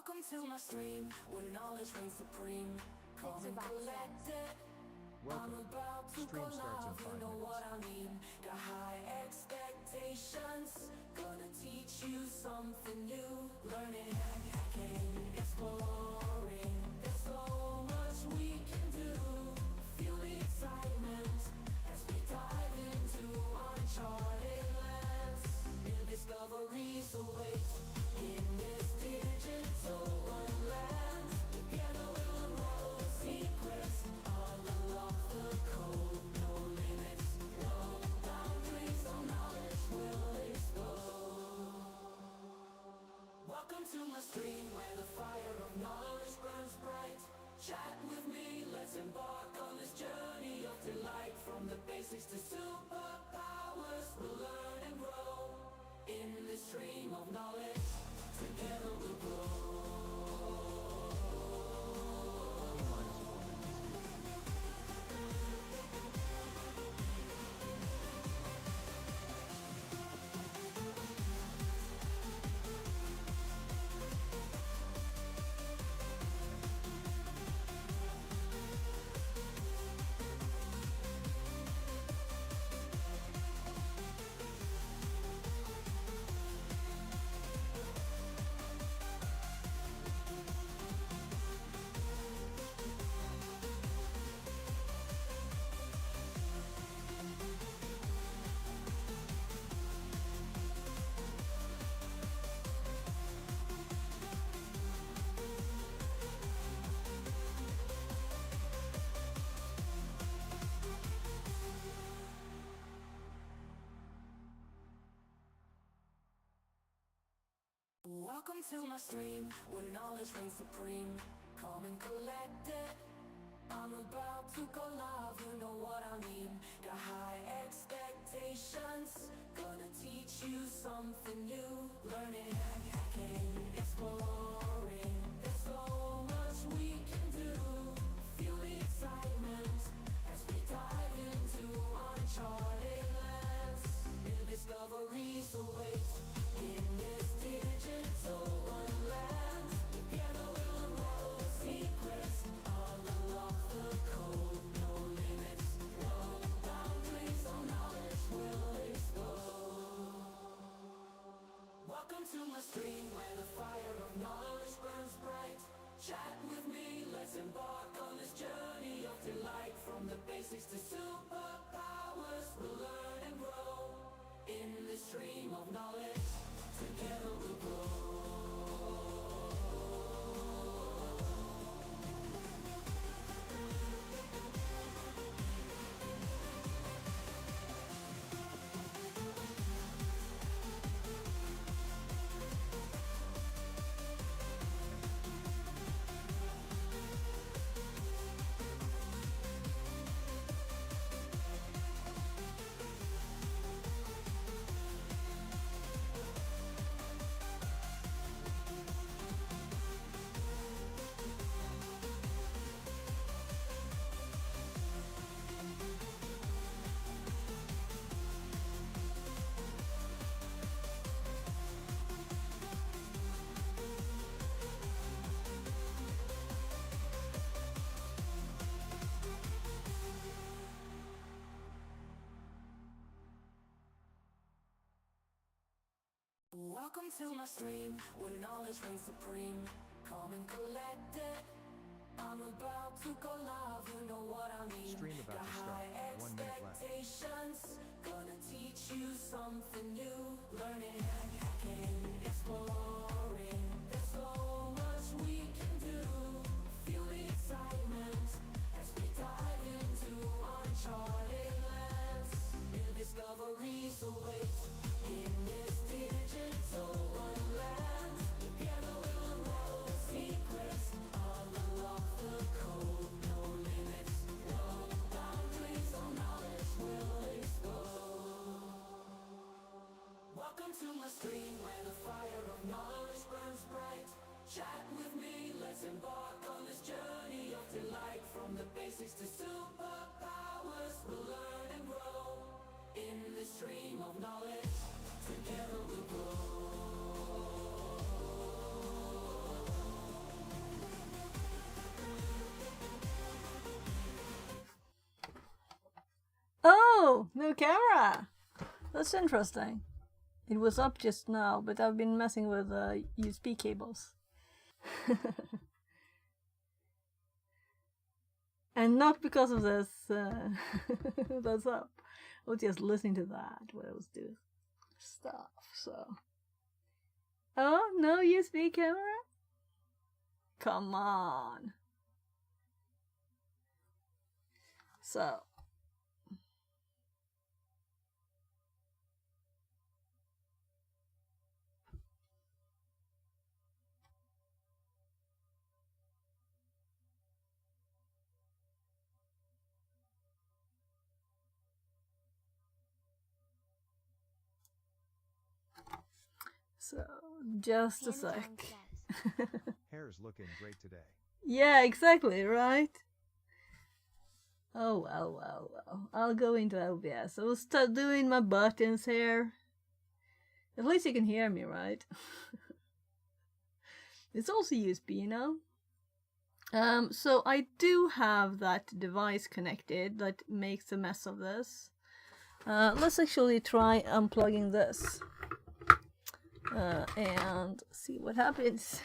Welcome to my stream, where knowledge reigns supreme. Calm and collected, I'm about to go live, you know what I mean. Got high expectations, gonna teach you something new. Learning, hacking, exploring, there's so much we can do. Feel the excitement as we dive into uncharted lands. New discoveries await in this digital wonderland. Together we'll unravel the secrets, unlock the code. No limits, no boundaries, no knowledge will explode. Welcome to my stream, where the fire of knowledge burns bright. Chat with me, let's embark on this journey of delight. From the basics to superpowers, we'll learn and grow in this stream of knowledge. Together we'll grow. Welcome to my stream, where knowledge reigns supreme. Calm and collected, I'm about to go live, you know what I mean. Got high expectations, gonna teach you something new. Learning, hacking, exploring, there's so much we can do. Feel the excitement as we dive into uncharted lands. New discoveries await in this digital wonderland. Together we'll unravel the secrets, unlock the code. No limits, no boundaries, no knowledge will explode. Welcome to my stream, where the fire of knowledge burns bright. Chat with me, let's embark on this journey of delight. From the basics to superpowers, we'll learn and grow in this stream of knowledge. Together we'll grow. Welcome to my stream, where knowledge reigns supreme. Calm and collected, I'm about to go live, you know what I mean. Stream about Got to high start. 1 minute left. expectations, gonna teach you something new. Learning, hacking, exploring, there's so much we can do. Feel the excitement as we dive into uncharted lands. New discoveries await in this digital wonderland. Together we'll unravel the secrets, unlock the code. No limits, no boundaries, no knowledge will explode. Welcome to my stream, where the fire Oh, no camera. That's interesting. It was up just now, but I've been messing with USB cables. And not because of this that's up. I was just listening to that when I was doing stuff, so. Oh, no USB camera? Come on. So. So, just a sec. Hair's looking great today. Yeah, exactly, right? Oh, well. I'll go into OBS. I will start doing my buttons here. At least you can hear me, right? It's also USB, you know? So I do have that device connected that makes a mess of this. Let's actually try unplugging this. And see what happens.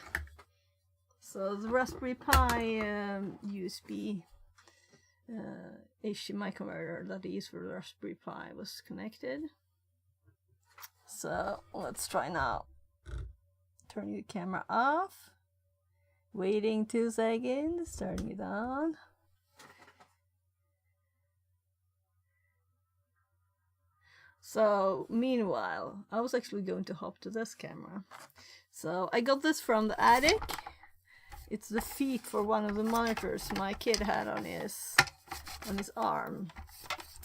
So the Raspberry Pi USB HDMI converter that I use for the Raspberry Pi was connected. So let's try now. Turning the camera off. Waiting 2 seconds. Turning it on. So meanwhile, I was actually going to hop to this camera. So I got this from the attic. It's the feet for one of the monitors my kid had on his arm.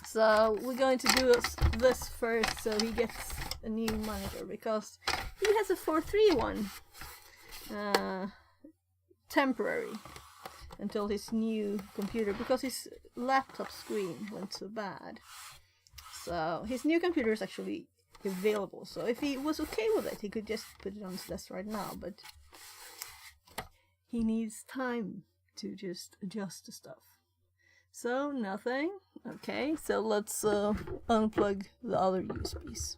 So we're going to do this first so he gets a new monitor because he has a 431 temporary until his new computer, because his laptop screen went so bad. So his new computer is actually available. So if he was okay with it, he could just put it on his desk right now. But he needs time to just adjust the stuff. So nothing. Okay, so let's unplug the other USBs.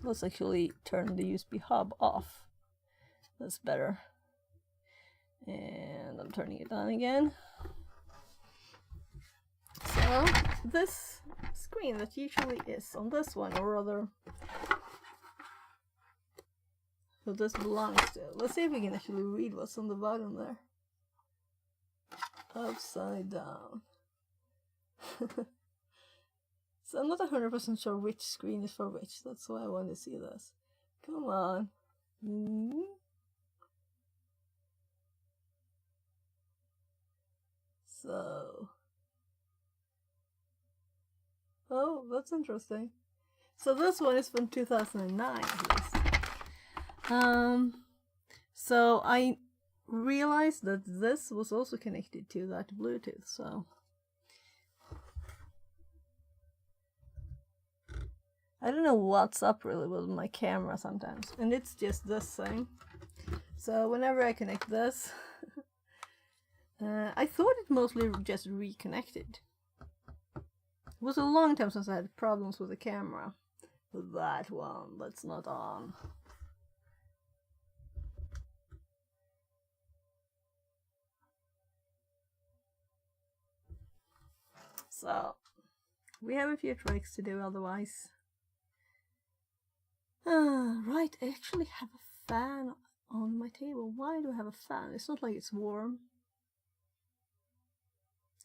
Let's actually turn the USB hub off. That's better. And I'm turning it on again. So this screen that usually is on this one, or rather, who this belongs to. Let's see if we can actually read what's on the bottom there. Upside down. So I'm not 100% sure which screen is for which. That's why I want to see this. Come on. So. Oh, that's interesting. So this one is from 2009 at least. So I realized that this was also connected to that Bluetooth, so I don't know what's up really with my camera sometimes, and it's just this thing. So whenever I connect this, I thought it mostly just reconnected. It was a long time since I had problems with the camera. With that one, that's not on. So, we have a few tricks to do otherwise. Right, I actually have a fan on my table. Why do I have a fan? It's not like it's warm.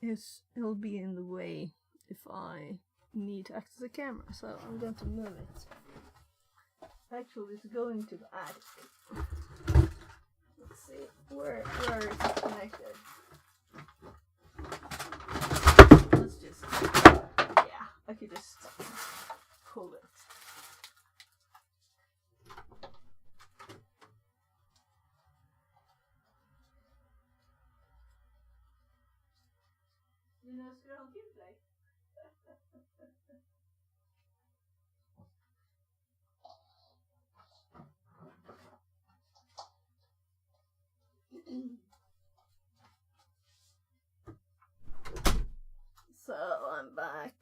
It'll be in the way if I need to access the camera, so I'm going to move it. Actually, it's going to the attic. Let's see, where is it connected? Let's just, yeah, I could just pull it. You know, Squirrel Gameplay. So I'm back.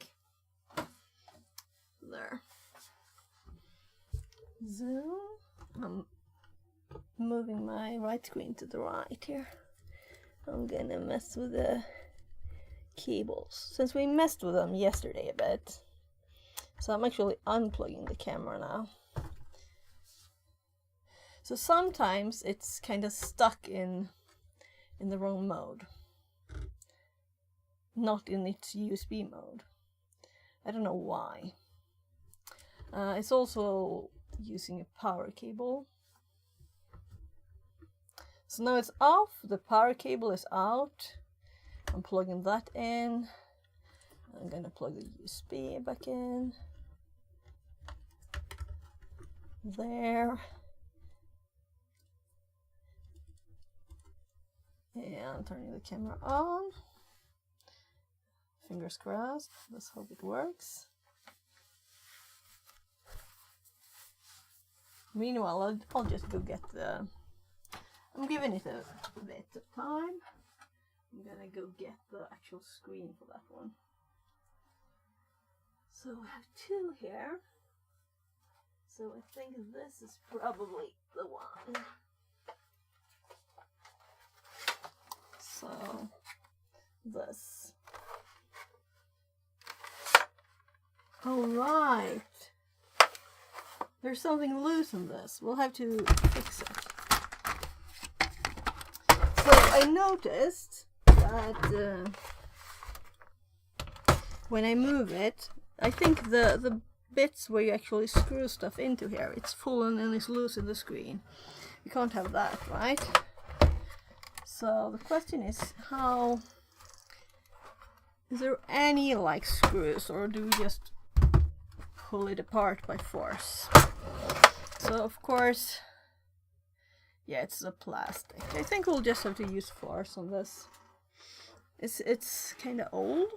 moving my right screen to the right here. I'm gonna mess with the cables since we messed with them yesterday a bit. So I'm actually unplugging the camera now. So sometimes it's kind of stuck in the wrong mode, not in its USB mode. I don't know why. It's also using a power cable. So now it's off, the power cable is out. I'm plugging that in. I'm gonna plug the USB back in. There. And turning the camera on. Fingers crossed. Let's hope it works. Meanwhile, I'll just go get the... I'm giving it a bit of time. I'm gonna go get the actual screen for that one. So we have two here. So I think this is probably the one. So this. All right. There's something loose in this. We'll have to fix it. So I noticed that when I move it, I think the bits where you actually screw stuff into here, it's fallen and it's loose in the screen. You can't have that, right? So the question is, how is there any like screws, or do we just pull it apart by force? So of course, yeah, it's the plastic. I think we'll just have to use force on this. It's kind of old.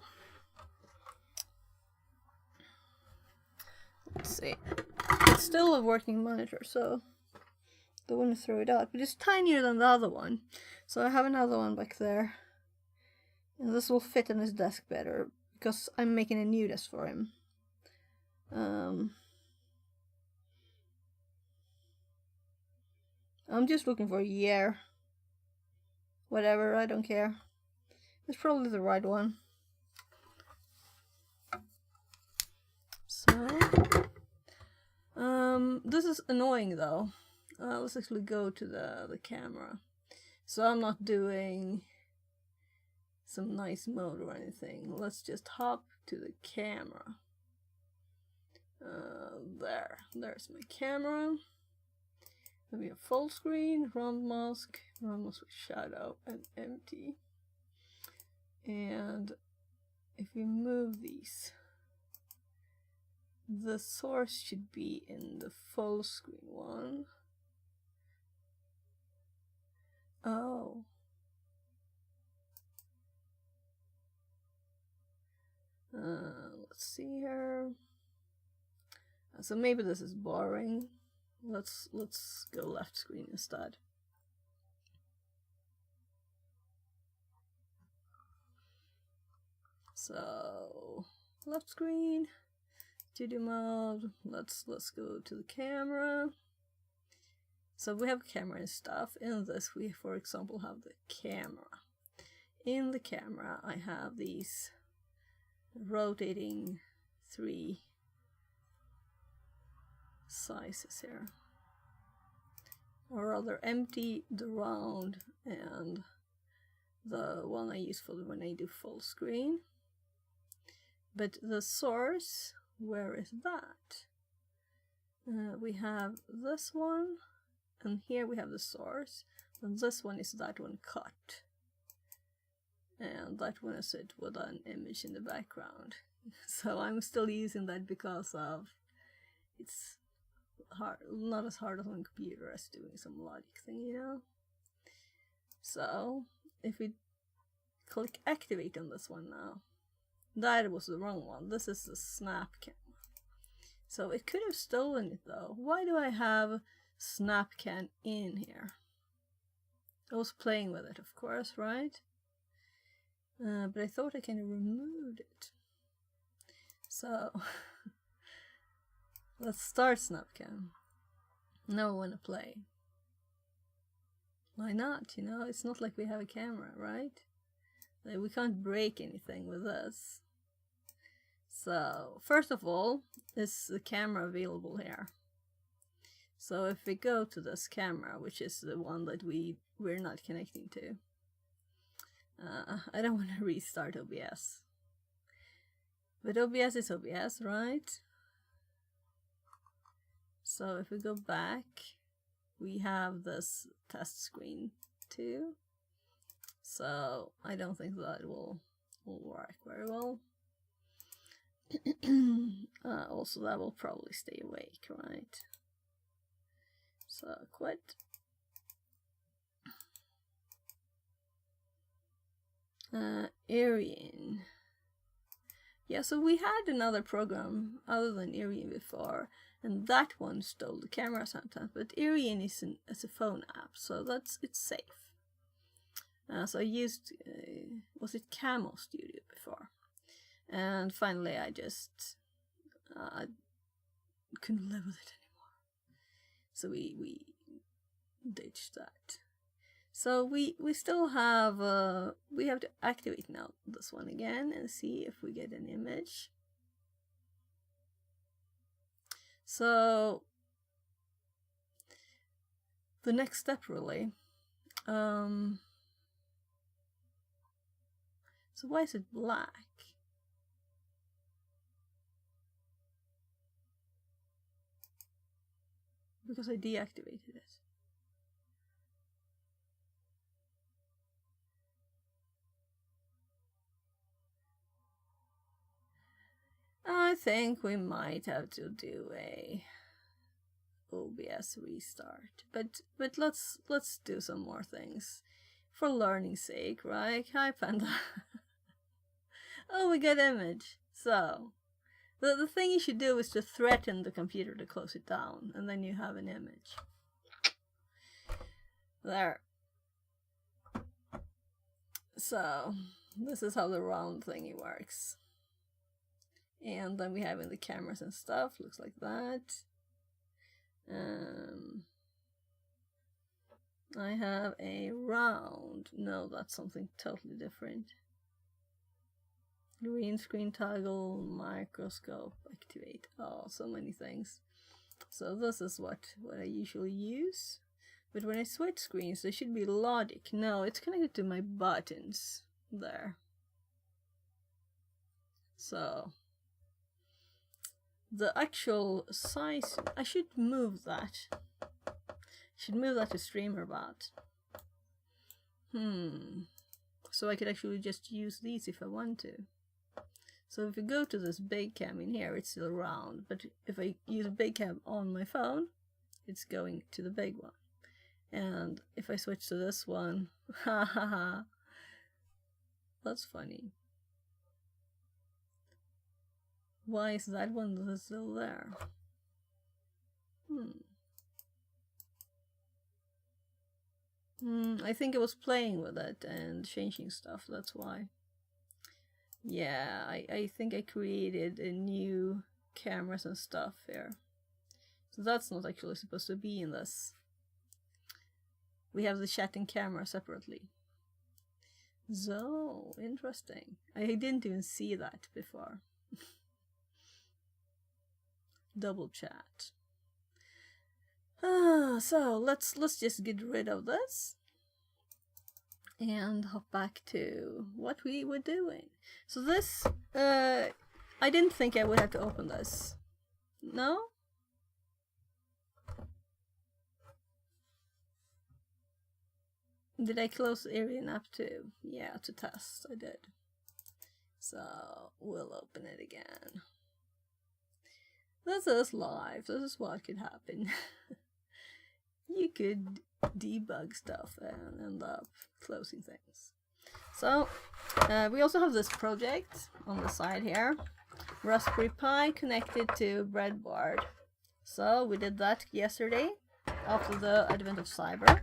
Let's see. It's still a working monitor, so don't want to throw it out. But it's tinier than the other one. So I have another one back there. And this will fit on his desk better, because I'm making a new desk for him. I'm just looking for a year. Whatever, I don't care. It's probably the right one. So, this is annoying though. Let's actually go to the camera. So I'm not doing some nice mode or anything. Let's just hop to the camera. There's my camera. We have full screen, round mask with shadow, and empty. And if we move these, the source should be in the full screen one. Oh. Let's see here. So maybe this is boring. Let's go left screen instead. So left screen, studio mode. Let's go to the camera. So we have camera and stuff. In this we, for example, have the camera. In the camera I have these rotating 3 sizes here, or rather empty, the round, and the one I use for when I do full screen. But the source, where is that? We have this one, and here we have the source, and this one is that one cut, and that one is it with an image in the background. So I'm still using that because of it's hard, not as hard on a computer as doing some logic thing, you know. So if we click activate on this one now, that was the wrong one. This is the snap camera. So it could have stolen it though. Why do I have SnapCam in here? I was playing with it, of course, right? But I thought I kind of removed it. So let's start SnapCam. Now I want to play. Why not? You know, it's not like we have a camera, right? Like, we can't break anything with this. So, first of all, is the camera available here? So if we go to this camera, which is the one that we're not connecting to, I don't want to restart OBS. But OBS is OBS, right? So if we go back, we have this test screen too. So I don't think that will work very well. Also, that will probably stay awake, right? So quit. Arian. Yeah, so we had another program other than Arian before, and that one stole the camera sometimes. But Arian is a phone app, so it's safe. So I used was it Camo Studio before, and finally I just couldn't live with it anymore. So we ditched that. So we still have we have to activate now this one again and see if we get an image. So the next step really. So why is it black? Because I deactivated it. I think we might have to do a OBS restart, but let's do some more things for learning's sake, right? Hi Panda. Oh, we got image. So the thing you should do is to threaten the computer to close it down, and then you have an image. There. So this is how the round thingy works. And then we have in the cameras and stuff, looks like that. I have a round. No, that's something totally different. Green screen toggle, microscope, activate. Oh, so many things. So this is what I usually use. But when I switch screens, there should be logic. No, it's connected to my buttons. There. So the actual size, I should move that. Should move that to StreamerBot. So I could actually just use these if I want to. So if we go to this big cam in here, it's still round. But if I use big cam on my phone, it's going to the big one. And if I switch to this one, haha, that's funny. Why is that one still there? I think I was playing with it and changing stuff, that's why. Yeah, I think I created a new cameras and stuff here. So that's not actually supposed to be in this. We have the chat and camera separately. So, interesting. I didn't even see that before. Double chat. So let's just get rid of this and hop back to what we were doing. So this, I didn't think I would have to open this. No? Did I close Arian app too? Yeah, to test, I did. So we'll open it again. This is live. This is what could happen. You could debug stuff and end up closing things. So we also have this project on the side here. Raspberry Pi connected to breadboard. So we did that yesterday after the advent of cyber.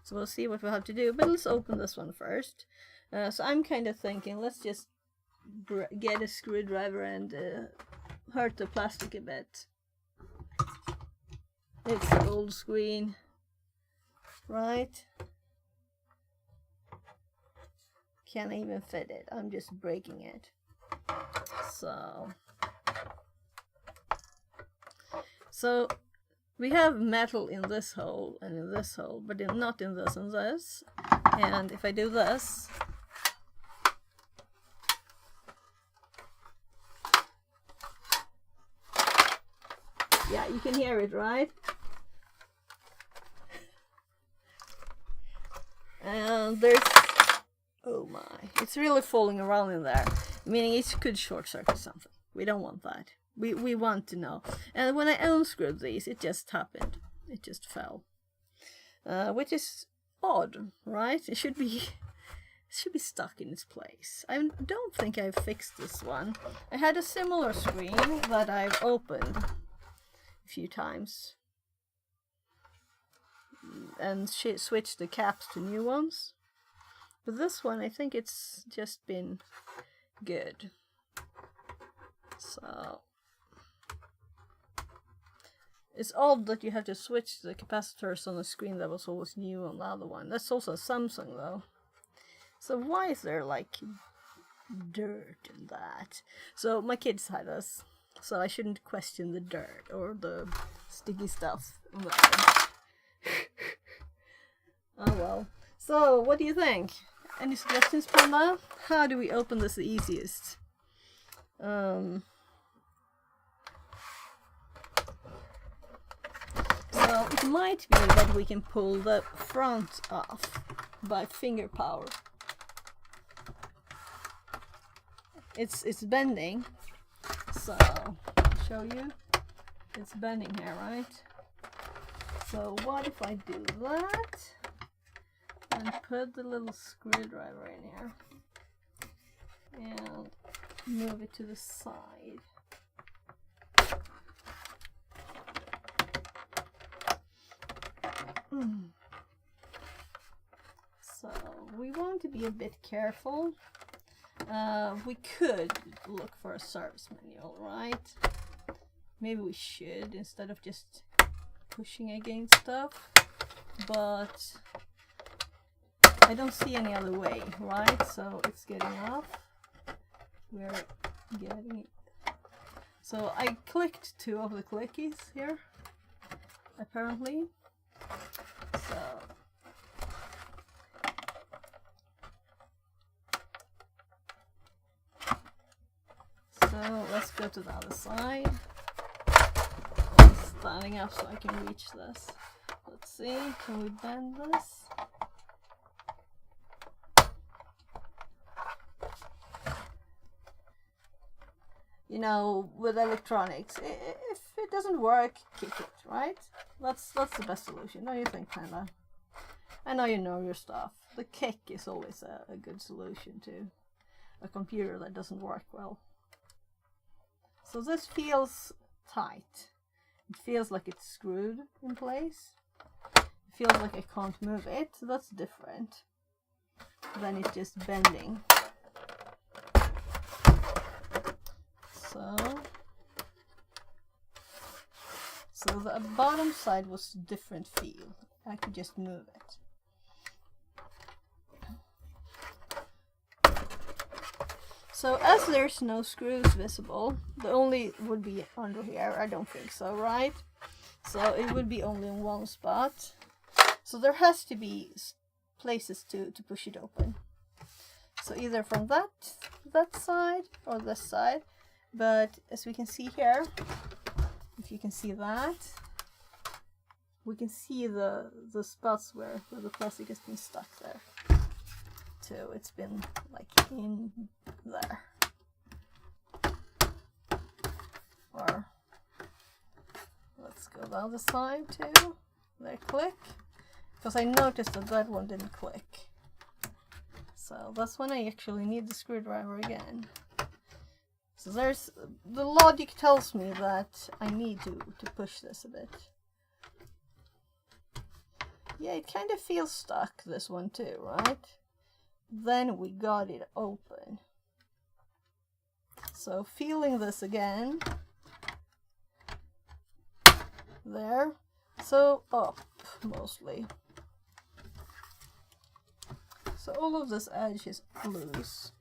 So we'll see what we have to do, but let's open this one first. So I'm kind of thinking, let's just get a screwdriver and hurt the plastic a bit. It's the old screen, right? Can't even fit it. I'm just breaking it. So we have metal in this hole and in this hole, but not in this and this. And if I do this, yeah, you can hear it, right? And there's, oh my, it's really falling around in there, meaning it could short circuit something. We don't want that. We want to know. And when I unscrewed these, it just happened. It just fell, which is odd, right? It should be stuck in its place. I don't think I've fixed this one. I had a similar screen that I've opened a few times and switched the caps to new ones. But this one, I think it's just been good. So it's odd that you have to switch the capacitors on a screen that was always new on the other one. That's also a Samsung though. So why is there like dirt in that? So my kids had us, so I shouldn't question the dirt or the sticky stuff there. Oh well. So what do you think? Any suggestions, Panda? How do we open this the easiest? So it might be that we can pull the front off by finger power. It's bending, so I'll show you. It's bending here, right? So what if I do that and put the little screwdriver in here and move it to the side? So we want to be a bit careful. We could look for a service manual, right? Maybe we should, instead of just pushing against stuff, but I don't see any other way, right? So it's getting off. We're getting it. So I clicked 2 of the clickies here, apparently. So let's go to the other side. I'm standing up so I can reach this. Let's see, can we bend this? You know, with electronics, if it doesn't work, kick it, right? That's the best solution, don't you think, Panda? I know you know your stuff. The kick is always a good solution to a computer that doesn't work well. So this feels tight. It feels like it's screwed in place. It feels like I can't move it, so that's different. Then it's just bending. So the bottom side was a different feel. I could just move it. So as there's no screws visible, the only would be under here. I don't think so, right? So it would be only in one spot. So there has to be places to push it open. So either from that side or this side. But as we can see here, if you can see that, we can see the spots where the plastic has been stuck there. So it's been like in there. Or let's go the other side too. There, click. Because I noticed that one didn't click. So that's when I actually need the screwdriver again. So there's, the logic tells me that I need to push this a bit. Yeah, it kind of feels stuck, this one too, right? Then we got it open. So feeling this again. There. So up, mostly. So all of this edge is loose.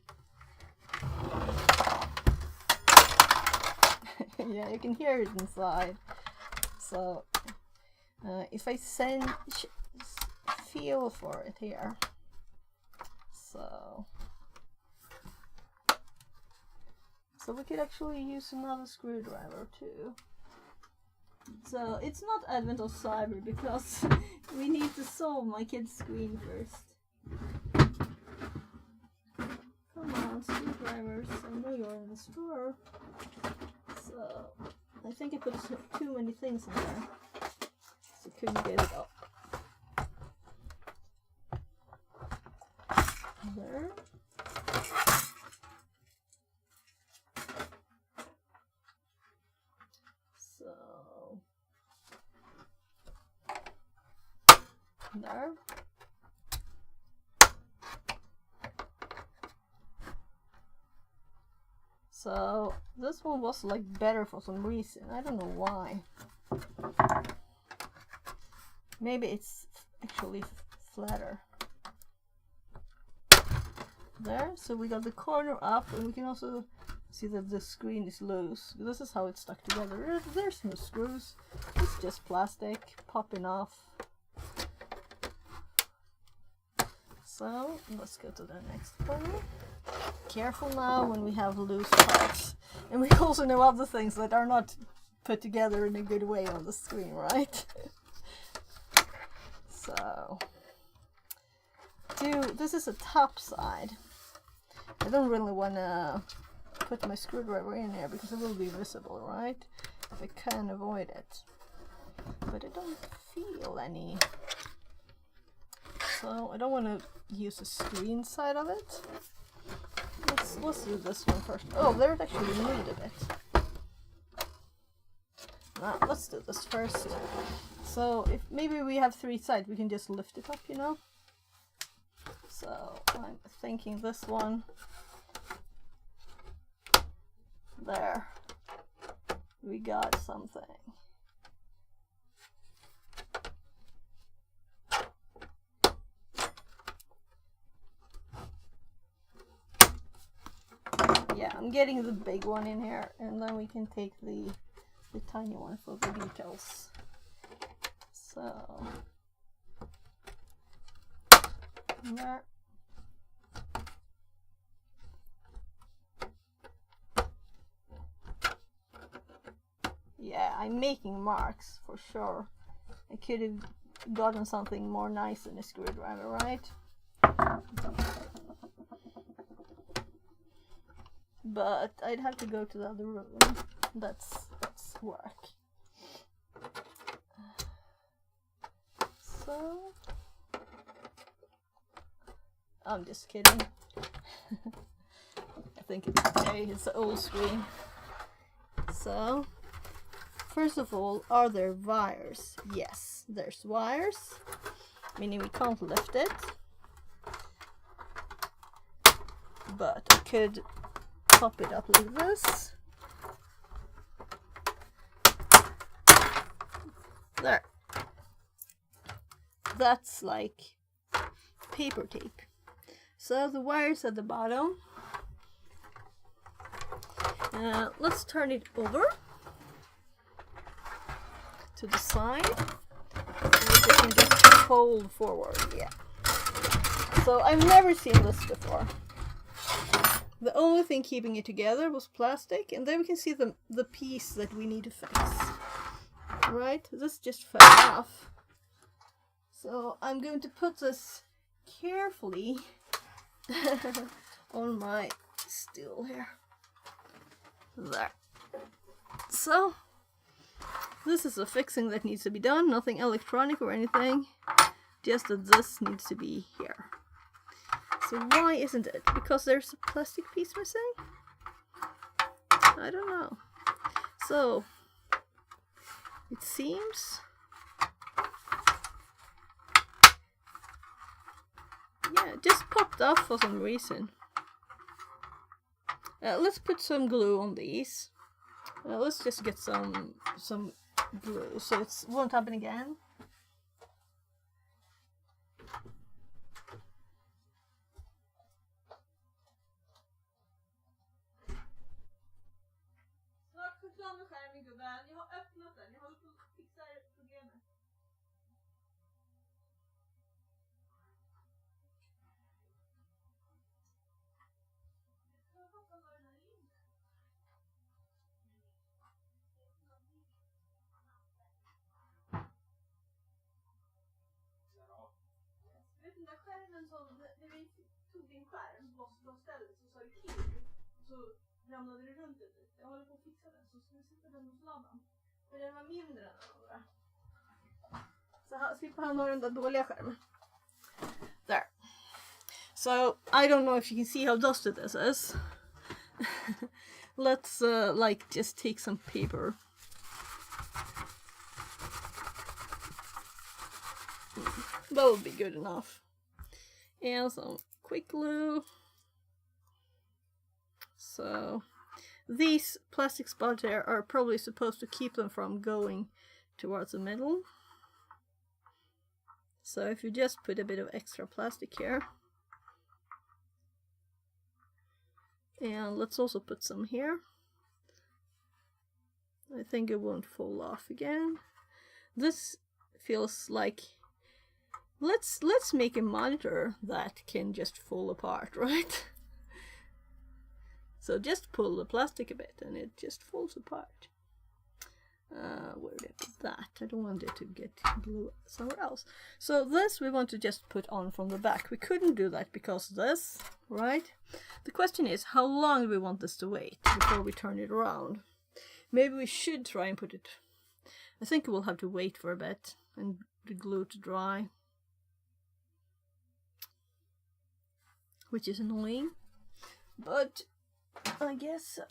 Yeah, you can hear it inside. So if I feel for it here, so we could actually use another screwdriver too. So it's not Advent of Cyber because we need to solve my kid's screen first. Come on, screwdrivers, I know you're in the store. So I think I put too many things in there, so couldn't get it up. There. So there. So this one was like better for some reason. I don't know why. Maybe it's actually flatter. There, so we got the corner up, and we can also see that the screen is loose. This is how it's stuck together. There's no screws. It's just plastic popping off. So let's go to the next corner. Careful now when we have loose parts. And we also know other things that are not put together in a good way on the screen, right? So, this is a top side. I don't really want to put my screwdriver in here because it will be visible, right? If I can avoid it. But I don't feel any. So I don't want to use the screen side of it. Let's do this one first. Oh, there it actually moved a bit. Now, let's do this first. So if maybe we have 3 sides, we can just lift it up, you know? So I'm thinking this one. There. We got something. Yeah, I'm getting the big one in here, and then we can take the tiny one for the details. So there. Yeah, I'm making marks for sure. I could have gotten something more nice than a screwdriver, right? But I'd have to go to the other room. That's work. So I'm just kidding. I think it's okay. It's an old screen. So first of all, are there wires? Yes, there's wires, meaning we can't lift it. But I could pop it up like this. There. That's like paper tape. So the wires at the bottom. Let's turn it over to the side. So we can just fold forward. Yeah. So I've never seen this before. The only thing keeping it together was plastic, and then we can see the piece that we need to fix. Right? This just fell off. So I'm going to put this carefully on my stool here. There. So this is a fixing that needs to be done, nothing electronic or anything, just that this needs to be here. So why isn't it? Because there's a plastic piece missing? I don't know. So it seems, yeah, it just popped off for some reason. Let's put some glue on these. Let's just get some glue so it won't happen again. med skärmen gubben. Jag har öppnat den. Jag håller på att fixa problemet. Jag fattar vad den är inne. Vet den där skärmen som, när vi tog din skärm från stället så sa det kill. Så ramlade det runt lite. Jag håller på att fixa den så ska vi sätta den hos labban. För den var mindre än den andra. Så här slipper han ha den där dåliga skärmen. There. So, I don't know if you can see how dusty this is. Let's like just take some paper. That would be good enough. And some quick glue. So these plastic spots here are probably supposed to keep them from going towards the middle. So if you just put a bit of extra plastic here. And let's also put some here. I think it won't fall off again. This feels like let's make a monitor that can just fall apart, right? So just pull the plastic a bit and it just falls apart. Where did I put that? I don't want it to get glue somewhere else. So this we want to just put on from the back. We couldn't do that because of this, right? The question is, how long do we want this to wait before we turn it around? Maybe we should try and put it... I think we'll have to wait for a bit and the glue to dry. Which is annoying. But I guess so.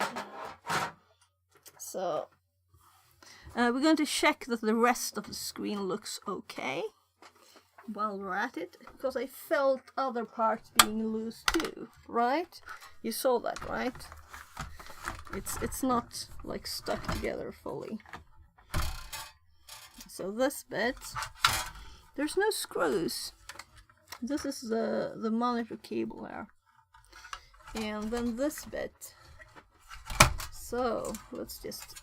So we're going to check that the rest of the screen looks okay while we're at it, because I felt other parts being loose too, right? You saw that, right? It's not like stuck together fully. So this bit, there's no screws. This is the monitor cable here. And then this bit. So let's just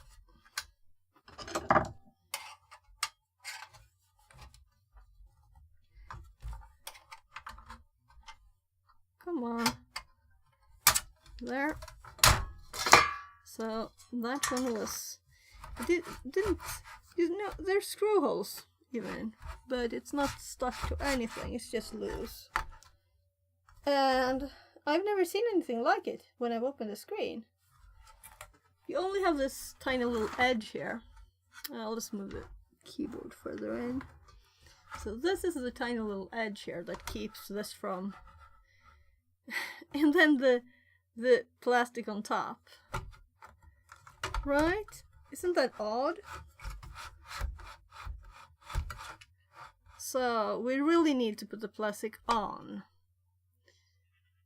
come on. There. So that one was didn't you know there's screw holes even, but it's not stuck to anything, it's just loose. And I've never seen anything like it when I've opened the screen. You only have this tiny little edge here. I'll just move the keyboard further in. So this is the tiny little edge here that keeps this from... and then the plastic on top. Right? Isn't that odd? So we really need to put the plastic on.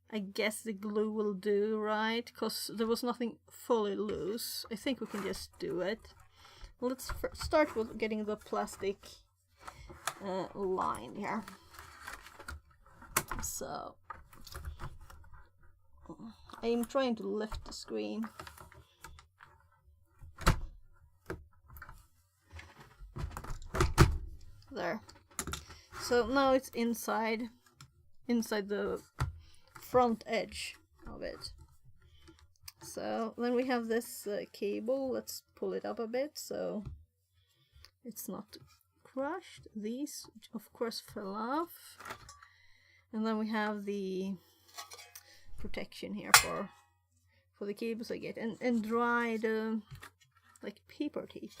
I guess the glue will do, right? Because there was nothing fully loose. I think we can just do it. Let's start with getting the plastic line here. So I am trying to lift the screen. There. So now it's inside the front edge of it. So then we have this cable. Let's pull it up a bit so it's not crushed. These of course fell off. And then we have the protection here for the cables I get, and dried like paper tape.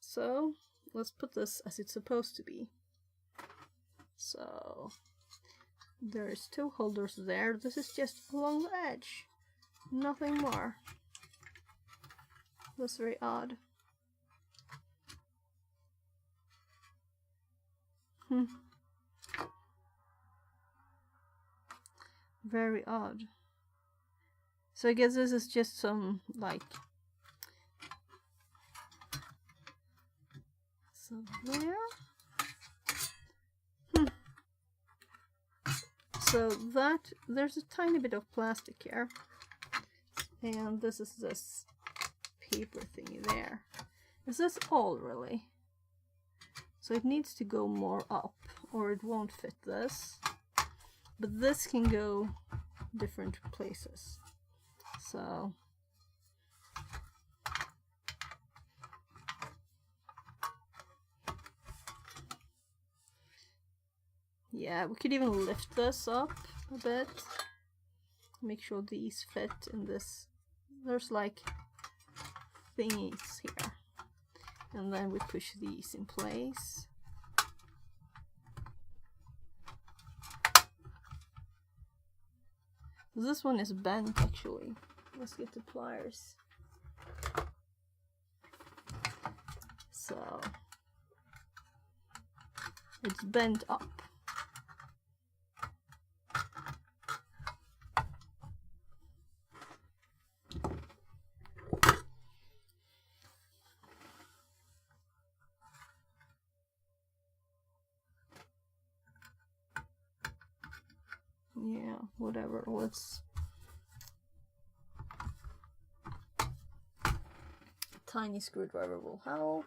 So let's put this as it's supposed to be. So there's two holders there. This is just along the edge, nothing more. That's very odd. Very odd. So I guess this is just some like... So there. So that, there's a tiny bit of plastic here. And this is this taper thingy there. Is this all really? So it needs to go more up or it won't fit this. But this can go different places. So yeah, we could even lift this up a bit. Make sure these fit in this. There's like thingies here. And then we push these in place. This one is bent actually. Let's get the pliers. So it's bent up. Yeah, whatever, let's tiny screwdriver will help.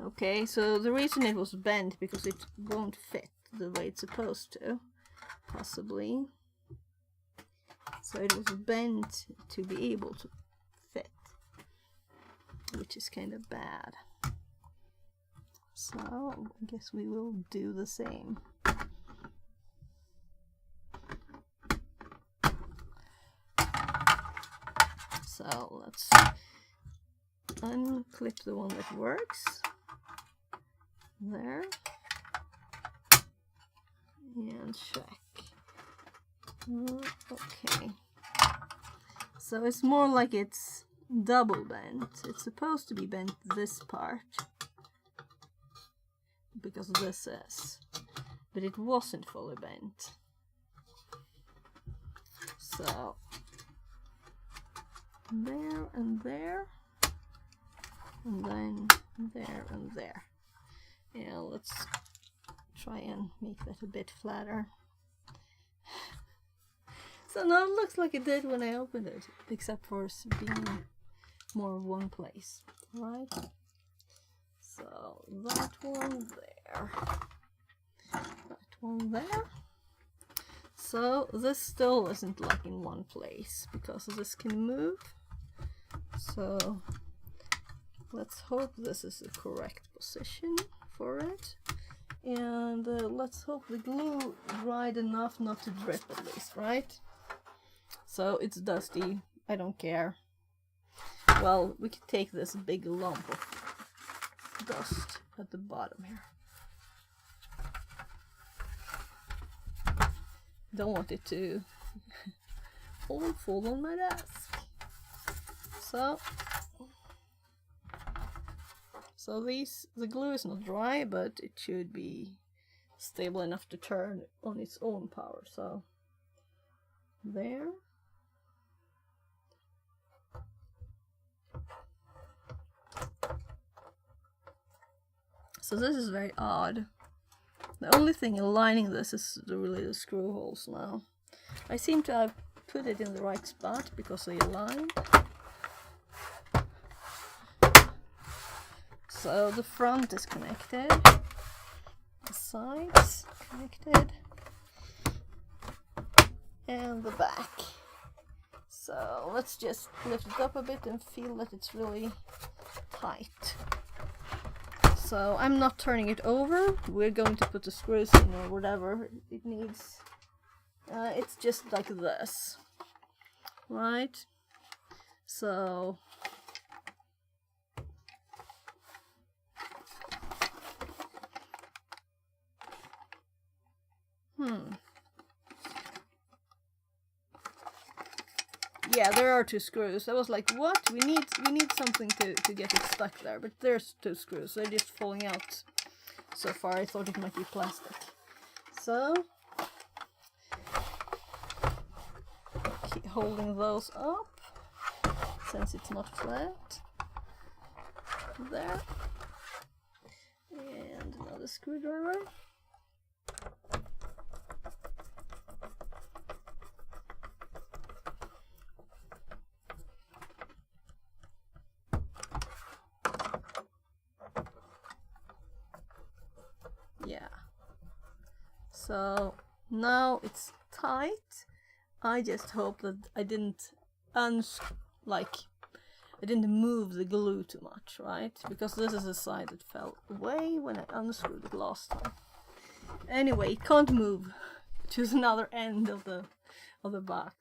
Okay, so the reason it was bent because it won't fit the way it's supposed to, possibly. So it was bent to be able to fit, which is kind of bad. So I guess we will do the same. So let's unclip the one that works. There. And check. Okay. So it's more like it's double bent. It's supposed to be bent this part. Because this is. But it wasn't fully bent. So there and there. And then there and there. Yeah, let's try and make that a bit flatter. So now it looks like it did when I opened it, except for being more of one place, right? So that one there, that one there. So this still isn't like in one place because this can move. So let's hope this is the correct position for it. And let's hope the glue dried enough not to drip at least, right? So it's dusty, I don't care. Well, we could take this big lump of dust at the bottom here. Don't want it to all fall on my desk. So the glue is not dry, but it should be stable enough to turn on its own power. So there. So this is very odd. The only thing aligning this is really the screw holes now. I seem to have put it in the right spot because they align. So the front is connected, the sides connected, and the back. So let's just lift it up a bit and feel that it's really tight. So I'm not turning it over, we're going to put the screws in or whatever it needs. It's just like this, right? So yeah, there are 2 screws. I was like, what? We need something to get it stuck there, but there's 2 screws. They're just falling out so far. I thought it might be plastic. So keep holding those up since it's not flat. there. And another screwdriver. Yeah. So now it's tight. I just hope that I didn't I didn't move the glue too much, right? Because this is the side that fell away when I unscrewed it last time. Anyway, it can't move. Choose another end of the box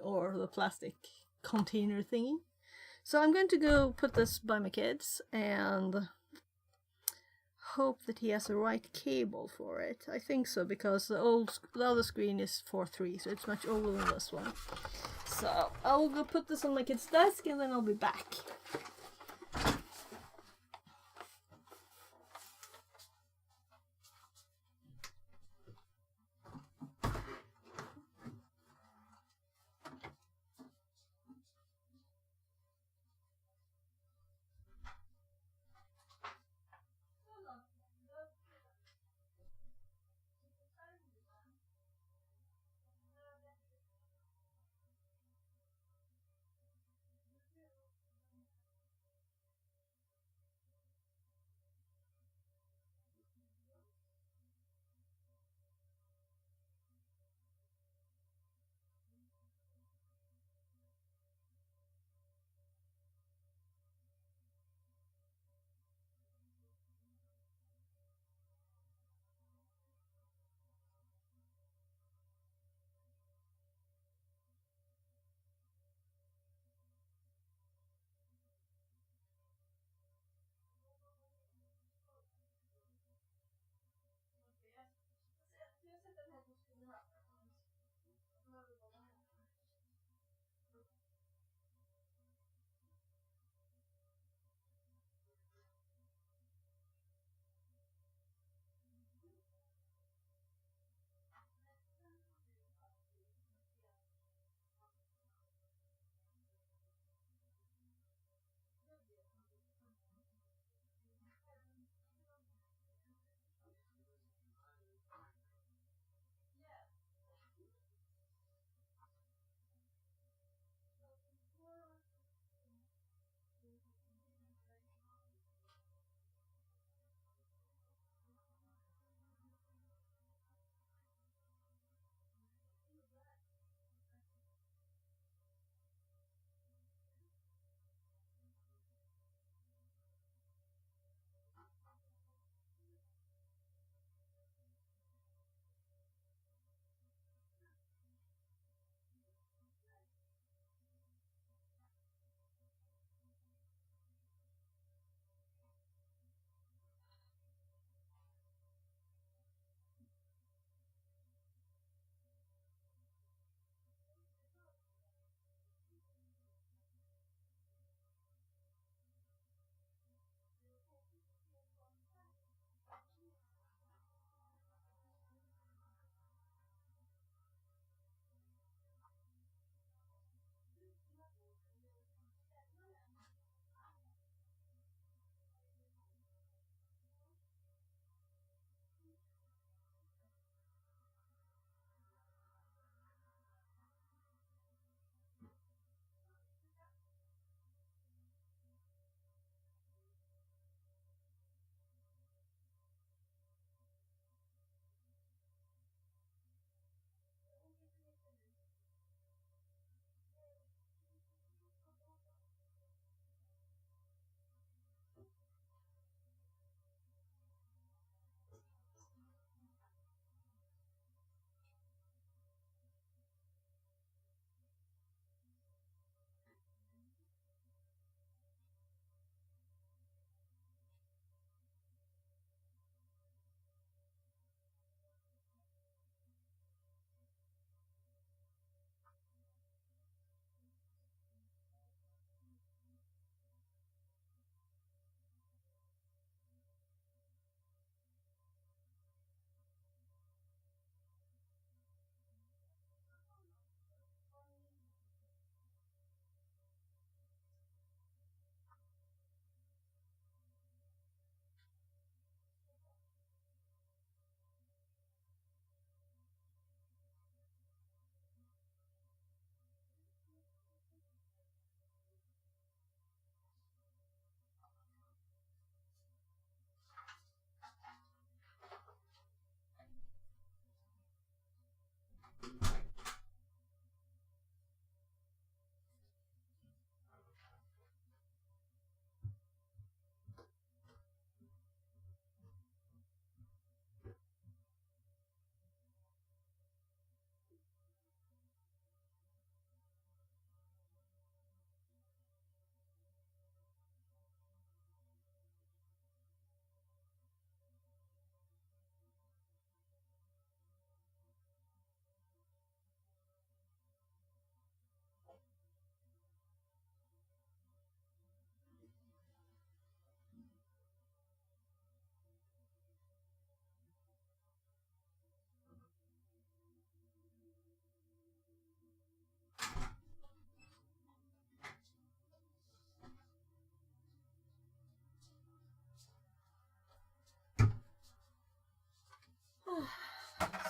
or the plastic container thingy. So I'm going to go put this by my kids and hope that he has the right cable for it. I think so, because the other screen is 4.3, so it's much older than this one. So I'll go put this on my kid's desk and then I'll be back.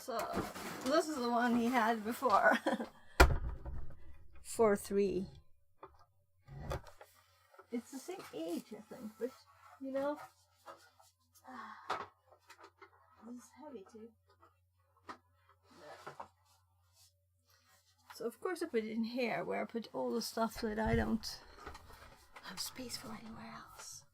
So this is the one he had before. 4-3. It's the same age, I think, but you know, this is heavy too. So of course I put it in here, where I put all the stuff that I don't have space for anywhere else.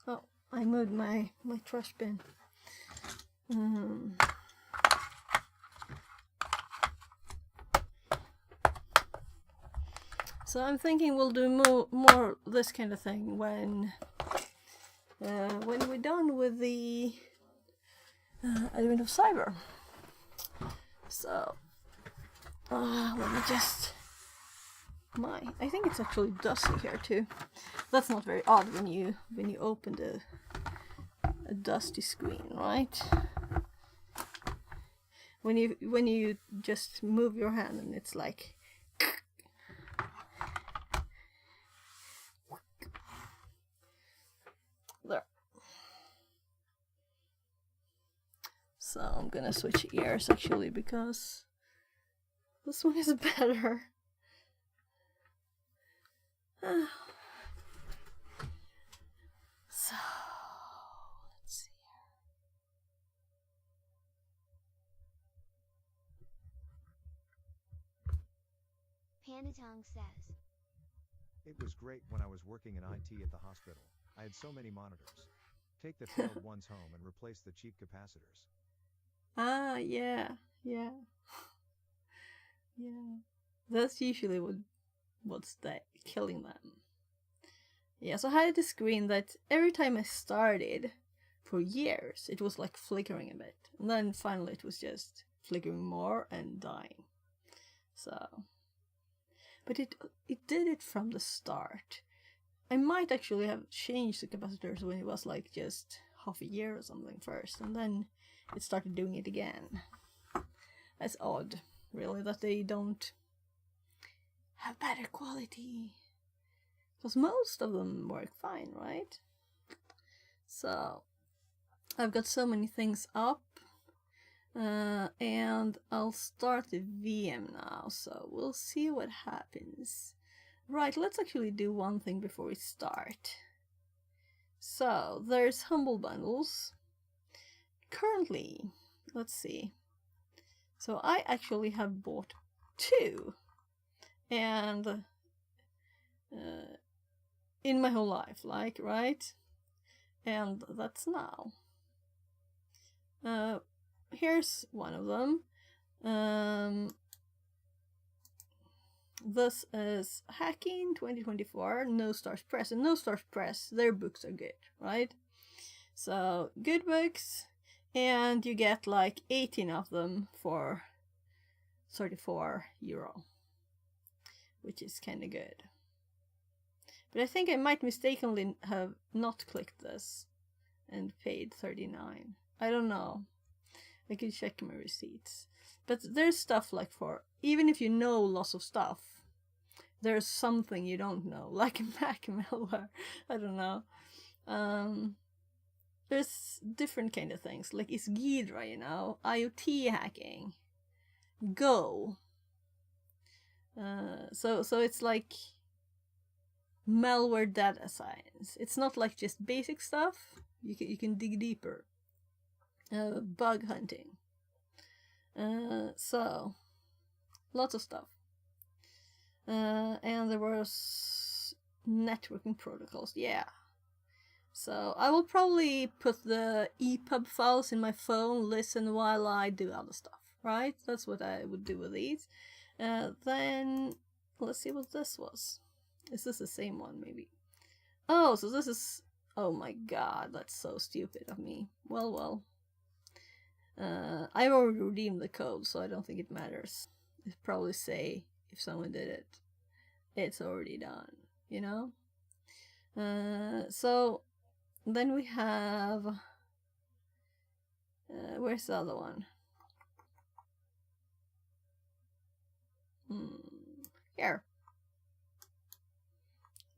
Oh, I moved my trash bin. So I'm thinking we'll do more this kind of thing when we're done with the Advent of Cyber. So let me just I think it's actually dusty here too. That's not very odd when you open a dusty screen, right? When you just move your hand and it's like there. So I'm gonna switch ears actually because this one is better. So let's see here. Panatong says, It was great when I was working in IT at the hospital. I had so many monitors. Take the failed ones home and replace the cheap capacitors. Ah, yeah. That's usually what's killing them. Yeah, so I had this screen that every time I started, for years, it was like flickering a bit. And then finally it was just flickering more and dying. So, but it did it from the start. I might actually have changed the capacitors when it was like just half a year or something first, and then it started doing it again. That's odd, really, that they don't have better quality. Because most of them work fine, right? So, I've got so many things up. And I'll start the VM now, so we'll see what happens. Right, let's actually do one thing before we start. So, there's Humble Bundles. Currently, let's see. So, I actually have bought 2. And in my whole life, like, right? And that's now. Here's one of them. This is Hacking 2024, No Stars Press. And No Stars Press, their books are good, right? So, good books, and you get like 18 of them for €34, which is kind of good. But I think I might mistakenly have not clicked this and paid 39. I don't know. I can check my receipts. But there's stuff like for, even if you know lots of stuff, there's something you don't know, like Mac malware. I don't know. There's different kind of things, like is Ghidra, you know, IoT hacking, Go. So it's like malware data science. It's not like just basic stuff. You can dig deeper. Bug hunting. So lots of stuff. And there was networking protocols. Yeah. So I will probably put the EPUB files in my phone, listen while I do other stuff, right? That's what I would do with these. Then let's see what this was. Is this the same one, maybe? Oh, so this is... Oh my god, that's so stupid of me. Well. I already redeemed the code, so I don't think it matters. It probably say if someone did it. It's already done, you know? So then we have... where's the other one? Here.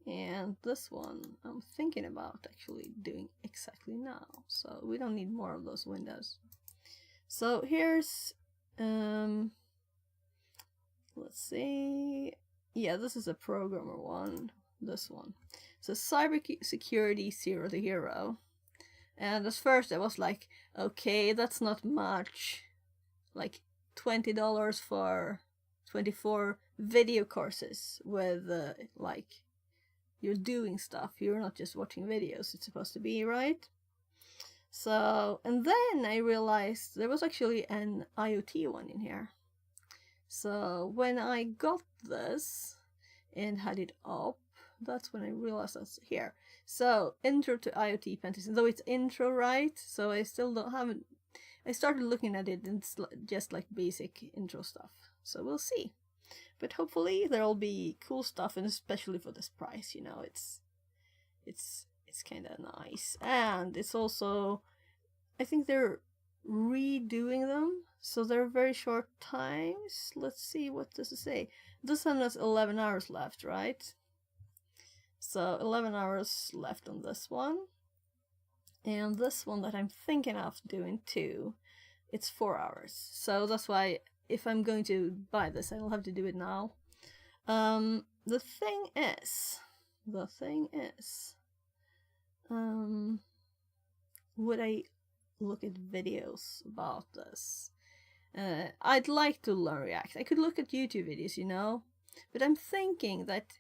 And this one I'm thinking about actually doing exactly now. So we don't need more of those windows. So here's, let's see. Yeah, this is a programmer one. This one. So cyber security 0 to hero. And at first I was like, okay, that's not much. Like $20 for 24 video courses with like you're doing stuff. You're not just watching videos. It's supposed to be, right? So, and then I realized there was actually an IoT one in here. So when I got this and had it up, that's when I realized that's here. So, intro to IoT pentesting. Though it's intro, right? So I still haven't. I started looking at it and it's just like basic intro stuff. So we'll see. But hopefully there'll be cool stuff, and especially for this price, you know, it's kind of nice. And it's also, I think they're redoing them, so they're very short times. Let's see, what does it say? This one has 11 hours left, right? So 11 hours left on this one. And this one that I'm thinking of doing too, it's 4 hours. So that's why if I'm going to buy this, I'll have to do it now. The thing is, would I look at videos about this? I'd like to learn React. I could look at YouTube videos, you know, but I'm thinking that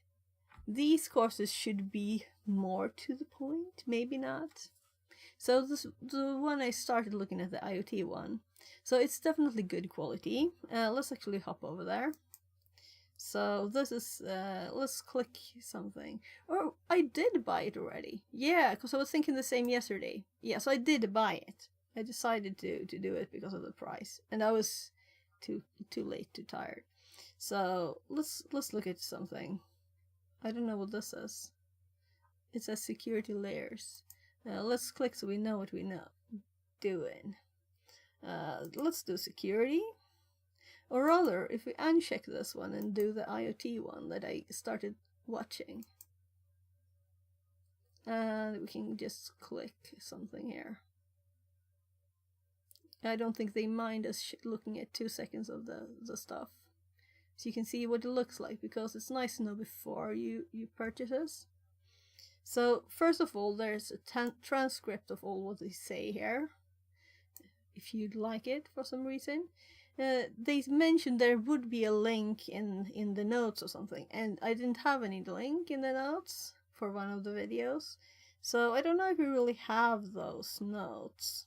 these courses should be more to the point, maybe not. So the one I started looking at, the IoT one. So it's definitely good quality. Let's actually hop over there. So this is, let's click something. Oh, I did buy it already. Yeah, because I was thinking the same yesterday. Yeah, so I did buy it. I decided to do it because of the price. And I was too late, too tired. So let's look at something. I don't know what this is. It says security layers. Let's click so we know what we know doing. Let's do security. Or rather, if we uncheck this one and do the IoT one that I started watching. And we can just click something here. I don't think they mind us looking at 2 seconds of the stuff. So you can see what it looks like, because it's nice to know before you purchase this. So first of all, there's a transcript of all what they say here, if you'd like it for some reason. They mentioned there would be a link in the notes or something, and I didn't have any link in the notes for one of the videos, so I don't know if we really have those notes.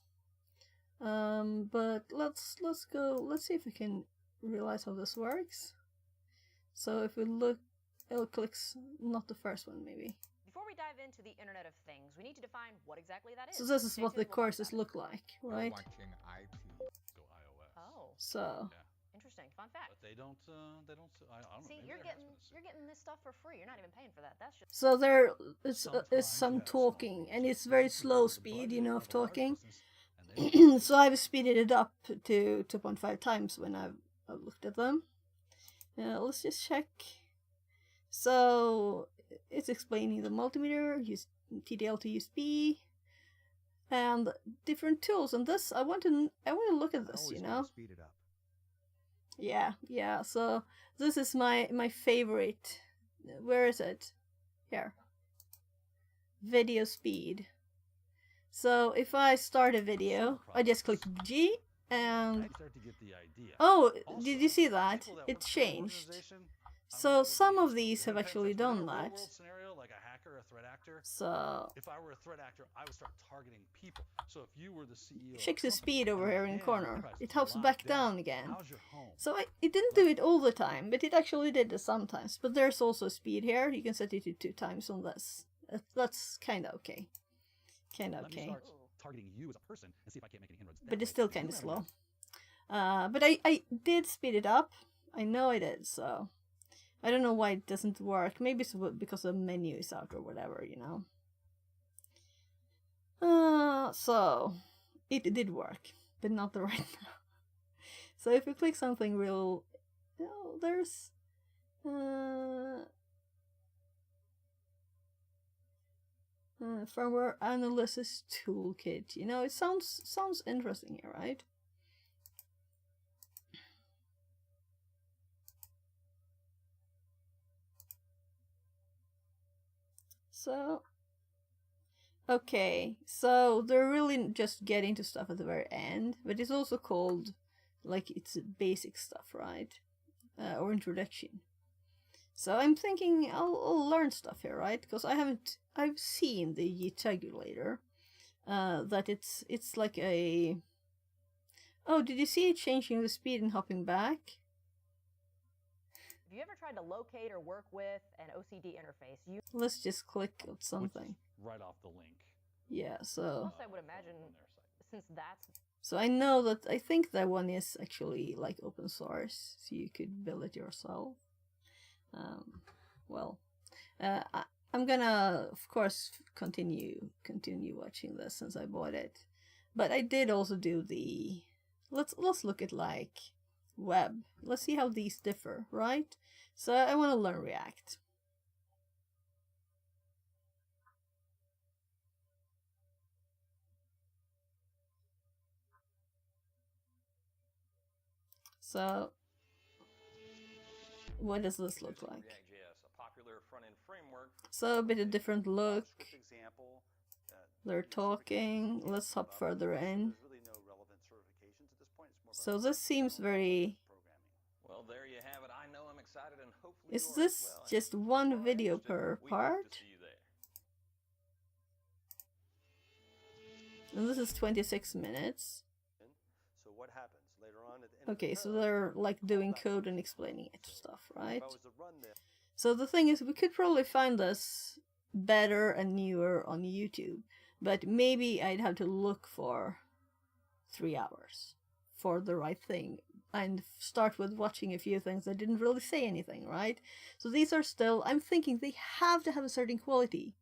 But let's go. Let's see if we can realize how this works. So if we look, it'll click not the first one maybe. Before we dive into the Internet of Things, we need to define what exactly that is. So this is Stay what the tuned, we'll talk courses about it. look like, right? Watching IT go iOS. Oh, So interesting. Fun fact. But they don't. I don't See, know. you're getting this stuff for free. You're not even paying for that. That's just so there is Sometimes, some yeah, talking, some and it's places very have slow a speed, budget you know, of for the large talking. business, and they So I've speeded it up to 2.5 times when I've looked at them. Let's just check. So it's explaining the multimeter, use TTL to USB, and different tools. And this, I want to look at this, Always you gotta know. speed it up. Yeah. So this is my favorite. Where is it? Here. Video speed. So if I start a video, I just click G and I start to get the idea. oh, Also, did you see that? people that It work for an changed. organization, So some of you these have know, actually if I were done in a that. real-world scenario, like a hacker, a threat actor. So If I were a threat actor, I would start targeting people. So if you were the CEO, of a check the company speed over and here in the again, corner. enterprise It is helps locked back down again. How's your home? So it didn't do it all the time, but it actually did it sometimes. But there's also speed here. You can set it to 2 times on this. That's kind of okay. Kind of Let me okay. start targeting you as a person and see if I can't make any inroads. But that it's way. still You kind of never slow. know. But I did speed it up. I know I did, so I don't know why it doesn't work. Maybe it's because the menu is out or whatever, you know. So it did work, but not the right now. So if we click something real, there's Firmware analysis toolkit. You know, it sounds interesting here, right? So, okay, so they're really just getting to stuff at the very end, but it's also called, like, it's basic stuff, right? Or introduction. So I'm thinking I'll learn stuff here, right? Because I've seen the Yeetagulator, that it's like a... Oh, did you see it changing the speed and hopping back? Have you ever tried to locate or work with an OCD interface? Let's just click on something. Right off the link. Yeah, so... Plus, I would imagine, on their site. since that's So I know that, I think that one is actually like open source, so you could build it yourself. I'm gonna, of course, continue watching this since I bought it. But I did also do the... Let's look at, like, web. Let's see how these differ, right? So I want to learn React. So, what does this look like? React.js, a popular front-end framework. So a bit of different look. Swift example, They're talking. Let's hop further in. There's really no relevant certifications at this point. It's more of So a this seems very... programming. Well, there you have it. I know I'm excited and hopefully Is you are this as well. just one video per We hope part? to see you there. And this is 26 minutes. So what happens later on at the end of Okay, the so code, they're like call doing back code to and the explaining it code. stuff, If right? I was to run this, So the thing is, we could probably find this better and newer on YouTube, but maybe I'd have to look for 3 hours for the right thing and start with watching a few things that didn't really say anything, right? So these are still, I'm thinking they have to have a certain quality.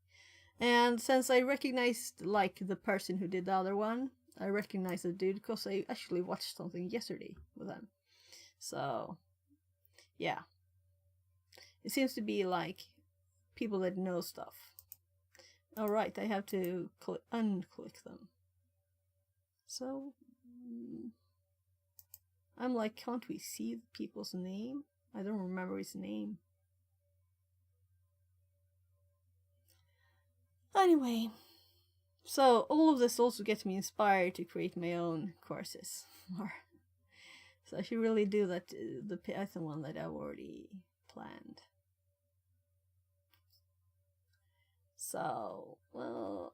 And since I recognized, like, the person who did the other one, I recognize the dude because I actually watched something yesterday with him. So, yeah. It seems to be like people that know stuff. Alright, I have to unclick them. So, I'm like, can't we see people's name? I don't remember his name. Anyway, so all of this also gets me inspired to create my own courses. So I should really do that, the Python one that I've already planned. So, well,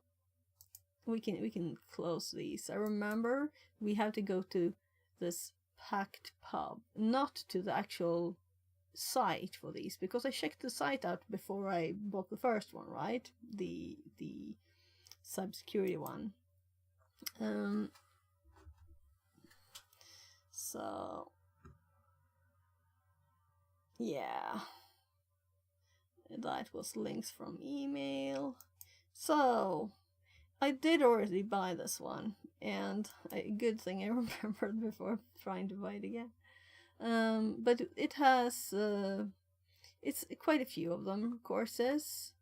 we can close these. I remember we have to go to this Packed Pub, not to the actual site for these, because I checked the site out before I bought the first one, right? The cybersecurity one. So yeah, that was links from email. So I did already buy this one, and a good thing I remembered before trying to buy it again. But it has it's quite a few of them courses,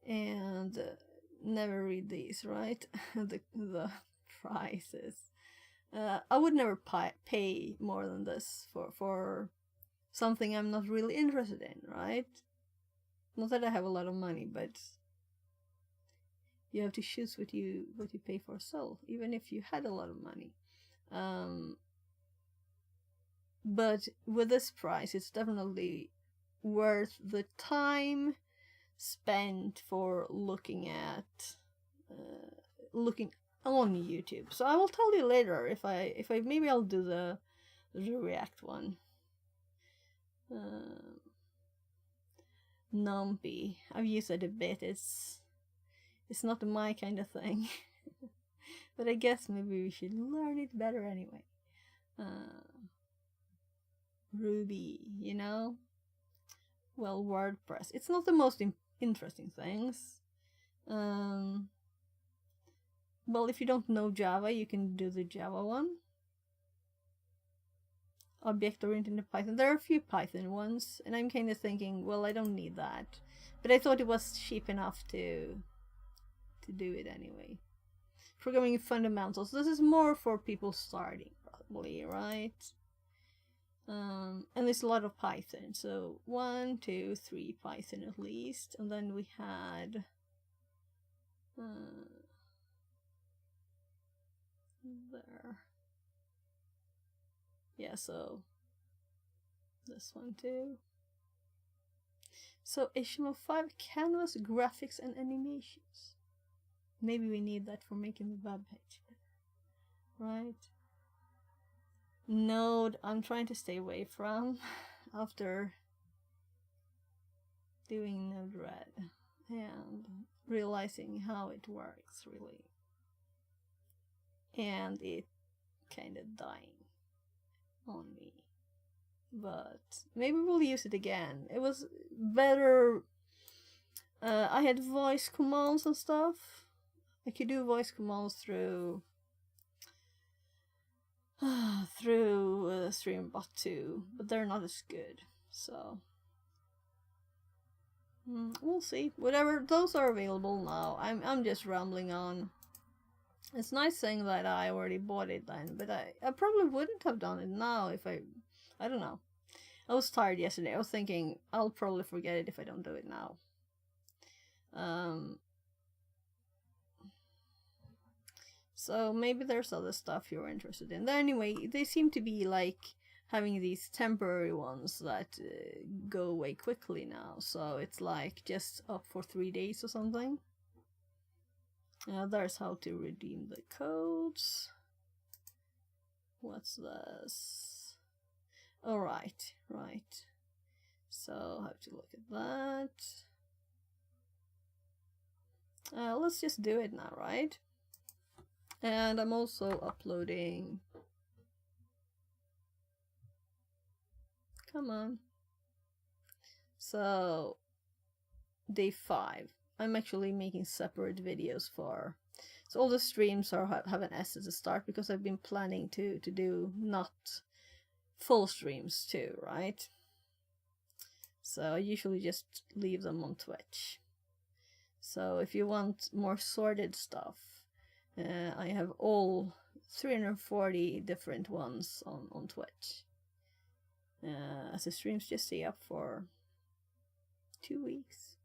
and never read these, right? the prices. I would never pay more than this for something I'm not really interested in, right? Not that I have a lot of money, but you have to choose what you pay for still, even if you had a lot of money. But with this price, it's definitely worth the time spent for looking at looking on YouTube. So I will tell you later if I maybe I'll do the React one. Numpy, I've used it a bit. It's not my kind of thing, but I guess maybe we should learn it better anyway. Ruby, you know. Well, WordPress. It's not the most interesting things. Well, if you don't know Java, you can do the Java one. Object-oriented Python. There are a few Python ones, and I'm kind of thinking, well, I don't need that. But I thought it was cheap enough to to do it anyway. Programming fundamentals. This is more for people starting, probably, right? And there's a lot of Python. So 1, 2, 3 Python at least. And then we had there. Yeah, so this one too. So HTML5, canvas, graphics, and animations. Maybe we need that for making the web page, right? Node, I'm trying to stay away from after doing Node-RED and realizing how it works really. And it kind of dying on me. But maybe we'll use it again. It was better. I had voice commands and stuff. I could do voice commands through Streambot too, but they're not as good. So we'll see. Whatever, those are available now. I'm just rambling on. It's nice saying that I already bought it then, but I probably wouldn't have done it now if I don't know. I was tired yesterday. I was thinking I'll probably forget it if I don't do it now. So maybe there's other stuff you're interested in. Anyway, they seem to be like having these temporary ones that go away quickly now. So it's like just up for 3 days or something. There's how to redeem the codes. What's this? Oh, right. So I have to look at that. Let's just do it now, right? And I'm also uploading. Come on. So, day 5. I'm actually making separate videos for. So all the streams have an S at the start because I've been planning to do not full streams too, right? So I usually just leave them on Twitch. So if you want more sorted stuff, I have all 340 different ones on Twitch. As the streams just stay up for 2 weeks.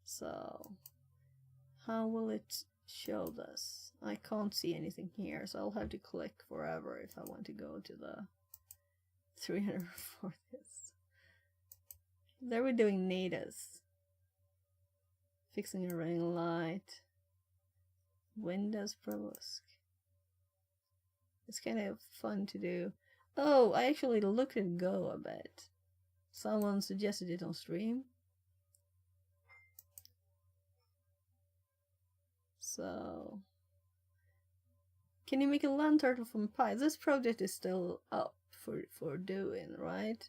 So how will it show this? I can't see anything here, so I'll have to click forever if I want to go to the 340th. There we're doing natives. Fixing a ring light. Windows Provost. It's kind of fun to do. Oh, I actually looked at Go a bit. Someone suggested it on stream. So, can you make a land turtle from Pi? This project is still up for doing, right?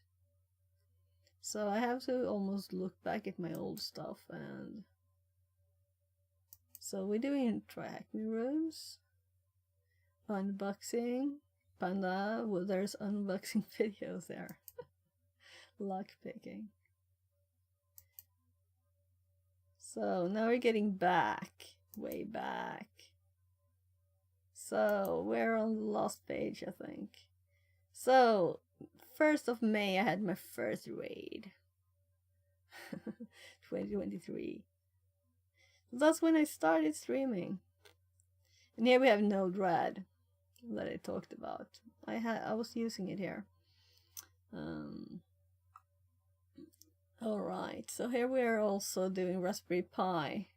So I have to almost look back at my old stuff, and so we're doing Track Me Rooms, unboxing, Panda. Well, there's unboxing videos there. Lock picking. So now we're getting back. Way back. So we're on the last page, I think. So 1st of May I had my first raid. 2023. That's when I started streaming. And here we have Node-RED that I talked about. I was using it here. Alright, so here we are also doing Raspberry Pi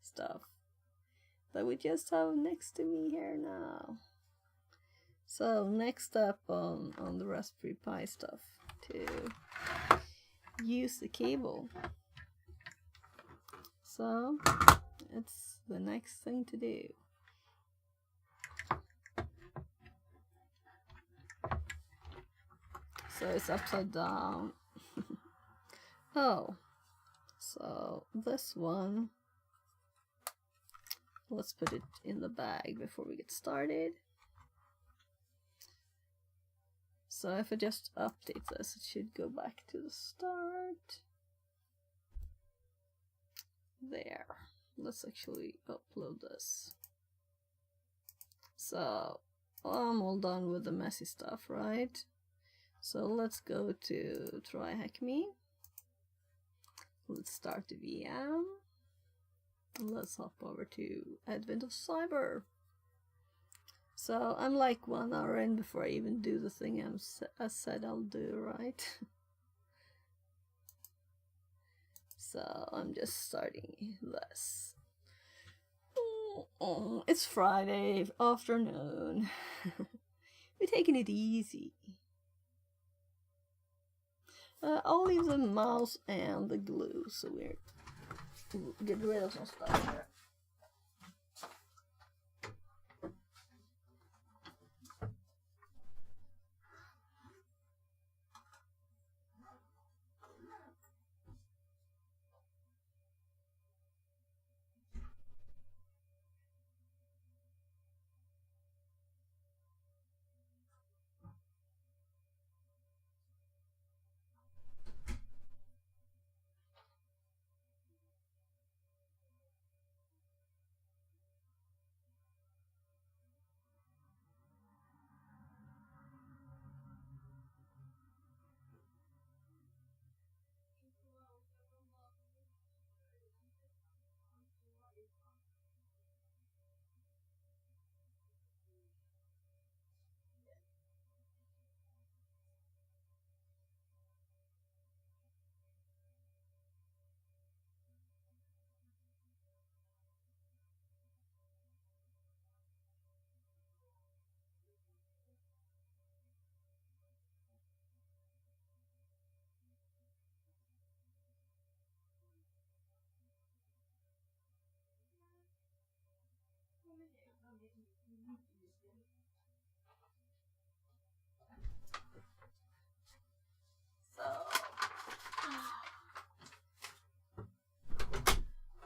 stuff that we just have next to me here now. So next up on the Raspberry Pi stuff, to use the cable. So it's the next thing to do. So it's upside down. Oh, so this one, let's put it in the bag before we get started. So if I just update this, it should go back to the start. There. let's actually upload this. So I'm all done with the messy stuff, right? So let's go to try hack me. Let's start the VM. Let's hop over to Advent of Cyber. So I'm like 1 hour in before I even do the thing I said I'll do, right? So I'm just starting this. Oh, it's Friday afternoon. We're taking it easy. I'll leave the mouse and the glue so we're get rid of some stuff here.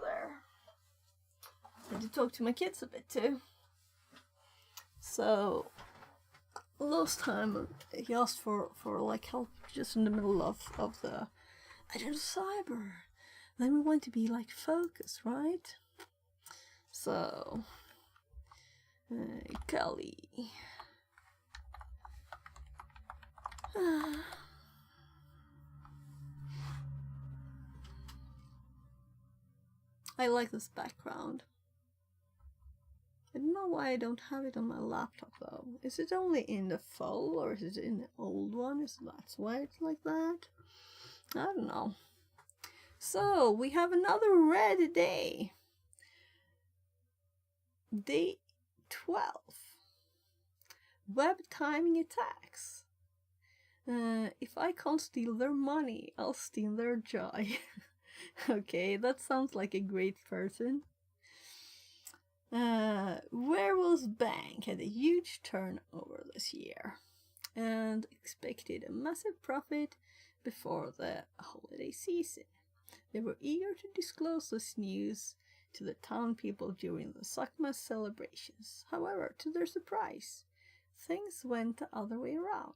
There. I did talk to my kids a bit too. So last time he asked for like help just in the middle of the Agent of Cyber. Then we want to be like focused, right? So Kelly. I like this background. I don't know why I don't have it on my laptop though. Is it only in the file or is it in the old one? Is that's why it's like that? I don't know. So we have another red day. Day 12. Web timing attacks. If I can't steal their money, I'll steal their joy. Okay, that sounds like a great person. Werewolves Bank had a huge turnover this year and expected a massive profit before the holiday season. They were eager to disclose this news to the town people during the Sakmas celebrations. However, to their surprise, things went the other way around.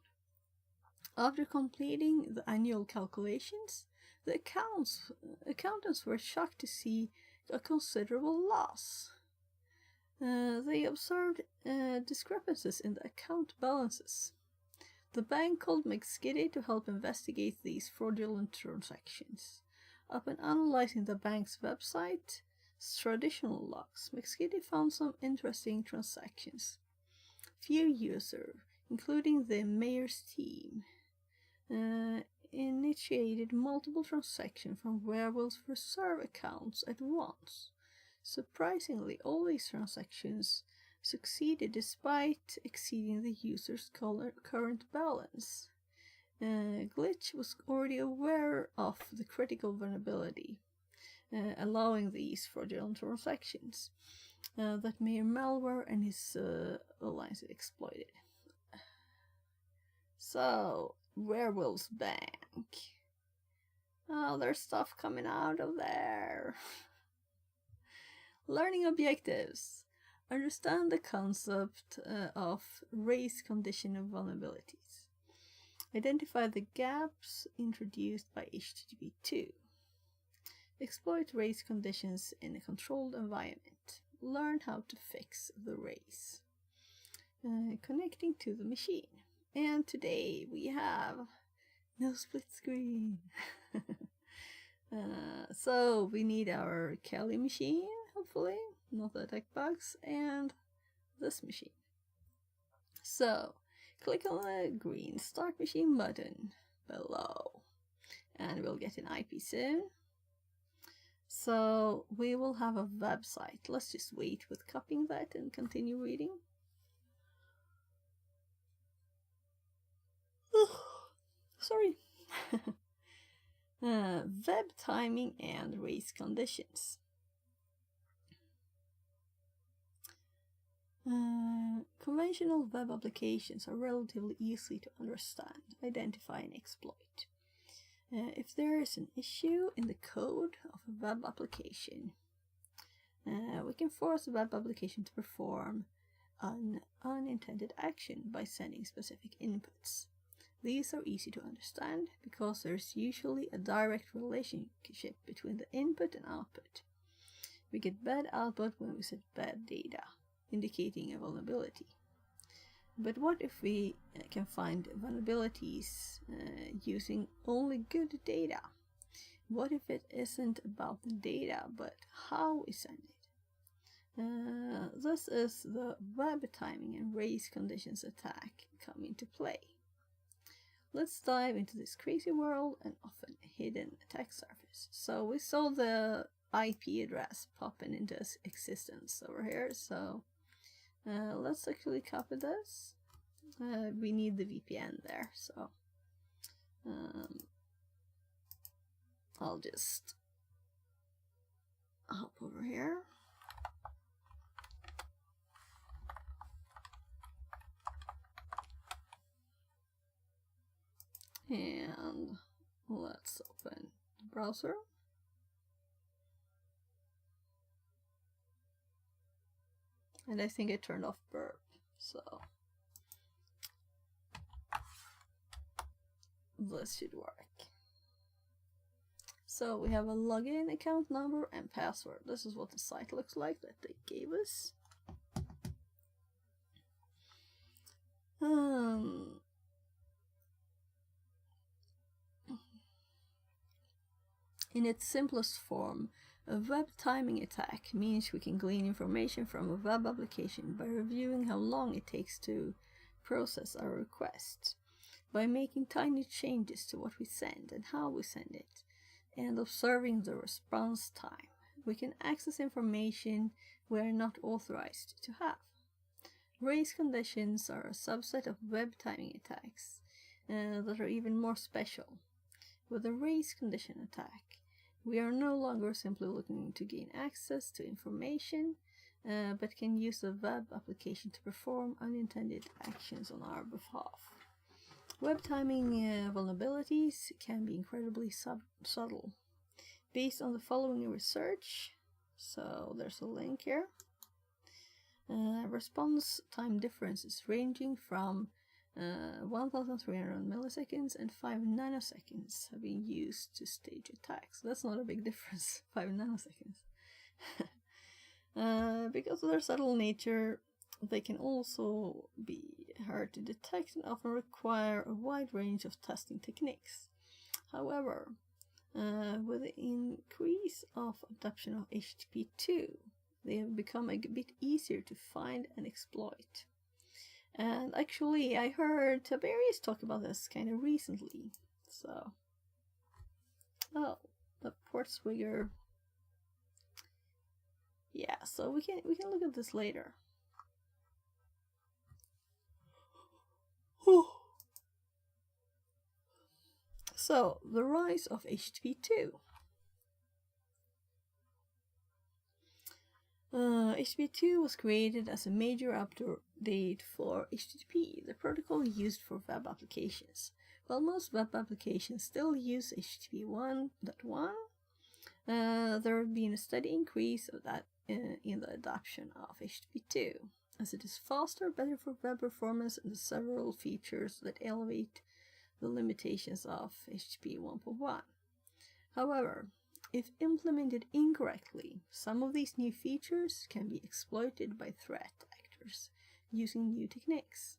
After completing the annual calculations, the accountants were shocked to see a considerable loss. They observed discrepancies in the account balances. The bank called McSkitty to help investigate these fraudulent transactions. Upon analyzing the bank's website's traditional logs, McSkitty found some interesting transactions. Few users, including the mayor's team, initiated multiple transactions from Werewolf's reserve accounts at once. Surprisingly, all these transactions succeeded despite exceeding the user's current balance. Glitch was already aware of the critical vulnerability, allowing these fraudulent transactions that Mayor Malware and his alliance exploited. So, Werewolves Bank. Oh, there's stuff coming out of there. Learning objectives. Understand the concept of race condition of vulnerabilities. Identify the gaps introduced by HTTP 2. Exploit race conditions in a controlled environment. Learn how to fix the race. Connecting to the machine. And today we have no split screen. So we need our Kali machine, hopefully, not the tech box, and this machine. So click on the green start machine button below and we'll get an IP soon. So we will have a website. Let's just wait with copying that and continue reading. Sorry. Web timing and race conditions. Conventional web applications are relatively easy to understand, identify, and exploit. If there is an issue in the code of a web application, we can force a web application to perform an unintended action by sending specific inputs. These are easy to understand because there's usually a direct relationship between the input and output. We get bad output when we set bad data, indicating a vulnerability. But what if we can find vulnerabilities using only good data? What if it isn't about the data, but how we send it? This is the web timing and race conditions attack come into play. Let's dive into this crazy world and often hidden attack surface. So we saw the IP address popping into existence over here, so let's actually copy this. We need the VPN there, so I'll just hop over here. And let's open the browser. And I think I turned off burp, so this should work. So we have a login account number and password. This is what the site looks like that they gave us. In its simplest form, a web timing attack means we can glean information from a web application by reviewing how long it takes to process our request, by making tiny changes to what we send and how we send it, and observing the response time. We can access information we are not authorized to have. Race conditions are a subset of web timing attacks that are even more special. With a race condition attack, we are no longer simply looking to gain access to information, but can use the web application to perform unintended actions on our behalf. Web timing vulnerabilities can be incredibly subtle. Based on the following research, so there's a link here, response time differences ranging from 1300 milliseconds and 5 nanoseconds have been used to stage attacks. That's not a big difference, 5 nanoseconds. Because of their subtle nature, they can also be hard to detect and often require a wide range of testing techniques. However, with the increase of adoption of HTTP2, they have become a bit easier to find and exploit. And actually, I heard Tiberius talk about this kind of recently. So, oh, the Portswigger. Yeah, so we can look at this later. Whew. So, the rise of HTTP2. HTTP2 was created as a major update for HTTP, the protocol used for web applications. While most web applications still use HTTP 1.1, there has been a steady increase of that in the adoption of HTTP2, as it is faster, better for web performance, and several features that elevate the limitations of HTTP 1.1. However, If implemented incorrectly, some of these new features can be exploited by threat actors using new techniques.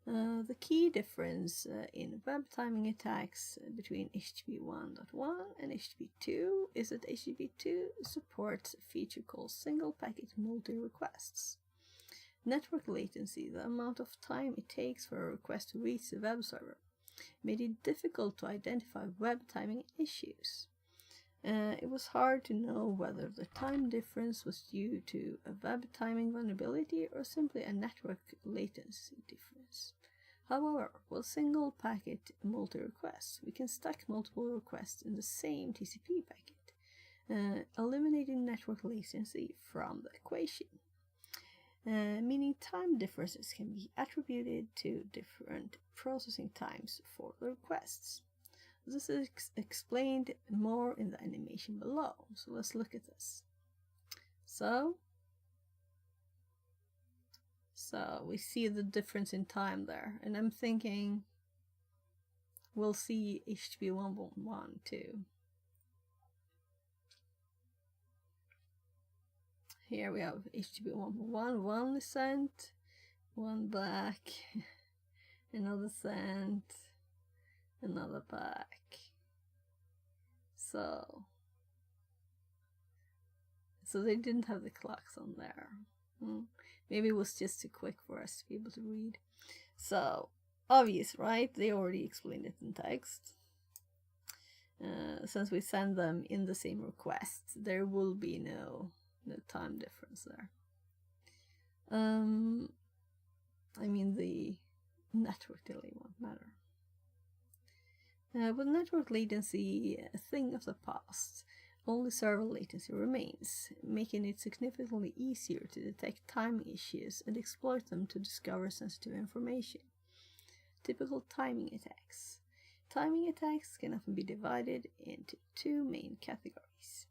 The key difference in web timing attacks between HTTP 1.1 and HTTP 2 is that HTTP 2 supports a feature called single packet multi-requests. Network latency, the amount of time it takes for a request to reach the web server, made it difficult to identify web timing issues. It was hard to know whether the time difference was due to a web timing vulnerability or simply a network latency difference. However, with single packet multi-requests, we can stack multiple requests in the same TCP packet, eliminating network latency from the equation. Meaning time differences can be attributed to different processing times for the requests. This is explained more in the animation below, so let's look at this. So we see the difference in time there, and I'm thinking we'll see HTTP 1.1 too. Here we have HTTP 1.1, one is sent, one back, another sent, another back. So they didn't have the clocks on there. Maybe it was just too quick for us to be able to read. So obvious, right? They already explained it in text. Since we send them in the same request, there will be no time difference there. I mean, the network delay won't matter. With network latency a thing of the past, only server latency remains, making it significantly easier to detect timing issues and exploit them to discover sensitive information. Typical timing attacks. Timing attacks can often be divided into two main categories.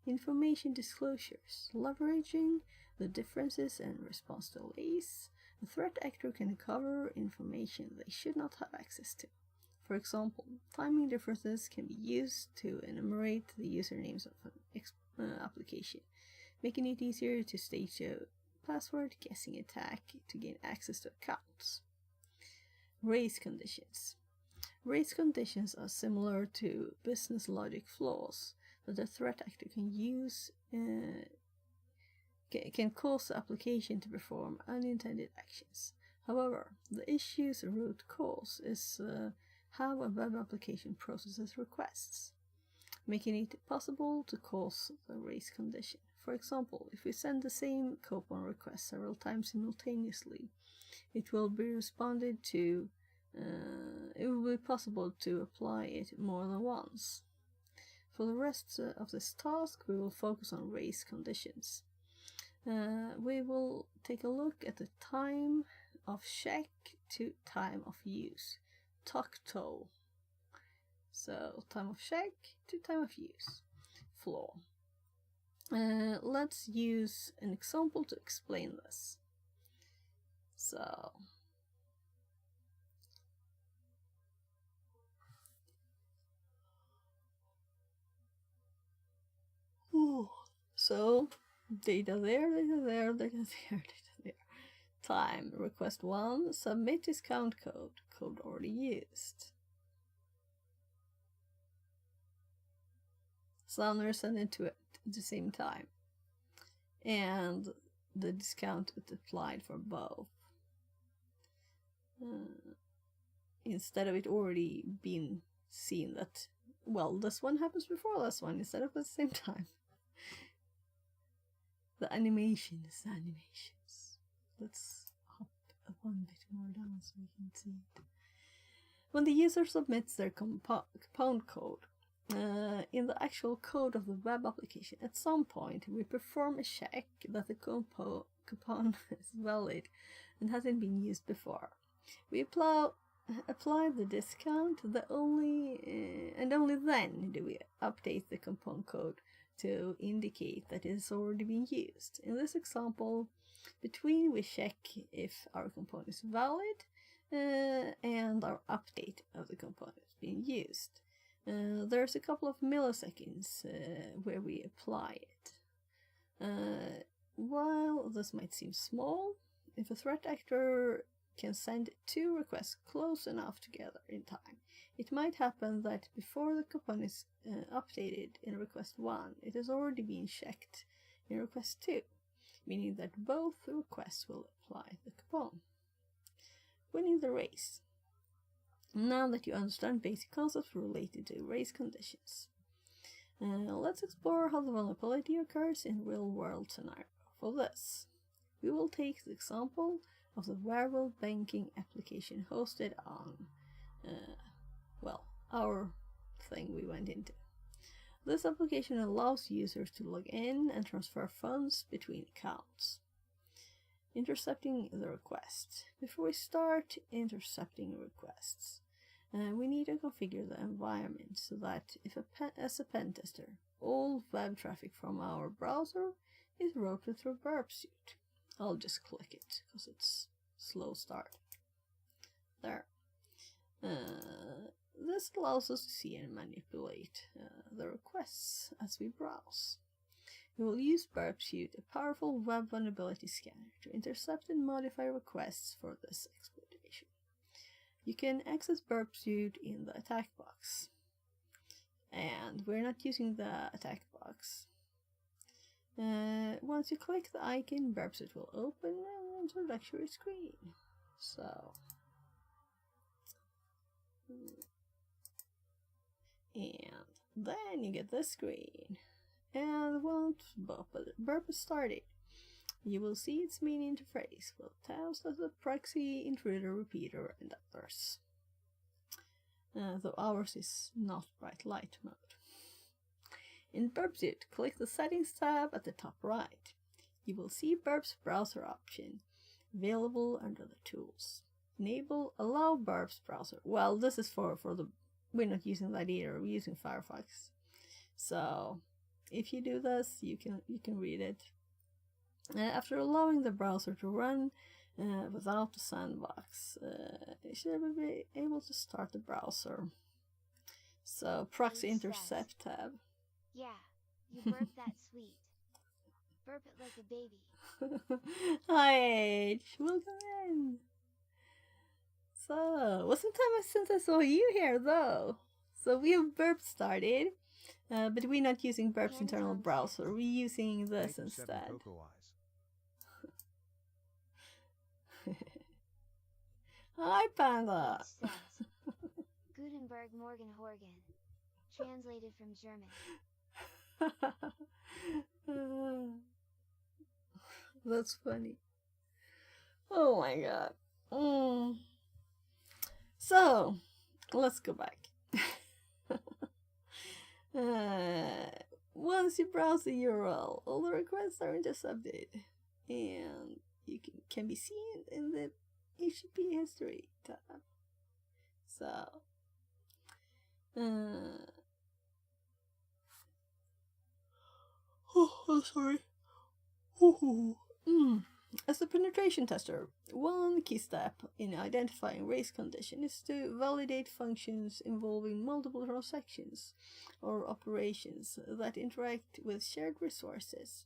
Information disclosures, leveraging the differences in response delays. A threat actor can cover information they should not have access to. For example, timing differences can be used to enumerate the usernames of an application, making it easier to stage a password guessing attack to gain access to accounts. Race conditions. Race conditions are similar to business logic flaws that a threat actor can use, can cause the application to perform unintended actions. However, the issue's root cause is how a web application processes requests, making it possible to cause the race condition. For example, if we send the same coupon request several times simultaneously, it will be responded to. It will be possible to apply it more than once. For the rest of this task, we will focus on race conditions. We will take a look at the time of check to time of use. TOCTO. So time of check to time of use. Flaw. Let's use an example to explain this. So data there, data there, data there, data there. Time, request 1, submit discount code, code already used. Sumner sent it to it at the same time. And the discount is applied for both. Instead of it already being seen that, well, this one happens before this one instead of at the same time. The animations. Let's hop one bit more down so we can see it. When the user submits their compound code, in the actual code of the web application, at some point we perform a check that the coupon is valid and hasn't been used before. We apply the discount, and only then do we update the coupon code to indicate that it has already been used. In this example, between we check if our component is valid and our update of the component is being used. there's a couple of milliseconds where we apply it. While this might seem small, if a threat actor can send 2 requests close enough together in time, it might happen that before the coupon is updated in request 1, it has already been checked in request 2, meaning that both requests will apply the coupon. Winning the race. Now that you understand basic concepts related to race conditions, let's explore how the vulnerability occurs in real-world scenario. For this, we will take the example of the Werewolf banking application hosted on, our thing we went into. This application allows users to log in and transfer funds between accounts. Intercepting the request. Before we start intercepting requests, we need to configure the environment so that as a pen tester, all web traffic from our browser is routed through Burp Suite. I'll just click it because it's slow start. There. This allows us to see and manipulate the requests as we browse. We will use Burp Suite, a powerful web vulnerability scanner, to intercept and modify requests for this exploitation. You can access Burp Suite in the attack box. And we're not using the attack box. Once you click the icon, Burp Suite will open an introductory screen. So, and then you get this screen. And once Burp is started, you will see its main interface with tabs as a proxy, intruder, repeater, and others. Though ours is not bright light mode. In Burp Suite, click the Settings tab at the top right. You will see Burp's browser option available under the Tools. Enable Allow Burp's browser. Well, this is for the... We're not using that either. We're using Firefox. So, if you do this, you can read it. After allowing the browser to run without the sandbox, you should be able to start the browser. So, Proxy Intercept tab. Yeah, you burp that sweet. Burp it like a baby. Hi, H. Welcome in. So, wasn't time since I saw you here, though. So we have Burp started, but we're not using Burp's internal browser. We're using this instead. Hi, Panda. Says, Gutenberg Morgen Horgen. Translated from German. That's funny. Oh my god. So, let's go back. Once you browse the URL, all the requests are intercepted, and you can be seen in the HTTP history tab. So, I'm sorry. As a penetration tester, one key step in identifying race condition is to validate functions involving multiple transactions or operations that interact with shared resources,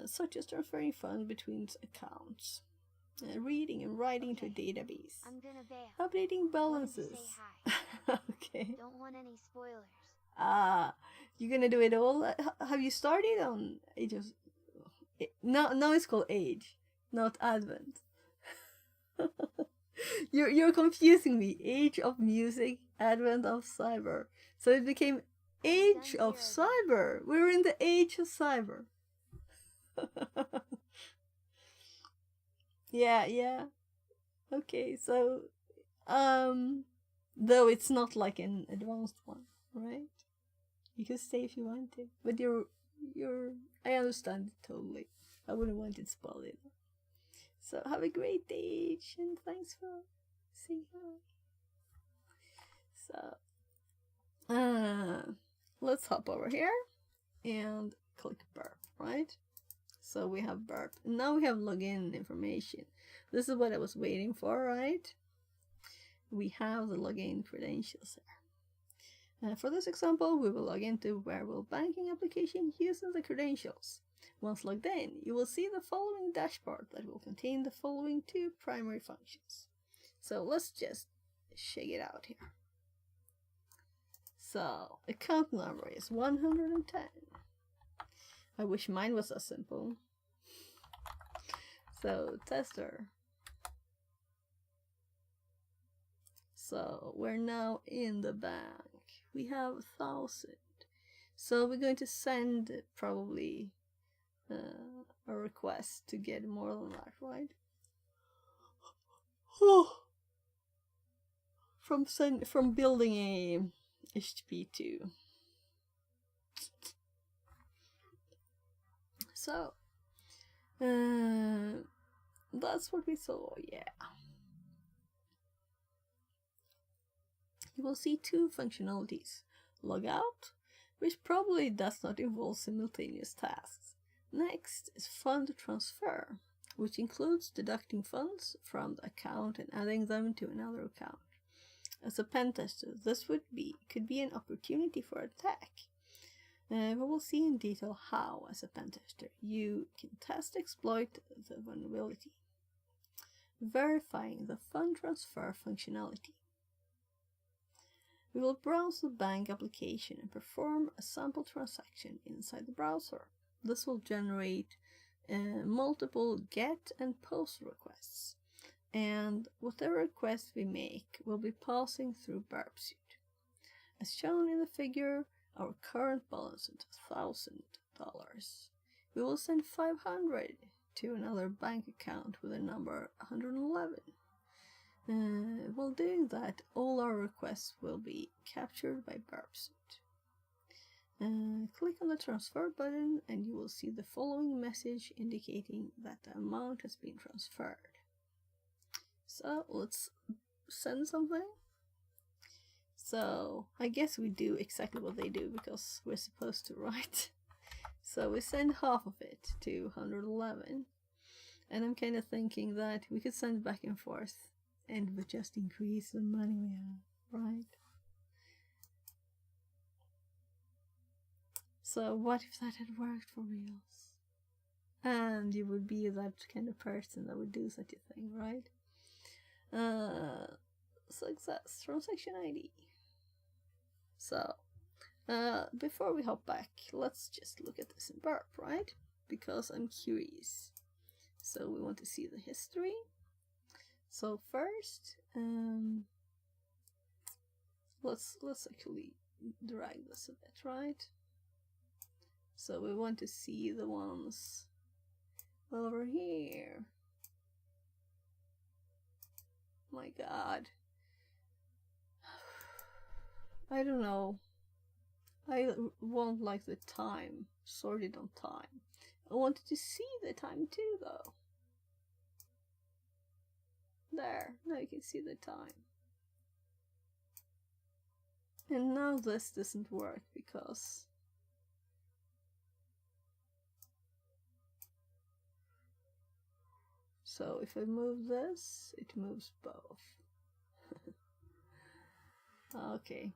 such as transferring funds between accounts, reading and writing to a database, I'm gonna bail. updating balances. Say hi. Okay. Don't want any spoilers. You're gonna do it all? Have you started on Ages? No, it's called Age, not Advent. You're confusing me. Age of Music, Advent of Cyber. So it became Age of Cyber. We're in the Age of Cyber. Yeah. Okay, so though it's not like an advanced one, right? You can stay if you want to, but I understand it totally. I wouldn't want it spoiled. So have a great day, and thanks for saying hi. So, let's hop over here and click Burp, right? So we have Burp. Now we have login information. This is what I was waiting for, right? We have the login credentials here. For this example, we will log into Wearable Banking application using the credentials. Once logged in, you will see the following dashboard that will contain the following two primary functions. So let's just check it out here. So, account number is 110. I wish mine was as simple. So, tester. So, we're now in the bank. We have 1,000. So, we're going to send probably a request to get more than that, right? From building a HTTP2. So that's what we saw. Yeah, you will see two functionalities: log out, which probably does not involve simultaneous tasks. Next is fund transfer, which includes deducting funds from the account and adding them to another account. As a pen tester, this could be an opportunity for attack. We will see in detail how, as a pen tester, you can exploit the vulnerability. Verifying the fund transfer functionality. We will browse the bank application and perform a sample transaction inside the browser. This will generate multiple GET and POST requests, and whatever request we make will be passing through Burp Suite. As shown in the figure, our current balance is $1,000. We will send 500 to another bank account with a number 111. While doing that, all our requests will be captured by Burp Suite. Click on the transfer button and you will see the following message indicating that the amount has been transferred. So let's send something. So I guess we do exactly what they do because we're supposed to, right? So we send half of it to 111, and I'm kind of thinking that we could send back and forth and we just increase the money we have, right? So what if that had worked for reals? And you would be that kind of person that would do such a thing, right? Success, transaction ID. So, before we hop back, let's just look at this in Burp, right? Because I'm curious. So we want to see the history. So first, let's actually drag this a bit, right? So we want to see the ones over here. My God. I don't know. I won't like the time sorted on time. I wanted to see the time too, though. There, now you can see the time. And now this doesn't work because so if I move this, it moves both. Okay.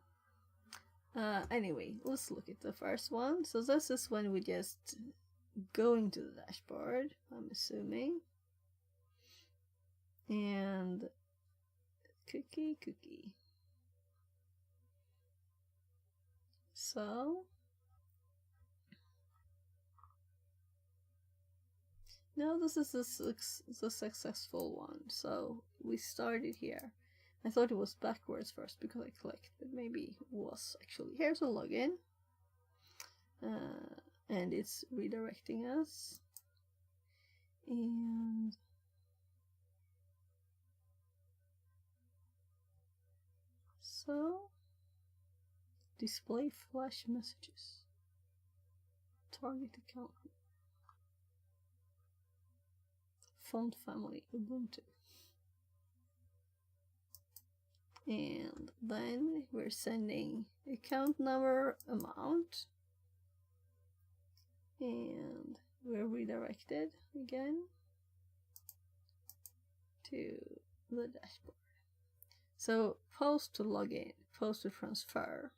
Anyway, let's look at the first one. So this is when we just go into the dashboard, I'm assuming. And cookie. So now this is the successful one. So we started here. I thought it was backwards first because I clicked, but maybe it was actually. Here's a login, and it's redirecting us. And so, display flash messages. Target account. Font family Ubuntu. And then we're sending account number, amount, and we're redirected again to the dashboard. So post to login, post to transfer,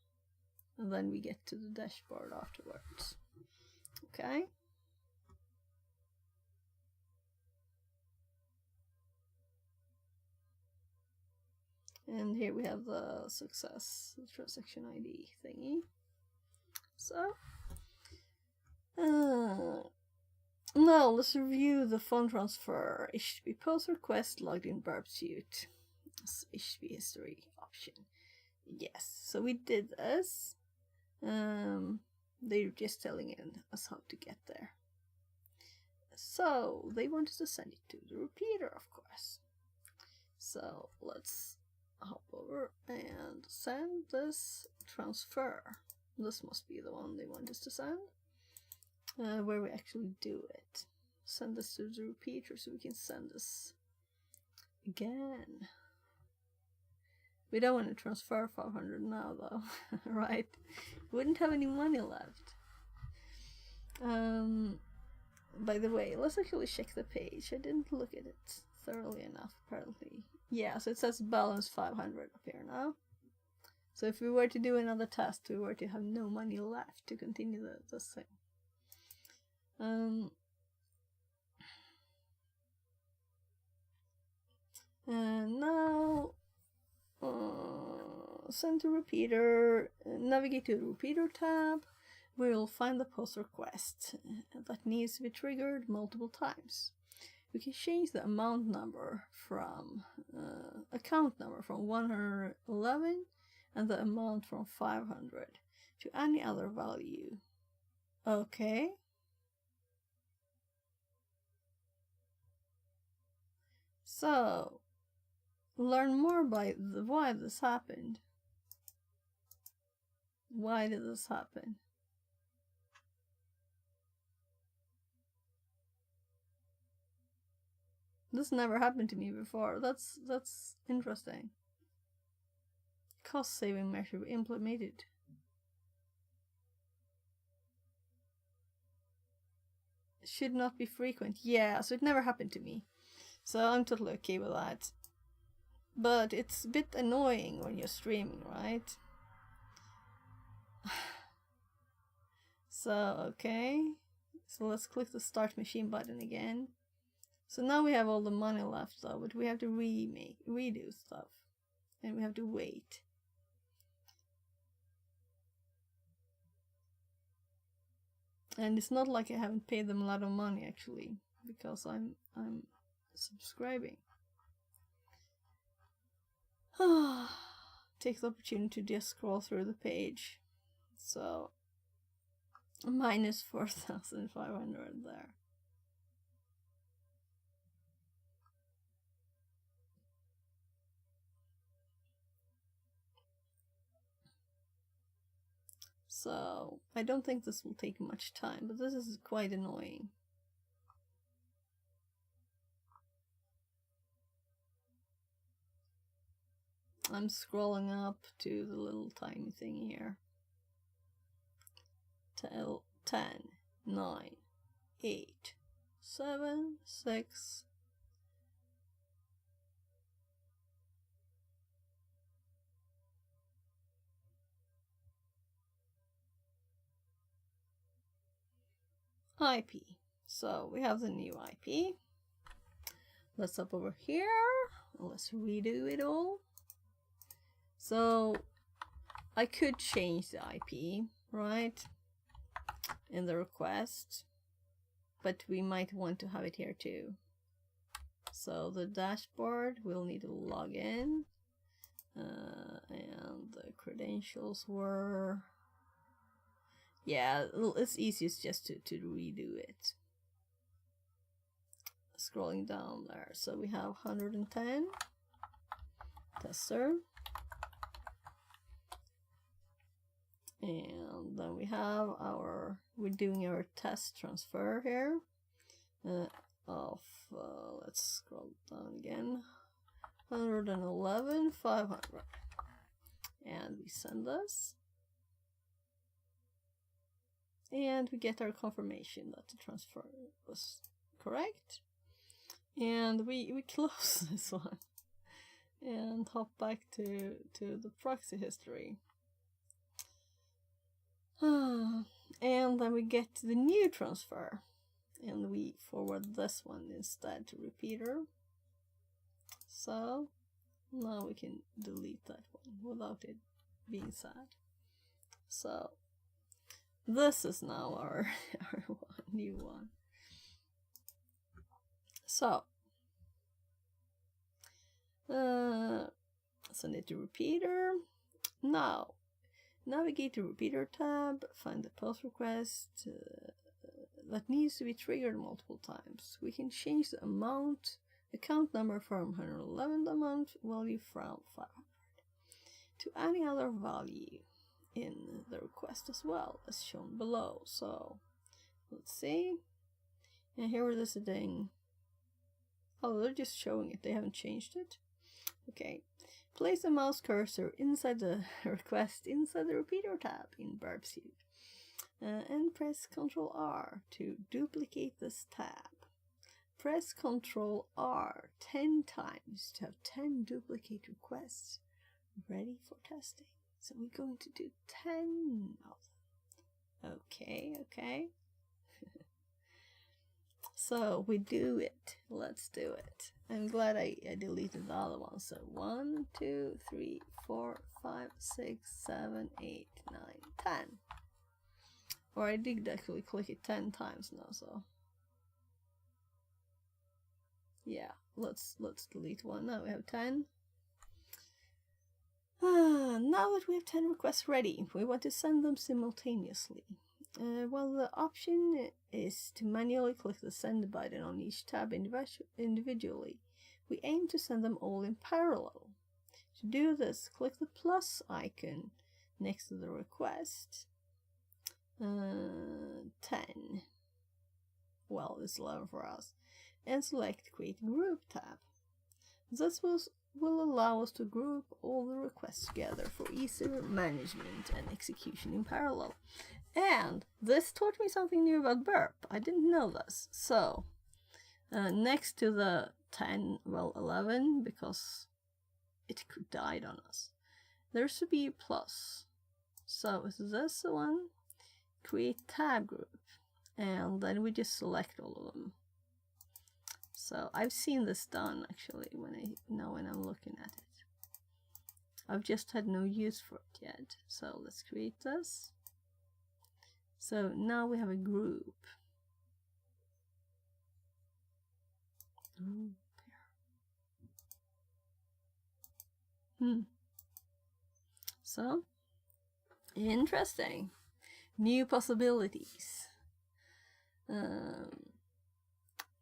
and then we get to the dashboard afterwards. Okay. And here we have the success, the transaction ID thingy. So, now let's review the fund transfer. HTTP post request logged in Burp Suite. HTTP history option. Yes, so we did this. They're just telling us how to get there. So they wanted to send it to the repeater, of course. So let's hop over and send this transfer. This must be the one they want us to send. Where we actually do it. Send this to the repeater so we can send this again. We don't want to transfer 500 now though, right? We wouldn't have any money left. By the way, let's actually check the page. I didn't look at it thoroughly enough, apparently. Yeah, so it says balance 500 up here now. So if we were to do another test, we were to have no money left to continue this thing. And now send to repeater, navigate to the repeater tab. We will find the post request that needs to be triggered multiple times. We can change the amount number from account number from 111 and the amount from 500 to any other value. Okay. So, learn more by why this happened. Why did this happen? This never happened to me before. That's interesting. Cost saving measure implemented. Should not be frequent. Yeah, so it never happened to me. So I'm totally okay with that. But it's a bit annoying when you're streaming, right? So, okay. So let's click the start machine button again. So now we have all the money left though, but we have to redo stuff. And we have to wait. And it's not like I haven't paid them a lot of money actually, because I'm subscribing. Take the opportunity to just scroll through the page. So minus 4,500 there. So I don't think this will take much time, but this is quite annoying. I'm scrolling up to the little tiny thing here. 10, 9, 8, 7, 6. IP. So we have the new IP. Let's up over here. Let's redo it all. So I could change the IP, right? In the request, but we might want to have it here too. So the dashboard will need to log in, and the credentials were, yeah, it's easiest just to redo it. Scrolling down there, so we have 110 tester. And then we have we're doing our test transfer here of, let's scroll down again, 111,500. And we send this. And we get our confirmation that the transfer was correct. And we close this one and hop back to the proxy history. And then we get to the new transfer, and we forward this one instead to repeater. So now we can delete that one without it being sad. So this is now our new one. So send it to repeater. Now navigate to repeater tab, find the post request that needs to be triggered multiple times. We can change the account number from 111, the amount value from 500, to any other value in the request as well, as shown below. So let's see, and here it is saying, oh, they're just showing it, they haven't changed it. Okay, place the mouse cursor inside the request inside the repeater tab in Burp Suite, and press Ctrl R to duplicate this tab. Press Ctrl R 10 times to have 10 duplicate requests ready for testing. So we're going to do 10 of them. Okay. So we do it. Let's do it. I'm glad I deleted the other one. So 1, 2, 3, 4, 5, 6, 7, 8, 9, 10. Or I did actually click it 10 times now, so yeah, let's delete one. Now we have 10. Now that we have 10 requests ready, we want to send them simultaneously. Well, the option is to manually click the send button on each tab individually. We aim to send them all in parallel. To do this, click the plus icon next to the request. 10. Well, it's 11 for us. And select Create Group tab. This will allow us to group all the requests together for easier management and execution in parallel. And this taught me something new about Burp. I didn't know this. So, next to the 10, well, 11, because it could die on us, there should be a plus. So, is this the one? Create tab group. And then we just select all of them. So I've seen this done actually when I'm looking at it. I've just had no use for it yet. So let's create this. So now we have a group. So interesting. New possibilities.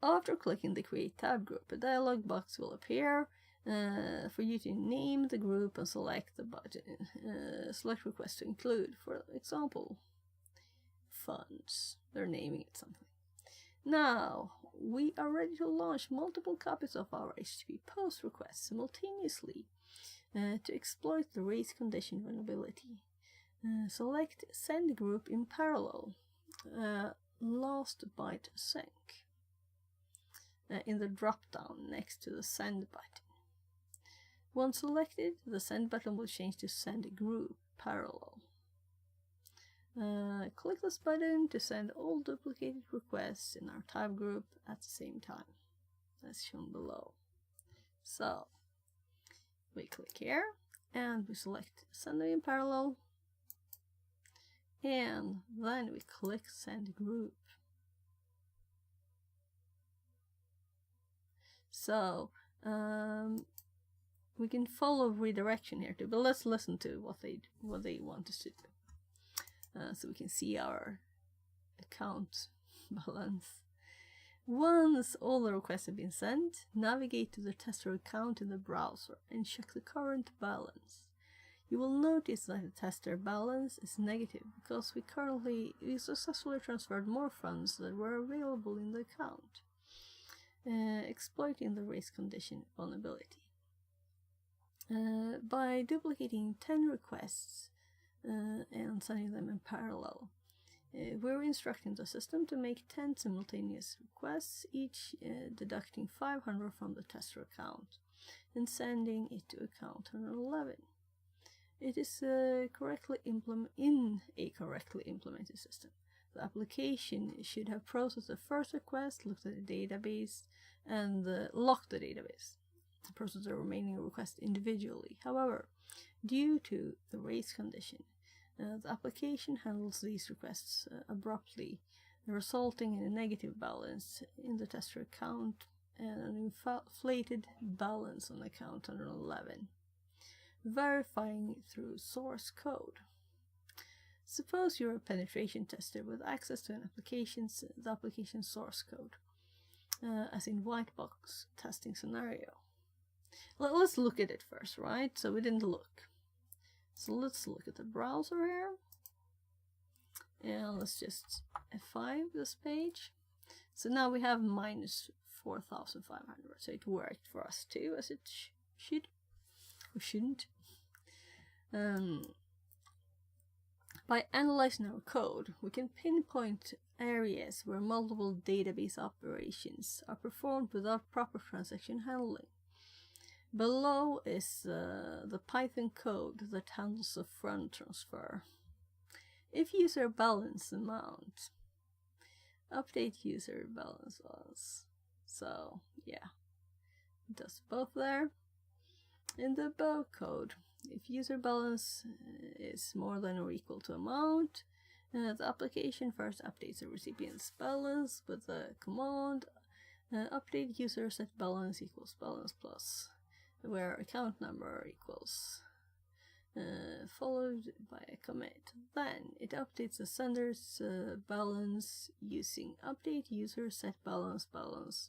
After clicking the Create Tab Group, a dialog box will appear for you to name the group and select the button. Select Request to Include, for example, funds. They're naming it something. Now, we are ready to launch multiple copies of our HTTP post requests simultaneously to exploit the race condition vulnerability. Select Send Group in Parallel, Last Byte Sync, in the drop-down next to the Send button. Once selected, the Send button will change to Send Group Parallel. Click this button to send all duplicated requests in our tab group at the same time, as shown below. So, we click here, and we select Send in Parallel, and then we click Send Group. So, we can follow redirection here too, but let's listen to what they want us to do. So we can see our account balance. Once all the requests have been sent, navigate to the tester account in the browser and check the current balance. You will notice that the tester balance is negative because we successfully transferred more funds that were available in the account, exploiting the race condition vulnerability. By duplicating 10 requests and sending them in parallel, we're instructing the system to make 10 simultaneous requests, each deducting 500 from the tester account and sending it to account 111. it is correctly correctly implemented system. The application should have processed the first request, looked at the database, and locked the database. Process the remaining requests individually. However, due to the race condition, the application handles these requests abruptly, resulting in a negative balance in the tester account and an inflated balance on account 111. Verifying through source code. Suppose you're a penetration tester with access to the application's source code, as in white box testing scenario. Let's look at it first, right? So we didn't look. So let's look at the browser here. And let's just F5 this page. So now we have minus 4,500. So it worked for us too, as it should. Or shouldn't. By analyzing our code, we can pinpoint areas where multiple database operations are performed without proper transaction handling. Below is the Python code that handles the front transfer. If user balance amount, update user balance was. So yeah, it does both there. In the bow code, if user balance is more than or equal to amount, the application first updates the recipient's balance with the command update user set balance equals balance plus, where account number equals, followed by a commit. Then it updates the sender's balance using update user set balance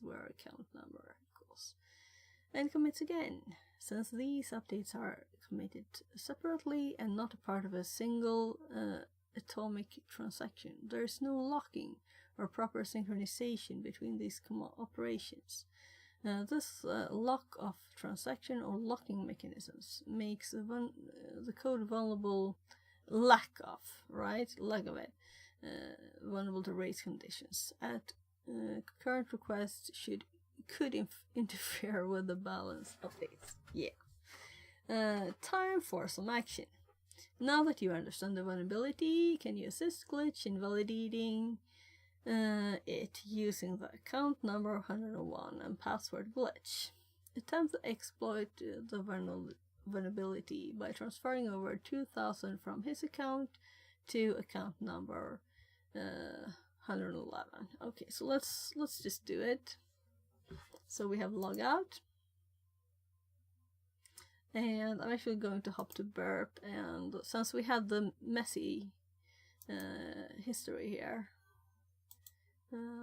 where account number equals, and commits again. Since these updates are committed separately and not a part of a single atomic transaction, there is no locking or proper synchronization between these operations. This lock of transaction or locking mechanisms makes the code vulnerable, lack of it, vulnerable to race conditions. At current requests could interfere with the balance updates. Yeah. Time for some action. Now that you understand the vulnerability, can you assist Glitch in validating it using the account number 101 and password Glitch? Attempt to exploit the vulnerability by transferring over 2,000 from his account to account number 111. Okay, so let's just do it. So we have logout, and I'm actually going to hop to burp, and since we had the messy history here,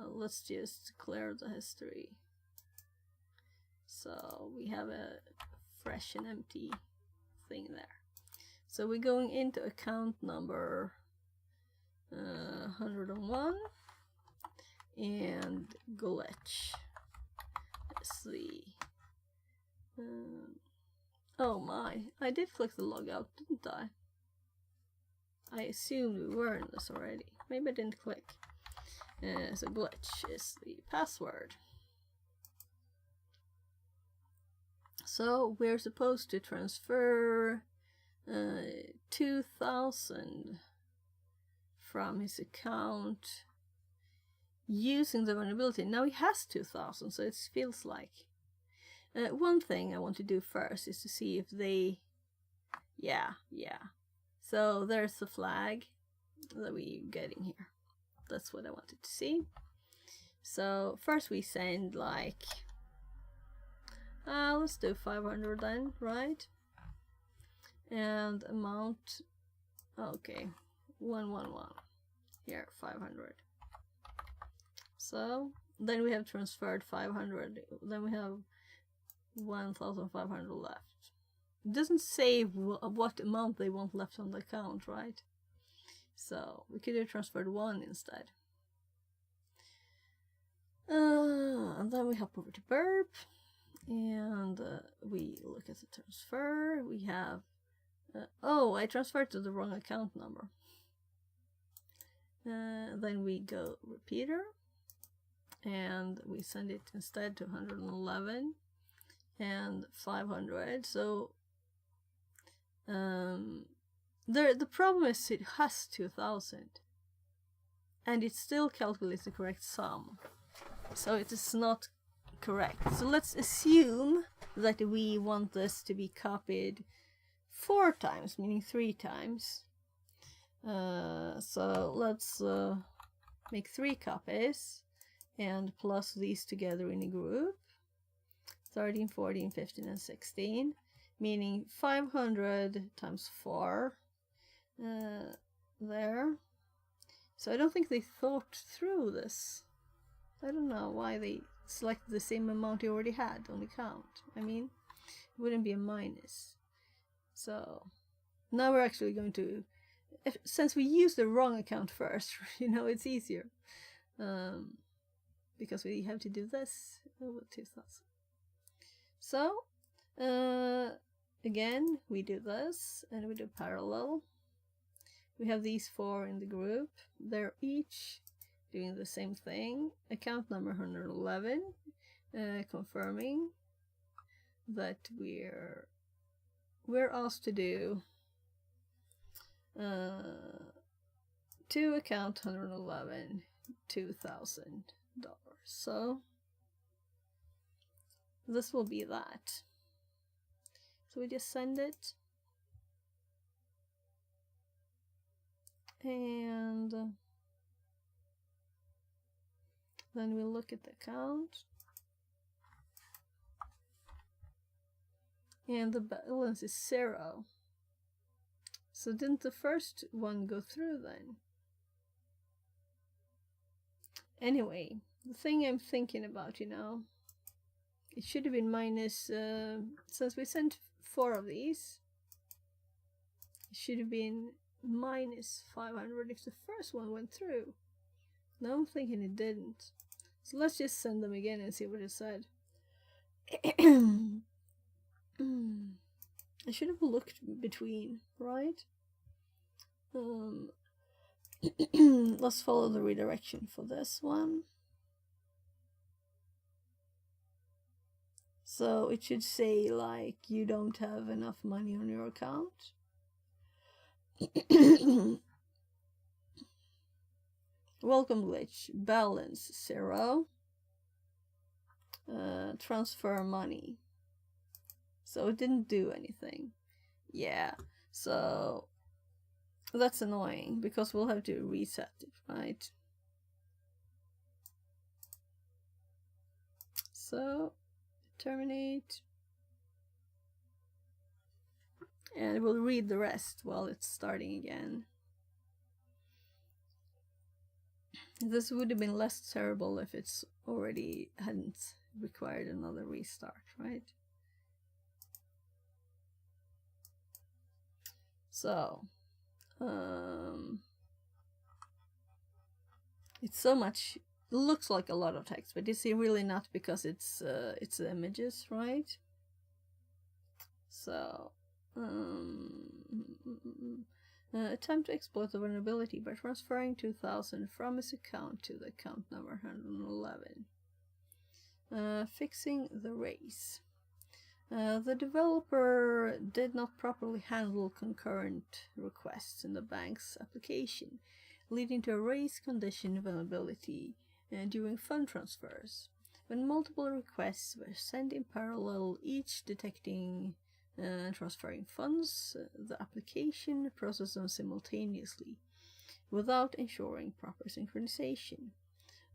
let's just clear the history. So we have a fresh and empty thing there. So we're going into account number 101 and Glitch. Let's see. Oh my, I did click the logout, didn't I? I assumed we were in this already. Maybe I didn't click. So Glitch is the password. So we're supposed to transfer 2,000 from his account using the vulnerability. Now he has 2,000, so it feels like. One thing I want to do first is to see if they... Yeah. So there's the flag that we're getting here. That's what I wanted to see. So first we send like... let's do 500 then, right? And amount... Okay, 111. Here, 500. So then we have transferred 500. Then we have 1,500 left. It doesn't say what amount they want left on the account, right? So we could have transferred 1 instead. And then we hop over to burp, and we look at the transfer. We have oh, I transferred to the wrong account number. Then we go repeater, and we send it instead to 111 and 500. So the problem is it has 2000, and it still calculates the correct sum, so it is not correct. So let's assume that we want this to be copied 4 times, meaning 3 times. So let's make 3 copies and plus these together in a group. 13, 14, 15, and 16, meaning 500 times 4 there. So I don't think they thought through this. I don't know why they selected the same amount they already had on the count. I mean, it wouldn't be a minus. So now we're actually going to, since we used the wrong account first, you know, it's easier. Because we have to do this with 2000. So, again, we do this, and we do parallel. We have these 4 in the group. They're each doing the same thing. Account number 111, confirming that we're asked to do to account 111, $2,000. So this will be that. So we just send it, and then we look at the account, and the balance is 0. So didn't the first one go through then? Anyway, the thing I'm thinking about, you know, it should have been minus, since we sent 4 of these, it should have been minus 500 if the first one went through. Now I'm thinking it didn't. So let's just send them again and see what it said. I should have looked between, right? Let's follow the redirection for this one. So it should say like you don't have enough money on your account. Welcome glitch, balance 0, transfer money. So it didn't do anything. Yeah, so that's annoying because we'll have to reset it, right? So terminate, and we'll read the rest while it's starting again. This would have been less terrible if it's already hadn't required another restart, right? So it's so much, looks like a lot of text, but it's really not, because it's images, right? So attempt to exploit the vulnerability by transferring 2,000 from his account to the account number 111. Fixing the race. The developer did not properly handle concurrent requests in the bank's application, leading to a race condition vulnerability during fund transfers. When multiple requests were sent in parallel, each detecting transferring funds, the application processed them simultaneously, without ensuring proper synchronization.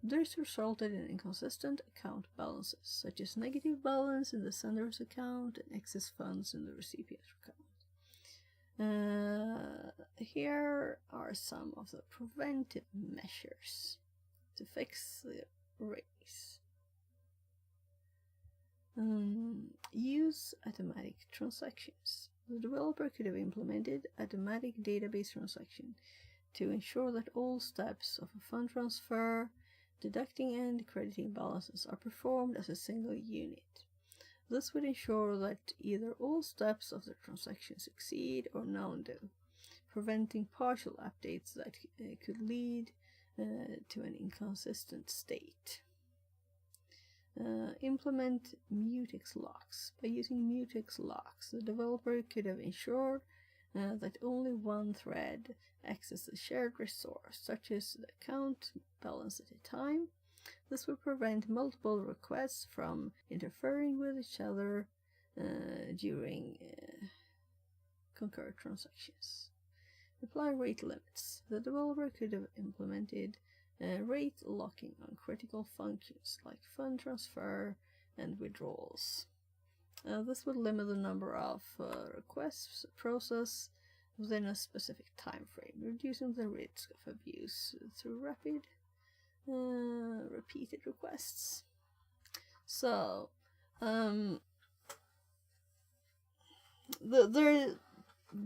This resulted in inconsistent account balances, such as negative balance in the sender's account and excess funds in the recipient's account. Here are some of the preventive measures to fix the race. Use automatic transactions. The developer could have implemented automatic database transaction to ensure that all steps of a fund transfer, deducting and crediting balances, are performed as a single unit. This would ensure that either all steps of the transaction succeed or none do, preventing partial updates that could lead to an inconsistent state. Implement mutex locks. By using mutex locks, the developer could have ensured that only one thread accesses a shared resource, such as the account balance at a time. This will prevent multiple requests from interfering with each other during concurrent transactions. Apply rate limits. The developer could have implemented rate locking on critical functions like fund transfer and withdrawals. This would limit the number of requests processed within a specific time frame, reducing the risk of abuse through repeated requests. So, the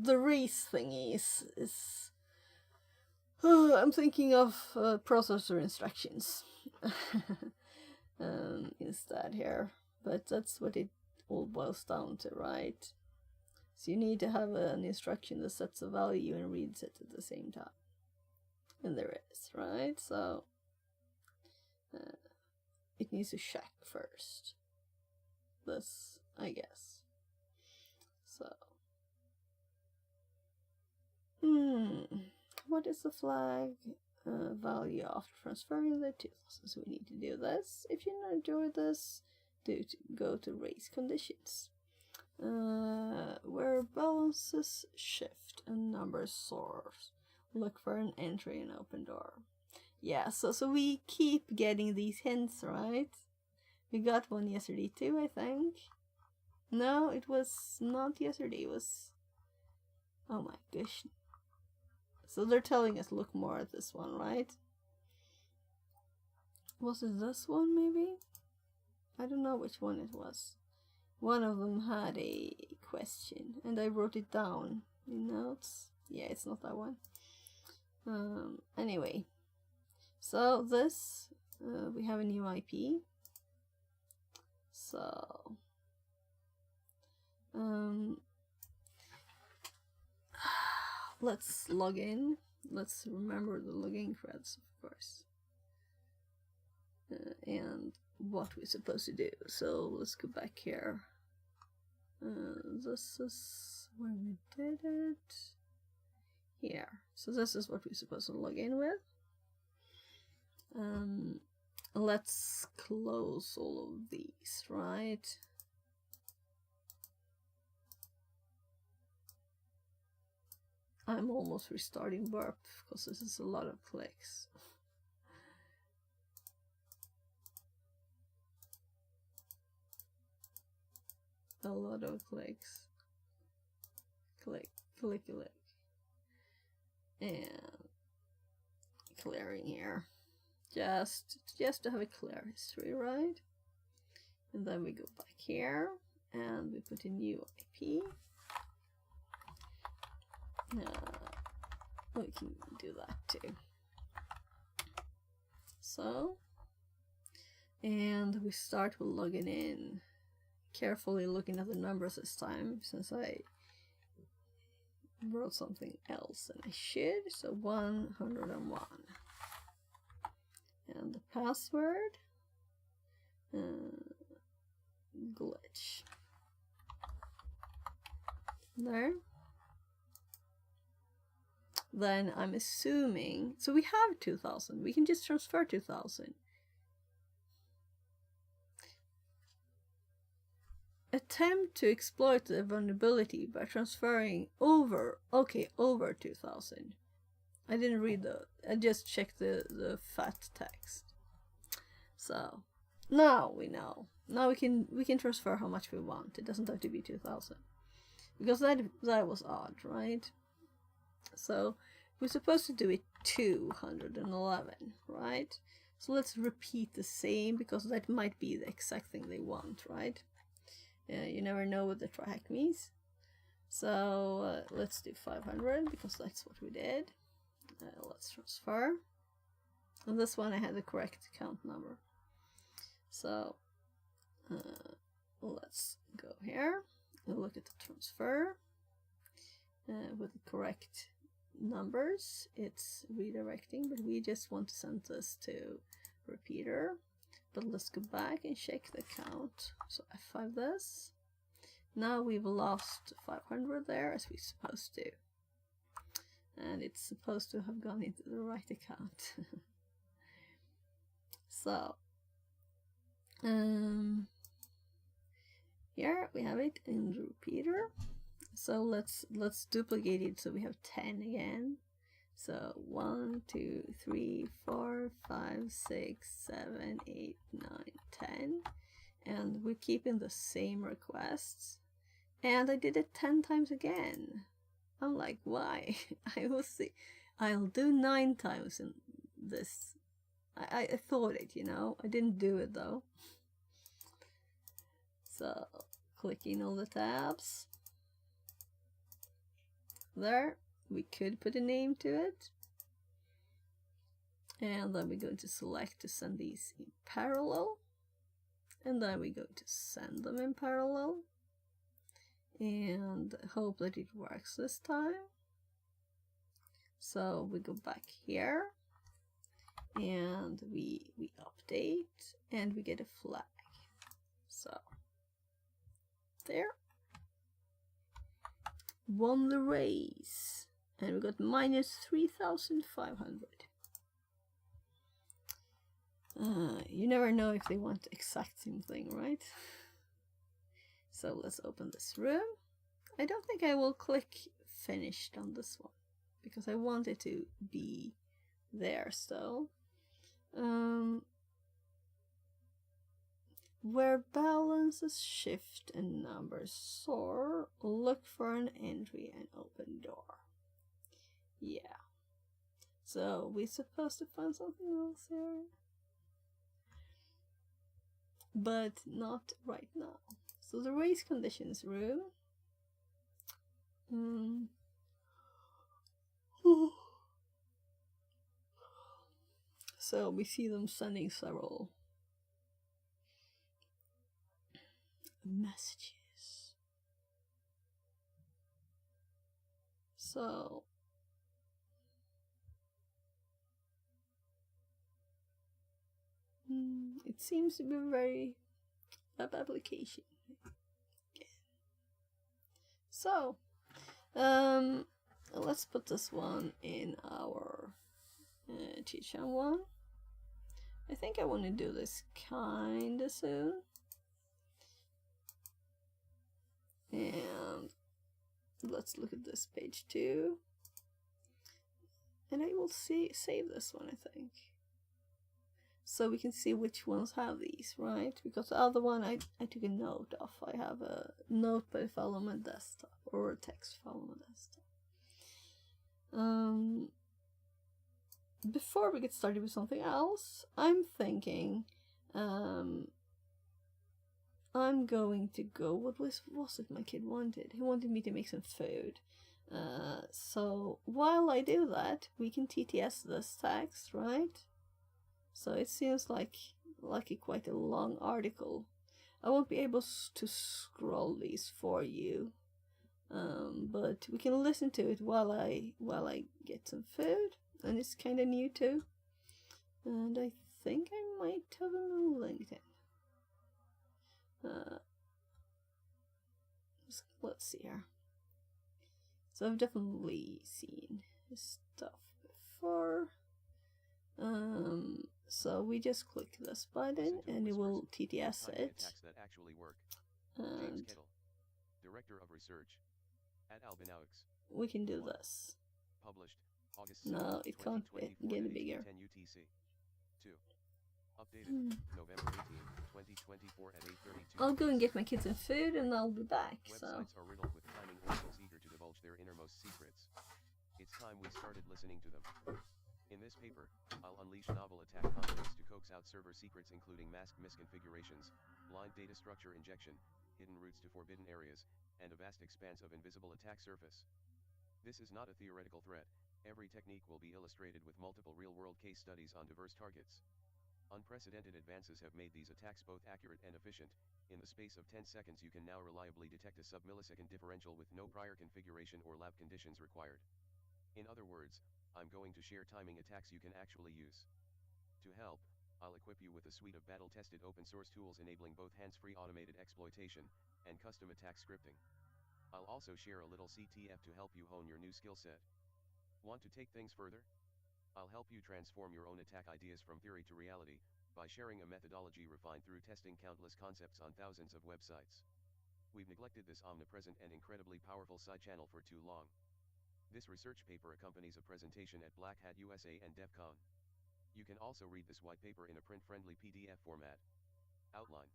race thingy is I'm thinking of processor instructions instead here, but that's what it all boils down to, right? So you need to have an instruction that sets a value and reads it at the same time, and there is, right? So it needs to check first, this, I guess. So what is the flag value after transferring the 2000? So we need to do this. If you enjoyed this, go to race conditions, where balances shift and numbers soars. Look for an entry and open door. Yeah, so we keep getting these hints, right? We got one yesterday too, I think. No, it was not yesterday. It was, oh my gosh. So they're telling us look more at this one, right? Was it this one maybe? I don't know which one it was. One of them had a question and I wrote it down in notes. Yeah, it's not that one. Anyway, so this, we have a new IP. So, let's log in. Let's remember the login creds, of course. And what we're supposed to do. So let's go back here. This is where we did it. Here. So this is what we're supposed to log in with. Let's close all of these, right? I'm almost restarting Burp because this is a lot of clicks. A lot of clicks. Click, click, click. And clearing here. Just to have a clear history, right? And then we go back here and we put a new IP. We can do that too. So, and we start with logging in. Carefully looking at the numbers this time, since I wrote something else than I should. So 101. And the password, glitch. There. Then I'm assuming, so we have 2000. We can just transfer 2000. Attempt to exploit the vulnerability by transferring over 2000. I didn't read I just checked the fat text. So now we know. Now we can transfer how much we want. It doesn't have to be 2000. Because that was odd, right? So we're supposed to do it 211, right? So let's repeat the same, because that might be the exact thing they want, right? You never know what the try-hack means. So let's do 500, because that's what we did. Let's transfer. And this one I had the correct account number. So let's go here and look at the transfer. With the correct numbers, it's redirecting, but we just want to send this to repeater. But let's go back and check the account. So F5 this, Now we've lost 500 there, as we're supposed to. And it's supposed to have gone into the right account. So, here we have it in the repeater. So let's duplicate it so we have 10 again. So 1, 2, 3, 4, 5, 6, 7, 8, 9, 10. And we're keeping the same requests. And I did it 10 times again. I'm like, why? I will see. I'll do 9 times in this. I thought it, you know. I didn't do it though. So, clicking all the tabs. There. We could put a name to it. And then we're going to select to send these in parallel. And then we're going to send them in parallel. And hope that it works this time. So we go back here. And we update. And we get a flag. So, there. Won the race. And we got minus 3,500. You never know if they want the exact same thing, right? So let's open this room. I don't think I will click finished on this one, because I want it to be there still. Where balances shift and numbers soar, look for an entry and open door. Yeah. So we're supposed to find something else here. But not right now. So the race conditions room. So we see them sending several messages. So it seems to be a very web application. So let's put this one in our Chichan one. I think I want to do this kinda soon. And let's look at this page too. And I will save this one, I think. So we can see which ones have these, right? Because the other one I took a note of. I have a notepad file on my desktop, or a text file on my desktop. Before we get started with something else, I'm thinking I'm going to go, what was it my kid wanted? He wanted me to make some food. So while I do that, we can TTS this text, right? So it seems like quite a long article. I won't be able to scroll these for you, but we can listen to it while I get some food, and it's kind of new too. And I think I might have him on LinkedIn. Let's see here. So I've definitely seen his stuff before. So we just click this button and it will TTS it. That actually work. And James Kittle, Director of Research at Albinaux. we can do this. Published August No, 7th, it can't 2024 get at bigger. 10 UTC. 2. Updated November 18th, 2024 at 8:32. I'll go and get my kids some food and I'll be back. So Websites are riddled with timing horses eager to divulge their innermost secrets. It's time we started listening to them. In this paper, I'll unleash novel attack concepts to coax out server secrets including masked misconfigurations, blind data structure injection, hidden routes to forbidden areas, and a vast expanse of invisible attack surface. This is not a theoretical threat. Every technique will be illustrated with multiple real-world case studies on diverse targets. Unprecedented advances have made these attacks both accurate and efficient. In the space of 10 seconds you can now reliably detect a sub-millisecond differential with no prior configuration or lab conditions required. In other words, I'm going to share timing attacks you can actually use. To help, I'll equip you with a suite of battle-tested open-source tools enabling both hands-free automated exploitation and custom attack scripting. I'll also share a little CTF to help you hone your new skill set. Want to take things further? I'll help you transform your own attack ideas from theory to reality by sharing a methodology refined through testing countless concepts on thousands of websites. We've neglected this omnipresent and incredibly powerful side channel for too long. This research paper accompanies a presentation at Black Hat USA and DEF CON. You can also read this white paper in a print-friendly PDF format. Outline.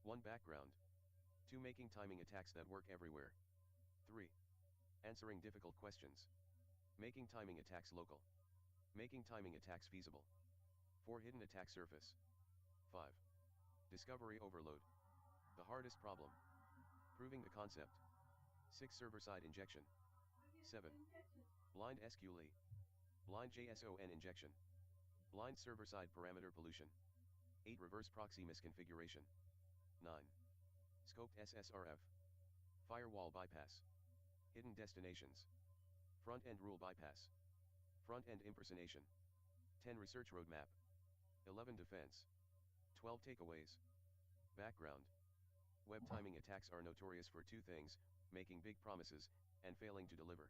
1. Background. 2. Making timing attacks that work everywhere. 3. Answering difficult questions. Making timing attacks local. Making timing attacks feasible. 4. Hidden attack surface. 5. Discovery overload. The hardest problem. Proving the concept. 6. Server-side injection. 7. Blind SQL. Blind JSON injection. Blind server-side parameter pollution. 8. Reverse proxy misconfiguration. 9. Scoped SSRF. Firewall bypass. Hidden destinations. Front-end rule bypass. Front-end impersonation. 10. Research roadmap. 11. Defense. 12. Takeaways. Background. Web timing attacks are notorious for two things: making big promises, and failing to deliver.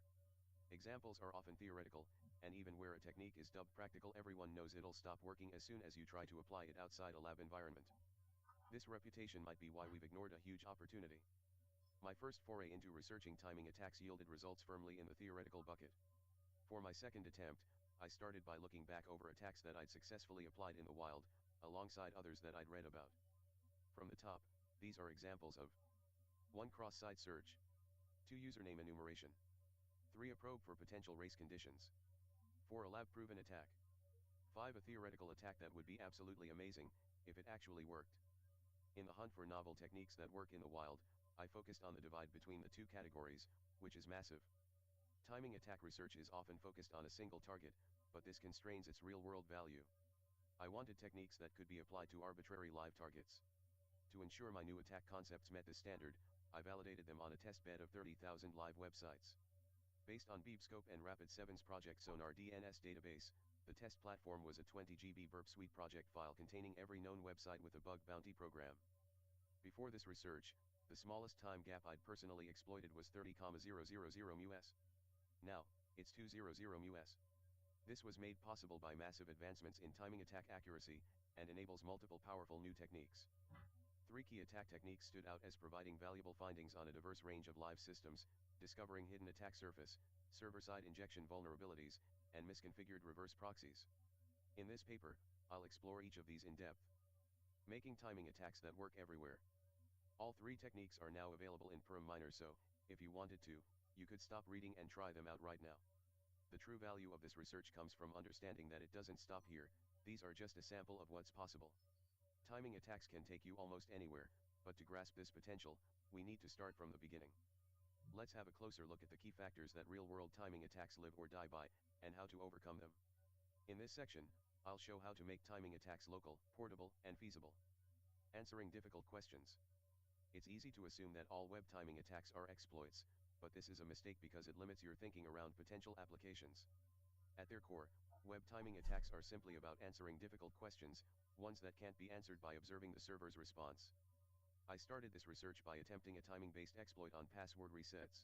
Examples are often theoretical, and even where a technique is dubbed practical, everyone knows it'll stop working as soon as you try to apply it outside a lab environment. This reputation might be why we've ignored a huge opportunity. My first foray into researching timing attacks yielded results firmly in the theoretical bucket. For my second attempt, I started by looking back over attacks that I'd successfully applied in the wild, alongside others that I'd read about. From the top, these are examples of 1. Cross-site search. 2. Username enumeration. 3. A probe for potential race conditions. 4. A lab-proven attack. 5. A theoretical attack that would be absolutely amazing, if it actually worked. In the hunt for novel techniques that work in the wild, I focused on the divide between the two categories, which is massive. Timing attack research is often focused on a single target, but this constrains its real-world value. I wanted techniques that could be applied to arbitrary live targets. To ensure my new attack concepts met this standard, I validated them on a testbed of 30,000 live websites. Based on BeebScope and Rapid7's Project Sonar DNS database, the test platform was a 20 GB Burp Suite project file containing every known website with a bug bounty program. Before this research, the smallest time gap I'd personally exploited was 30,000 ms. Now, it's 200 ms. This was made possible by massive advancements in timing attack accuracy, and enables multiple powerful new techniques. 3 key attack techniques stood out as providing valuable findings on a diverse range of live systems: discovering hidden attack surface, server-side injection vulnerabilities, and misconfigured reverse proxies. In this paper, I'll explore each of these in depth. Making timing attacks that work everywhere. All 3 techniques are now available in Perm Miner, so, if you wanted to, you could stop reading and try them out right now. The true value of this research comes from understanding that it doesn't stop here. These are just a sample of what's possible. Timing attacks can take you almost anywhere, but to grasp this potential, we need to start from the beginning. Let's have a closer look at the key factors that real-world timing attacks live or die by, and how to overcome them. In this section, I'll show how to make timing attacks local, portable, and feasible. Answering difficult questions. It's easy to assume that all web timing attacks are exploits, but this is a mistake because it limits your thinking around potential applications. At their core, web timing attacks are simply about answering difficult questions, ones that can't be answered by observing the server's response. I started this research by attempting a timing-based exploit on password resets.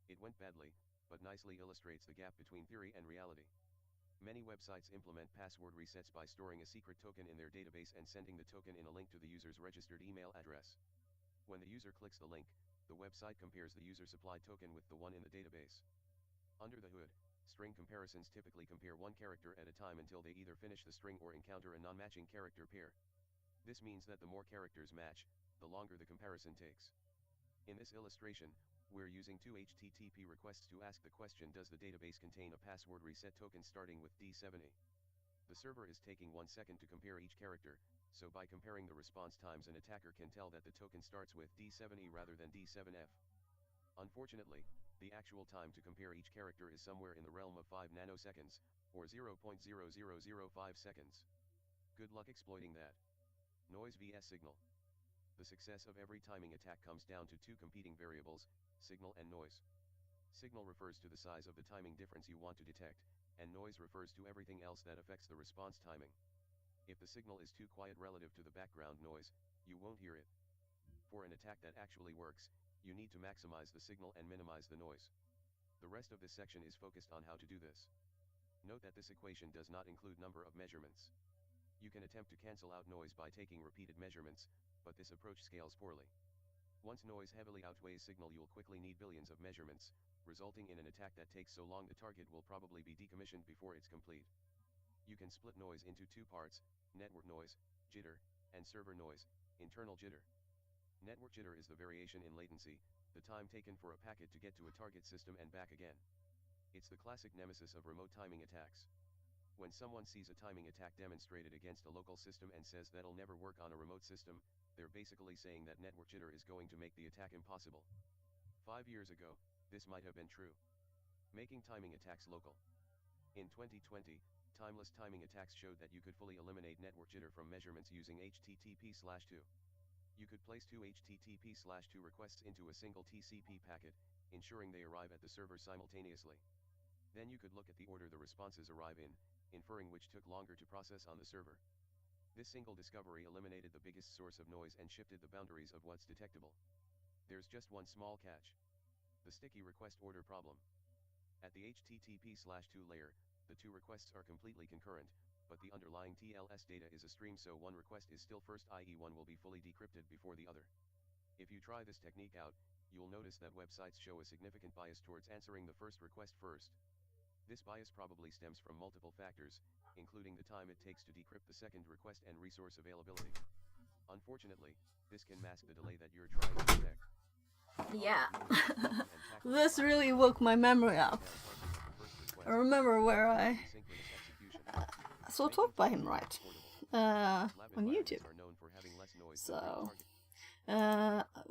It went badly, but nicely illustrates the gap between theory and reality. Many websites implement password resets by storing a secret token in their database and sending the token in a link to the user's registered email address. When the user clicks the link, the website compares the user-supplied token with the one in the database. Under the hood, string comparisons typically compare one character at a time until they either finish the string or encounter a non-matching character pair. This means that the more characters match, the longer the comparison takes. In this illustration, we're using 2 HTTP requests to ask the question: does the database contain a password reset token starting with D7E? The server is taking 1 second to compare each character, so by comparing the response times, an attacker can tell that the token starts with D7E rather than D7F. Unfortunately, the actual time to compare each character is somewhere in the realm of 5 nanoseconds, or 0.0005 seconds. Good luck exploiting that. Noise vs signal. The success of every timing attack comes down to 2 competing variables: signal and noise. Signal refers to the size of the timing difference you want to detect, and noise refers to everything else that affects the response timing. If the signal is too quiet relative to the background noise, you won't hear it. For an attack that actually works, you need to maximize the signal and minimize the noise. The rest of this section is focused on how to do this. Note that this equation does not include number of measurements. You can attempt to cancel out noise by taking repeated measurements, but this approach scales poorly. Once noise heavily outweighs signal, you'll quickly need billions of measurements, resulting in an attack that takes so long the target will probably be decommissioned before it's complete. You can split noise into two parts: network noise, jitter, and server noise, internal jitter. Network jitter is the variation in latency, the time taken for a packet to get to a target system and back again. It's the classic nemesis of remote timing attacks. When someone sees a timing attack demonstrated against a local system and says that'll never work on a remote system, they're basically saying that network jitter is going to make the attack impossible. 5 years ago, this might have been true. Making timing attacks local. In 2020, timeless timing attacks showed that you could fully eliminate network jitter from measurements using HTTP/2. You could place two HTTP/2 requests into a single TCP packet, ensuring they arrive at the server simultaneously. Then you could look at the order the responses arrive in, inferring which took longer to process on the server. This single discovery eliminated the biggest source of noise and shifted the boundaries of what's detectable. There's just one small catch: the sticky request order problem. At the HTTP/2 layer, the two requests are completely concurrent, but the underlying TLS data is a stream, so one request is still first, i.e. one will be fully decrypted before the other. If you try this technique out, you'll notice that websites show a significant bias towards answering the first request first. This bias probably stems from multiple factors, including the time it takes to decrypt the second request and resource availability. Unfortunately, this can mask the delay that you're trying to detect. Yeah. This really woke my memory up. I remember where I saw talk by him, right? On YouTube. So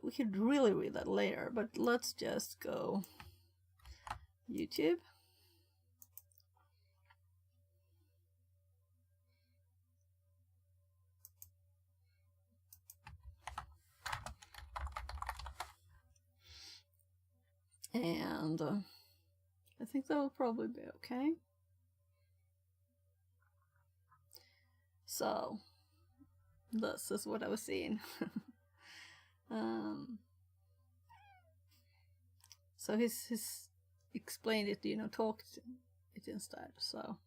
we could really read that later, but let's just go YouTube. And I think that will probably be okay. So this is what I was seeing. So he's explained it, you know, talked it instead. So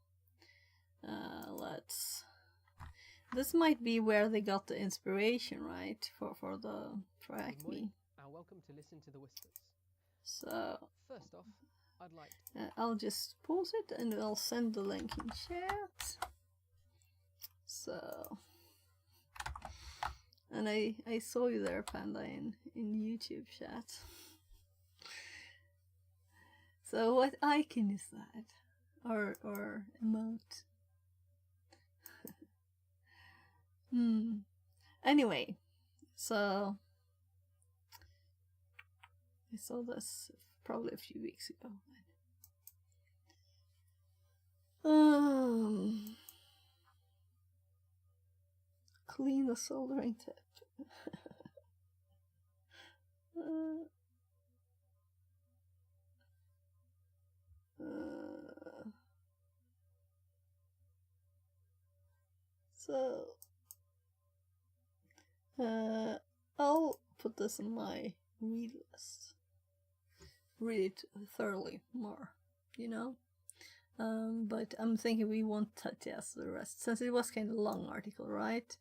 let's. This might be where they got the inspiration, right, for Acme. Welcome to Listen to the Whispers. So first off, I'd like I'll just pause it and I'll send the link in chat. So, and I saw you there, Panda, in YouTube chat. So what icon is that? Or emote? Anyway, so I saw this probably a few weeks ago. Clean the soldering tip. So I'll put this in my read list. Read it thoroughly more, you know. But I'm thinking we won't test the rest, since it was kind of a long article, right?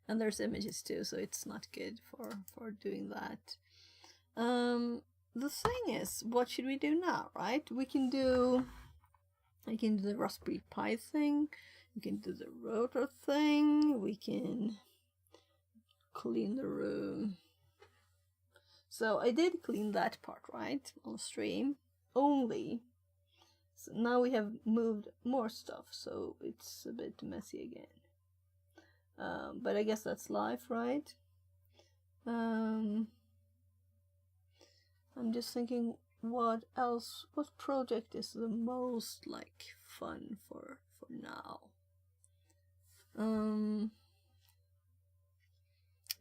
And there's images too, so it's not good for doing that. The thing is, what should we do now, right? I can do the Raspberry Pi thing, we can do the rotor thing, we can clean the room. So I did clean that part, right, on stream, only. So now we have moved more stuff, so it's a bit messy again. But I guess that's life, right? I'm just thinking, what else? What project is the most like fun for now?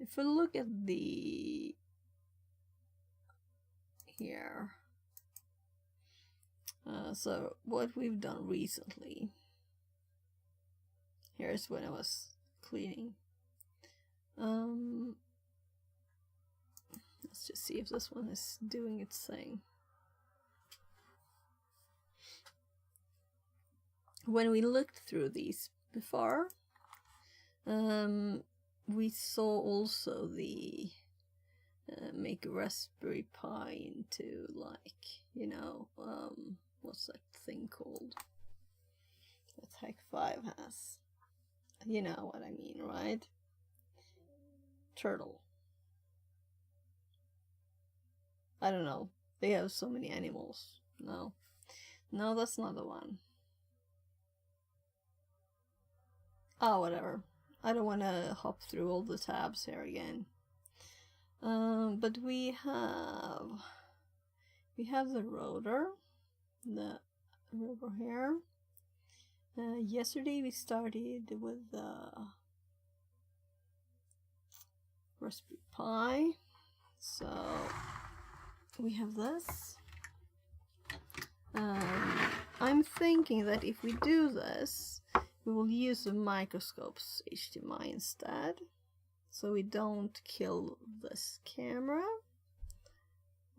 If we look at the here. So what we've done recently Here's when I was cleaning. Let's just see if this one is doing its thing. When we looked through these before, we saw also the make a Raspberry Pi into, like, you know, what's that thing called that Hack5 has? You know what I mean, right? Turtle. I don't know. They have so many animals. No, that's not the one. Oh, whatever. I don't want to hop through all the tabs here again. But we have the rotor here. Yesterday we started with the Raspberry Pi, so we have this. I'm thinking that if we do this, we will use the microscope's HDMI instead, so we don't kill this camera.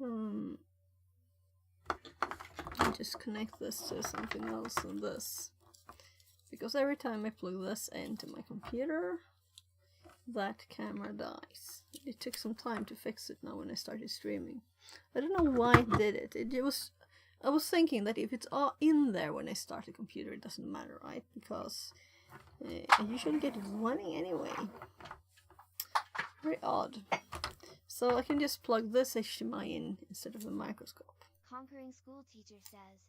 I'll just connect this to something else than this, because every time I plug this into my computer, that camera dies. It took some time to fix it now when I started streaming. I don't know why it did it. I was thinking that if it's all in there when I start the computer, it doesn't matter, right? Because I usually get it running anyway. Very odd. So I can just plug this HDMI in instead of the microscope. Conquering School Teacher says,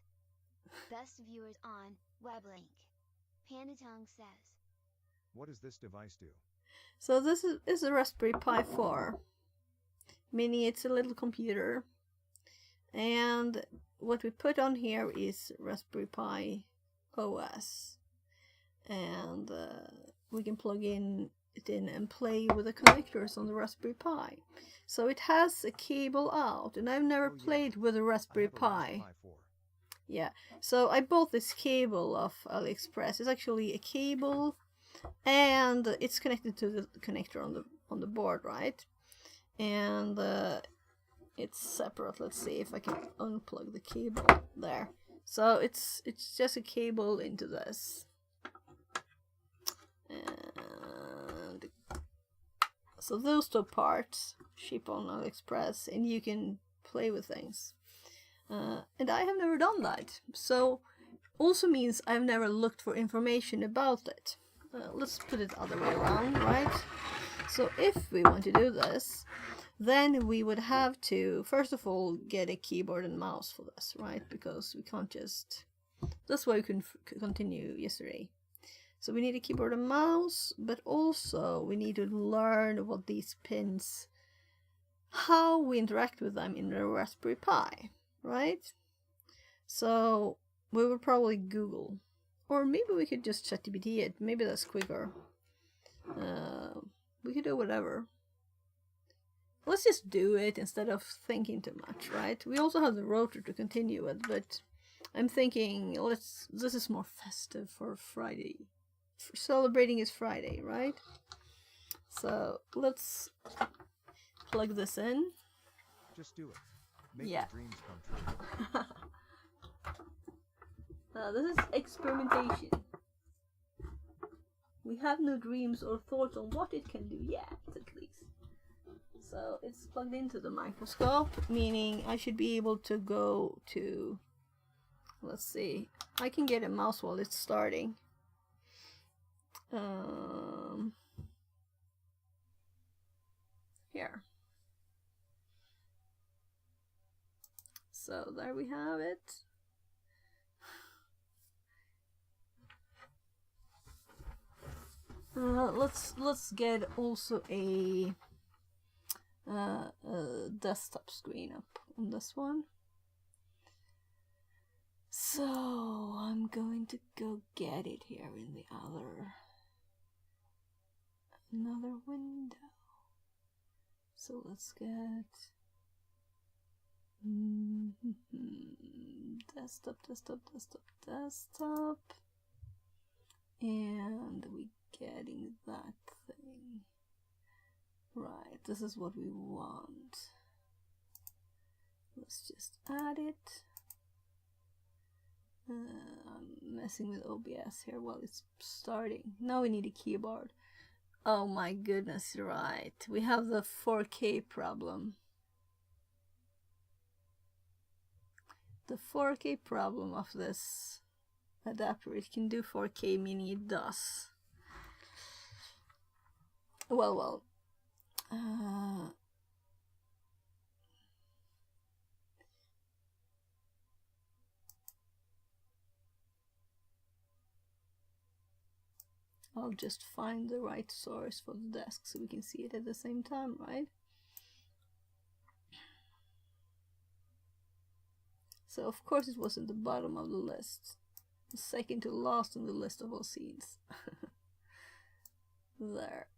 best viewers on WebLink. Panatong says, What does this device do? So this is a Raspberry Pi 4, meaning it's a little computer, and what we put on here is Raspberry Pi OS, and we can plug it in and play with the connectors on the Raspberry Pi. So it has a cable out, and I've never played with a Raspberry Pi. Yeah, so I bought this cable off AliExpress. It's actually a cable, and it's connected to the connector on the board, right? And it's separate. Let's see if I can unplug the cable there. So it's just a cable into this, and so those two parts ship on AliExpress, and you can play with things. And I have never done that, so also means I've never looked for information about it. Let's put it the other way around, right? So if we want to do this, then we would have to, first of all, get a keyboard and mouse for this, right? Because we can't just... That's why we couldn't continue yesterday. So we need a keyboard and mouse, but also we need to learn what these pins, how we interact with them in the Raspberry Pi, right? So we would probably Google, or maybe we could just ChatGPT it. Maybe that's quicker. We could do whatever. Let's just do it instead of thinking too much, right? We also have the rotor to continue with, but I'm thinking this is more festive for Friday. For celebrating is Friday, right? So let's plug this in. Just do it. Make Yeah. your dreams come true. This is experimentation. We have no dreams or thoughts on what it can do yet, at least. So it's plugged into the microscope, meaning I should be able to go to... Let's see. I can get a mouse while it's starting. Here. So there we have it. Let's get also a desktop screen up on this one. So I'm going to go get it here in the another window. So let's get desktop. And we getting that thing. Right, this is what we want. Let's just add it. I'm messing with OBS here while it's starting. Now we need a keyboard. Oh my goodness, right. We have the 4K problem. The 4K problem of this adapter, it can do 4K, meaning it does. Well. I'll just find the right source for the desk so we can see it at the same time, right? So of course it was at the bottom of the list. The second to last on the list of all scenes. There.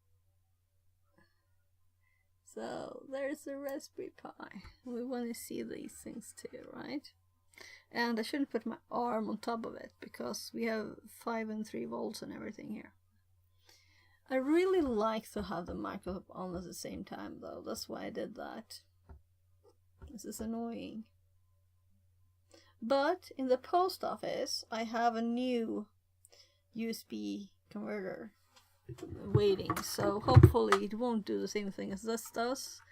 So there's the Raspberry Pi. We want to see these things too, right? And I shouldn't put my arm on top of it because we have 5 and 3 volts and everything here. I really like to have the microphone on at the same time though. That's why I did that. This is annoying. But in the post office, I have a new USB converter waiting, so hopefully it won't do the same thing as this does,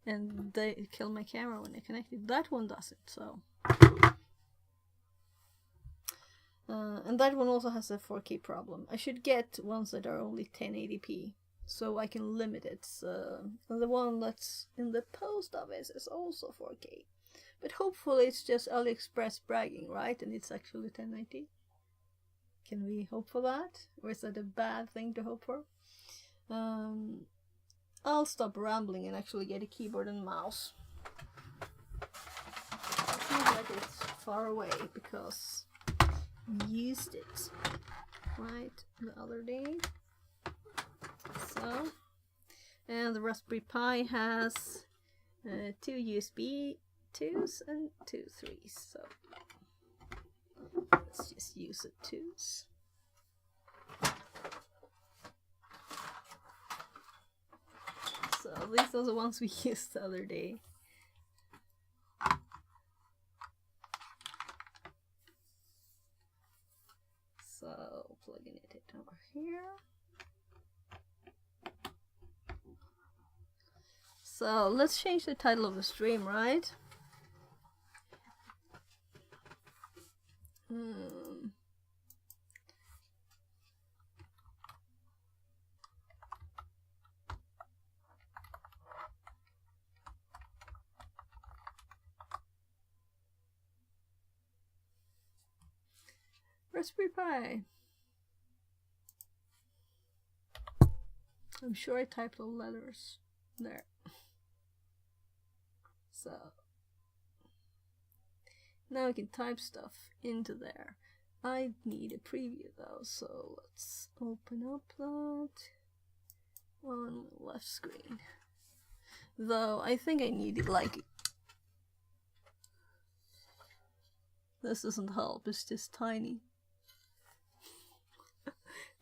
and they kill my camera when I connect it. That one doesn't, so. And that one also has a 4K problem. I should get ones that are only 1080p, so I can limit it. And the one that's in the post office is also 4K. But hopefully it's just AliExpress bragging, right? And it's actually 1090. Can we hope for that? Or is that a bad thing to hope for? I'll stop rambling and actually get a keyboard and mouse. It feels like it's far away because I used it, right, the other day. So, and the Raspberry Pi has 2 USB 2s and 2 3s, so let's just use the 2s. So these are the ones we used the other day. So plugging it in over here. So let's change the title of the stream, right? Raspberry Pi. I'm sure I typed all letters there. So now I can type stuff into there. I need a preview though, so let's open up that on the left screen. Though I think I need it like this doesn't help, it's just tiny.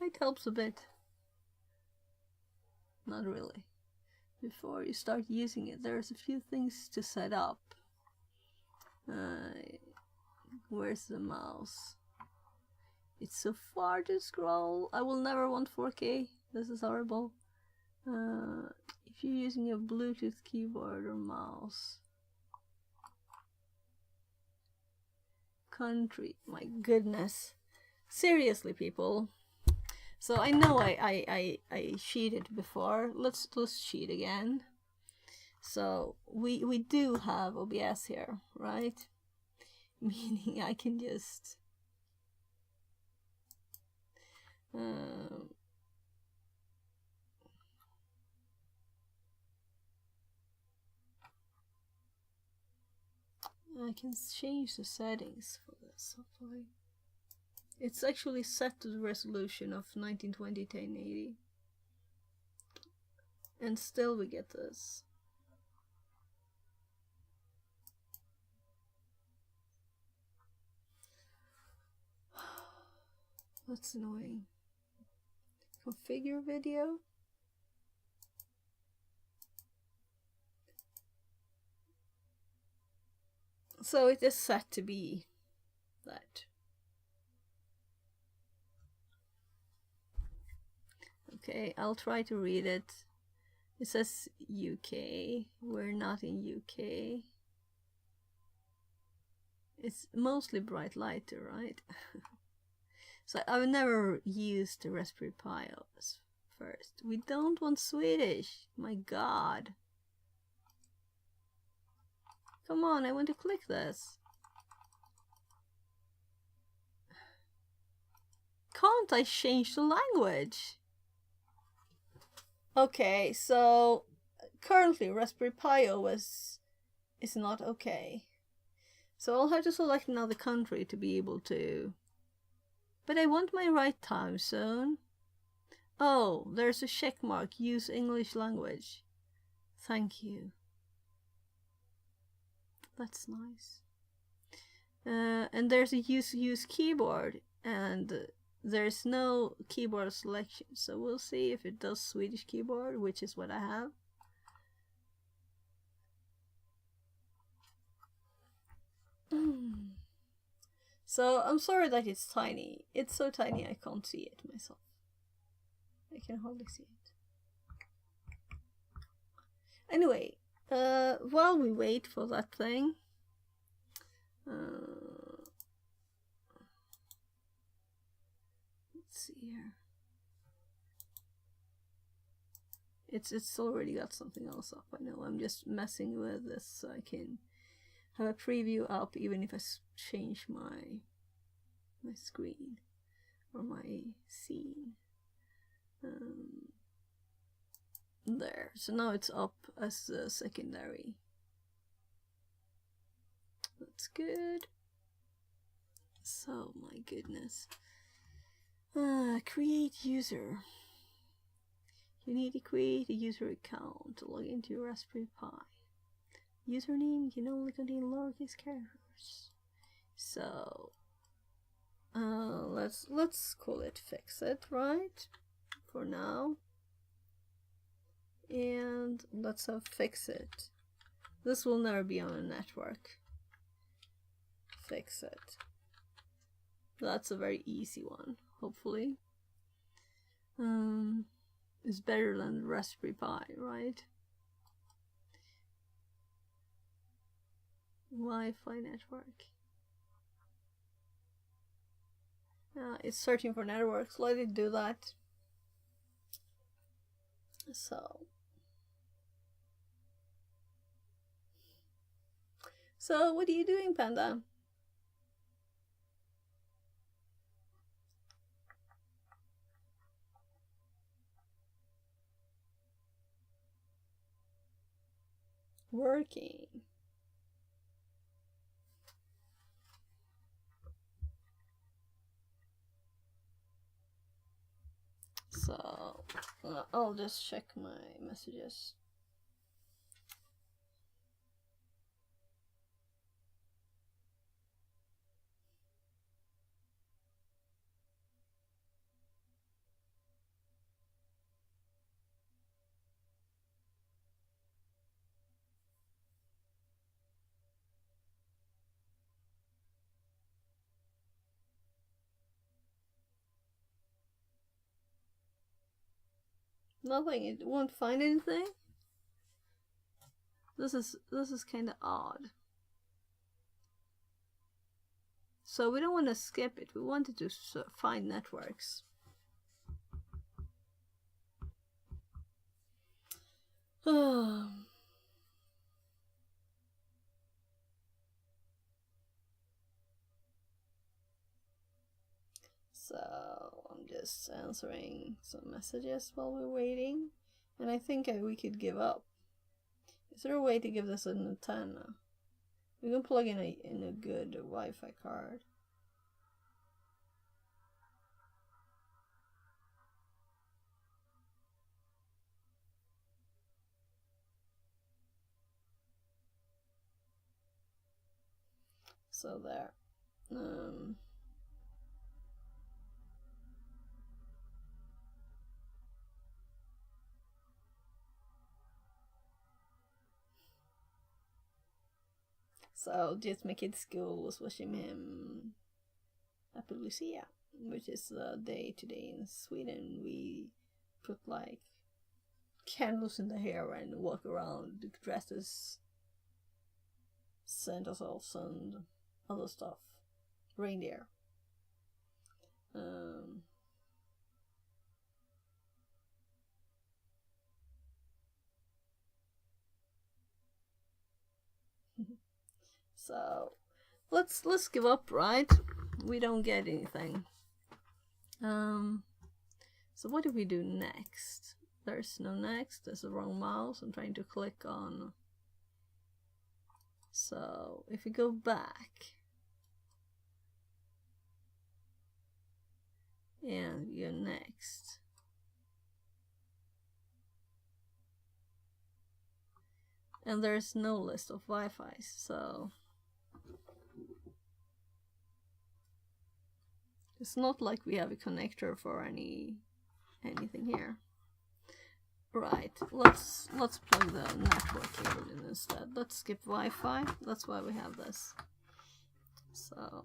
It helps a bit. Not really. Before you start using it, there's a few things to set up. Where's the mouse? It's so far to scroll. I will never want 4K. This is horrible. If you're using a Bluetooth keyboard or mouse. Country. My goodness. Seriously, people. So I know I cheated before. Let's cheat again. So we do have OBS here, right? Meaning I can just I can change the settings for this, hopefully. It's actually set to the resolution of 1920 1080. And still we get this. That's annoying. Configure video. So it is set to be that. Okay, I'll try to read it. It says UK. We're not in UK. It's mostly bright lighter, right? So I've never used the Raspberry Pi first. We don't want Swedish. My God. Come on, I want to click this. Can't I change the language? Okay, so currently Raspberry Pi OS is not okay. So I'll have to select another country to be able to... But I want my right time zone. Oh, there's a check mark. Use English language. Thank you. That's nice. And there's a use keyboard, and there's no keyboard selection. So we'll see if it does Swedish keyboard, which is what I have. So I'm sorry that it's tiny. It's so tiny I can't see it myself. I can hardly see it. Anyway, while we wait for that thing, let's see here. It's already got something else up. I know. I'm just messing with this so I can have a preview up even if I change my screen or my scene. There. So now it's up as a secondary. That's good. So, my goodness. Create user. You need to create a user account to log into your Raspberry Pi. Username can only contain lowercase characters. So, let's call it Fixit, right? For now. And let's have Fixit. This will never be on a network. Fixit. That's a very easy one, hopefully. It's better than the Raspberry Pi, right? Wi-Fi network. It's searching for networks. Let it do that. So what are you doing, Panda? Working. So I'll just check my messages. Nothing. It won't find anything. This is kind of odd. So we don't want to skip it. We wanted to find networks. So I'm just answering some messages while we're waiting, and I think we could give up. Is there a way to give this an antenna? We can plug in a good Wi-Fi card. So there. So just my kid's school was wishing him Happy Lucia, which is the day today in Sweden. We put like candles in the hair and walk around dressed as Santa Claus and other stuff, reindeer. So let's give up, right? We don't get anything. So what do we do next? There's no next. There's the wrong mouse. I'm trying to click on. So if we go back and we go next, and there's no list of Wi-Fi, so it's not like we have a connector for anything here. Right, let's plug the network cable in instead. Let's skip Wi-Fi. That's why we have this. So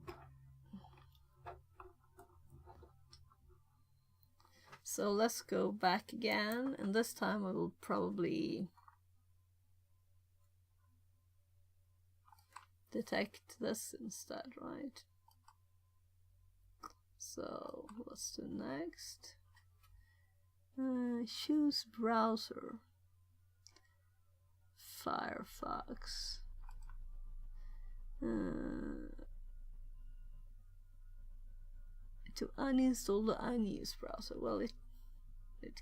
let's go back again, and this time I will probably detect this instead, right? So let's do next. Choose browser. Firefox. To uninstall the unused browser. Well, it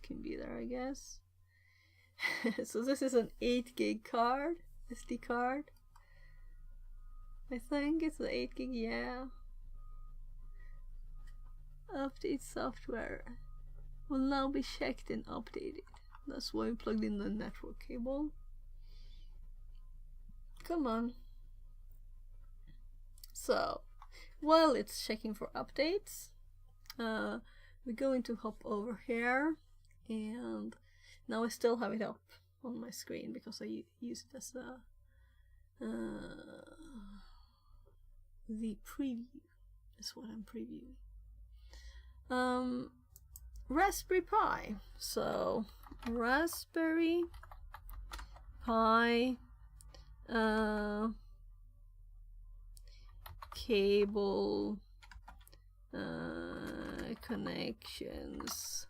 can be there, I guess. So this is an 8 gig card, SD card. I think it's the 8 gig, yeah. Update software will now be checked and updated. That's why we plugged in the network cable. Come on. So, while it's checking for updates, we're going to hop over here, and now I still have it up on my screen because I use it as the preview is what I'm previewing. Raspberry Pi. So Raspberry Pi cable connections.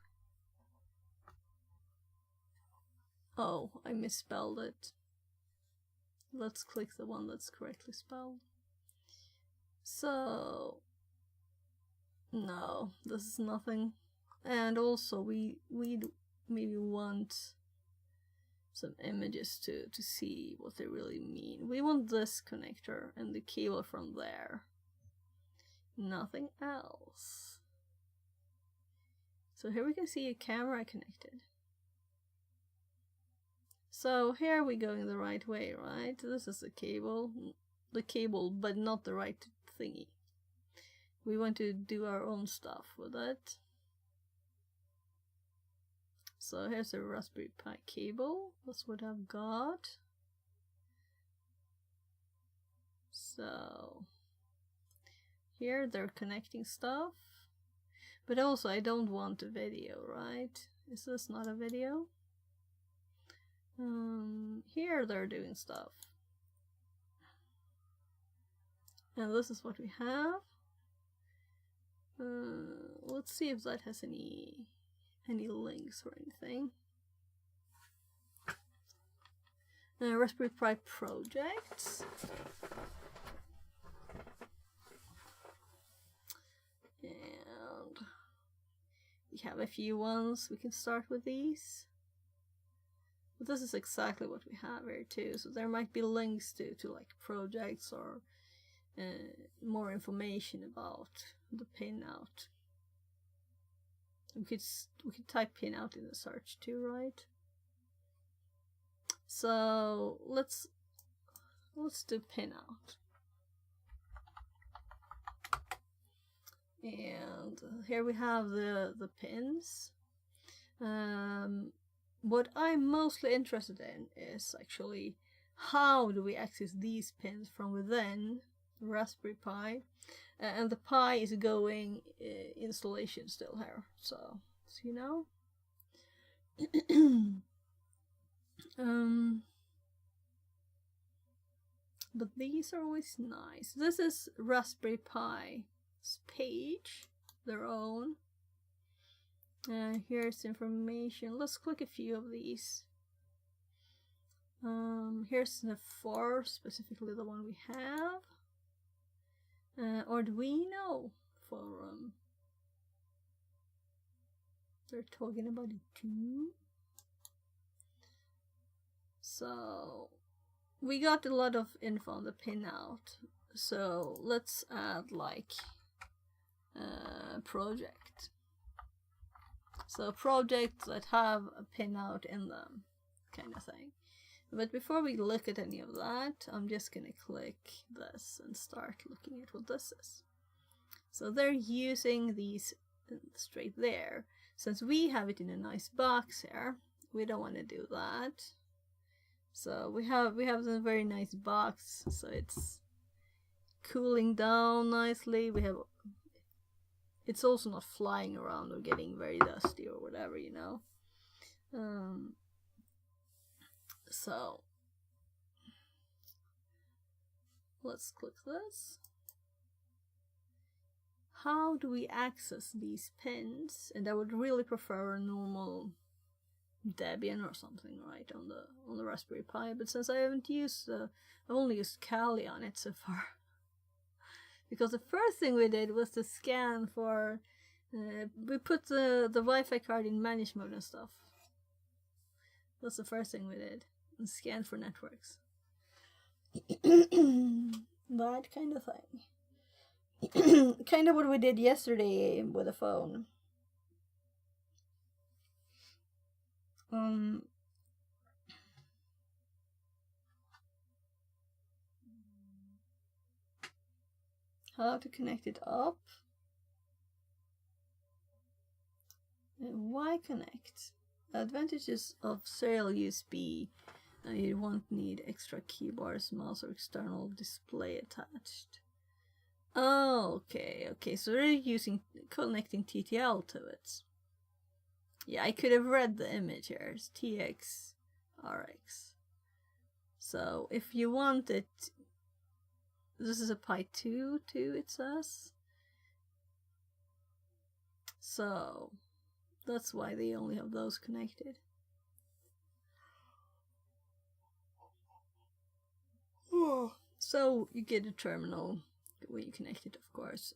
Oh, I misspelled it. Let's click the one that's correctly spelled. So no, this is nothing. And also we maybe want some images to see what they really mean. We want this connector and the cable from there. Nothing else. So here we can see a camera connected. So here we're going the right way, right? This is the cable, but not the right thingy. We want to do our own stuff with it. So here's a Raspberry Pi cable. That's what I've got. So here they're connecting stuff. But also I don't want a video, right? Is this not a video? Here they're doing stuff. And this is what we have. Let's see if that has any links or anything. Raspberry Pi projects. And we have a few ones. We can start with these. But this is exactly what we have here too. So there might be links to like projects or more information about the pinout. We could type pinout in the search too, right? So let's do pinout. And here we have the pins. What I'm mostly interested in is actually how do we access these pins from within the Raspberry Pi? And the Pi is going installation still here, so you know. But these are always nice. This is Raspberry Pi's page, their own. Here's information. Let's click a few of these. Here's the 4, specifically the one we have. Arduino forum. They're talking about it too. So we got a lot of info on the pinout. So let's add like project. So projects that have a pinout in them, kind of thing. But before we look at any of that, I'm just gonna click this and start looking at what this is. So they're using these straight there. Since we have it in a nice box here, we don't want to do that. So we have a very nice box, so it's cooling down nicely. It's also not flying around or getting very dusty or whatever, you know. So let's click this. How do we access these pins? And I would really prefer a normal Debian or something, right, on the Raspberry Pi. But since I haven't used, I've only used Kali on it so far. Because the first thing we did was to scan for, we put the Wi-Fi card in manage mode and stuff. That's the first thing we did, and scan for networks. That kind of thing. Kind of what we did yesterday with the phone. How to connect it up. And why connect? The advantages of serial USB. You won't need extra keyboards, mouse, or external display attached. Oh, okay. So they're connecting TTL to it. Yeah, I could have read the image here. It's TX RX. So if you want it, this is a Pi 2 too, it says. So that's why they only have those connected. So you get a terminal when you connect it, of course.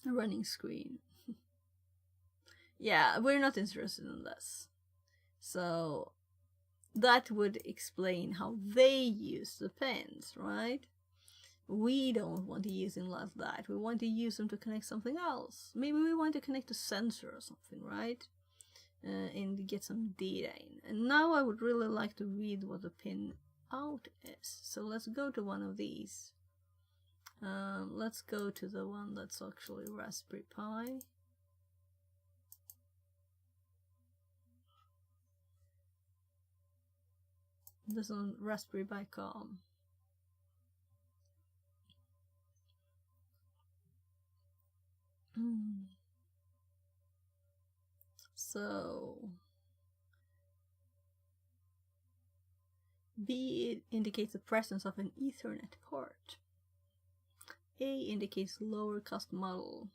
A running screen. Yeah, we're not interested in this. So that would explain how they use the pins, right? We don't want to use them like that. We want to use them to connect something else. Maybe we want to connect a sensor or something, right? And get some data in. And now I would really like to read what the pin out is. So let's go to one of these. Let's go to the one that's actually Raspberry Pi. This on Raspberry Pi Com. So B indicates the presence of an Ethernet port. A indicates lower cost model.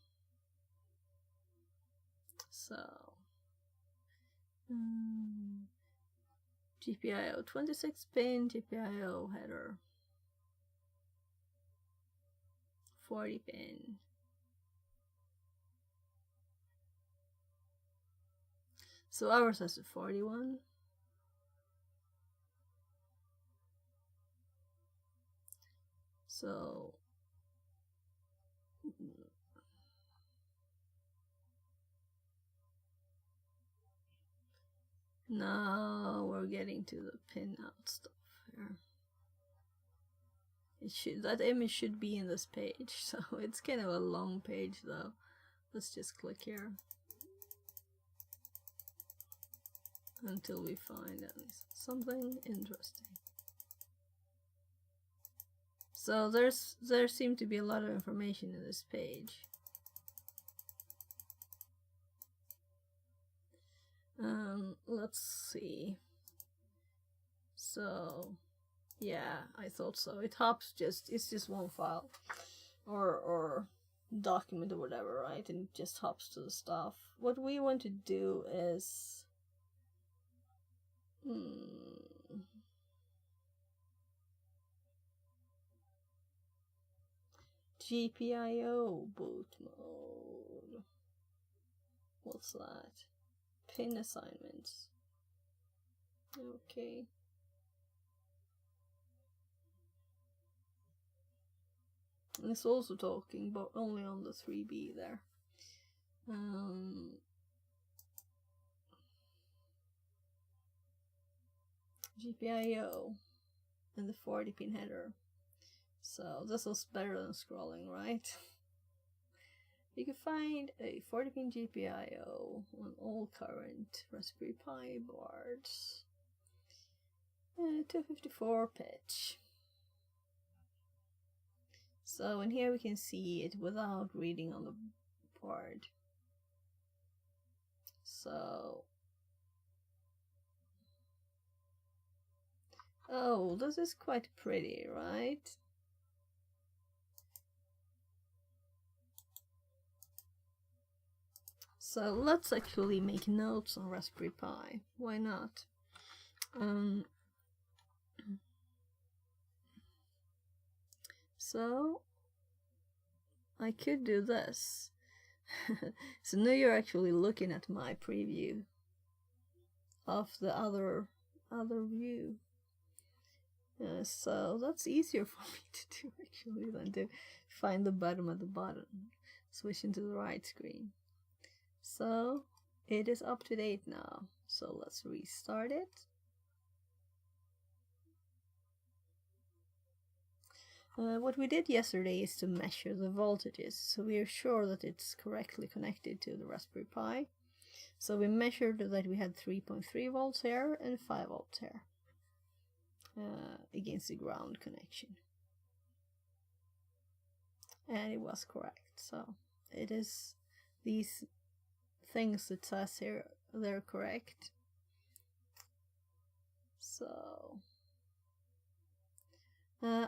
So GPIO 26 pin, GPIO header 40 pin. So ours has a 41. So now we're getting to the pin out stuff here. That image should be in this page, so it's kind of a long page though. Let's just click here. until we find something interesting. So there seemed to be a lot of information in this page. Let's see. So yeah, I thought so. It hops it's just one file or document or whatever, right? And it just hops to the stuff. What we want to do is GPIO boot mode. What's that? Pin assignments. Okay. And it's also talking, but only on the 3B there. GPIO and the 40 pin header. So this was better than scrolling, right? You can find a 40 pin GPIO on all current Raspberry Pi boards. 254 pitch. So in here we can see it without reading on the board. So, oh, this is quite pretty, right? So let's actually make notes on Raspberry Pi. Why not? So I could do this. So now you're actually looking at my preview of the other view. So that's easier for me to do actually than to find the bottom at the bottom. Switch into the right screen. So it is up to date now. So let's restart it. What we did yesterday is to measure the voltages, so we are sure that it's correctly connected to the Raspberry Pi. So we measured that we had 3.3 volts here and 5 volts here against the ground connection. And it was correct. So it is these things that says here, they're correct. So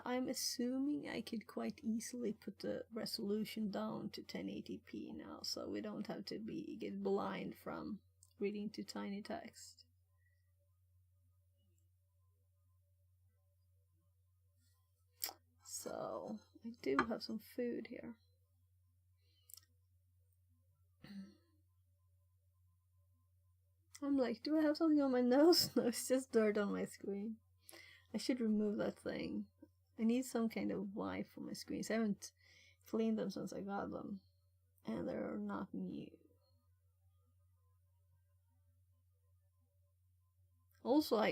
I'm assuming I could quite easily put the resolution down to 1080p now, so we don't have to get blind from reading too tiny text. So I do have some food here. I'm like, do I have something on my nose? No, it's just dirt on my screen. I should remove that thing. I need some kind of wipe for my screens. I haven't cleaned them since I got them, and they're not new. Also,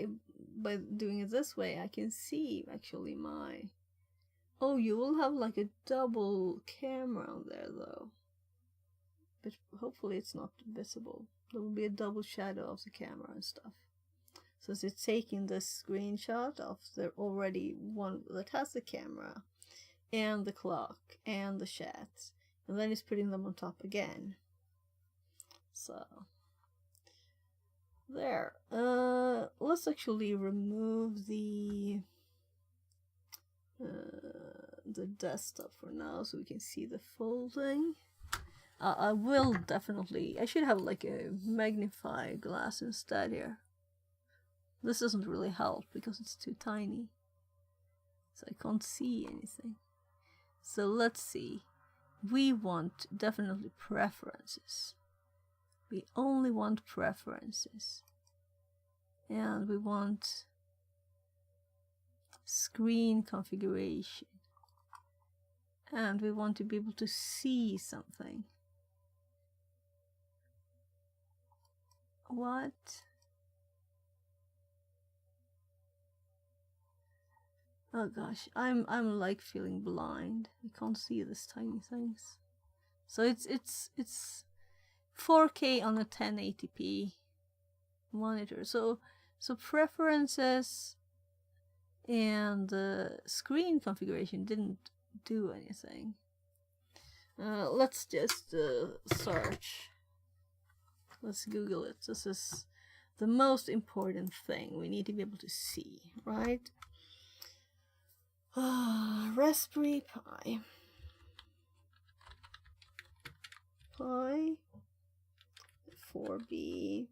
by doing it this way, I can see actually my... Oh, you will have like a double camera on there though. But hopefully it's not visible. There will be a double shadow of the camera and stuff. So it's taking this screenshot of the already one that has the camera and the clock and the chat, and then it's putting them on top again. So there. Let's actually remove the desktop for now so we can see the full thing. I will definitely... I should have like a magnifying glass instead here. This doesn't really help because it's too tiny. So I can't see anything. So let's see. We want definitely preferences. We only want preferences. And we want screen configuration. And we want to be able to see something. What? Oh gosh, I'm like feeling blind. I can't see these tiny things. So it's 4K on a 1080p monitor. So preferences and screen configuration didn't do anything. Let's just search. Let's Google it. This is the most important thing we need to be able to see, right? Raspberry Pi. Pi 4B.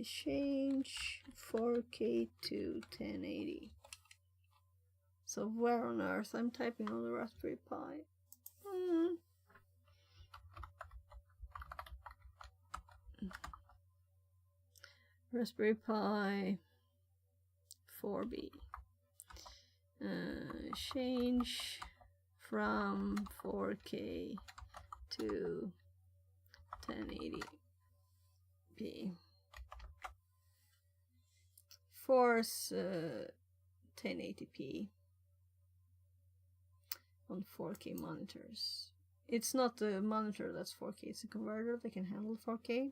Change 4K to 1080. So where on earth? I'm typing on the Raspberry Pi. Raspberry Pi 4B. Change from 4K to 1080p. Force 1080p on 4K monitors. It's not the monitor that's 4K, it's a converter that can handle 4K.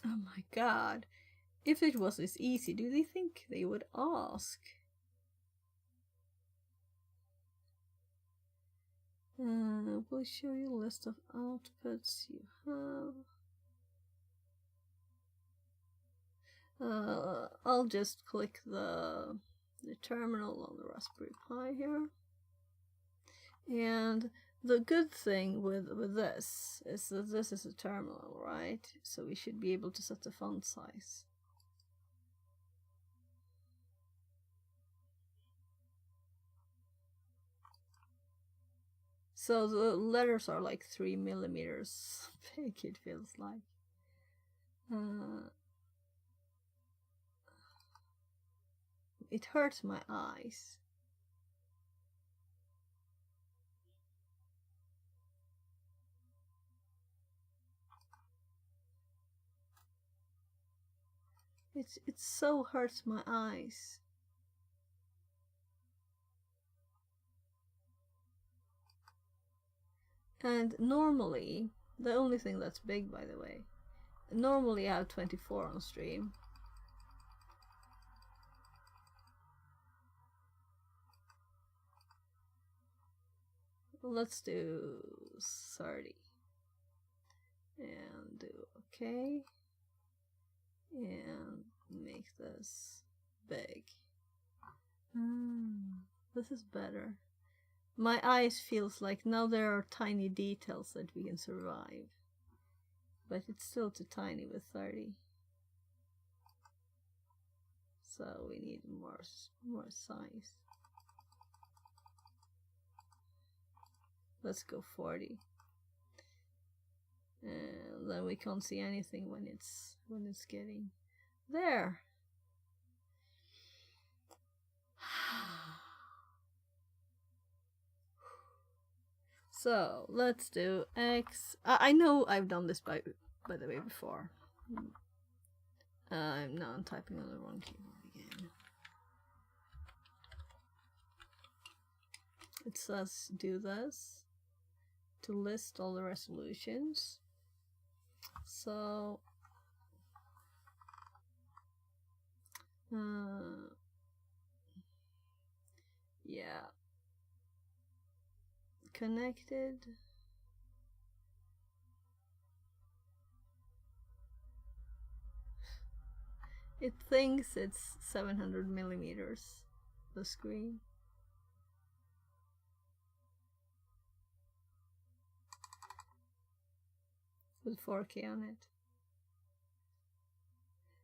Oh my god. If it was this easy, do they think they would ask? We'll show you a list of outputs you have. I'll just click the terminal on the Raspberry Pi here. And the good thing with this is that this is a terminal, right? So we should be able to set the font size. So the letters are like 3 millimeters big, it feels like. It hurts my eyes. It so hurts my eyes. And normally, the only thing that's big, by the way, normally I have 24 on stream. Let's do 30 and do OK and make this big. This is better. My eyes feels like now there are tiny details that we can survive, but it's still too tiny with 30. So we need more size. Let's go 40. And then we can't see anything when it's getting there. So let's do X. I know I've done this by the way before. I'm typing on the wrong keyboard again. It says do this to list all the resolutions. So yeah, connected. It thinks it's 700 millimeters, the screen. With 4K on it.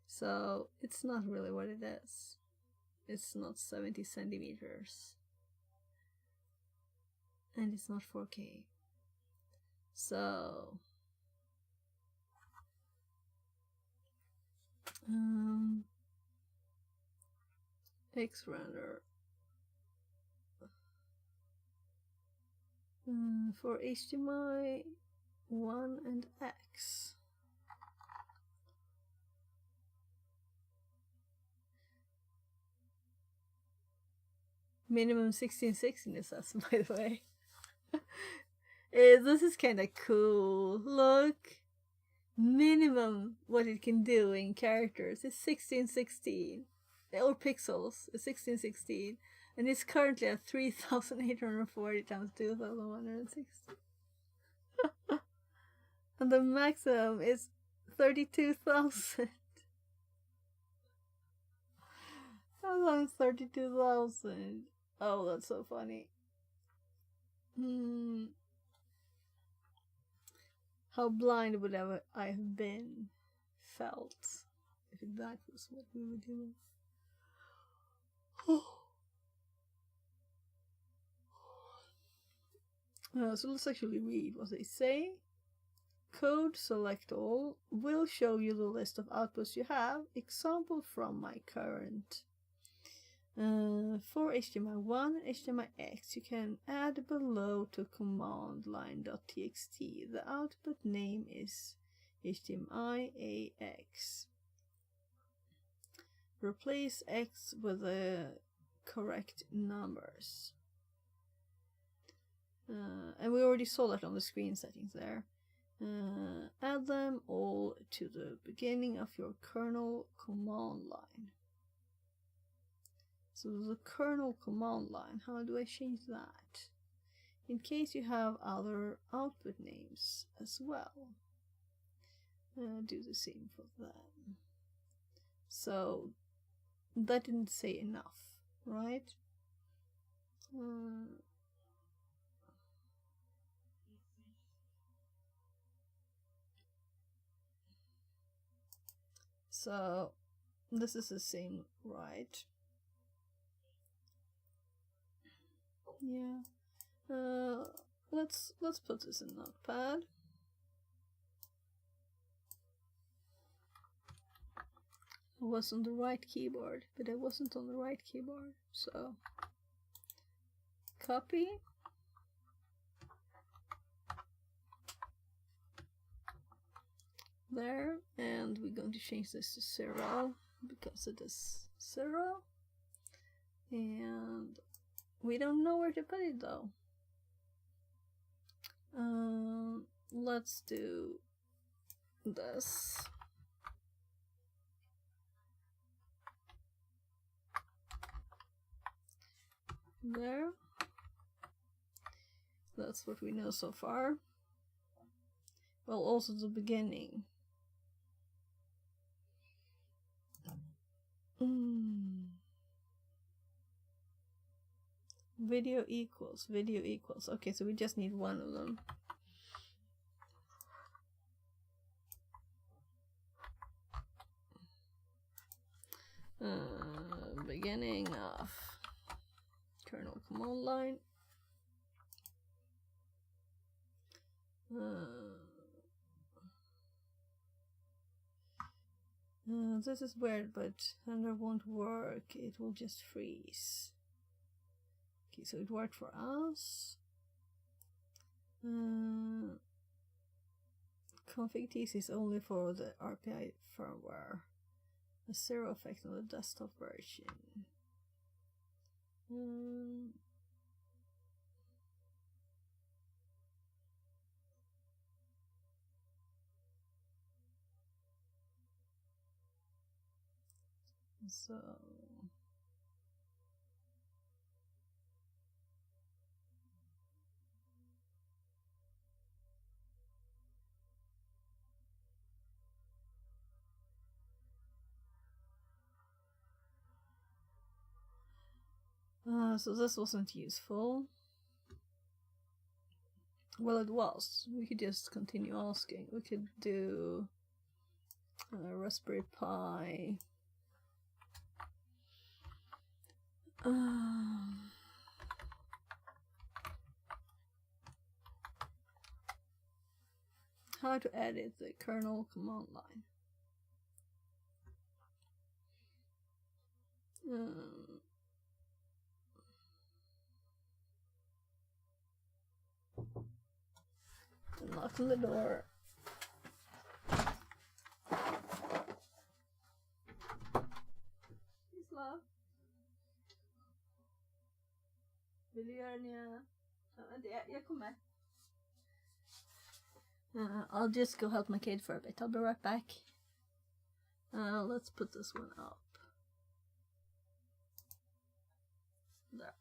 So it's not really what it is. It's not 70 centimeters. And it's not 4K. So X render. for HDMI 1 and X. Minimum 1616 it says, by the way. This is kind of cool. Look, minimum what it can do in characters is 1616, or pixels is 1616, and it's currently at 3840 times 2160. And the maximum is 32,000. How long is 32,000? Oh, that's so funny. How blind would I have been, felt, if that was what we were doing? So let's actually read what they say. Code select all will show you the list of outputs you have. Example from my current. For HDMI 1 and HDMI X, you can add below to command line.txt. The output name is HDMI AX. Replace X with the correct numbers. And we already saw that on the screen settings there. Add them all to the beginning of your kernel command line. So the kernel command line, how do I change that? In case you have other output names as well. Do the same for them. So that didn't say enough, right? So this is the same, right? Yeah. Let's put this in Notepad. I was on the right keyboard, but I wasn't on the right keyboard, so copy. There, and we're going to change this to 0 because it is 0, and we don't know where to put it though. Let's do this. There. That's what we know so far. Well, also the beginning. Video equals. Okay, so we just need one of them. Beginning of kernel command line. This is weird, but Thunder won't work. It will just freeze. Okay, so it worked for us. Config TC is only for the RPI firmware. A 0 effect on the desktop version. So so this wasn't useful. Well, it was. We could just continue asking. We could do Raspberry Pi. How to edit the kernel command line. Knock on the door. Isla. Vill du göra nya... Jag kommer. I'll just go help my kid for a bit. I'll be right back. Let's put this one up. There.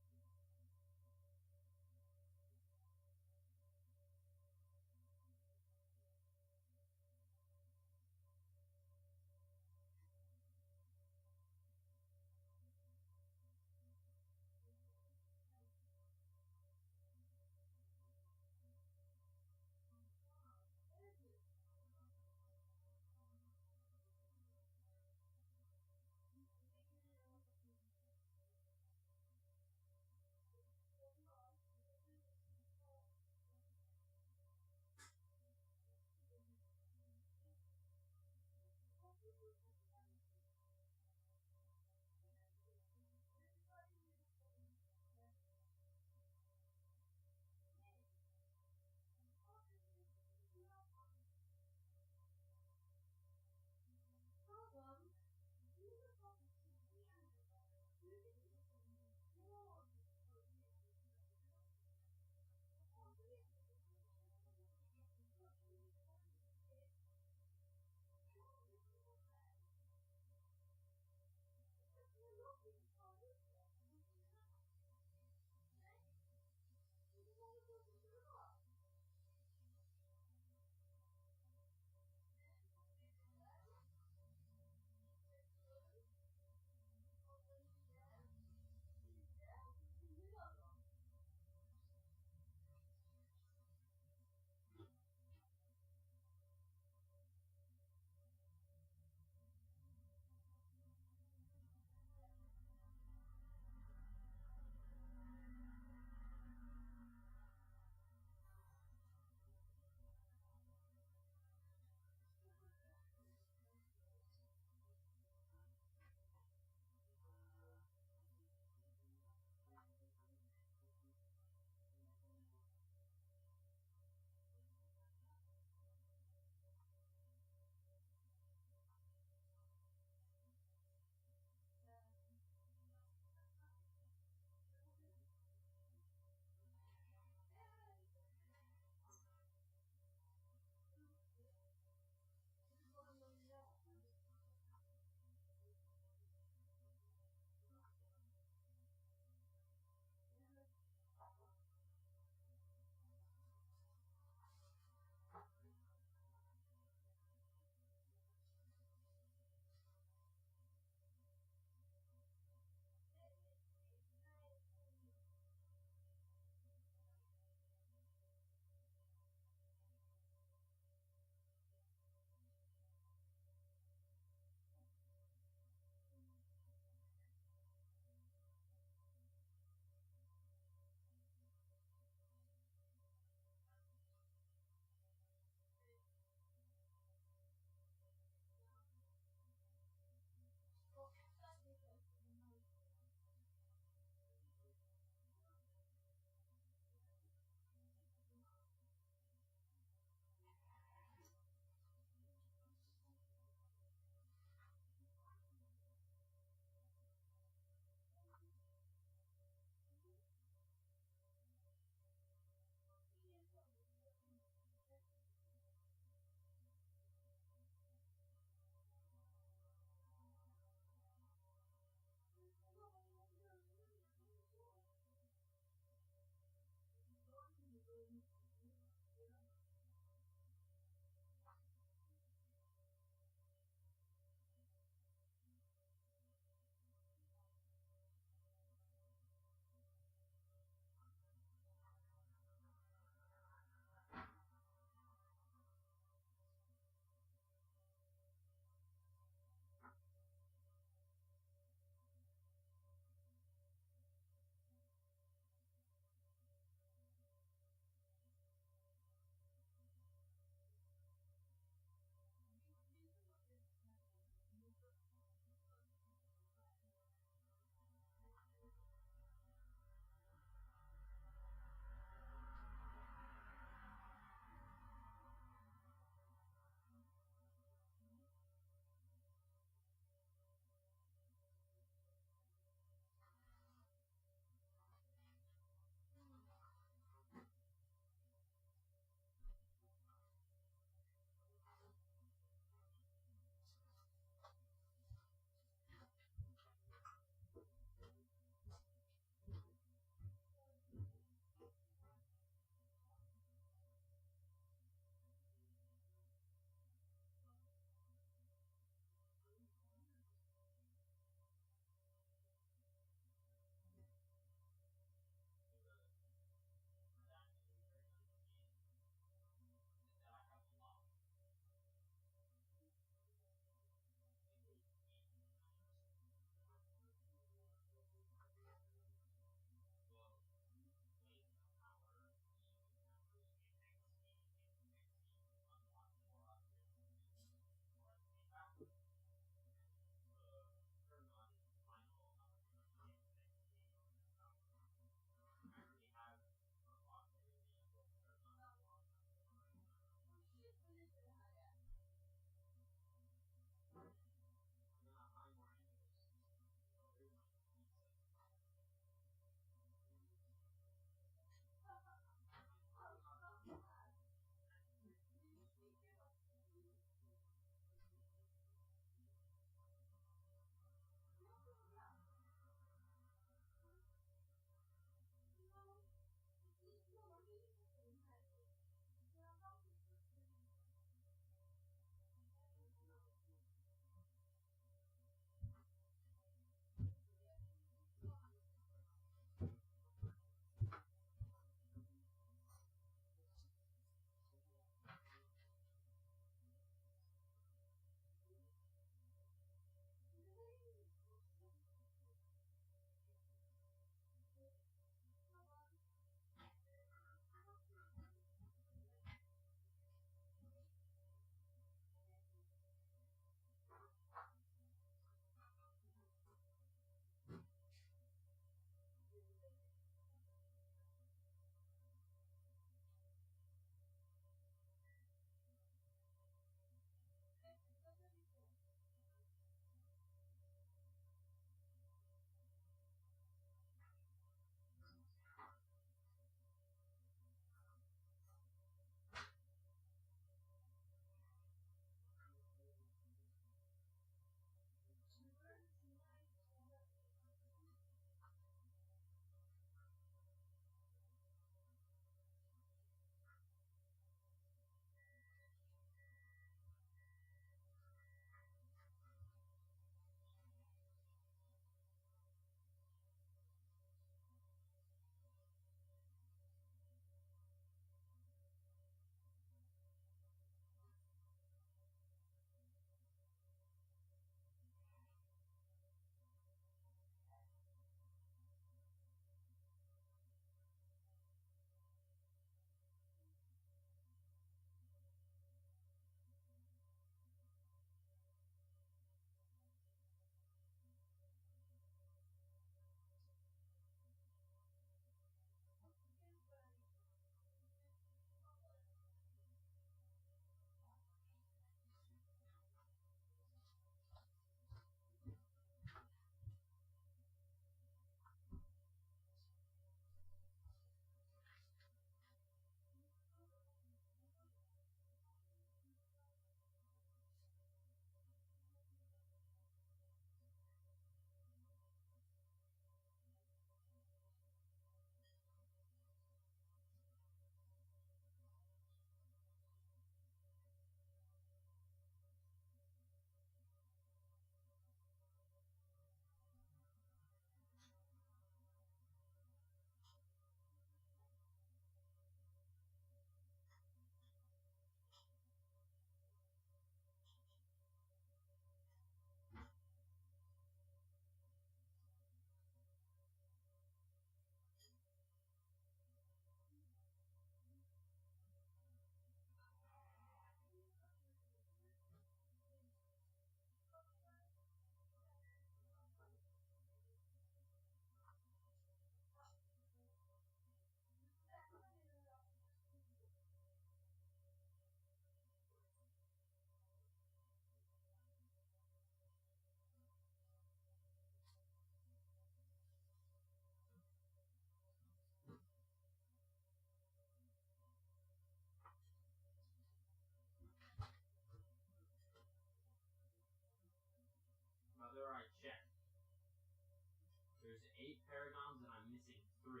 there's 8 paragons and I'm missing 3.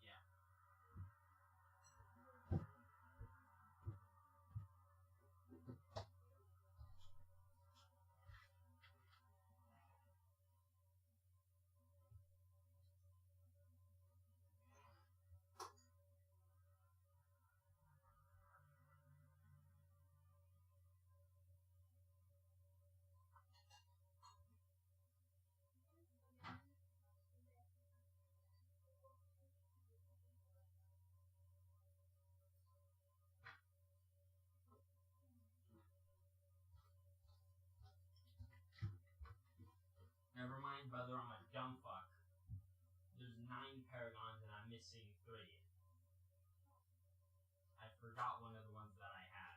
Yeah. Never mind, brother, I'm a dumb fuck. There's 9 paragons and I'm missing 3. I forgot one of the ones that I had.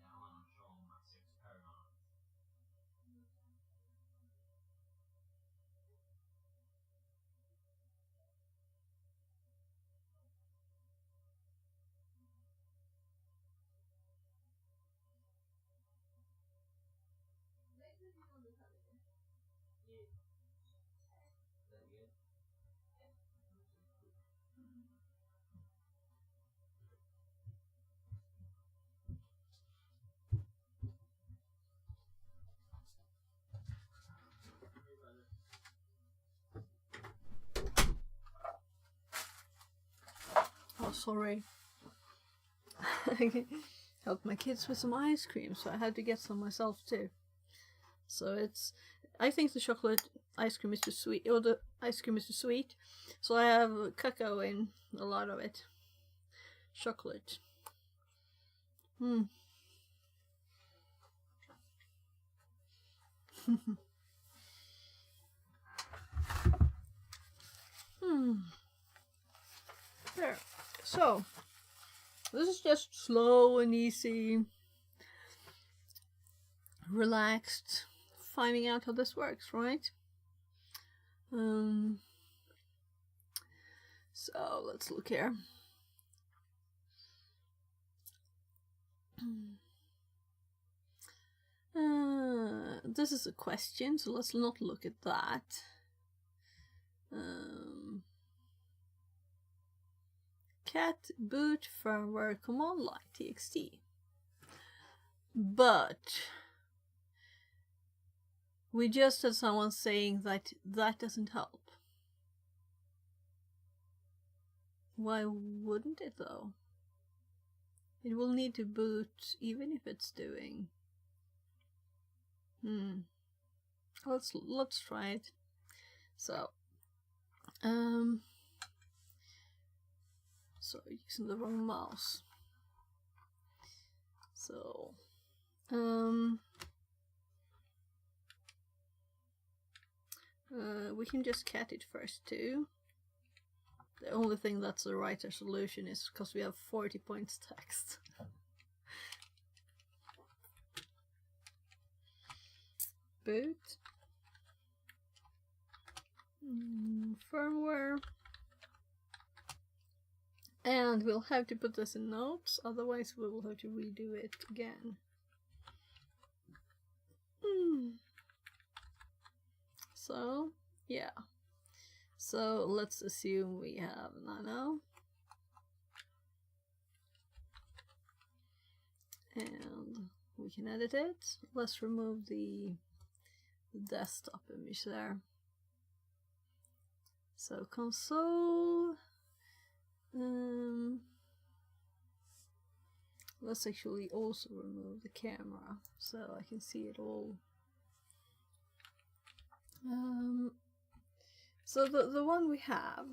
Now I'm showing my 6 paragons. Yeah. Is that good? Oh, sorry. I helped my kids with some ice cream, so I had to get some myself too. So it's, I think the chocolate ice cream is too sweet, or the ice cream is too sweet, so I have cacao in a lot of it. Chocolate. Hmm. There. So, this is just slow and easy, relaxed, finding out how this works, right? So let's look here. This is a question, so let's not look at that. Cat boot firmware command line txt. But we just had someone saying that that doesn't help. Why wouldn't it though? It will need to boot even if it's doing. Let's try it. So using the wrong mouse. So, we can just cat it first too. The only thing that's the right resolution is because we have 40 points text. Boot. Firmware. And we'll have to put this in notes, otherwise we will have to redo it again. So, yeah. So let's assume we have Nano. And we can edit it. Let's remove the desktop image there. So console. Let's actually also remove the camera so I can see it all. So the one we have,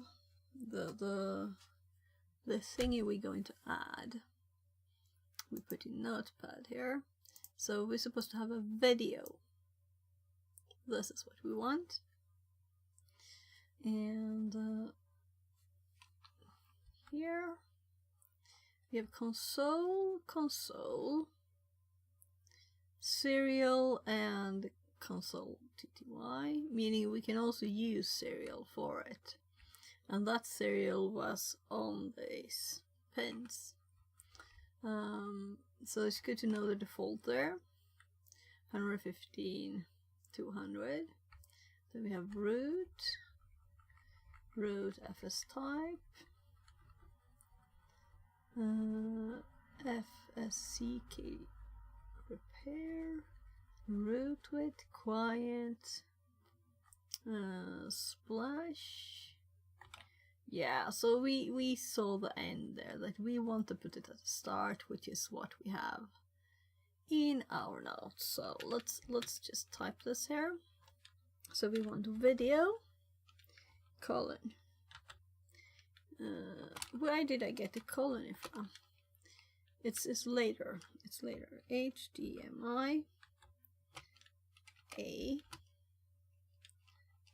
the thingy we're going to add, we put in Notepad here. So we're supposed to have a video. This is what we want. And here we have console, serial, and console TTY, meaning we can also use serial for it. And that serial was on these pins. So it's good to know the default there. 115, 200. Then we have root FS type, FSCK repair, root with quiet, splash. Yeah, so we saw the end there, that we want to put it at the start, which is what we have in our notes. So let's just type this here. So we want video colon. Where did I get the colon from? It's later. It's later. HDMI A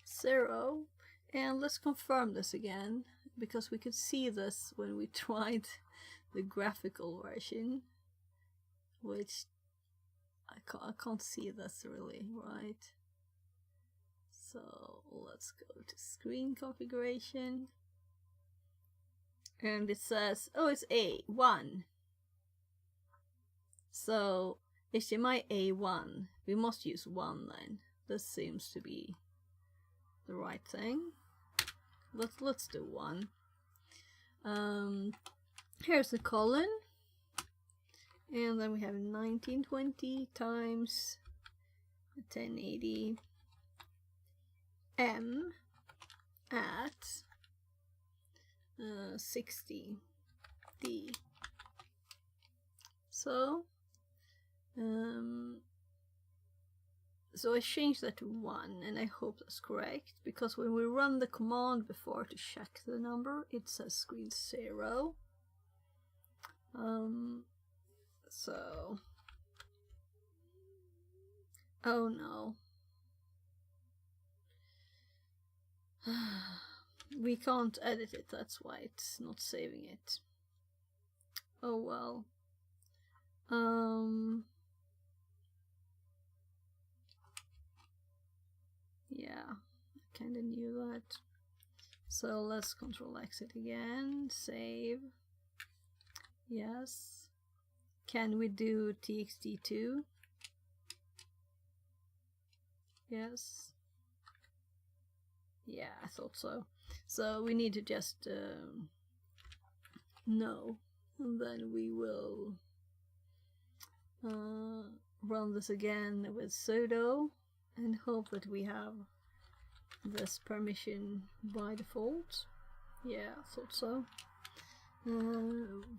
0. And let's confirm this again, because we could see this when we tried the graphical version, which I can't see this really, right? So let's go to screen configuration. And it says, oh, it's A1. So HDMI A1. We must use 1 then. This seems to be the right thing. Let's do 1. Here's the colon. And then we have 1920 times 1080 M at 60 D. So so I changed that to 1, and I hope that's correct, because when we run the command before to check the number, it says screen 0. So oh no. We can't edit it, that's why it's not saving it. Oh well. Yeah, I kinda knew that. So let's Control Exit again, save. Yes. Can we do TXT too? Yes. Yeah, I thought so. So we need to just no, and then we will run this again with sudo and hope that we have this permission by default. Yeah, I thought so.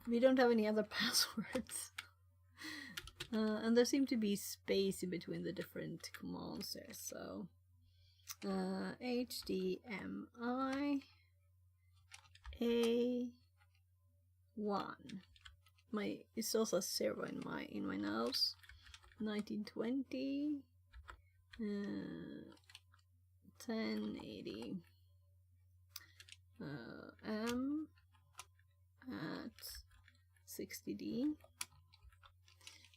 We don't have any other passwords. And there seem to be space in between the different commands there, so HDMI A1. it still says 0 in my nose. 1920. 1080. M at 60D.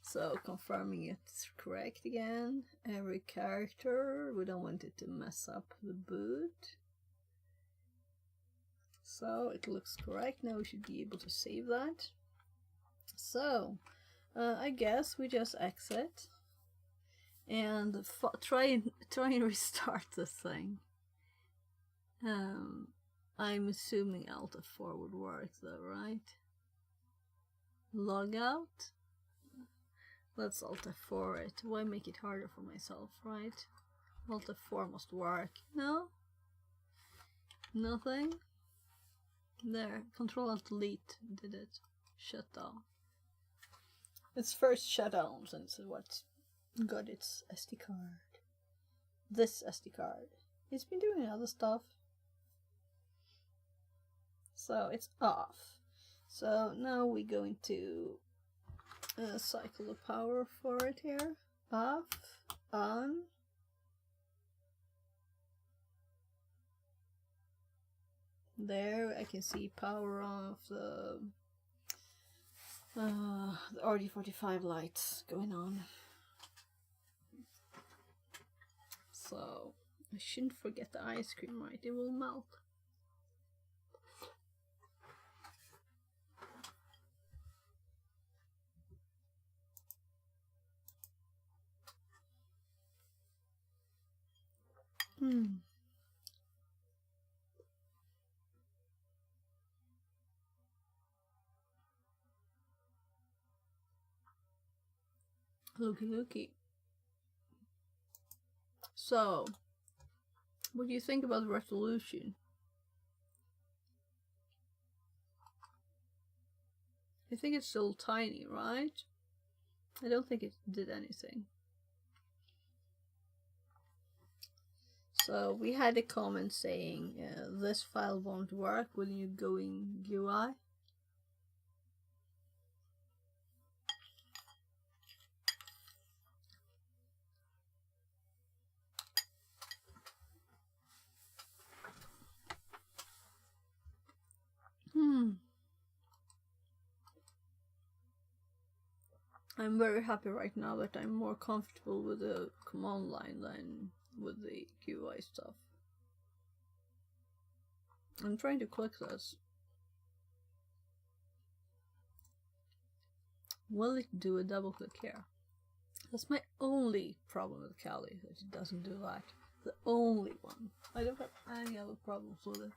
So confirming it's correct again. Every character, we don't want it to mess up the boot. So it looks correct. Now we should be able to save that. So I guess we just exit and try and restart this thing. I'm assuming Alt F4 would work though, right? Log out. Let's Alt F4 it. Why make it harder for myself, right? Alt F4 must work. No? Nothing? There. Control Alt Delete did it. Shut down. It's first shut down since it what got its SD card. This SD card. It's been doing other stuff. So it's off. So now we're going to cycle the power for it here. Off, on. There I can see power on the RJ45 lights going on. So I shouldn't forget the ice cream, right? It will melt. Looky. So, what do you think about the resolution? I think it's still tiny, right? I don't think it did anything. So we had a comment saying this file won't work when you go in UI. I'm very happy right now that I'm more comfortable with the command line than with the UI stuff. I'm trying to click this. Will it do a double click here? That's my only problem with Kali, that it doesn't do that. The only one. I don't have any other problems with it.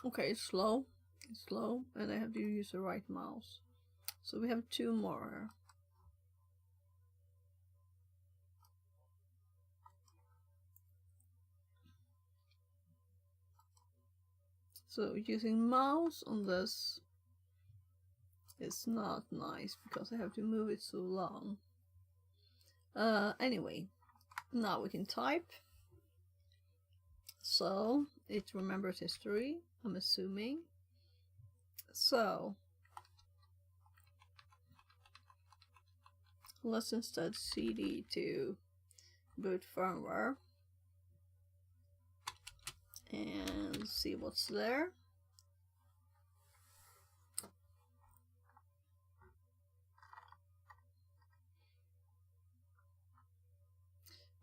Okay, it's slow, and I have to use the right mouse. So we have 2 more. So using mouse on this is not nice because I have to move it so long. Anyway, now we can type. So it remembers history, I'm assuming. So let's instead cd to boot firmware and see what's there.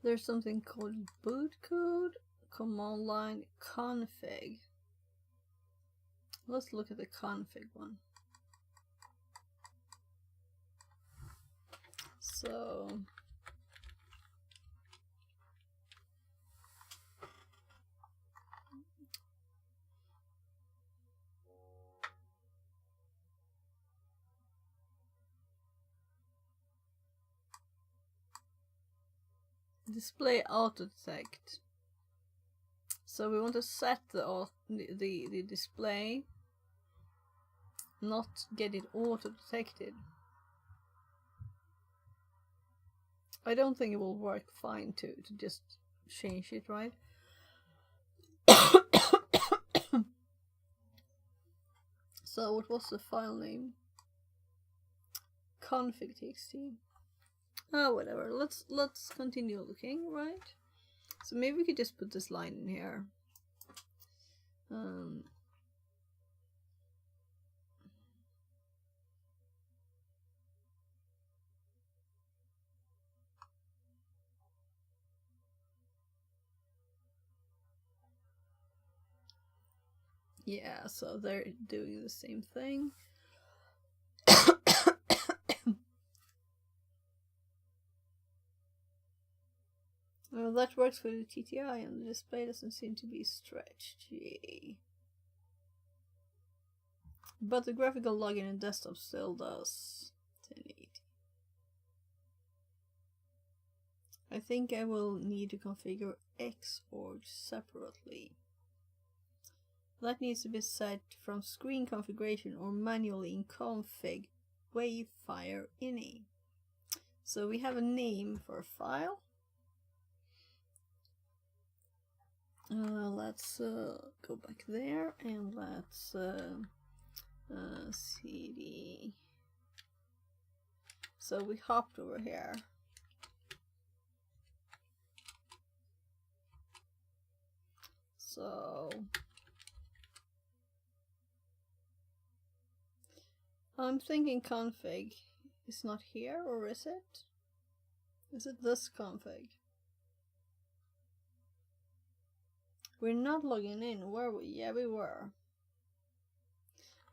There's something called boot code, command line, config. Let's look at the config one. So display auto detect. So we want to set the display, not get it auto detected. I don't think it will work fine to just change it, right? So what was the file name? Config.txt. Oh, whatever. Let's continue looking, right? So maybe we could just put this line in here. Yeah, so they're doing the same thing. Well, that works for the TTI, and the display doesn't seem to be stretched. Yay. But the graphical login in desktop still does 1080. I think I will need to configure Xorg separately. That needs to be set from screen configuration or manually in config Wavefire ini. So we have a name for a file. Let's go back there and let's cd. So we hopped over here. So I'm thinking config is not here, or is it? Is it this config? We're not logging in, were we? Yeah, we were.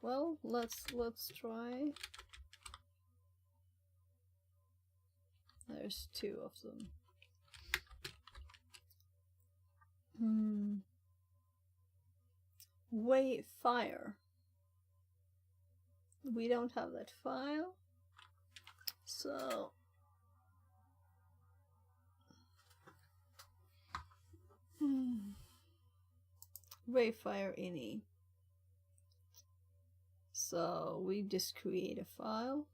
Well, let's try. There's two of them. Wavefire. We don't have that file, so Wavefire ini. So we just create a file.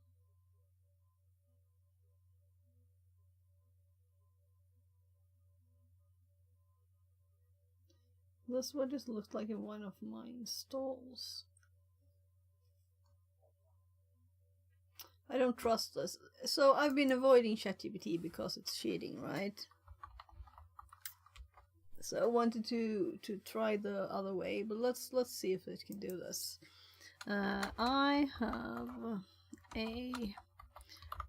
This one just looks like in one of my installs. I don't trust this. So I've been avoiding ChatGPT because it's cheating, right? So I wanted to try the other way, but let's see if it can do this. I have a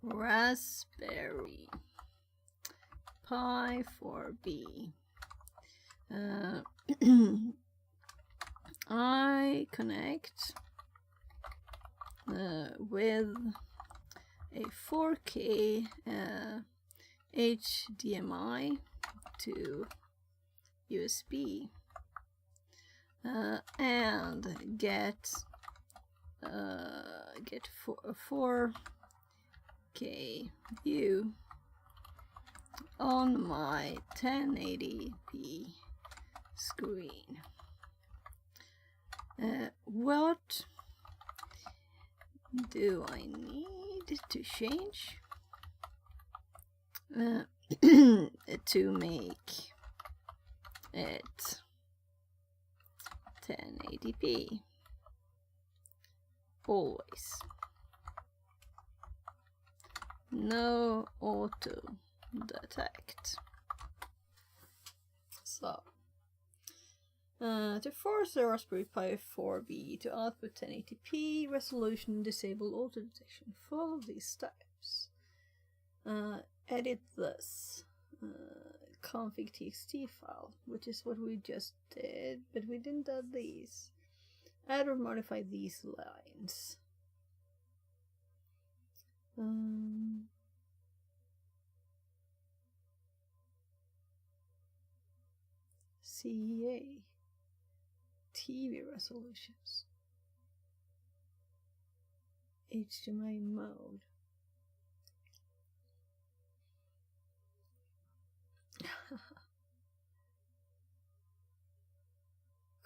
Raspberry Pi 4B. I connect with a 4K HDMI to USB and get 4K view on my 1080p screen. What do I need to change to make it 1080p? Always. No auto detect. So to force the Raspberry Pi 4B to output 1080p resolution, disable auto detection. Follow these steps. Edit this config.txt file, which is what we just did, but we didn't add these. Add or modify these lines. CEA TV resolutions, HDMI mode.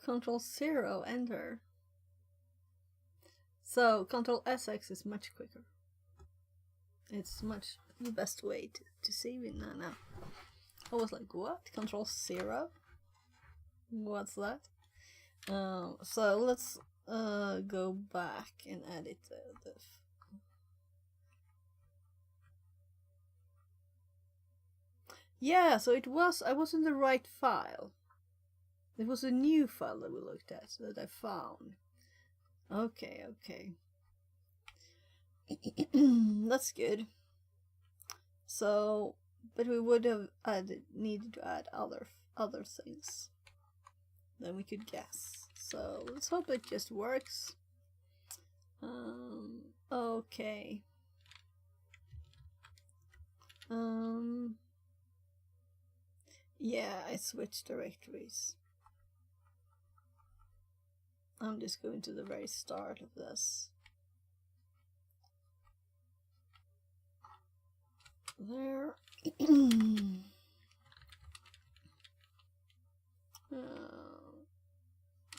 Control 0, enter. So Control SX is much quicker. It's much the best way to save it now. I was like, what? Control 0? What's that? So let's go back and edit the yeah, so it was, I was in the right file. It was a new file that we looked at that I found. Okay, okay. That's good. So, but we would have needed to add other things than we could guess. So let's hope it just works. Okay. Yeah, I switched directories. I'm just going to the very start of this. There.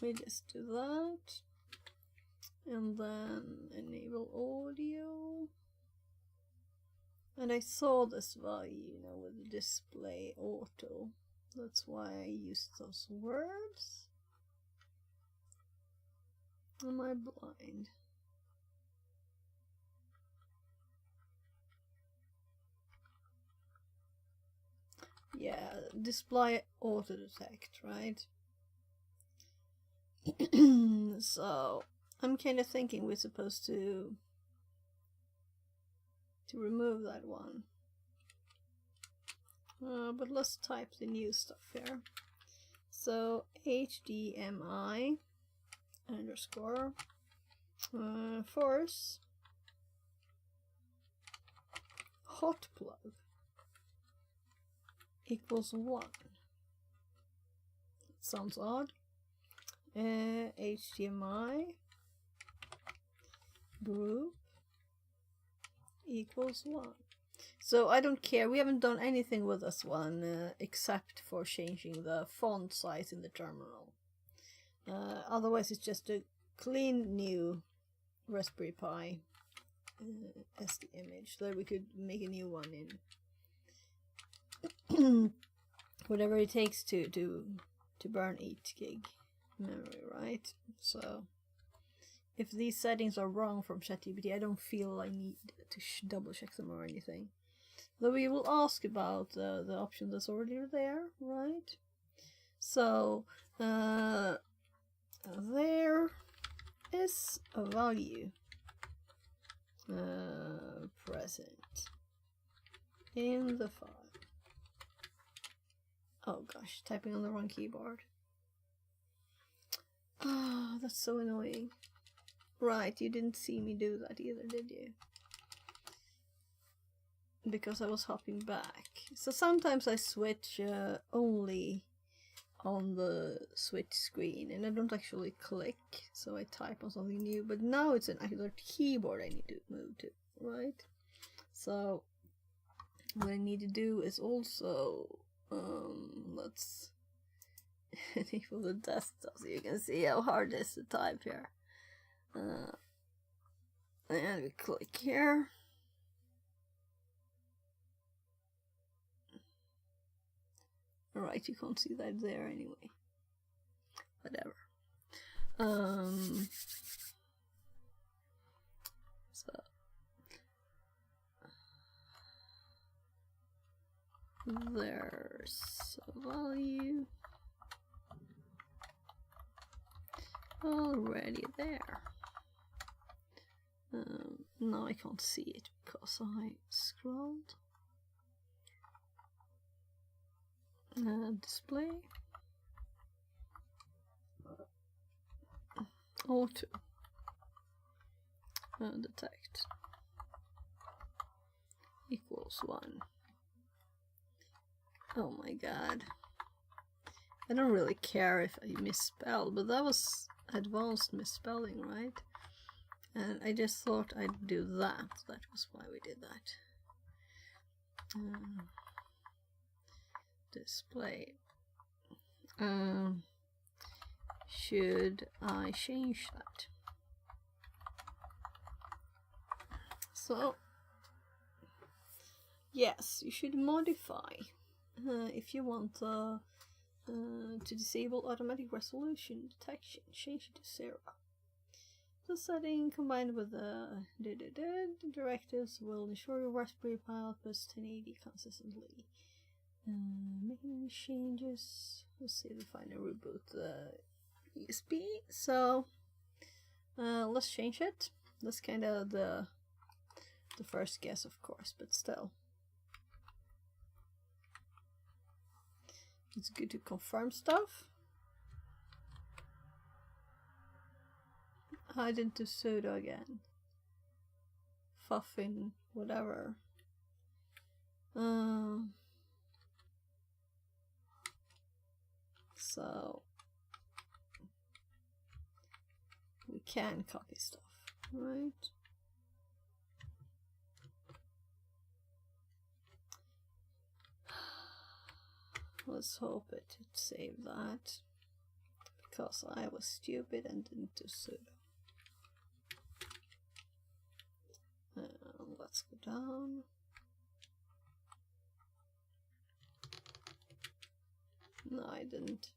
We just do that. And then enable audio. And I saw this value, you know, with the display auto. That's why I used those words. Am I blind? Yeah, display auto detect, right? So I'm kind of thinking we're supposed to remove that one. But let's type the new stuff here. So HDMI underscore force hot plug equals 1. Sounds odd. HDMI group equals 1. So I don't care, we haven't done anything with this one except for changing the font size in the terminal. Otherwise it's just a clean new Raspberry Pi SD image that we could make a new one in. Whatever it takes to burn 8 gig memory, right? So if these settings are wrong from ChatGPT, I don't feel I need to double check them or anything. Though we will ask about the option that's already there, right? So there is a value present in the file. Oh gosh, typing on the wrong keyboard. Ah, that's so annoying. Right, you didn't see me do that either, did you? Because I was hopping back. So sometimes I switch only on the switch screen and I don't actually click, so I type on something new. But now it's an actual keyboard I need to move to, right? So what I need to do is also let's enable the desktop so you can see how hard it is to type here. And we click here. Alright, you can't see that there anyway. Whatever. So there's a value already there. Now I can't see it because I scrolled. Display auto detect equals 1. Oh my god, I don't really care if I misspell, but that was advanced misspelling, right? And I just thought I'd do that. That was why we did that. Display should I change that? So, yes, you should modify if you want to disable automatic resolution detection, change it to 0. The setting combined with the directives will ensure your Raspberry Pi outputs 1080 consistently. Making any changes. Let's see if I can reboot the USB. So let's change it. That's kind of the first guess, of course, but still. It's good to confirm stuff. I didn't do sudo again. Fuffin, whatever. So we can copy stuff, right? Let's hope it would save that, because I was stupid and didn't do sudo. Let's go down. No, I didn't.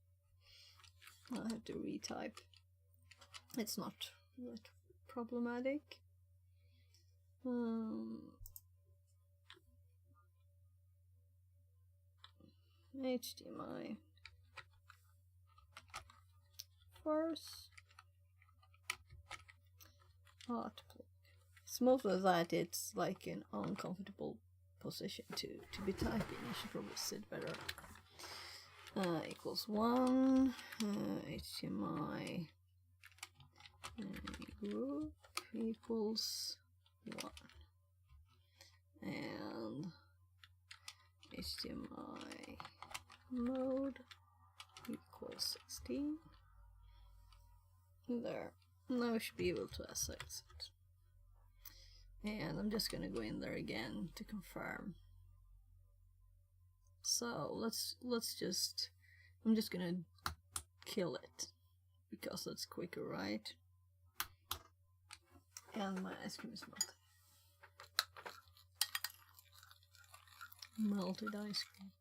I have to retype. It's not that problematic. HDMI first. Hot plug. It's mostly that it's like an uncomfortable position to be typing. You should probably sit better. Equals 1. HDMI group equals 1. And HDMI mode equals 16. There. Now we should be able to access it. And I'm just gonna go in there again to confirm. So let's just, I'm just gonna kill it because that's quicker, right? And my ice cream is melted. Melted ice cream.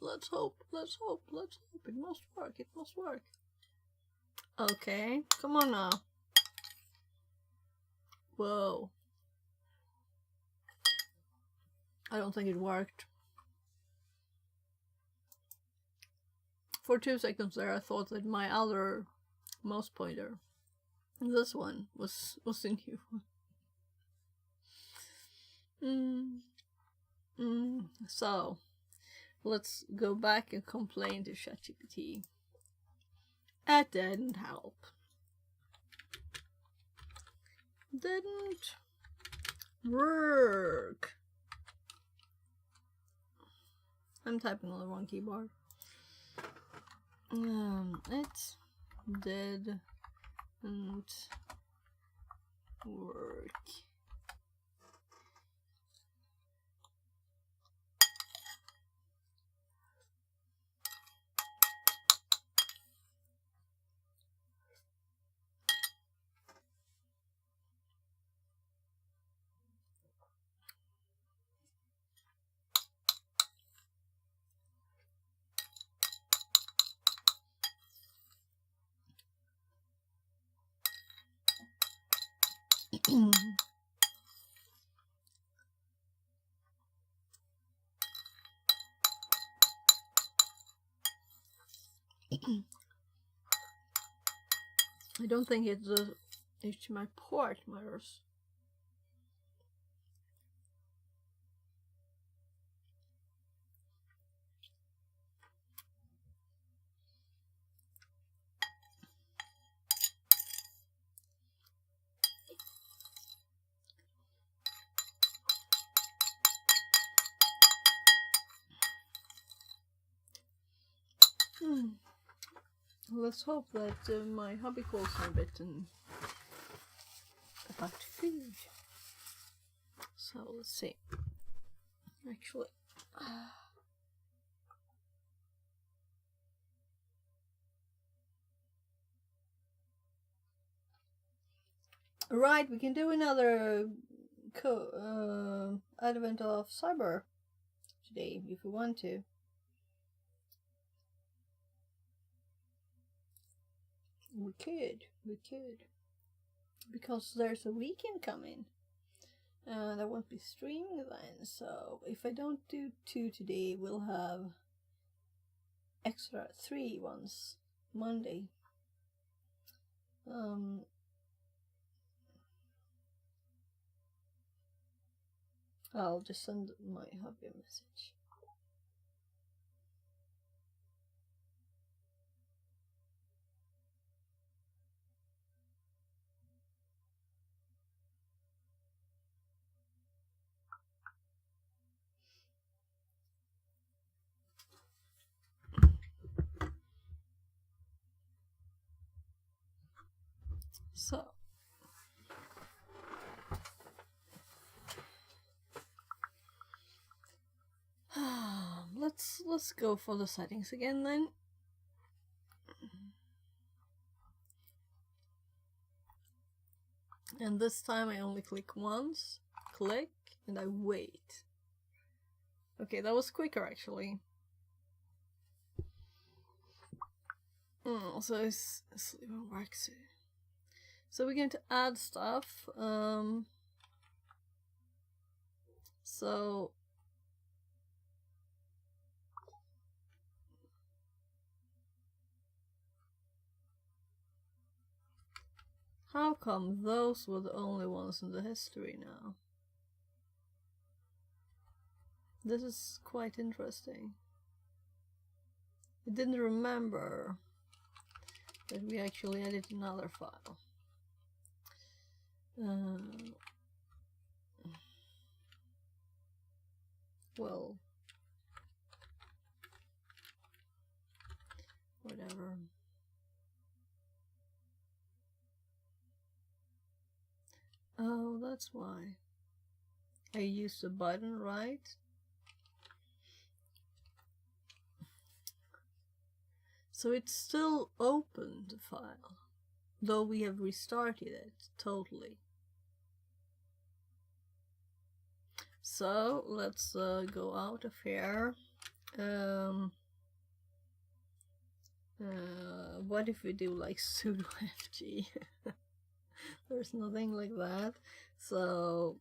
Let's hope. It must work. Okay, come on now. Whoa. I don't think it worked. For 2 seconds there I thought that my other mouse pointer, this one, was in here. So let's go back and complain to ChatGPT. That didn't help. Didn't work. I'm typing on the wrong keyboard. It didn't work. I don't think it's the HDMI port matters. let's hope that my hubby calls me a bit and about food. So let's see. Actually, right, we can do another Advent of Cyber today if we want to. We could, because there's a weekend coming, and I won't be streaming then. So if I don't do 2 today, we'll have extra 3 ones Monday. I'll just send my hubby a message. So let's go for the settings again then. And this time I only click once, click, and I wait. Okay, that was quicker actually. So it's even works. So we're going to add stuff. So how come those were the only ones in the history now? This is quite interesting. I didn't remember that we actually added another file. Well, whatever. Oh, that's why. I used the button, right? So it's still open, the file, though we have restarted it totally. So let's go out of here. What if we do like sudo fg? There's nothing like that. So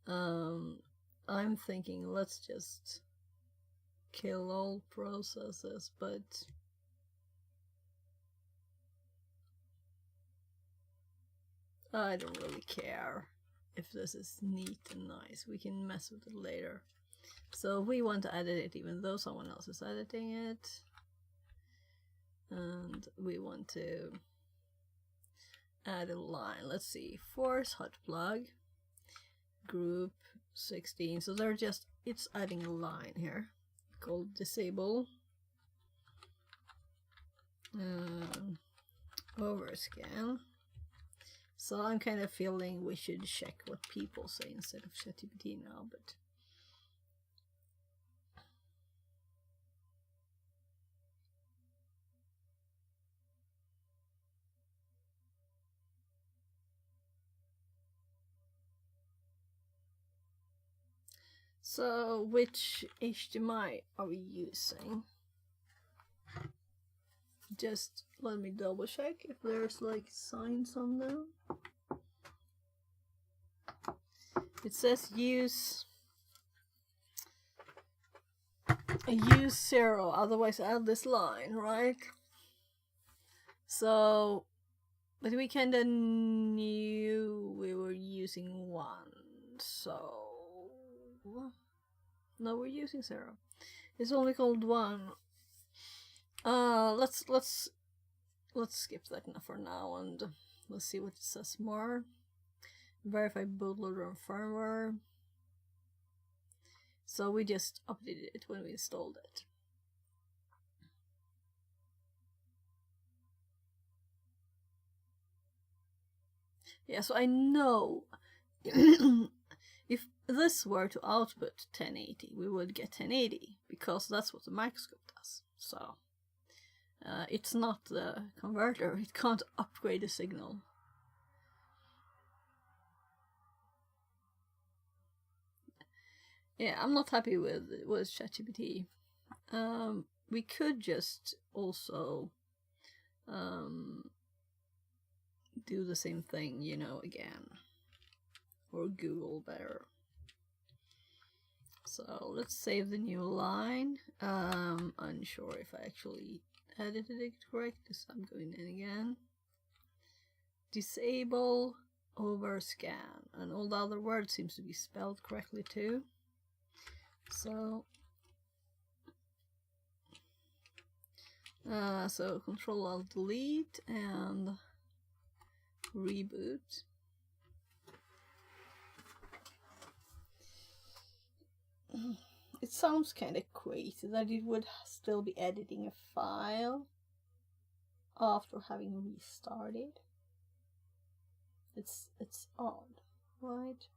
I'm thinking let's just kill all processes, but I don't really care if this is neat and nice. We can mess with it later. So we want to edit it even though someone else is editing it. And we want to add a line. Let's see. Force hot plug group 16. So they're just, it's adding a line here called disable overscan. So I'm kind of feeling we should check what people say instead of ChatGPT now, but so which HDMI are we using? Just let me double check if there's like signs on them. It says use 0, otherwise add this line, right? So, but we kinda knew we were using 1, so no, we're using 0. It's only called 1. Let's skip that for now and let's see what it says more. Verify bootloader and firmware. So we just updated it when we installed it. Yeah, so I know if this were to output 1080, we would get 1080 because that's what the microscope does. So it's not the converter, it can't upgrade the signal. Yeah, I'm not happy with ChatGPT. We could just also do the same thing, you know, again. Or Google better. So let's save the new line. Unsure if I actually edited it correctly, so I'm going in again. Disable overscan, and all the other words seems to be spelled correctly too. So Control Alt Delete and reboot. It sounds kind of crazy that it would still be editing a file after having restarted. It's odd, right?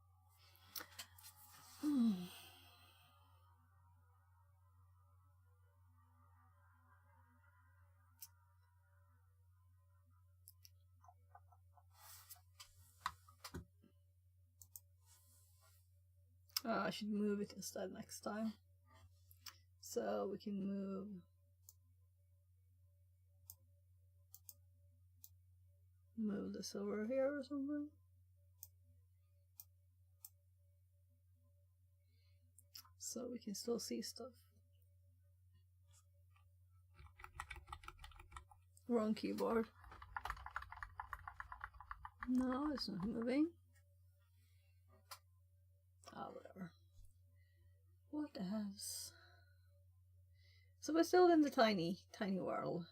I should move it instead next time. So we can move this over here or something. So we can still see stuff. Wrong keyboard. No, it's not moving. Ah, whatever. What else? So we're still in the tiny world.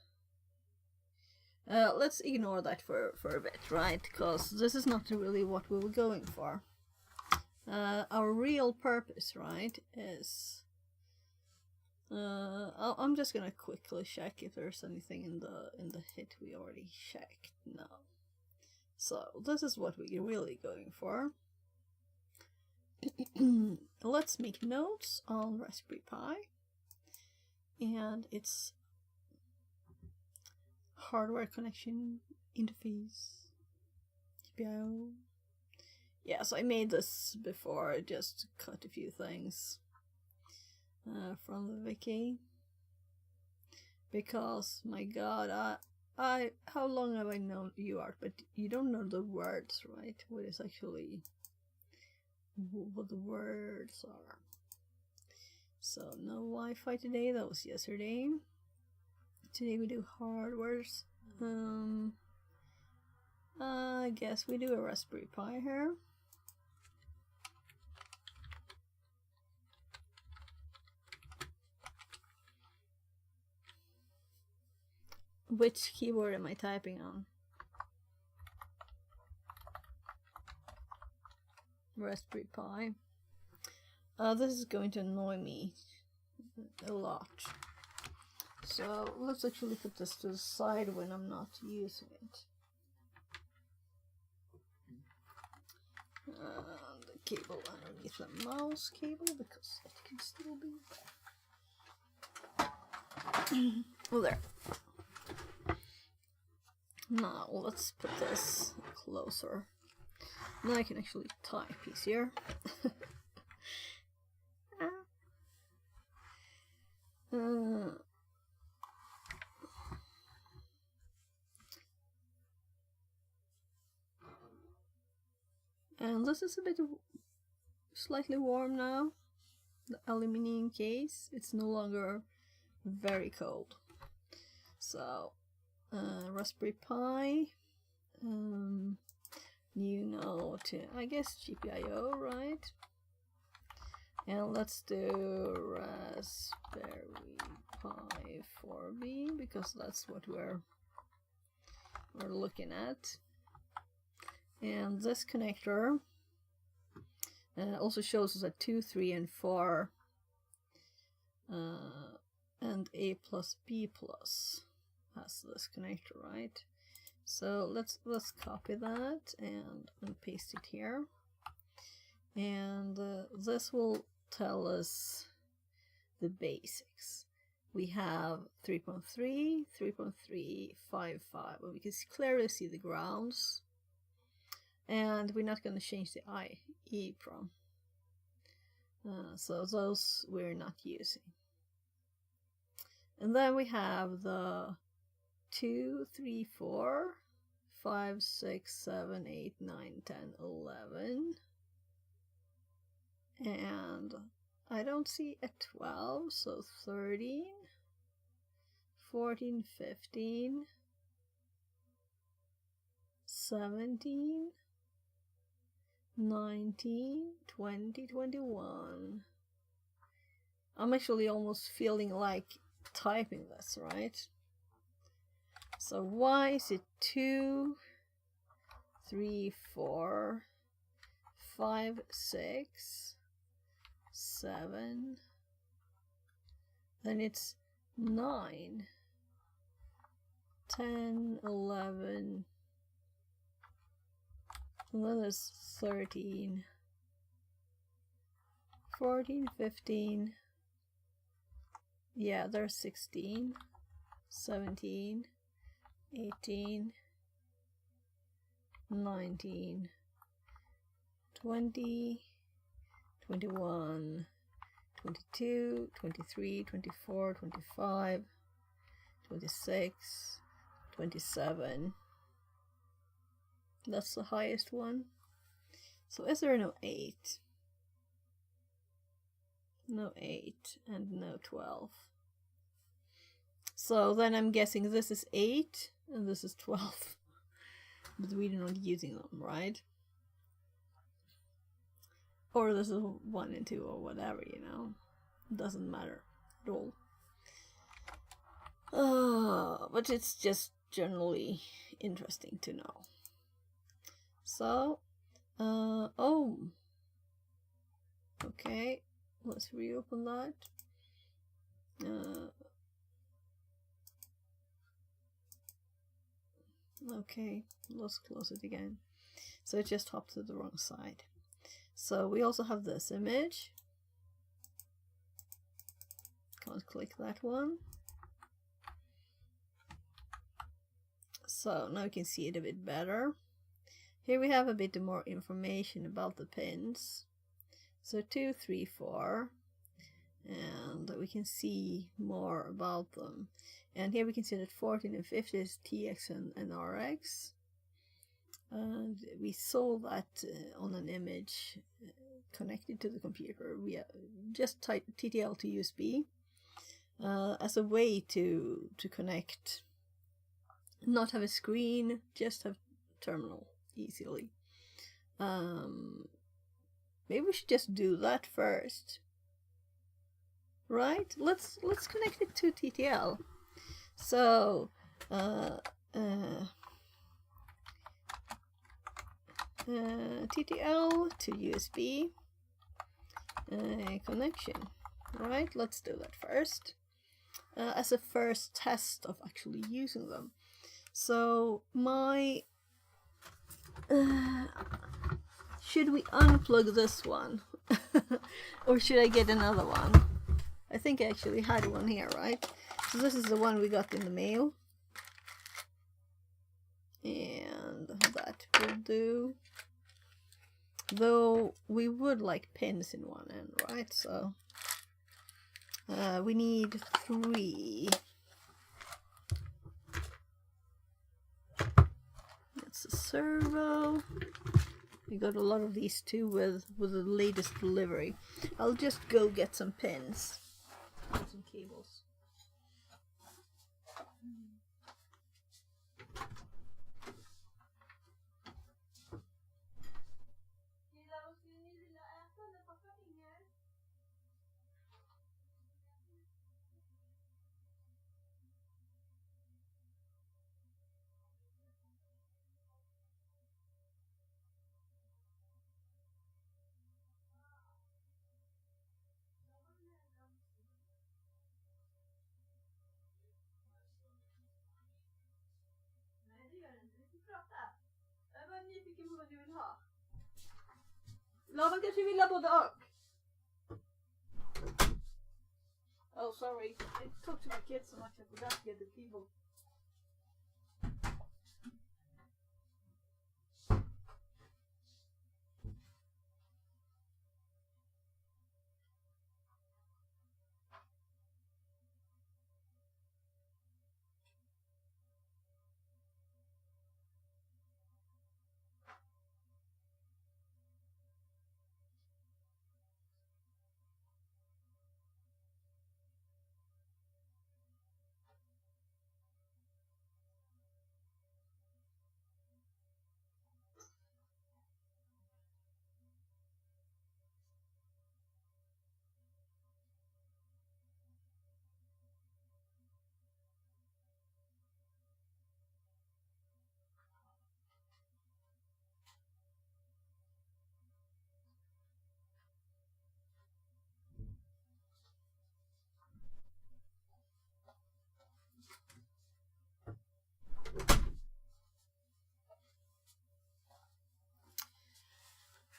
Let's ignore that for a bit, right? Because this is not really what we were going for. Our real purpose, right, is... I'm just gonna quickly check if there's anything in the hit we already checked. No. So this is what we're really going for. Let's make notes on Raspberry Pi and its hardware connection interface. GPIO. Yeah, so I made this before, I just cut a few things from the wiki. Because, my god, I how long have I known UART, but you don't know the words, right? What is actually... what the words are. So no Wi-Fi today, that was yesterday. Today we do hardwares. I guess we do a Raspberry Pi here. Which keyboard am I typing on? Raspberry Pi. This is going to annoy me a lot. So let's actually put this to the side when I'm not using it. The cable underneath the mouse cable because it can still be there. Well, there. Now let's put this closer. Now I can actually type easier. And this is a bit slightly warm now. The aluminum case, it's no longer very cold. So, Raspberry Pi, new note, I guess GPIO, right? And let's do Raspberry Pi 4B because that's what we're looking at. And this connector also shows us that 2, 3, and 4 and A plus B plus has this connector, right? So let's copy that and paste it here. And this will tell us the basics. We have 3.3, 3.3, 5.5, where we can clearly see the grounds. And we're not going to change the EEPROM. So those we're not using. And then we have the 2, 3, 4, 5, 6, 7, 8, 9, 10, 11. And I don't see a 12, so 13, 14, 15, 17, 19, 20, 21. I'm actually almost feeling like typing this, right? So why is it 2, 3, 4, 5, 6, 7, then it's 9, 10, 11, and then there's 13, 14, 15, yeah, there's 16, 17, 18, 19, 20, 21, 22, 23, 24, 25, 26, 27. That's the highest one. So is there no 8? No 8 and no 12. So then I'm guessing this is 8 and this is 12. But we're not using them, right? Or this is 1 and 2 or whatever, you know. It doesn't matter at all. But it's just generally interesting to know. So, oh, okay, let's reopen that. Okay, let's close it again. So it just hopped to the wrong side. So we also have this image. Can't click that one. So now you can see it a bit better. Here we have a bit more information about the pins. So 2, 3, 4. And we can see more about them. And here we can see that 14 and 50 is TX and RX. And we saw that on an image connected to the computer. We just type TTL to USB as a way to connect, not have a screen, just have terminal easily. Maybe we should just do that first, right? Let's connect it to TTL. So TTL to USB connection. Right, let's do that first as a first test of actually using them. So my should we unplug this one or should I get another one? I think I actually had one here, right? So this is the one we got in the mail, and that will do. Though we would like pins in one end, right? So we need 3. That's a servo. We got a lot of these too with the latest delivery. I'll just go get some pins and some cables. Vilken båda du vill ha? Laban kanske vill ha både och. Oh, sorry. I talked to my kids so much I forgot to get the keyboard.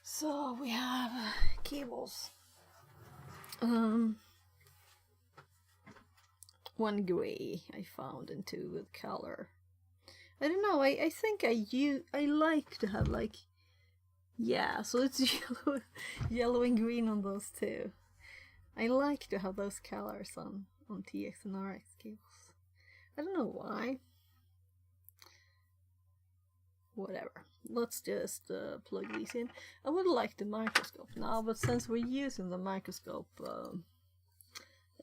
So we have cables. One gray I found and two with color. I don't know. I think I like to have like, yeah. So it's yellow and green on those two. I like to have those colors on TX and RX cables. I don't know why. Whatever. Let's just plug these in. I would like the microscope now, but since we're using the microscope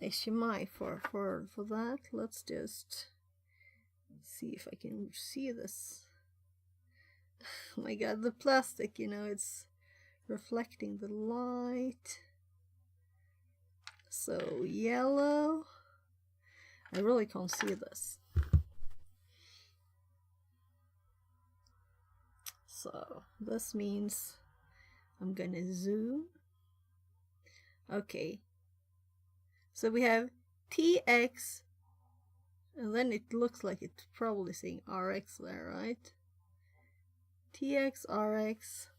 HDMI for that, let's just see if I can see this. Oh my god, the plastic, you know, it's reflecting the light. So yellow. I really can't see this. So this means I'm gonna zoom. Okay. So we have TX, and then it looks like it's probably saying RX there, right? TX, RX.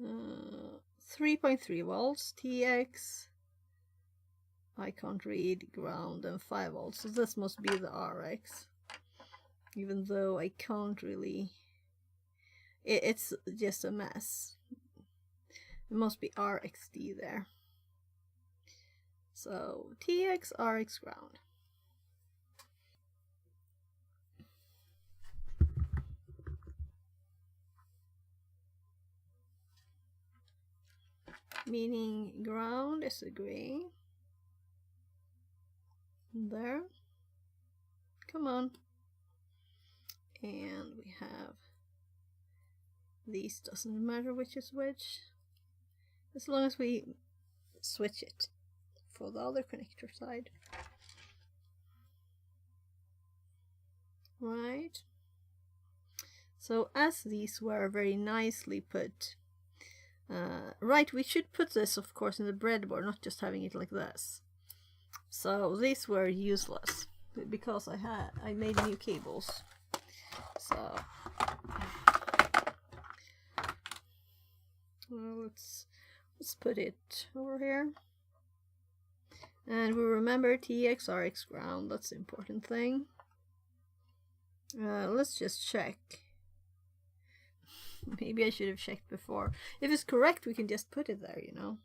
Uh, 3.3 volts, TX. I can't read ground and 5 volts, so this must be the RX. Even though I can't really, it's just a mess. It must be RXD there. So TX, RX, ground. Meaning ground is a gray. There. Come on. And we have these, doesn't matter which is which, as long as we switch it for the other connector side. Right. So as these were very nicely put, right, we should put this of course in the breadboard, not just having it like this. So these were useless because I made new cables. So well, let's put it over here. And we remember TX, RX, ground. That's the important thing. Let's just check. Maybe I should have checked before. If it's correct, we can just put it there, you know.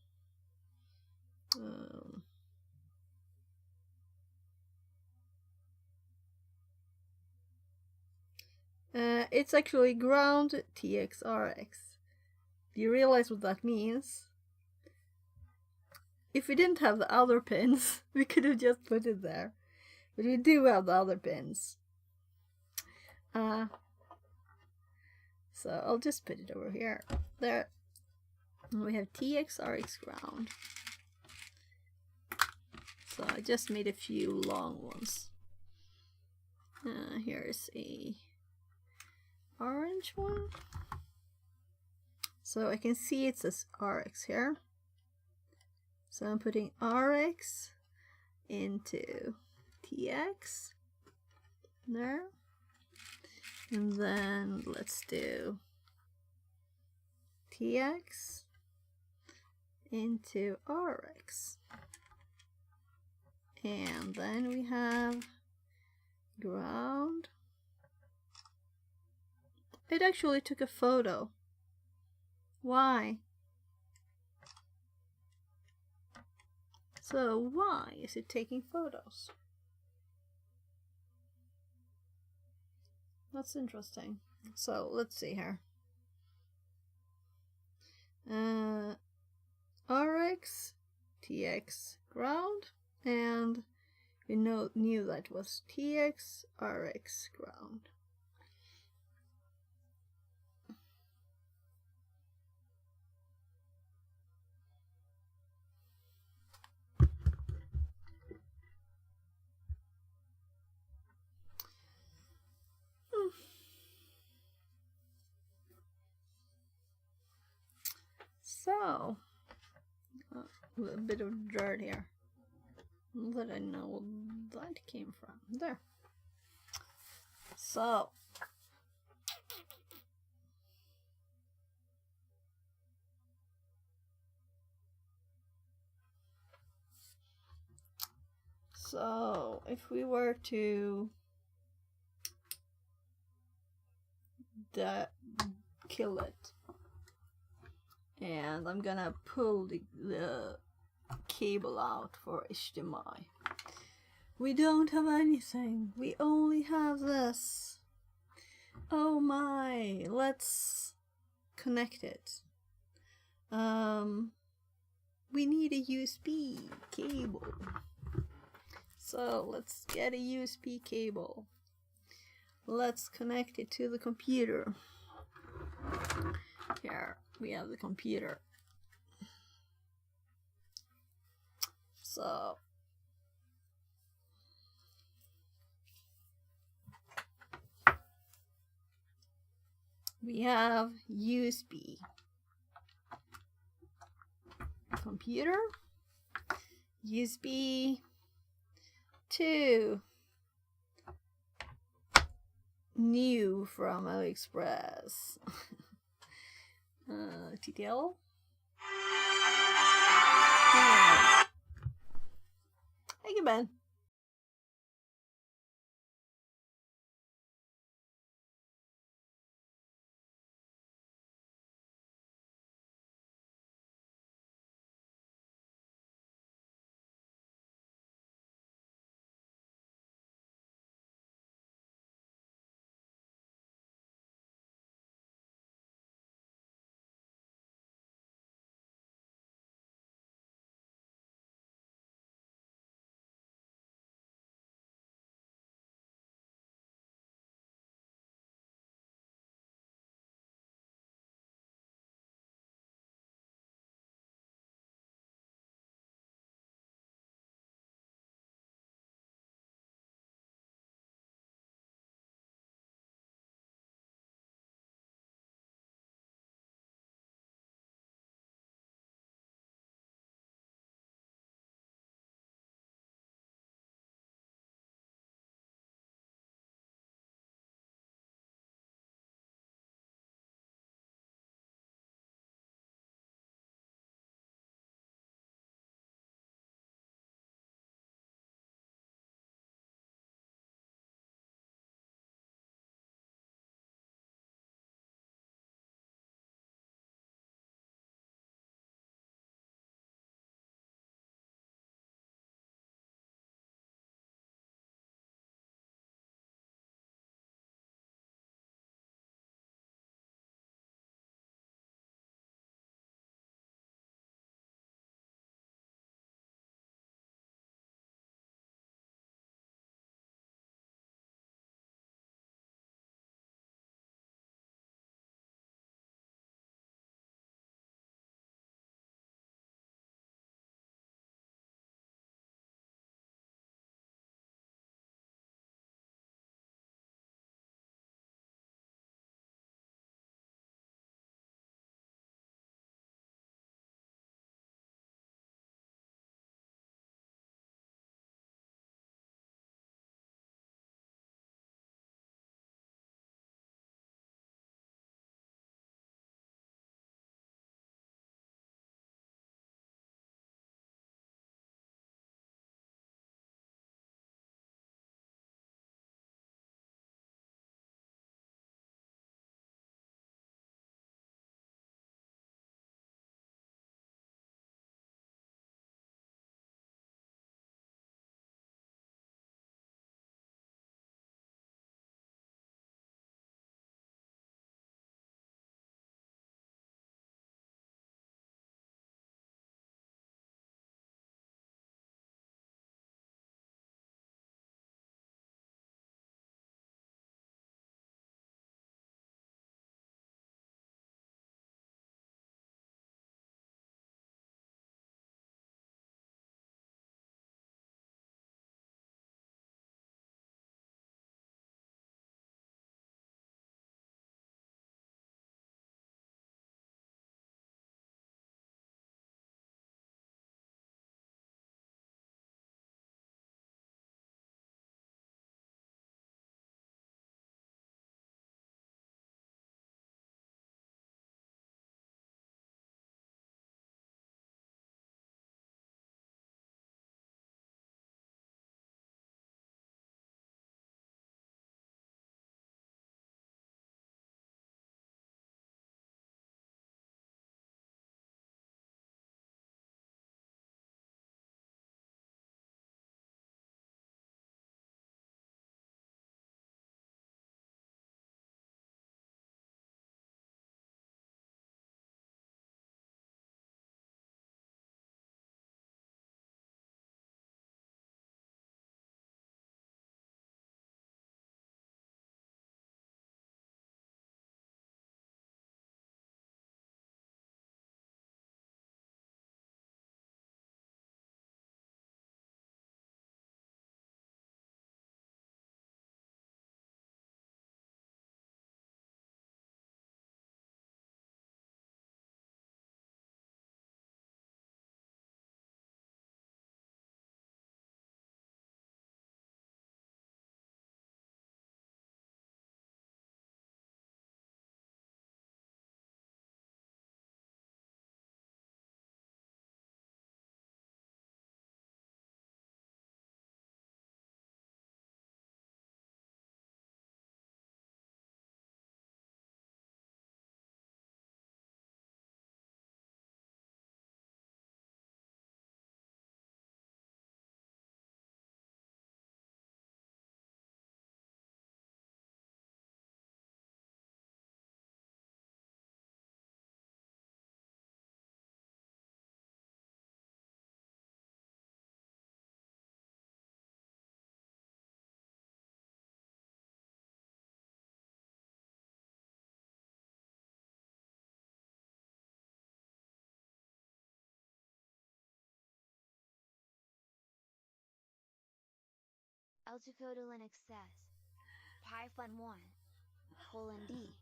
It's actually ground TX, RX. Do you realize what that means? If we didn't have the other pins, we could have just put it there. But we do have the other pins. So I'll just put it over here. There. And we have TX, RX, ground. So I just made a few long ones. Here is a orange one. So I can see it says RX here. So I'm putting RX into TX there, and then let's do TX into RX, and then we have ground. It actually took a photo. Why? So why is it taking photos? That's interesting. So let's see here. RX, TX, ground, and we knew that was TX, RX, ground. So, a bit of dirt here that I know that came from. There. So, if we were to kill it, and I'm gonna pull the cable out for HDMI. We don't have anything. We only have this. Oh my, let's connect it. We need a USB cable. So let's get a USB cable. Let's connect it to the computer. Here we have the computer. So we have USB computer, USB to new from AliExpress. TTL. Thank you, Ben. L2Coda Linux says, Python1:D.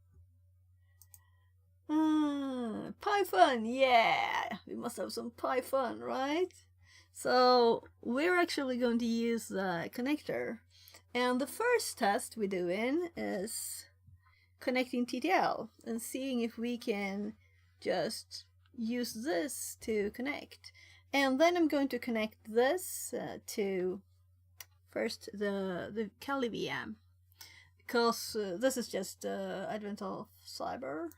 Python, yeah! We must have some Python, right? So we're actually going to use the connector. And the first test we're doing is connecting TTL and seeing if we can just use this to connect. And then I'm going to connect this to first the Kali VM, because this is just Advent of Cyber.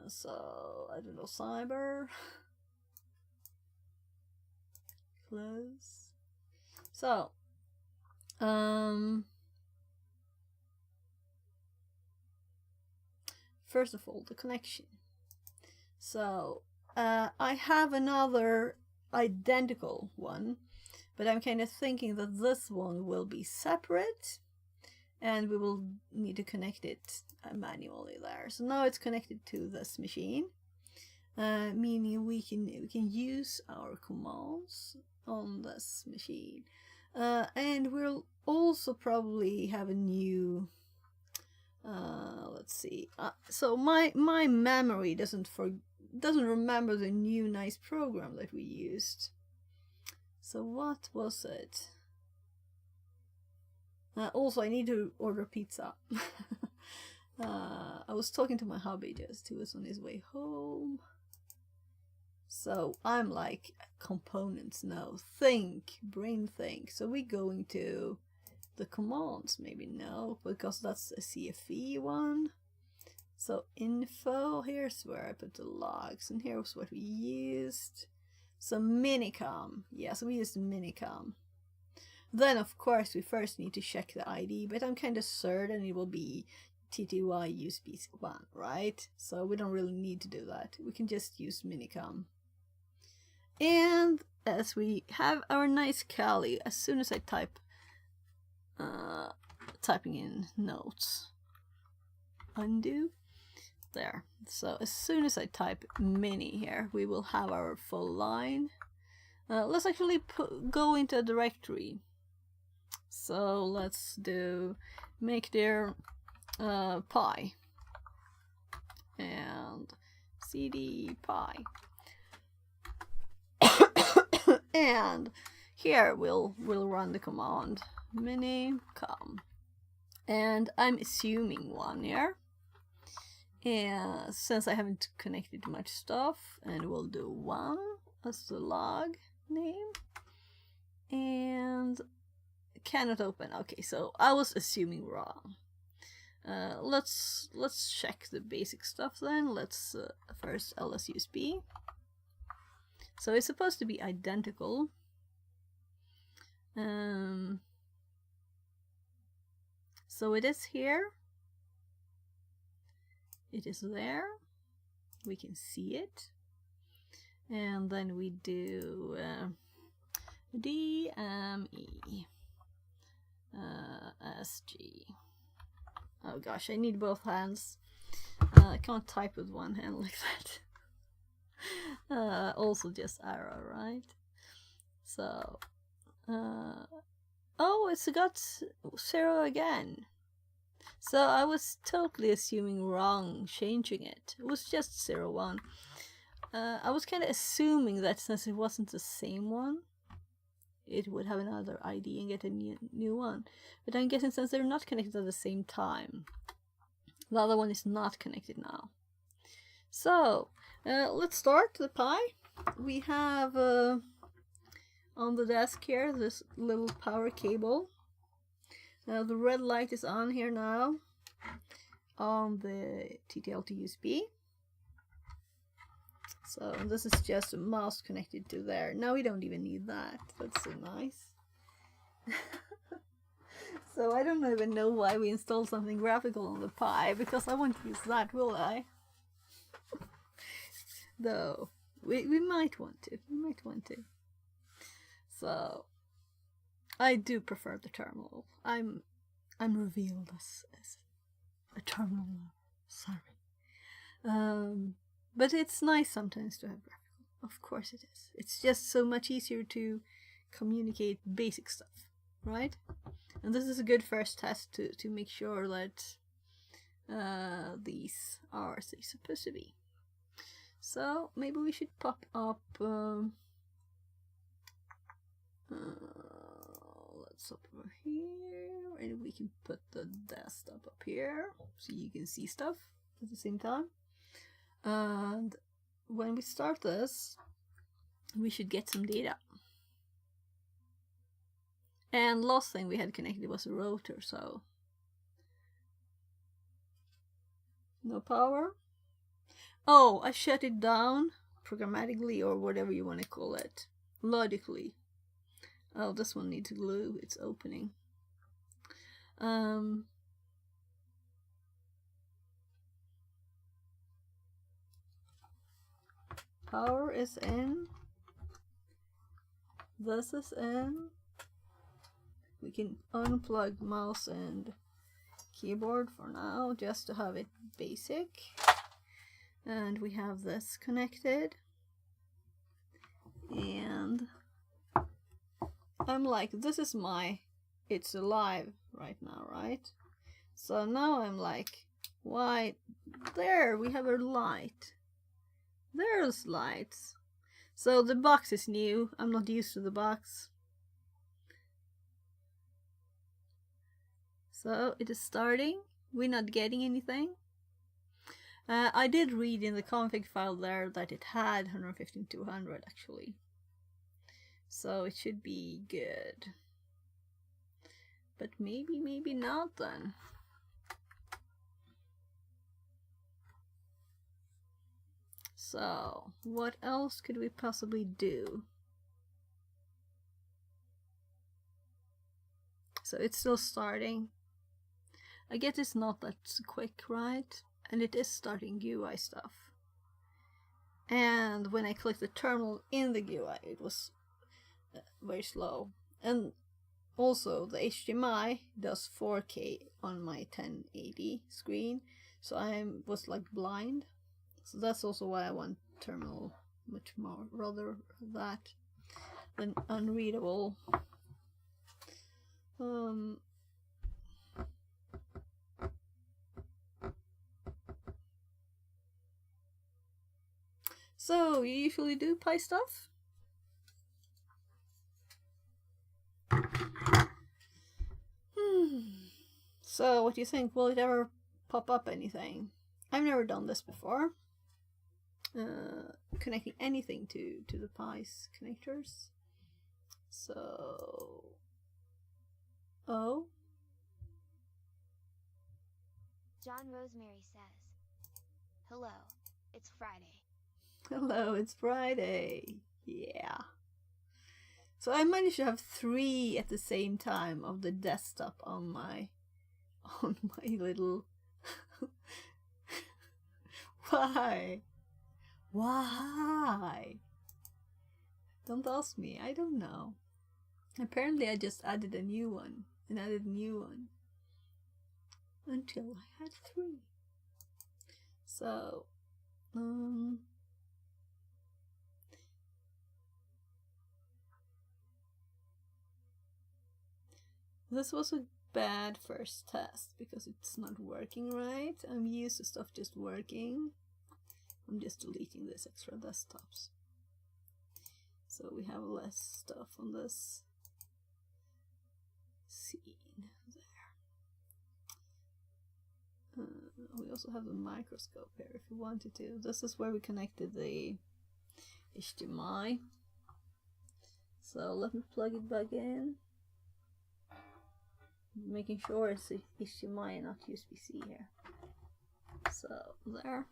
So Advent of Cyber. Close. So first of all, the connection. So I have another identical one, but I'm kind of thinking that this one will be separate and we will need to connect it manually there. So now it's connected to this machine, meaning we can use our commands on this machine, and we'll also probably have a new let's see, so my memory doesn't remember the new nice program that we used. So what was it? Also, I need to order pizza. I was talking to my hubby just, he was on his way home. So I'm like, components, no, brain think. So we're going to the commands, maybe no, because that's a CFE one. So info, here's where I put the logs, and here's what we used. So Minicom, yeah, so we used Minicom. Then of course we first need to check the ID, but I'm kind of certain it will be TTY USB 1, right? So we don't really need to do that. We can just use Minicom. And as we have our nice Kali, as soon as I typing in notes, undo, there. So as soon as I type mini here, we will have our full line. Let's actually go into a directory. So let's do make dir pi and cd pi. And here we'll run the command minicom, and I'm assuming 1 here, and since I haven't connected much stuff, and we'll do 1 as the log name, and cannot open. Okay, so I was assuming wrong. Let's check the basic stuff then. Let's first LSUSB. So it's supposed to be identical. So it is here. It is there. We can see it. And then we do DME SG. Oh gosh, I need both hands. I can't type with one hand like that. Also just arrow, right? So oh, it's got 0 again. So I was totally assuming wrong changing it. It was just 0, 1. I was kind of assuming that since it wasn't the same one, it would have another ID and get a new one. But I'm guessing since they're not connected at the same time, the other one is not connected now. So let's start the Pi. We have on the desk here this little power cable. The red light is on here now on the TTL to USB. So this is just a mouse connected to there. Now we don't even need that. That's so nice. So I don't even know why we installed something graphical on the Pi, because I won't use that, will I? Though we might want to. We might want to. So I do prefer the terminal. I'm revealed as a terminal now. Sorry. But it's nice sometimes to have graphical. Of course it is. It's just so much easier to communicate basic stuff. right? And this is a good first test to make sure that these are as they're supposed to be. So maybe we should pop up let's up over here, and we can put the desktop up here so you can see stuff at the same time. And when we start this, we should get some data. And last thing we had connected was a router, so no power. Oh, I shut it down programmatically, or whatever you want to call it, logically. Oh, this one needs glue, it's opening. Power is in. This is in. We can unplug mouse and keyboard for now, just to have it basic. And we have this connected. And I'm like, this is it's alive right now, right? So now I'm like, why? There, we have a light. There's lights. So the box is new. I'm not used to the box. So it is starting. We're not getting anything. I did read in the config file there that it had 115.200 actually. So it should be good. But maybe not then. So what else could we possibly do? So it's still starting. I guess it's not that quick, right? And it is starting GUI stuff. And when I clicked the terminal in the GUI, it was very slow. And also the HDMI does 4K on my 1080 screen, so I was like blind. So that's also why I want terminal much more, rather that than unreadable. So, you usually do Pi stuff? So, what do you think? Will it ever pop up anything? I've never done this before. Connecting anything to the Pi's connectors. So... Oh? John Rosemary says, "Hello, it's Friday." Hello, it's Friday. Yeah. So I managed to have 3 at the same time of the desktop on my little. Why? Why? Don't ask me. I don't know. Apparently, I just added a new one and added a new one until I had 3. So, this was a bad first test because it's not working right. I'm used to stuff just working. I'm just deleting these extra desktops. So we have less stuff on this scene there. We also have a microscope here if you wanted to. This is where we connected the HDMI. So let me plug it back in. Making sure it's HDMI and not USB-C here. So there.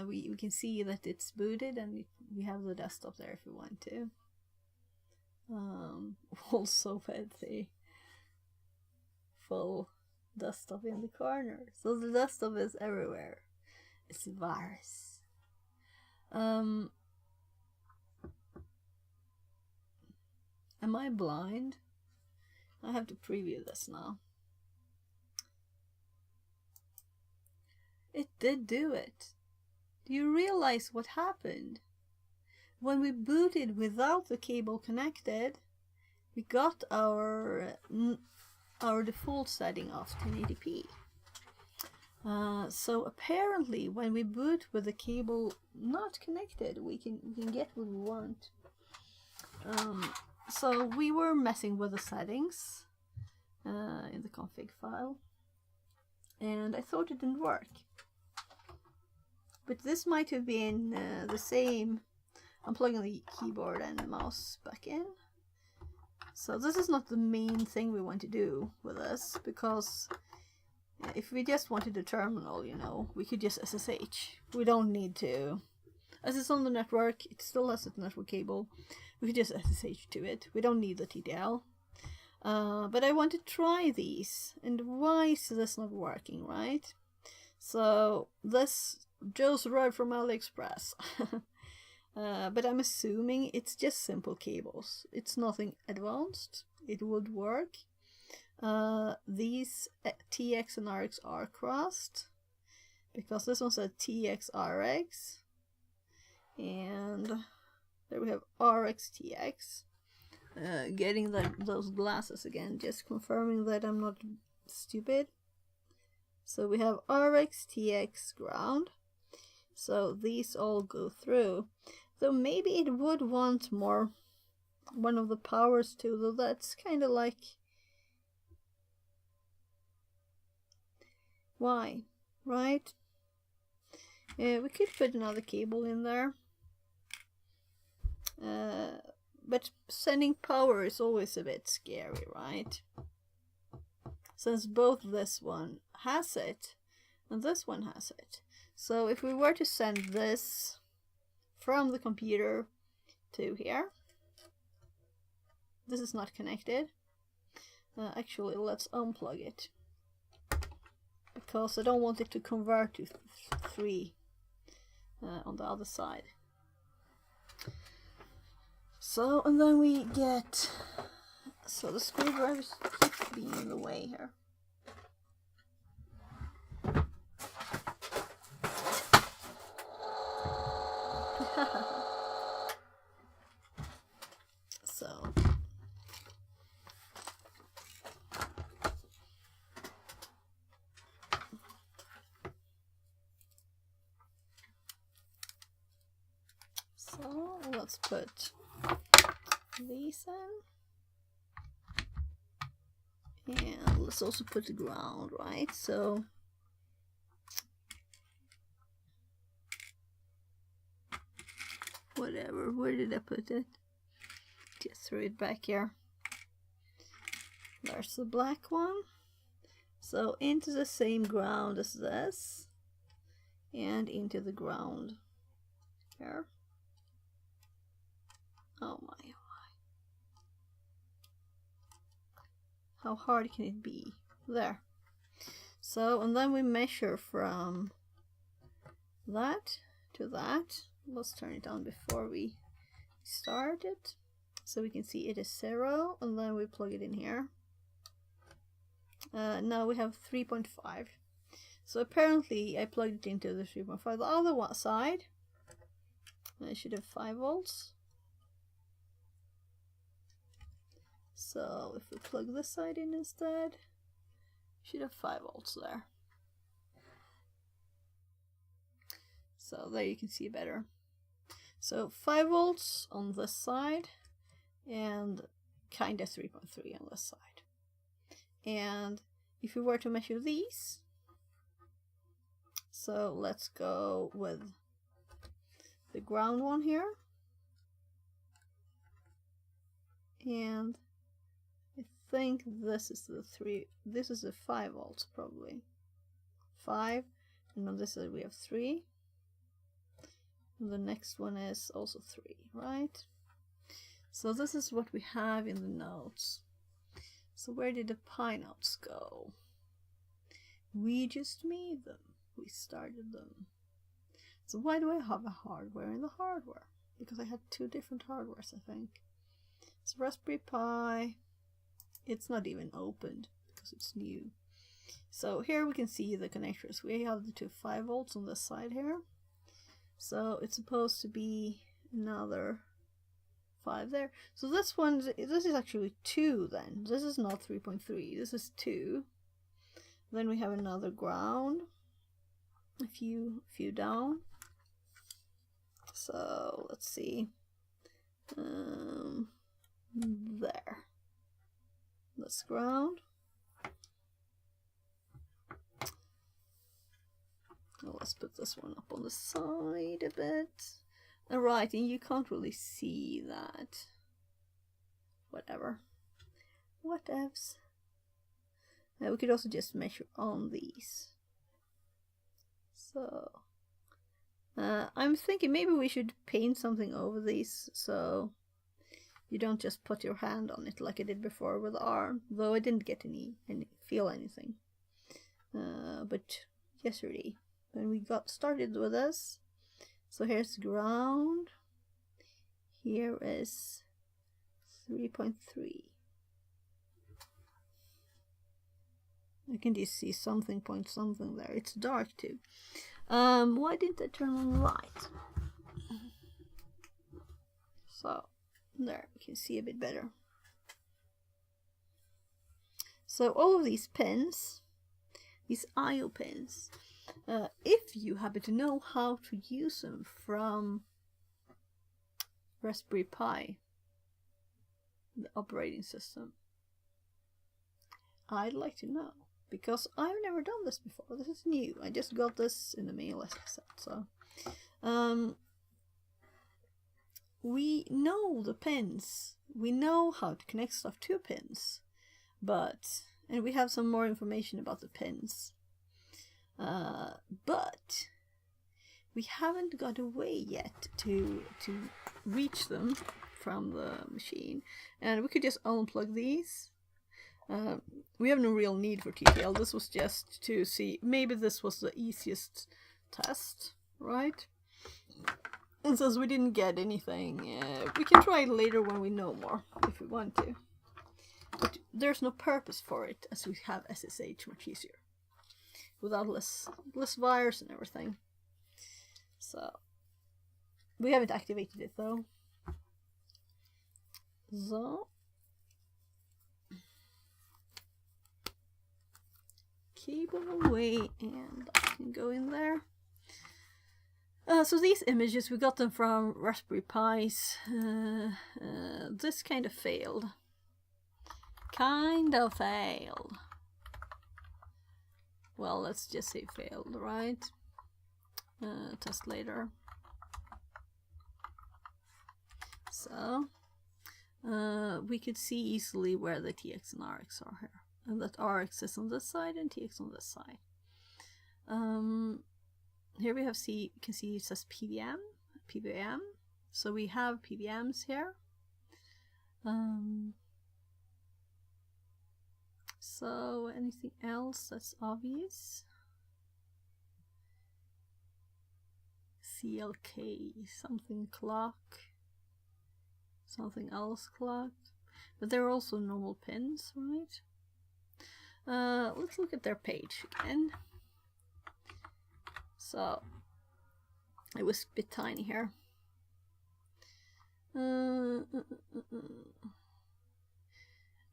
We can see that it's booted, and we have the desktop there if we want to. Also with the full desktop in the corner. So the desktop is everywhere. It's a virus. Am I blind? I have to preview this now. It did do it. Do you realize what happened? When we booted without the cable connected, we got our default setting of 1080p. So apparently when we boot with the cable not connected, we can get what we want. So we were messing with the settings in the config file, and I thought it didn't work. But this might have been the same. I'm plugging the keyboard and the mouse back in. So this is not the main thing we want to do with this, because if we just wanted a terminal, you know, we could just SSH. We don't need to. As it's on the network, it still has a network cable. We could just SSH to it. We don't need the TTL. But I want to try these. And why is this not working, right? So this just arrived from AliExpress. But I'm assuming it's just simple cables. It's nothing advanced. It would work. These TX and RX are crossed, because this one said TX RX, and there we have RX TX. Getting those glasses again, just confirming that I'm not stupid. So we have RX TX ground. So these all go through. Though maybe it would want more, one of the powers too, though that's kind of like, why, right? We could put another cable in there. But sending power is always a bit scary, right? Since both this one has it and this one has it. So if we were to send this from the computer to here, this is not connected. Actually, let's unplug it, because I don't want it to convert to 3 on the other side. So, and then we get, so the screwdrivers keep being in the way here. So let's put these in, and let's also put the ground, right? So whatever, where did I put it? Just throw it back here. There's the black one. So into the same ground as this, and into the ground here. Oh my, oh my. How hard can it be? There. So, and then we measure from that to that. Let's turn it on before we start it, so we can see it is 0, and then we plug it in here. Now we have 3.5. So apparently I plugged it into the 3.5. The other side, I should have 5 volts. So if we plug this side in instead, should have 5 volts there. So there you can see better. So 5 volts on this side, and kinda 3.3 on this side. And if we were to measure these, so let's go with the ground one here, and I think this is the 3, this is the 5 volts probably. 5, and on this side we have 3. And the next one is also 3, right? So this is what we have in the notes. So where did the Pi notes go? We just made them. We started them. So why do I have a hardware in the hardware? Because I had 2 different hardwares, I think. It's Raspberry Pi. It's not even opened because it's new. So here we can see the connectors. We have the 2 5 volts on this side here. So it's supposed to be another 5 there. So this is actually 2 then. This is not 3.3, this is 2. Then we have another ground, a few down. So let's see, there. That's ground. Let's put this one up on the side a bit. Right, and you can't really see that. Whatever. Whatevs. We could also just measure on these. So I'm thinking maybe we should paint something over these so you don't just put your hand on it like I did before with the arm, though I didn't get feel anything. But yesterday when we got started with this, so here's ground, here is 3.3. I can just see something point something there. It's dark too. Why didn't I turn on the light? So there, you can see a bit better. So all of these pins, these IO pins, if you happen to know how to use them from Raspberry Pi, the operating system, I'd like to know, because I've never done this before. This is new. I just got this in the mail, as I said. So we know the pins, we know how to connect stuff to pins, and we have some more information about the pins, but we haven't got a way yet to reach them from the machine. And we could just unplug these. We have no real need for TTL. This was just to see, maybe this was the easiest test, right? And since we didn't get anything, we can try it later when we know more, if we want to. But there's no purpose for it, as we have SSH much easier, without less wires and everything. So we haven't activated it though. So cable away, and I can go in there. So these images, we got them from Raspberry Pis. This kind of failed. Well, let's just say failed, right? Test later. So we could see easily where the TX and RX are here, and that RX is on this side and TX on this side. Here we have you can see it says PWM. So we have PWMs here. So anything else that's obvious? CLK, something clock, something else clock. But there are also normal pins, right? Let's look at their page again. So it was a bit tiny here.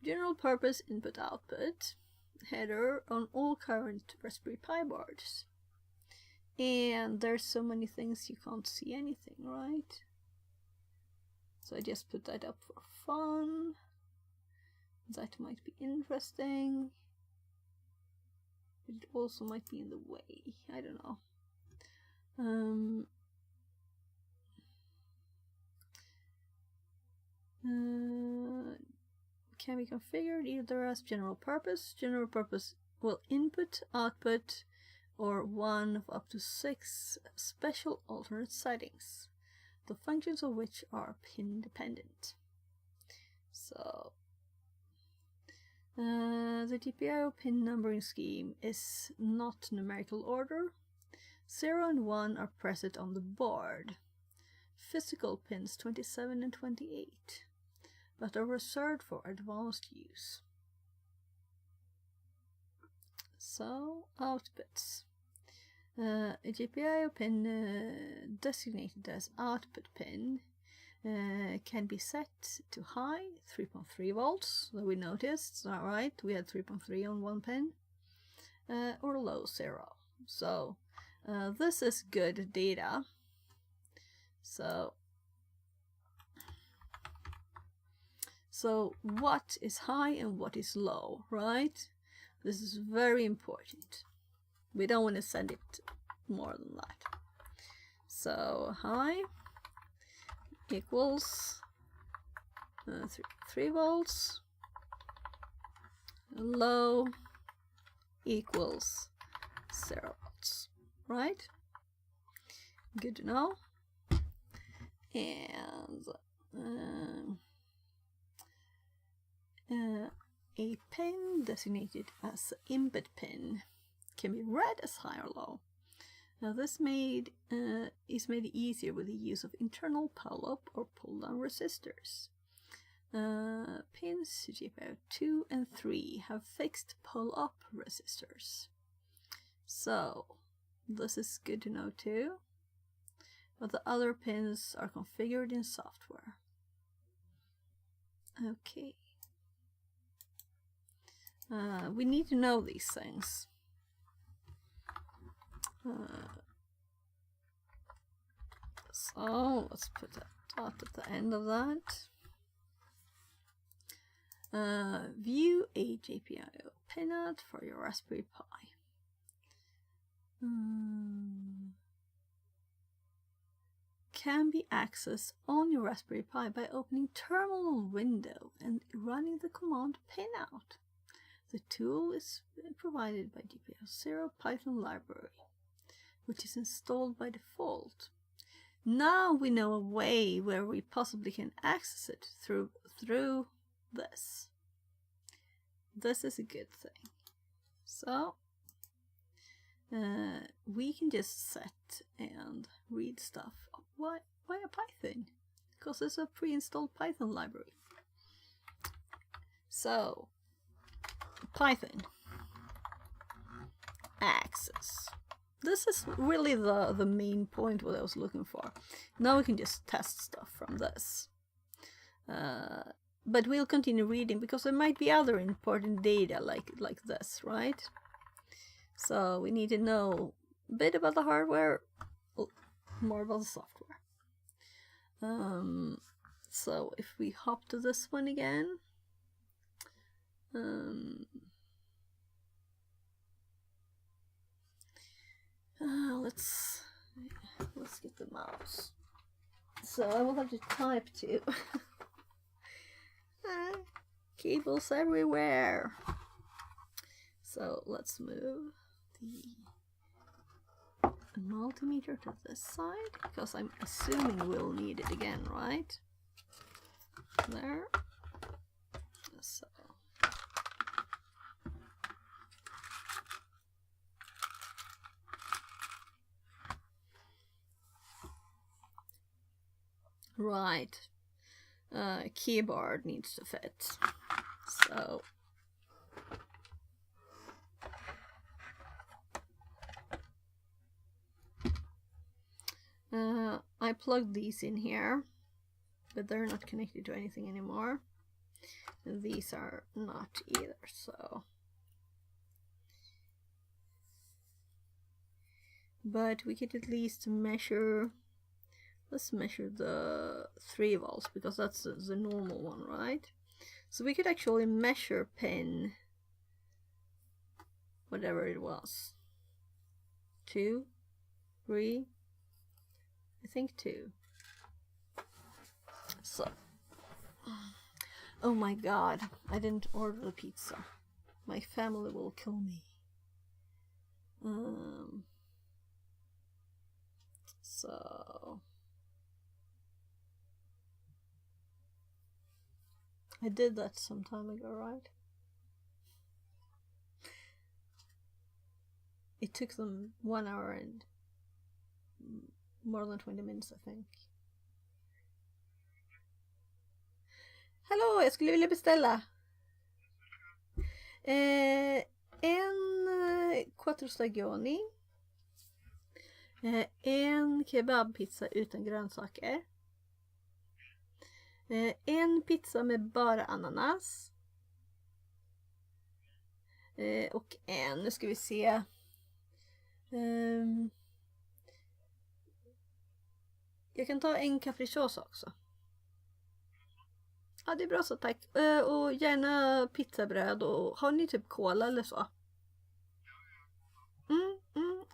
General purpose input output header on all current Raspberry Pi boards. And there's so many things you can't see anything, right? So I just put that up for fun. That might be interesting. But it also might be in the way. I don't know. Can be configured either as general purpose, well, input, output, or one of up to 6 special alternate settings, the functions of which are pin dependent. So the GPIO pin numbering scheme is not numerical order. 0 and 1 are present on the board. Physical pins 27 and 28, but are reserved for advanced use. So, outputs. A GPIO pin designated as output pin can be set to high, 3.3 volts, that we noticed, alright, we had 3.3 on one pin, or low, 0. So this is good data. So what is high and what is low, right? This is very important. We don't want to send it more than that. So high equals 3 volts, low equals 0 volts, right? Good to know. And a pin designated as input pin can be read as high or low. Now this is made easier with the use of internal pull-up or pull-down resistors. Pins GPIO 2 and 3 have fixed pull-up resistors. So this is good to know too. But the other pins are configured in software. Okay. We need to know these things. So let's put a dot at the end of that. View a GPIO pinout for your Raspberry Pi. Can be accessed on your Raspberry Pi by opening terminal window and running the command pinout. The tool is provided by GPIO0 Python library, which is installed by default. Now we know a way where we possibly can access it through this. This is a good thing. So we can just set and read stuff via Python, because it's a pre-installed Python library. So Python access. This is really the main point what I was looking for. Now we can just test stuff from this. But we'll continue reading because there might be other important data like this, right? So we need to know a bit about the hardware, more about the software. So if we hop to this one again, let's get the mouse. So I will have to type too. Cables everywhere. So let's move the multimeter to this side, because I'm assuming we'll need it again, right? There. So right. Keyboard needs to fit. So I plugged these in here, but they're not connected to anything anymore. And these are not either, so. But we could at least measure. Let's measure the 3 volts, because that's the normal one, right? So we could actually measure pin, whatever it was, 2, 3, I think 2. So, oh my god, I didn't order the pizza. My family will kill me. So I did that some time ago, right? It took them 1 hour and more than 20 minutes, I think. Hallå, jag skulle vilja beställa en quattro stagioni, en kebabpizza utan grönsaker, En pizza med bara ananas. Och nu ska vi se. Jag kan ta en capricciosa också. Ja, det är bra så, tack. Och gärna pizzabröd. Och har ni typ cola eller så?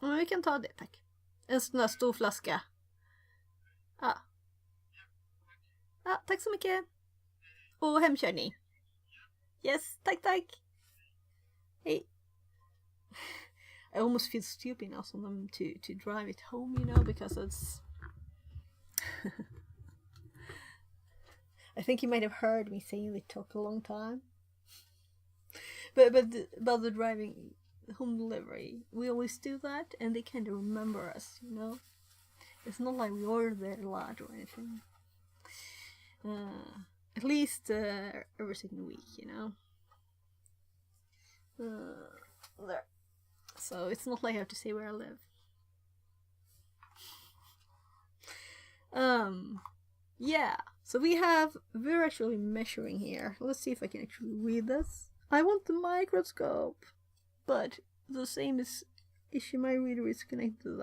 Ja, vi kan ta det, tack. En sån där stor flaska. Ja. Ja, tack så mycket. Och hemkörning. Yes, tack, tack. Hej. I almost feel stupid now for them to drive it home, you know, because it's... I think you might have heard me saying it took a long time. But about the driving home delivery, we always do that, and they kind of remember us, you know. It's not like we order there a lot or anything. At least every second week, you know. There. So it's not like I have to say where I live. Yeah. So we're actually measuring here. Let's see if I can actually read this. I want the microscope, but the same is HDMI reader is connected to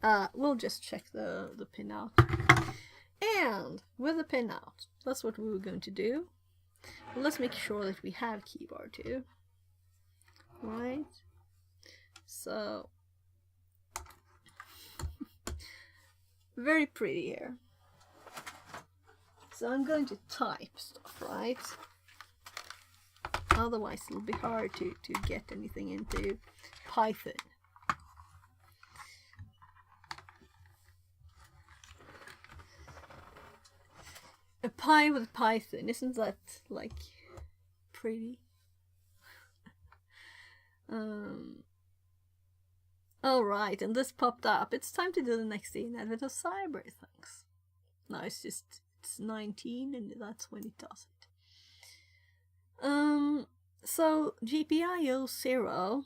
that. We'll just check the pinout. And with the pinout, that's what we were going to do. Let's make sure that we have keyboard too. Right? So very pretty here. So I'm going to type stuff, right? Otherwise it'll be hard to get anything into Python. A pie with Python, isn't that like pretty? Alright, and this popped up. It's time to do the next day in Advent of Cyber things. No, it's 19 and that's when it does it. So GPIO 0,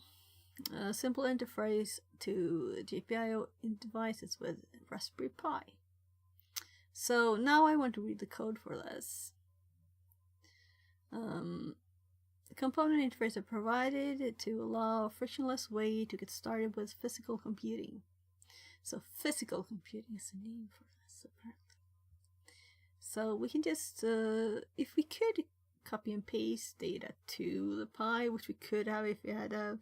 a simple interface to GPIO devices with Raspberry Pi. So now I want to read the code for this. The component interface are provided to allow a frictionless way to get started with physical computing. So physical computing is the name for this, apparently. So we can just, if we could copy and paste data to the Pi, which we could have if we had a...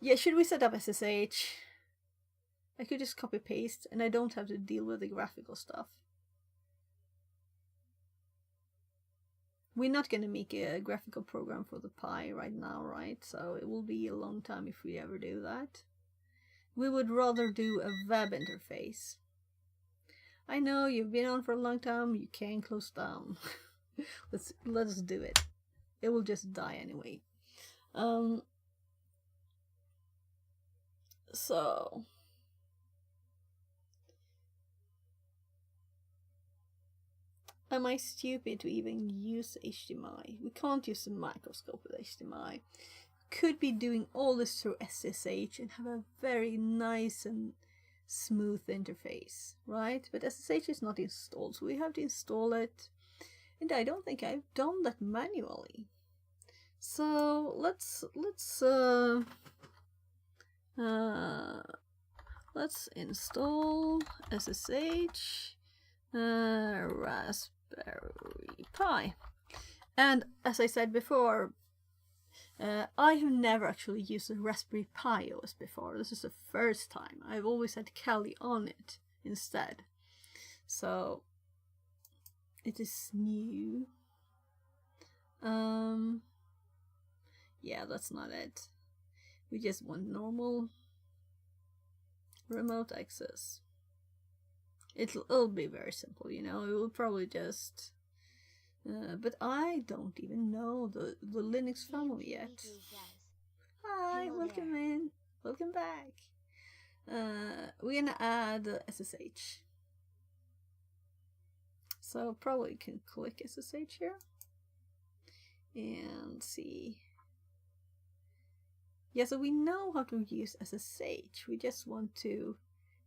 Yeah, should we set up SSH? I could just copy paste and I don't have to deal with the graphical stuff. We're not going to make a graphical program for the Pi right now, right? So it will be a long time if we ever do that. We would rather do a web interface. I know you've been on for a long time, you can't close down. Let's do it. It will just die anyway. So am I stupid to even use HDMI? We can't use a microscope with HDMI. Could be doing all this through SSH and have a very nice and smooth interface, right? But SSH is not installed, so we have to install it. And I don't think I've done that manually. So let's install SSH Raspberry Pi. And as I said before, I have never actually used a Raspberry Pi OS before. This is the first time. I've always had Kali on it instead. So it is new. Yeah, that's not it. We just want normal remote access. It'll be very simple, you know. It will probably just but I don't even know the Linux family yet. Hi, welcome in. Welcome back. We're gonna add SSH. So probably can click SSH here and see. Yeah, so we know how to use SSH. We just want to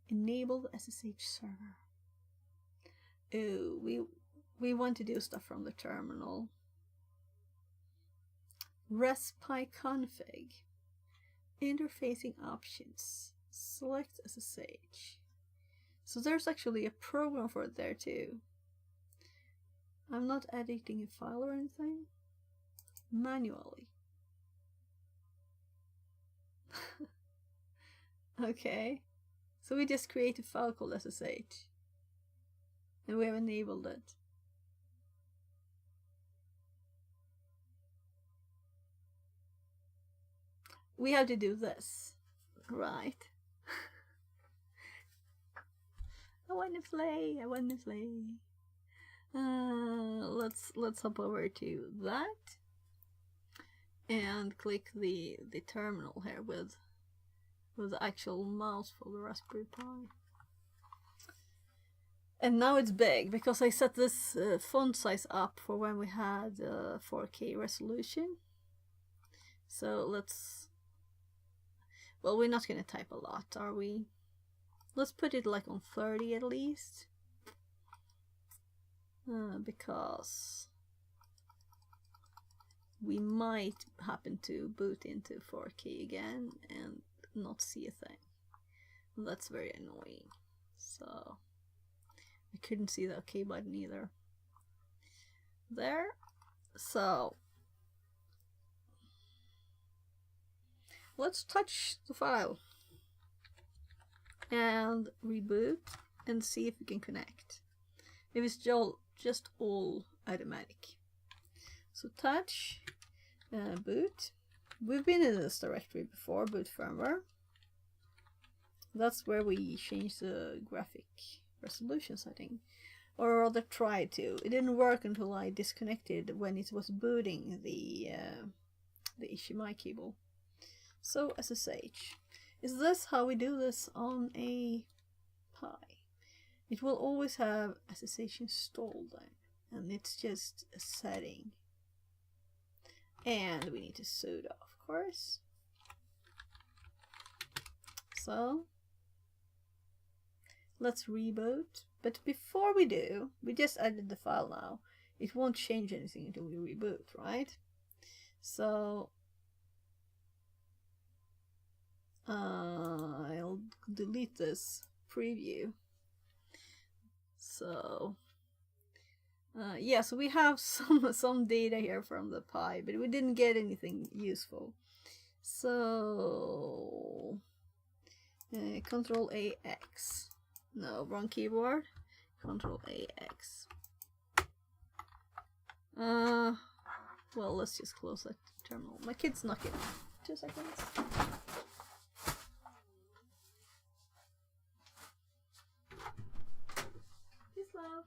enable the SSH server. Oh, we want to do stuff from the terminal. ResPy config. Interfacing options. Select SSH. So there's actually a program for it there too. I'm not editing a file or anything. Manually. Okay. So we just create a file called SSH. And we have enabled it. We have to do this. Right. I wanna play. I wanna play. Let's hop over to that and click the terminal here with the actual mouse for the Raspberry Pi. And now it's big because I set this font size up for when we had 4K resolution. So let's, well, we're not gonna type a lot, are we? Let's put it like on 30 at least. Because we might happen to boot into 4K again and not see a thing. And that's very annoying. So I couldn't see the OK button either. There. So let's touch the file and reboot and see if we can connect. If it's just all automatic. So touch, boot. We've been in this directory before, boot firmware. That's where we change the graphic resolution setting. Or rather try to. It didn't work until I disconnected when it was booting the HDMI cable. So SSH. Is this how we do this on a Pi? It will always have SSH installed there, and it's just a setting. And we need to sudo, of course. So let's reboot. But before we do, we just added the file now. It won't change anything until we reboot, right? So I'll delete this preview. So yeah, so we have some data here from the Pi, but we didn't get anything useful. So Control AX. No, wrong keyboard. Control AX. Well, let's just close that terminal. My kid's knocking. 2 seconds. Peace, love.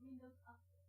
Windows Update.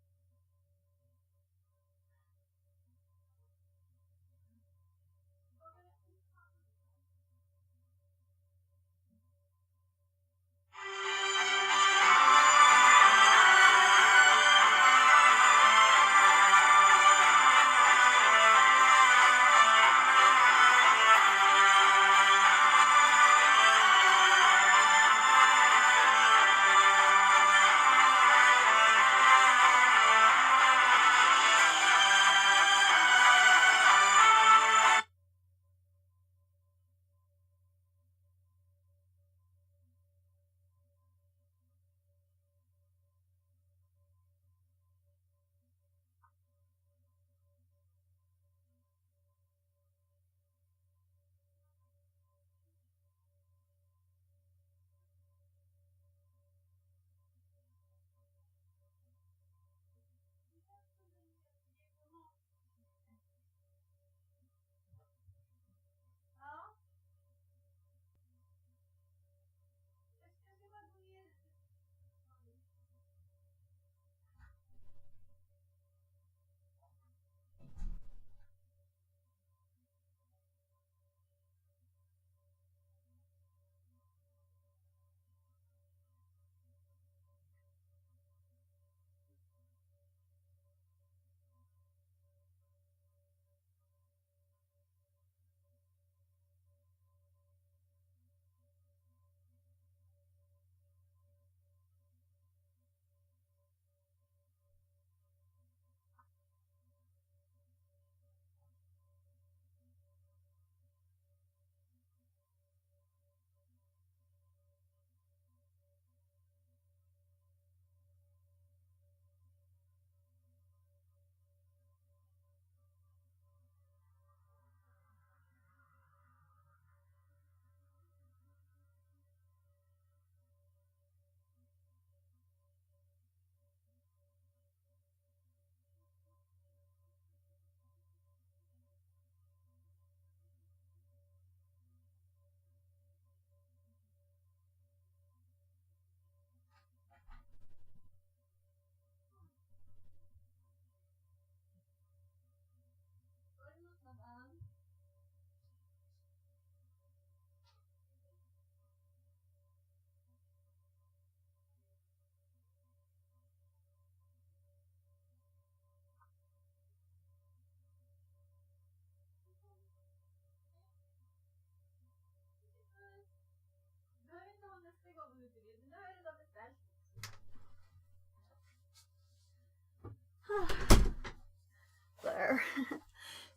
There.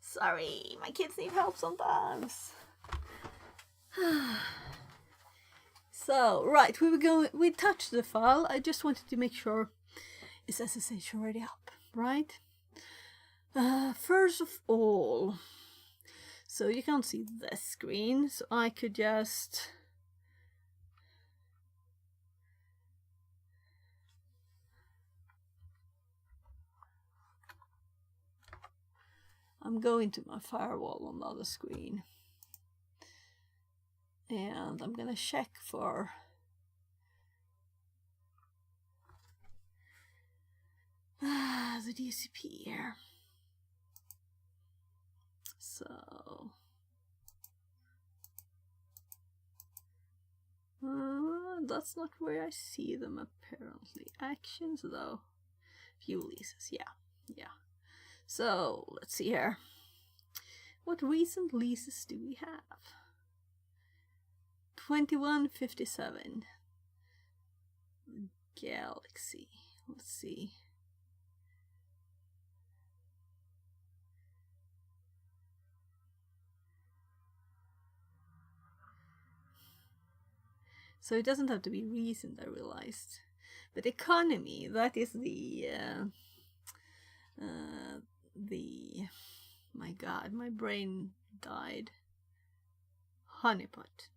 Sorry, my kids need help sometimes. So, right, we touched the file. I just wanted to make sure is SSH already up, right? First of all, so you can't see this screen, so I could just I'm going to my firewall on the other screen, and I'm gonna check for the DCP here. So that's not where I see them apparently. Actions though. View leases, yeah. So let's see here. What recent leases do we have? 2157. Galaxy. Let's see. So it doesn't have to be recent, I realized. But economy, that is my god, my brain died. Honeypot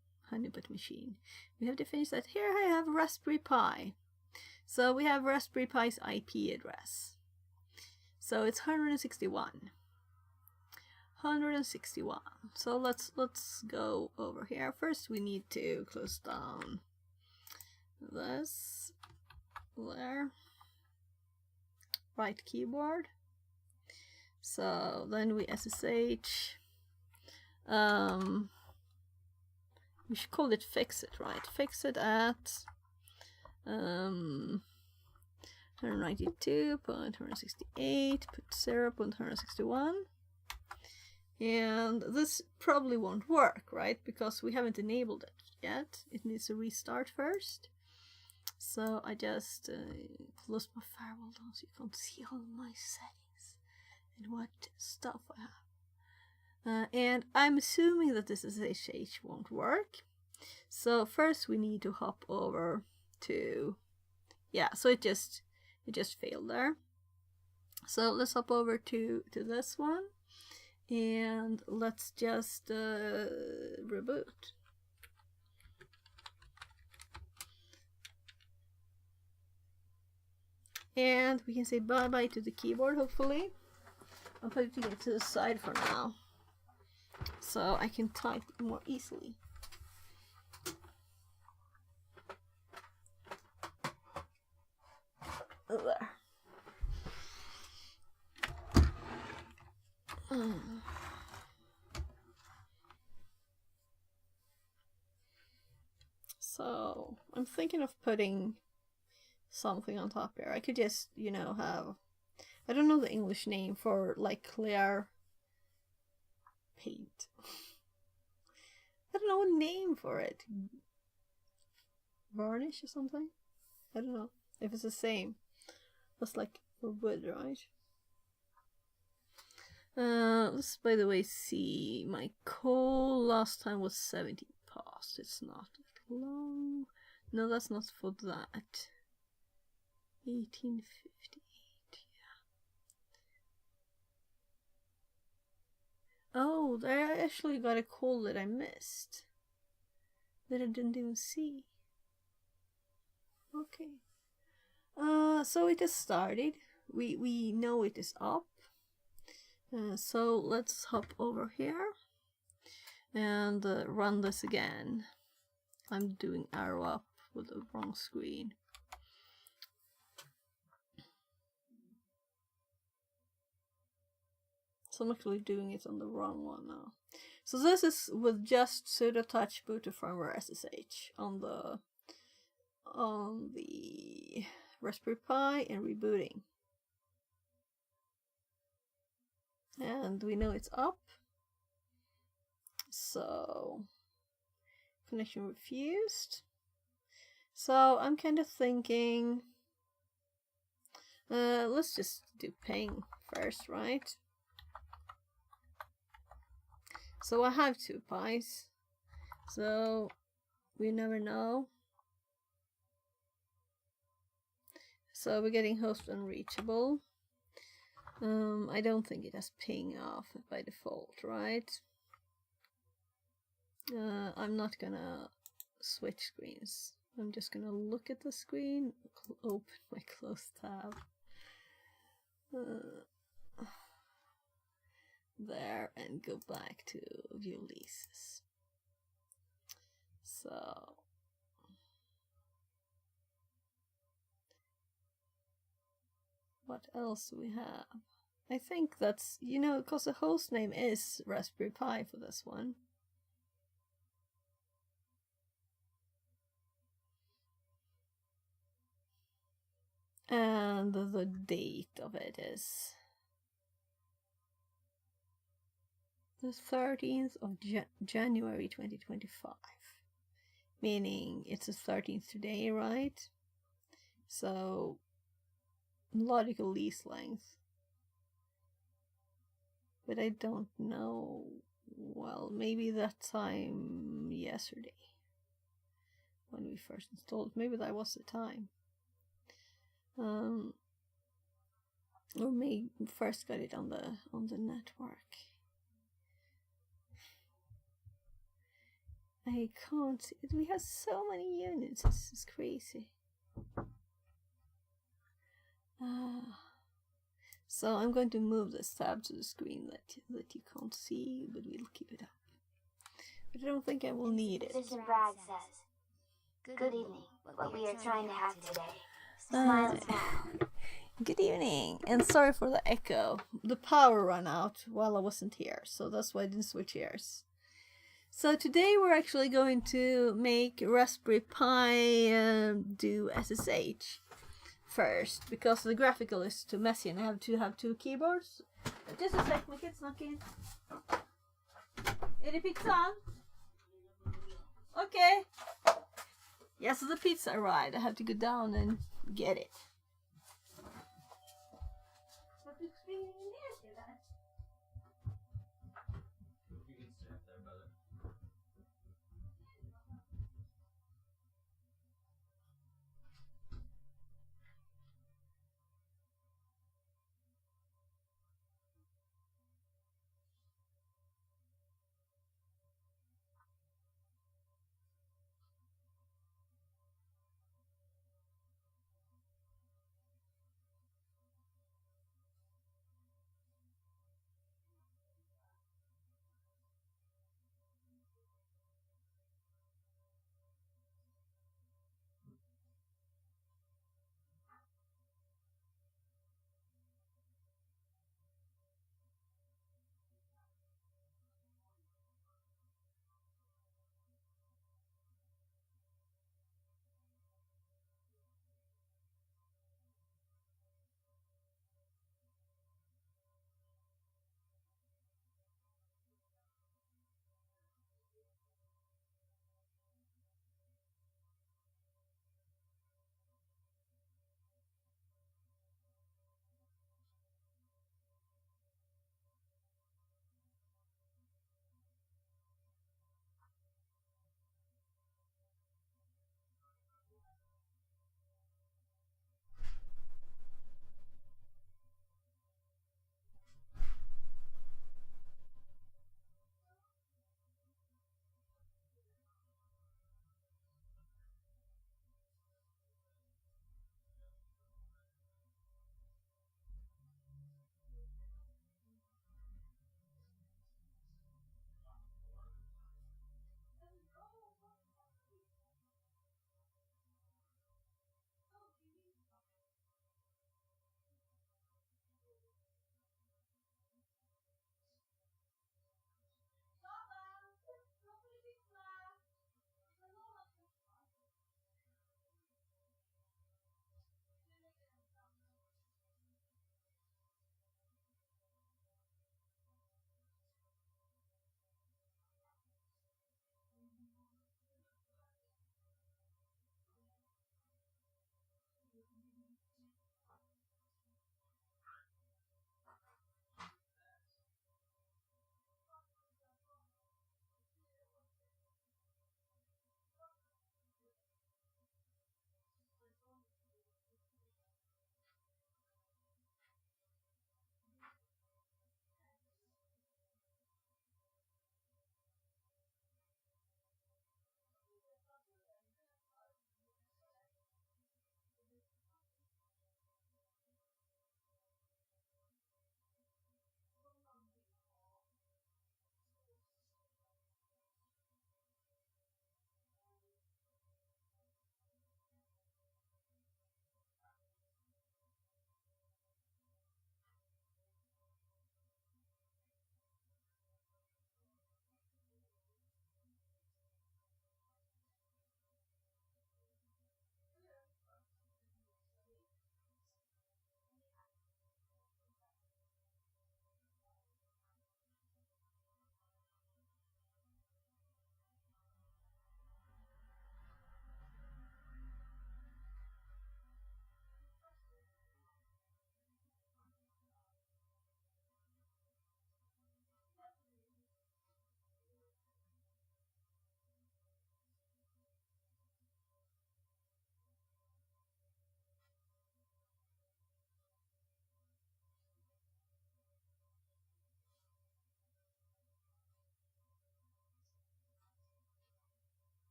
machine. We have to finish that. Here I have Raspberry Pi. So we have Raspberry Pi's IP address. So it's 161. 161. So let's go over here. First we need to close down this. there. Right keyboard. So then we SSH. We should call it fixit, right? Fixit at 192.168, put 0.161. And this probably won't work, right? Because we haven't enabled it yet. It needs to restart first. So I just closed my firewall down so you can't see all my settings and what stuff I have. And I'm assuming that this SSH won't work. So first we need to hop over to, yeah, so it just failed there. So let's hop over to this one and let's just reboot. And we can say bye-bye to the keyboard, hopefully. I'm putting it to the side for now, so I can type more easily. There. So I'm thinking of putting something on top here. I could just, you know, have, I don't know the English name for like clear paint. I don't know a name for it. Varnish or something? I don't know if it's the same. That's like for wood, right? Let's, by the way, see. My call last time was 70 past. It's not that long. No, that's not for that. 1858, yeah. Oh, I actually got a call that I missed. That I didn't even see. Okay. So it has started. We know it is up. So let's hop over here and run this again. I'm doing arrow up with the wrong screen. So I'm actually doing it on the wrong one now. So this is with just sudo touch boot to firmware SSH on the Raspberry Pi and rebooting. And we know it's up. So connection refused. So I'm kind of thinking, let's just do ping first, right? So I have 2 Pis, so we never know. So we're getting host unreachable. I don't think it has ping off by default, right? I'm not gonna switch screens. I'm just gonna look at the screen, open my closed tab. There, and go back to view leases. So what else do we have? I think that's, you know, because the host name is Raspberry Pi for this one. And the date of it is the 13th of January 2025. Meaning it's the 13th today, right? So logical lease length. But I don't know. Well, maybe that time yesterday when we first installed. Maybe that was the time. Or maybe first got it on the network. I can't see it. We have so many units. It's crazy. So I'm going to move this tab to the screen that you can't see, but we'll keep it up. But I don't think I will need it. Citizen Bragg says, "Good evening. What we are trying to have today Smile tap. Good evening, and sorry for the echo. The power ran out while I wasn't here, so that's why I didn't switch ears. So today we're actually going to make Raspberry Pi do SSH first, because the graphical is too messy and I have to have two keyboards. Just a sec, my kid's knocking. Any pizza? Okay. Yeah, so the pizza arrived. I have to go down and get it. You can sit up there, brother.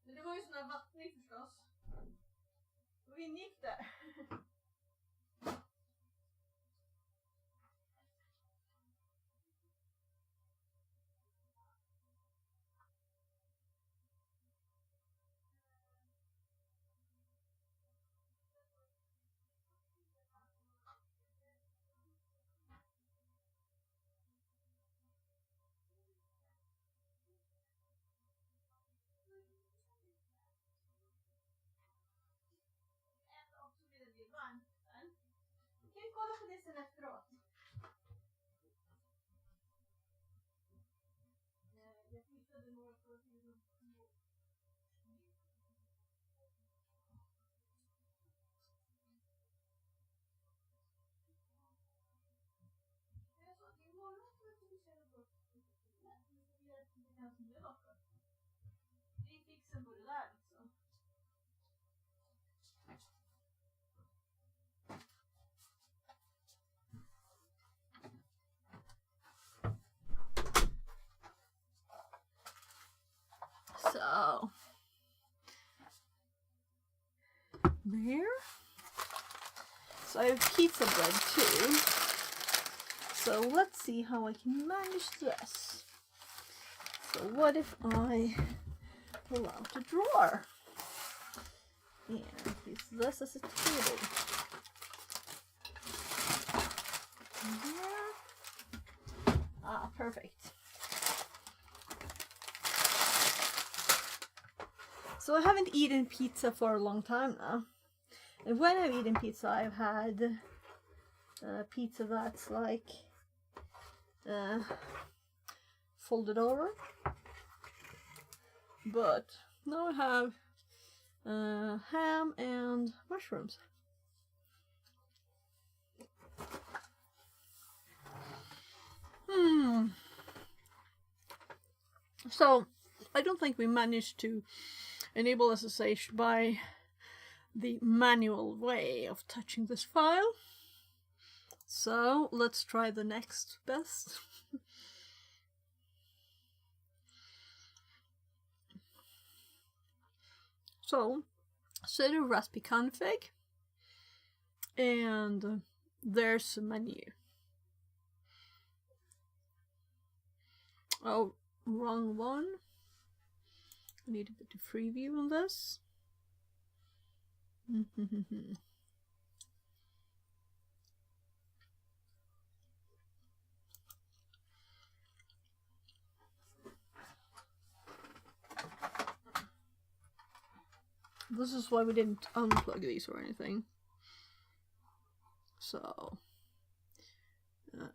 Men det var ju sån här vattning förstås. Och vi gick där. Kan vi kolla på det sen efteråt? Jag tittade några på filmen. Jag sa att imorgon ska vi köra på. Vi fixar på det där liksom. So there. So I have pizza bread too. So let's see how I can manage this. So what if I pull out a drawer and use this as a table? There. Ah, perfect. So I haven't eaten pizza for a long time now. And when I've eaten pizza, I've had pizza that's like folded over. But now I have ham and mushrooms. So I don't think we managed to enable SSH by the manual way of touching this file. So let's try the next best. So sudo raspi config, and there's a menu. Oh, wrong one. I need a bit of preview on this. This is why we didn't unplug these or anything. So,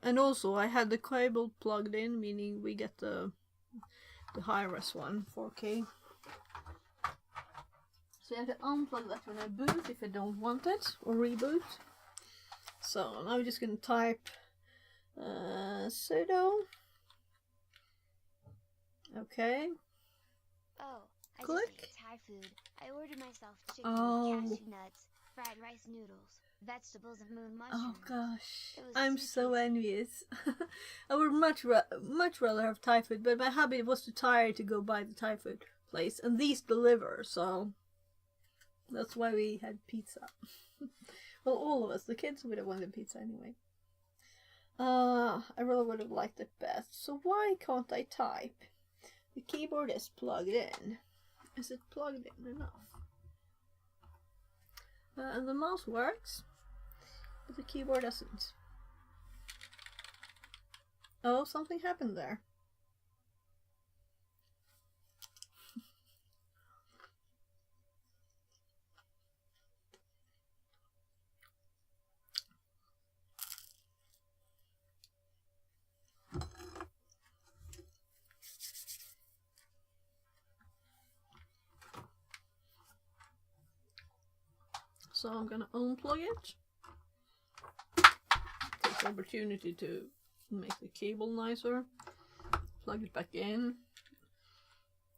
and also I had the cable plugged in, meaning we get the high-res one, 4K. So I have to unplug that when I boot if I don't want it, or reboot. So now we're just gonna type sudo. Okay. Oh, I Click. just ate Thai food. I ordered myself chicken with cashew nuts, fried rice noodles, vegetables, and moon mushrooms. Oh gosh, It was I'm too so tasty. envious. I would much rather have Thai food, but my hubby was too tired to go by the Thai food place, and these deliver, so that's why we had pizza. Well, all of us, the kids would have wanted pizza anyway. I really would have liked it best. So why can't I type? The keyboard is plugged in. Is it plugged in enough? And the mouse works, but the keyboard doesn't. Oh, something happened there. So I'm gonna unplug it. Take the opportunity to make the cable nicer. Plug it back in.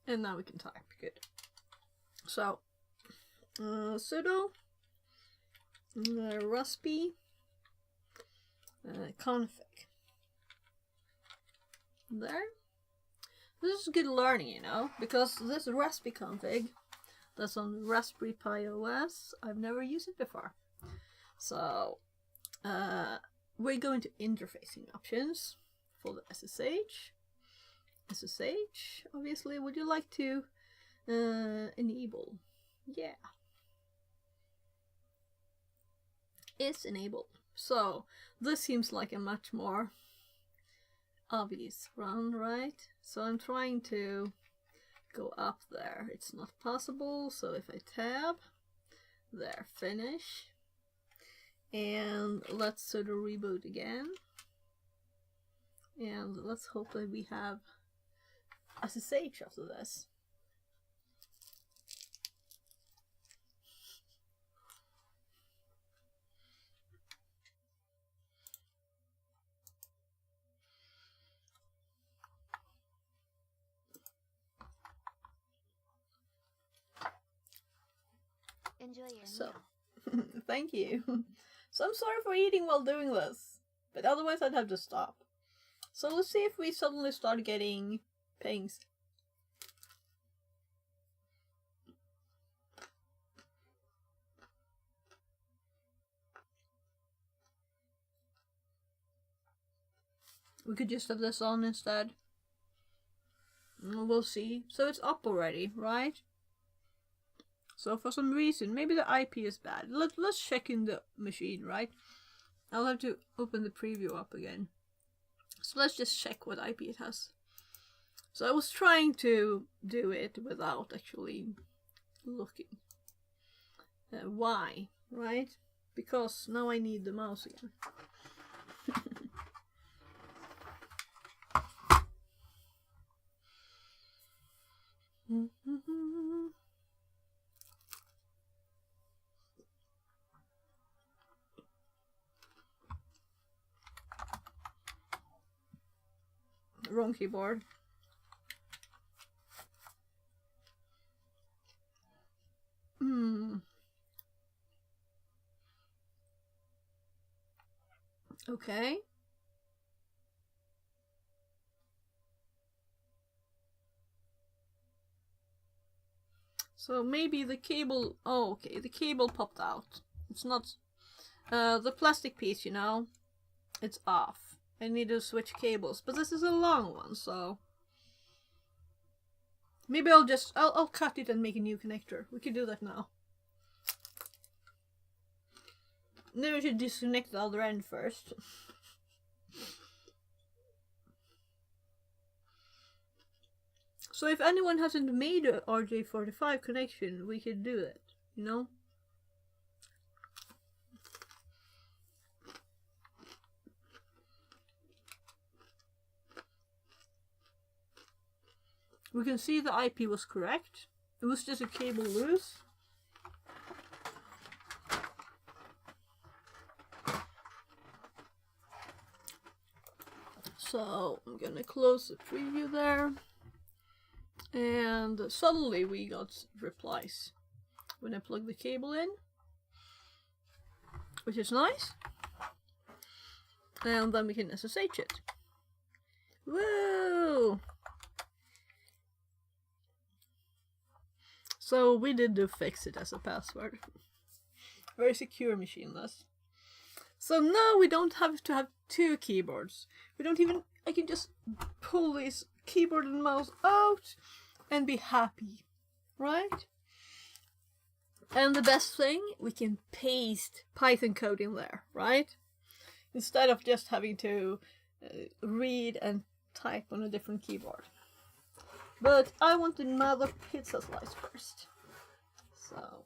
And now we can type. Good. So, sudo raspi config. There. This is good learning, you know, because this recipe config that's on Raspberry Pi OS, I've never used it before. So, we're going to interfacing options for the SSH. SSH, obviously, would you like to enable? Yeah. It's enabled. So, this seems like a much more obvious run, right? So I'm trying to go up there. It's not possible, so if I tab, there, finish. And let's sort of reboot again. And let's hope that we have SSH after this. Enjoy your So, meal. thank you. So I'm sorry for eating while doing this, but otherwise I'd have to stop. So let's see if we suddenly start getting pings. We could just have this on instead. We'll see. So it's up already, right? So for some reason, maybe the IP is bad. Let's check in the machine, right? I'll have to open the preview up again. So let's just check what IP it has. So I was trying to do it without actually looking. Why, right? Because now I need the mouse again. Wrong keyboard. Okay. So maybe the cable... Oh, okay, the cable popped out. It's not... the plastic piece, you know, it's off. I need to switch cables, but this is a long one, so... Maybe I'll cut it and make a new connector. We can do that now. Then we should disconnect the other end first. So if anyone hasn't made a RJ45 connection, we could do it, you know? We can see the IP was correct. It was just a cable loose. So I'm gonna close the preview there. And suddenly we got replies when I plug the cable in, which is nice. And then we can SSH it. Woo! So we did do fix it as a password. Very secure machine, this. So now we don't have to have two keyboards. We don't even... I can just pull this keyboard and mouse out and be happy, right? And the best thing, we can paste Python code in there, right? Instead of just having to read and type on a different keyboard. But I want another pizza slice first. So...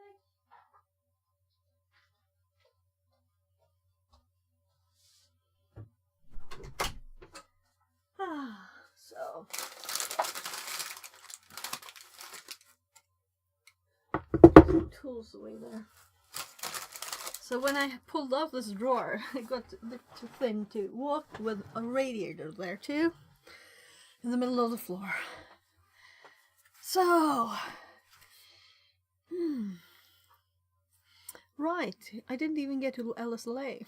anything? So some tools away there. So when I pulled off this drawer, I got the thing to walk with a radiator there too, in the middle of the floor. So, right, I didn't even get to LSLA.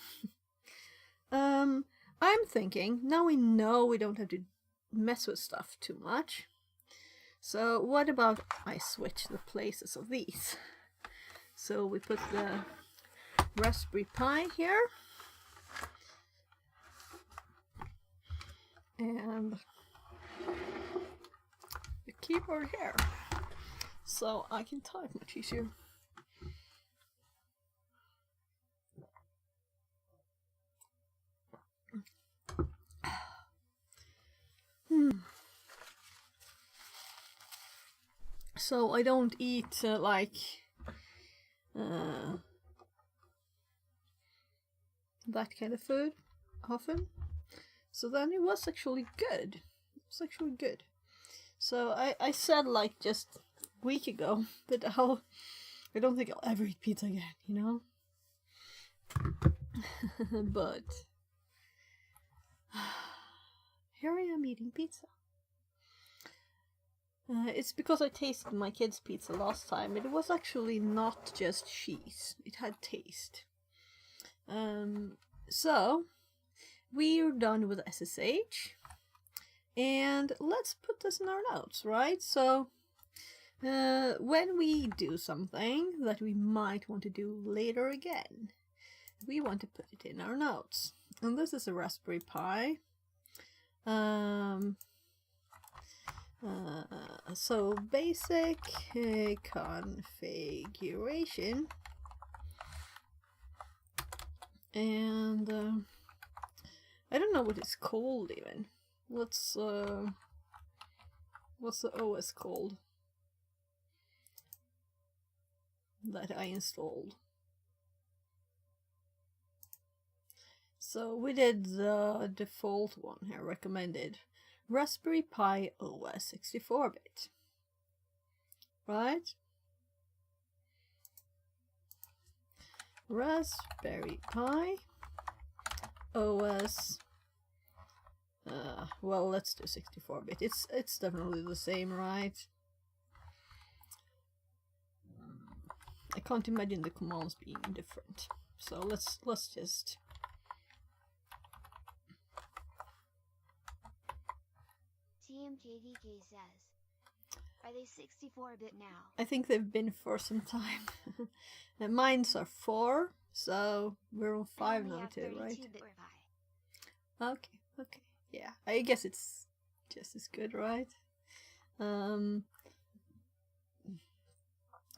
I'm thinking, now we know we don't have to mess with stuff too much. So what about I switch the places of these? So we put the Raspberry Pi here. And the keyboard here. So I can type much easier. So I don't eat like that kind of food often. So then it was actually good. It was actually good. So I said like just a week ago that I don't think I'll ever eat pizza again, you know? But here I am eating pizza. It's because I tasted my kids' pizza last time. It was actually not just cheese. It had taste. So, we're done with SSH. And let's put this in our notes, right? So, when we do something that we might want to do later again, we want to put it in our notes. And this is a Raspberry Pi. So basic configuration, and I don't know what it's called even. What's the OS called that I installed? So we did the default one here, recommended. Raspberry Pi OS 64-bit, right? Raspberry Pi OS. Well, let's do 64-bit. It's definitely the same, right? I can't imagine the commands being different. So let's just. TMJDK says, are they 64-bit now? I think they've been for some time. And mine's are 4, so we're on 5 now too, right? Okay, yeah. I guess it's just as good, right?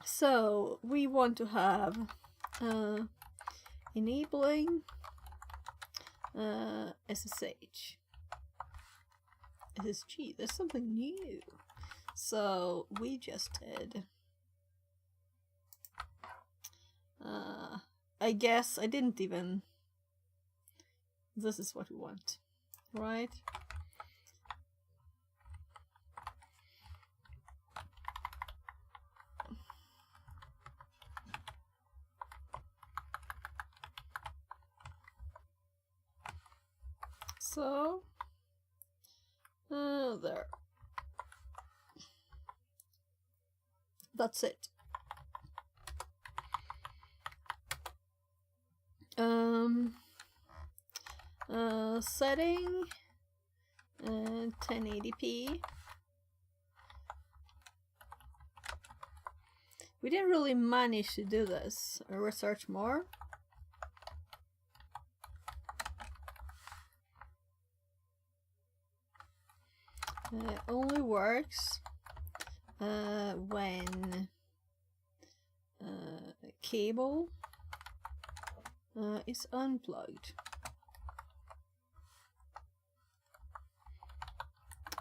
So we want to have enabling SSH. SSG, there's something new. So we just did. I guess I didn't even. This is what we want, right? So there. That's it. Setting 1080p. We didn't really manage to do this. Research more. It only works when cable is unplugged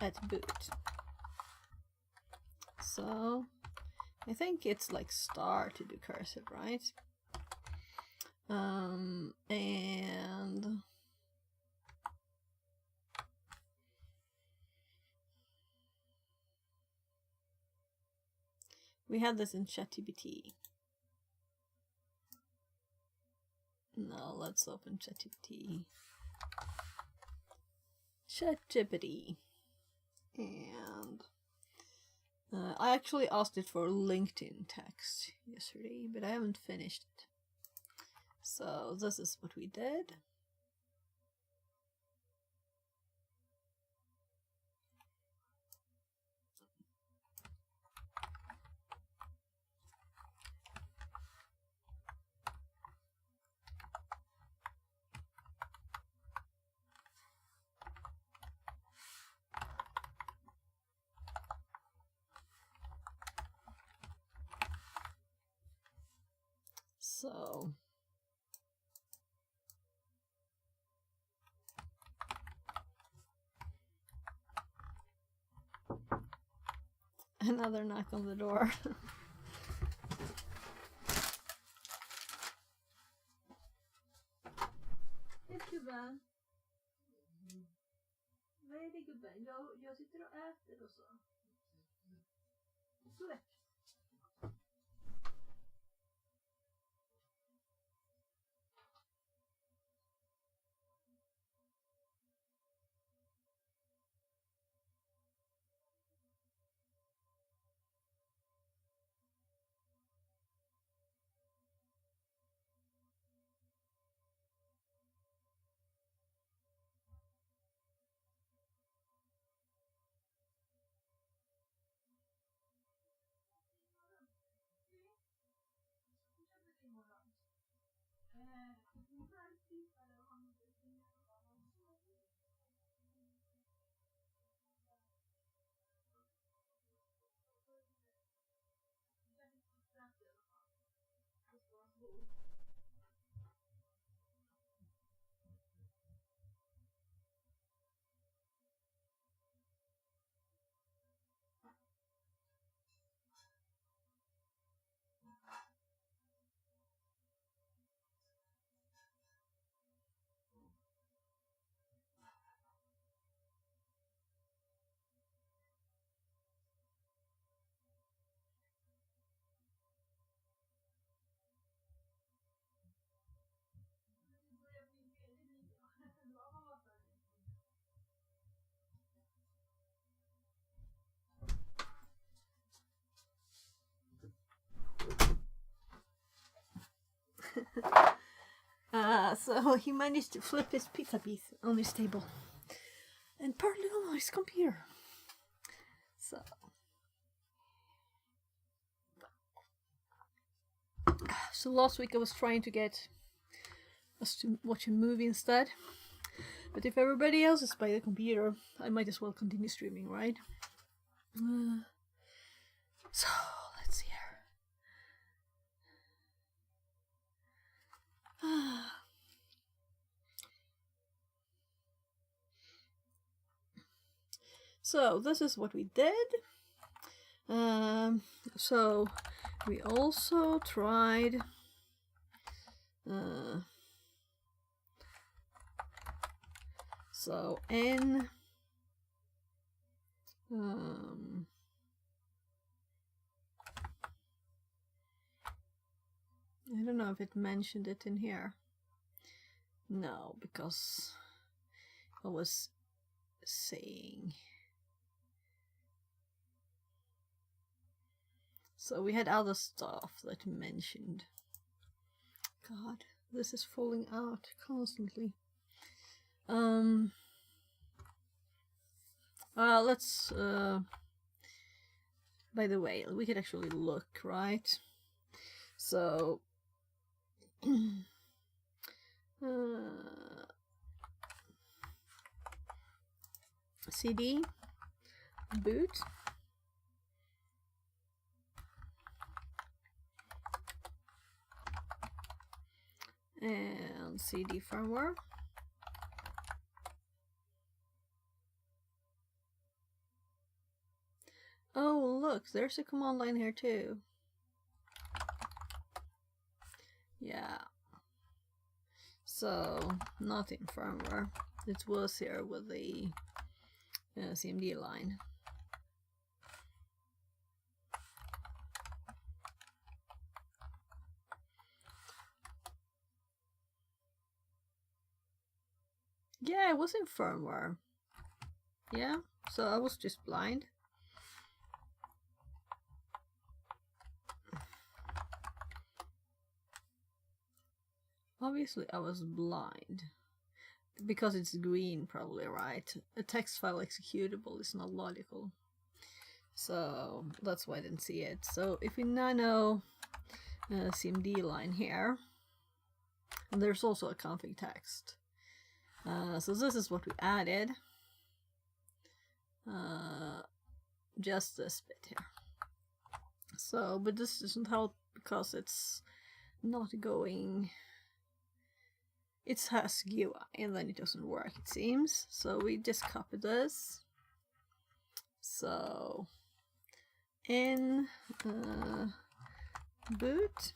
at boot. So I think it's like star to do cursive, right? And we had this in ChatGPT. No, let's open ChatGPT. ChatGPT. And I actually asked it for LinkedIn text yesterday, but I haven't finished it. So this is what we did. So another knock on the door. Hej gubben! Vad är det gubben? Jag sitter och äter och så. Släpp! So he managed to flip his pizza piece on his table and partly on his computer. So last week I was trying to get us to watch a movie instead, but if everybody else is by the computer, I might as well continue streaming, right? So let's see here. So this is what we did. So we also tried so N I don't know if it mentioned it in here. No, because I was saying. So we had other stuff that mentioned. God, this is falling out constantly. Let's by the way, we could actually look, right? So CD boot and CD firmware. Oh, look, there's a command line here too. Yeah. So, not in firmware. It was here with the CMD line. Yeah, it was in firmware. Yeah, so I was just blind. Obviously I was blind. Because it's green, probably, right? A text file executable is not logical. So that's why I didn't see it. So if we nano CMD line here, and there's also a config text. So this is what we added. Just this bit here. So, but this doesn't help because it's not going. It has GUI and then it doesn't work, it seems. So we just copy this. So in boot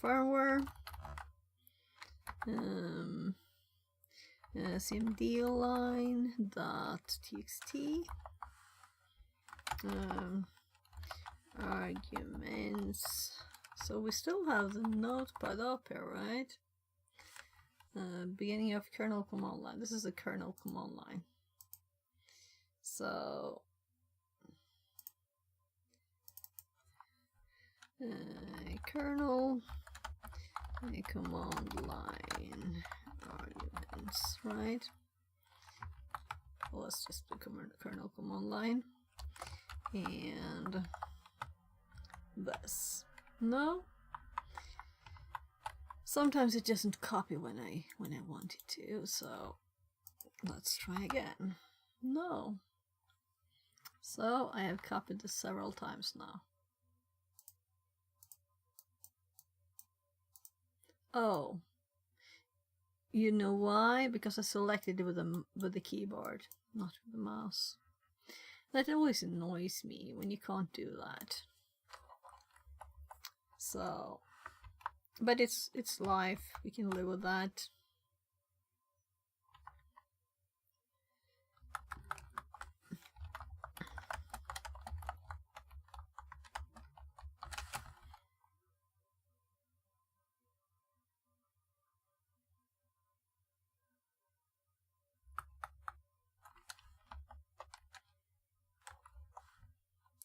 firmware CMD line dot txt arguments. So we still have the notepad up here, right? Beginning of kernel command line. This is the kernel command line. So kernel command line arguments, right? Well, let's just do kernel command line and this. No. Sometimes it doesn't copy when I want it to, so let's try again. No. So I have copied this several times now. Oh. You know why? Because I selected it with the keyboard, not with the mouse. That always annoys me when you can't do that. So, but it's life. We can live with that.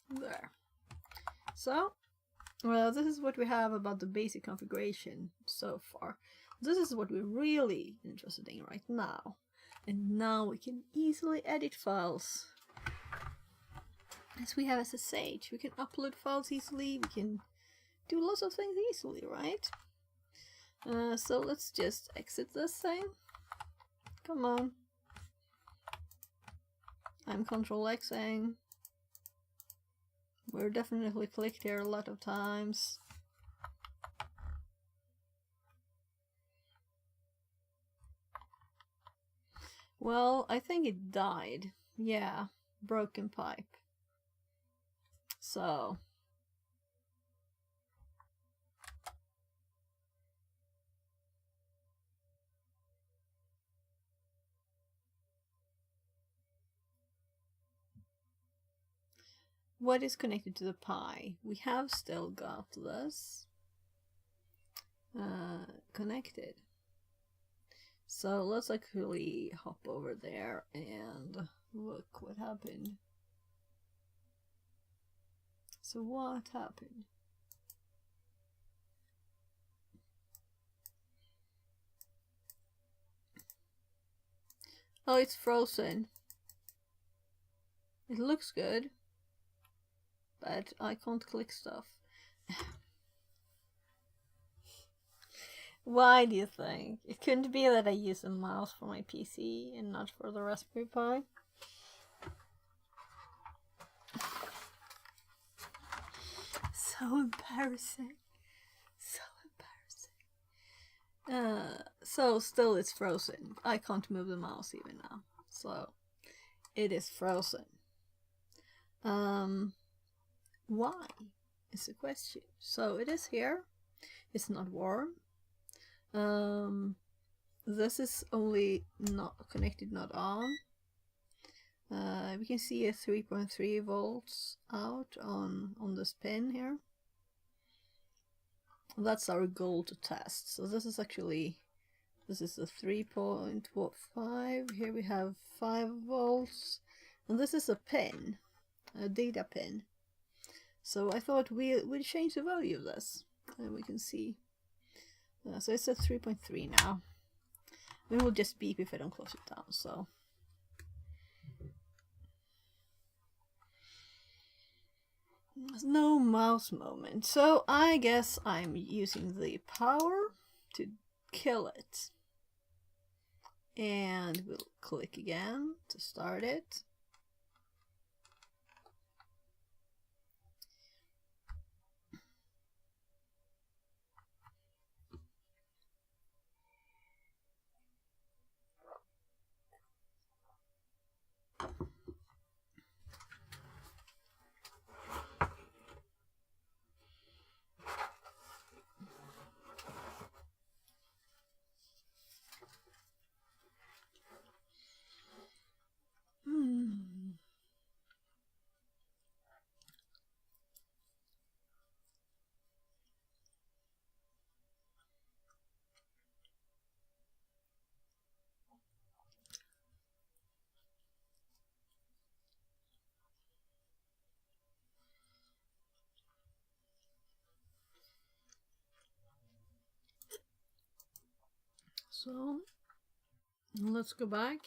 There. So, well, this is what we have about the basic configuration so far. This is what we're really interested in right now. And now we can easily edit files. As we have SSH, we can upload files easily, we can do lots of things easily, right? So let's just exit this thing. Come on. I'm Control-Xing. We're definitely clicked here a lot of times. Well, I think it died. Yeah, broken pipe. So. What is connected to the Pi? We have still got this connected. So let's actually hop over there and look what happened. So what happened? Oh, it's frozen. It looks good. But I can't click stuff. Why do you think? It couldn't be that I use a mouse for my PC and not for the Raspberry Pi. So embarrassing. So embarrassing. So still it's frozen. I can't move the mouse even now. So it is frozen. Why is the question. So it is here. It's not warm. This is only not connected, not on. We can see a 3.3 volts out on this pin here. That's our goal to test. So this is actually, this is a 3.5. Here we have 5 volts, and this is a pin, a data pin. So I thought we'd change the value of this, and we can see. So it's at 3.3 now. It will just beep if I don't close it down. So. There's no mouse moment, so I guess I'm using the power to kill it. And we'll click again to start it. So let's go back.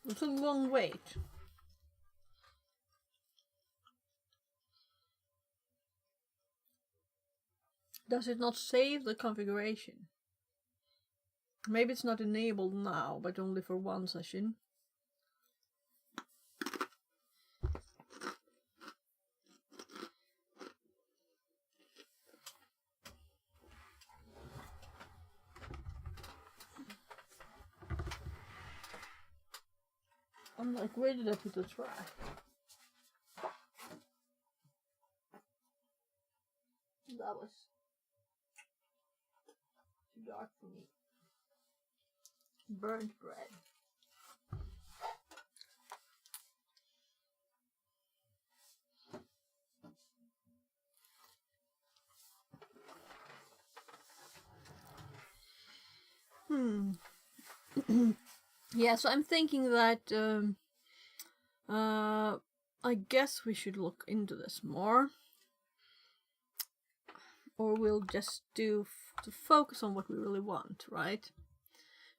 It's a long wait. Does it not save the configuration? Maybe it's not enabled now, but only for one session. I'm like, where did I put the track? That was too dark for me. Burnt bread. Yeah, so I'm thinking that I guess we should look into this more, or we'll just do to focus on what we really want, right?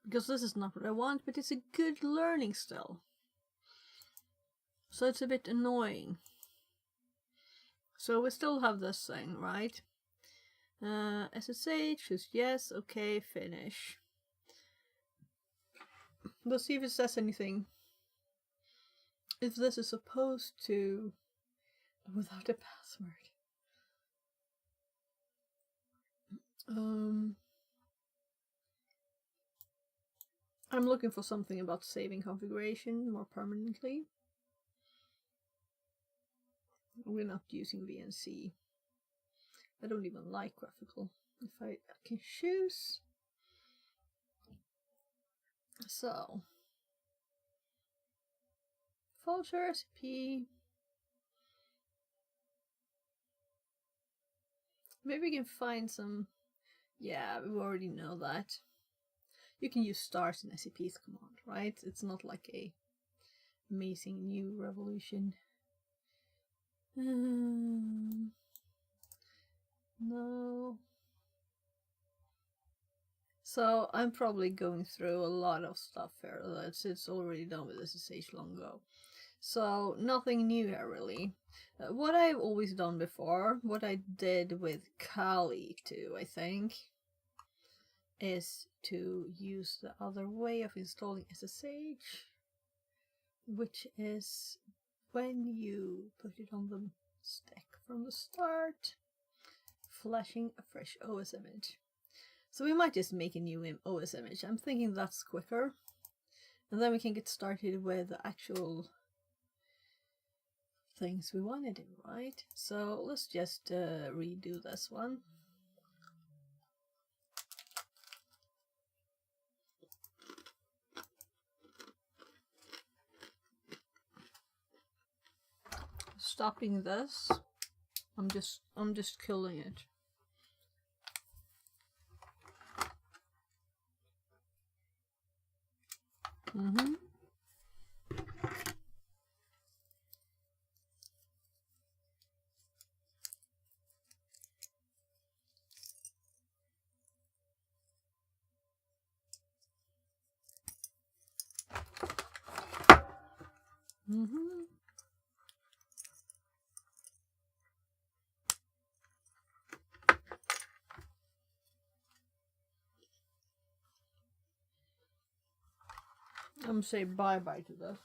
Because this is not what I want, but it's a good learning still. So it's a bit annoying. So we still have this thing, right? SSH, choose yes, okay, finish. Let's see if it says anything. If this is supposed to without a password. I'm looking for something about saving configuration more permanently. We're not using VNC. I don't even like graphical. If I can choose. So, folder recipe. Maybe we can find some. Yeah, we already know that. You can use stars in SCP's command, right? It's not like a amazing new revolution. No. So I'm probably going through a lot of stuff here it's already done with SSH long ago. So nothing new here really. What I've always done before, what I did with Kali too, I think, is to use the other way of installing SSH, which is when you put it on the stack from the start, flashing a fresh OS image. So we might just make a new OS image. I'm thinking that's quicker. And then we can get started with the actual things we want to do, right? So let's just redo this one. Stopping this. I'm just killing it. Mm-hmm. Mm-hmm. I'm gonna say bye-bye to this.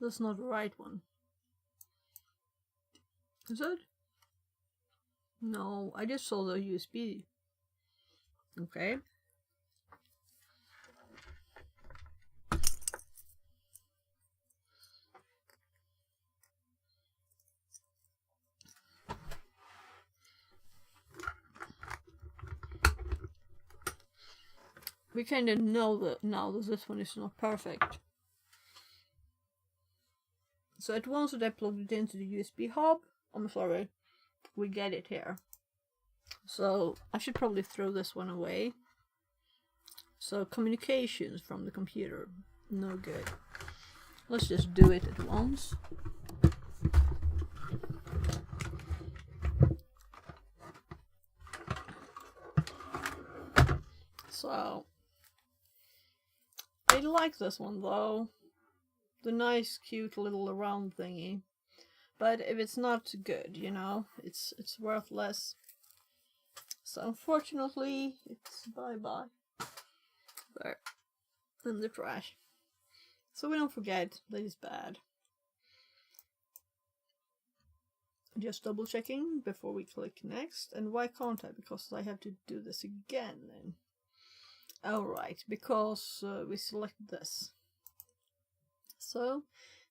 That's not the right one. Is it? No, I just saw the USB. Okay. We kind of know that now that this one is not perfect. So at once that I plugged it into the USB hub, I'm sorry, we get it here. So I should probably throw this one away. So communications from the computer, no good. Let's just do it at once. So I like this one though. The nice cute little round thingy. But if it's not good, you know, it's worthless. So unfortunately it's bye-bye. There. In the trash. So we don't forget that it's bad. Just double checking before we click next. And why can't I? Because I have to do this again then. Alright, because we select this. So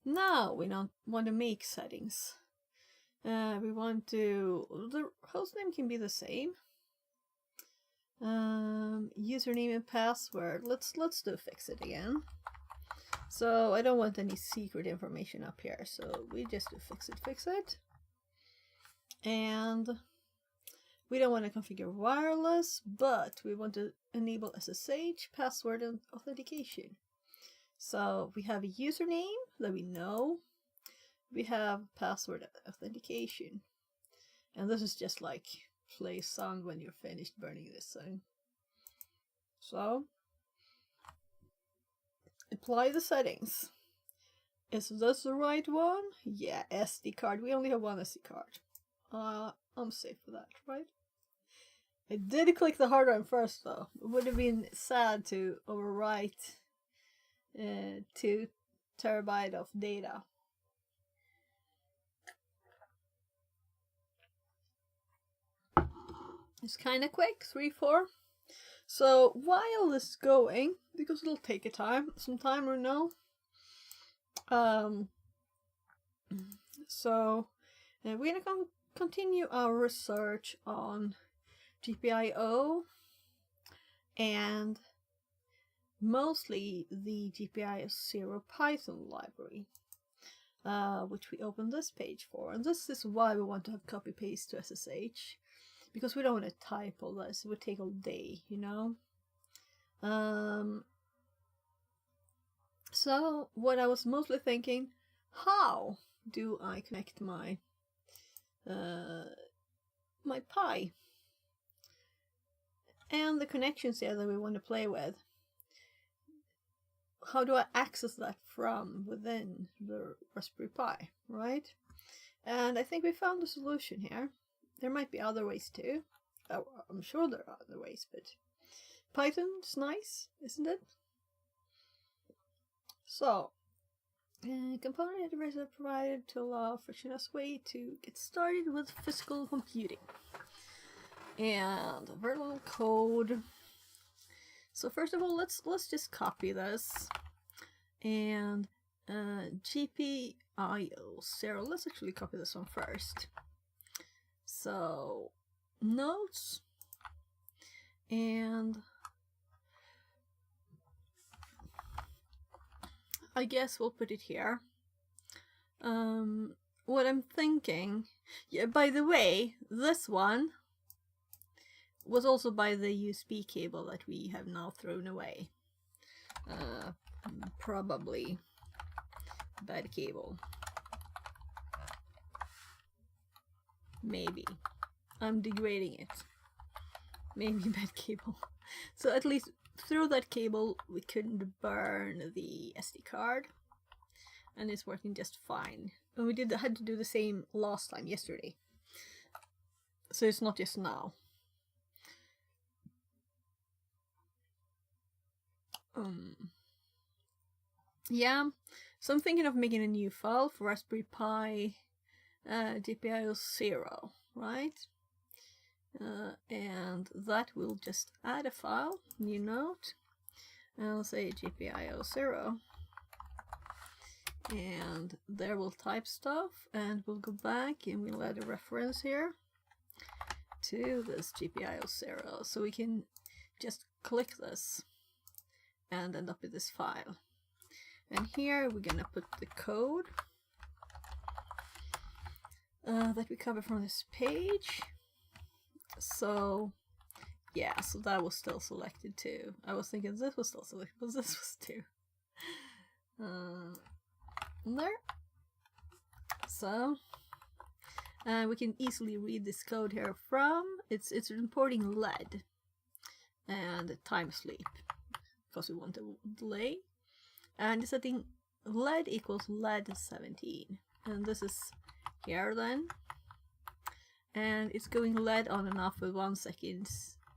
now we don't want to make settings. We want to, the hostname can be the same. Username and password. Let's do fix it again. So I don't want any secret information up here. So we just do fix it. And we don't want to configure wireless, but we want to enable SSH, password, and authentication. So we have a username that we know. We have password authentication. And this is just like play sound when you're finished burning this thing. So apply the settings. Is this the right one? Yeah, SD card. We only have one SD card. I'm safe for that, right? I did click the hard drive first though. It would have been sad to overwrite 2 terabyte of data. It's kind of quick, 3-4. So while this is going, because it'll take some time or no. So we're gonna continue our research on GPIO and mostly the GPIO 0 library, which we opened this page for. And this is why we want to have copy paste to SSH, because we don't want to type all this. It would take all day, you know. So what I was mostly thinking, how do I connect my my Pi and the connections here that we want to play with? How do I access that from within the Raspberry Pi, right? And I think we found a solution here. There might be other ways too. Oh, I'm sure there are other ways, but Python's nice, isn't it? So Component addresses are provided to allow a frictionless way to get started with physical computing. And a very little code. So first of all, let's just copy this. And GPIO 0. Let's actually copy this one first. So notes, and I guess we'll put it here. What I'm thinking, yeah, by the way, this one was also by the USB cable that we have now thrown away. Probably bad cable. Maybe. I'm degrading it. Maybe bad cable. So at least through that cable we couldn't burn the SD card. And it's working just fine. And we had to do the same last time, yesterday. So it's not just now. Yeah, so I'm thinking of making a new file for Raspberry Pi GPIO 0, right? And that will just add a file, new note, and I'll say GPIO 0. And there we'll type stuff, and we'll go back and we'll add a reference here to this GPIO 0. So we can just click this and end up with this file. And here we're gonna put the code that we cover from this page. So yeah, so that was still selected too. I was thinking this was still selected, but this was too. There. So we can easily read this code here from it's importing LED and time sleep because we want a delay. And it's setting LED equals LED 17. And this is here then. And it's going LED on and off with 1 second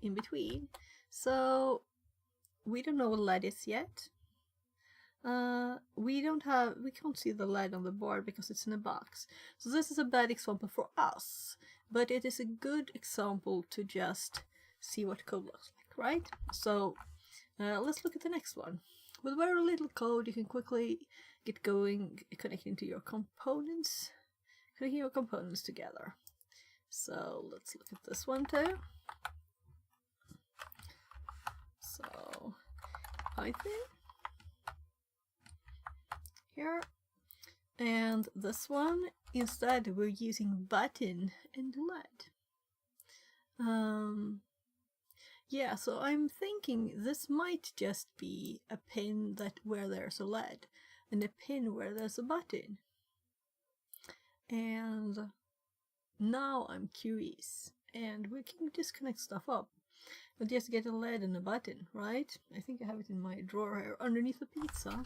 in between. So we don't know what LED is yet. We can't see the LED on the board because it's in a box. So this is a bad example for us. But it is a good example to just see what code looks like, right? So let's look at the next one. With very little code, you can quickly get going connecting to your components, connecting your components together. So let's look at this one too. So Python here, and this one instead we're using button and LED. Yeah, so I'm thinking this might just be a pin where there's a LED and a pin where there's a button. And now I'm curious, and we can just connect stuff up. But just get a LED and a button, right? I think I have it in my drawer here underneath the pizza.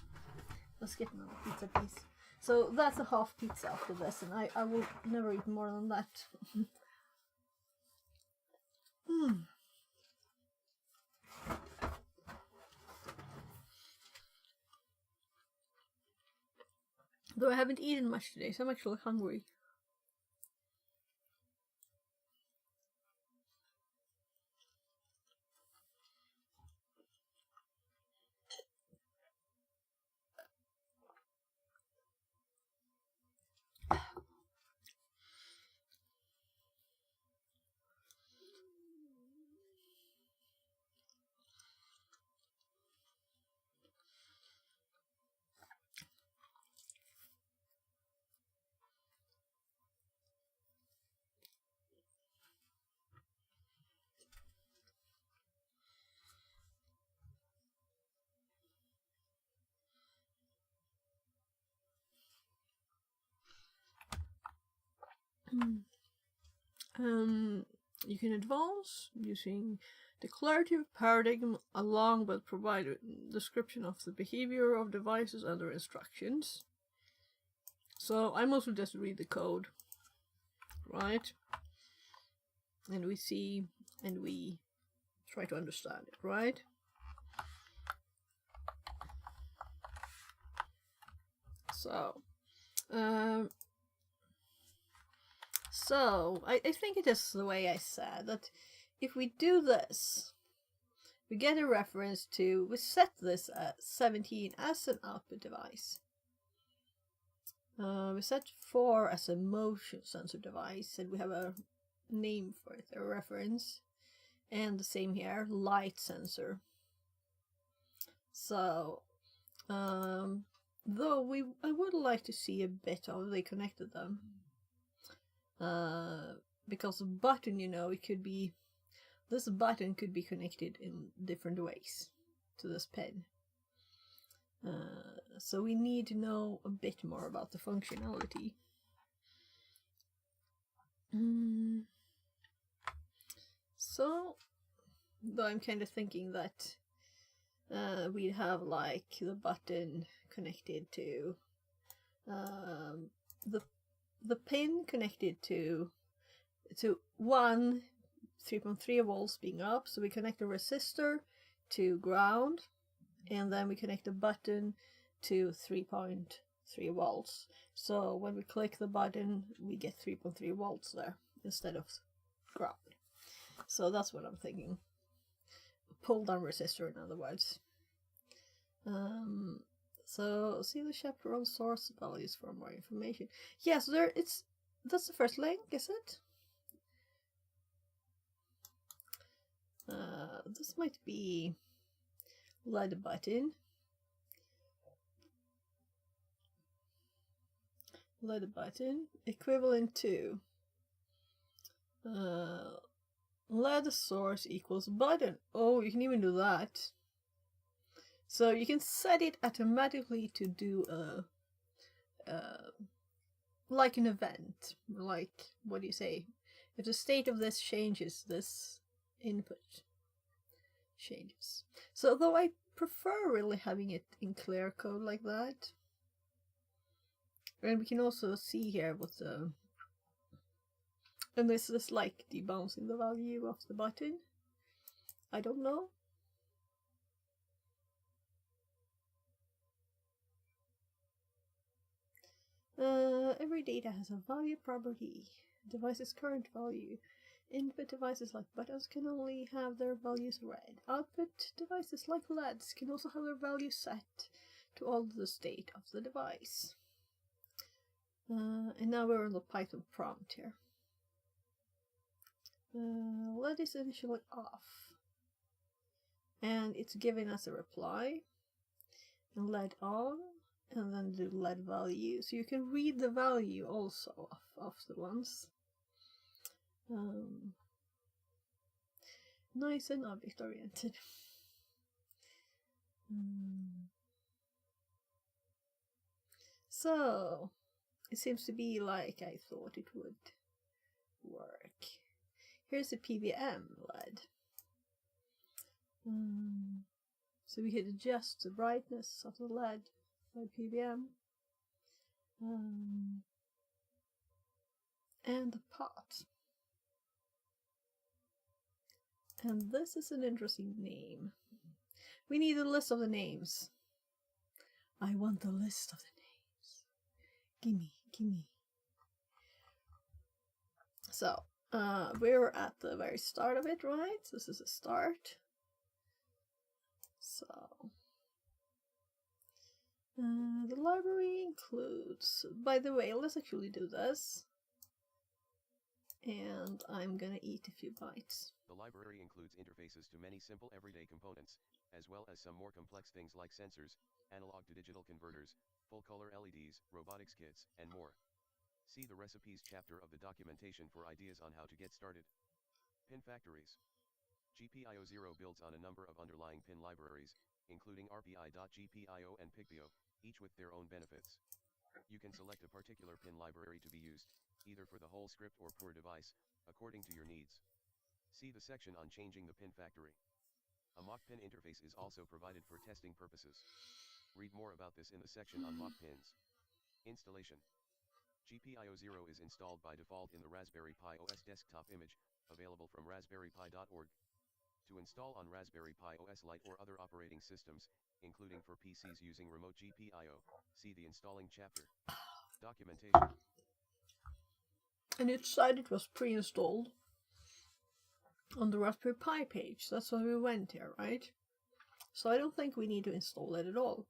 Let's get another pizza piece. So that's a half pizza after this, and I will never eat more than that. Though I haven't eaten much today, so I'm actually hungry. You can advance using declarative paradigm along with provide a description of the behavior of devices and their instructions. So I mostly just read the code, right? And we see and we try to understand it, right? So I think it is the way I said, that if we do this, we get a reference to, we set this at 17 as an output device. We set 4 as a motion sensor device, and we have a name for it, a reference. And the same here, light sensor. So, though I would like to see a bit of how they connected them. Because the button, you know, this button could be connected in different ways to this pin. So we need to know a bit more about the functionality. So, though I'm kind of thinking that we'd have like the button connected to the pin connected to one 3.3 volts being up, so we connect a resistor to ground, and then we connect the button to 3.3 volts. So when we click the button, we get 3.3 volts there instead of ground. So that's what I'm thinking. Pull down resistor, in other words. So see the chapter on source values for more information. Yes, that's the first link, is it? This might be LED button. LED button equivalent to LED source equals button. Oh, you can even do that. So you can set it automatically to do like an event. Like, what do you say? If the state of this changes, this input changes. So though I prefer really having it in clear code like that. And we can also see here what the... And this is like debouncing the value of the button. I don't know. Every data has a value property. Device's current value. Input devices like buttons can only have their values read. Output devices like LEDs can also have their values set to alter the state of the device. And now we're on the Python prompt here. LED is initially off. And it's giving us a reply. And LED on. And then the LED value. So you can read the value also of the ones. Nice and object oriented. So it seems to be like I thought it would work. Here's a PWM LED. So we could adjust the brightness of the LED by PWM. And the pot. And this is an interesting name. We need a list of the names. I want the list of the names. Gimme. So, we're at the very start of it, right? This is a start. So, the library includes, by the way, let's actually do this. And I'm gonna eat a few bites. The library includes interfaces to many simple everyday components, as well as some more complex things like sensors, analog to digital converters, full-color LEDs, robotics kits, and more. See the recipes chapter of the documentation for ideas on how to get started. Pin factories. GPIO0 builds on a number of underlying pin libraries, including RPI.GPIO and PICPIO, each with their own benefits. You can select a particular pin library to be used, either for the whole script or per device, according to your needs. See the section on changing the pin factory. A mock pin interface is also provided for testing purposes. Read more about this in the section on mock pins. Installation. GPIO0 is installed by default in the Raspberry Pi OS desktop image, available from raspberrypi.org. To install on Raspberry Pi OS Lite or other operating systems, including for PCs using remote GPIO. See the installing chapter. Documentation. And it said it was pre-installed on the Raspberry Pi page. That's why we went here, right? So I don't think we need to install it at all.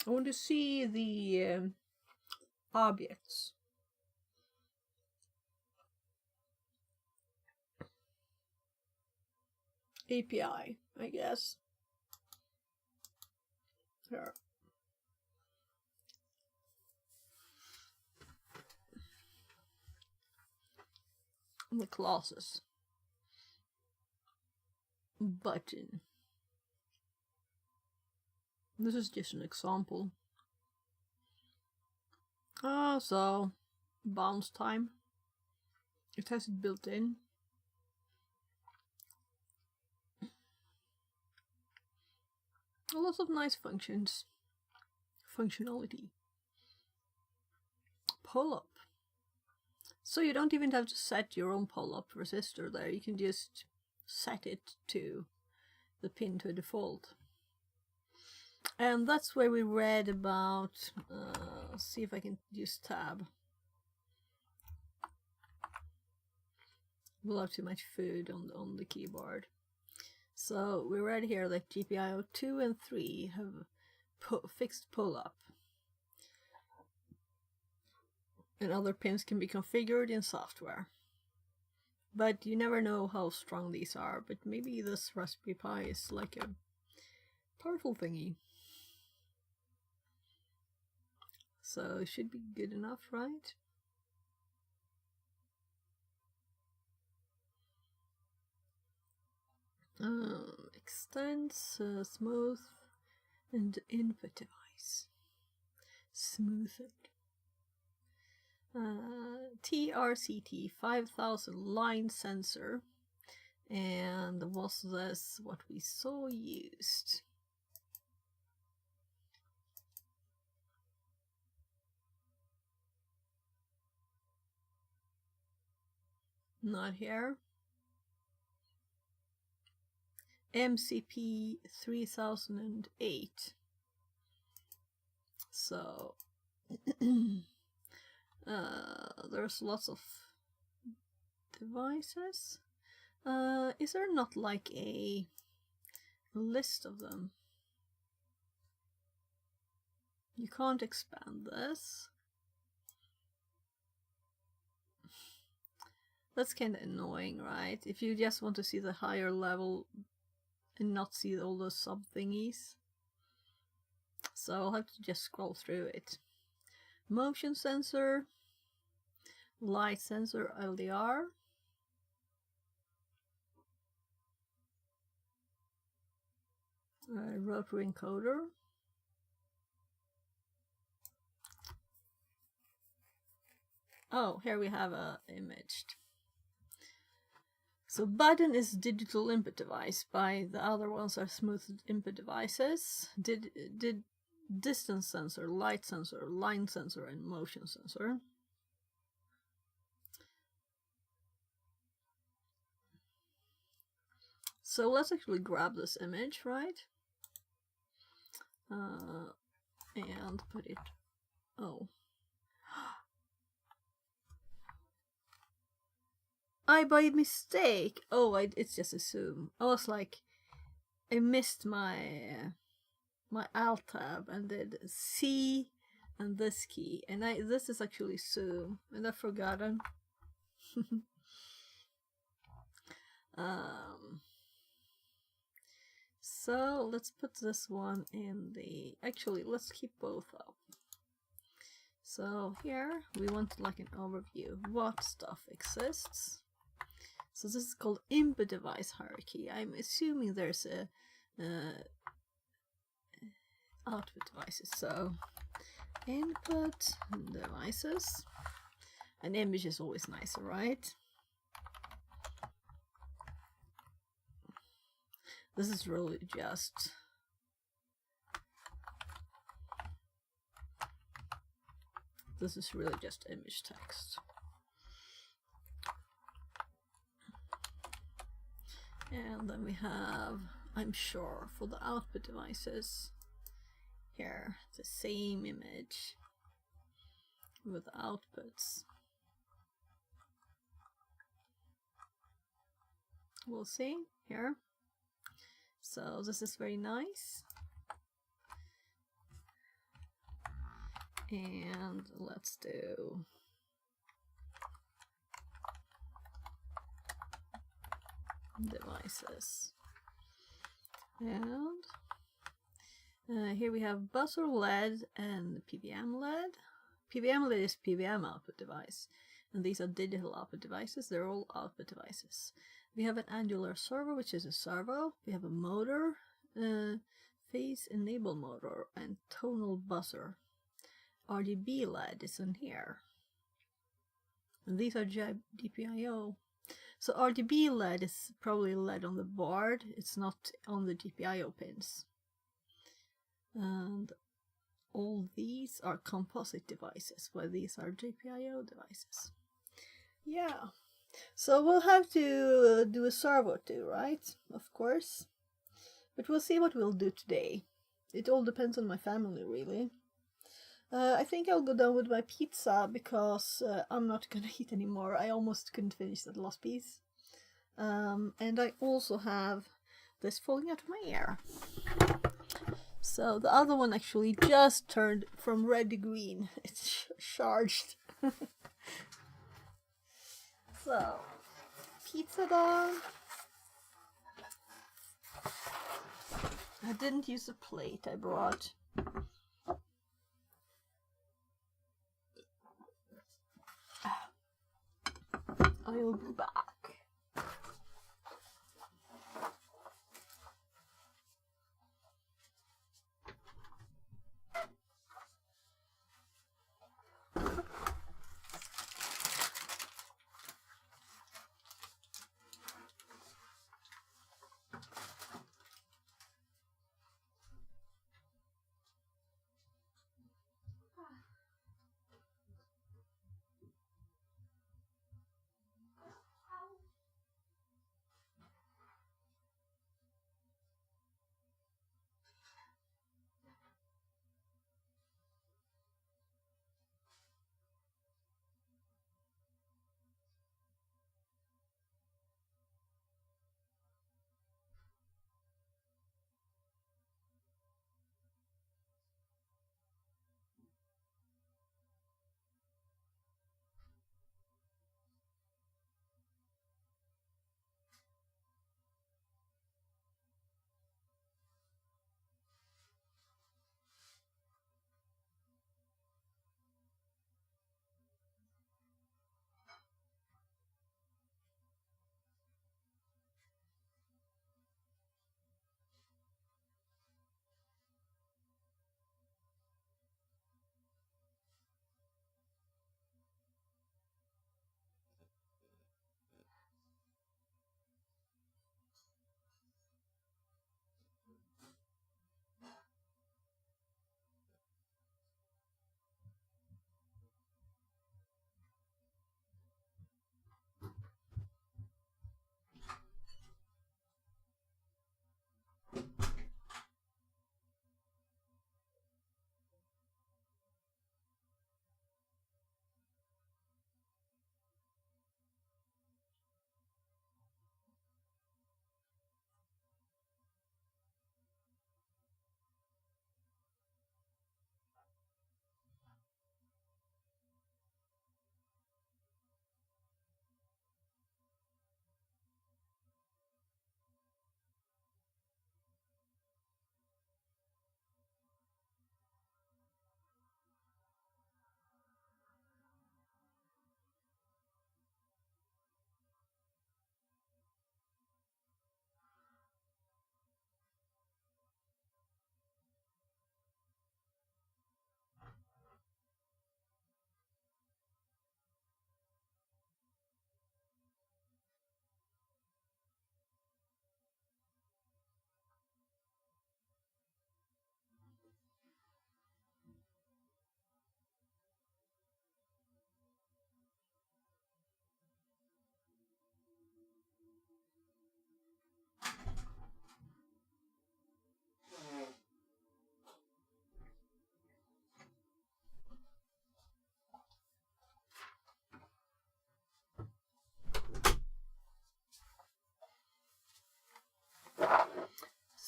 I want to see the objects. API, I guess. Here. The classes. Button. This is just an example. So bounce time. It has it built in. A lot of nice functions. Functionality. Pull-up. So you don't even have to set your own pull-up resistor there. You can just set it to the pin to default. And that's where we read about, see if I can use tab. We'll have too much food on the keyboard. So we read here that GPIO 2 and 3 have fixed pull-up. And other pins can be configured in software. But you never know how strong these are, but maybe this Raspberry Pi is like a powerful thingy. So it should be good enough, right? Extends, smooth, and input device. Smoothed. TRCT 5000 line sensor. And was this what we saw used? Not here. MCP 3008. So there's lots of devices. Is there not like a list of them? You can't expand this. That's kind of annoying, right? If you just want to see the higher level and not see all those sub thingies. So I'll have to just scroll through it. Motion sensor, light sensor LDR, rotary encoder, oh, here we have a imaged. So button is digital input device, by the other ones are smooth input devices. Did distance sensor, light sensor, line sensor, and motion sensor. So let's actually grab this image, right? And put it, oh. I by mistake. Oh, it's just a zoom. I was like, I missed my Alt tab and did C and this key, and this is actually zoom, and I've forgotten. So let's put this one in the. Actually, let's keep both up. So here we want like an overview of what stuff exists. So this is called input device hierarchy. I'm assuming there's a output devices. So input devices. An image is always nicer, right? This is really just This is really just image text. And then we have, I'm sure, for the output devices, here, the same image with outputs. We'll see here. So this is very nice. And let's do devices. And here we have buzzer LED and PWM LED. PWM LED is PWM output device, and these are digital output devices. They're all output devices. We have an angular servo, which is a servo. We have a motor, phase enable motor, and tonal buzzer. RGB LED is in here. And these are GPIO. So RGB LED is probably LED on the board. It's not on the GPIO pins. And all these are composite devices, while these are GPIO devices. Yeah. So we'll have to do a servo too, right? Of course. But we'll see what we'll do today. It all depends on my family, really. I think I'll go down with my pizza because I'm not gonna eat anymore. I almost couldn't finish that last piece. And I also have this falling out of my ear. So the other one actually just turned from red to green. It's charged. So, pizza dog. I didn't use a plate I brought. I'll be back.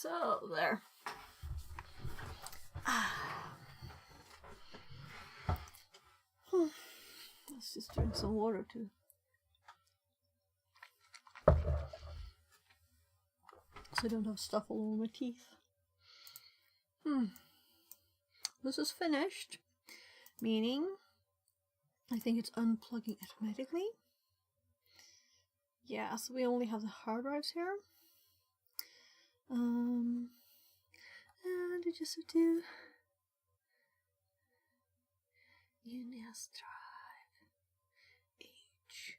So there. Let's just drink some water too. So I don't have stuff all over my teeth. This is finished, meaning I think it's unplugging automatically. Yeah, so we only have the hard drives here. And I just have to UNES drive H.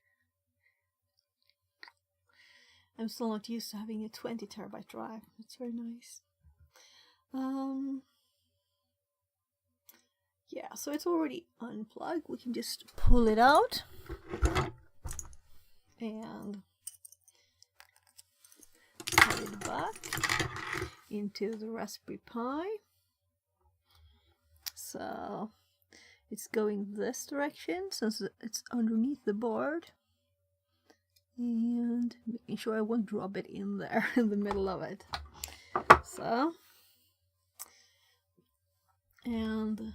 I'm still not used to having a 20 terabyte drive. That's very nice. Yeah, so it's already unplugged. We can just pull it out and put it back into the Raspberry Pi. So it's going this direction since it's underneath the board, and making sure I won't drop it in there in the middle of it. So, and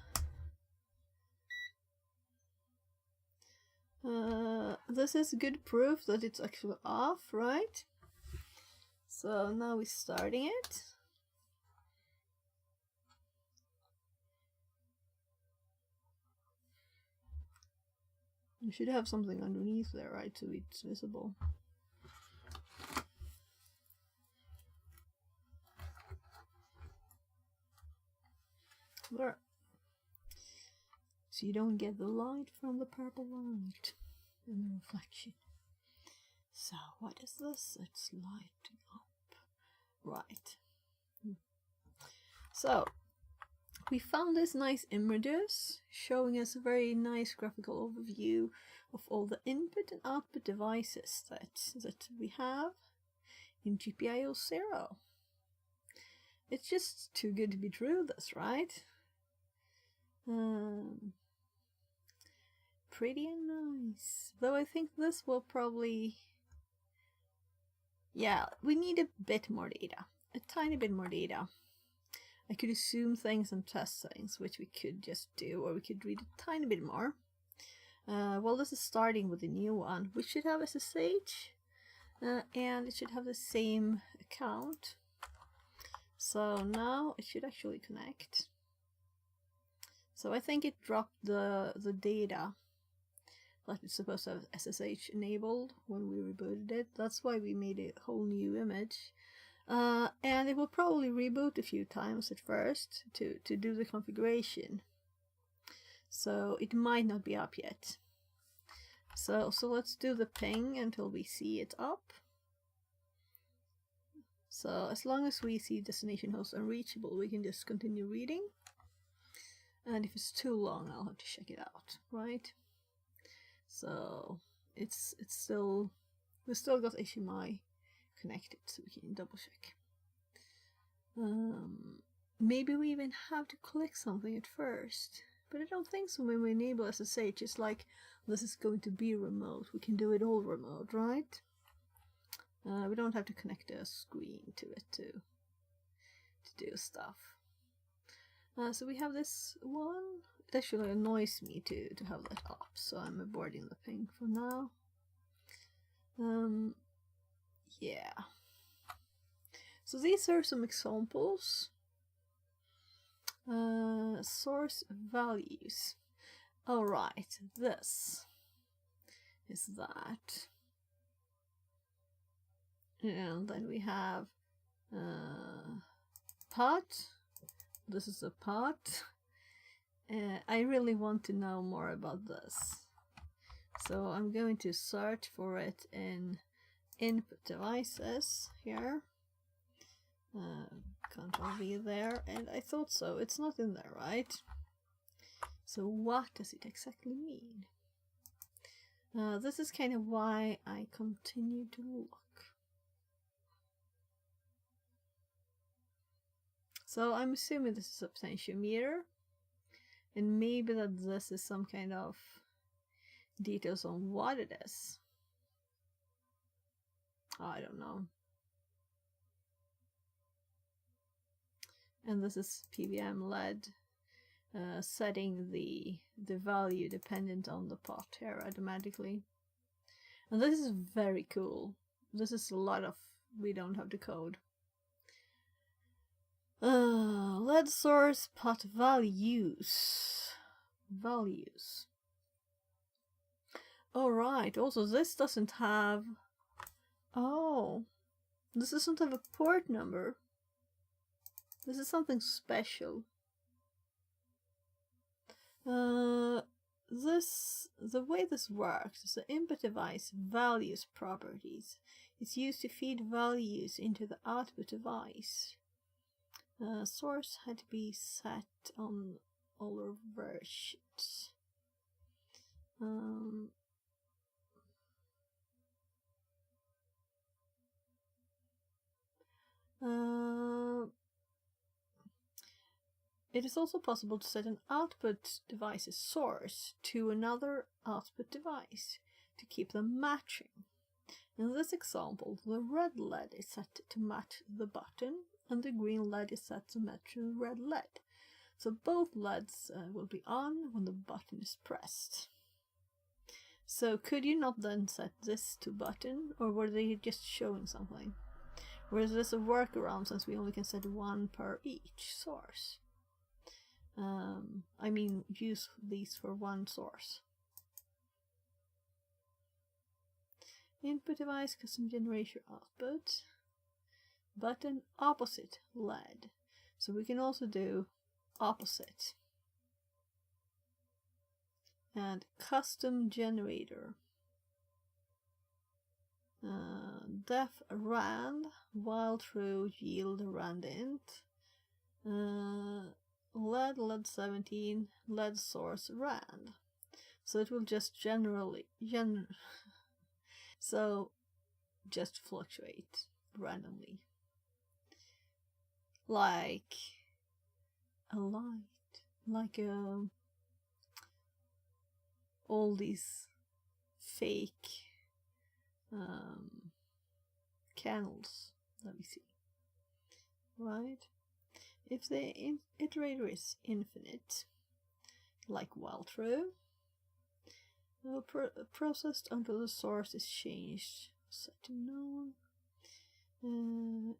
this is good proof that it's actually off, right? So now we're starting it. You should have something underneath there, right, so it's visible. There. So you don't get the light from the purple light and the reflection. So what is this? It's lighting up. Right. So we found this nice images showing us a very nice graphical overview of all the input and output devices that we have in GPIO 0. It's just too good to be true, this, right? Pretty nice. Though I think this will probably... Yeah, we need a bit more data. A tiny bit more data. I could assume things and test things, which we could just do, or we could read a tiny bit more. Well, this is starting with the new one, which should have SSH, and it should have the same account. So now it should actually connect. So I think it dropped the data that it's supposed to have SSH enabled when we rebooted it. That's why we made a whole new image. And it will probably reboot a few times at first to do the configuration. So it might not be up yet. So let's do the ping until we see it up. So as long as we see destination host unreachable, we can just continue reading. And if it's too long, I'll have to check it out, right? So it's still, we still got HDMI connected, so we can double check. Maybe we even have to click something at first, but I don't think so. When we enable SSH, it's like this is going to be remote. We can do it all remote, right? We don't have to connect a screen to it to do stuff. So we have this one. It actually annoys me to have that up, so I'm aborting the ping for now. Yeah. So these are some examples. Source values. Alright, this is that. And then we have pot. This is a pot. I really want to know more about this. So I'm going to search for it in input devices here. Control V there, and I thought so. It's not in there, right? So what does it exactly mean? This is kind of why I continue to look. So I'm assuming this is a potentiometer, and maybe that this is some kind of details on what it is. I don't know. and this is PWM LED, setting the value dependent on the pot here automatically. And this is very cool. This is a lot of, we don't have to code. LED source pot values. Alright, also this doesn't have, this doesn't have a port number. This is something special. The way this works is the input device values properties. It's used to feed values into the output device. Source had to be set on older versions. It is also possible to set an output device's source to another output device to keep them matching. In this example, the red LED is set to match the button and the green LED is set to match the red LED. So both LEDs will be on when the button is pressed. So could you not then set this to button, or were they just showing something? Or is this a workaround since we only can set one per each source? I mean, use these for one source. Input device, custom generation output, button opposite LED. So we can also do opposite. And custom generator. Def rand, while true, yield rand int. LED 17, LED source rand. So it will just just fluctuate randomly. Like a light. Like all these fake candles. Let me see. Right? If the iterator is infinite, like while true, processed until the source is changed, set to known.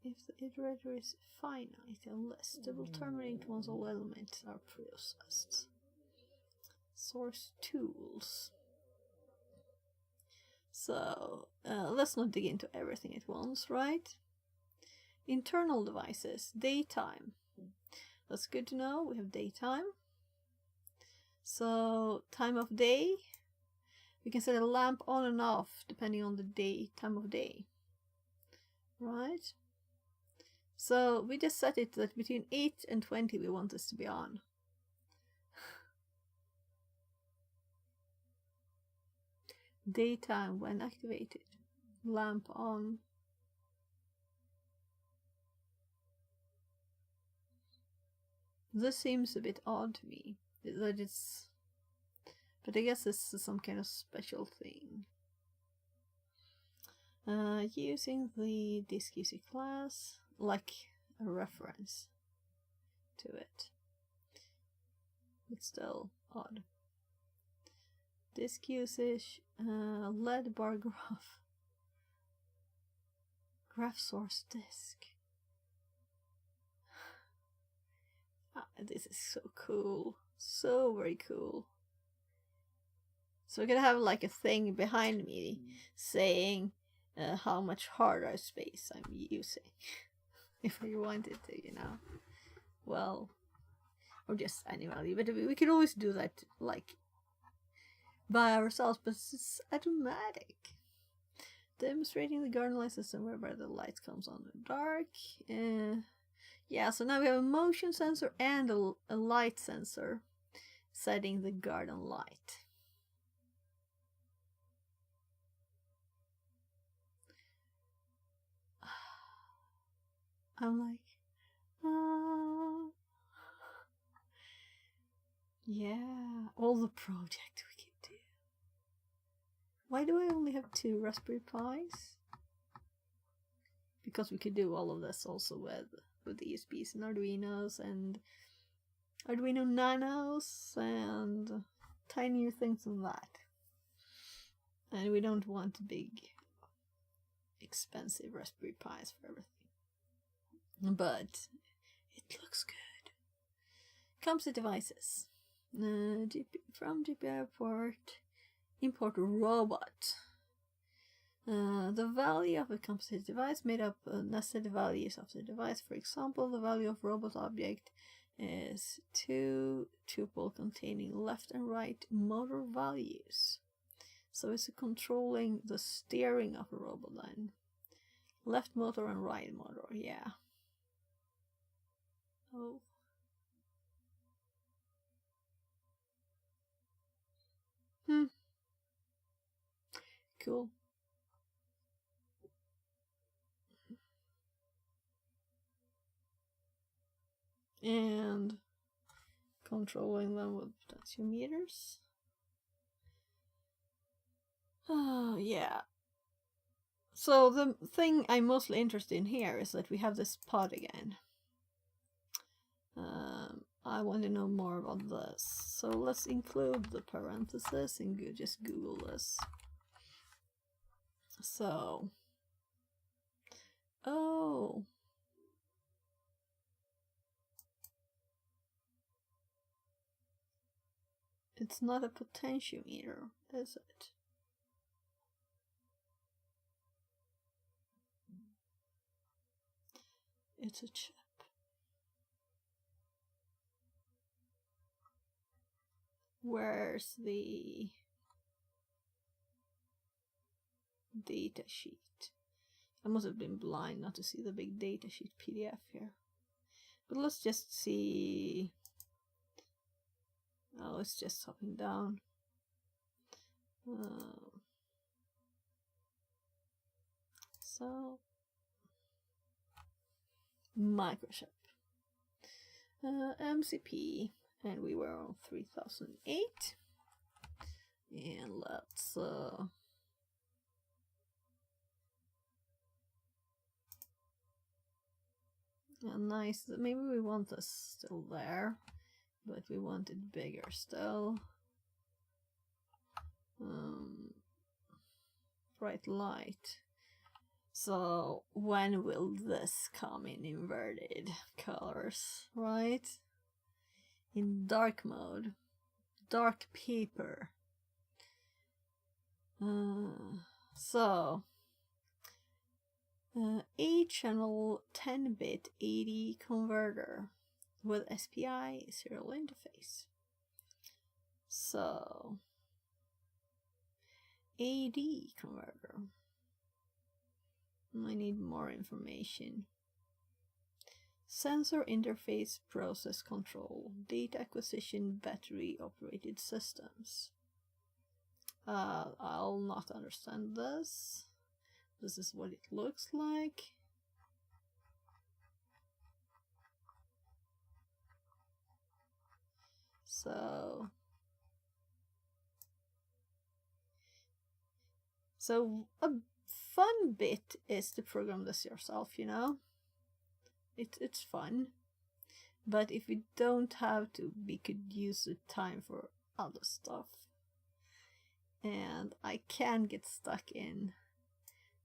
If the iterator is finite and less, it will terminate once all elements are processed. Source tools. So let's not dig into everything at once, right? Internal devices, daytime. That's good to know. We have daytime. So time of day, we can set a lamp on and off depending on the time of day. Right? So we just set it that between 8 and 20 we want this to be on. Daytime when activated. Lamp on. This seems a bit odd to me. That it's, but I guess this is some kind of special thing. Using the DiskUser class like a reference to it. It's still odd. Disk usage, LED bar graph. Graph source disk. This is so cool. So very cool. So we're gonna have like a thing behind me saying how much hard drive space I'm using. If I wanted to, you know. Well, or just any value. But we could always do that like by ourselves, but it's automatic. Demonstrating the garden light system whereby the light comes on in the dark. Yeah, so now we have a motion sensor and a light sensor setting the garden light. I'm like, yeah, all the project we can do. Why do I only have 2 Raspberry Pis? Because we could do all of this also with with USBs and Arduinos and Arduino Nanos and tinier things than that. And we don't want big, expensive Raspberry Pis for everything. But it looks good. Comes to devices. From GPI port, import robot. The value of a composite device made up of nested values of the device. For example, the value of robot object is 2 tuple containing left and right motor values. So it's controlling the steering of a robot then. Left motor and right motor, yeah. Oh. Cool. And controlling them with potentiometers. Oh, yeah. So the thing I'm mostly interested in here is that we have this pod again. I want to know more about this. So let's include the parentheses and just Google this. So, oh. It's not a potentiometer, is it? It's a chip. Where's the data sheet? I must have been blind not to see the big data sheet PDF here. But let's just see. Oh, it's just hopping down. So, microchip. MCP. And we were on 3008. And let's nice. Maybe we want this still there, but we want it bigger still. Bright light. So when will this come in inverted colors, right? In dark mode, dark paper. So 8-channel 10-bit 80 converter with SPI serial interface. So AD converter. I need more information. Sensor interface process control, data acquisition, battery operated systems. I'll not understand this. This is what it looks like. So a fun bit is to program this yourself, you know. It's fun, but if we don't have to, we could use the time for other stuff. And I can get stuck in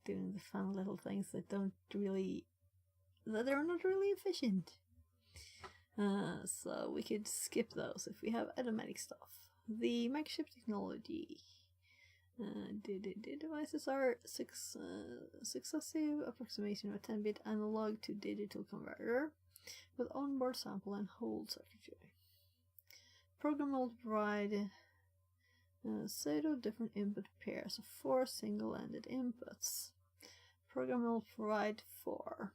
doing the fun little things that are not really efficient. So we could skip those if we have automatic stuff. The microchip technology. Devices are successive approximation of a 10-bit analog to digital converter with onboard sample and hold circuitry. Program will provide pseudo different input pairs of 4 single-ended inputs. Program will provide 4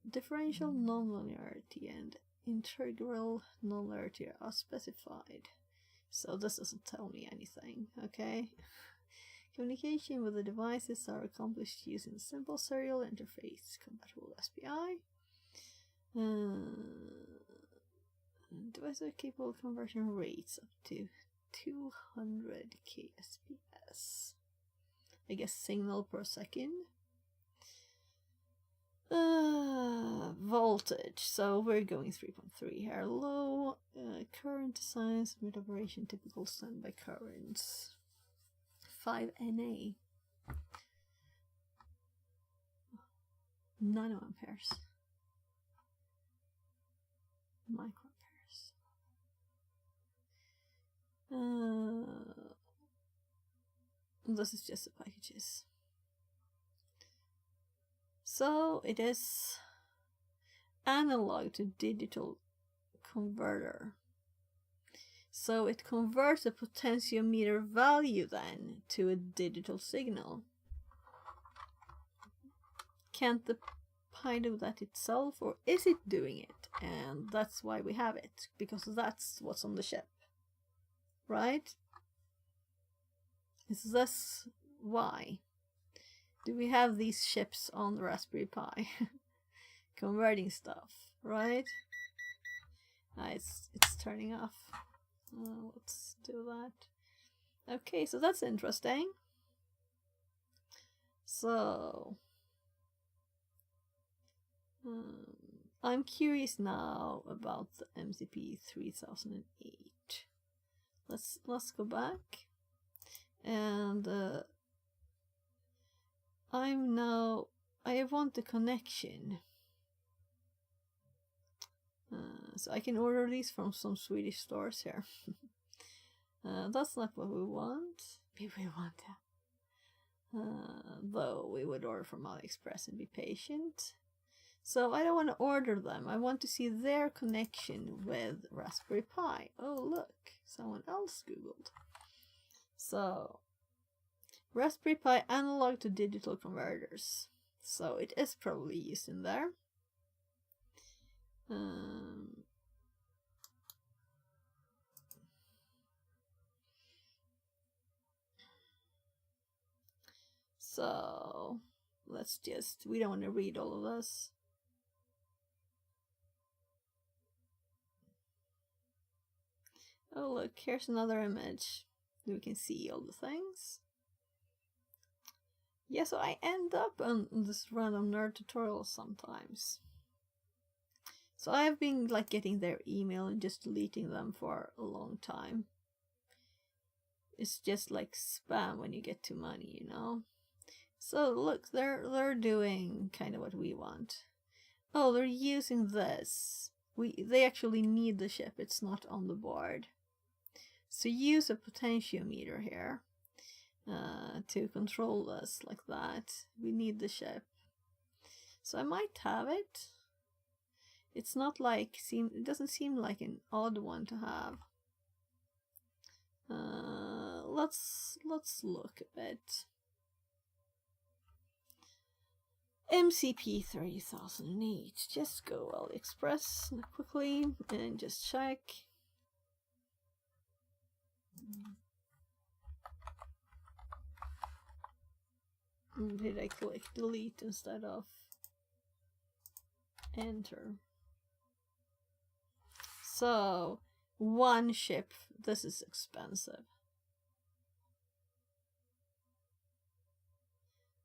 differential nonlinearity and integral nonlinearity are specified. So this doesn't tell me anything, okay? Communication with the devices are accomplished using simple serial interface compatible with SPI. Devices are capable of conversion rates up to 200 kbps. I guess signal per second. voltage. So we're going 3.3 here. Low current signs mid operation, typical standby currents. 5 NA. Nanoamperes. Microamperes. This is just the packages. So it is analog to digital converter. So it converts a potentiometer value then to a digital signal. Can't the Pi do that itself, or is it doing it? And that's why we have it, because that's what's on the ship. Right? Is this why? Do we have these ships on the Raspberry Pi? Converting stuff, right? It's turning off. Let's do that. Okay, so that's interesting. So I'm curious now about the MCP 3008. Let's go back, and I want the connection. So I can order these from some Swedish stores here. That's not what we want. Maybe we want that. Though we would order from AliExpress and be patient. So I don't want to order them. I want to see their connection with Raspberry Pi. Oh look, someone else Googled. So Raspberry Pi analog to digital converters. So it is probably used in there. So let's just, we don't want to read all of this. Oh look, here's another image. We can see all the things. Yeah, so I end up on this random nerd tutorial sometimes. So I've been like getting their email and just deleting them for a long time. It's just like spam when you get to money, you know. So look, they're doing kind of what we want. Oh, they're using this. They actually need the ship. It's not on the board. So use a potentiometer here to control this like that. We need the ship. So I might have it. It's not like it doesn't seem like an odd one to have. Let's look a bit. MCP 3008. Just go AliExpress quickly and just check. Did I click delete instead of enter? So one ship. This is expensive.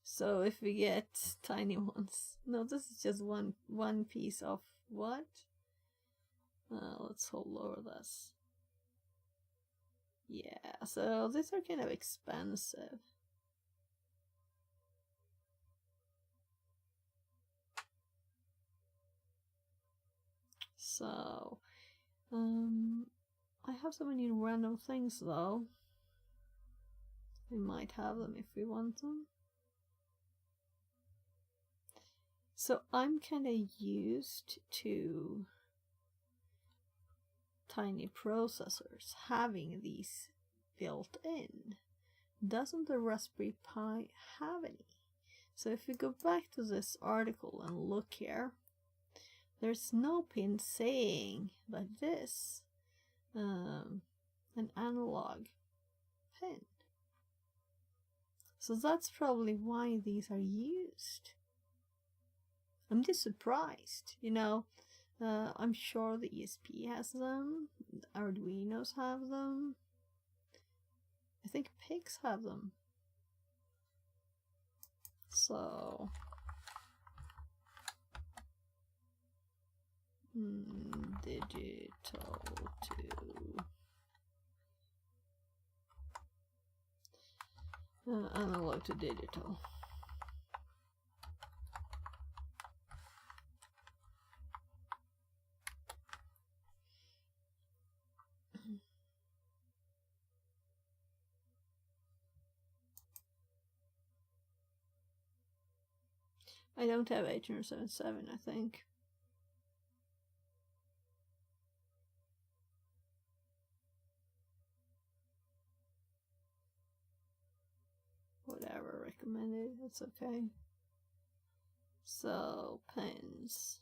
So if we get tiny ones, no, this is just one piece of what? Let's hold lower this. Yeah, so these are kind of expensive. So, I have so many random things though. We might have them if we want them. So I'm kind of used to tiny processors having these built in. Doesn't the Raspberry Pi have any? So if we go back to this article and look here, there's no pin saying that it is an analog pin. So that's probably why these are used. I'm just surprised, you know. I'm sure the ESP has them, the Arduinos have them. I think Pigs have them. So Digital to analog to digital. I don't have 8077, I think. Whatever, recommended, it's okay. So, pens.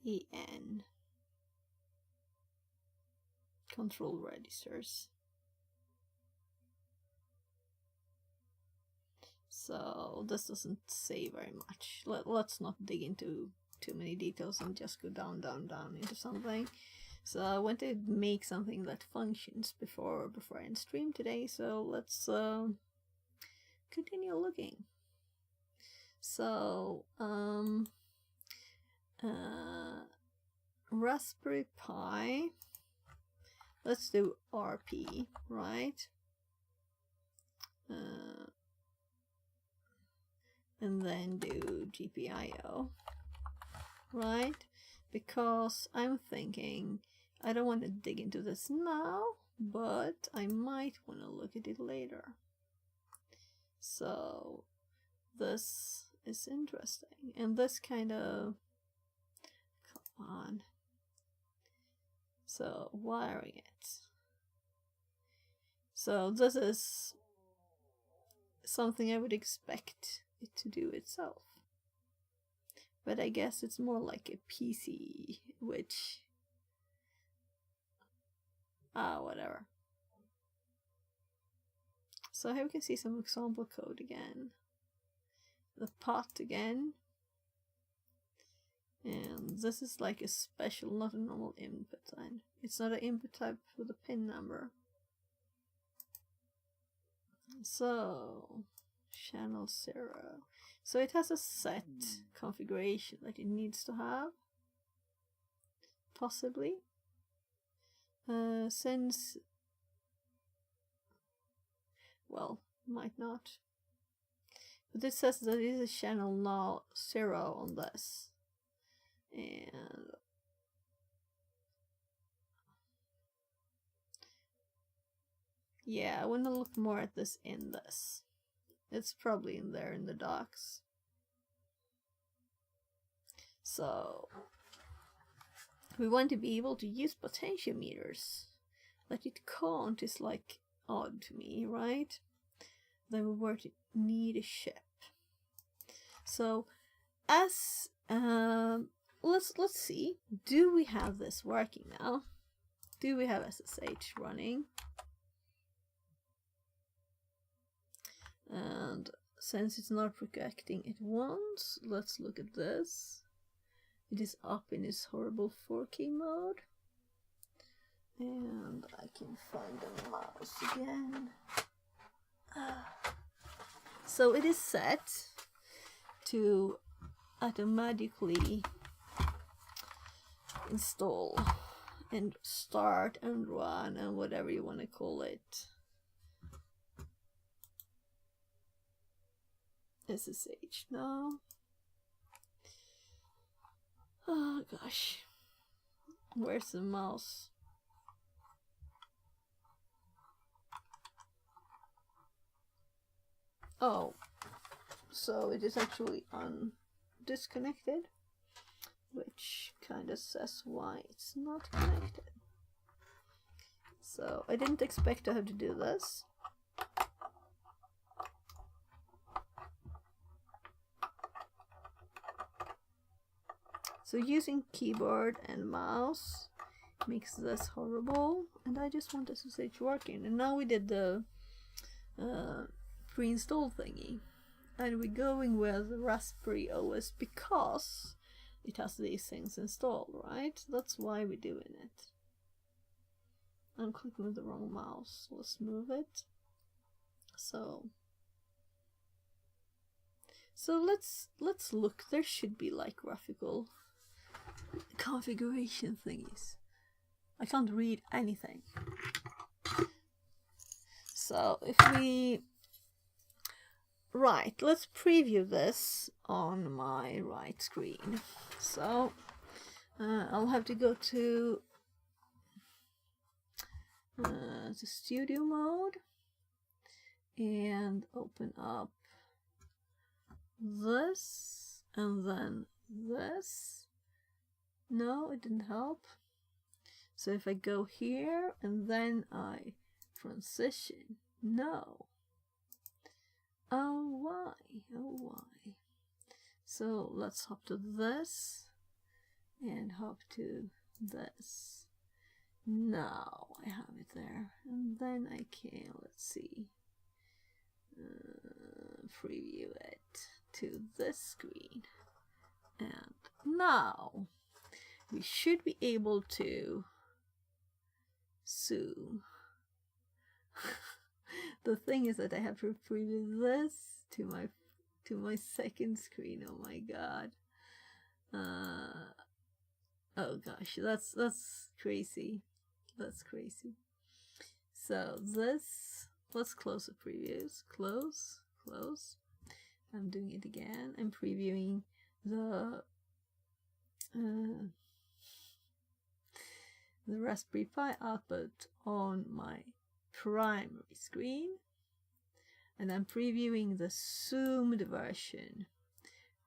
EN. Control registers. So this doesn't say very much. Let's not dig into too many details and just go down into something. So I want to make something that functions before I end stream today. So let's continue looking. So Raspberry Pi. Let's do RP, right? And then do GPIO, right? Because I'm thinking I don't want to dig into this now, but I might want to look at it later. So this is interesting, and this kind of, come on. So wiring it. So this is something I would expect it to do itself. But I guess it's more like a PC, which... whatever. So here we can see some example code again. The pot again. And this is like a special, not a normal input line. It's not an input type with a pin number. So... channel 0. So it has a set configuration that it needs to have. Possibly. Since... well, might not. But it says that it is a channel now 0 on this. And... yeah, I want to look more at this in this. It's probably in there in the docs. So we want to be able to use potentiometers. That it can't is like odd to me, right? Then we were to need a chip. So as let's see. Do we have this working now? Do we have SSH running? And since it's not projecting it once, let's look at this. It is up in its horrible 4K mode. And I can find the mouse again. So it is set to automatically install and start and run and whatever you want to call it. SSH now. Oh gosh, where's the mouse? Oh, so it is actually disconnected, which kind of says why it's not connected. So I didn't expect to have to do this. So using keyboard and mouse makes this horrible, and I just want SSH working. And now we did the pre-install thingy, and we're going with Raspberry OS because it has these things installed, right? That's why we're doing it. I'm clicking with the wrong mouse. Let's move it. So So let's look. There should be like graphical configuration thingies. I can't read anything. So if we right, let's preview this on my right screen. So I'll have to go to the studio mode and open up this and then this. No, it didn't help. So if I go here and then I transition, no. Oh why? Oh why? So let's hop to this and hop to this. Now I have it there, and then I can, let's see, preview it to this screen, and now we should be able to zoom. The thing is that I have to preview this to my second screen. Oh my god. Oh gosh, that's crazy. That's crazy. So this, let's close the previews. Close. I'm doing it again. I'm previewing the Raspberry Pi output on my primary screen, and I'm previewing the zoomed version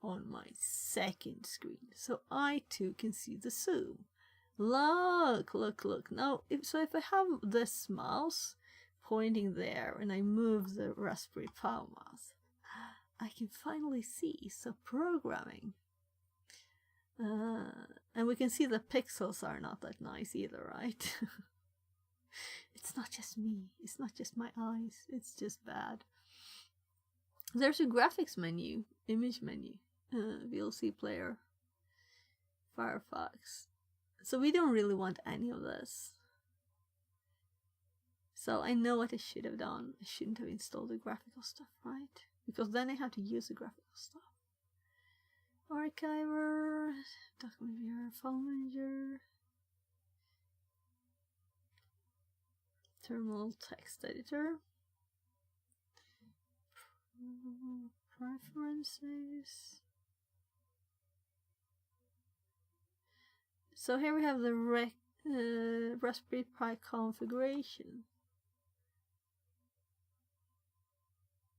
on my second screen, so I too can see the zoom. Look. Now, if I have this mouse pointing there and I move the Raspberry Pi mouse, I can finally see. So programming. And we can see the pixels are not that nice either, right? It's not just me. It's not just my eyes. It's just bad. There's a graphics menu, image menu, VLC player, Firefox. So we don't really want any of this. So I know what I should have done. I shouldn't have installed the graphical stuff, right? Because then I have to use the graphical stuff. Archiver, document viewer, file manager, terminal text editor, preferences. So here we have the Raspberry Pi configuration.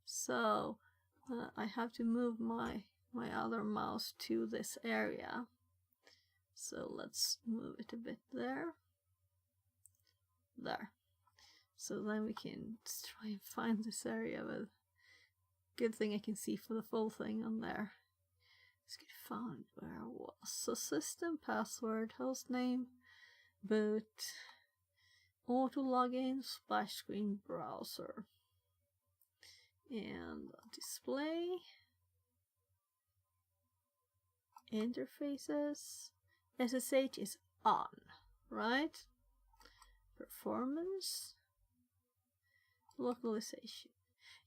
So I have to move my other mouse to this area. So let's move it a bit there. So then we can try and find this area. With good thing I can see for the full thing on there. Let's get found where I was. So system, password, hostname, boot, auto login, splash screen, browser, and display, interfaces. SSH is on, right? Performance, localization.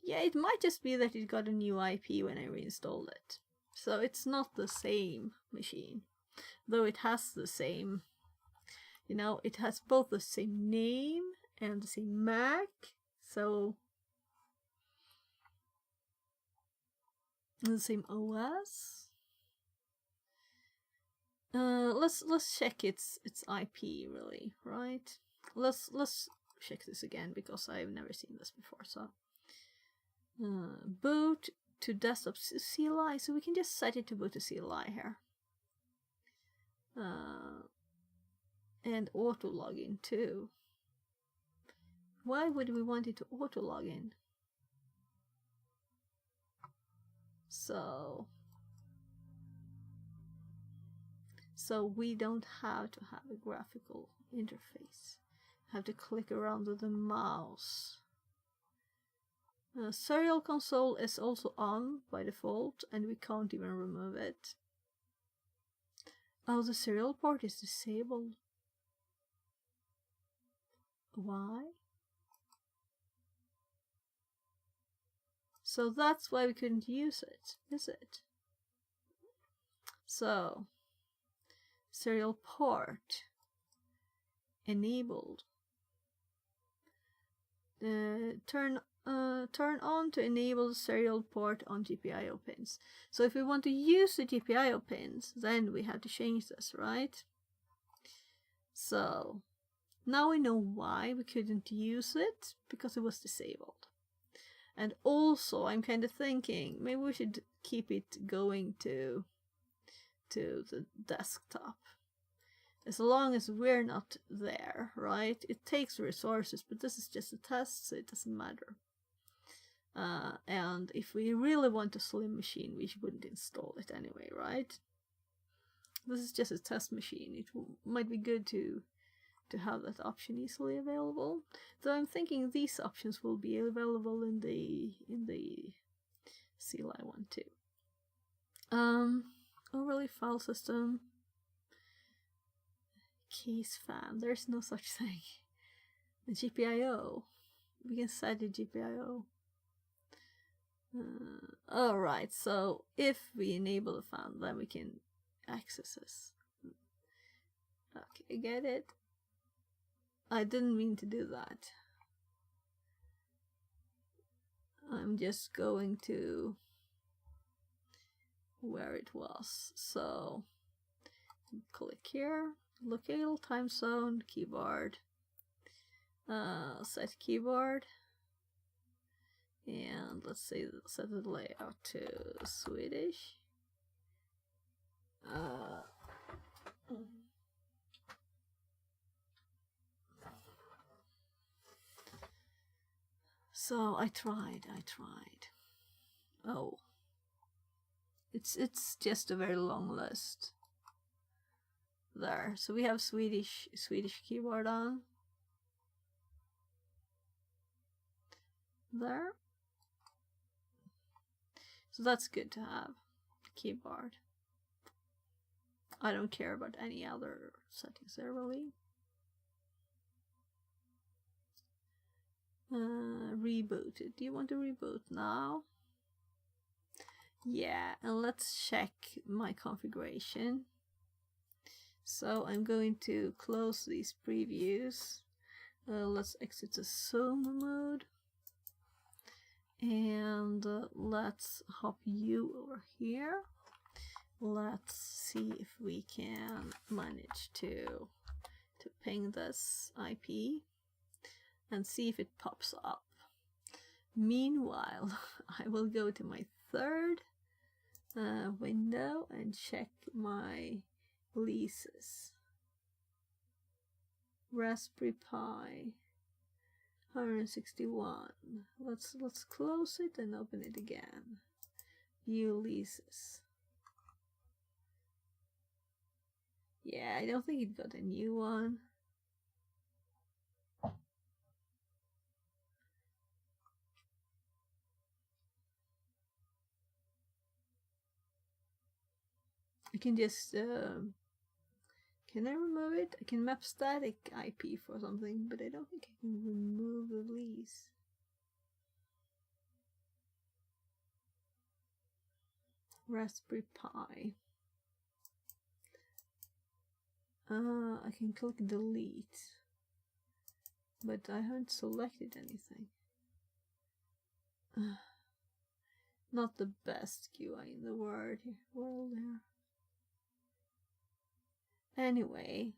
Yeah, it might just be that it got a new IP when I reinstalled it. So it's not the same machine, though it has the same, you know, it has both the same name and the same MAC. So the same OS. Let's check its IP really, right? Let's check this again because I've never seen this before. So boot to desktop CLI, so we can just set it to boot to CLI here. And auto login too. Why would we want it to auto login? So we don't have to have a graphical interface. Have to click around with the mouse. Serial console is also on by default, and we can't even remove it. Oh, the serial port is disabled. Why? So that's why we couldn't use it, is it? So, serial port enabled. Turn on to enable the serial port on GPIO pins. So if we want to use the GPIO pins, then we have to change this, right? So now we know why we couldn't use it, because it was disabled. And also I'm kind of thinking maybe we should keep it going to the desktop. As long as we're not there, right? It takes resources, but this is just a test, so it doesn't matter. And if we really want a slim machine, we wouldn't install it anyway, right? This is just a test machine. It might be good to have that option easily available. Though I'm thinking these options will be available in the CLI one too. Overlay file system. Case fan. There's no such thing. The GPIO. We can set the GPIO. Alright, so if we enable the fan, then we can access this. Okay, get it? I didn't mean to do that. I'm just going to where it was. So click here, locale, time zone, keyboard, set keyboard, and let's say set the layout to Swedish. So I tried. Oh, it's just a very long list. There, so we have Swedish keyboard on. There. So that's good to have. Keyboard. I don't care about any other settings there really. Reboot it. Do you want to reboot now? Yeah, and let's check my configuration. So I'm going to close these previews. Let's exit the zoom mode. And let's hop you over here. Let's see if we can manage to ping this IP and see if it pops up. Meanwhile, I will go to my third window and check my leases. Raspberry Pi 161. Let's close it and open it again. View leases. Yeah, I don't think it got a new one. I can just can I remove it? I can map static IP for something, but I don't think I can remove the lease. Raspberry Pi. I can click delete, but I haven't selected anything. Not the best UI in the world here. Anyway,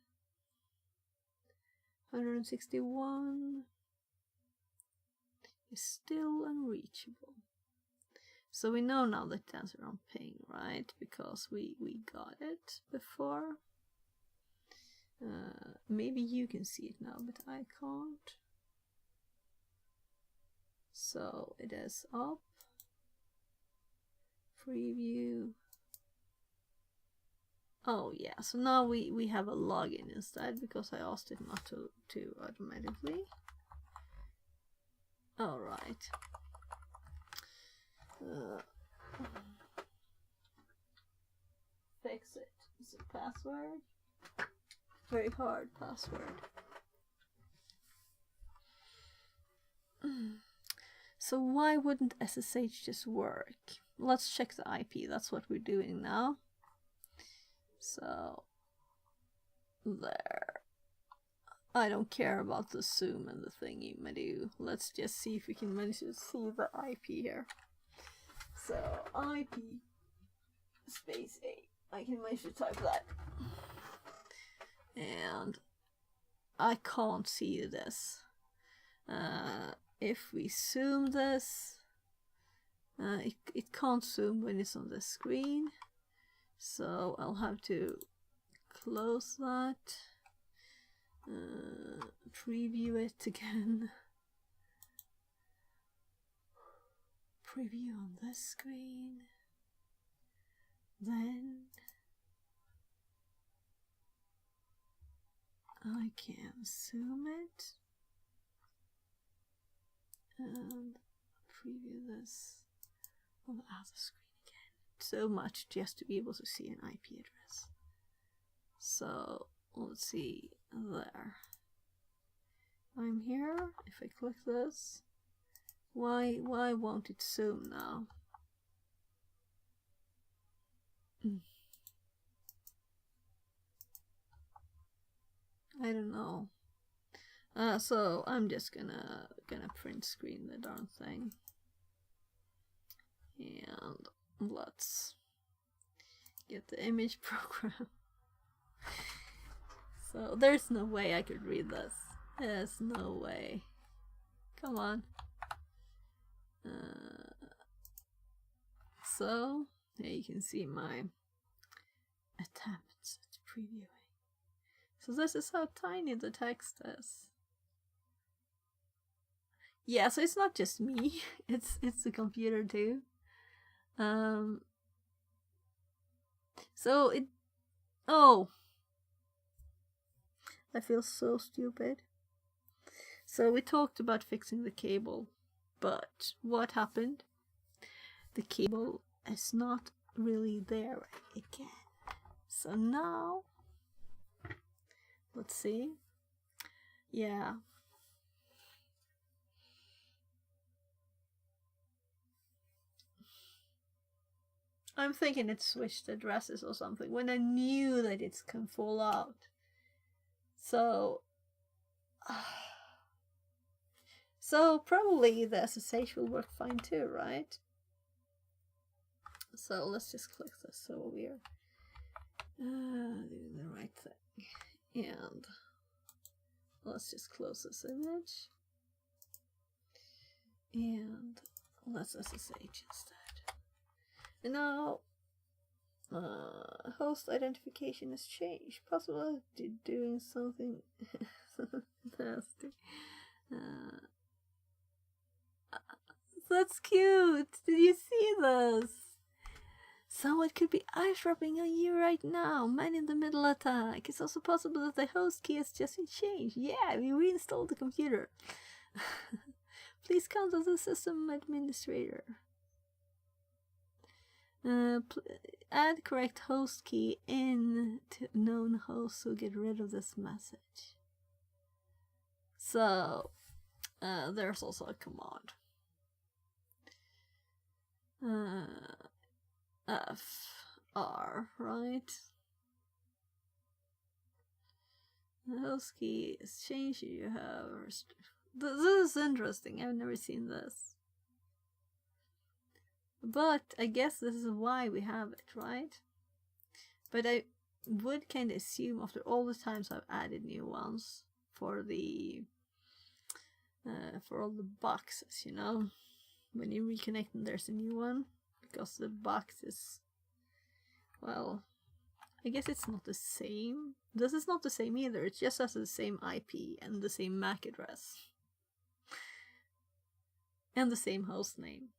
161 is still unreachable. So we know now that it answered on ping, right? Because we got it before. Maybe you can see it now, but I can't. So it is up. Preview. Oh yeah, so now we have a login instead because I asked it not to automatically. Alright. Fix it. Is it password? Very hard password. So why wouldn't SSH just work? Let's check the IP. That's what we're doing now. So there. I don't care about the zoom and the thingy Madu. Let's just see if we can manage to see the IP here. So IP space A. I can manage to type that. And I can't see this. If we zoom this, it can't zoom when it's on the screen. So I'll have to close that. Preview it again. Preview on this screen. Then I can zoom it and preview this on the other screen again. So much just to be able to see an IP address. So let's see there. I'm here. If I click this, why won't it zoom now? I don't know. So I'm just gonna print screen the darn thing, and let's get the image program. So there's no way I could read this. There's no way. Come on. So here you can see my attempts at previewing. So this is how tiny the text is. Yeah, so it's not just me. It's the computer too. So it. Oh. I feel so stupid. So we talked about fixing the cable, but what happened? The cable is not really there again. So now, let's see. Yeah. I'm thinking it switched addresses or something when I knew that it can fall out. So probably the SSH will work fine too, right? So let's just click this so we're doing the right thing. And let's just close this image. And let's SSH instead. And now host identification has changed. Possible doing something nasty. That's cute. Did you see this? Someone could be eavesdropping on you right now. Man in the middle attack. It's also possible that the host key has just been changed. Yeah, we reinstalled the computer. Please contact the system administrator. Add correct host key in to known host to get rid of this message. So there's also a command. FR, right? The host key is changed. You have this is interesting. I've never seen this. But I guess this is why we have it, right? But I would kind of assume after all the times I've added new ones for the for all the boxes, you know, when you reconnect and there's a new one, because the box is, well, I guess it's not the same. This is not the same either. It just has the same IP and the same MAC address and the same host name.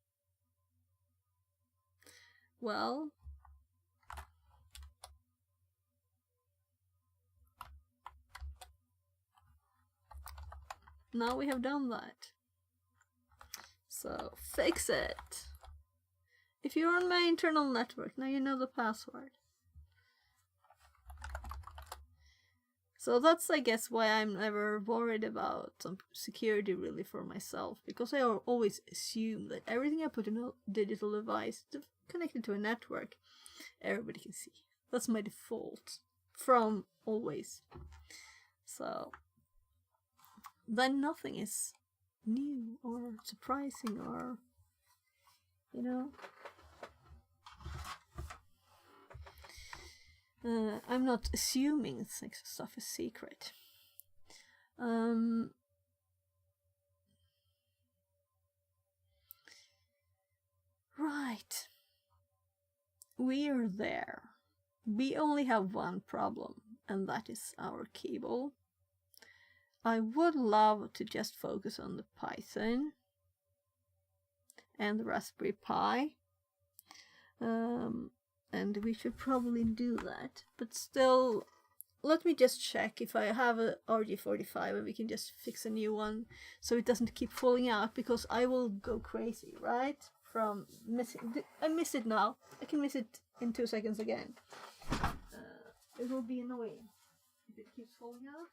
Well, now we have done that. So fix it. If you're on my internal network, now you know the password. So that's, I guess, why I'm never worried about some security really for myself, because I always assume that everything I put in a digital device connected to a network, everybody can see. That's my default from always. So then nothing is new or surprising or, you know. I'm not assuming stuff is secret. Right. We're there. We only have one problem, and that is our cable. I would love to just focus on the Python and the Raspberry Pi. And we should probably do that. But still, let me just check if I have a RJ45 and we can just fix a new one so it doesn't keep falling out, because I will go crazy, right? From missing. I miss it now. I can miss it in 2 seconds again. It will be annoying if it keeps falling out.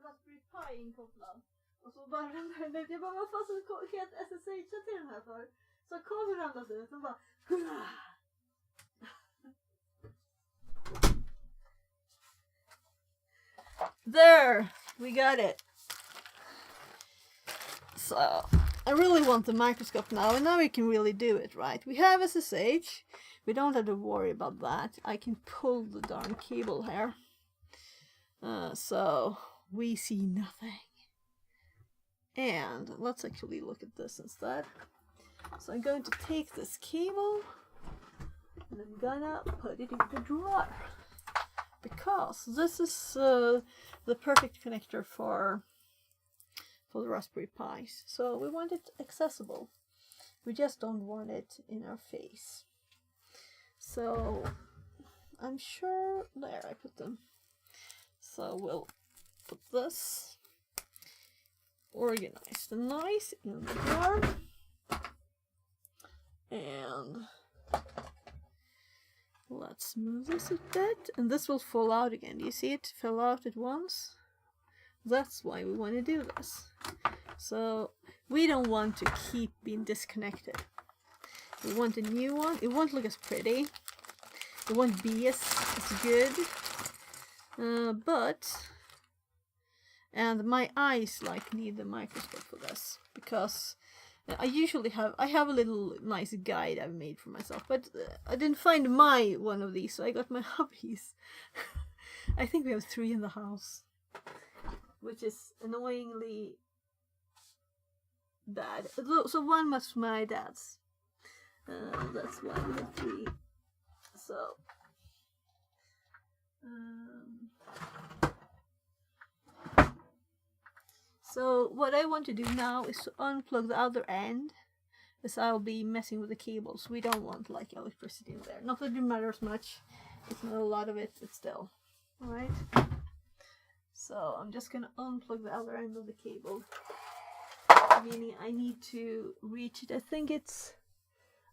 Raspberry Pi inkopplad. Och så bara jag bara, vad fan så helt SSH till den här för? Så kameran ramlas ut och bara There! We got it! So, I really want the microscope now, and now we can really do it, right? We have SSH, we don't have to worry about that. I can pull the darn cable here. So, we see nothing. And let's actually look at this instead. So I'm going to take this cable and I'm gonna put it in the drawer, because this is the perfect connector for the Raspberry Pis. So we want it accessible. We just don't want it in our face. So I'm sure there I put them. So we'll put this organized and nice in the drawer. And Let's move this a bit, and this will fall out again. Do you see it fell out at once? That's why we want to do this. So we don't want to keep being disconnected. We want a new one. It won't look as pretty. It won't be as good. And my eyes like need the microscope for this, because I have a little nice guide I've made for myself, but I didn't find my one of these, so I got my hubby's. I think we have 3 in the house, which is annoyingly bad. So one was my dad's. That's why we have 3. So what I want to do now is to unplug the other end, as I'll be messing with the cables. We don't want like electricity in there. Not that it matters much. It's not a lot of it, but still. Alright. So I'm just gonna unplug the other end of the cable. Meaning I need to reach it. I think it's,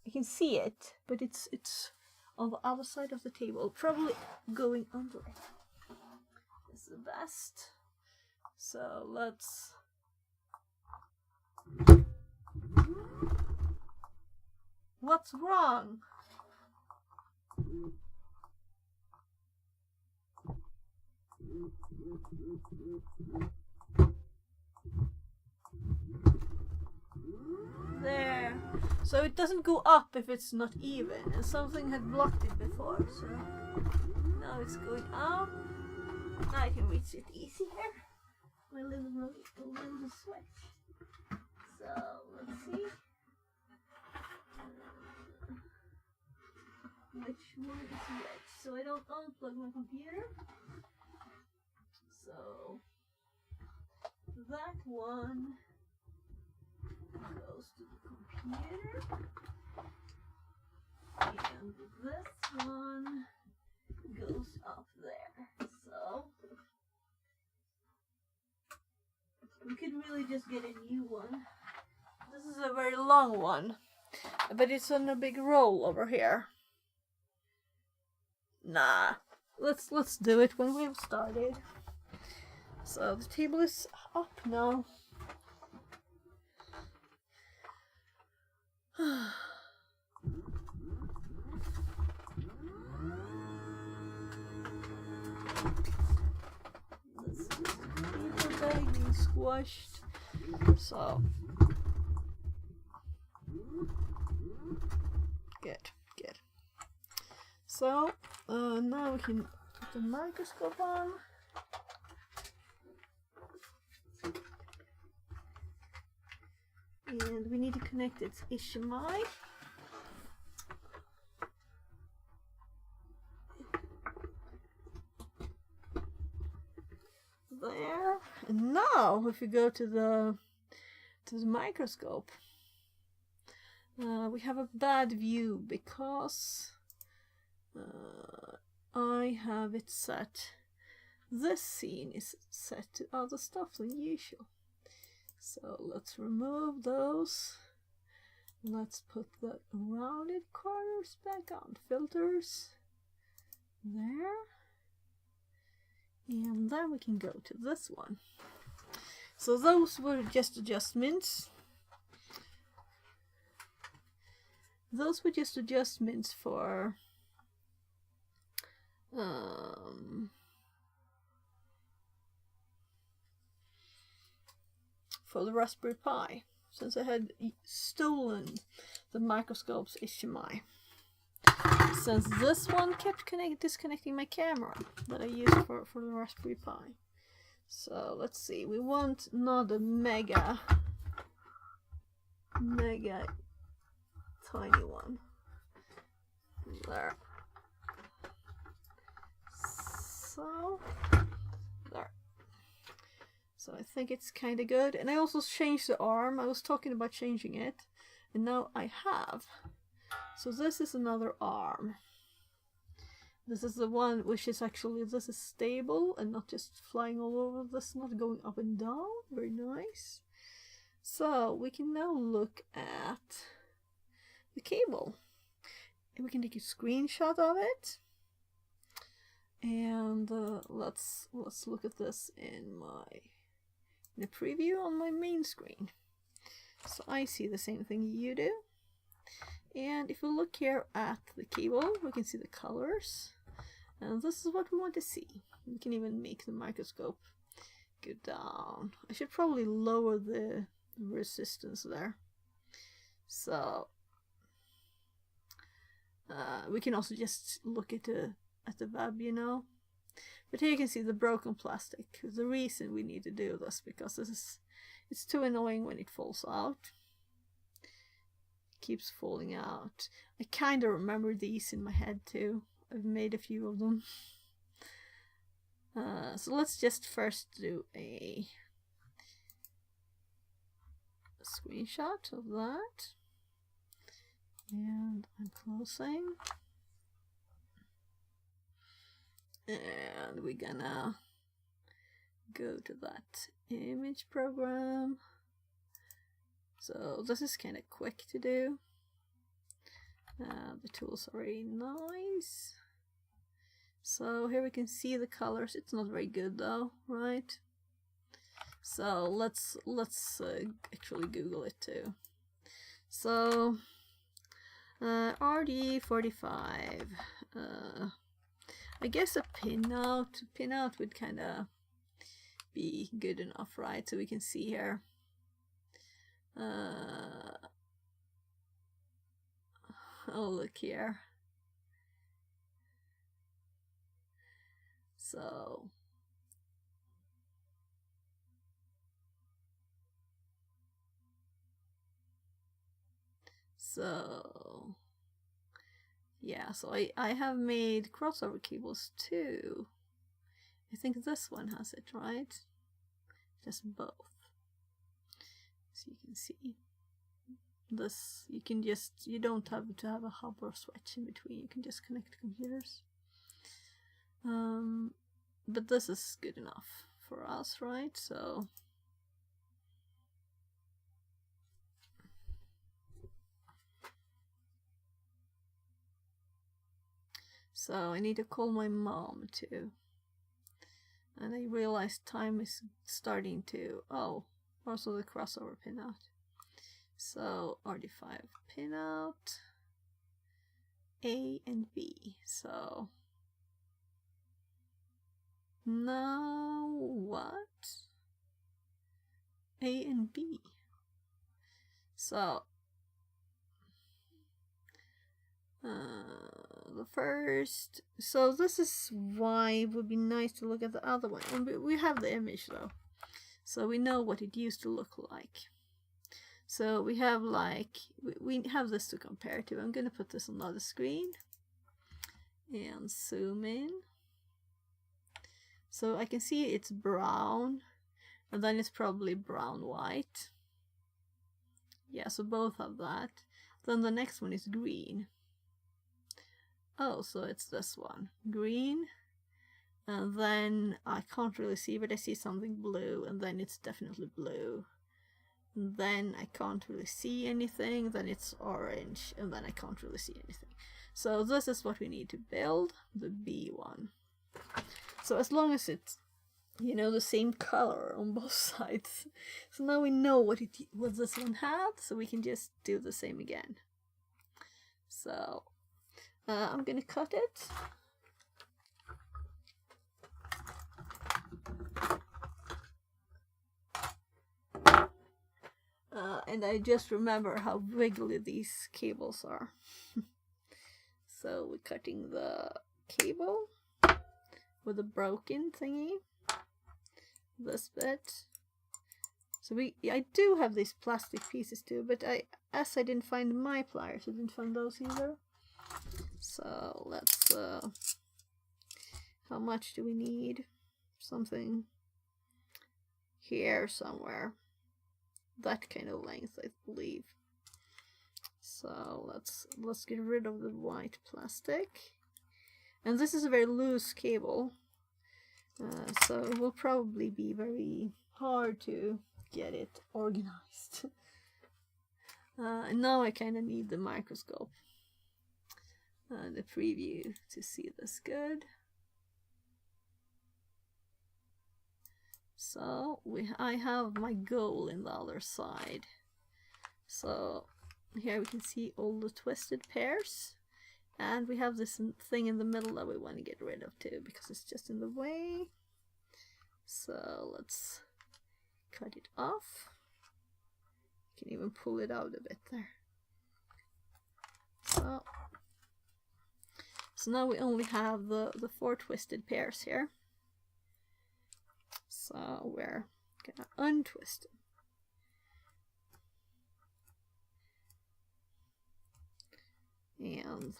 I can see it, but it's on the other side of the table. Probably going under it is the best. So let's What's wrong? There. So it doesn't go up if it's not even, and something had blocked it before, so now it's going up. Now I can reach it easier. My little switch. So let's see which one is which. So I don't unplug my computer. So that one goes to the computer, and this one goes up there. So we could really just get a new one. This is a very long one, but it's on a big roll over here. Nah, let's do it when we've started. So the table is up now. This is the paper bag being squashed. So good. So now we can put the microscope on. And we need to connect its HDMI. There. And now if we go to the microscope, we have a bad view because I have it set. This scene is set to other stuff than usual. So let's remove those. Let's put the rounded corners back on. Filters. There. And then we can go to this one. So those were just adjustments. Those were just adjustments for the Raspberry Pi, since I had stolen the microscope's HDMI. Since this one kept disconnecting my camera that I used for the Raspberry Pi. So let's see, we want not a mega tiny one. There. So there. So I think it's kind of good. And I also changed the arm. I was talking about changing it, and now I have. So this is another arm. This is the one which is actually, this is stable and not just flying all over. This is not going up and down. Very nice. So we can now look at the cable. we can take a screenshot of it. And let's look at this in the preview on my main screen. So I see the same thing you do. And if we look here at the cable, we can see the colors. And this is what we want to see. We can even make the microscope go down. I should probably lower the resistance there. So we can also just look at the web, you know. But here you can see the broken plastic. The reason we need to do this, because it's too annoying when it falls out. It keeps falling out. I kind of remember these in my head too. I've made a few of them. So let's just first do a screenshot of that. And I'm closing. And we're gonna go to that image program. So this is kind of quick to do. The tools are very nice. So here we can see the colors. It's not very good though, right? So let's actually Google it too. So RD45. I guess a pinout would kind of be good enough, right? So we can see here. Oh, look here. So yeah, so I have made crossover cables too. I think this one has it, right? Just both. So you can see this, you don't have to have a hub or switch in between, you can just connect computers. But this is good enough for us, right? So I need to call my mom too. And I realized time is starting to, also the crossover pinout. So RD5 pinout, A and B. So now what? A and B. So the first, so this is why it would be nice to look at the other one. And we have the image though, so we know what it used to look like. So we have we have this to compare to. I'm gonna put this on the other screen and zoom in. So I can see it's brown, and then it's probably brown white. Yeah, so both have that. Then the next one is green. Oh, so it's this one, green, and then I can't really see, but I see something blue, and then it's definitely blue. And then I can't really see anything, then it's orange, and then I can't really see anything. So this is what we need to build, the B one. So as long as it's, you know, the same color on both sides. So now we know what this one had, so we can just do the same again. So I'm gonna cut it. And I just remember how wiggly these cables are. So we're cutting the cable with a broken thingy. This bit. So I do have these plastic pieces too, but as I didn't find my pliers, I didn't find those either. So let's, how much do we need? Something here somewhere. That kind of length, I believe. So let's get rid of the white plastic. And this is a very loose cable. So it will probably be very hard to get it organized. And now I kind of need the microscope. the preview to see this good. So I have my goal in the other side. So here we can see all the twisted pairs, and we have this thing in the middle that we want to get rid of too because it's just in the way. So let's cut it off. You can even pull it out a bit there. So now we only have the 4 twisted pairs here. So we're gonna untwist them. And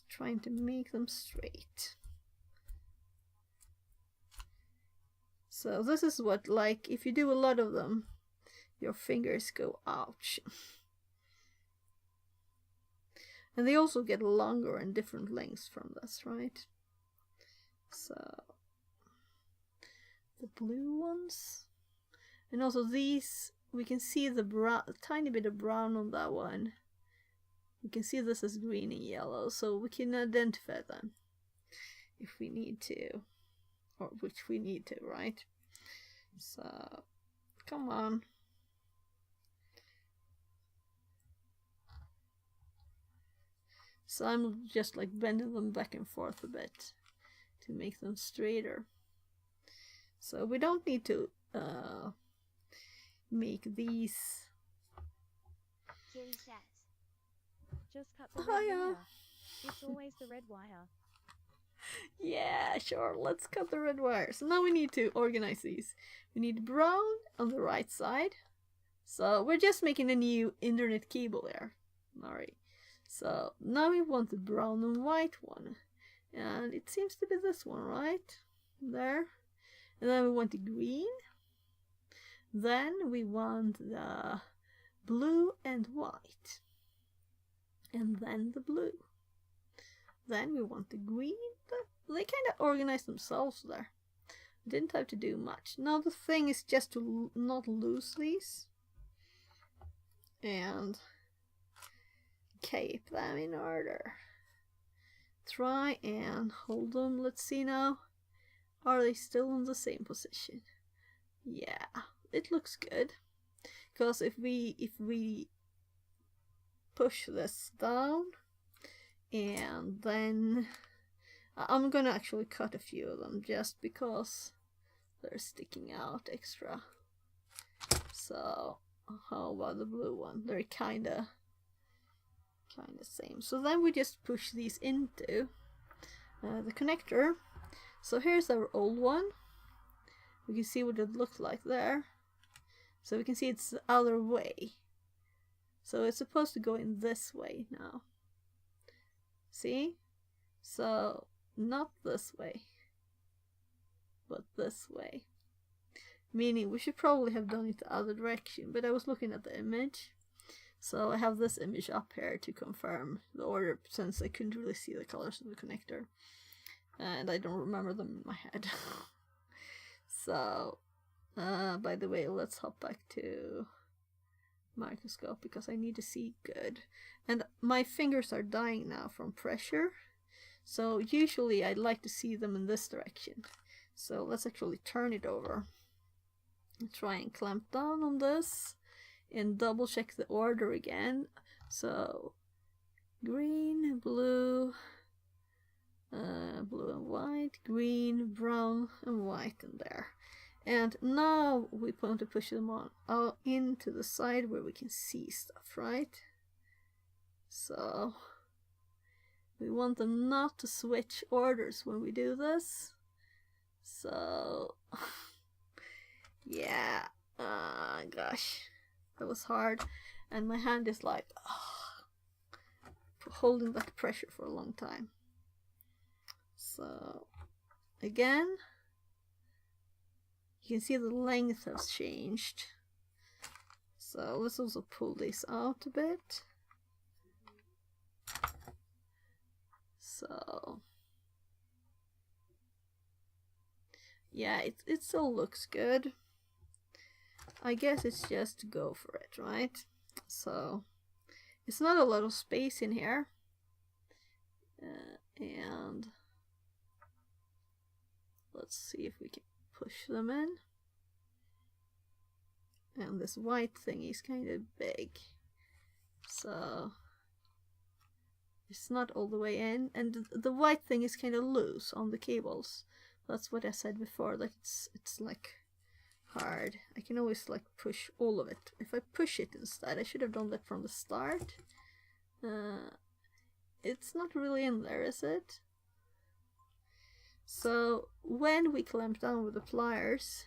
trying to make them straight. So this is what, like, if you do a lot of them, your fingers go ouch. And they also get longer and different lengths from this, right? So the blue ones, and also these, we can see the brown, a tiny bit of brown on that one. We can see this as green and yellow, so we can identify them if we need to, or which we need to, right? So come on. So I'm just like bending them back and forth a bit to make them straighter. So we don't need to make these. Kitty says, just cut the red wire. It's always the red wire. Yeah, sure, let's cut the red wire. So now we need to organize these. We need brown on the right side. So we're just making a new internet cable there. Alright. So now we want the brown and white one. And it seems to be this one, right? There. And then we want the green. Then we want the blue and white. And then the blue. Then we want the green. They kind of organize themselves there. Didn't have to do much. Now the thing is just to not lose these. And keep them in order. Try and hold them. Let's see now. Are they still in the same position? Yeah, it looks good. Because if we push this down, and then I'm gonna actually cut a few of them just because they're sticking out extra. So how about the blue one? They're kinda same. So then we just push these into the connector. So here's our old one. We can see what it looked like there. So we can see it's the other way. So it's supposed to go in this way now. See? So not this way, but this way. Meaning we should probably have done it the other direction, but I was looking at the image. So I have this image up here to confirm the order, since I couldn't really see the colors of the connector. And I don't remember them in my head. So, by the way, let's hop back to microscope because I need to see good. And my fingers are dying now from pressure. So usually I'd like to see them in this direction. So let's actually turn it over. Try and clamp down on this and double check the order again. So green, blue, blue and white, green, brown and white in there. And now we want to push them on into the side where we can see stuff, right? So we want them not to switch orders when we do this. So yeah, gosh, that was hard, and my hand is like holding that pressure for a long time. So again, you can see the length has changed. So let's also pull this out a bit. So yeah, it still looks good. I guess it's just to go for it, right? So it's not a lot of space in here. And let's see if we can push them in. And this white thing is kind of big, so it's not all the way in. And the white thing is kind of loose on the cables. That's what I said before, like it's like hard. I can always like push all of it. If I push it instead, I should have done that from the start. It's not really in there, is it? So when we clamp down with the pliers,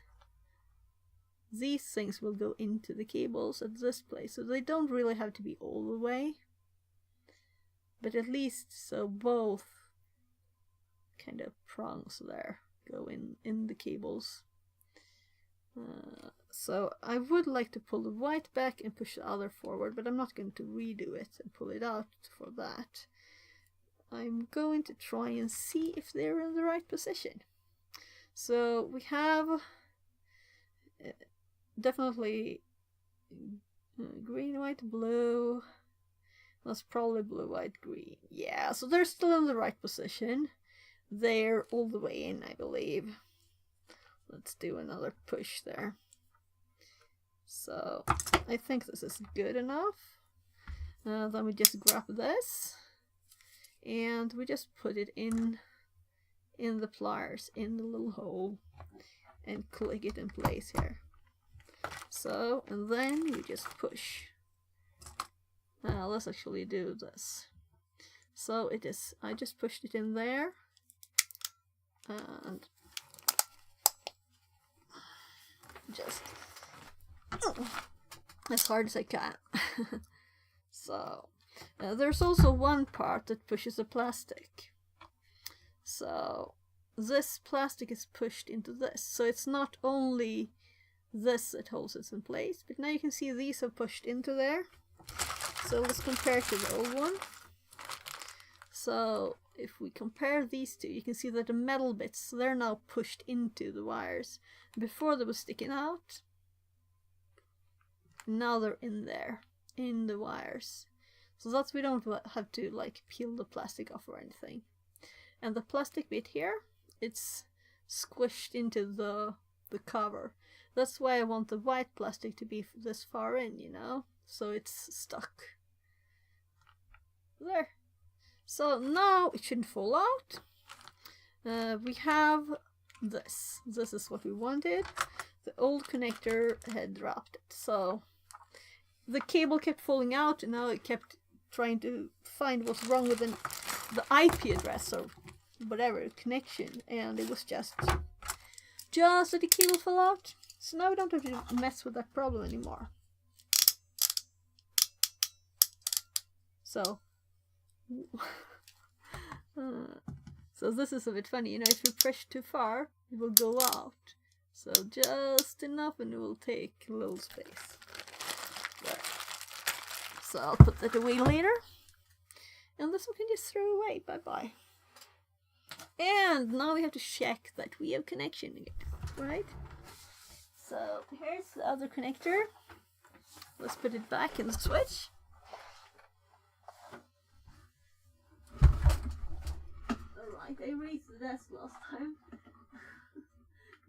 these things will go into the cables at this place, so they don't really have to be all the way, but at least so both kind of prongs there go in the cables. So I would like to pull the white back and push the other forward, but I'm not going to redo it and pull it out for that. I'm going to try and see if they're in the right position. So we have definitely green, white, blue. That's probably blue, white, green. Yeah, so they're still in the right position. They're all the way in, I believe. Let's do another push there. So I think this is good enough. Then we just grab this and we just put it in the pliers in the little hole and click it in place here. So, and then you just push. Now let's actually do this. So it is, I just pushed it in there and just as hard as I can. So there's also one part that pushes the plastic. So this plastic is pushed into this. So it's not only this that holds it in place, but now you can see these are pushed into there. So let's compare to the old one. So if we compare these two, you can see that the metal bits, they're now pushed into the wires. Before they were sticking out. Now they're in there, in the wires. So that's, we don't have to like peel the plastic off or anything. And the plastic bit here, it's squished into the cover. That's why I want the white plastic to be this far in, you know, so it's stuck there. So now it shouldn't fall out. We have this. This is what we wanted. The old connector had dropped it, so the cable kept falling out, and now it kept trying to find what's wrong with the IP address or whatever connection, and it was just that the cable fell out. So now we don't have to mess with that problem anymore. So so this is a bit funny, you know, if you push too far, it will go out. So just enough and it will take a little space. There. So I'll put that away later. And this we can just throw away. Bye-bye. And now we have to check that we have connection again, right? So here's the other connector. Let's put it back in the switch. Alright, I raised the desk last time.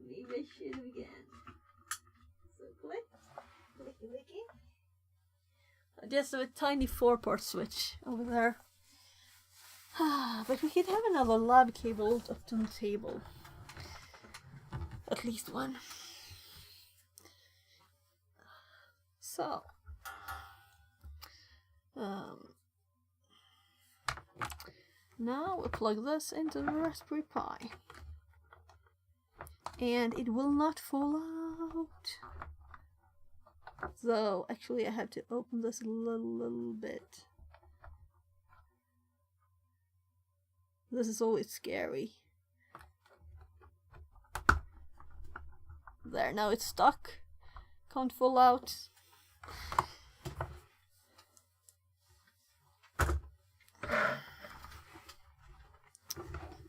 Maybe I should have again. So click, clicky, clicky. Just a tiny 4-port switch over there. But we could have another lab cable up on the table. At least one. So, now we plug this into the Raspberry Pi. And it will not fall out. So, actually I have to open this a little bit. This is always scary. There, now it's stuck. Can't fall out.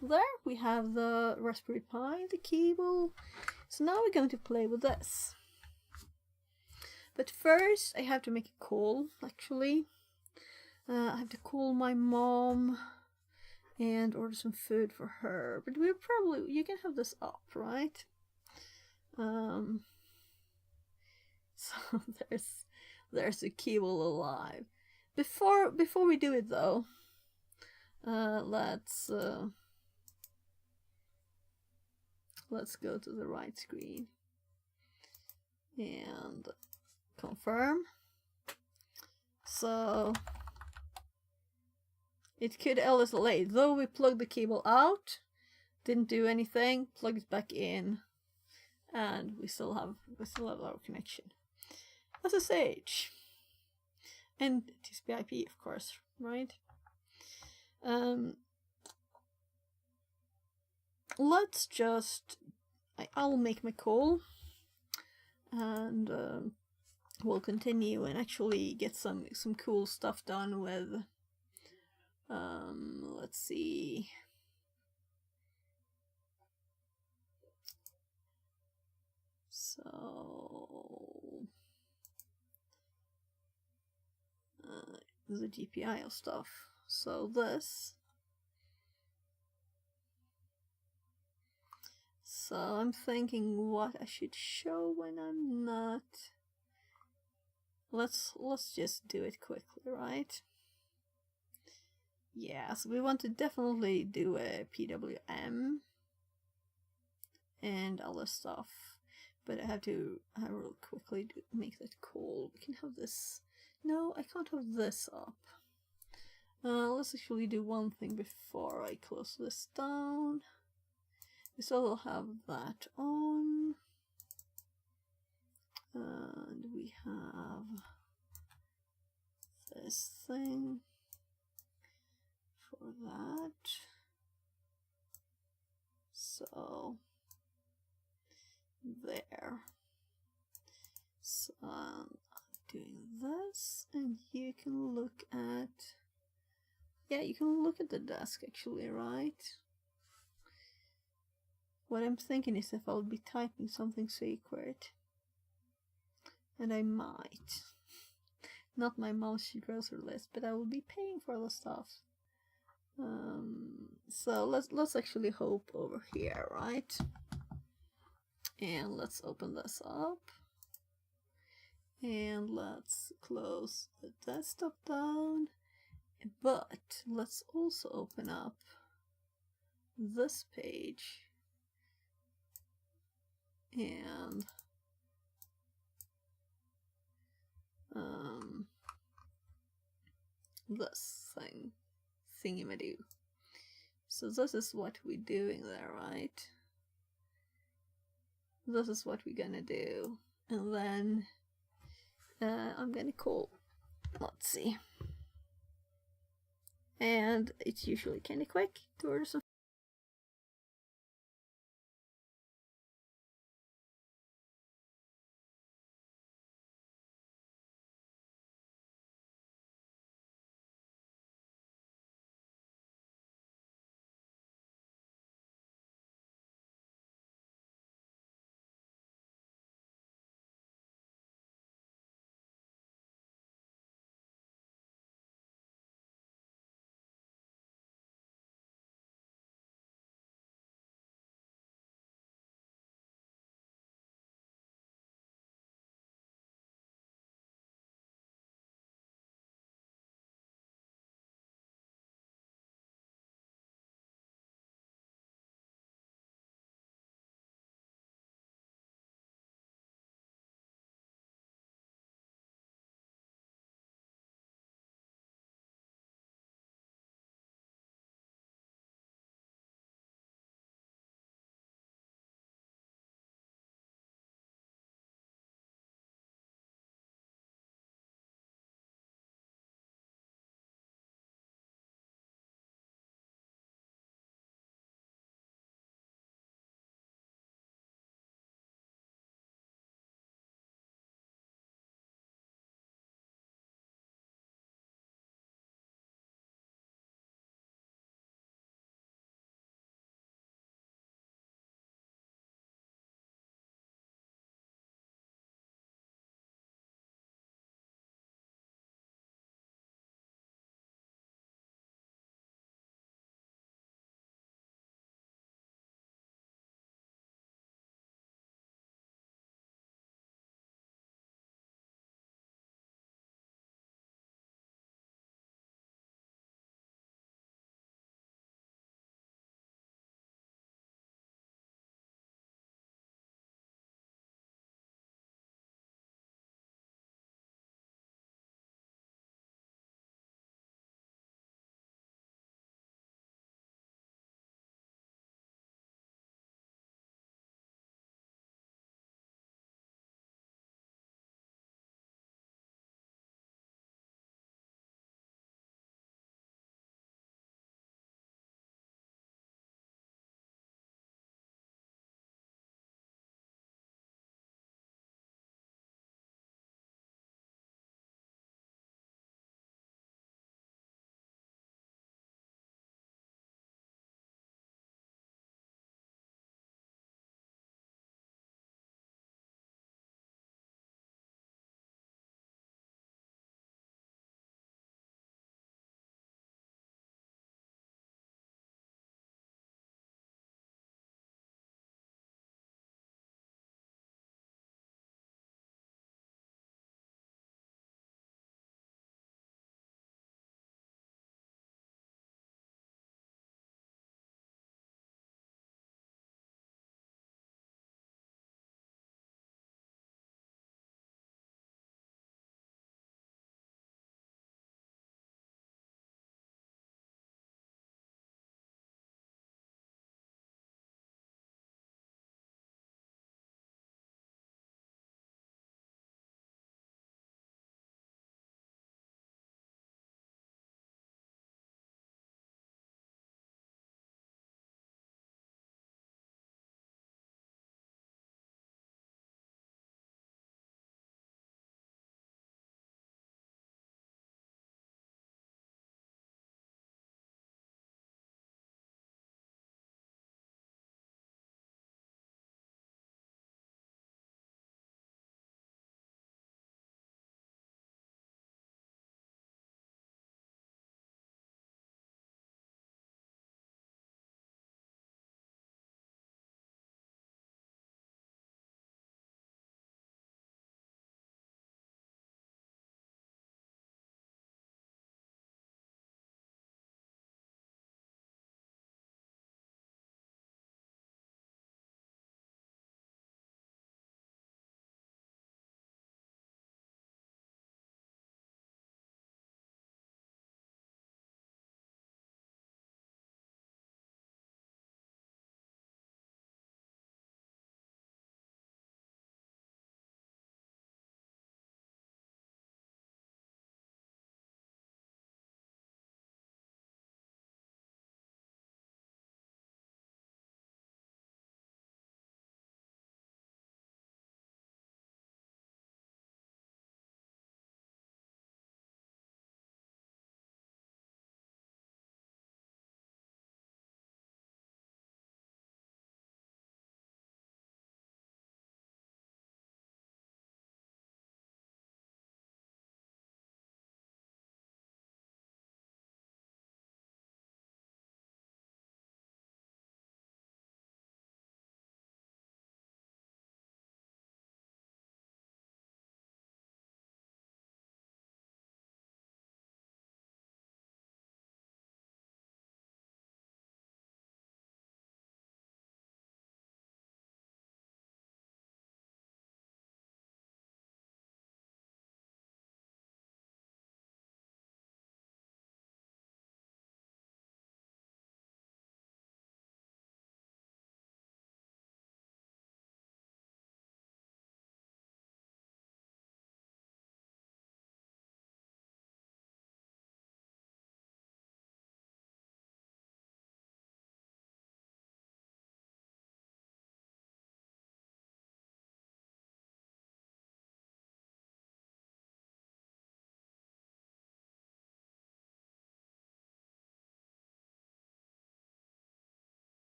There we have the Raspberry Pi, the cable. So now we're going to play with this. But first I have to make a call, actually. I have to call my mom and order some food for her. But we're probably, you can have this up, right? So there's a Keeble alive. Before we do it though, let's go to the right screen and confirm. So it could LSLA, though we plugged the cable out, didn't do anything, plug it back in, and we still have our connection. SSH and TCP/IP, of course, right? Let's just, I'll make my call, and we'll continue and actually get some cool stuff done with. Let's see. So the GPIO stuff. So this. So I'm thinking what I should show when I'm not. Let's just do it quickly, right? Yeah, so we want to definitely do a PWM and other stuff, but I will quickly make that call. We can have this. No, I can't have this up. Let's actually do one thing before I close this down. We still have that on, and we have this thing for that. So there. So I'm doing this, and you can look at, yeah, you can look at the desk actually, right? What I'm thinking is if I'll be typing something secret, and I might, not my mouse grocery list, but I will be paying for the stuff. So let's actually hope over here, right? And let's open this up, and let's close the desktop down. But let's also open up this page and this thingy-madoo. So this is what we're doing there, right? This is what we're gonna do, and then I'm gonna call. Let's see. And it's usually kind of quick to order some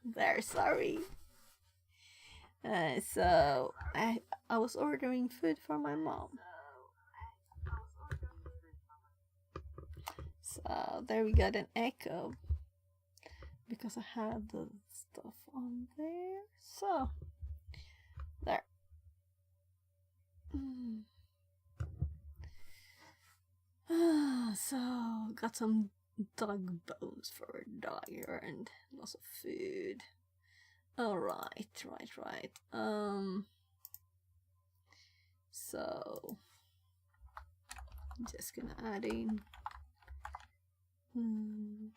There, sorry. So I was ordering food for my mom. So there we got an echo because I had the stuff on there. So there. So got some dog bones for a dog here and lots of food. Alright, right. So I'm just gonna add in. Oops.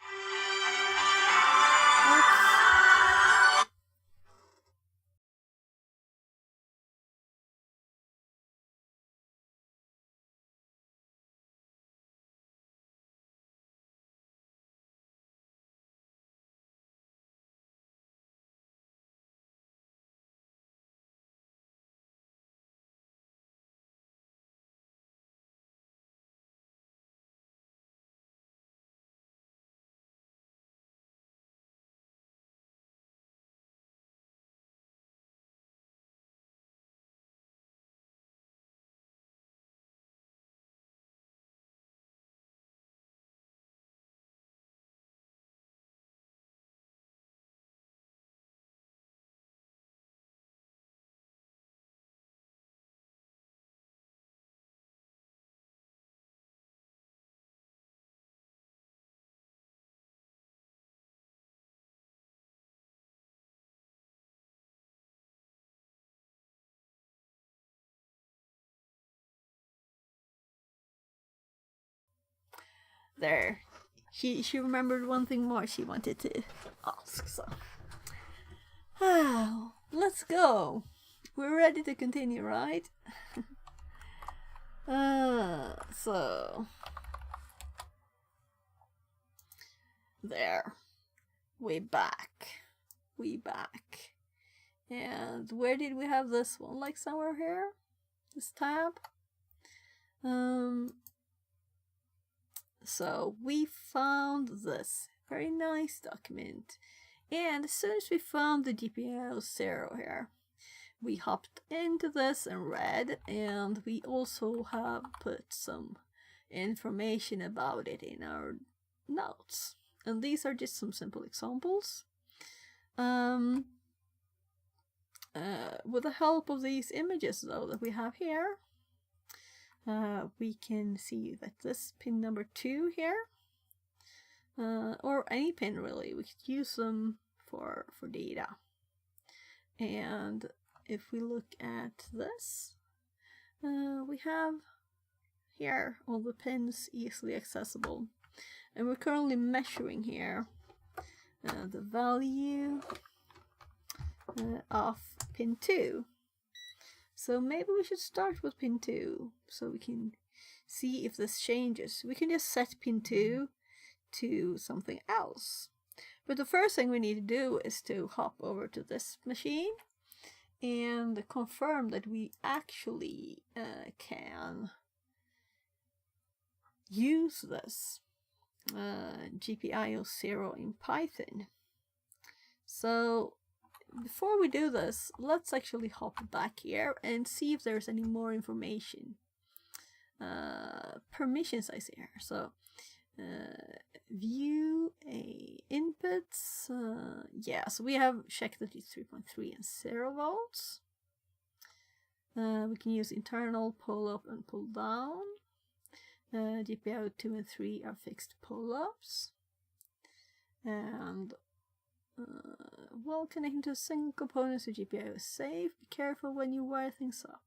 There. She remembered one thing more she wanted to ask, so let's go. We're ready to continue, right? So there. We back. And where did we have this one? Like somewhere here? This tab? So we found this very nice document, and as soon as we found the GPIO 0 here, we hopped into this and read, and we also have put some information about it in our notes. And these are just some simple examples. With the help of these images though that we have here, we can see that this pin number 2 here, or any pin really, we could use them for data. And if we look at this, we have here all the pins easily accessible, and we're currently measuring here the value of pin 2. So maybe we should start with pin 2 so we can see if this changes. We can just set pin 2 to something else. But the first thing we need to do is to hop over to this machine and confirm that we actually can use this GPIO 0 in Python. So before we do this, let's actually hop back here and see if there's any more information. Permissions I see here. So view inputs. Yeah, so we have checked that it's 3.3 and 0 volts. We can use internal pull up and pull down. GPIO 2 and 3 are fixed pull ups. And while connecting to single components, the GPIO is safe. Be careful when you wire things up.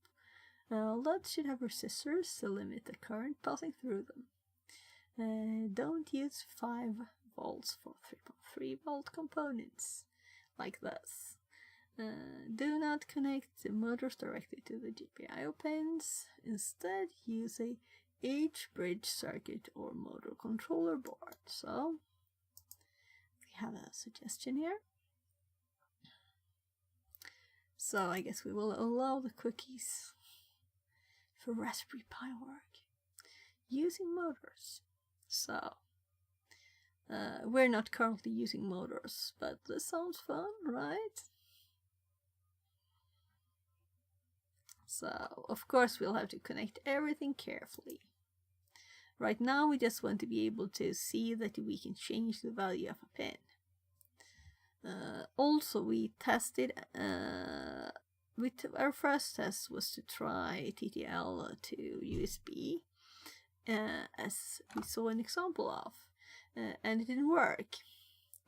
LEDs should have resistors to limit the current passing through them. Don't use 5 volts for 3.3 volt components like this. Do not connect the motors directly to the GPIO pins. Instead, use a H-bridge circuit or motor controller board. So have a suggestion here. So I guess we will allow the cookies for Raspberry Pi work using motors. So We're not currently using motors, but this sounds fun, right? So, of course, we'll have to connect everything carefully. Right now, we just want to be able to see that we can change the value of a pin. Also, we tested, our first test was to try TTL to USB, as we saw an example of, and it didn't work.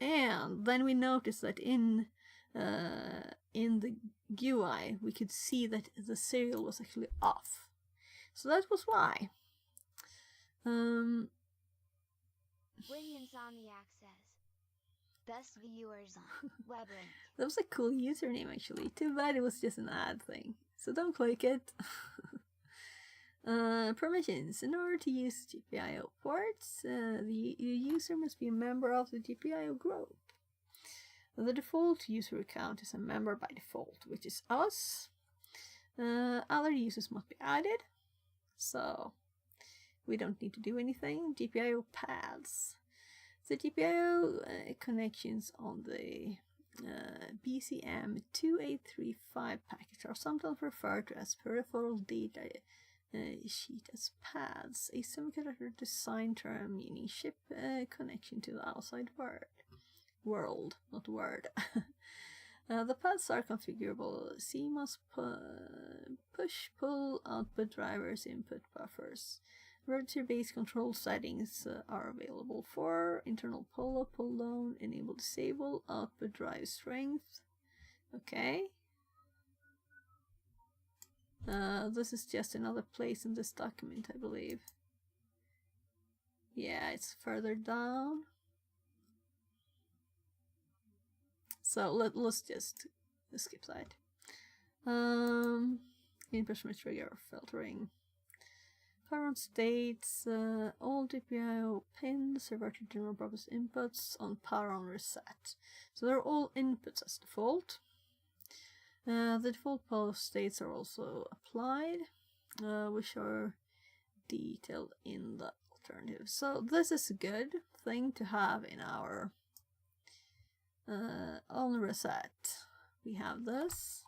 And then we noticed that in the GUI, we could see that the serial was actually off. So that was why. Witty Insomniac says, best viewers on WebLink. That was a cool username actually. Too bad it was just an ad thing. So don't click it. Permissions. In order to use GPIO ports, the user must be a member of the GPIO group. The default user account is a member by default, which is us. Other users must be added, so we don't need to do anything. GPIO paths. The GPIO connections on the BCM 2835 package are sometimes referred to as peripheral data sheet as paths, a semiconductor design term meaning ship connection to the outside world, not word. The paths are configurable CMOS push-pull output drivers, input buffers. Register-based control settings are available for internal pull-up, pull-down, enable, disable, output drive strength. Okay. This is just another place in this document, I believe. Yeah, it's further down. So let's just skip that. Input trigger filtering. Power on states, all GPIO pins revert to general purpose inputs on power on reset. So they're all inputs as default. The default power states are also applied, which are detailed in the alternative. So this is a good thing to have in our on reset. We have this.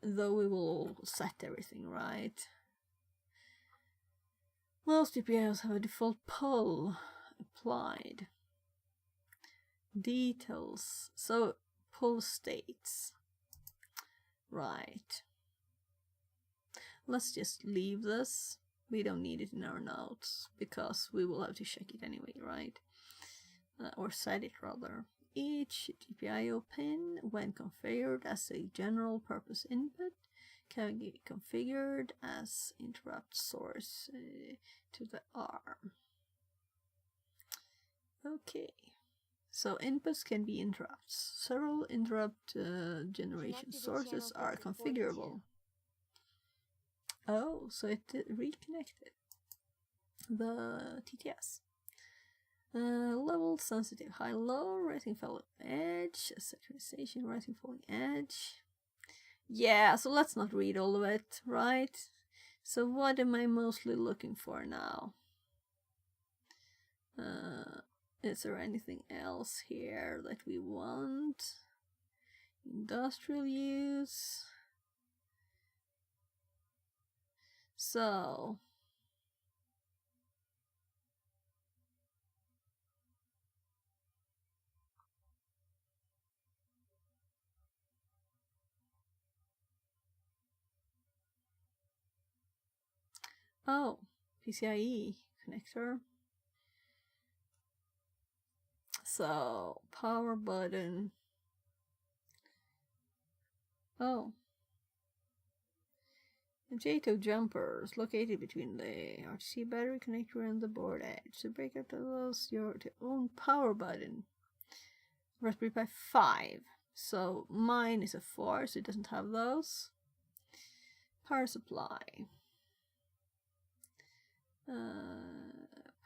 Though we will set everything right. Most GPIOs have a default pull applied. Details. So pull states. Right. Let's just leave this. We don't need it in our notes because we will have to check it anyway, right? Or set it rather. Each GPIO pin, when configured as a general purpose input, can be configured as interrupt source to the ARM. Okay, so inputs can be interrupts. Several interrupt generation sources are configurable. Oh, so it reconnected the TTS. Level sensitive, high low, rising falling edge, synchronization, rising falling edge. Yeah, so let's not read all of it, right? So what am I mostly looking for now? Is there anything else here that we want? Industrial use. So oh, PCIe connector. So, power button. Oh. The JTOG jumper is located between the RTC battery connector and the board edge. To break out those, your own power button. Raspberry Pi 5. So, mine is a 4, so it doesn't have those. Power supply.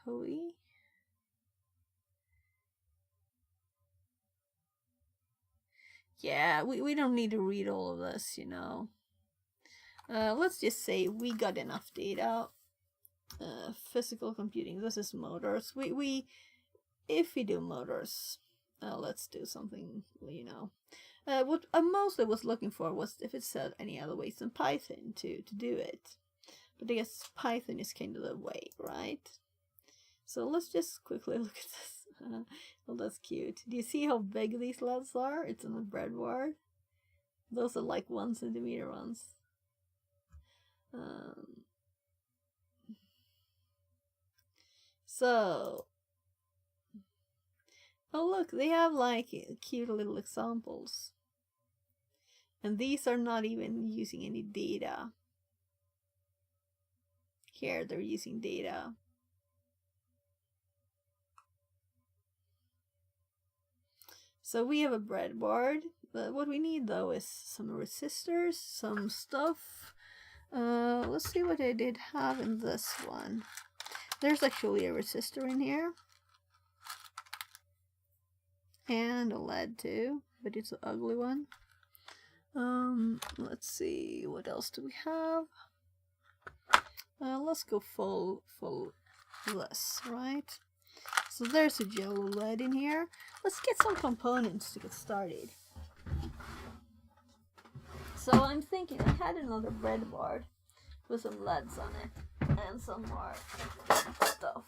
PoE. Yeah, we don't need to read all of this, you know. Let's just say we got enough data physical computing. This is motors. If we do motors, let's do something, you know. What I mostly was looking for was if it said any other ways than Python to do it. But I guess Python is kind of the way, right? So let's just quickly look at this. Well, that's cute. Do you see how big these LEDs are? It's on the breadboard. Those are like 1 centimeter ones. So, oh look, they have like cute little examples. And these are not even using any data. Here they're using data. So we have a breadboard, but what we need though is some resistors, some stuff. Let's see what I did have in this one. There's actually a resistor in here. And a LED too, but it's an ugly one. Let's see, what else do we have? Let's go full this, right? So there's a yellow LED in here. Let's get some components to get started. So I'm thinking I had another breadboard with some LEDs on it and some more stuff.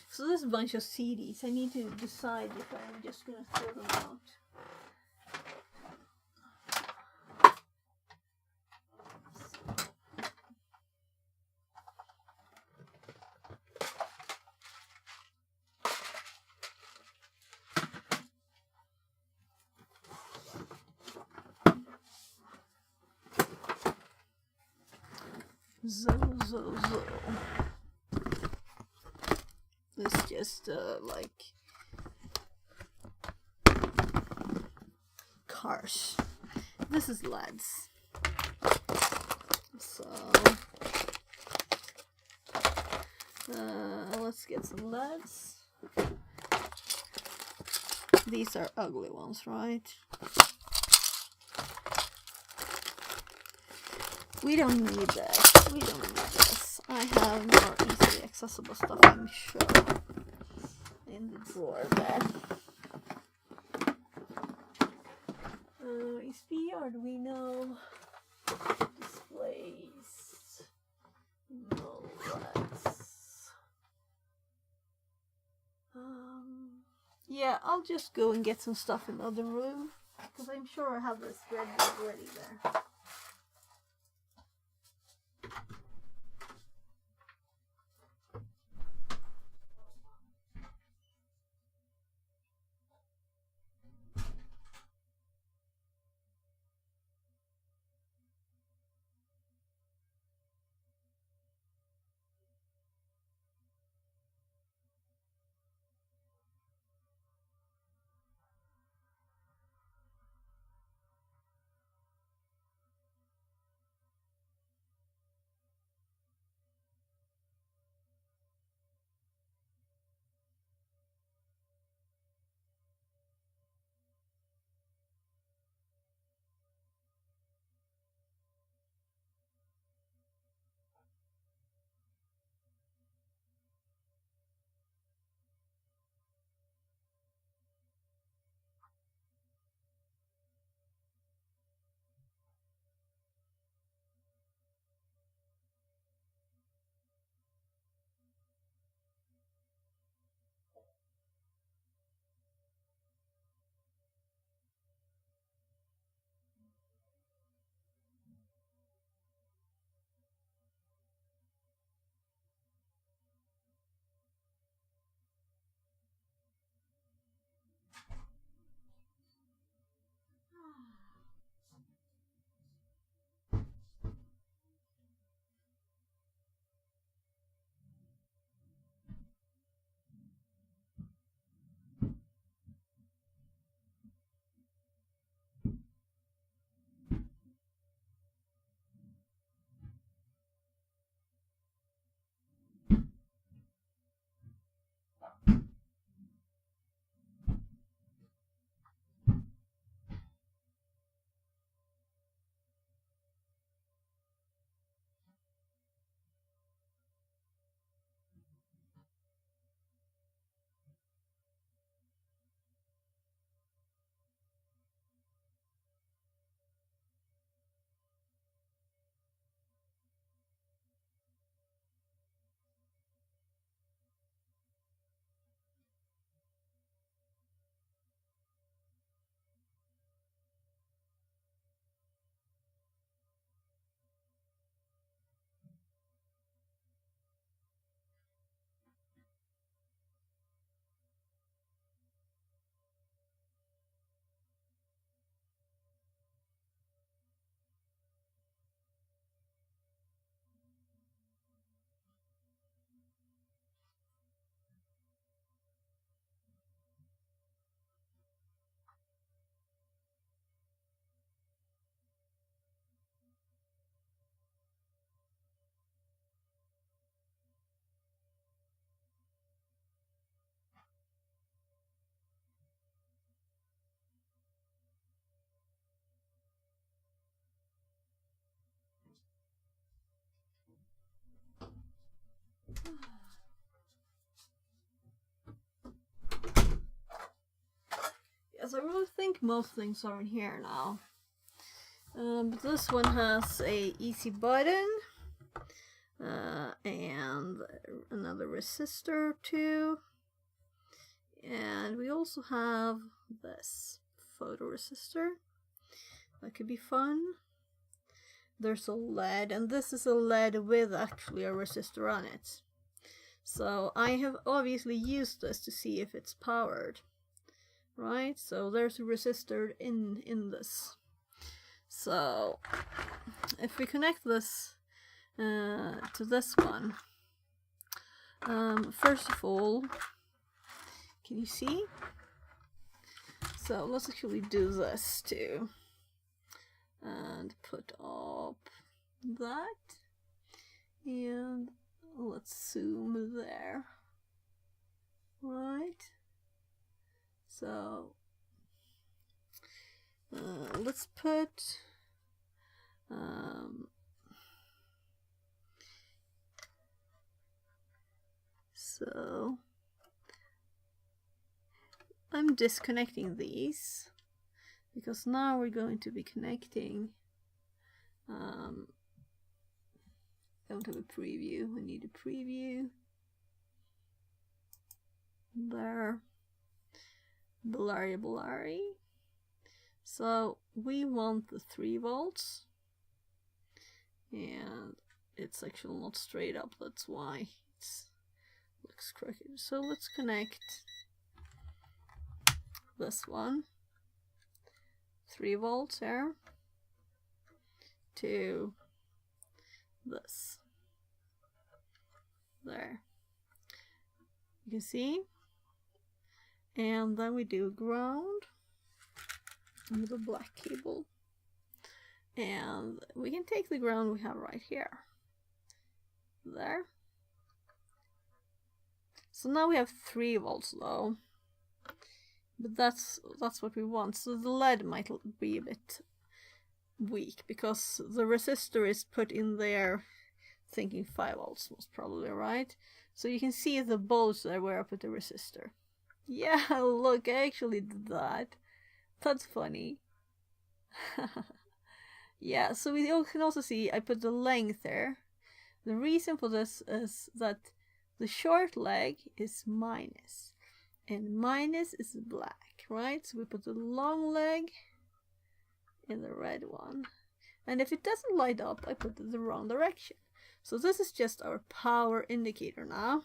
So this is a bunch of CDs. I need to decide if I'm just gonna throw them out. Zo. It's just like cars. This is LEDs. So let's get some LEDs. These are ugly ones, right? We don't need that. We don't need this. I have more easily accessible stuff, I'm sure, in the drawer there. USB Arduino displays. No, that's... yeah, I'll just go and get some stuff in the other room, because I'm sure I have this ready there. think most things are in here now. But this one has a easy button and another resistor too. And we also have this photoresistor. That could be fun. There's a LED, and this is a LED with actually a resistor on it. So I have obviously used this to see if it's powered. Right? So there's a resistor in this. So if we connect this to this one, first of all, can you see? So let's actually do this too, and put up that, and let's zoom there. Right? So let's put so I'm disconnecting these because now we're going to be connecting. I don't have a preview. I need a preview. There. Blurry. So we want the 3 volts, and it's actually not straight up, that's why it looks crooked. So let's connect this one, 3 volts here, to this. There. You can see. And then we do ground with a black cable. And we can take the ground we have right here. There. So now we have 3 volts though. But that's what we want. So the LED might be a bit weak because the resistor is put in there thinking 5 volts most probably, right? So you can see the bulge there where I put the resistor. Yeah, look, I actually did that. That's funny. Yeah, so we can also see I put the length there. The reason for this is that the short leg is minus, and minus is black, right? So we put the long leg in the red one. And if it doesn't light up, I put it the wrong direction. So this is just our power indicator now.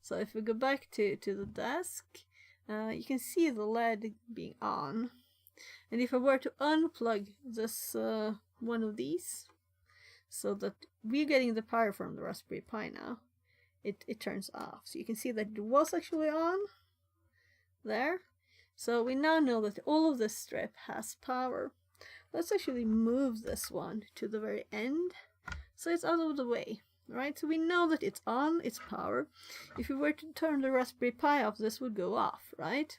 So if we go back to the desk, you can see the LED being on. And if I were to unplug this one of these, so that we're getting the power from the Raspberry Pi now, it turns off. So you can see that it was actually on there. So we now know that all of this strip has power. Let's actually move this one to the very end, so it's out of the way. Right, so we know that it's on, it's power. If we were to turn the Raspberry Pi off, this would go off, right?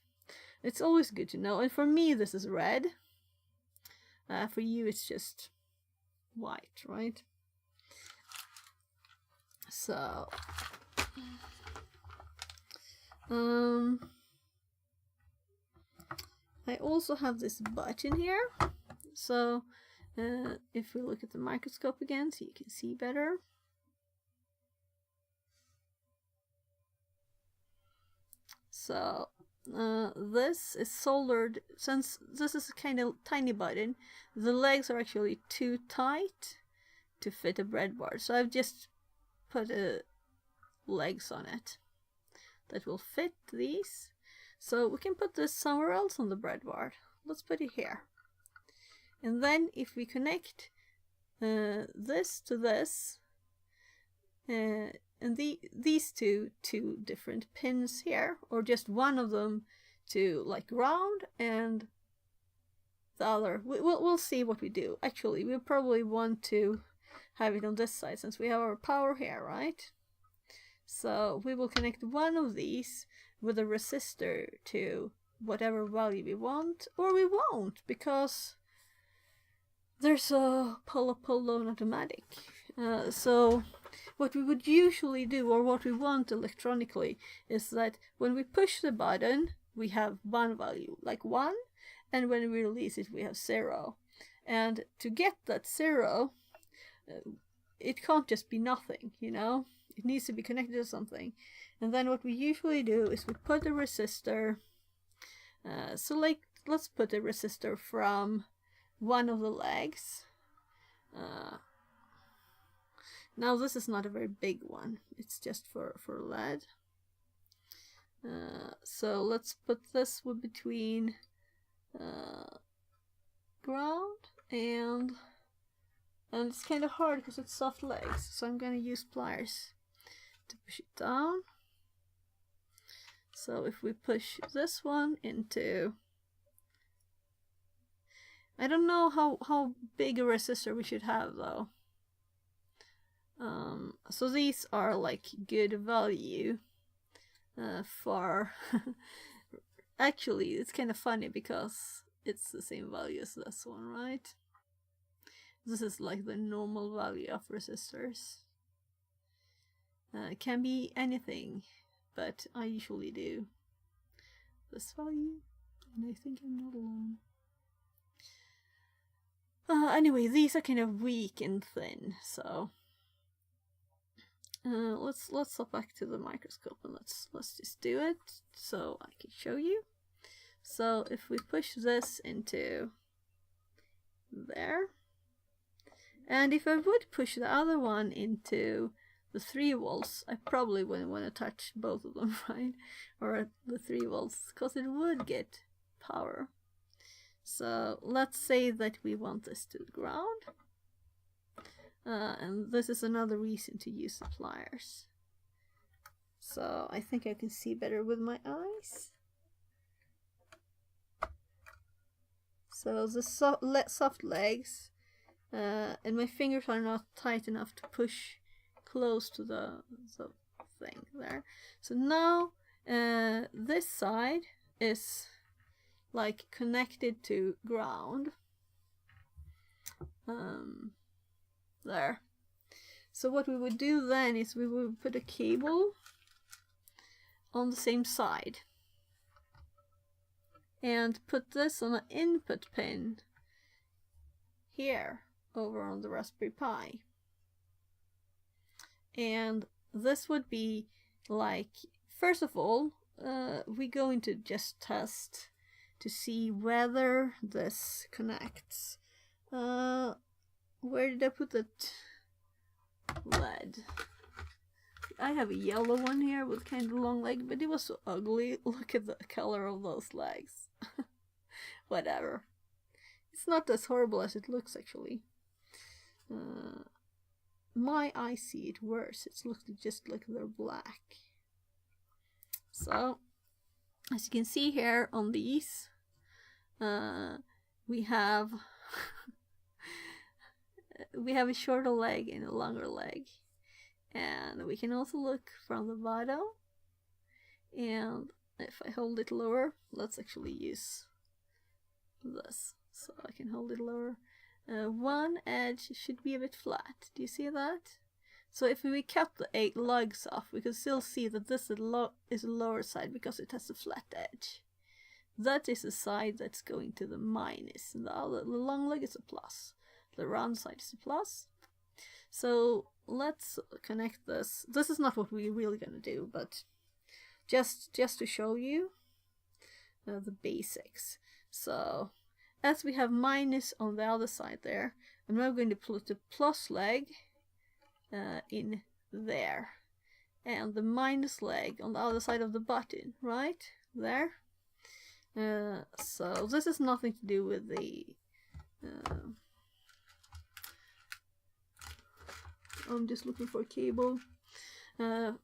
It's always good to know. And for me, this is red. For you, it's just white, right? So, I also have this button here. So, if we look at the microscope again, so you can see better. So this is soldered, since this is a kind of tiny button, the legs are actually too tight to fit a breadboard. So I've just put legs on it that will fit these. So we can put this somewhere else on the breadboard. Let's put it here. And then if we connect this to this, and these two different pins here, or just one of them to like ground, and the other, we'll see what we do. Actually, we'll probably want to have it on this side since we have our power here, right? So we will connect one of these with a resistor to whatever value we want, or we won't, because there's a pull-up-pull down automatic. So what we would usually do, or what we want electronically, is that when we push the button, we have one value, like 1, and when we release it we have 0. And to get that 0, it can't just be nothing, you know? It needs to be connected to something. And then what we usually do is we put a resistor, so like, let's put a resistor from one of the legs. Now this is not a very big one, it's just for lead. So let's put this between ground and it's kind of hard because it's soft legs, so I'm gonna use pliers to push it down. So if we push this one into, I don't know how big a resistor we should have though. So these are like good value for actually it's kind of funny because it's the same value as this one, right? This is like the normal value of resistors. It can be anything, but I usually do this value, and I think I'm not alone. Anyway, these are kind of weak and thin, so let's hop back to the microscope and let's just do it so I can show you. So if we push this into there, and if I would push the other one into the 3 volts, I probably wouldn't want to touch both of them, right? Or the 3 volts, because it would get power. So let's say that we want this to the ground. And this is another reason to use the pliers. So I think I can see better with my eyes. So the soft legs, and my fingers are not tight enough to push close to the thing there. So now this side is like connected to ground. There. So what we would do then is we would put a cable on the same side and put this on an input pin here over on the Raspberry Pi. And this would be like, first of all, we're going to just test to see whether this connects. Where did I put that lead? I have a yellow one here with kind of long leg, but it was so ugly. Look at the color of those legs. Whatever. It's not as horrible as it looks, actually. My eyes see it worse. It looks just like they're black. So, as you can see here on these, we have a shorter leg and a longer leg. And we can also look from the bottom. And if I hold it lower, let's actually use this. So I can hold it lower. One edge should be a bit flat. Do you see that? So if we cut the 8 lugs off, we can still see that this is the lower side because it has a flat edge. That is the side that's going to the minus, and the long leg is a plus. The round side is a plus. So let's connect this. This is not what we're really gonna do, but just to show you the basics. So as we have minus on the other side there, I'm now going to put the plus leg in there, and the minus leg on the other side of the button, right there. So this has nothing to do with the I'm just looking for a cable.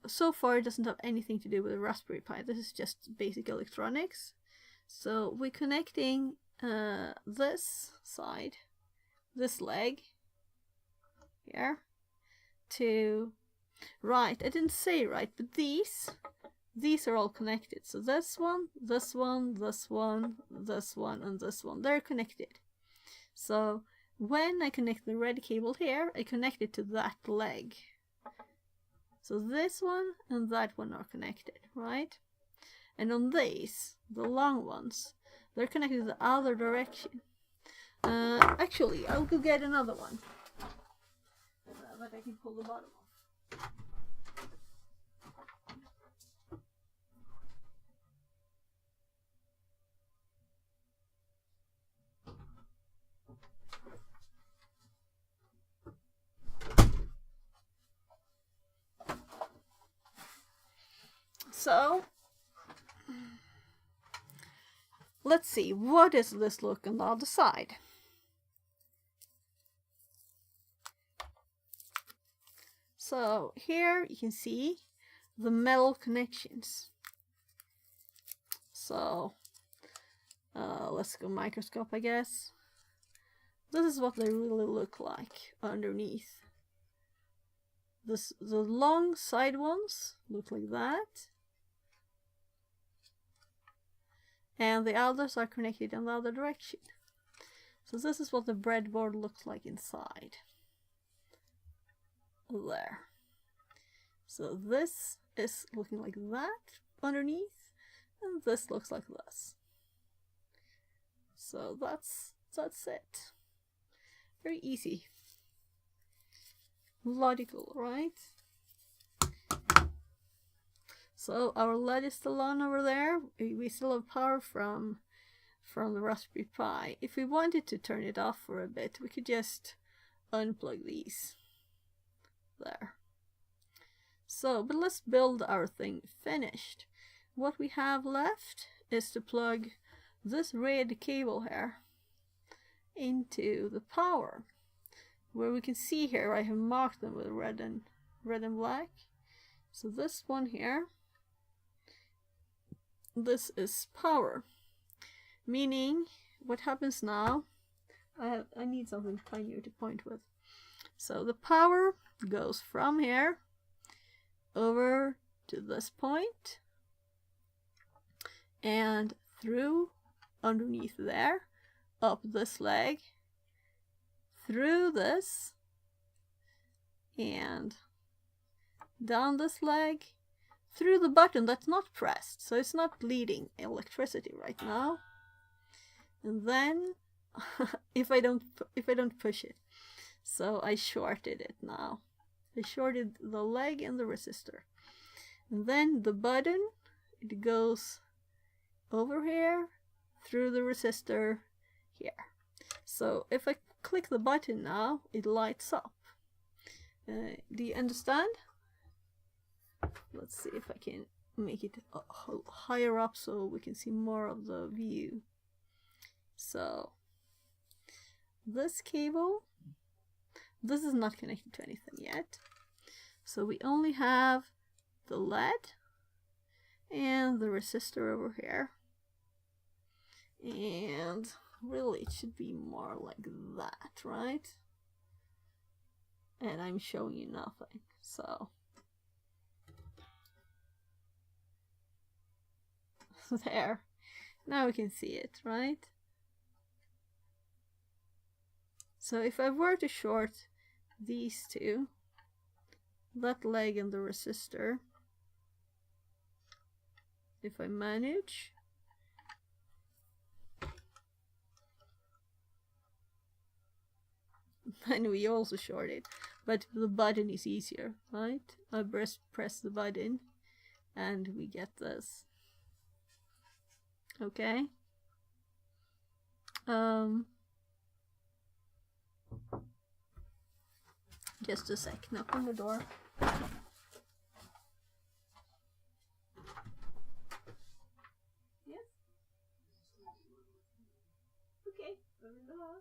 So far it doesn't have anything to do with the Raspberry Pi. This is just basic electronics. So we're connecting this side, this leg here, to, right, I didn't say right, but these are all connected. So this one, this one, this one, this one, and this one, they're connected. So when I connect the red cable here, I connect it to that leg. So this one and that one are connected, right? And on these, the long ones, They're connected the other direction. Actually, I'll go get another one. But I can pull the bottom off. So, let's see, what is this look on the other side? So here you can see the metal connections. So let's go microscope, I guess. This is what they really look like underneath. The long side ones look like that. And the others are connected in the other direction. So this is what the breadboard looks like inside. There. So this is looking like that underneath, and this looks like this. So that's it. Very easy. Logical, right? So our LED is still on over there. We still have power from the Raspberry Pi. If we wanted to turn it off for a bit, we could just unplug these. There. So, but let's build our thing finished. What we have left is to plug this red cable here into the power. Where we can see here, I have marked them with red and black. So this one here, this is power. Meaning, what happens now, I need something tinier to point with. So the power goes from here over to this point and through underneath there, up this leg, through this, and down this leg, through the button that's not pressed, so it's not bleeding electricity right now. And then if I don't push it, so I shorted it now. I shorted the leg and the resistor. And then the button, it goes over here, through the resistor, here. So if I click the button now, it lights up. Do you understand? Let's see if I can make it higher up so we can see more of the view. So this cable, this is not connected to anything yet. So we only have the LED and the resistor over here. And really it should be more like that, right? And I'm showing you nothing, so there. Now we can see it, right? So if I were to short these two, that leg and the resistor, if I manage, then we also short it, but the button is easier, right? I press the button and we get this. Okay. Just a sec, knock on the door. Yes? Okay, go in the hall.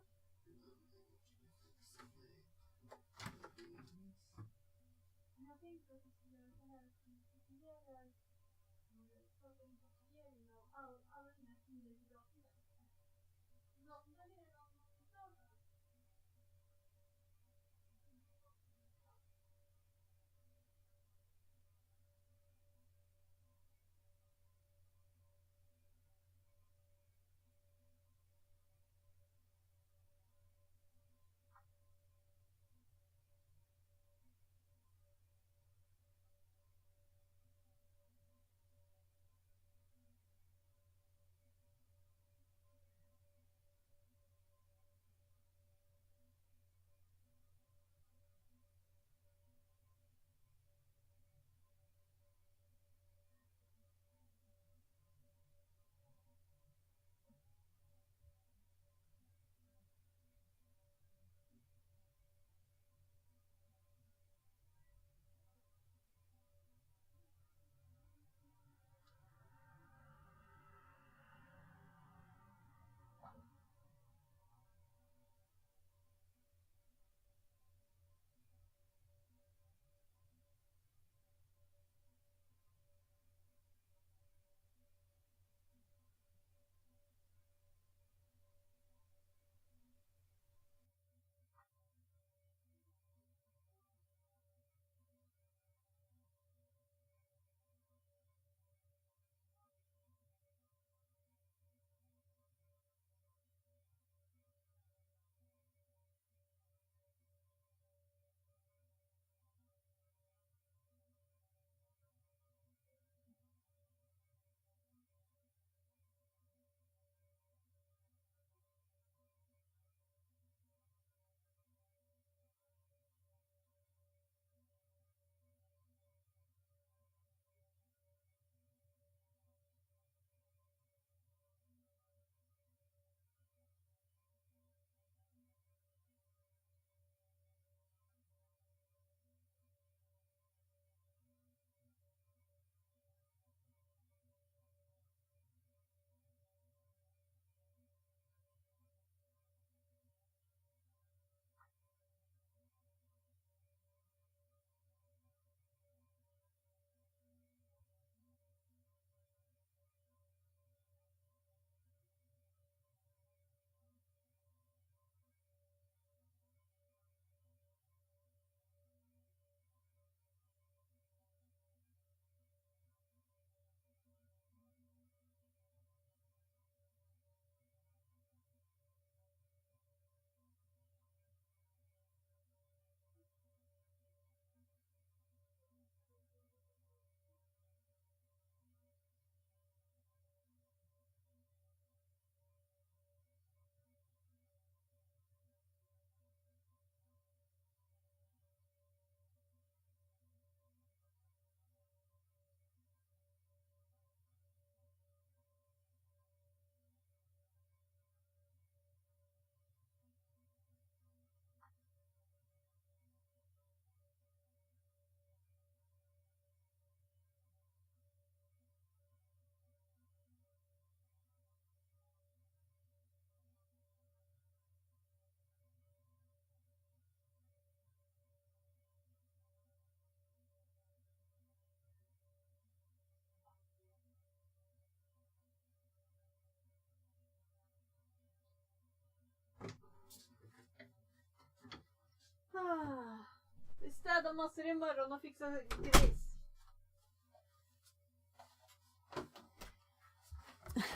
Vi städar massor imorgon och fixar gris.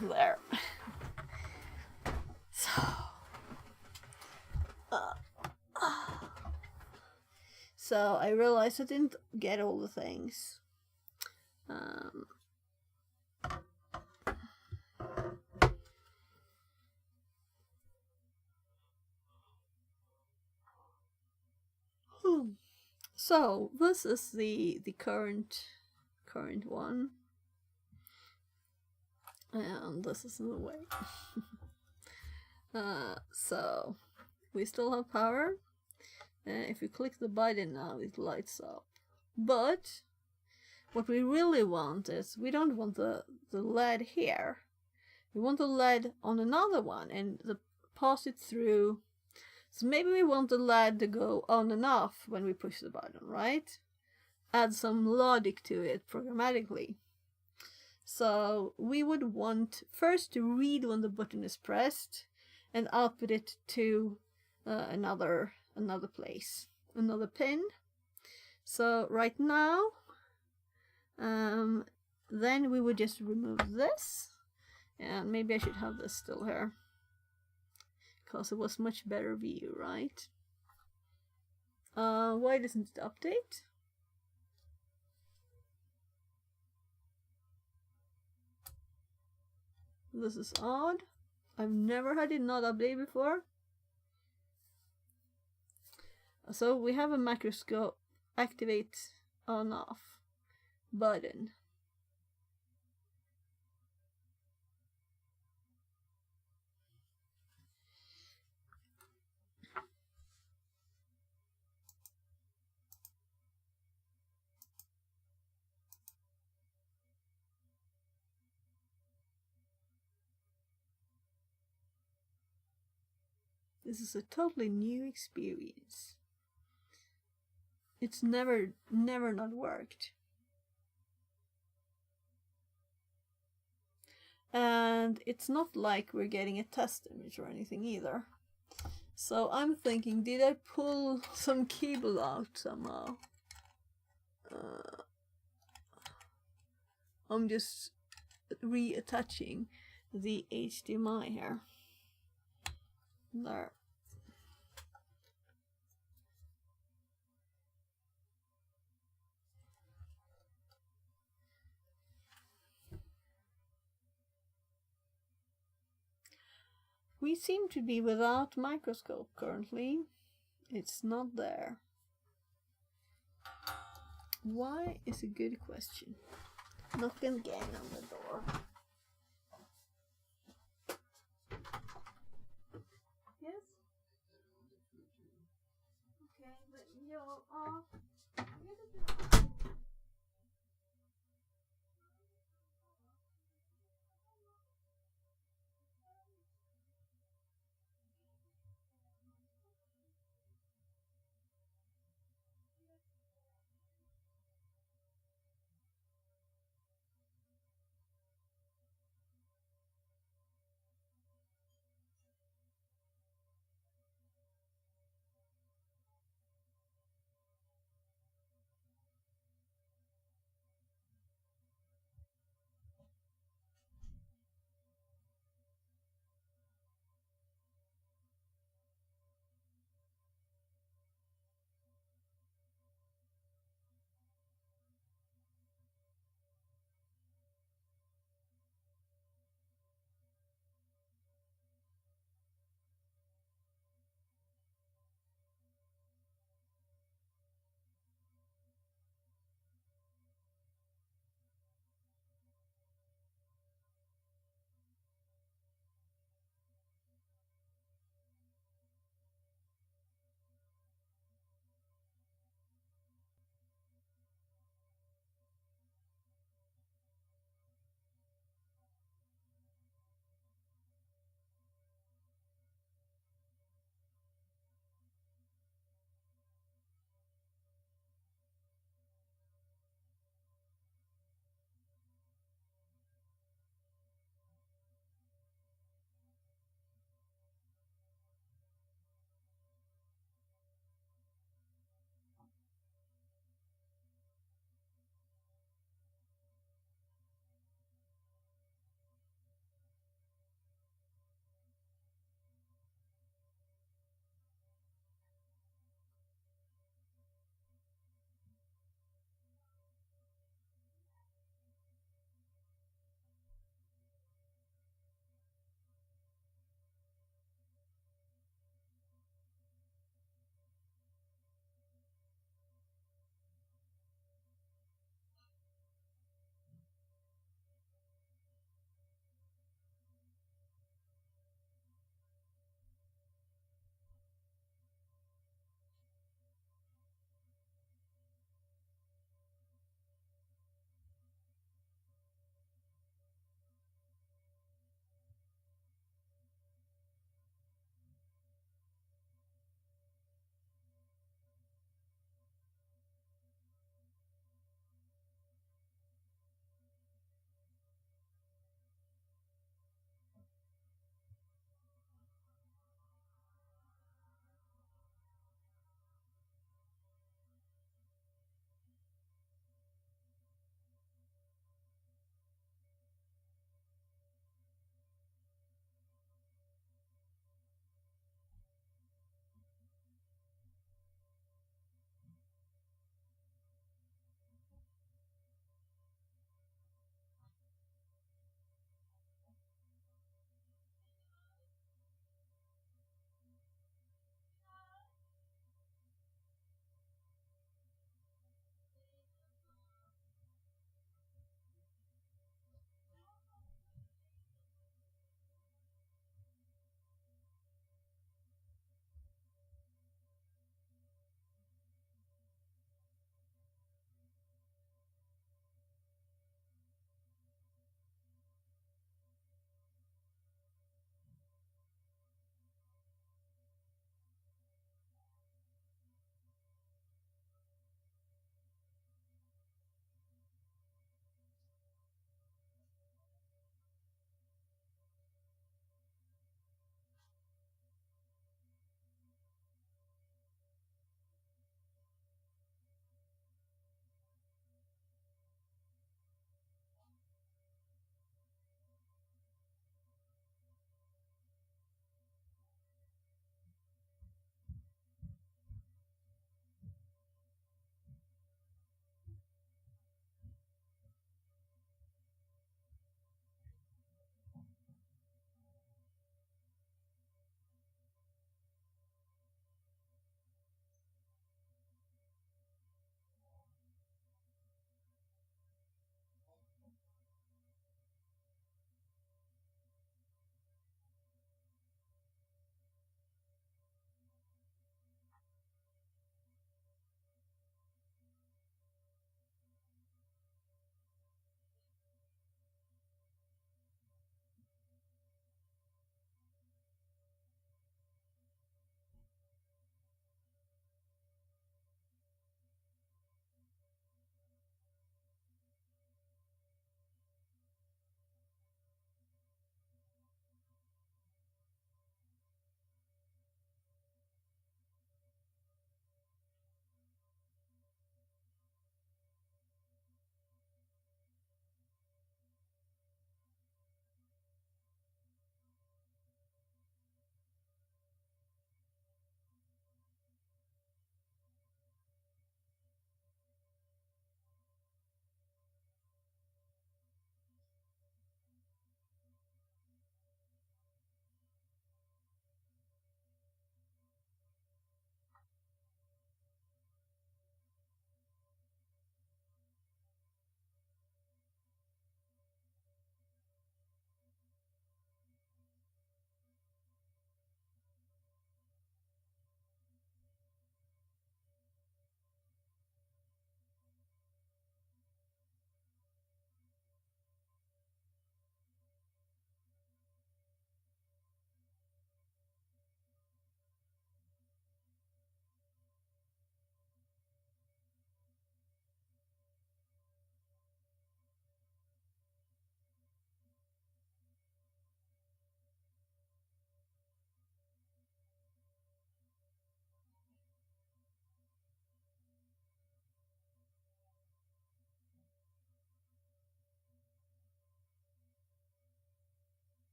There. So I realized I didn't get all the things. So this is the current one, and this is in the way. So we still have power. If you click the button now, it lights up. But what we really want is, we don't want the LED here. We want the LED on another one and pass it through. So maybe we want the LED to go on and off when we push the button, right? Add some logic to it programmatically. So we would want first to read when the button is pressed and output it to another place, another pin. So right now, then we would just remove this, and maybe I should have this still here, because it was much better view, right? Why doesn't it update? This is odd. I've never had it not update before. So we have a macroscope activate on off button. This is a totally new experience. It's never not worked. And it's not like we're getting a test image or anything either. So I'm thinking, did I pull some cable out somehow? I'm just reattaching the HDMI here. There. We seem to be without microscope currently. It's not there. Why is a good question. Knocking again on the door. Yes? Okay, but you're off.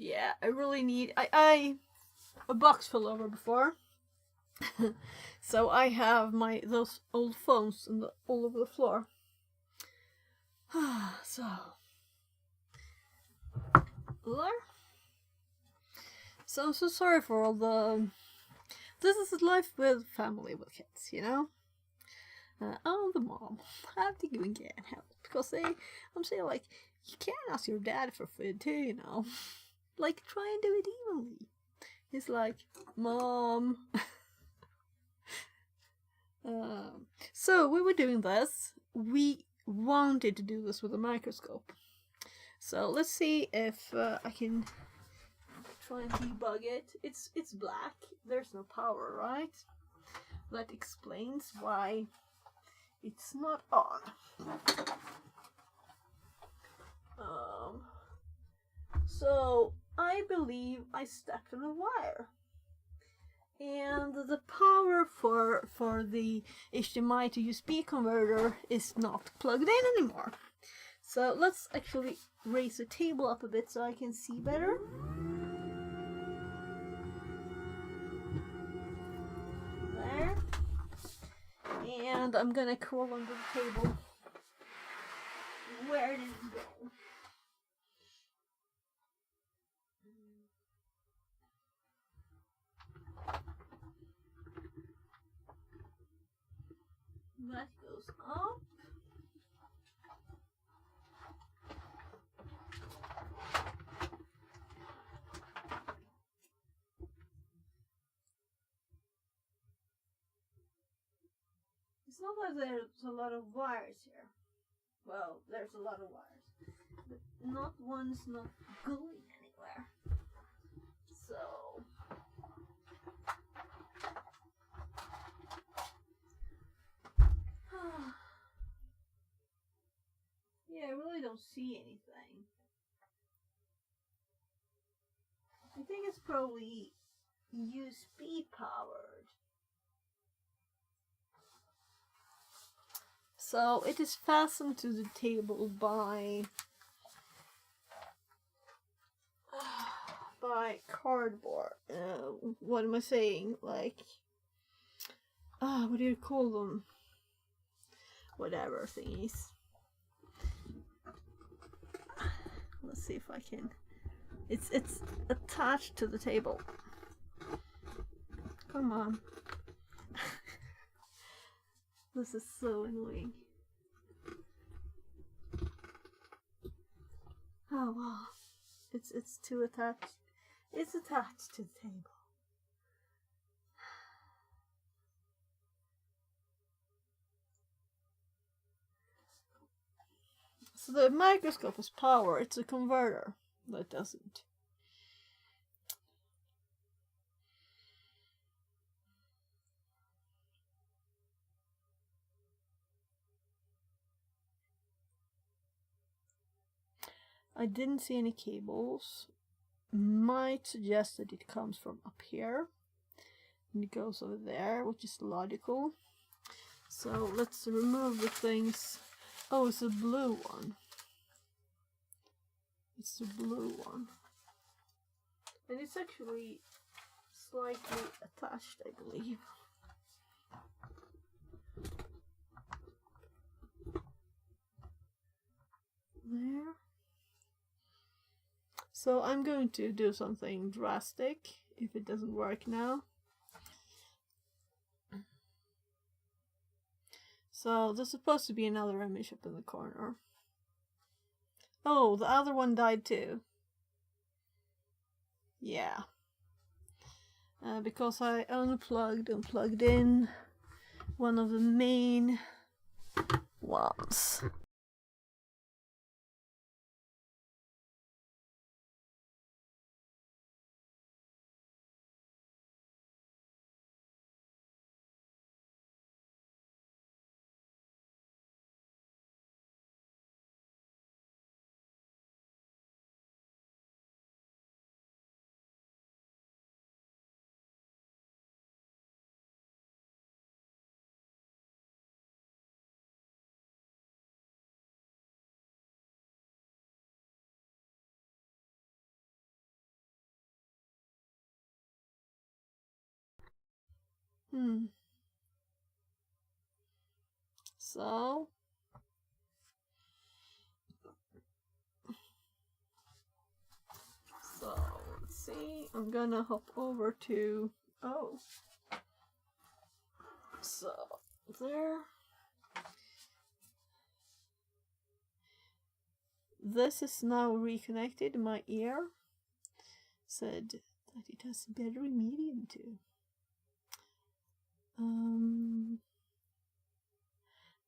Yeah, I really need. I a box fell over before, so I have those old phones all over the floor. So, there. So I'm so sorry for all the. This is life with family with kids, you know. I'm the mom. I have to go and get help because I'm saying like you can't ask your dad for food too, you know. Like try and do it evenly. He's like, Mom. So we were doing this. We wanted to do this with a microscope. So let's see if I can try and debug it. It's black. There's no power, right? That explains why it's not on. So I believe I stepped on a wire. And the power for the HDMI to USB converter is not plugged in anymore. So let's actually raise the table up a bit so I can see better. There. And I'm gonna crawl under the table. Where did it go? That goes up. It's not like there's a lot of wires here. Well, there's a lot of wires, but not one's not going anywhere. So yeah, I really don't see anything. I think it's probably USB powered. So it is fastened to the table by cardboard. What am I saying? Like, what do you call them? Whatever thingies. Let's see if I can. It's attached to the table. Come on. This is so annoying. Oh wow. It's too attached. It's attached to the table. So the microscope is power, it's a converter that doesn't. I didn't see any cables. Might suggest that it comes from up here and it goes over there, which is logical. So let's remove the things. Oh, it's a blue one. It's the blue one. And it's actually slightly attached, I believe. There. So I'm going to do something drastic if it doesn't work now. So there's supposed to be another image up in the corner. Oh, the other one died too. Yeah. Because I unplugged and plugged in one of the main ones. So let's see. I'm gonna hop over to so there. This is now reconnected. My ear said that it has battery medium too.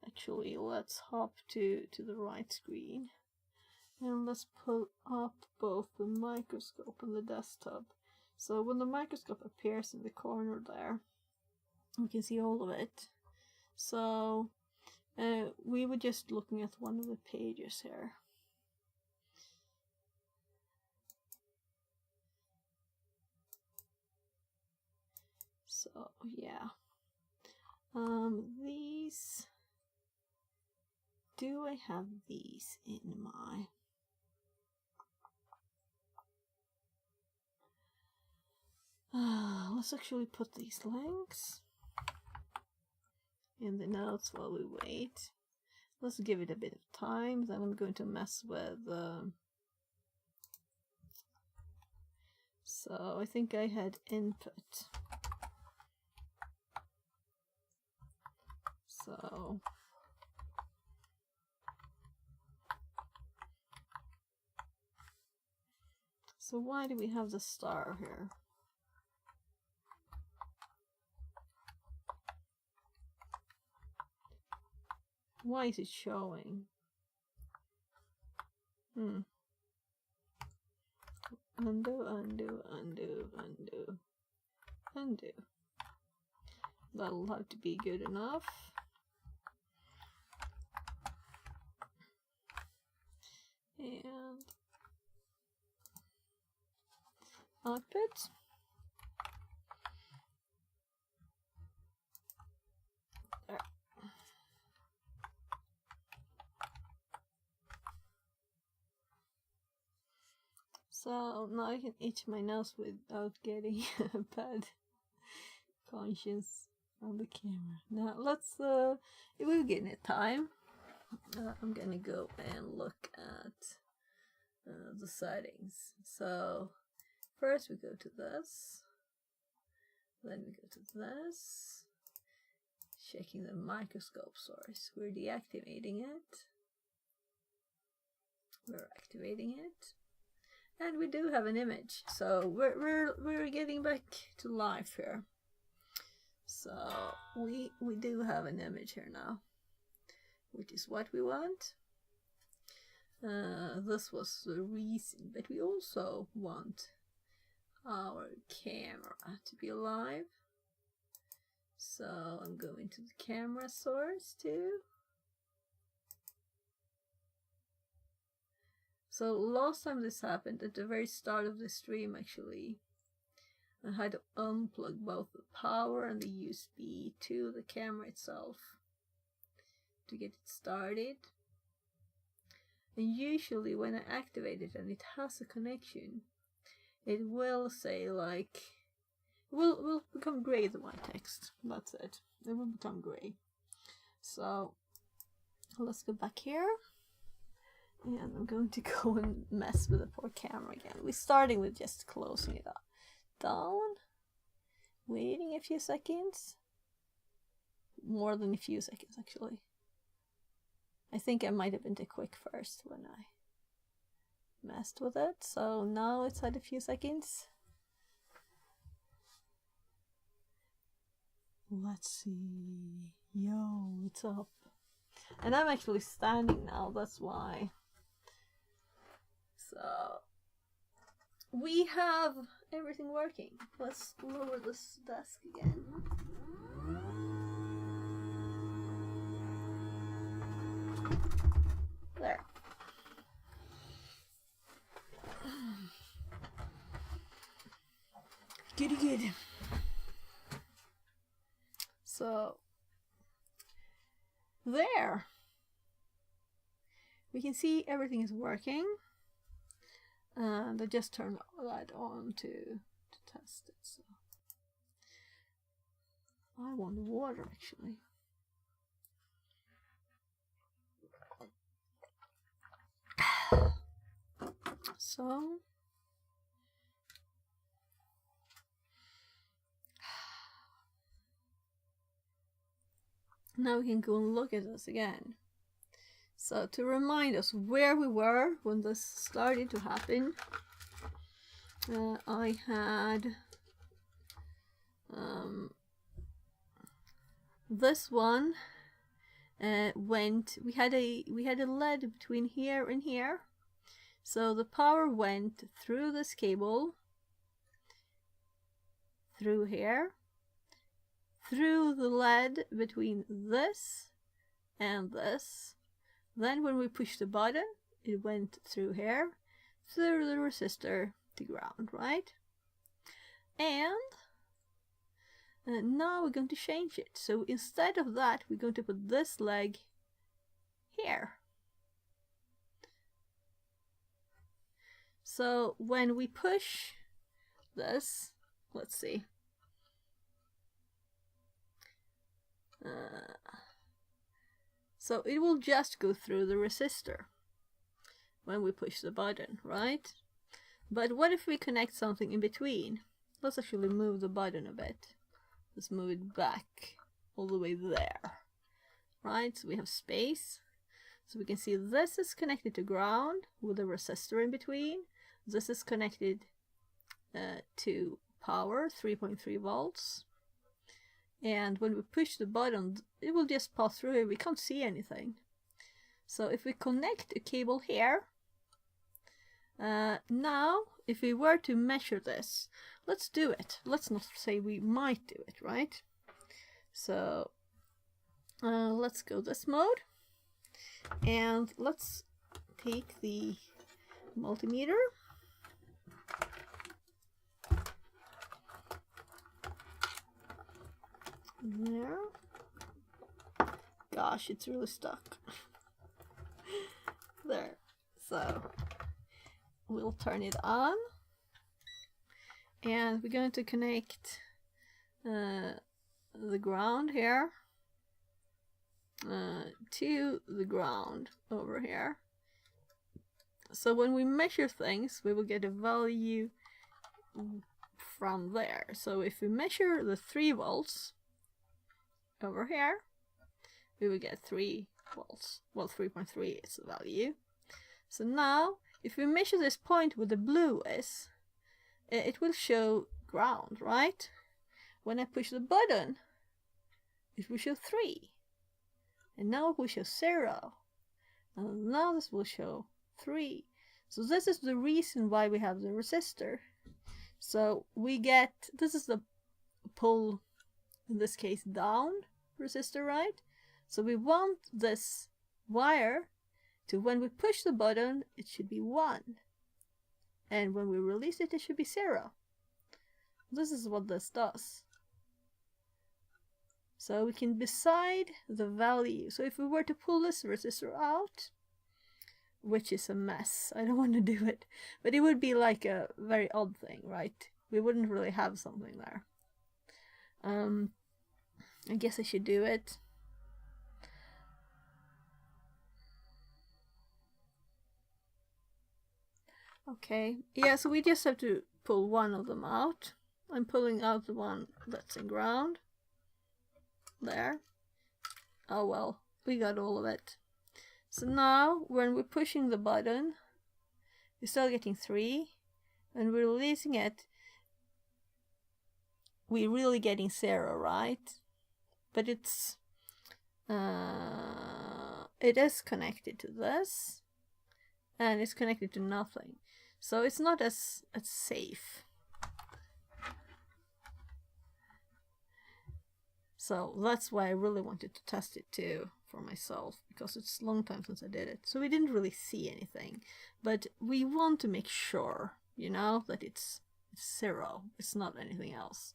Actually, let's hop to the right screen and let's pull up both the microscope and the desktop. So when the microscope appears in the corner there, we can see all of it. So we were just looking at one of the pages here. So yeah, these, do I have these in my, let's actually put these links in the notes while we wait. Let's give it a bit of time, then I'm going to mess with so I think I had input. So why do we have the star here? Why is it showing? Undo, undo, undo, undo, undo. That'll have to be good enough. And output. There. So now I can itch my nose without getting a bad conscience on the camera. Now let's, we're getting it time. I'm gonna go and look at the settings. So first we go to this, then we go to this, checking the microscope source. We're deactivating it, we're activating it, and we do have an image. So we're getting back to life here. So we do have an image here now, which is what we want. This was the reason, but we also want our camera to be alive. So I'm going to the camera source too. So last time this happened, at the very start of the stream actually, I had to unplug both the power and the USB to the camera itself to get it started. And usually when I activate it and it has a connection, it will say like, will become gray, the white text. That's it. It will become gray. So let's go back here. And I'm going to go and mess with the poor camera again. We're starting with just closing it up. Down. Waiting a few seconds. More than a few seconds actually. I think I might have been too quick first when I messed with it. So now it's had a few seconds. Let's see. Yo, what's up? And I'm actually standing now, that's why. So we have everything working. Let's lower this desk again. There. Goody good. So there. We can see everything is working. And I just turned that on to test it. So I want water actually. So now we can go and look at this again. So to remind us where we were when this started to happen, I had this one went. We had a lead between here and here, so the power went through this cable, through here, through the lead between this and this. Then when we pushed the button, it went through here, through the resistor to ground, right? And now we're going to change it. So instead of that, we're going to put this leg here. So when we push this, let's see. So it will just go through the resistor when we push the button, right? But what if we connect something in between? Let's actually move the button a bit. Let's move it back all the way there, right? So we have space. So we can see this is connected to ground with a resistor in between. This is connected to power, 3.3 volts. And when we push the button, it will just pass through it. We can't see anything. So if we connect a cable here, now if we were to measure this, let's do it. Let's not say we might do it, right? So let's go this mode, and let's take the multimeter. There. Gosh, it's really stuck. There. So we'll turn it on, and we're going to connect the ground here to the ground over here. So when we measure things, we will get a value from there. So if we measure the 3 volts over here, we will get 3 volts. Well, 3.3 is the value. So now, if we measure this point where the blue is, it will show ground, right? When I push the button, it will show 3. And now it will show 0. And now this will show 3. So this is the reason why we have the resistor. So we get, this is the pull, in this case, down resistor, right? So we want this wire to, when we push the button, it should be 1. And when we release it, it should be 0. This is what this does. So we can decide the value. So if we were to pull this resistor out, which is a mess, I don't want to do it, but it would be like a very odd thing, right? We wouldn't really have something there. I guess I should do it. Okay, yeah, so we just have to pull one of them out. I'm pulling out the one that's in ground. There. Oh well, we got all of it. So now, when we're pushing the button, we're still getting 3. When we're releasing it, we're really getting 0, right? But it's it is connected to this, and it's connected to nothing. So it's not as safe. So that's why I really wanted to test it too for myself, because it's a long time since I did it. So we didn't really see anything, but we want to make sure, you know, that it's 0. It's not anything else.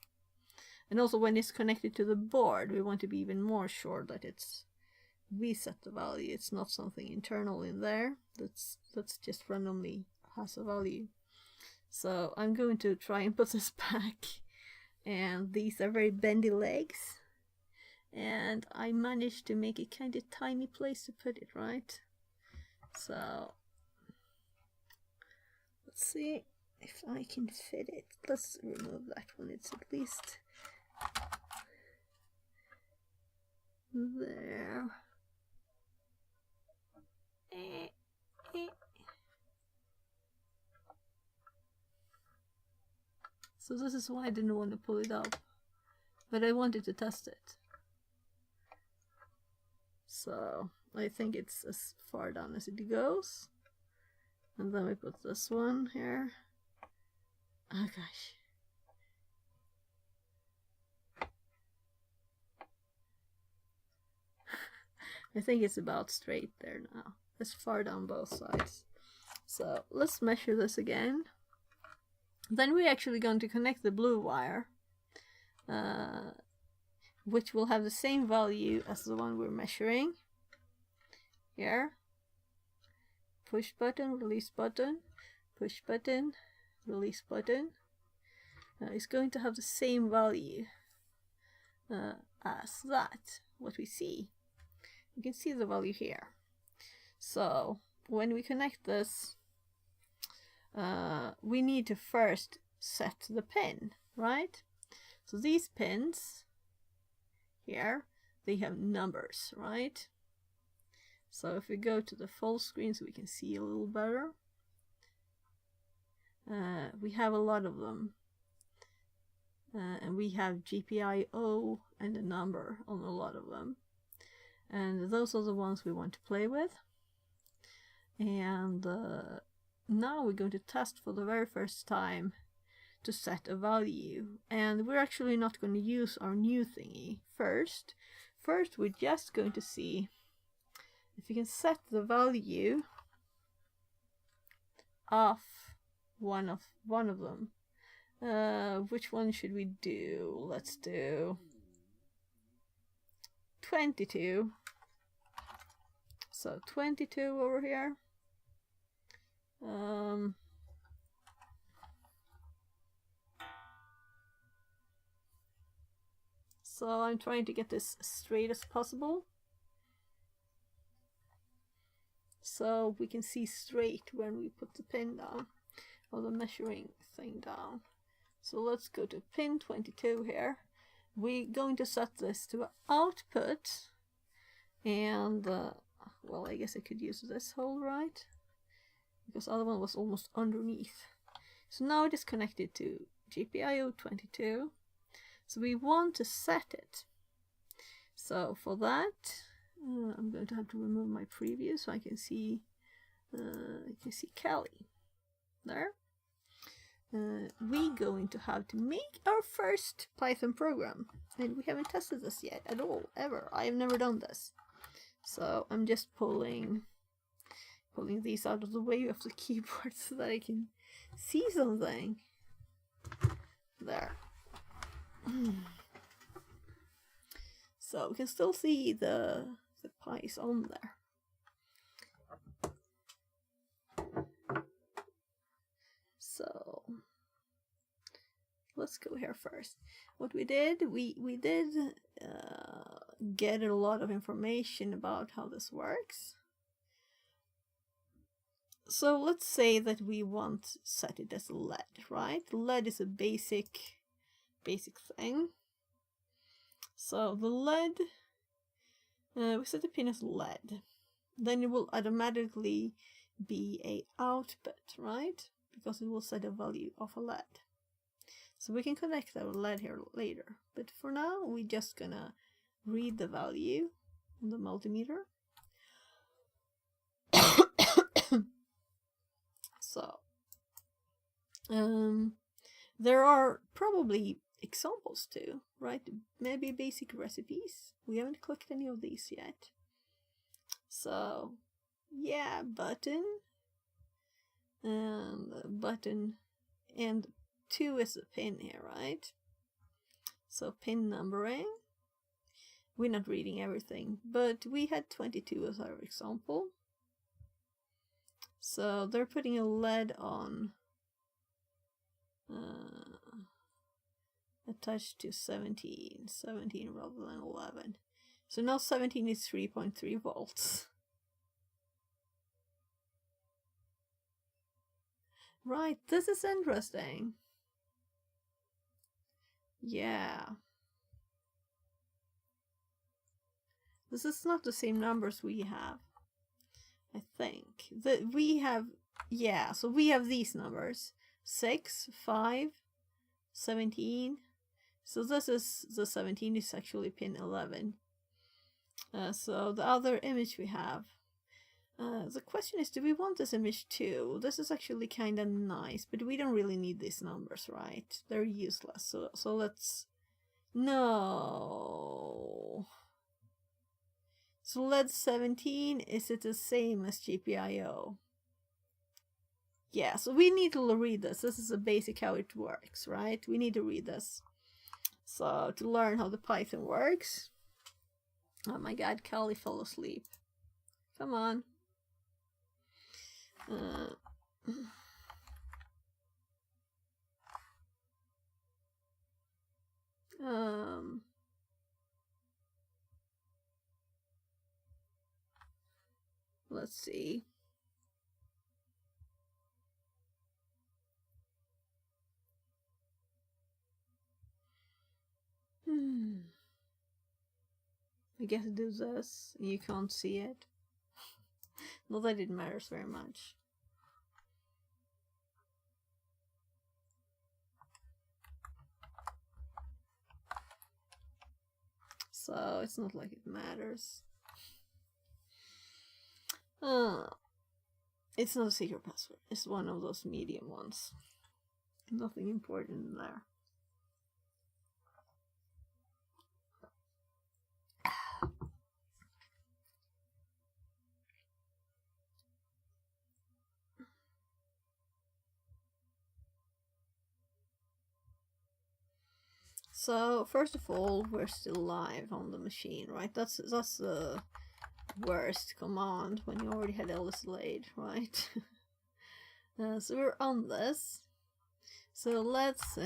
And also when it's connected to the board, we want to be even more sure that we set the value. It's not something internal in there that's just randomly has a value. So I'm going to try and put this back. And these are very bendy legs. and I managed to make a kind of tiny place to put it, right? So let's see if I can fit it. Let's remove that one. It's at least there. So this is why I didn't want to pull it up, but I wanted to test it. So I think it's as far down as it goes. And then we put this one here. Oh gosh. I think it's about straight there now. It's far down both sides. So let's measure this again. Then we're actually going to connect the blue wire, which will have the same value as the one we're measuring. Here. Push button, release button, push button, release button. It's going to have the same value as that, what we see. You can see the value here. So when we connect this, we need to first set the pin, right? So these pins here, they have numbers, right? So if we go to the full screen so we can see a little better, we have a lot of them. And we have GPIO and a number on a lot of them. And those are the ones we want to play with. And now we're going to test for the very first time to set a value. And we're actually not going to use our new thingy first. First, we're just going to see if you can set the value of one of them. Which one should we do? Let's do 22. So 22 over here. So I'm trying to get this as straight as possible, so we can see straight when we put the pin down, or the measuring thing down. So let's go to pin 22 here. We're going to set this to output, and well, I guess I could use this hole, right? Because the other one was almost underneath. So now it is connected to GPIO 22. So we want to set it. So for that, I'm going to have to remove my preview so I can see Kelly there. We're going to have to make our first Python program, and we haven't tested this yet at all, ever. I have never done this. So I'm just pulling these out of the way of the keyboard so that I can see something. There. So we can still see the pies on there. So let's go here first. What we did, we did get a lot of information about how this works. So let's say that we want to set it as lead, right? Lead is a basic thing. So the lead, we set the pin as lead. Then it will automatically be a output, right? Because it will set a value of a lead. So we can connect our lead here later. But for now, we're just gonna read the value on the multimeter. So, there are probably examples too, right? Maybe basic recipes. We haven't clicked any of these yet. So, yeah, button. And button. And 2 is a pin here, right? So, pin numbering. We're not reading everything, but we had 22 as our example. So they're putting a lead on attached to 17 rather than 11. So now 17 is 3.3 volts. Right, this is interesting. Yeah. This is not the same numbers we have, I think. We have, yeah, so we have these numbers. 6, 5, 17. So this is, the 17 is actually pin 11. So the other image we have. The question is, do we want this image too? This is actually kind of nice, but we don't really need these numbers, right? They're useless. So let's... No. So LED 17, is it the same as GPIO? Yeah, so we need to read this. This is a basic how it works, right? We need to read this. So to learn how the Python works. Oh my god, Callie fell asleep. Come on. Let's see. I guess do this. You can't see it. Not that it matters very much. So it's not like it matters. It's not a secret password. It's one of those medium ones. Nothing important in there. So first of all, we're still live on the machine, right? That's the worst command when you already had Ellis delayed, right? So we're on this. So let's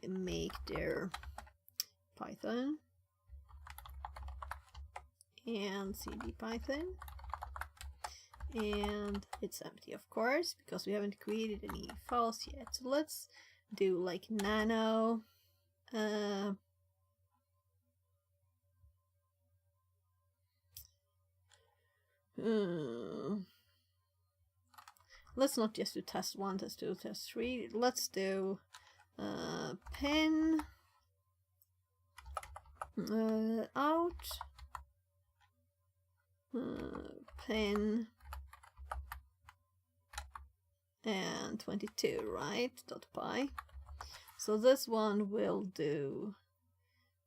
make their Python and cd Python, and it's empty, of course, because we haven't created any files yet. So let's do like nano. Let's not just do test 1, test 2, test 3. Let's do pin out, pin and 22, right? .py. So this one will do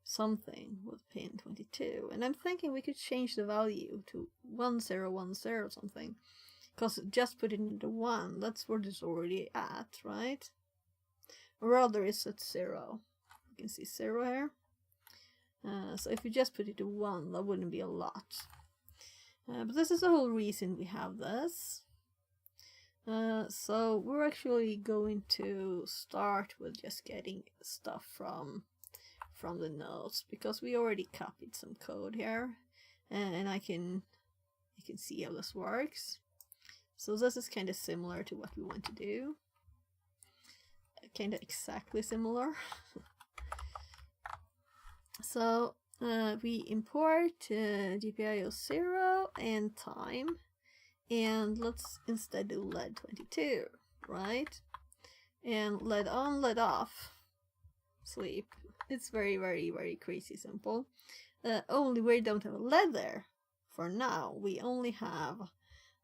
something with pin 22. And I'm thinking we could change the value to 1010 or something. Because just put it into 1, that's where it's already at, right? Or rather it's at 0. You can see 0 here. So if you just put it to 1, that wouldn't be a lot. But this is the whole reason we have this. So we're actually going to start with just getting stuff from the notes, because we already copied some code here, and I can see how this works. So this is kind of similar to what we want to do, kind of exactly similar. So we import GPIO 0 and time. And let's instead do LED 22, right? And LED on, LED off, sleep. It's very, very, very crazy simple. Only we don't have a LED there for now. We only have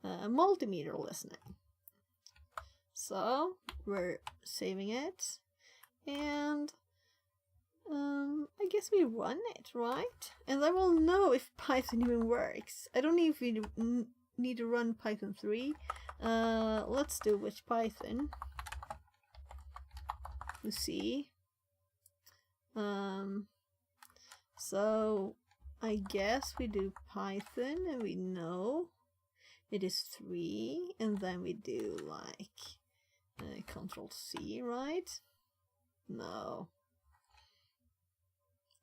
a multimeter listening. So we're saving it, and I guess we run it, right? And I will know if Python even works. I don't know if we need to run Python 3. Let's do which Python. Let's see. So I guess we do Python, and we know it is 3, and then we do like Control C, right? No.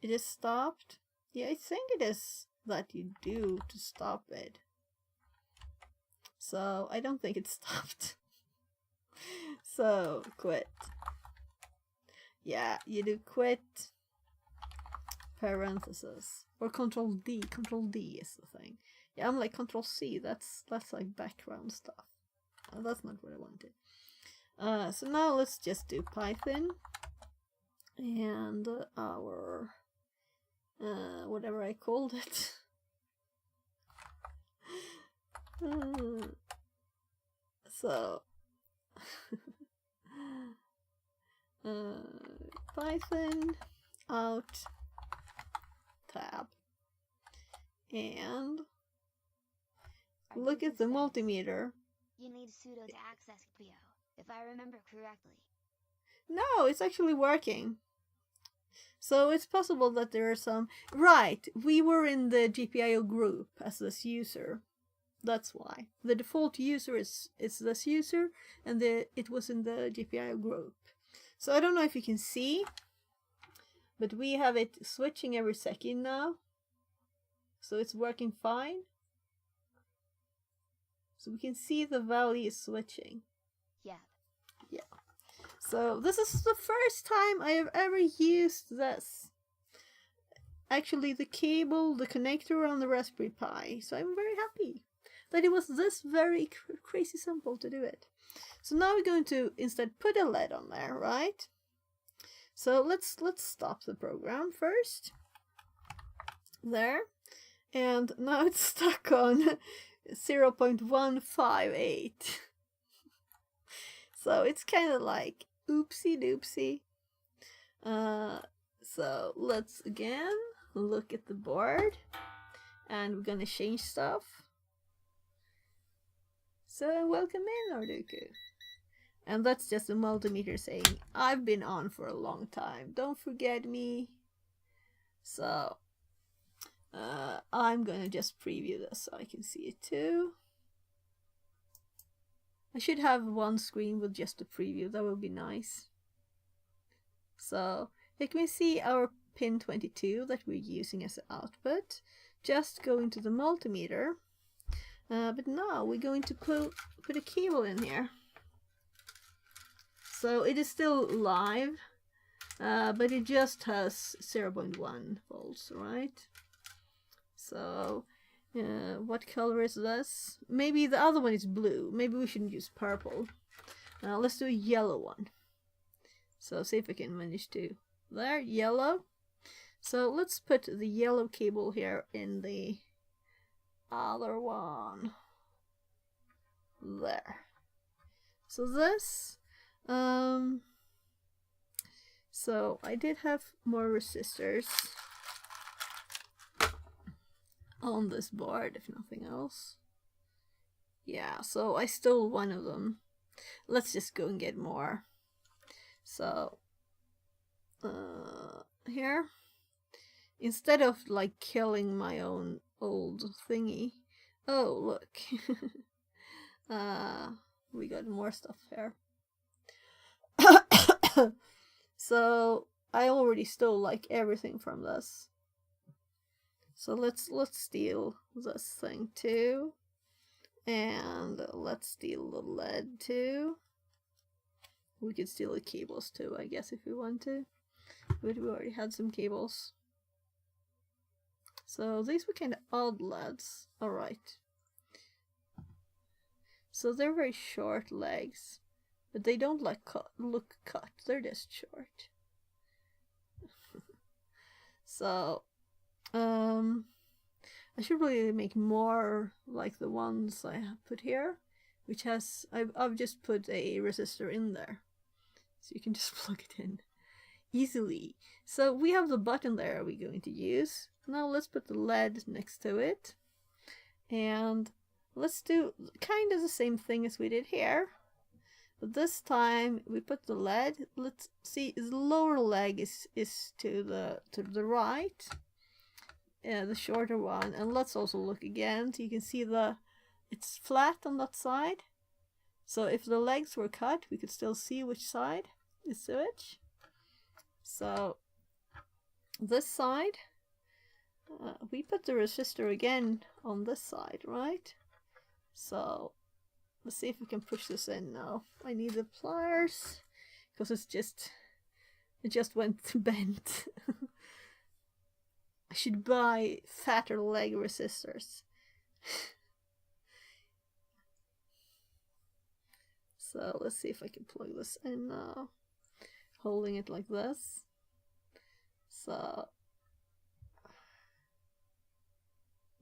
It is stopped. Yeah, I think it is that you do to stop it. So I don't think it's stopped. So quit. Yeah, you do quit parenthesis or Control D. Control D is the thing. Yeah, I'm like Control C. That's like background stuff. That's not what I wanted. So now let's just do Python and our whatever I called it. So Python out tab and look at the multimeter. You need sudo to access GPIO, if I remember correctly. No, it's actually working. So it's possible that there are some... Right, we were in the GPIO group as this user. That's why. The default user is this user, and it was in the GPIO group. So I don't know if you can see, but we have it switching every second now. So it's working fine. So we can see the value is switching. Yeah. Yeah. So this is the first time I have ever used this. Actually, the cable, the connector on the Raspberry Pi. So I'm very happy that it was this very crazy simple to do it. So now we're going to instead put a LED on there, right? So let's stop the program first. There. And now it's stuck on 0.158. So it's kind of like oopsie doopsie. So let's again look at the board and we're gonna change stuff. So welcome in, Arduku. And that's just a multimeter saying, I've been on for a long time, don't forget me. So I'm gonna just preview this so I can see it too. I should have one screen with just a preview, that would be nice. So you can see our pin 22 that we're using as an output. Just go into the multimeter. But now we're going to put a cable in here. So it is still live, but it just has 0.1 volts, right? So what color is this? Maybe the other one is blue. Maybe we shouldn't use purple. Let's do a yellow one. So see if I can manage to... There, yellow. So let's put the yellow cable here in the other one. There. So this... so I did have more resistors on this board, if nothing else. Yeah, so I stole one of them. Let's just go and get more. So here, instead of like killing my own old thingy, oh look, we got more stuff here. So I already stole like everything from this. So let's steal this thing too. And let's steal the LED too. We could steal the cables too, I guess, if we want to. But we already had some cables. So these were kind of odd LEDs. Alright. So they're very short legs. But they don't like look cut. They're just short. So... I should really make more like the ones I have put here, which has, I've just put a resistor in there, so you can just plug it in easily. So we have the button there we're going to use. Now let's put the LED next to it, and let's do kind of the same thing as we did here, but this time we put the LED. Let's see, the lower leg is to the right. The shorter one, and let's also look again so you can see it's flat on that side. So if the legs were cut, we could still see which side is which. So this side. We put the resistor again on this side, right? So let's see if we can push this in now. I need the pliers because it just went bent. I should buy fatter leg resistors. So let's see if I can plug this in now. Holding it like this. So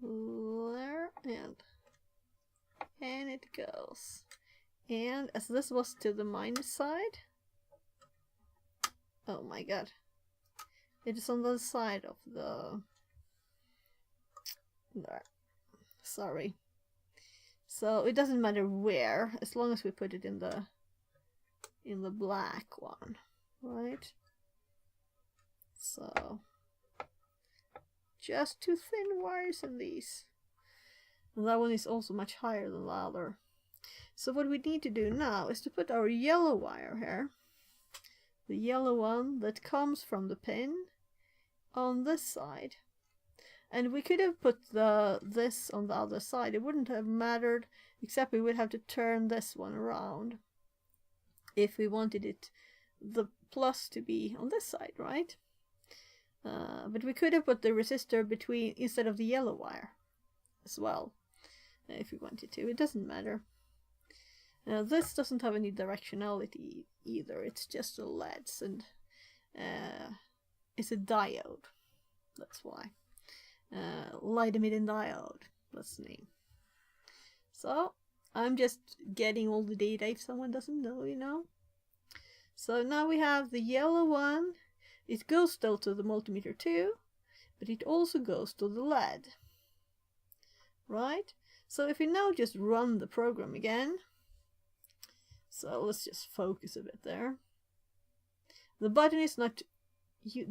there, and it goes. And as this was to the minus side, oh my god, it is on the side of the there. Sorry. So it doesn't matter where, as long as we put it in the black one, right? So just two thin wires in these. And that one is also much higher than the other. So what we need to do now is to put our yellow wire here, the yellow one that comes from the pin, on this side. And we could have put this on the other side. It wouldn't have mattered, except we would have to turn this one around if we wanted it, the plus to be on this side, right? But we could have put the resistor between instead of the yellow wire as well, if we wanted to. It doesn't matter. This doesn't have any directionality either. It's just the LEDs, and it's a diode. That's why. Light emitting diode. That's the name. So I'm just getting all the data if someone doesn't know, you know. So now we have the yellow one. It goes still to the multimeter too, but it also goes to the LED. Right? So if we now just run the program again, so let's just focus a bit there. The button is not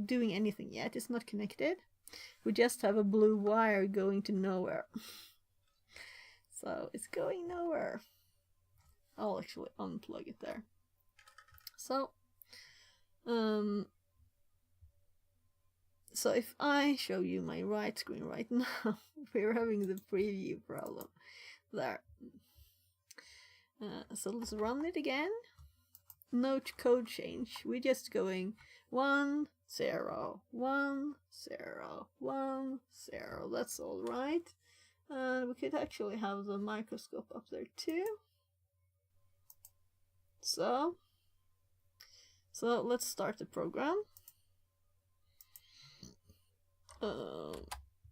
doing anything yet, it's not connected. We just have a blue wire going to nowhere. So it's going nowhere. I'll actually unplug it there. So if I show you my right screen right now, we're having the preview problem there. So let's run it again. No code change. We're just going 1, 0, 1, 0, 1, 0. That's all right. And we could actually have the microscope up there too. So let's start the program.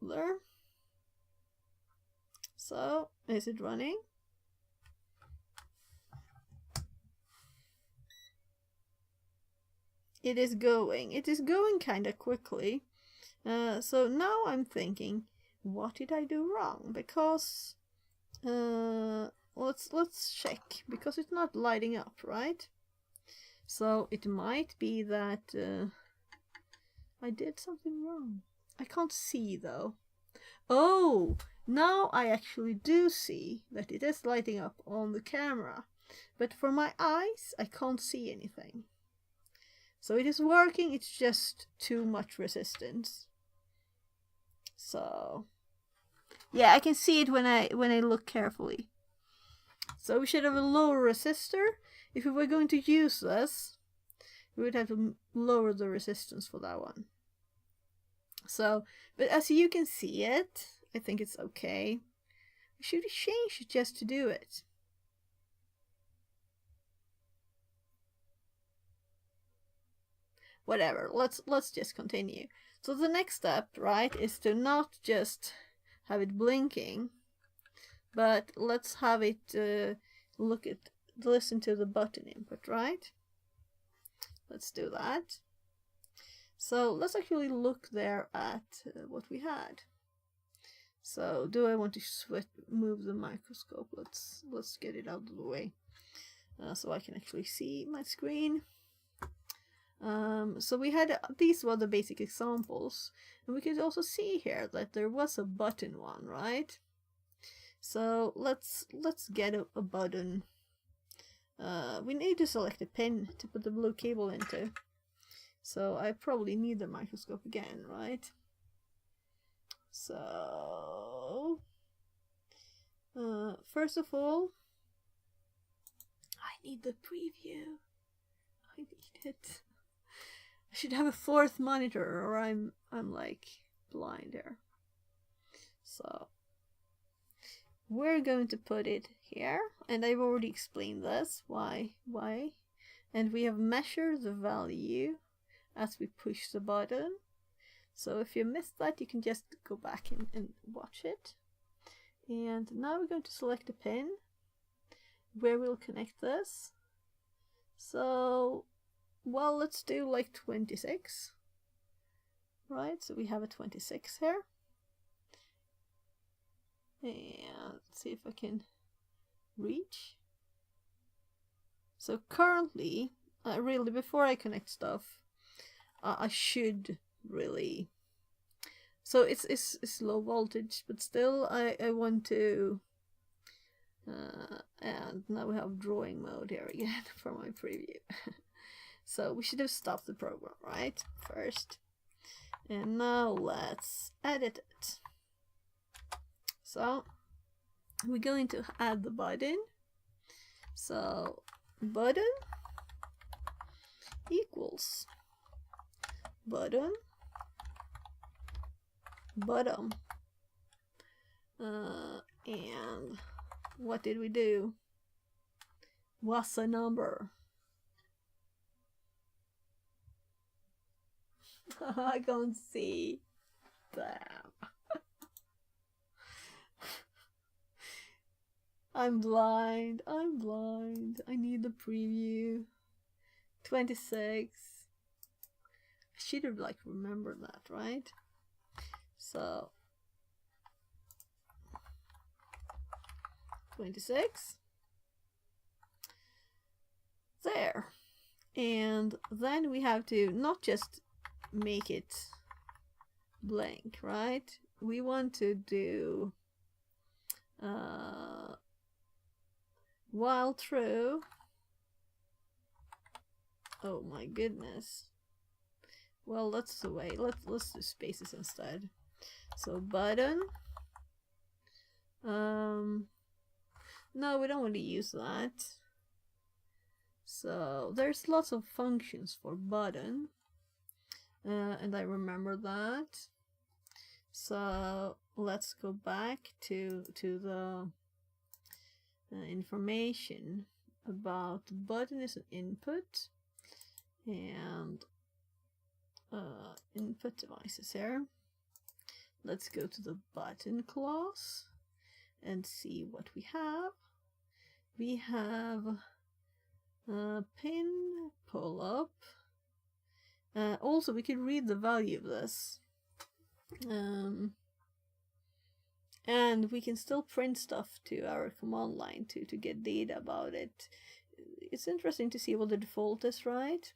There. So is it running? It is going. It is going kind of quickly. So now I'm thinking, what did I do wrong? Because let's check, because it's not lighting up, right? So it might be that I did something wrong. I can't see though. Oh, now I actually do see that it is lighting up on the camera, but for my eyes I can't see anything. So it is working, it's just too much resistance. So yeah, I can see it when I look carefully. So we should have a lower resistor. If we were going to use this, we would have to lower the resistance for that one. So, but as you can see it, I think it's okay. I should have changed it just to do it. Whatever, let's just continue. So the next step, right, is to not just have it blinking, but let's have it listen to the button input, right? Let's do that. So let's actually look there at what we had. So do I want to move the microscope? Let's get it out of the way so I can actually see my screen. So we had these were the basic examples, and we could also see here that there was a button one, right? So let's get a button. We need to select a pin to put the blue cable into. So I probably need the microscope again, right? So first of all, I need the preview. I need it. I should have a fourth monitor, or I'm like blind here. So we're going to put it here, and I've already explained this, why, and we have measured the value as we push the button. So if you missed that, you can just go back and watch it. And now we're going to select a pin where we'll connect this. So, well, let's do like 26, right? So we have a 26 here. And let's see if I can reach. So currently, really, before I connect stuff, I should really. So it's low voltage, but still, I want to. And now we have drawing mode here again for my preview. So we should have stopped the program, right? First. And now let's edit it. So we're going to add the button. So button equals button bottom. And what did we do? What's the number? I can't see. Damn. I'm blind. I'm blind. I need the preview. 26. I should have like remembered that, right? So 26. There. And then we have to not just make it blank, right? We want to do while true. Oh my goodness. Well, that's the way. Let's do spaces instead. So button. No, we don't want to use that. So there's lots of functions for button, and I remember that. So let's go back to the information about the button is an input, and input devices here. Let's go to the button class and see what we have. We have pin, pull up. Also, we can read the value of this. And we can still print stuff to our command line to get data about it. It's interesting to see what the default is, right?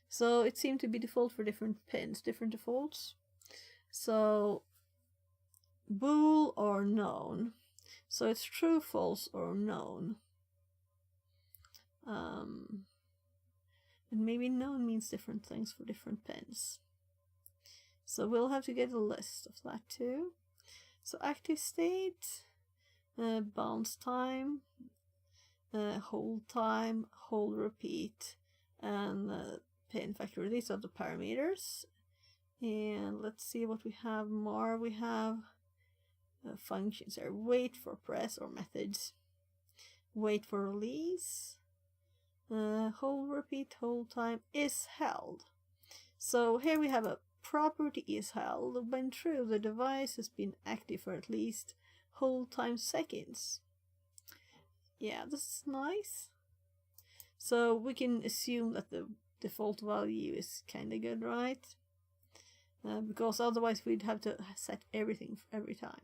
So it seemed to be default for different pins, different defaults. So bool or known. So it's true, false, or known. And maybe known means different things for different pins. So we'll have to get a list of that too. So active state, bounce time, hold time, hold repeat, and pin factor. These are the parameters. And let's see what we have more. We have functions here. Wait for press or methods. Wait for release. Hold repeat, hold time is held. So here we have a property is held when true the device has been active for at least hold time seconds. Yeah, this is nice. So we can assume that the default value is kind of good, right? Because otherwise we'd have to set everything for every time.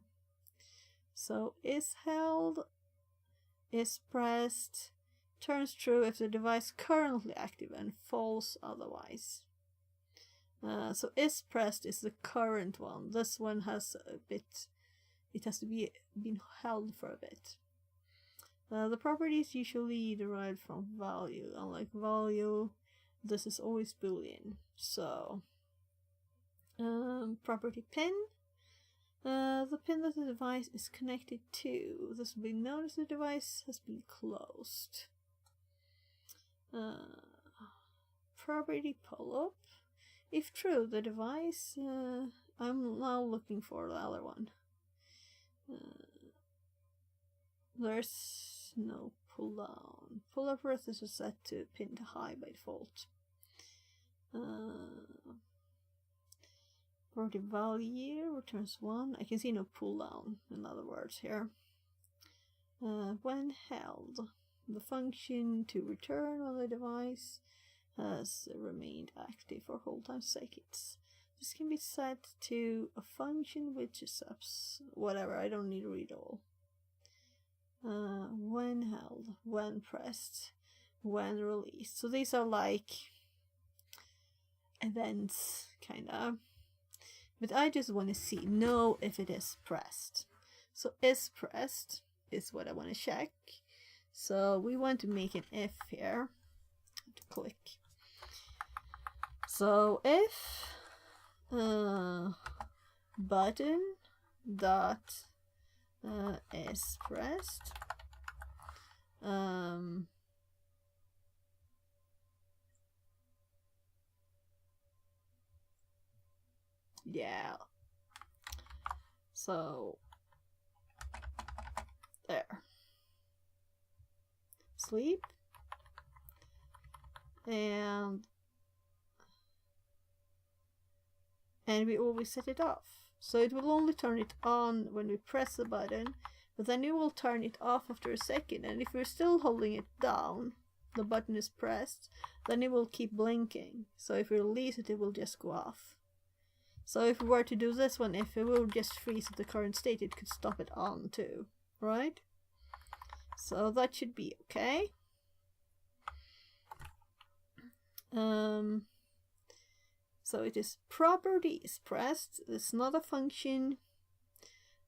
So is held, is pressed, turns true if the device currently active and false otherwise. So is pressed is the current one. This one has a bit, it has to be been held for a bit. The property is usually derived from value, unlike value this is always Boolean. So, property pin. The pin that the device is connected to. This will be known as the device has been closed. Property pull-up. If true, the device... I'm now looking for the other one. There's no pull-down. Pull-up worth is set to pin to high by default. Property value returns 1. I can see no pull-down, in other words, here. When held, the function to return on the device has remained active for whole time seconds. This can be set to a function which accepts whatever. I don't need to read all. When held, when pressed, when released. So these are like events, kinda. But I just want to know if it is pressed. So is pressed is what I want to check. So we want to make an if here. To click. So if button dot is pressed, yeah, so there, sleep, and we always set it off. So it will only turn it on when we press the button, but then it will turn it off after a second. And if we're still holding it down, the button is pressed, then it will keep blinking. So if we release it, it will just go off. So if we were to do this one, if it will just freeze at the current state, it could stop it on too, right? So that should be okay. So it is property is pressed, it's not a function,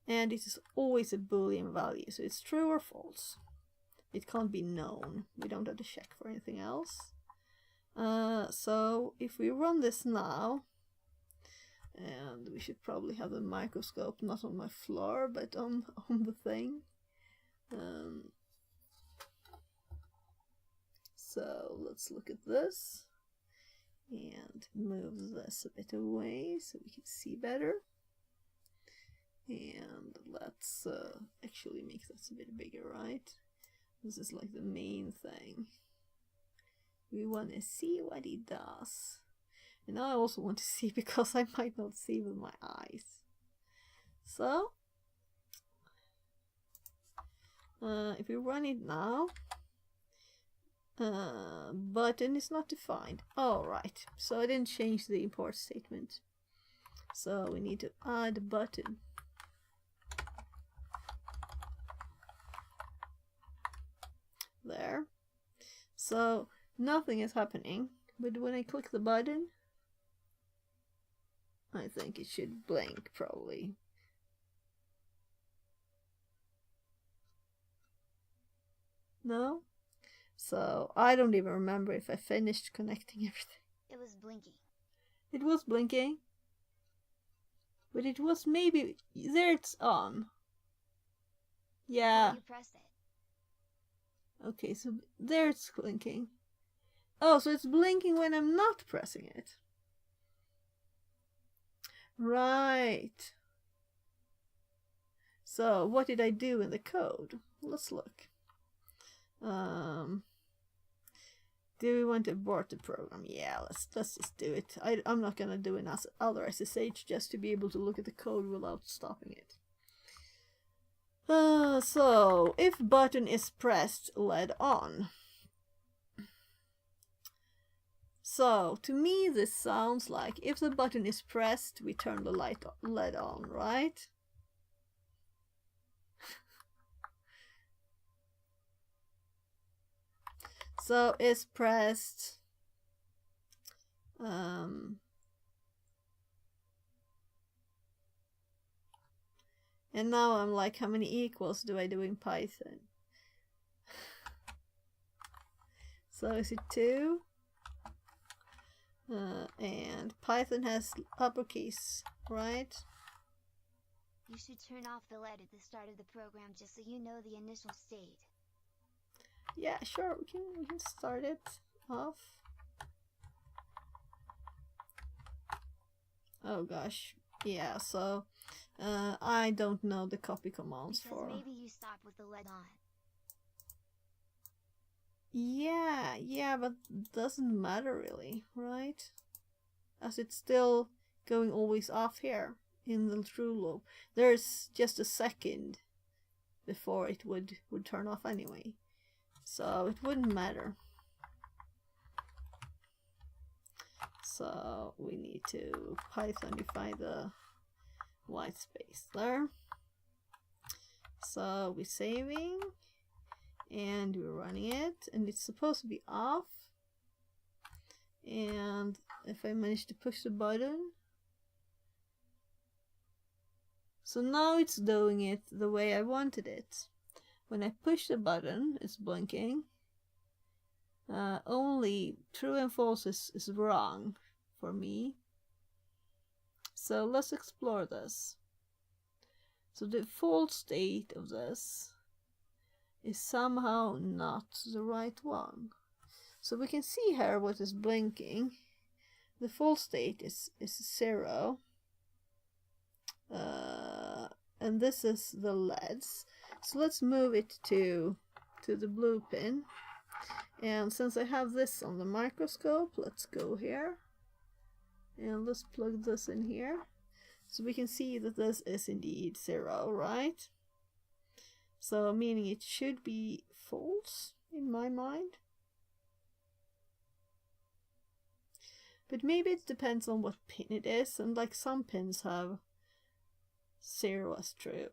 and it is always a Boolean value, so it's true or false. It can't be known. We don't have to check for anything else. So if we run this now, and we should probably have the microscope not on my floor, but on the thing. So let's look at this. And move this a bit away so we can see better. And let's actually make this a bit bigger, right? This is like the main thing. We want to see what he does. And I also want to see because I might not see with my eyes. So, if we run it now, button is not defined. Alright, so I didn't change the import statement. So we need to add a button. There. So nothing is happening, but when I click the button, I think it should blink probably. No? So I don't even remember if I finished connecting everything. It was blinking. It was blinking. But it was maybe... There it's on. Yeah. You pressed it. Okay, so there it's blinking. Oh, so it's blinking when I'm not pressing it. Right. So what did I do in the code? Let's look. Do we want to abort the program? Yeah, let's just do it. I'm not gonna do another SSH just to be able to look at the code without stopping it. So if button is pressed, LED on. So to me this sounds like if the button is pressed, we turn the LED on, right? So is pressed. And now I'm like, how many equals do I do in Python? So is it 2? And Python has uppercase, right? You should turn off the LED at the start of the program just so you know the initial state. Yeah, sure, we can start it off. Oh gosh, yeah, so I don't know the copy commands Because for. maybe you stop with the LED on. Yeah, but doesn't matter really, right? As it's still going always off here in the true loop. There's just a second before it would turn off anyway, so it wouldn't matter. So we need to Pythonify the white space there. So we're saving and we're running it, and it's supposed to be off. And if I manage to push the button, so now it's doing it the way I wanted it. When I push the button, it's blinking. Only true and false is wrong for me. So let's explore this. So the default state of this is somehow not the right one. So we can see here what is blinking. The default state is 0. And this is the LEDs. So let's move it to the blue pin. And since I have this on the microscope, let's go here. And let's plug this in here. So we can see that this is indeed 0, right? So meaning it should be false in my mind. But maybe it depends on what pin it is, and like some pins have 0 as true.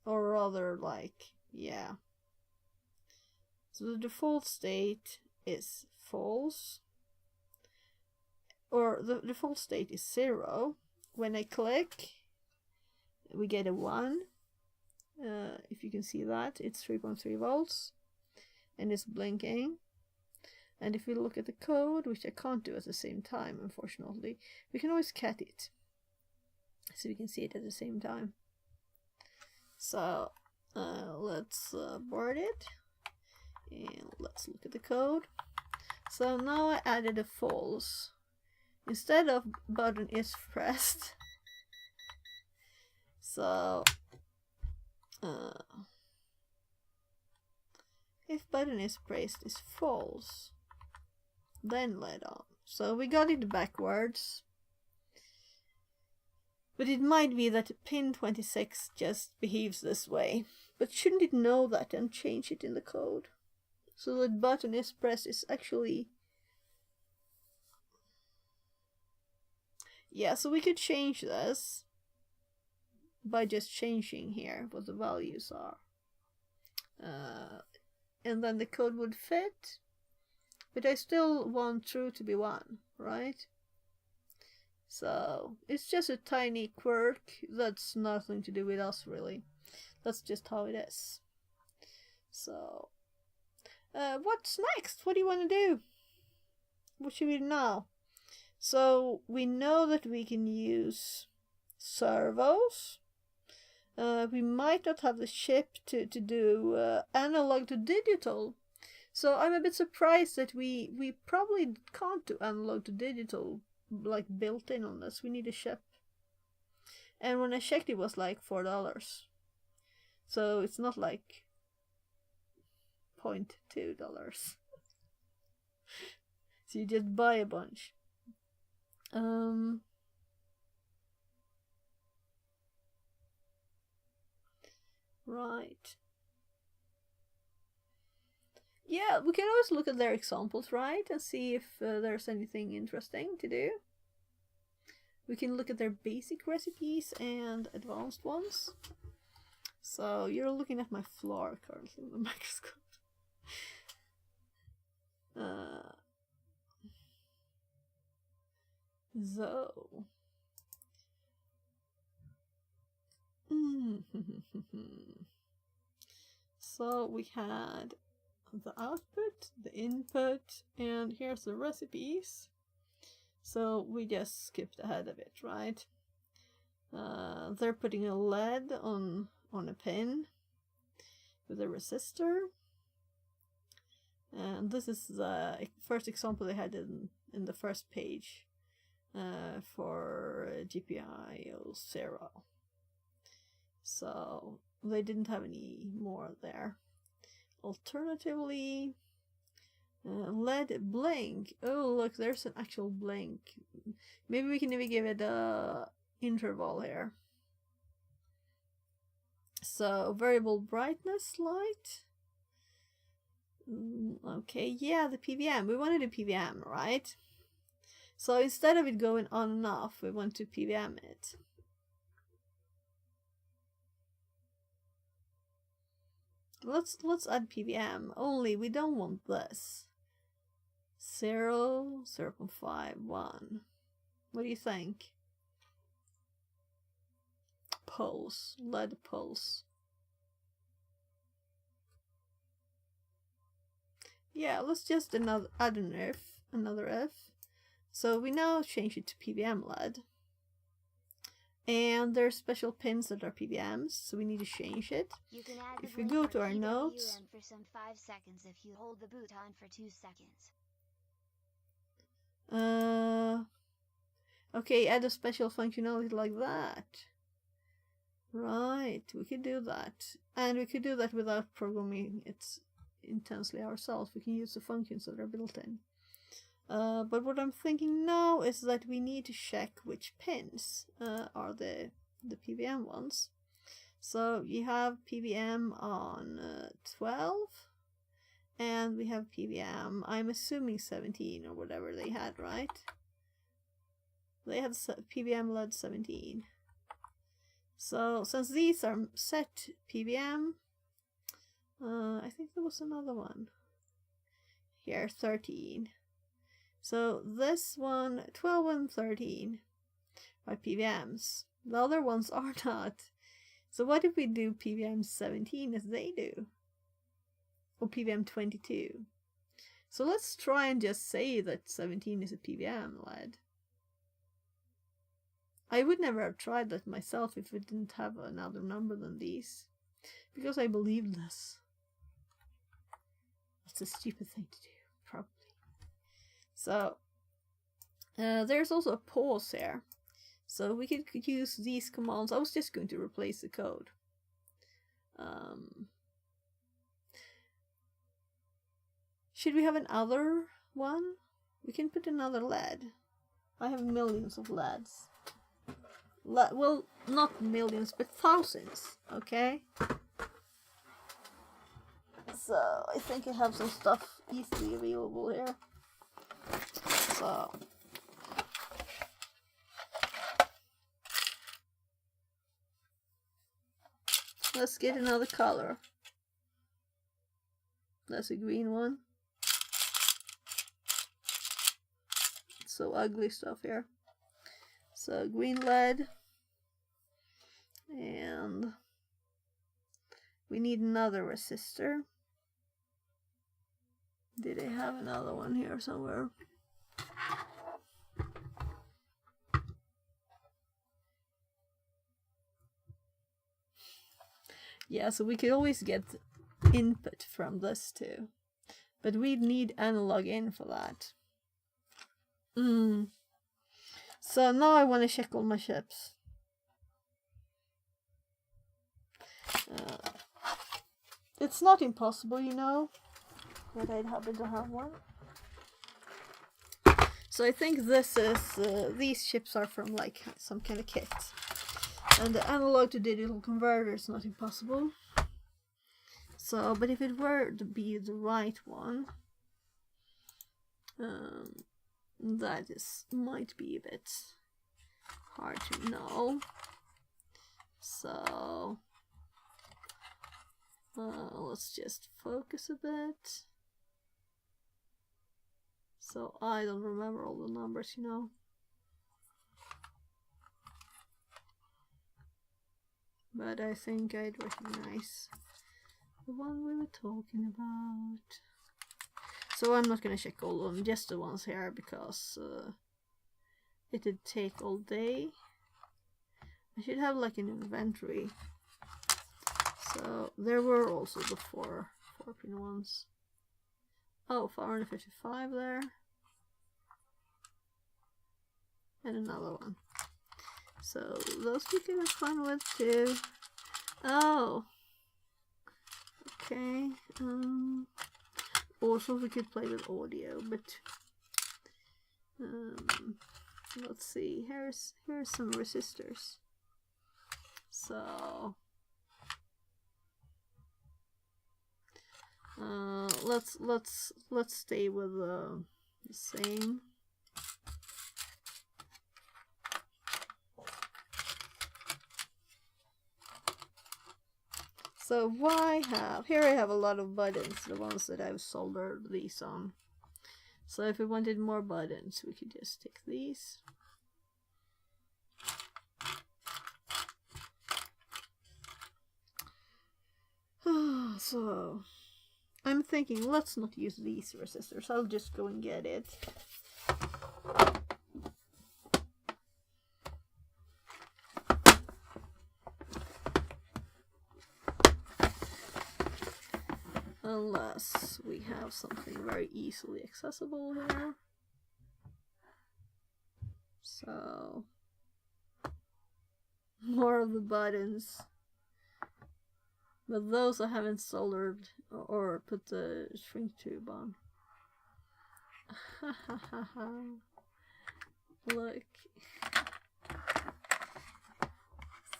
Or rather like, yeah. So the default state is false. Or the default state is 0. When I click, we get a 1. If you can see that, it's 3.3 volts. And it's blinking. And if we look at the code, which I can't do at the same time, unfortunately, we can always cat it. So we can see it at the same time. So let's board it. And let's look at the code. So now I added a false. Instead of button is pressed. So if button is pressed is false, then LED on. So we got it backwards. But it might be that pin 26 just behaves this way. But shouldn't it know that and change it in the code? So that button is pressed is actually... Yeah, so we could change this by just changing here what the values are. And then the code would fit. But I still want true to be 1, right? So it's just a tiny quirk that's nothing to do with us really. That's just how it is. So what's next? What do you want to do? What should we do now? So we know that we can use servos. We might not have the chip to do analog to digital. So I'm a bit surprised that we probably can't do analog to digital like built in on this. We need a chip. And when I checked, it was like $4. So it's not like $0.2. So you just buy a bunch. Right. Yeah, we can always look at their examples, right? And see if there's anything interesting to do. We can look at their basic recipes and advanced ones. So you're looking at my floor currently with the microscope. So. So we had the output, the input, and here's the recipes. So we just skipped ahead a bit, right? They're putting a LED on a pin with a resistor. And this is the first example they had in the first page for GPIO 0. So they didn't have any more there. Alternatively, LED blink. Oh, look, there's an actual blink. Maybe we can even give it a interval here. So variable brightness light. Okay, yeah, the PWM. We wanted a PWM, right? So instead of it going on and off, we want to PWM it. Let's add PWM, only we don't want this. 0, 0.5, 1. What do you think? Pulse, LED pulse. Yeah, let's just add another F. So we now change it to PWM LED. And there's special pins that are PWMs, so we need to change it. You can add if we go to our notes, for some 5 seconds if you hold the boot on for 2 seconds. Okay, add a special functionality like that. Right, we could do that. And we could do that without programming it intensely ourselves. We can use the functions that are built in. But what I'm thinking now is that we need to check which pins are the PWM ones. So you have PWM on 12, and we have PWM, I'm assuming 17 or whatever they had, right? They had PWM LED 17. So since these are set PWM, I think there was another one here, 13. So this one, 12 and 13 are PWMs. The other ones are not. So what if we do PWM 17 as they do? Or PWM 22? So let's try and just say that 17 is a PWM LED. I would never have tried that myself if we didn't have another number than these. Because I believe this. That's a stupid thing to do, probably. So, there's also a pause here. So we could use these commands. I was just going to replace the code. Should we have another one? We can put another LED. I have millions of LEDs. Well, not millions, but thousands, okay? So, I think I have some stuff easily available here. So, let's get another color. That's a green one. So ugly stuff here. So green LED. And we need another resistor. Did I have another one here somewhere? Yeah, so we could always get input from this too. But we'd need analog in for that. So now I want to check all my chips. It's not impossible, you know, that I'd happen to have one. So I think this is, these chips are from like some kind of kit. And the analog to digital converter is not impossible. So, but if it were to be the right one, that might be a bit hard to know. So, let's just focus a bit. So I don't remember all the numbers, you know. But I think I'd recognize The one we were talking about. So I'm not gonna check all of them, just the ones here, because it did take all day. I should have like an inventory. So there were also the 4-pin ones. Oh, 455 there. And another one. So those we can have fun with too. Oh. Okay. Also we could play with audio, but let's see. Here's some resistors. So let's stay with the same. So here I have a lot of buttons, the ones that I've soldered these on. So if we wanted more buttons, we could just take these. So I'm thinking, let's not use these resistors. I'll just go and get it. Unless we have something very easily accessible here. So more of the buttons. But those I haven't soldered or put the shrink tube on. Look.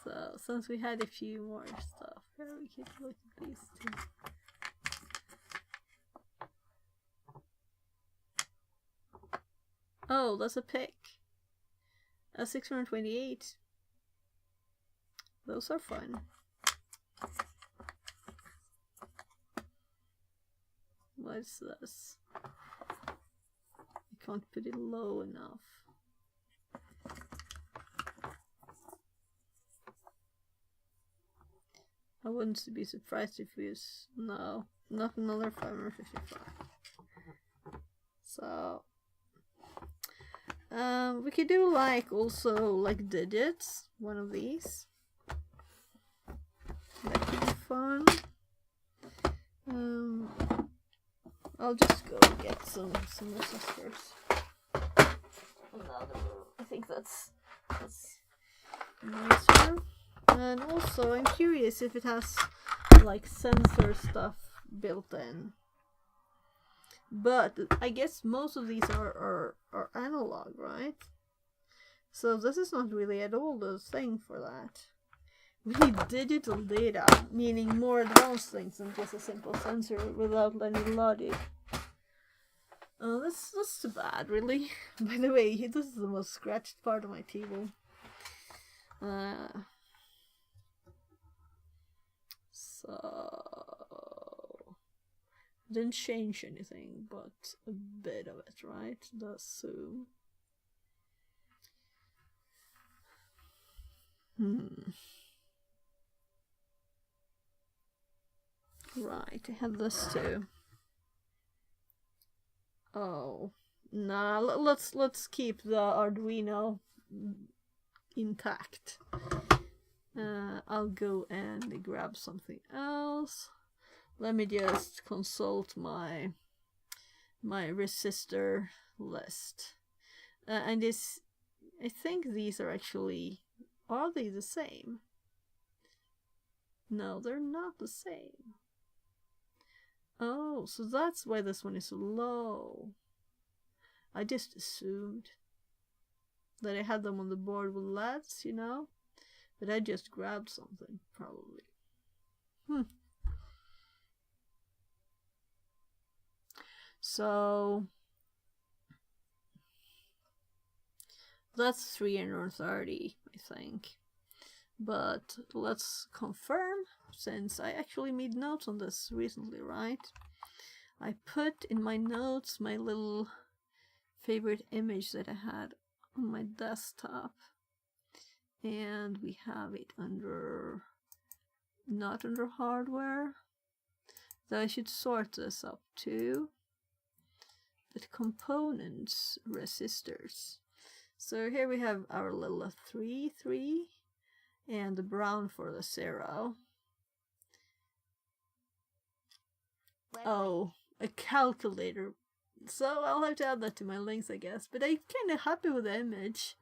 So since we had a few more stuff here, we could look at these two. Oh, that's a pick. A 628. Those are fun. What's this? I can't put it low enough. I wouldn't be surprised if we use... No, not another 555. So... we could do like also like digits, one of these. That could be fun. I'll just go and get some resistors. I think that's nicer. And also I'm curious if it has like sensor stuff built in. But I guess most of these are analog, right? So this is not really at all the thing for that. We need digital data, meaning more advanced things than just a simple sensor without any logic. That's too bad, really. By the way, this is the most scratched part of my table. So didn't change anything, but a bit of it, right? The zoom. Right, I have this too. Oh, nah. Let's keep the Arduino intact. I'll go and grab something else. Let me just consult my resistor list. And this, I think these are actually, are they the same? No, they're not the same. Oh, so that's why this one is so low. I just assumed that I had them on the board with LEDs, you know? But I just grabbed something, probably. So that's 330, I think. But let's confirm, since I actually made notes on this recently, right? I put in my notes my little favorite image that I had on my desktop. And we have it under, not under hardware. So I should sort this up too. The components, resistors. So here we have our little 3, 3, and the brown for the 0. Oh, a calculator. So I'll have to add that to my links, I guess. But I'm kind of happy with the image.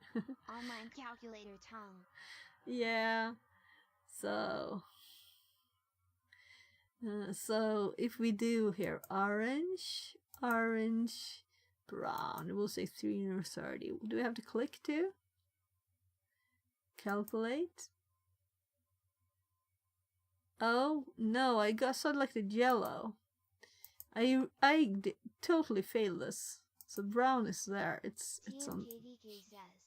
Online calculator tongue. Yeah. So if we do here orange, orange, brown, we'll say 330. Do we have to click to calculate? Oh no, I got selected yellow. I totally failed this. So brown is there. It's on. TMKDK says,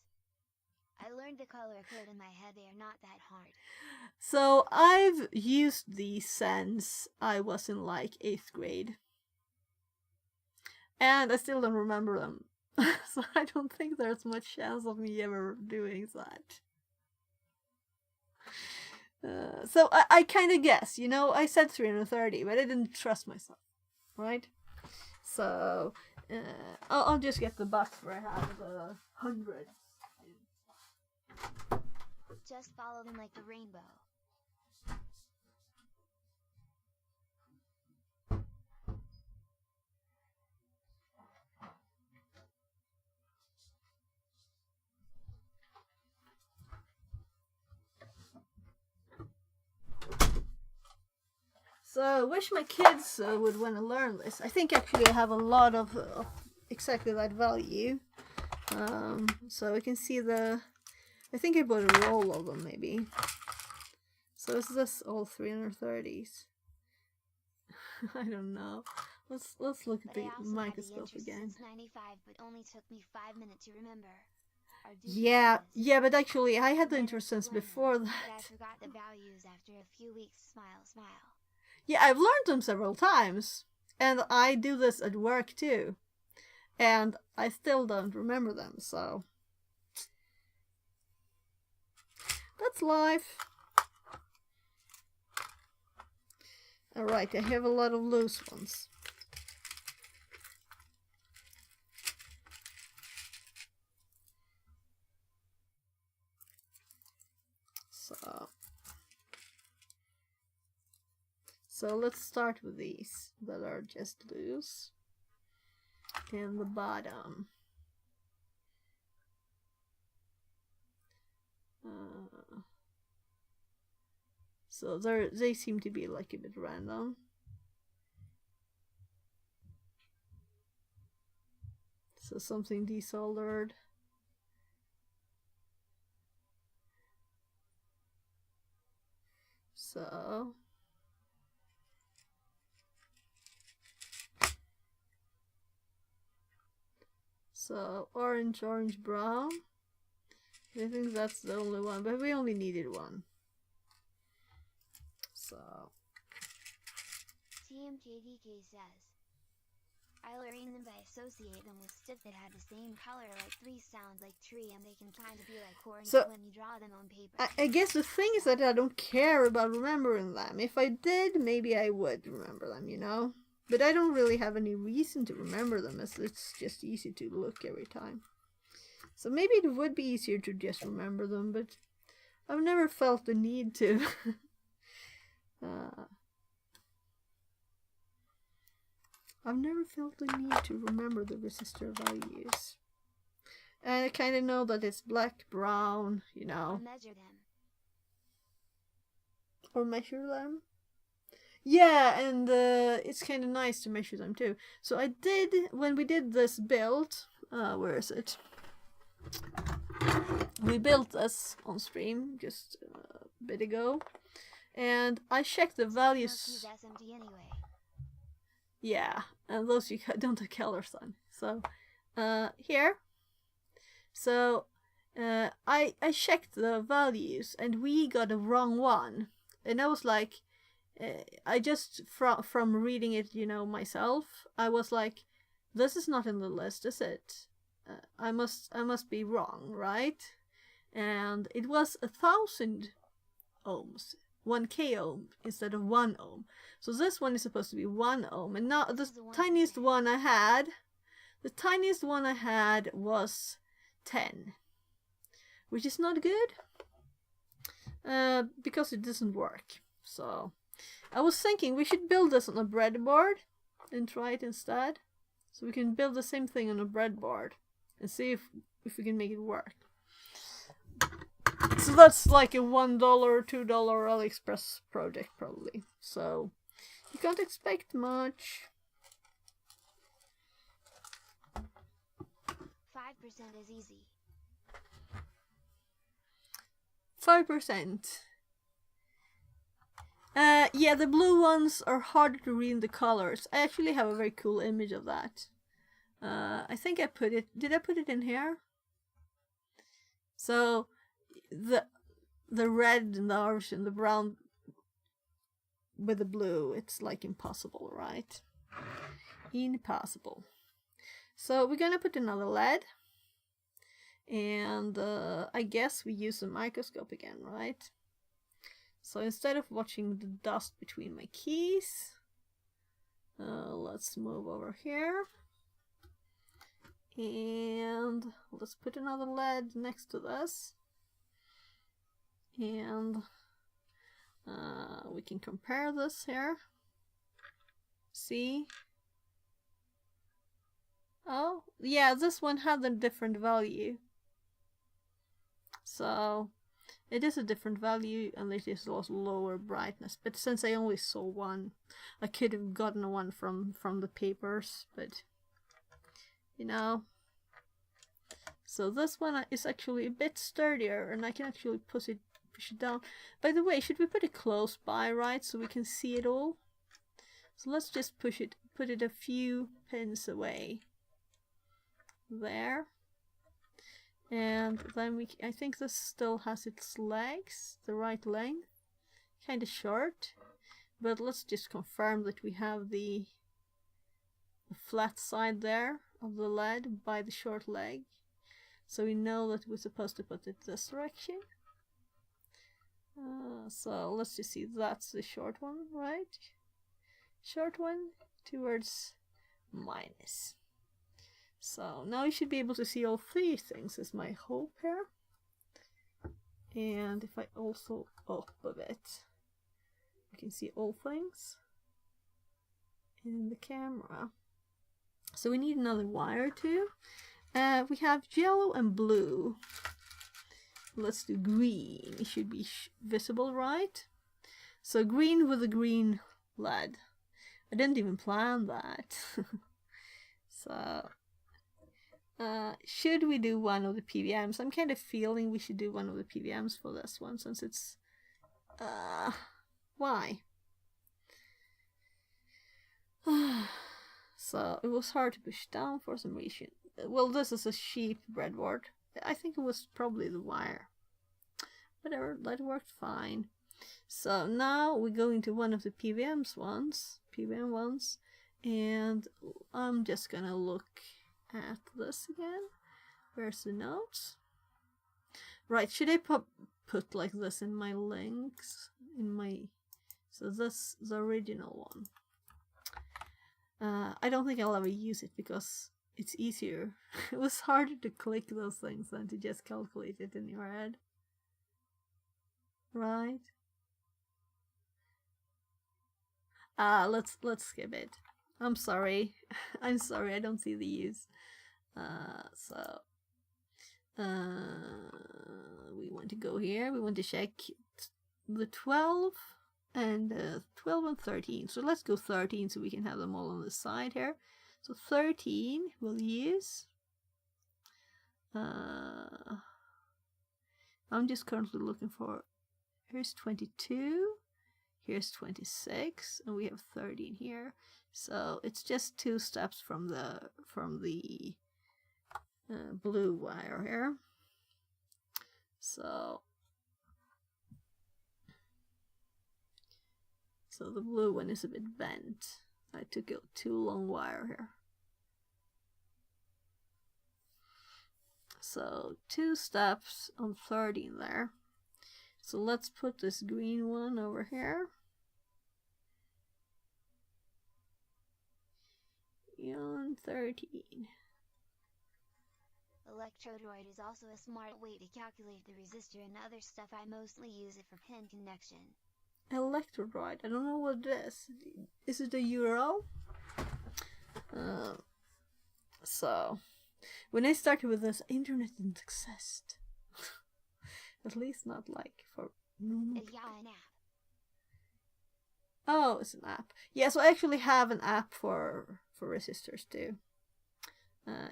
I learned the color code in my head. They are not that hard. So I've used these since I was in like 8th grade. And I still don't remember them. So I don't think there's much chance of me ever doing that. So I kind of guess, you know, I said 330, but I didn't trust myself, right? So I'll just get the box where I have the 100. Just follow them like the rainbow. So I wish my kids would want to learn this. I think actually I have a lot of exactly that value. So we can see the. I think I bought a roll of them maybe. So is this all 330s? I don't know. Let's look at the microscope again. Since 95, but only took me 5 minutes to remember. Yeah, but actually I had the interest since before that. But I forgot the values after a few weeks. Smile, smile. Yeah, I've learned them several times, and I do this at work too, and I still don't remember them, so that's life. Alright, I have a lot of loose ones. So let's start with these that are just loose. And the bottom. So they seem to be like a bit random. So something desoldered. So orange, orange, brown. I think that's the only one, but we only needed one. So TMJDK says, I learned them by associate them with stick that had the same color, like 3 sounds like tree, and they can kind of be like orange when you draw them on paper. I guess the thing is that I don't care about remembering them. If I did, maybe I would remember them, you know? But I don't really have any reason to remember them, as it's just easy to look every time. So maybe it would be easier to just remember them, but I've never felt the need to. I've never felt the need to remember the resistor values. And I kind of know that it's black, brown, you know. Measure them. Or measure them. Yeah, and it's kind of nice to measure them too. So I did, when we did this build, where is it? We built this on stream just a bit ago. And I checked the values. SMD anyway. Yeah, and those you don't have colors on. So, here. So, I checked the values and we got a wrong one. And I was like, I just, from reading it, you know, myself, I was like, this is not in the list, is it? I must be wrong, right? And it was 1,000 ohms. 1k ohm instead of 1 ohm. So this one is supposed to be 1 ohm, and now the tiniest one I had, was 10, which is not good, because it doesn't work. So I was thinking we should build this on a breadboard and try it instead. So we can build the same thing on a breadboard and see if we can make it work. So that's like a $1 or $2 AliExpress project probably. So you can't expect much. 5% is easy. 5%. Yeah, the blue ones are harder to read in the colors. I actually have a very cool image of that. I think I put it... Did I put it in here? So, the red and the orange and the brown with the blue, it's like impossible, right? Impossible. So, we're gonna put another LED. And I guess we use a microscope again, right? So instead of watching the dust between my keys, let's move over here. And let's put another LED next to this. And we can compare this here. See? Oh, yeah, this one had a different value. So it is a different value, and it is also lower brightness. But since I only saw one, I could have gotten one from the papers, but you know. So this one is actually a bit sturdier, and I can actually push it down. By the way, should we put it close by, right, so we can see it all? So let's just put it a few pins away. There. And then I think this still has its legs, the right length, kind of short, but let's just confirm that we have the flat side there of the LED by the short leg, so we know that we're supposed to put it this direction. So let's just see, that's the short one, right? Short one towards minus. So now you should be able to see all three things, is my hope here. And if I also up a bit, you can see all things in the camera. So we need another wire too. We have yellow and blue. Let's do green. It should be visible, right? So green with a green LED. I didn't even plan that. So should we do one of the PWMs? I'm kind of feeling we should do one of the PWMs for this one, since it's why? So it was hard to push down for some reason. Well, this is a cheap breadboard. I think it was probably the wire. Whatever, that worked fine. So now we go into one of the PWM ones, and I'm just gonna look at this again. Where's the notes? Right, should I put like this in my links? So this is the original one. I don't think I'll ever use it because it's easier. It was harder to click those things than to just calculate it in your head. Right? Let's skip it. I'm sorry. I'm sorry, I don't see the use. We want to go here. We want to check the 12 and 12 and 13. So let's go 13 so we can have them all on the side here. So 13 we'll use. I'm just currently looking for, here's 22, here's 26, and we have 13 here. So it's just 2 steps from the blue wire here. So the blue one is a bit bent. I took a too long wire here. So 2 steps on 13 there. So let's put this green one over here. Eon 13. Electrodroid is also a smart way to calculate the resistor and other stuff. I mostly use it for pin connection. Electrodroid. I don't know what it is. Is it a URL? So, when I started with this, internet didn't exist. At least not like for normal people. Yeah, an app. Oh, it's an app. Yeah, so I actually have an app for resistors too.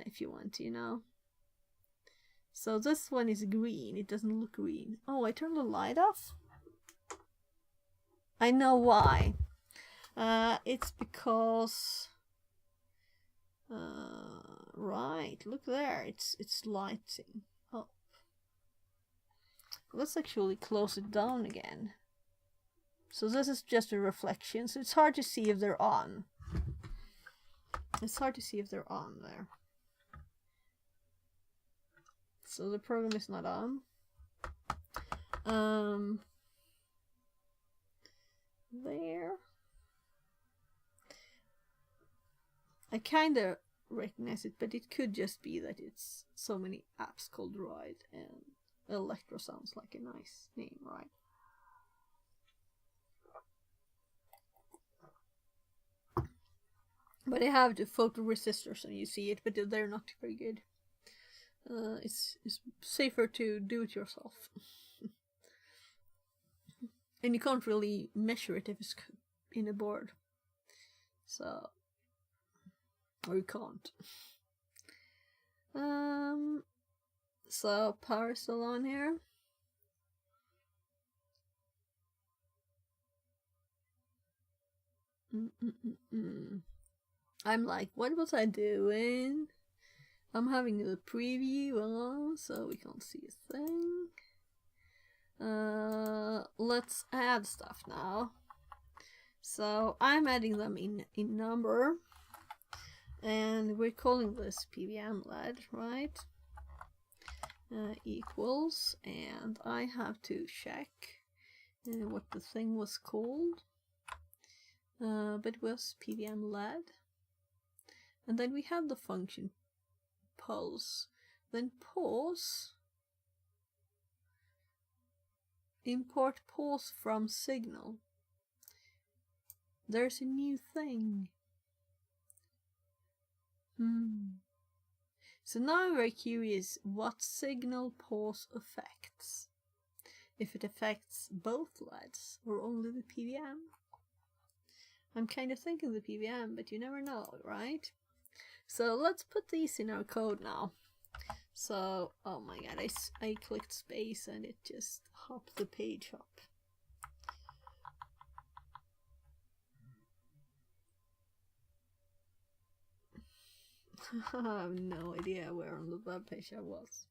If you want to, you know. So this one is green. It doesn't look green. Oh, I turned the light off? I know why. It's because... right, look there. It's lighting up. Let's actually close it down again. So this is just a reflection, so it's hard to see if they're on. It's hard to see if they're on there. So the program is not on. There. I kind of recognize it, but it could just be that it's so many apps called Droid, and Electro sounds like a nice name, right? But I have the photoresistors and you see it, but they're not very good. It's safer to do it yourself. And you can't really measure it if it's in a board. So, or you can't. So power still on here. I'm like, what was I doing? I'm having the preview on, so we can't see a thing. Let's add stuff now. So I'm adding them in number, and we're calling this PWM LED, right? Equals, and I have to check what the thing was called. But it was PWM LED. And then we had the function pulse. Then pause. Import pause from signal. There's a new thing. So now I'm very curious what signal pause affects. If it affects both LEDs or only the PWM. I'm kind of thinking the PWM, but you never know, right? So let's put these in our code now. So, oh my god, I clicked space and it just hopped the page up. I have no idea where on the web page I was.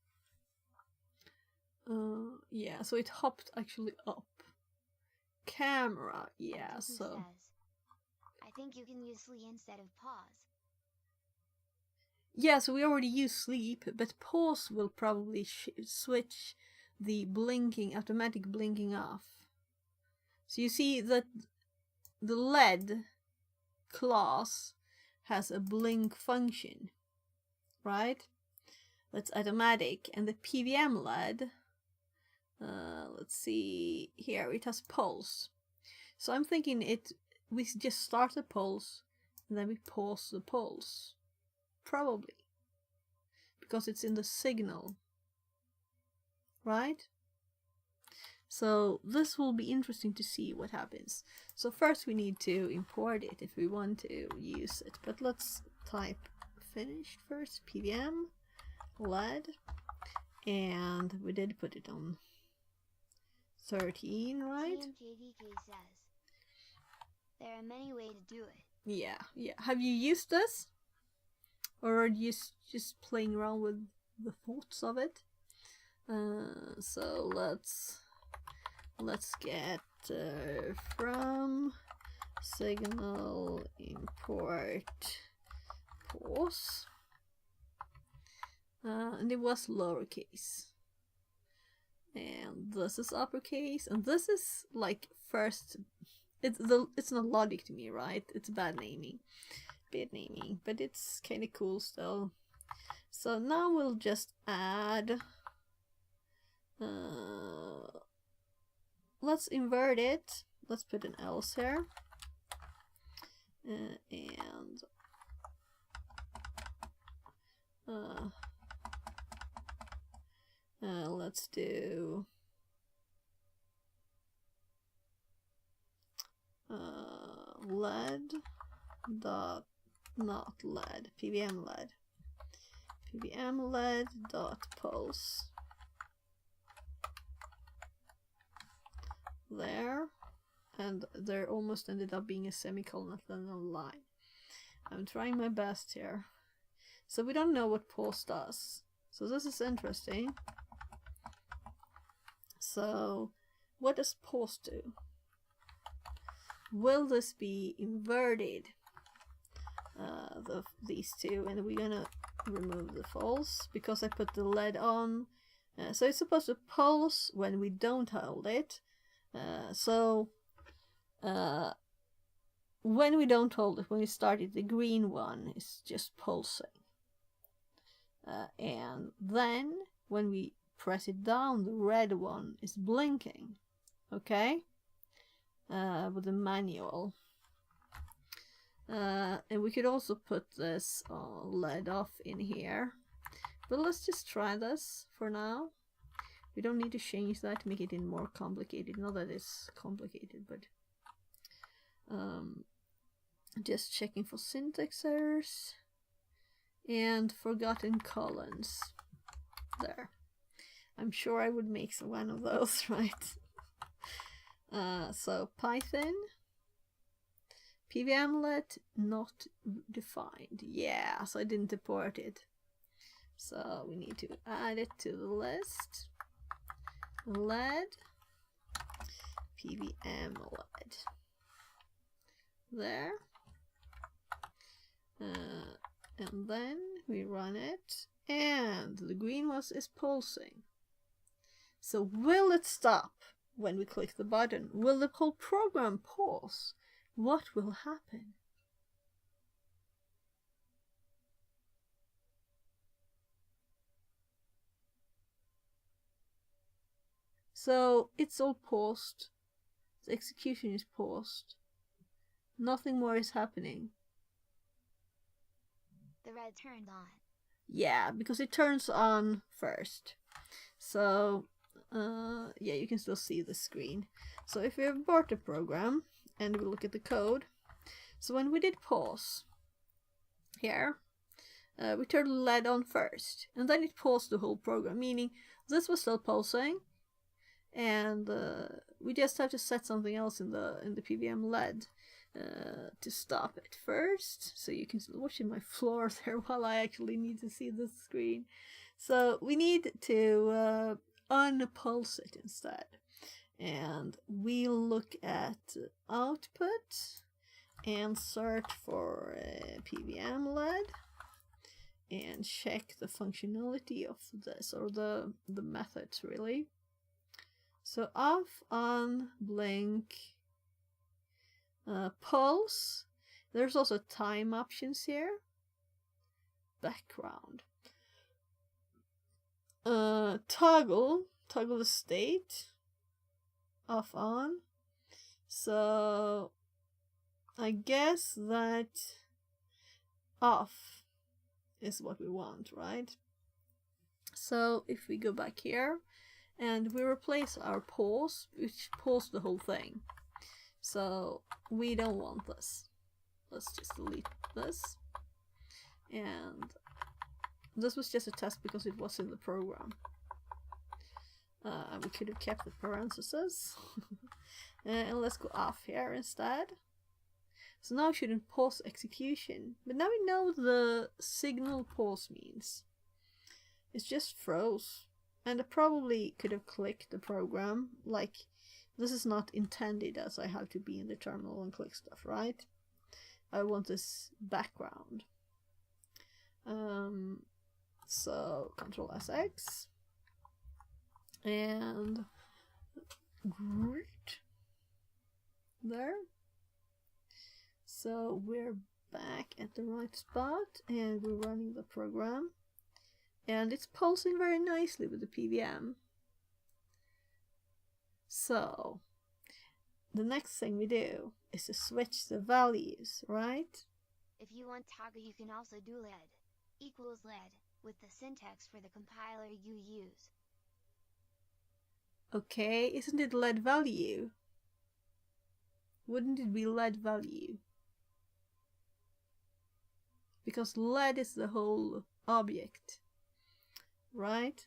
Yeah, so it hopped actually up. Camera, yeah, so... I think you can use sleep instead of pause. Yeah, so we already use sleep, but pause will probably switch the blinking, automatic blinking off. So you see that the LED class has a blink function, right? That's automatic, and the PWM LED, let's see here, it has pulse. So I'm thinking we just start the pulse and then we pause the pulse. Probably. Because it's in the signal. Right? So this will be interesting to see what happens. So first we need to import it if we want to use it. But let's type finished first. PWM LED. And we did put it on 13, right? TMKDK says there are many ways to do it. Yeah. Have you used this? Or are you just playing around with the thoughts of it? So let's get from signal import pause. And it was lowercase. and this is uppercase, and this is like first. It's not logic to me, right? It's bad naming, but it's kind of cool still. So now we'll just add. Let's invert it. Let's put an else here, and let's do lead dot not lead PVM lead dot pulse there, and there almost ended up being a semicolon at the end of the line. I'm trying my best here. So we don't know what pulse does. So this is interesting. So what does pulse do? Will this be inverted? These two, and we're gonna remove the false because I put the lead on. So it's supposed to pulse when we don't hold it. When we don't hold it, when we start it, the green one is just pulsing. And then when we press it down, the red one is blinking. Okay? With the manual. And we could also put this lead off in here. But let's just try this for now. We don't need to change that to make it even more complicated. Not that it's complicated, but just checking for syntax errors and forgotten colons. There. I'm sure I would make one of those, right? So Python PVMlet not defined. Yeah, so I didn't import it. So we need to add it to the list. Lead PVMlet there, and then we run it, and the green one is pulsing. So will it stop when we click the button? Will the whole program pause? What will happen? So it's all paused. The execution is paused. Nothing more is happening. The red turned on. Yeah, because it turns on first. So, yeah, you can still see the screen. So if we abort the program and we look at the code, so when we did pause here, we turned the LED on first, and then it paused the whole program, meaning this was still pulsing. And we just have to set something else in the PVM LED to stop it first. So you can watch my floor there while I actually need to see the screen. So we need to unpulse it instead. And we'll look at output and search for PVM LED and check the functionality of this, or the methods really. So off, on, blink, pulse. There's also time options here. Background. Toggle the state. Off, on. So I guess that off is what we want, right? So if we go back here, and we replace our pause, which paused the whole thing. So we don't want this. Let's just delete this. And this was just a test because it was in the program. We could have kept the parentheses. And let's go off here instead. So now it shouldn't pause execution. But now we know what the signal pause means. It's just froze. And I probably could have clicked the program, like, this is not intended as I have to be in the terminal and click stuff, right? I want this background. So, Ctrl SX. And great. There. So we're back at the right spot and we're running the program. And it's pulsing very nicely with the PWM. So the next thing we do is to switch the values, right? If you want toggle, you can also do LED equals LED with the syntax for the compiler you use. Okay, isn't it LED value? Wouldn't it be LED value? Because LED is the whole object, right?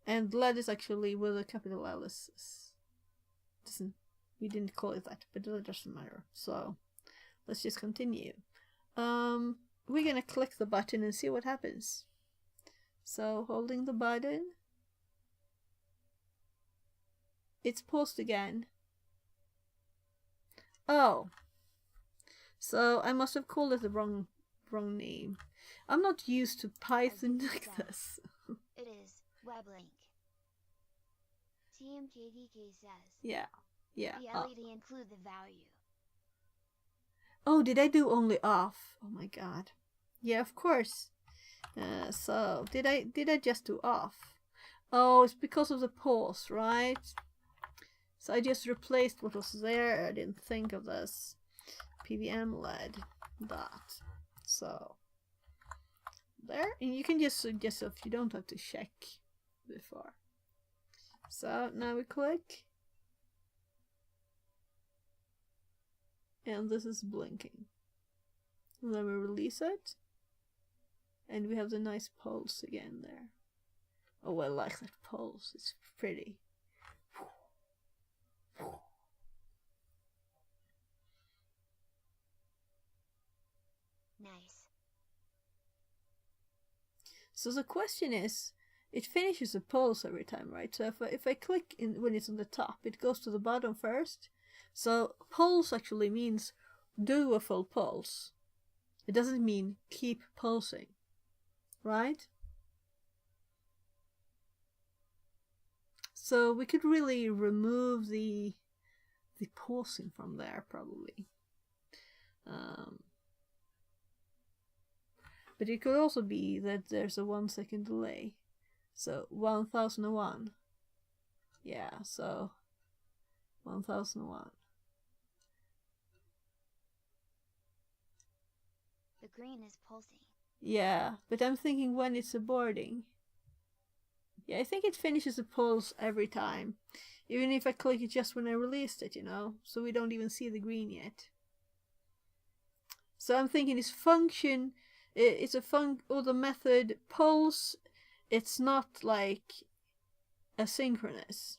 And LED is actually with a capital L. We didn't call it that, but it doesn't matter. So let's just continue. We're gonna click the button and see what happens. So holding the button, it's paused again. Oh, so I must have called it the wrong name. I'm not used to Python like this. It is WebLink. TMKDK says. Yeah. The LED include the value. Oh, did I do only off? Oh my god. Yeah, of course. So did I just do off? Oh, it's because of the pause, right? So I just replaced what was there. I didn't think of this. PWM LED dot. So there, and you can just suggest if you don't have to check before. So now we click. And this is blinking. And then we release it. And we have the nice pulse again there. Oh, I like that pulse. It's pretty. Nice. So the question is, it finishes a pulse every time, right? So if I click in when it's on the top, it goes to the bottom first. So pulse actually means do a full pulse. It doesn't mean keep pulsing, right? So we could really remove the pausing from there probably. But it could also be that there's a 1 second delay. So 1001. Yeah, so 1001. The green is pulsing. Yeah, but I'm thinking when it's aborting. Yeah, I think it finishes a pulse every time. Even if I click it just when I released it, you know, so we don't even see the green yet. So I'm thinking its function, it's or the method pulse, it's not like asynchronous.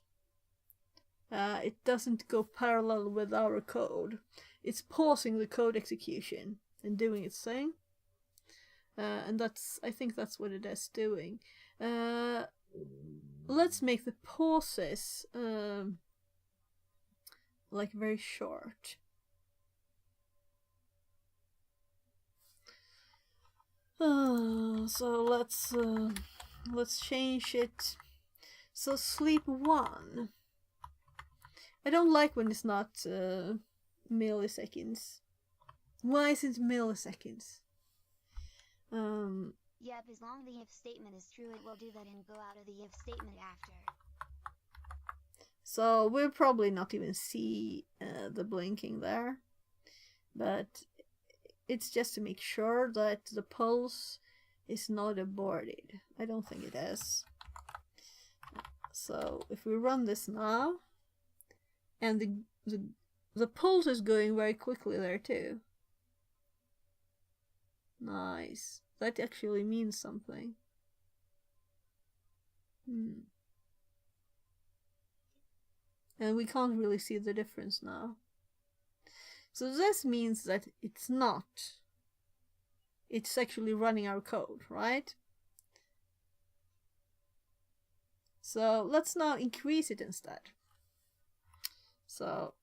It doesn't go parallel with our code. It's pausing the code execution and doing its thing. And I think that's what it is doing. Let's make the pauses like very short. So let's change it. So sleep 1. I don't like when it's not milliseconds. Why is it milliseconds? Yep, as long as the if statement is true, it will do that and go out of the if statement after. So we'll probably not even see the blinking there, but it's just to make sure that the pulse is not aborted. I don't think it is. So if we run this now, and the pulse is going very quickly there too. Nice. That actually means something. And we can't really see the difference now. So this means that it's actually running our code, right? So let's now increase it instead. So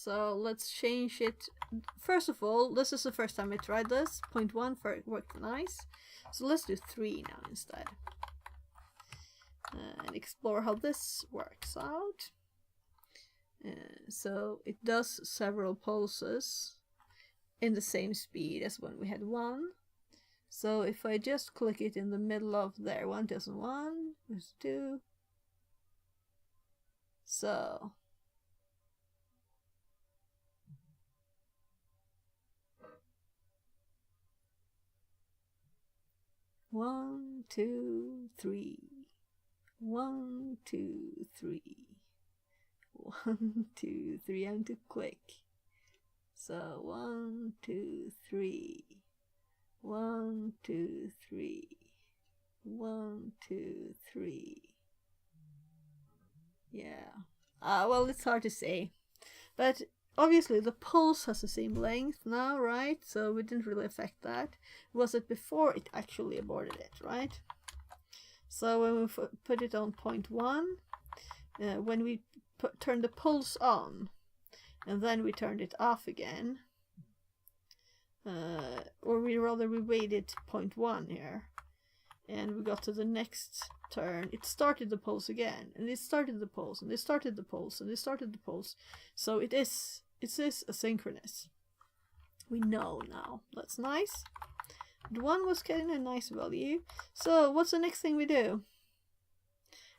let's change it first of all, this is the first time I tried this. 0.1 worked nice. So let's do 3 now instead. And explore how this works out. So it does several pulses in the same speed as when we had 1. So if I just click it in the middle of there, 1, 2, 1, 2. So 1, 2, 3. 1, 2, 3. 1, 2, 3. I'm too quick. So 1, 2, 3. 1, 2, 3. 1, 2, 3. Yeah. Well, it's hard to say. But obviously the pulse has the same length now, right? So we didn't really affect that. Was it before it actually aborted it, right? So when we put it on 0.1, when we turn the pulse on, and then we turned it off again, or we waited 0.1 here, and we got to the next turn, it started the pulse again, and it started the pulse, and it started the pulse, and it started the pulse. So it is asynchronous. We know now. That's nice. The 1 was getting a nice value. So what's the next thing we do?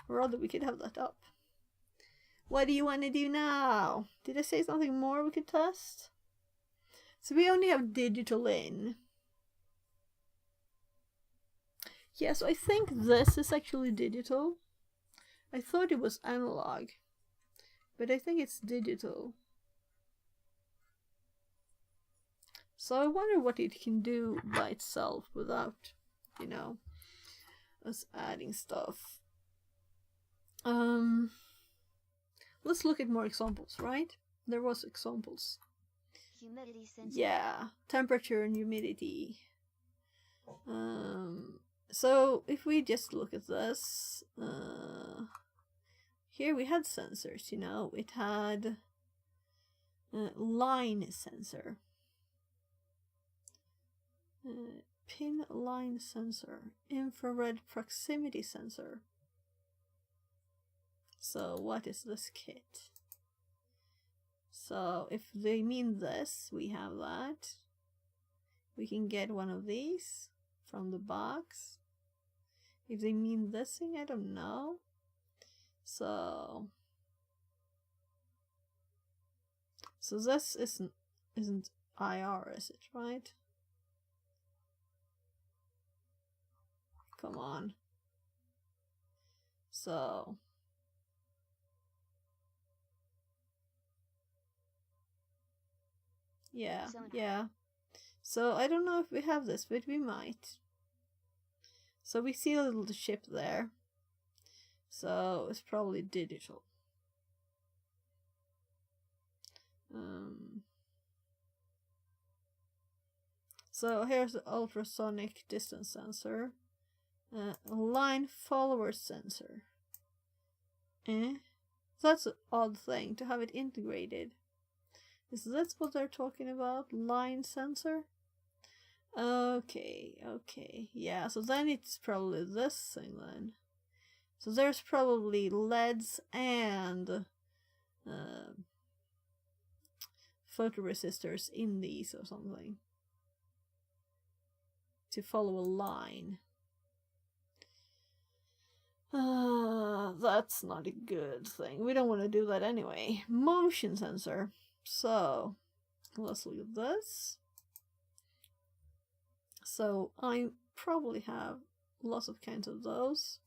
Or rather, we could have that up. What do you want to do now? Did I say something more we could test? So we only have digital in. Yeah, so I think this is actually digital. I thought it was analog, but I think it's digital. So I wonder what it can do by itself without, you know, us adding stuff. Let's look at more examples, right? There was examples. Humidity sensor. Yeah, temperature and humidity. So if we just look at this, here we had sensors, you know, it had line sensor, pin line sensor, infrared proximity sensor. So what is this kit? So if they mean this, we have that. We can get one of these from the box. If they mean this thing, I don't know. So this isn't IR, is it, right? Come on. So yeah. So I don't know if we have this, but we might. So we see a little chip there. So it's probably digital. So here's the ultrasonic distance sensor. Line follower sensor. That's an odd thing to have it integrated. Is that what they're talking about? Line sensor? Okay. Yeah, so then it's probably this thing then. So there's probably LEDs and photoresistors in these or something to follow a line. That's not a good thing. We don't want to do that anyway. Motion sensor. So let's look at this. So I probably have lots of kinds of those.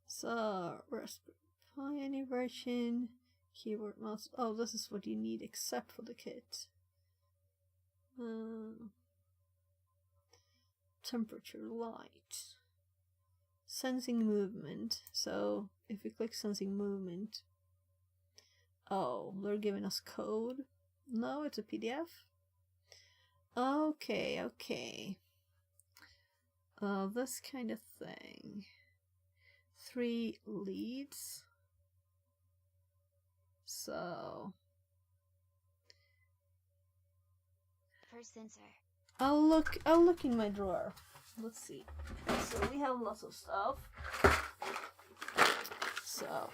So Raspberry Pi any version, keyboard mouse. Oh, this is what you need except for the kit. Temperature light. Sensing movement. So if we click sensing movement, oh, they're giving us code. No, it's a PDF. Okay. this kind of thing. 3 leads. So Per sensor. I'll look in my drawer. Let's see. So we have lots of stuff. So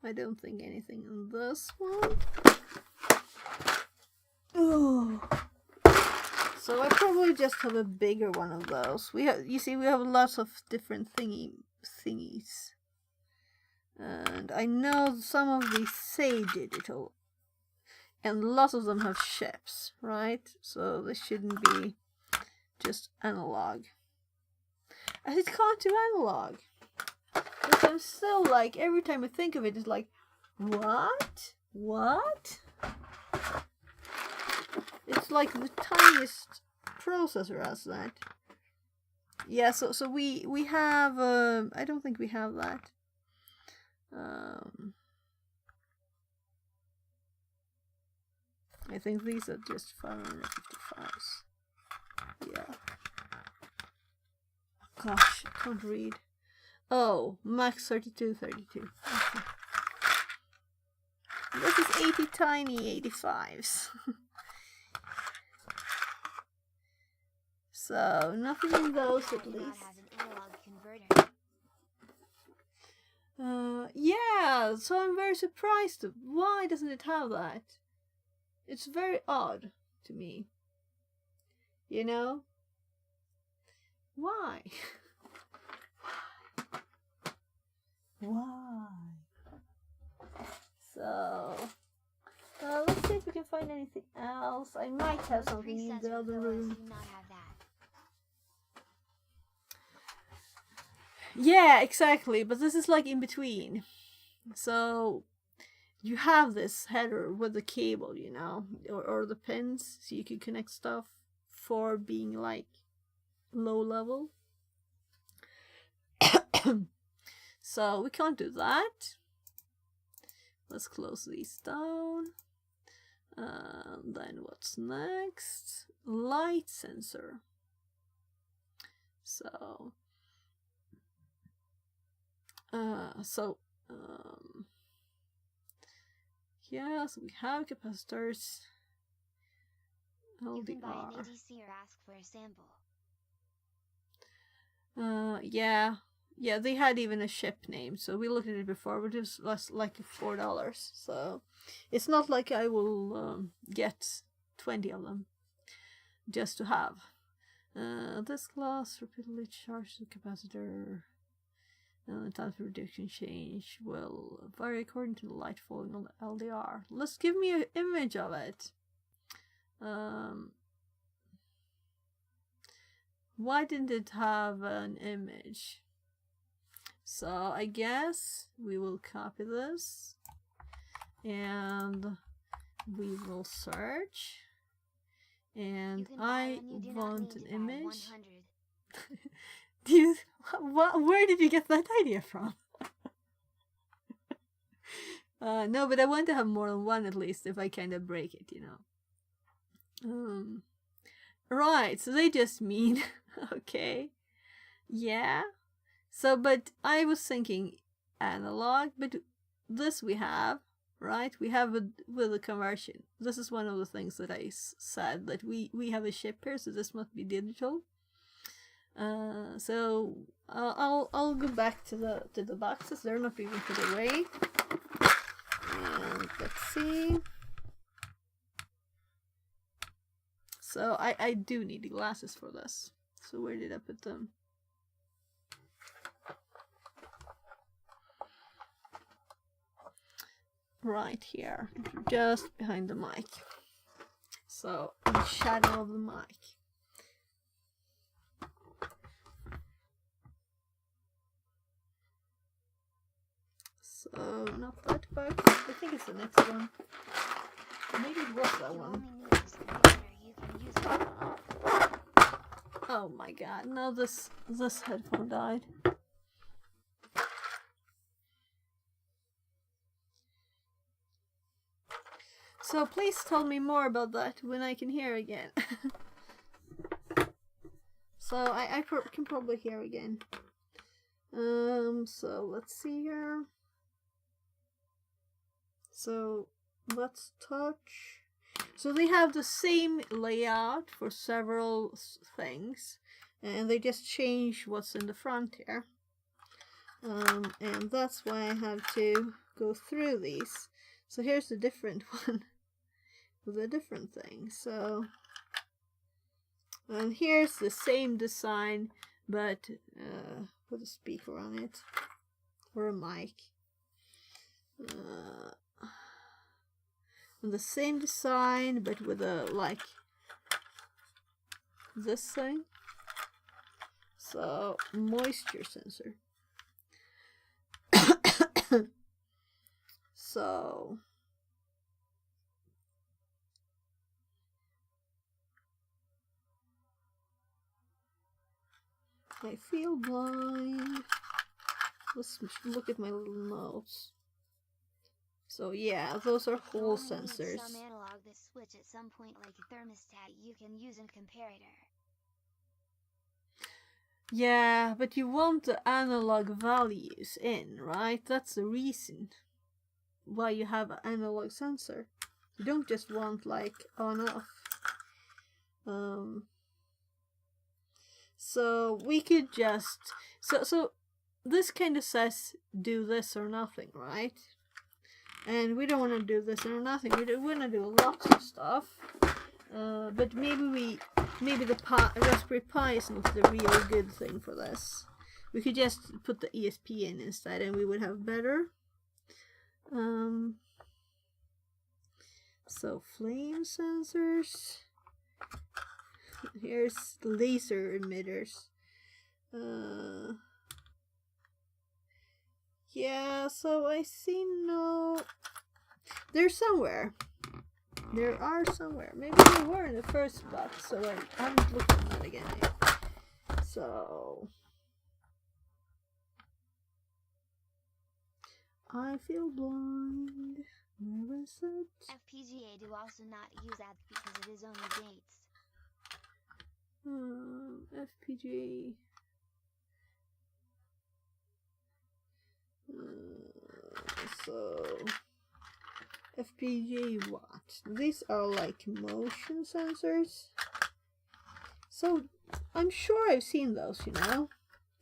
I don't think anything in this one. Oh. So I probably just have a bigger one of those. We have, you see, we have lots of different thingies. And I know some of these say digital. And lots of them have ships, right? So this shouldn't be just analog. And it can't do analog. But I'm still like, every time I think of it, it's like, what? What? It's like the tiniest processor has that. Yeah, so we have, I don't think we have that. I think these are just 555s. Yeah. Gosh, I can't read. Oh, max 3232. Okay. This is 80 tiny 85s. So, nothing in those at least. Yeah, so I'm very surprised. Why doesn't it have that? It's very odd to me. You know? Why? Why? So, let's see if we can find anything else. I might have something in the other room. Yeah, exactly, but this is like in between. So you have this header with the cable, you know, or the pins, so you can connect stuff for being like low level. So we can't do that. Let's close these down. Then what's next? Light sensor. So yeah, so we have capacitors. LDR. You can buy an EDC or ask for a sample. Yeah, they had even a ship name, so we looked at it before, but it was less like $4. So it's not like I will get 20 of them just to have. This glass repeatedly charged the capacitor. The time for reduction change will vary according to the light falling on the LDR. Let's give me an image of it. Why didn't it have an image? So I guess we will copy this and we will search. And I want an image. Dude, where did you get that idea from? No, but I want to have more than one at least if I kind of break it, you know. Right, so they just mean, okay, yeah. So, but I was thinking analog, but this we have, right? We have it with a conversion. This is one of the things that I said, that we have a chip here, so this must be digital. So I'll go back to the boxes. They're not even put away. And let's see. So I do need the glasses for this. So where did I put them? Right here, just behind the mic. So in the shadow of the mic. So not that box. I think it's the next one. Maybe it was that one. Oh my god! Now this headphone died. So So please tell me more about that when I can hear again. So I can probably hear again. So let's see here. So let's touch. So they have the same layout for several things, and they just change what's in the front here. And that's why I have to go through these. So here's a different one with a different thing. So, and here's the same design, but with a speaker on it or a mic. And the same design, but with a like this thing. So moisture sensor. So I feel blind. Let's look at my little notes. So yeah, those are Hall sensors. Some analog this switch at some point, like a thermostat you can use in comparator. Yeah, but you want the analog values in, right? That's the reason why you have an analog sensor. You don't just want like on off. So we could just so this kind of says do this or nothing, right? And we don't want to do this or nothing. We want to do lots of stuff. But maybe the Raspberry Pi is not the real good thing for this. We could just put the ESP in instead, and we would have better. So flame sensors. Here's laser emitters. Yeah, so I see no. They're somewhere. There are somewhere. Maybe they were in the first spot, so I haven't looked at that again yet. So I feel blind. Where is it? FPGA do also not use that because it is only gates. FPGA. So FPGA what? These are like motion sensors. So I'm sure I've seen those, you know.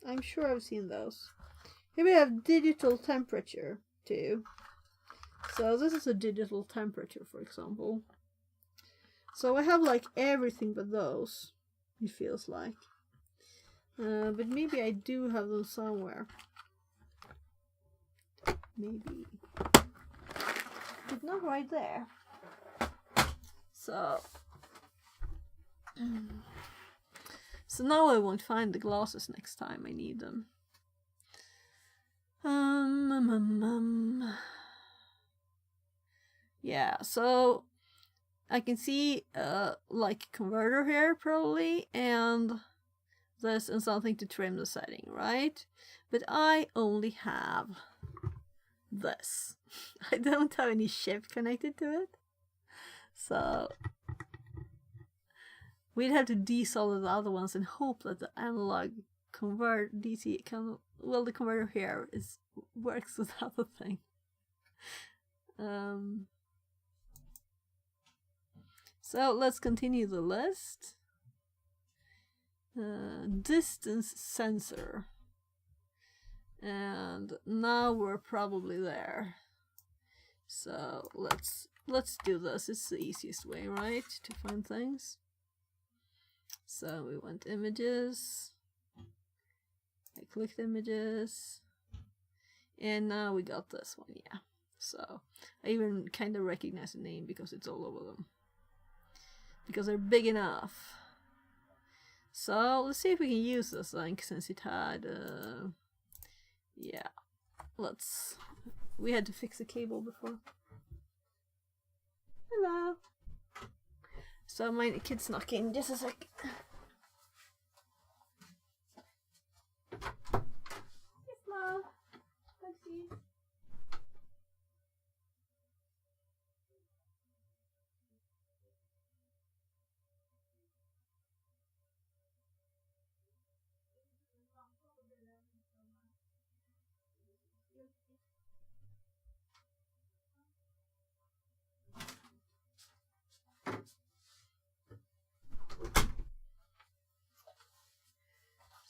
I'm sure I've seen those. Here we have digital temperature too. So this is a digital temperature, for example. So I have like everything but those, it feels like. But maybe I do have them somewhere. Maybe. But not right there. So now I won't find the glasses next time I need them. Yeah, so I can see like a converter here probably, and this and something to trim the setting, right? But I only have this. I don't have any shift connected to it. So we'd have to desolder the other ones and hope that the analog convert DC the converter here works without the thing. So let's continue the list. Distance sensor. And now we're probably there. So let's do this. It's the easiest way, right, to find things. So we want images. I clicked images. And now we got this one, yeah. So I even kind of recognize the name because it's all over them. Because they're big enough. So let's see if we can use this link since it had yeah. We had to fix the cable before. Hello. So my kid's knocking, just a sec. Yes, Mom.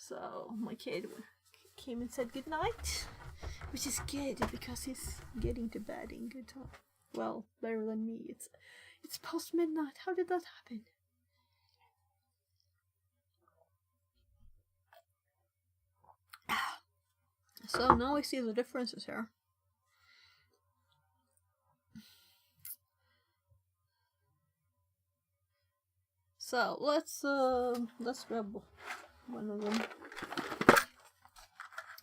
So my kid came and said good night, which is good because he's getting to bed in good time. Well, better than me. It's past midnight. How did that happen? So now I see the differences here. So let's grab one of them.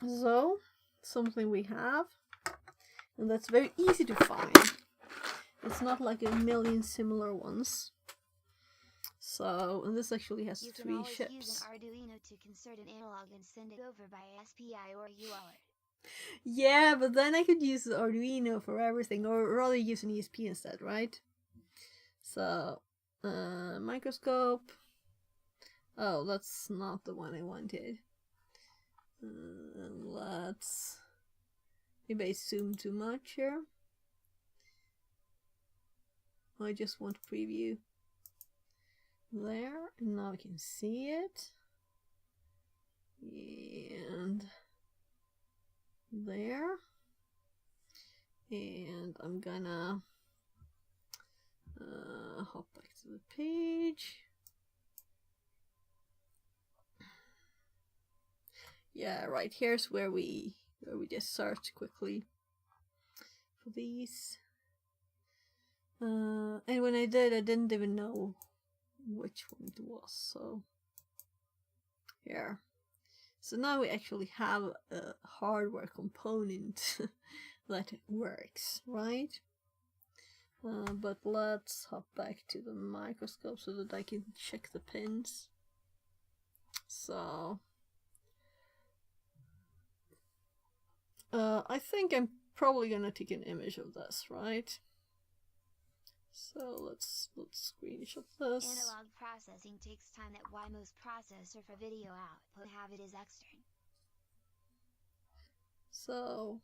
So something we have, and that's very easy to find. It's not like a million similar ones. So, and this actually has 3 ships. You can always use an Arduino to consert an analog and send it over by SPI or UART. Yeah, but then I could use the Arduino for everything, or rather use an ESP instead, right? So, microscope. Oh, that's not the one I wanted. Let's... Maybe I zoom too much here. I just want to preview. There, and now I can see it. And there. And I'm gonna hop back to the page. Yeah, right here's where we just search quickly for these. And when I did, I didn't even know which one it was, so here. So now we actually have a hardware component that works, right? But let's hop back to the microscope so that I can check the pins. So I think I'm probably gonna take an image of this, right? So let's screenshot this. Analog processing takes time that why most processor for video output have it as extern. So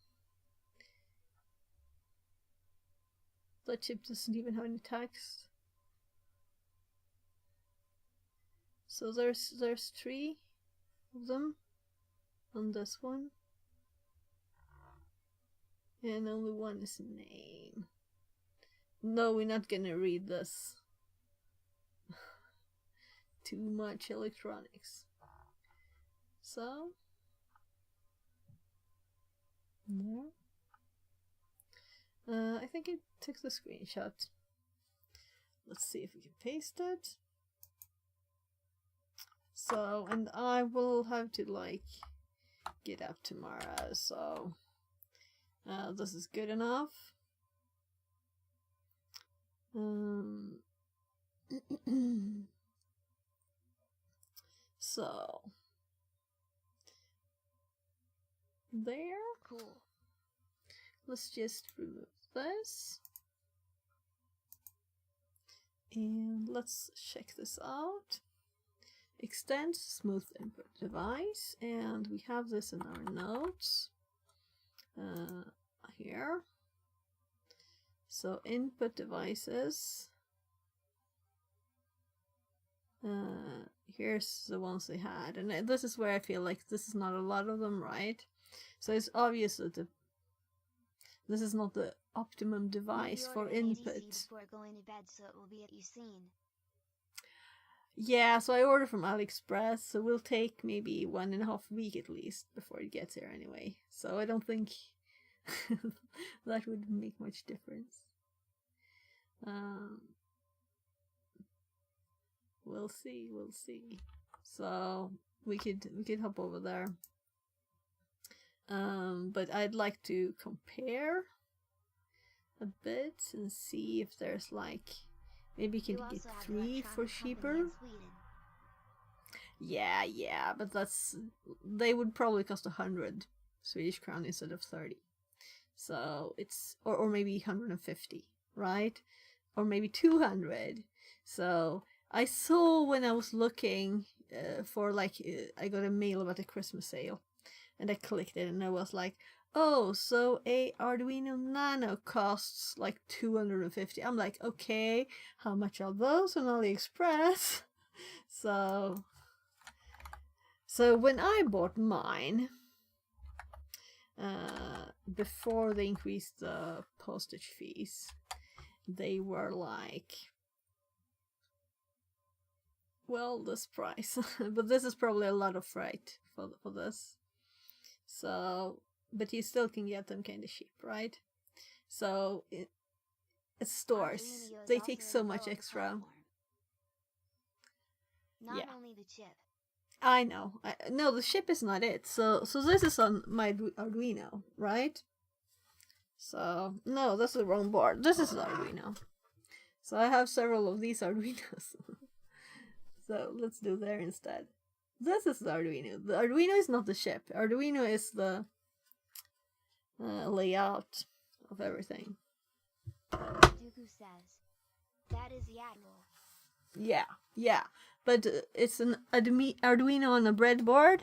the chip doesn't even have any text. So there's 3 of them on this one. And only one is name. No, we're not gonna read this. Too much electronics. So, there. I think I took the screenshot. Let's see if we can paste it. So, and I will have to like get up tomorrow, so this is good enough. So there. Cool. Let's just remove this. And let's check this out. Extend smooth input device, and we have this in our notes here. So input devices, here's the ones they had, and this is where I feel like this is not a lot of them, right? So it's obvious that this is not the optimum device for input. Before going to bed, so it will be at you seen. Yeah, so I ordered from AliExpress, so it will take maybe 1.5 weeks at least before it gets here anyway. So I don't think that would make much difference. We'll see. So we could hop over there. But I'd like to compare a bit and see if there's like maybe you can get 3 for cheaper. Yeah, but they would probably cost 100 Swedish crown instead of 30. So it's or maybe 150, right? Or maybe 200. So I saw when I was looking for like I got a mail about a Christmas sale, and I clicked it and I was like, oh, so a Arduino Nano costs like 250. I'm like, okay, how much are those on AliExpress? So So when I bought mine, before they increased the postage fees, they were like, well, this price. But this is probably a lot of freight for this. So, but you still can get them kind of cheap, right? So at stores, they take so much extra. Not Yeah. only the chip. I know. No, the chip is not it. So this is on my Arduino, right? So no, that's the wrong board. This is the Arduino. So I have several of these Arduinos. So let's do there instead. This is the Arduino. The Arduino is not the chip. Arduino is the layout of everything. Dooku says, that is Yadwell. Yeah. But it's an Arduino on a breadboard.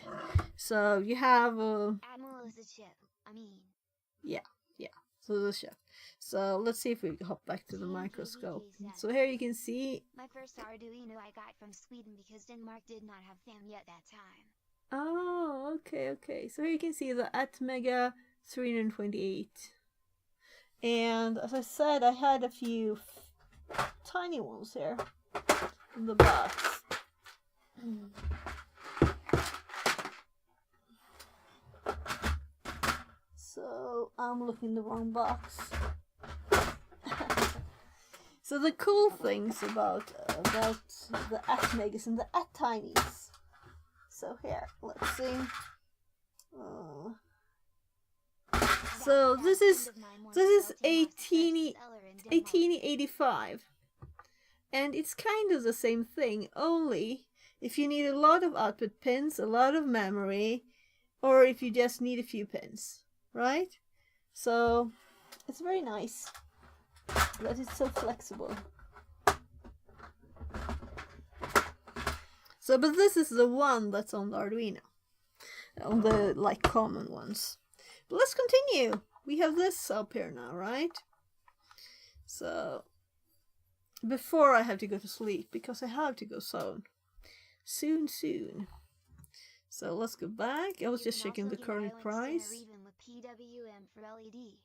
So you have Admiral is a chip. I mean. Yeah. So the chip. So let's see if we hop back to the microscope. So here you can see. My first Arduino I got from Sweden because Denmark did not have them yet that time. Oh, okay. So here you can see the Atmega 328. And as I said, I had a few tiny ones here in the box. So I'm looking in the wrong box. So the cool things about the Atmegas and the At-Tinies. So here, let's see. So this is 1885, and it's kind of the same thing, only if you need a lot of output pins, a lot of memory, or if you just need a few pins, right? So it's very nice that it's so flexible. So, but this is the one that's on the Arduino, on the like common ones. But let's continue. We have this up here now, right? So before I have to go to sleep, because I have to go soon. So let's go back. I was just checking the current price. Even with PWM for LED.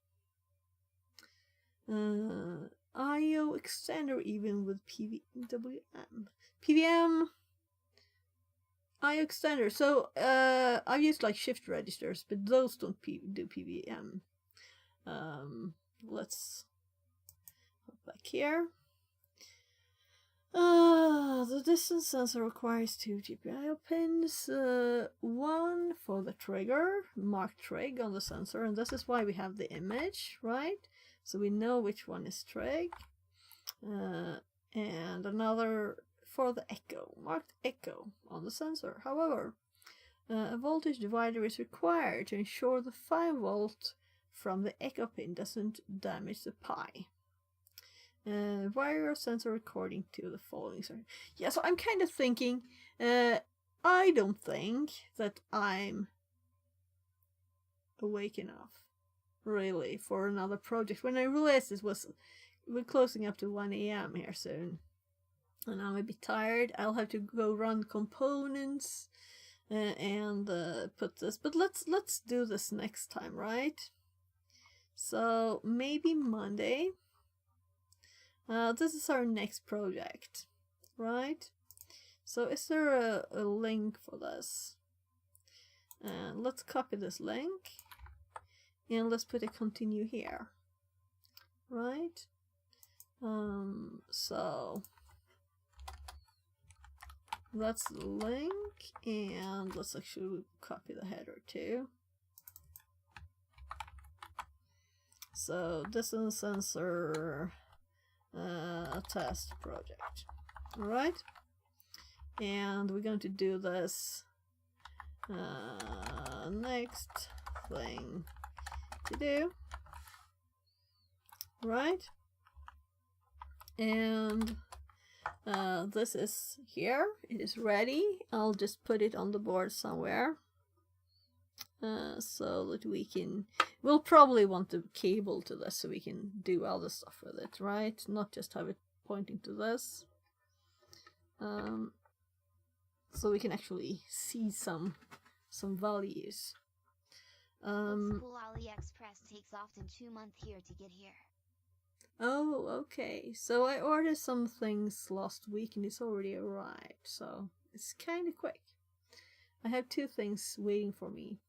IO extender even with PWM. IO extender. So I've used like shift registers, but those don't do PWM. Let's hop back here. The distance sensor requires 2 GPIO pins, 1 for the trigger, marked trig on the sensor, and this is why we have the image, right? So we know which one is trig, and another for the echo, marked echo on the sensor. However, a voltage divider is required to ensure the 5 volt from the echo pin doesn't damage the pi. Wire your sensor according to the following. Yeah, so I'm kind of thinking, I don't think that I'm awake enough, really, for another project. When I realized we're closing up to 1 AM here soon, and I'm a bit tired. I'll have to go run components and put this. But let's do this next time, right? So maybe Monday. This is our next project, right? So is there a link for this? Let's copy this link and let's put a continue here, right? So that's the link, and let's actually copy the header too. So distance sensor test project, right? And we're going to do this next thing to do, right? And this is here, it is ready. I'll just put it on the board somewhere so that we'll probably want a cable to this so we can do other stuff with it, right? Not just have it pointing to this. so we can actually see some values. School AliExpress takes often 2 months here to get here. Oh, okay. So I ordered some things last week and it's already arrived, so it's kind of quick. I have 2 things waiting for me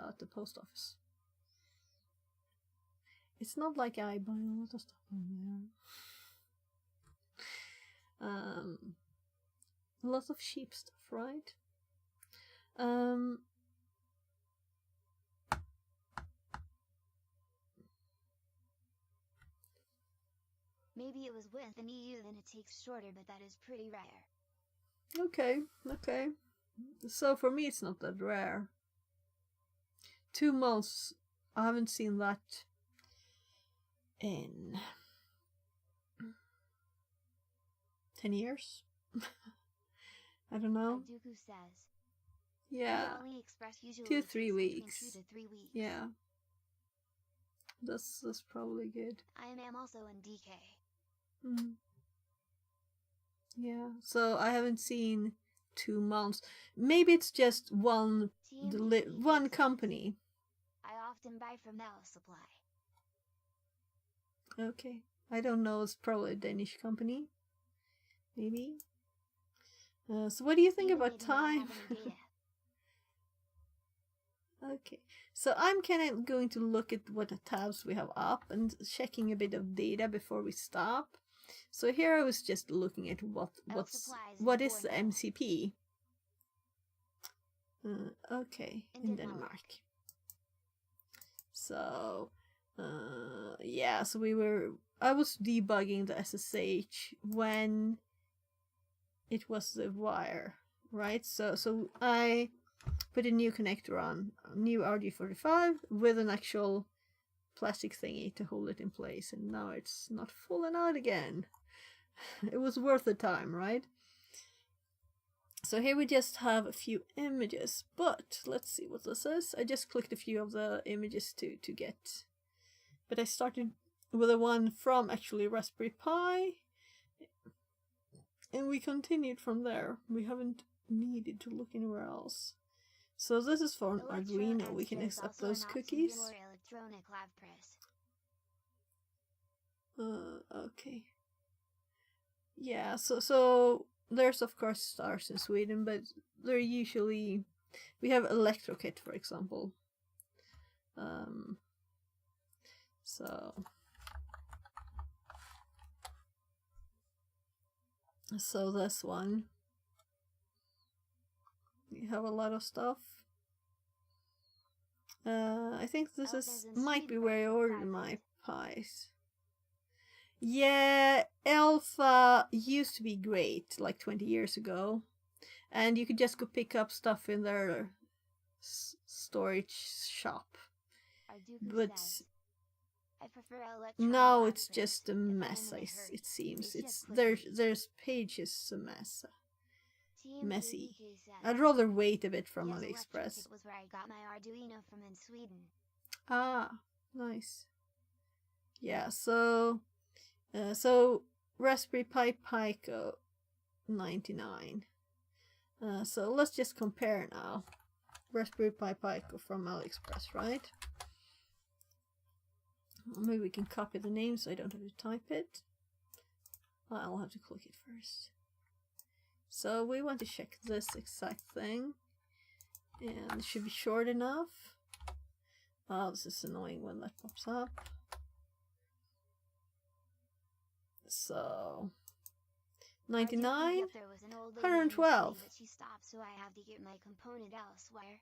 at the post office. It's not like I buy a lot of stuff on there. Lots of cheap stuff, right? Maybe it was with an EU, then it takes shorter, but that is pretty rare. Okay. So for me, it's not that rare. 2 months, I haven't seen that in 10 years. I don't know. Duku says. Yeah. AliExpress usually 2-3 weeks. 2 to 3 weeks. Yeah. That's probably good. I am also in DK. Yeah. So I haven't seen 2 months. Maybe it's just one company. I often buy from Mail Supply. Okay. I don't know. It's probably a Danish company. Maybe. So what do you think about time? Okay. So I'm kind of going to look at what tabs we have up and checking a bit of data before we stop. So here I was just looking at what is the MCP. Okay, in Denmark. So yeah, so I was debugging the SSH when it was the wire, right? So I put a new connector on, a new RJ45 with an actual plastic thingy to hold it in place, and now it's not falling out again. It was worth the time, right? So here we just have a few images, but let's see what this is. I just clicked a few of the images to get, but I started with the one from actually Raspberry Pi, and we continued from there. We haven't needed to look anywhere else. So this is for an Arduino. We can accept those cookies. Okay. Yeah, so there's of course stars in Sweden, but they're usually, we have ElectroKit, for example. So this one, we have a lot of stuff. I think this might be where I ordered my pies. Yeah, Alpha used to be great, like 20 years ago. And you could just go pick up stuff in their storage shop. But now it's just a mess, it seems. There's pages a mess. Messy. I'd rather wait a bit from AliExpress. It was where I got my Arduino from in Sweden. Ah, nice. Yeah, so Raspberry Pi Pico 99. So let's just compare now. Raspberry Pi Pico from AliExpress, right? Maybe we can copy the name so I don't have to type it. I'll have to click it first. So we want to check this exact thing, and it should be short enough. Oh, this is annoying when that pops up. So 99, 112. She stopped, so I have to get my component elsewhere.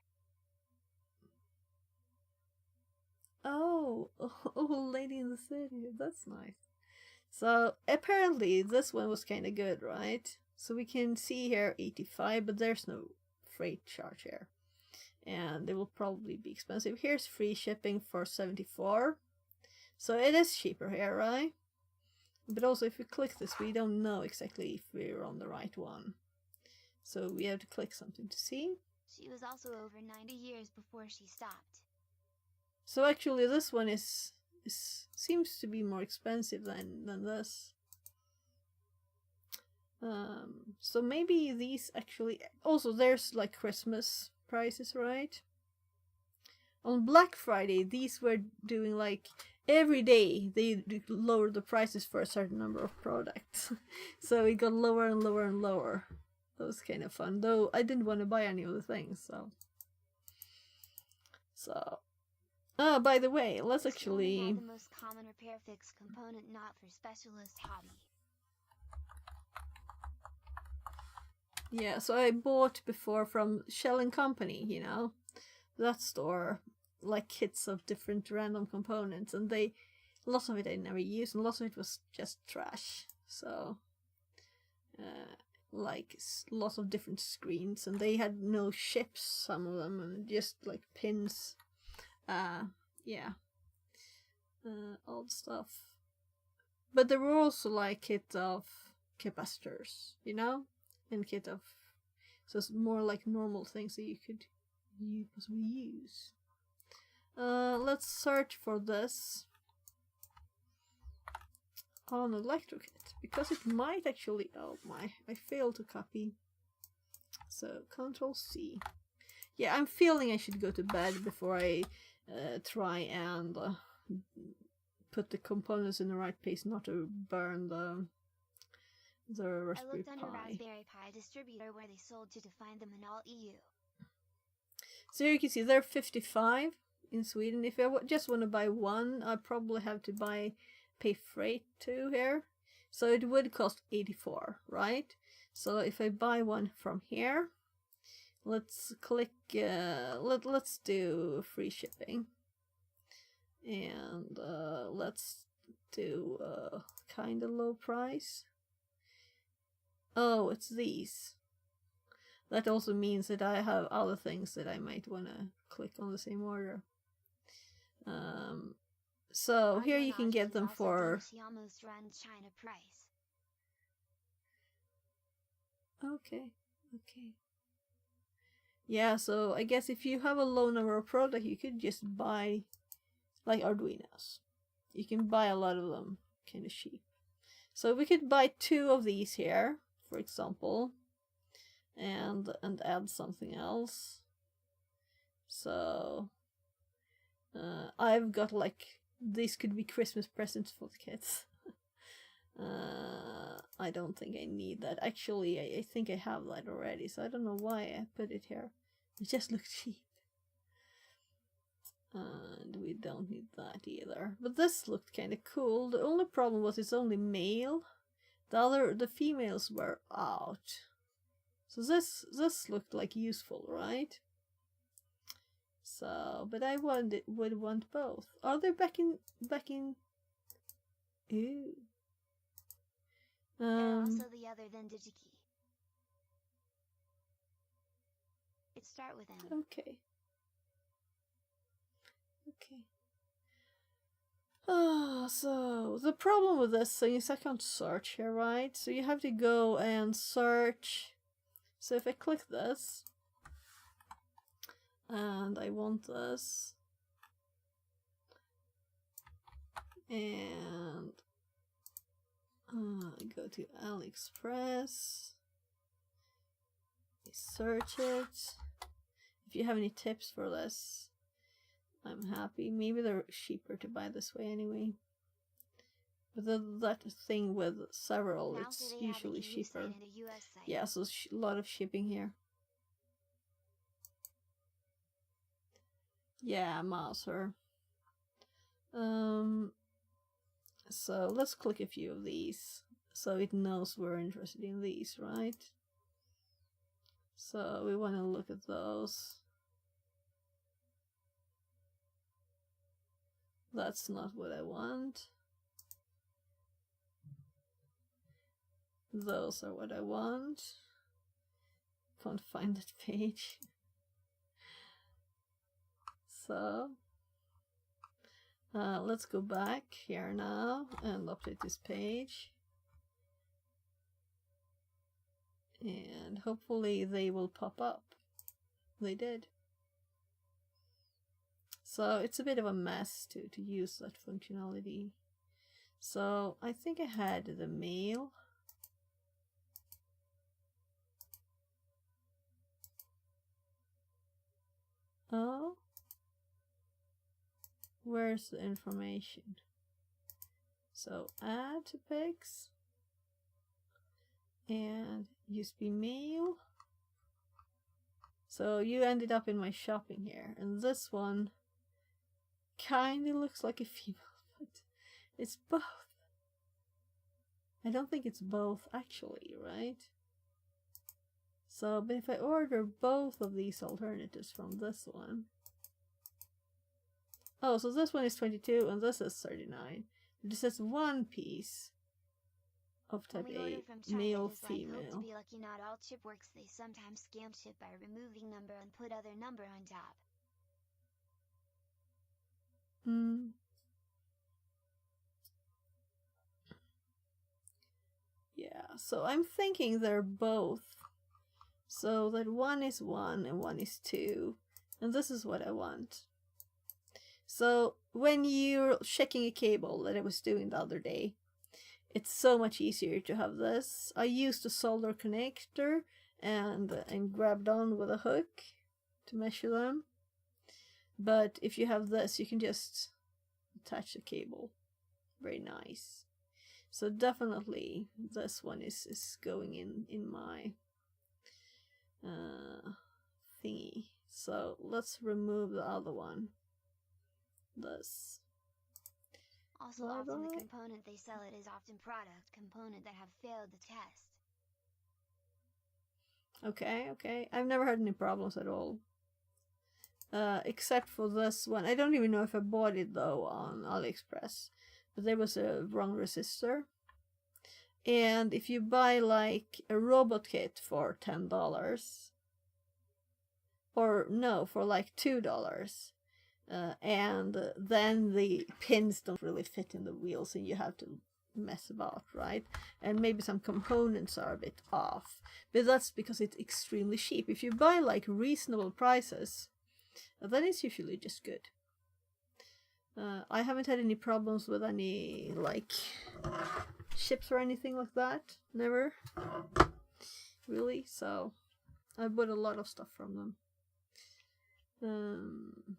Oh, old lady in the city. That's nice. So apparently this one was kind of good, right? So we can see here 85, but there's no freight charge here. And it will probably be expensive. Here's free shipping for 74. So it is cheaper here, right? But also if we click this, we don't know exactly if we're on the right one. So we have to click something to see. She was also over 90 years before she stopped. So actually this one seems to be more expensive than this. So maybe these actually... Also, there's like Christmas prices, right? On Black Friday, these were doing like... Every day, they lowered the prices for a certain number of products. So it got lower and lower and lower. That was kind of fun. Though, I didn't want to buy any of the things, So... by the way, let's actually... The most common repair fix component not for specialist hobby. Yeah, so I bought before from Shell & Company, you know, that store, like kits of different random components, and lots of it I never used, and lots of it was just trash, so, like, lots of different screens, and they had no ships, some of them, and just, like, pins, yeah, old stuff. But there were also, like, kits of capacitors, you know? And kit of, so it's more like normal things that you could possibly use. Let's search for this on ElectroKit, because it might actually, oh my, I failed to copy. So Control C. Yeah, I'm feeling I should go to bed before I try and put the components in the right place, not to burn the Raspberry I looked Pi. under Raspberry Pi distributor where they sold to find them in all EU. So you can see they're 55 in Sweden. If I just want to buy one, I probably have to pay freight too here. So it would cost 84, right? So if I buy one from here, let's click, let's do free shipping. And let's do kind of low price. Oh, it's these. That also means that I have other things that I might want to click on the same order. So here you can get them for... almost run China price. Okay. Yeah, so I guess if you have a low number of products, you could just buy, like Arduinos. You can buy a lot of them kind of cheap. So we could buy 2 of these here, for example, and add something else. So I've got like, these could be Christmas presents for the kids. I don't think I need that. Actually, I think I have that already, so I don't know why I put it here. It just looks cheap. And we don't need that either. But this looked kind of cool. The only problem was it's only male. The females were out. So this looked like useful, right? So, but I would want both. Are they back in? Ew. They're also the other than DigiKey. It start with M. Okay. So the problem with this thing is I can't search here, right? So you have to go and search. So if I click this, and I want this, and go to AliExpress, search it. If you have any tips for this, I'm happy. Maybe they're cheaper to buy this way anyway. But that thing with several, Now it's they have a usually EU cheaper. site and a US site. Yeah, so a lot of shipping here. Yeah, Mouser. So let's click a few of these so it knows we're interested in these, right? So we want to look at those. That's not what I want. Those are what I want. Can't find that page. So let's go back here now and update this page. And hopefully they will pop up. They did. So it's a bit of a mess to use that functionality. So I think I had the mail. where's the information? So add to pics and USB mail. So you ended up in my shopping here, and this one kinda looks like a female, but it's both. I don't think it's both actually, right? So, but if I order both of these alternatives from this one. Oh, so this one is 22 and this is 39. This is one piece of type A, male, female. To be lucky, not all chip works. They sometimes scam chip by removing number and put other number on top. Yeah, so I'm thinking they're both. So that one is 1 and one is 2. And this is what I want. So when you're checking a cable that I was doing the other day, it's so much easier to have this. I used a solder connector and grabbed on with a hook to measure them. But if you have this, you can just attach the cable. Very nice. So definitely this one is going in my thingy. So let's remove the other one. This. Also, often the component they sell it is often product component that have failed the test. Okay. I've never had any problems at all. Except for this one. I don't even know if I bought it though on AliExpress. But there was a wrong resistor. And if you buy like a robot kit for $10, or no, for like $2, and then the pins don't really fit in the wheels and you have to mess about, right? And maybe some components are a bit off. But that's because it's extremely cheap. If you buy like reasonable prices, then it's usually just good. I haven't had any problems with any like ships or anything like that. Never. Really. So I bought a lot of stuff from them.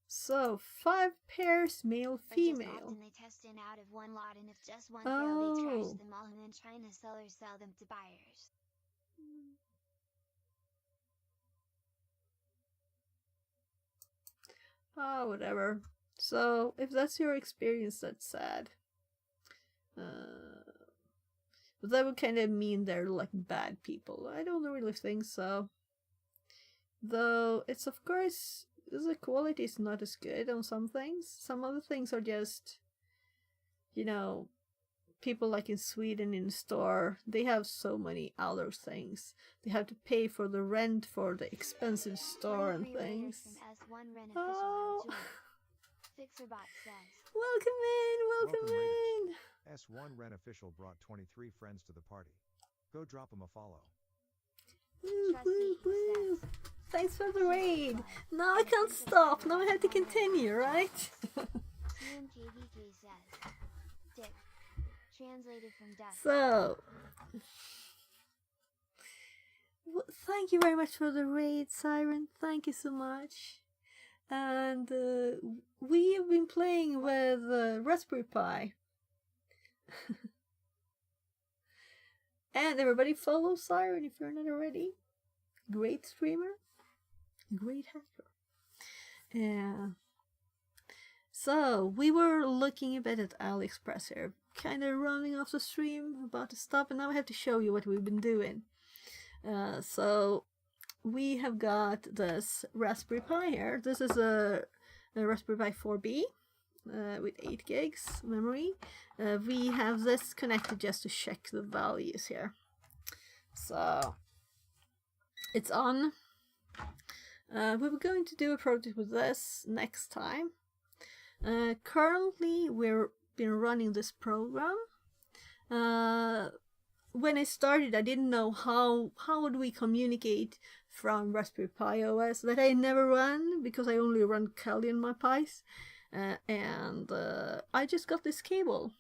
So 5 pairs, male, female. Often they test in out of one lot, and if just one fail, they trash them all, and then China sellers sell them to buyers. Oh, whatever. So, if that's your experience, that's sad. But that would kind of mean they're like bad people. I don't really think so. Though, it's of course, the quality is not as good on some things. Some other things are just, you know, people like in Sweden in the store, they have so many other things. They have to pay for the rent for the expensive store and things. Oh. FixerBot says, welcome in. S1 Ren official brought 23 friends to the party. Go drop them a follow. Woo. Thanks for the raid. Now I can't stop. Now I have to continue, right? TMKVK says, Dick, translated from Dutch. So, thank you very much for the raid, Siren. Thank you so much. And we have been playing with Raspberry Pi. And everybody follow Siren if you're not already. Great streamer. Great hacker. Yeah. So, we were looking a bit at AliExpress here. Kind of running off the stream, about to stop, and now I have to show you what we've been doing. So, we have got this Raspberry Pi here. This is a Raspberry Pi 4B with 8 gigs memory. We have this connected just to check the values here. So, it's on. We were going to do a project with this next time. Currently, we've been running this program. When I started, I didn't know how would we communicate from Raspberry Pi OS that I never run because I only run Kali on my Pis. And I just got this cable.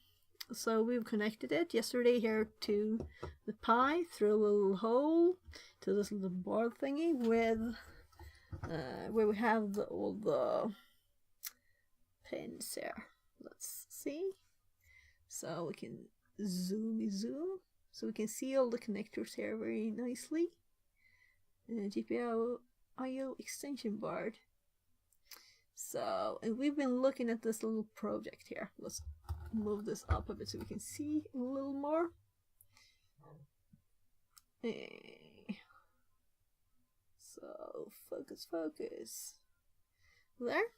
So we've connected it yesterday here to the Pi through a little hole to this little board thingy with where we have all the pins here. Let's see. So we can zoom, so we can see all the connectors here very nicely. GPIO IO extension board. So, and we've been looking at this little project here. Let's move this up a bit so we can see a little more. So, focus. There.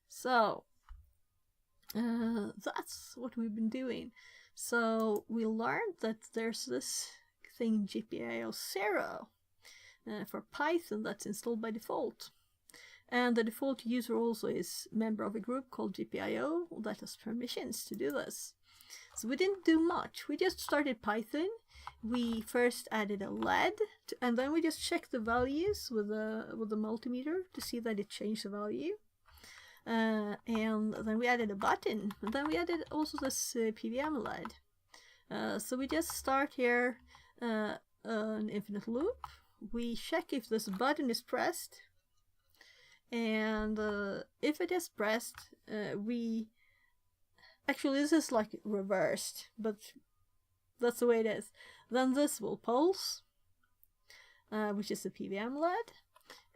So, that's what we've been doing. So, we learned that there's this thing GPIO 0 for Python that's installed by default. And the default user also is member of a group called GPIO that has permissions to do this. So we didn't do much. We just started Python. We first added a LED, and then we just checked the values with the multimeter to see that it changed the value. And then we added a button, and then we added also this PWM LED. So we just start here an infinite loop. We check if this button is pressed. And if it is pressed, actually this is like reversed, but that's the way it is. Then this will pulse, which is the PWM LED,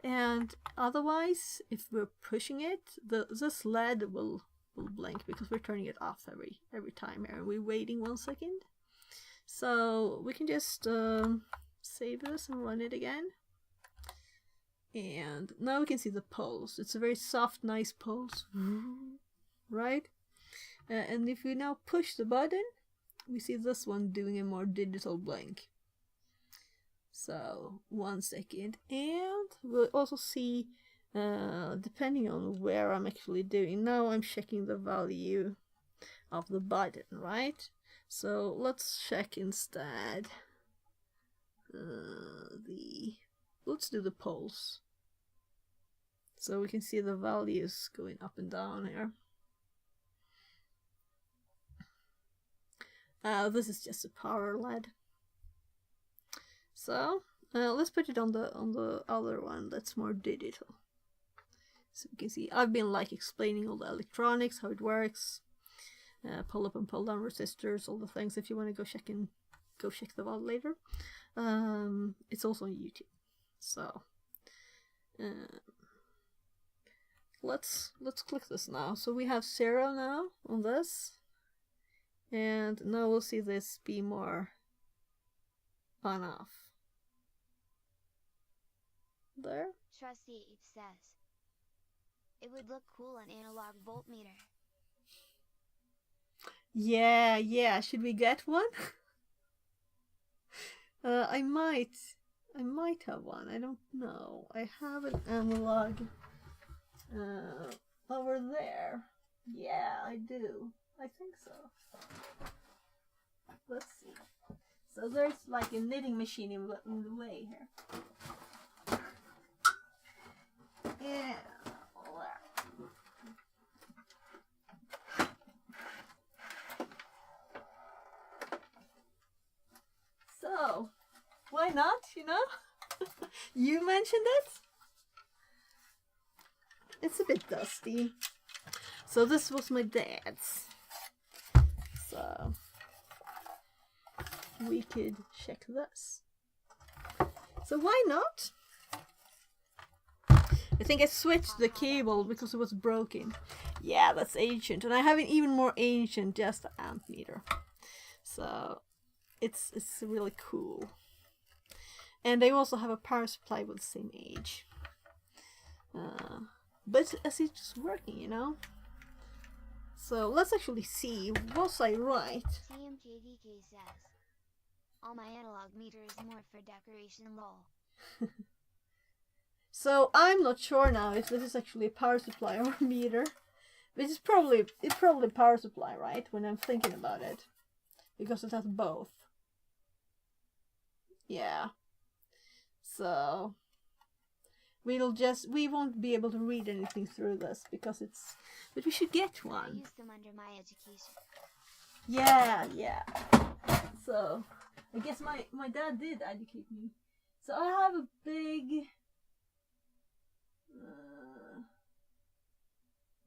and otherwise, if we're pushing it, this LED will blink because we're turning it off every time here. We're waiting 1 second, so we can just save this and run it again. And now we can see the pulse. It's a very soft, nice pulse, right? And if we now push the button, we see this one doing a more digital blink. So 1 second, and we'll also see, depending on where I'm actually doing. Now I'm checking the value of the button, right? So let's check instead let's do the pulse. So we can see the values going up and down here. This is just a power LED. So let's put it on the other one that's more digital. So we can see I've been like explaining all the electronics, how it works, pull up and pull down resistors, all the things. If you want to go check the VOD later, it's also on YouTube. So let's click this now. So we have 0 now on this, and now we'll see this be more on off. There. Trusty Ape says, it would look cool on analog voltmeter. Yeah, should we get one? I might have one. I don't know. I have an analog over there. Yeah, I do. I think so. Let's see. So there's like a knitting machine in the way here. Yeah. So, why not, you know? You mentioned it? It's a bit dusty. So this was my dad's. So, we could check this. So why not? I think I switched the cable because it was broken. Yeah, that's ancient. And I have an even more ancient just amp meter. So, it's really cool. And they also have a power supply with the same age. But as it's just working, you know? So let's actually see, was I right? TMKDK says, all my analog meter is more for decoration lol. So I'm not sure now if this is actually a power supply or a meter. But it's probably power supply, right? When I'm thinking about it. Because it has both. Yeah. So we won't be able to read anything through this because it's, but we should get I one. used them under my education. Yeah. So I guess my dad did educate me. So I have a big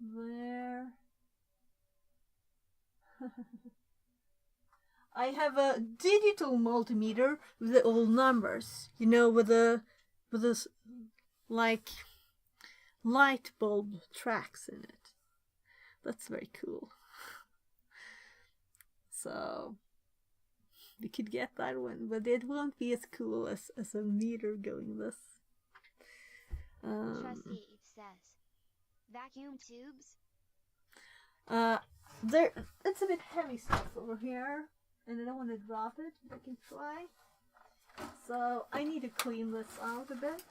There. I have a digital multimeter with the old numbers, you know, with this like light bulb tracks in it. That's very cool. So we could get that one, but it won't be as cool as a meter going this. Trustee says, vacuum tubes? There, it's a bit heavy stuff over here, and I don't want to drop it, but I can try. So I need to clean this out a bit.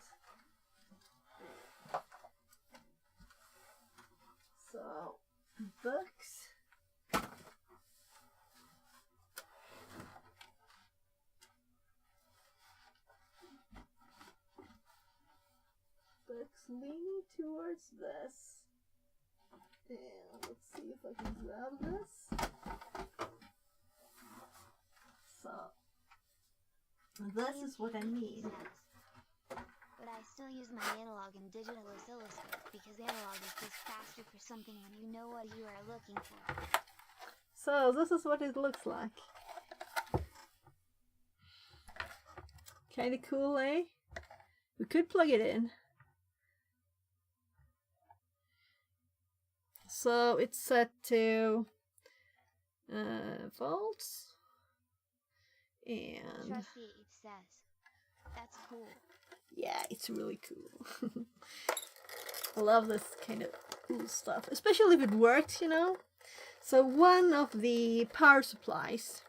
So, books. Books leaning towards this. And let's see if I can grab this. So, this is what I need. But I still use my analog and digital oscilloscope because analog is just faster for something when you know what you are looking for. So, this is what it looks like. Kinda cool, eh? We could plug it in. So it's set to volts, and Trustee says, that's cool. Yeah, it's really cool. I love this kind of cool stuff, especially if it works, you know. So one of the power supplies,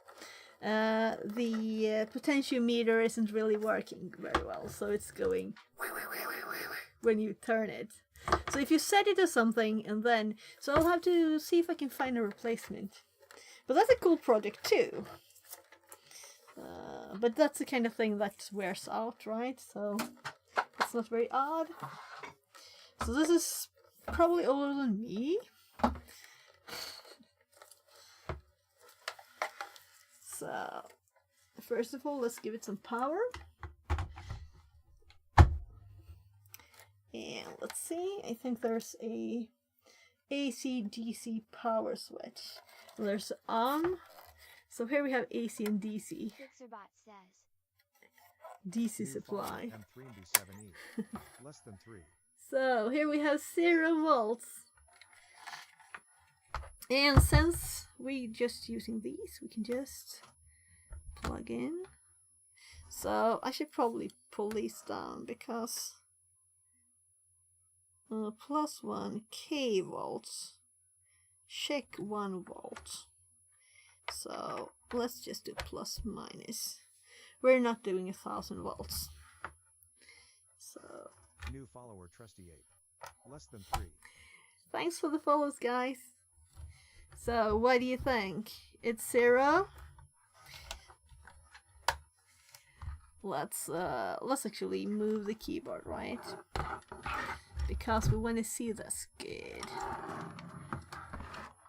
the potentiometer isn't really working very well, so it's going when you turn it. So if you set it to something and then, so I'll have to see if I can find a replacement. But that's a cool project too. But that's the kind of thing that wears out, right? So it's not very odd. So this is probably older than me. So first of all, let's give it some power. And let's see, I think there's a AC-DC power switch. There's so here we have AC and DC. Fixerbot says, DC supply. M3 and B7E. Less than 3. So here we have 0 volts. And since we're just using these, we can just plug in. So I should probably pull these down because plus 1 k volts, check 1 volt. So let's just do plus minus. We're not doing 1000 volts. So New follower Trusty 8. Less than 3. thanks for the follows, guys. So what do you think? It's 0. Let's actually move the keyboard, right? Because we want to see this good.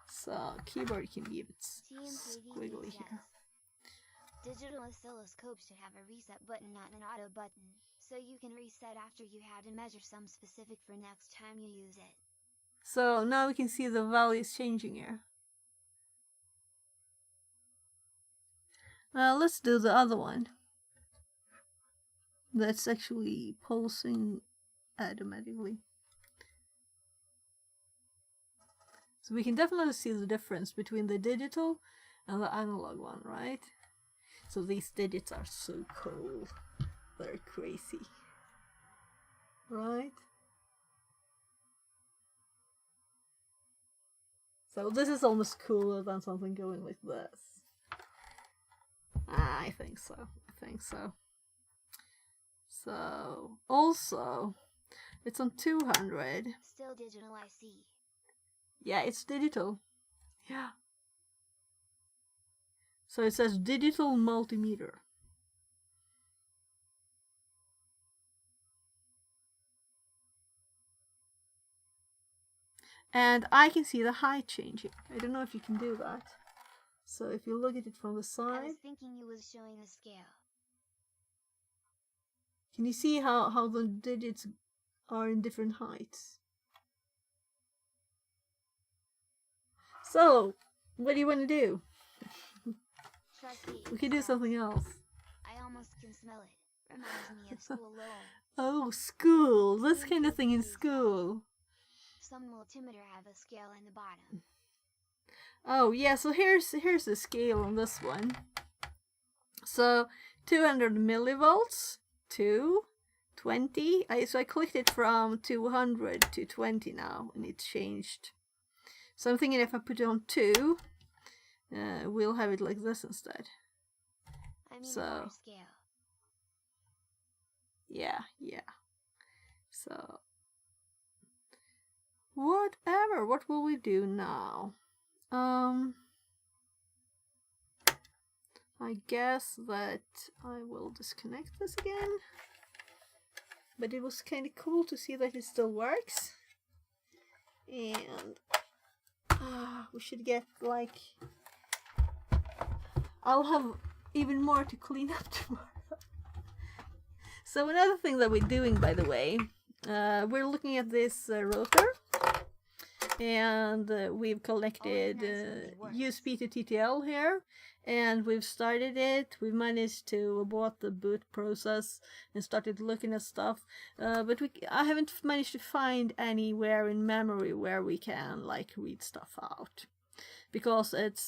So keyboard can be a bit squiggly here. digital oscilloscope should have a reset button, not an auto button, so you can reset after you had to measure some specific for next time you use it. So now we can see the values changing here. Let's do the other one. That's actually pulsing automatically. So we can definitely see the difference between the digital and the analog one, right? So these digits are so cool. They're crazy. Right? So this is almost cooler than something going like this. I think so. I think so. So, also, it's on 200. Still digital, I see. Yeah, it's digital. Yeah. So it says digital multimeter. And I can see the height changing. I don't know if you can do that. So if you look at it from the I side, was thinking you was showing the scale. can you see how the digits are in different heights. So, what do you want to do? Trusty, We could do something else. I almost can smell it. Reminds me of school lol. Oh, school. This kind of thing in school. Some multimeter have a scale in the bottom. Oh, yeah, so here's the scale on this one. So, 200 millivolts to 20. So I clicked it from 200 to 20 now, and it's changed. So I'm thinking if I put it on 2, we'll have it like this instead. I mean, so scale. Yeah. So whatever. What will we do now? I guess that I will disconnect this again. But it was kind of cool to see that it still works. And we should get like... I'll have even more to clean up tomorrow. So another thing that we're doing, by the way, we're looking at this rotor. And we've collected USB to TTL here, and we've started it. We've managed to abort the boot process and started looking at stuff, but I haven't managed to find anywhere in memory where we can like read stuff out, because it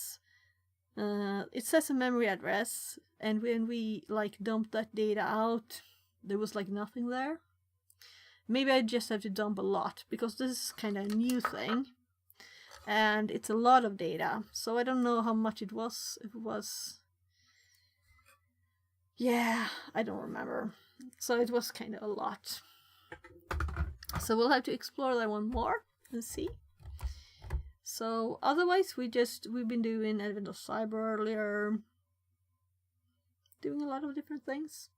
says a memory address, and when we like dumped that data out, there was like nothing there. Maybe I just have to dump a lot, because this is kind of a new thing. And it's a lot of data. So I don't know how much it was. If it was... Yeah, I don't remember. So it was kind of a lot. So we'll have to explore that one more and see. So otherwise we've been doing Advent of Cyber earlier. Doing a lot of different things.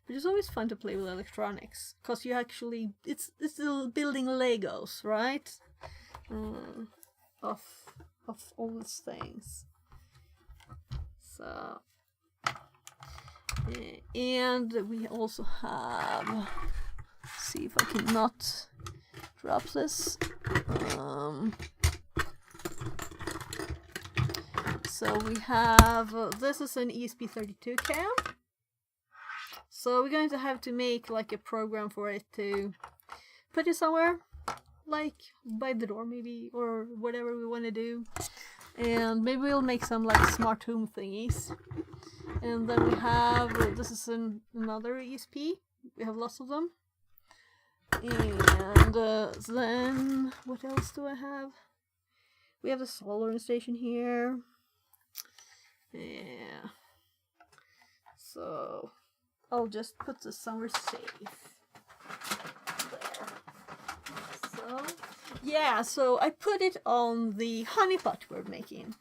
But it's always fun to play with electronics, because you actually, it's still building Legos, right? Of all these things. So, and we also have, see if I can not drop this. So we have, this is an ESP32 cam. So we're going to have to make like a program for it to put it somewhere, like by the door maybe, or whatever we want to do. And maybe we'll make some like smart home thingies. And then we have, this is another ESP. We have lots of them. And then, what else do I have? We have the soldering station here. Yeah. So... I'll just put this somewhere safe. There. So, yeah, so I put it on the honeypot we're making.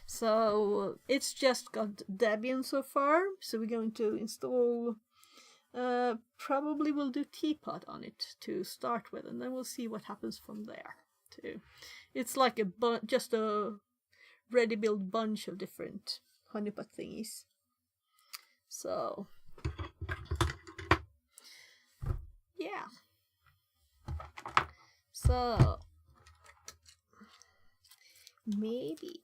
So, it's just got Debian so far. So we're going to install, probably we'll do Teapot on it to start with. And then we'll see what happens from there, too. It's like just a ready-built bunch of different honeypot thingies. So... yeah. So maybe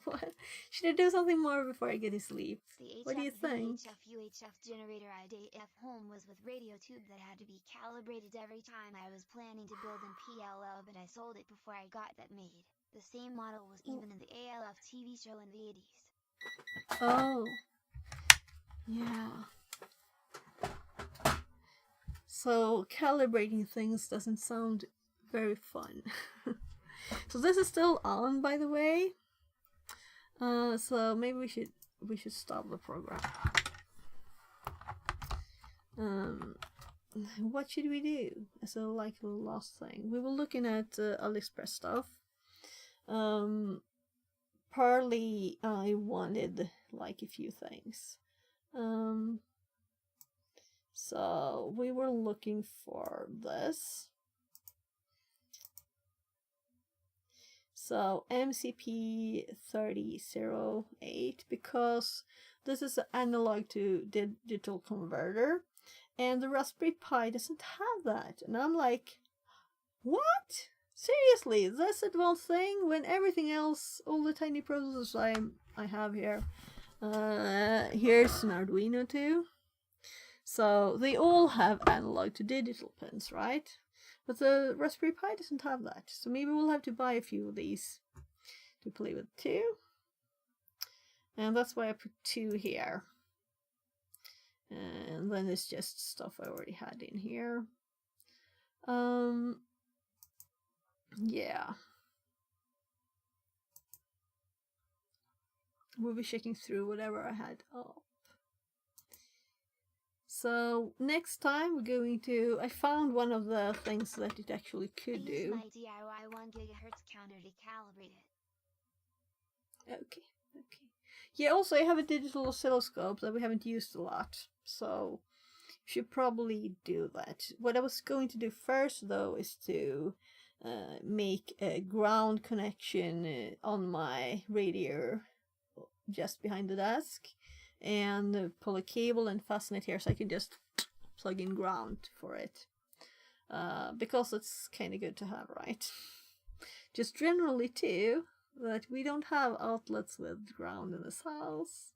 what should I do something more before I get to sleep? What do you think? The UHF generator at AF home was with radio tube that had to be calibrated every time I was planning to build in PLL, but I sold it before I got that made. The same model was even in the ALF TV show in the 80s. Oh. Yeah. So calibrating things doesn't sound very fun. So this is still on, by the way. So maybe we should stop the program. What should we do? So like the last thing, we were looking at AliExpress stuff. Partly I wanted like a few things. So we were looking for this. So MCP3008, because this is an analog to digital converter, and the Raspberry Pi doesn't have that. And I'm like, what? Seriously, this advanced thing when everything else, all the tiny processors I have here. Here's an Arduino too. So they all have analog to digital pins, right? But the Raspberry Pi doesn't have that. So maybe we'll have to buy a few of these to play with too. And that's why I put 2 here. And then it's just stuff I already had in here. Yeah. We'll be checking through whatever I had up. So next time we're going to... I found one of the things that it actually could do. Use my DIY 1 GHz counter to calibrate it. Okay. Yeah, also I have a digital oscilloscope that we haven't used a lot, so should probably do that. What I was going to do first though is to make a ground connection on my radio just behind the desk and pull a cable and fasten it here so I can just plug in ground for it. Because it's kind of good to have, right? Just generally too, that we don't have outlets with ground in this house.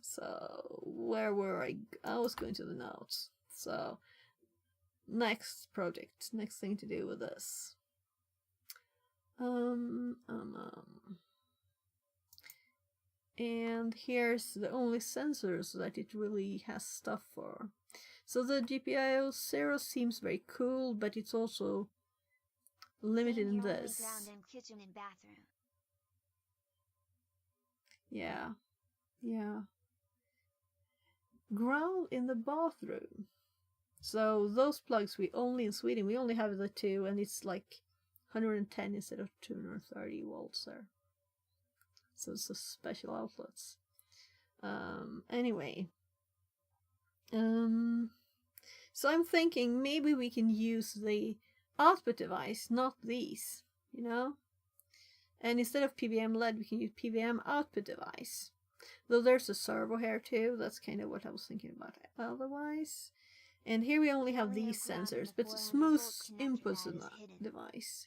So where were I? I was going to the notes. So next project, next thing to do with this. And here's the only sensors that it really has stuff for. So the GPIO 0 seems very cool, but it's also limited in this. Ground in kitchen and bathroom. Yeah. Ground in the bathroom. So those plugs we only in Sweden, we only have the 2 and it's like 110 instead of 230 volts there. So it's a special outlets. Anyway. So I'm thinking maybe we can use the output device, not these, you know? And instead of PWM LED, we can use PWM output device. Though there's a servo here too, that's kind of what I was thinking about otherwise. And here we only have these sensors, but smooth inputs in that device.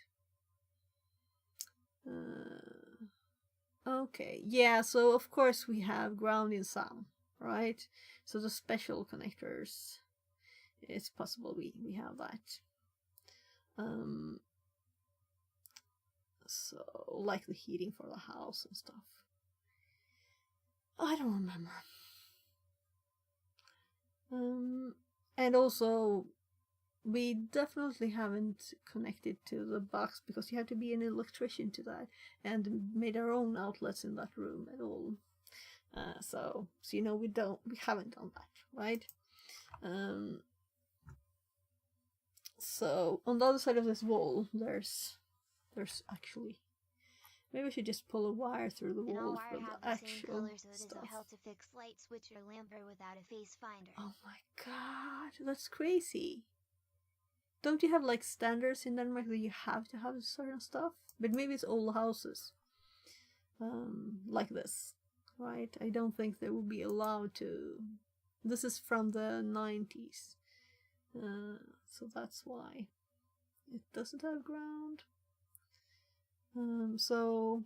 Okay, yeah, so of course we have ground in some, right? So the special connectors, it's possible we have that. So like the heating for the house and stuff. I don't remember. And also we definitely haven't connected to the box because you have to be an electrician to that and made our own outlets in that room at all. So you know we haven't done that, right? So on the other side of this wall there's actually, maybe I should just pull a wire through the wall for the actual stuff. It'll help to fix light switch or lamper without a face finder. Oh my god, that's crazy. Don't you have like standards in Denmark that you have to have certain stuff? But maybe it's all houses like this, right? I don't think they will be allowed to. This is from the 90s, so that's why it doesn't have ground. So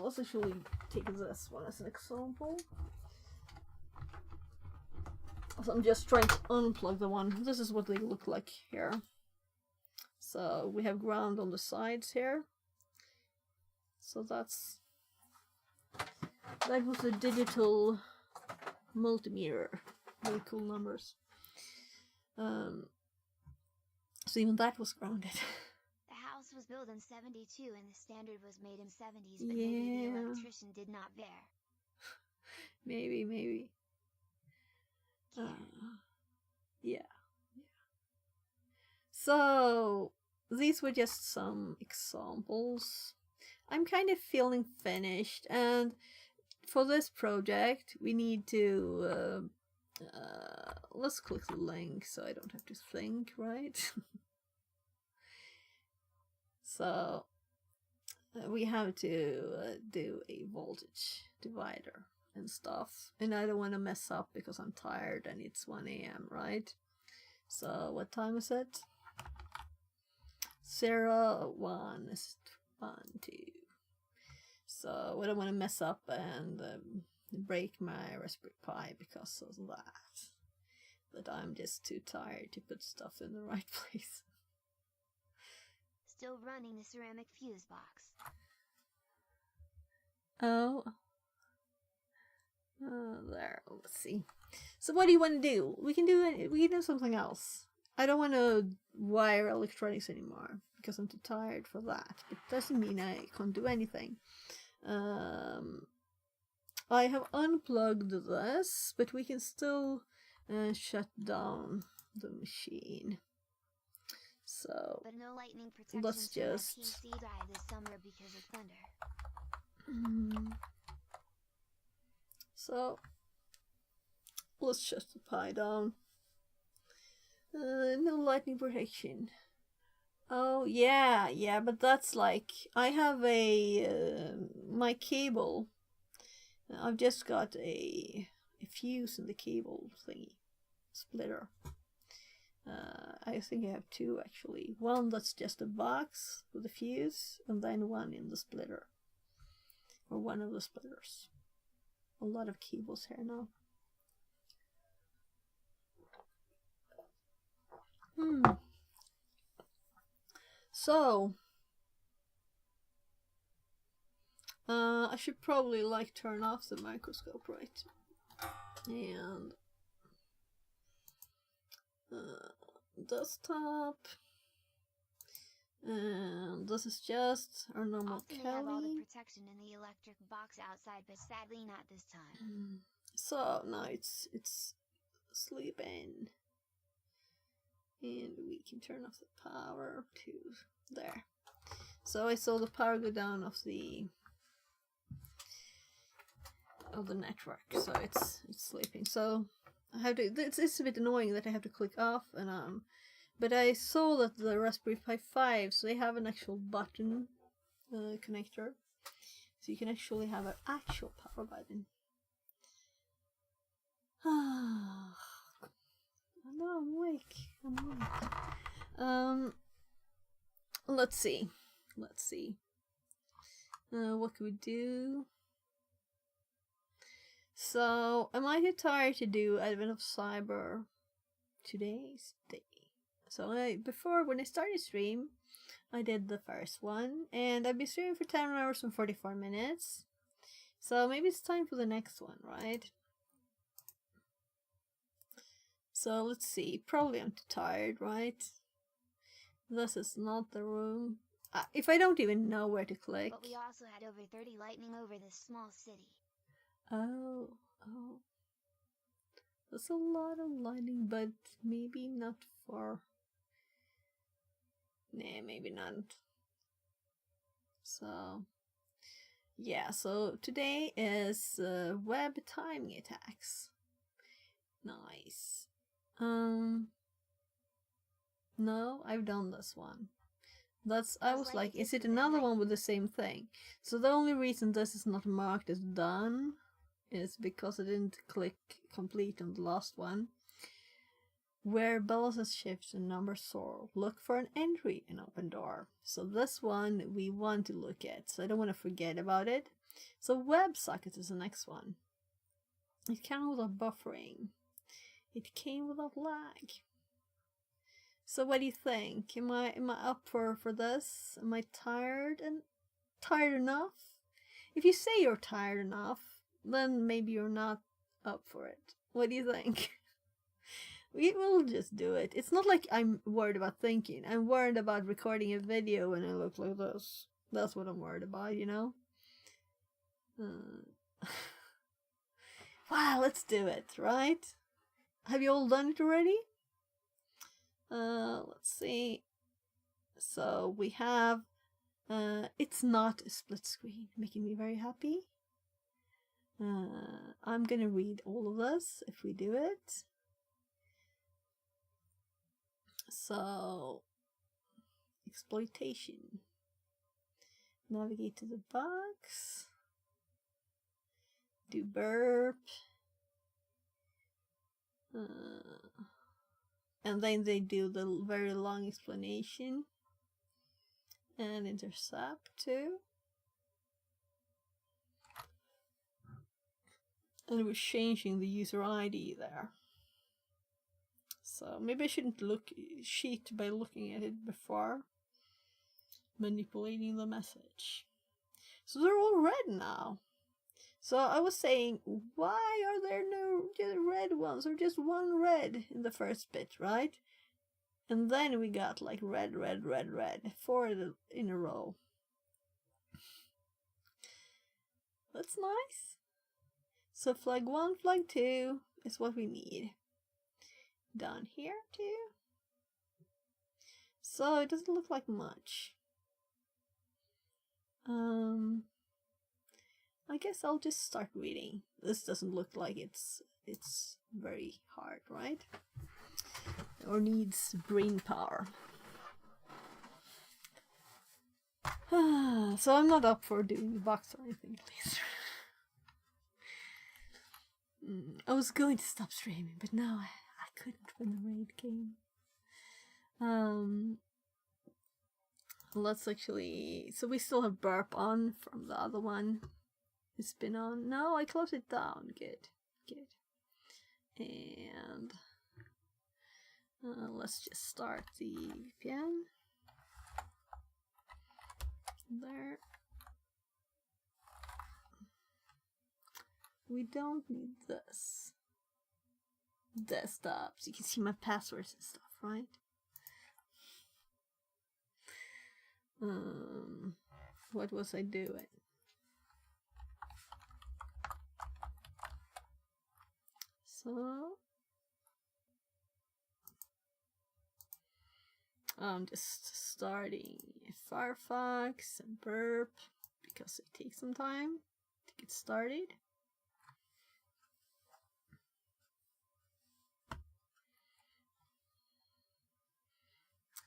let's actually take this one as an example. So I'm just trying to unplug the one. This is what they look like here. So we have ground on the sides here. So that was a digital multimeter. Really cool numbers. So even that was grounded. The house was built in 72 and the standard was made in 70s, but maybe the electrician did not there. Maybe. Yeah. So these were just some examples. I'm kind of feeling finished, and for this project we need to let's click the link so I don't have to think, right? So we have to do a voltage divider and stuff, and I don't want to mess up because I'm tired and it's 1 a.m. right? So what time is it? 0, 1, 1, 2. So I don't want to mess up and break my Raspberry Pi because of that. But I'm just too tired to put stuff in the right place. Still running the ceramic fuse box. Oh. There. Let's see. So what do you want to do? We can do something else. I don't want to wire electronics anymore because I'm too tired for that. It doesn't mean I can't do anything. I have unplugged this, but we can still shut down the machine. So but no lightning protection let's for my just PC died this summer because of thunder. So let's shut the Pi down. No lightning protection. Oh yeah, but that's like I have a my cable. I've just got a fuse in the cable thingy splitter. I think I have two actually. One that's just a box with a fuse, and then one in the splitter, or one of the splitters. A lot of cables here now. So I should probably like turn off the microscope, right? And desktop, and this is just our normal Often they have all the Kali. protection in the electric box outside, but sadly not this time. So now it's sleeping, and we can turn off the power to there. So I saw the power go down of the network, so it's sleeping. So I have to. It's a bit annoying that I have to click off and on, but I saw that the Raspberry Pi 5, so they have an actual button connector, so you can actually have an actual power button. No, I'm awake. Let's see. What can we do? So, am I too tired to do Advent of Cyber today's day? So, before, when I started stream, I did the first one, and I've been streaming for 10 hours and 44 minutes. So, maybe it's time for the next one, right? So, let's see. Probably I'm too tired, right? This is not the room. If I don't even know where to click. But we also had over 30 lightning over this small city. Oh. That's a lot of lightning, but maybe not for... Nah, maybe not. So, yeah, so today is web timing attacks. Nice. No, I've done this one. I was like, is it another one with the same thing? So the only reason this is not marked as done is because I didn't click complete on the last one. Where balances shifts and numbers soar, look for an entry in open door. So this one we want to look at, so I don't want to forget about it. So WebSocket is the next one. It came without buffering. It came without lag. So what do you think? Am I up for this? Am I tired enough? If you say you're tired enough, then maybe you're not up for it. What do you think? We will just do it. It's not like I'm worried about thinking. I'm worried about recording a video and I look like this. That's what I'm worried about, you know? Wow, let's do it, right? Have you all done it already? Let's see. So we have it's not a split screen, making me very happy. I'm gonna read all of this if we do it. So, exploitation. Navigate to the box. do burp. And then they do the very long explanation. And intercept too. And we're changing the user ID there. So maybe I shouldn't cheat by looking at it before manipulating the message. So they're all red now. So I was saying, why are there no red ones, or just one red in the first bit, right? And then we got like red, 4 in a row. That's nice. So flag 1, flag 2 is what we need. Down here too. So it doesn't look like much. I guess I'll just start reading. This doesn't look like it's very hard, right? Or needs brain power. So I'm not up for doing the box or anything, please. I was going to stop streaming, but now I couldn't when the raid came. Let's actually... So we still have burp on from the other one. It's been on. No, I closed it down. Good. And let's just start the VPN. There. We don't need this. Desktop, so you can see my passwords and stuff, right? What was I doing? So I'm just starting Firefox and burp because it takes some time to get started.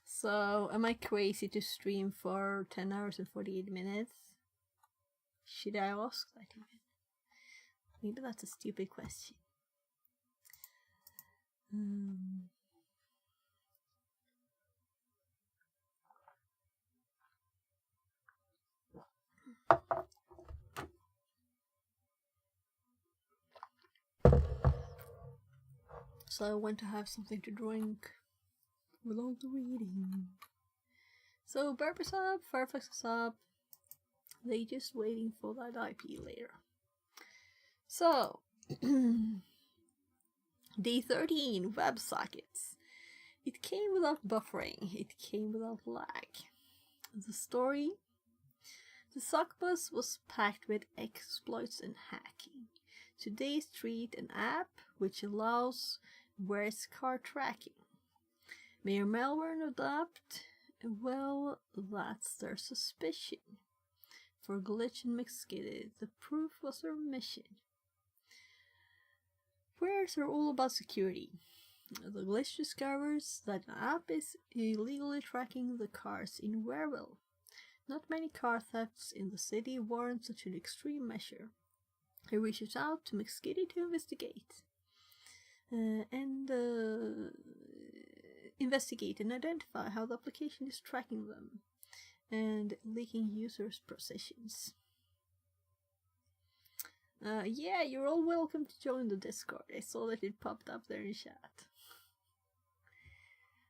So, am I crazy to stream for 10 hours and 48 minutes? Should I ask that even? Maybe that's a stupid question. So I want to have something to drink with all the reading. So burp is up, Firefox is up. They just waiting for that IP later. So D13 WebSockets. It came without buffering. It came without lag. The story: the Sockbus was packed with exploits and hacking. Today treat an app which allows where's car tracking. May your malware adapt? Well, that's their suspicion. For Glitch and Mixkitted, the proof was their mission. Wares are all about security. The Glitch discovers that an app is illegally tracking the cars in Wareville. Not many car thefts in the city warrant such an extreme measure. He reaches out to Mixkitty to investigate. Investigate and identify how the application is tracking them and leaking users' possessions. Yeah, you're all welcome to join the Discord. I saw that it popped up there in chat.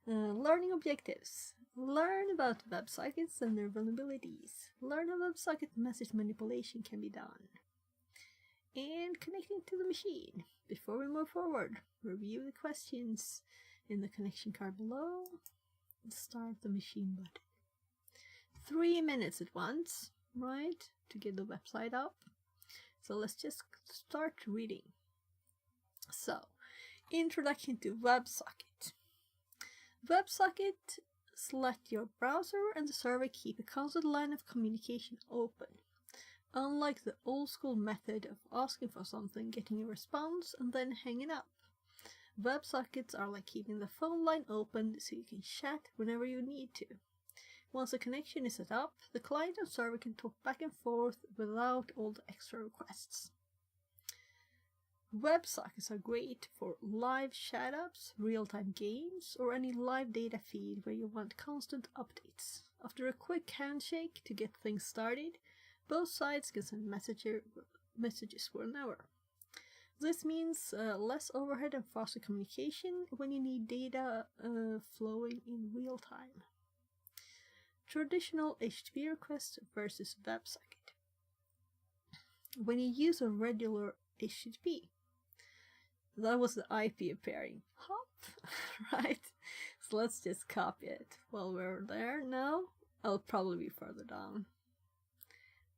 Learning objectives. Learn about WebSockets and their vulnerabilities. Learn how WebSocket message manipulation can be done. And connecting to the machine. Before we move forward, review the questions in the connection card below and start the machine button. 3 minutes at once, right, to get the website up. So let's just start reading. So, introduction to WebSocket. WebSocket let your browser and the server keep a constant line of communication open. Unlike the old school method of asking for something, getting a response, and then hanging up. WebSockets are like keeping the phone line open so you can chat whenever you need to. Once the connection is set up, the client and server can talk back and forth without all the extra requests. WebSockets are great for live chat-ups, real-time games, or any live data feed where you want constant updates. After a quick handshake to get things started, both sides can send messages for an hour. This means less overhead and faster communication when you need data flowing in real time. Traditional HTTP request versus WebSocket. When you use a regular HTTP, that was the IP pairing. Hop, right? So let's just copy it. While we're there now, I'll probably be further down.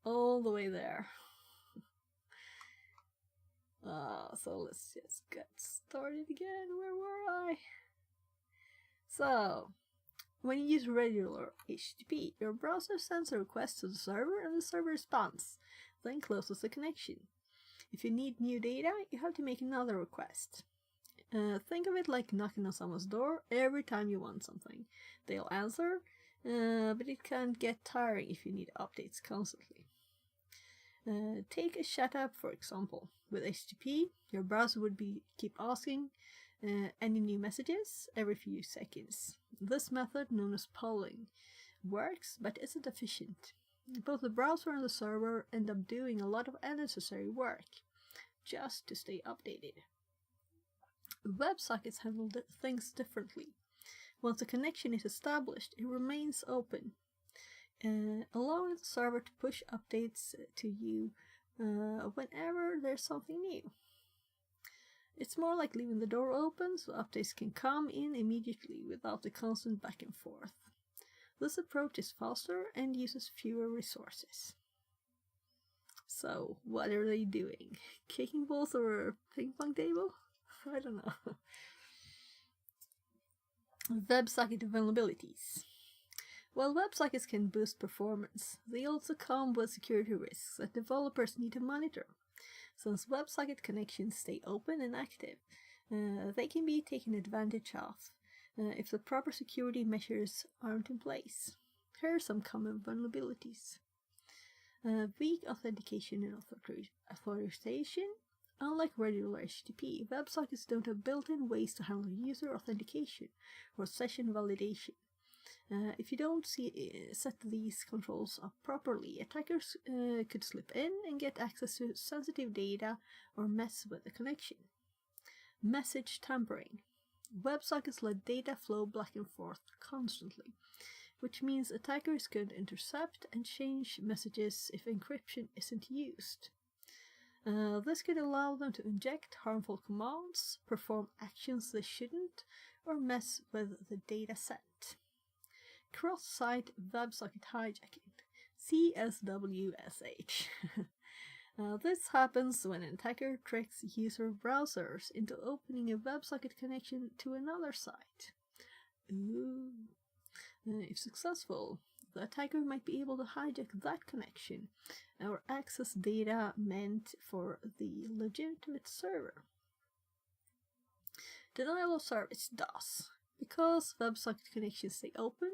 All the way there. So let's just get started again. Where were I? So, when you use regular HTTP, your browser sends a request to the server and the server responds, then closes the connection. If you need new data, you have to make another request. Think of it like knocking on someone's door every time you want something. They'll answer, but it can get tiring if you need updates constantly. Take a chat app for example. With HTTP, your browser would keep asking any new messages every few seconds. This method, known as polling, works but isn't efficient. Both the browser and the server end up doing a lot of unnecessary work just to stay updated. WebSockets handle things differently. Once a connection is established, it remains open, allowing the server to push updates to you whenever there's something new. It's more like leaving the door open so updates can come in immediately without the constant back and forth. This approach is faster and uses fewer resources. So, what are they doing? Kicking balls over a ping pong table? I don't know. WebSocket vulnerabilities. While WebSockets can boost performance, they also come with security risks that developers need to monitor. Since WebSocket connections stay open and active, they can be taken advantage of if the proper security measures aren't in place. Here are some common vulnerabilities. Weak authentication and authorization. Unlike regular HTTP, WebSockets don't have built-in ways to handle user authentication or session validation. If you don't set these controls up properly, attackers could slip in and get access to sensitive data or mess with the connection. Message tampering. WebSockets let data flow back and forth constantly, which means attackers could intercept and change messages if encryption isn't used. This could allow them to inject harmful commands, perform actions they shouldn't, or mess with the data set. Cross-site WebSocket hijacking, CSWSH. This happens when an attacker tricks user browsers into opening a WebSocket connection to another site. Ooh. If successful, the attacker might be able to hijack that connection or access data meant for the legitimate server. Denial of service, DOS. Because WebSocket connections stay open,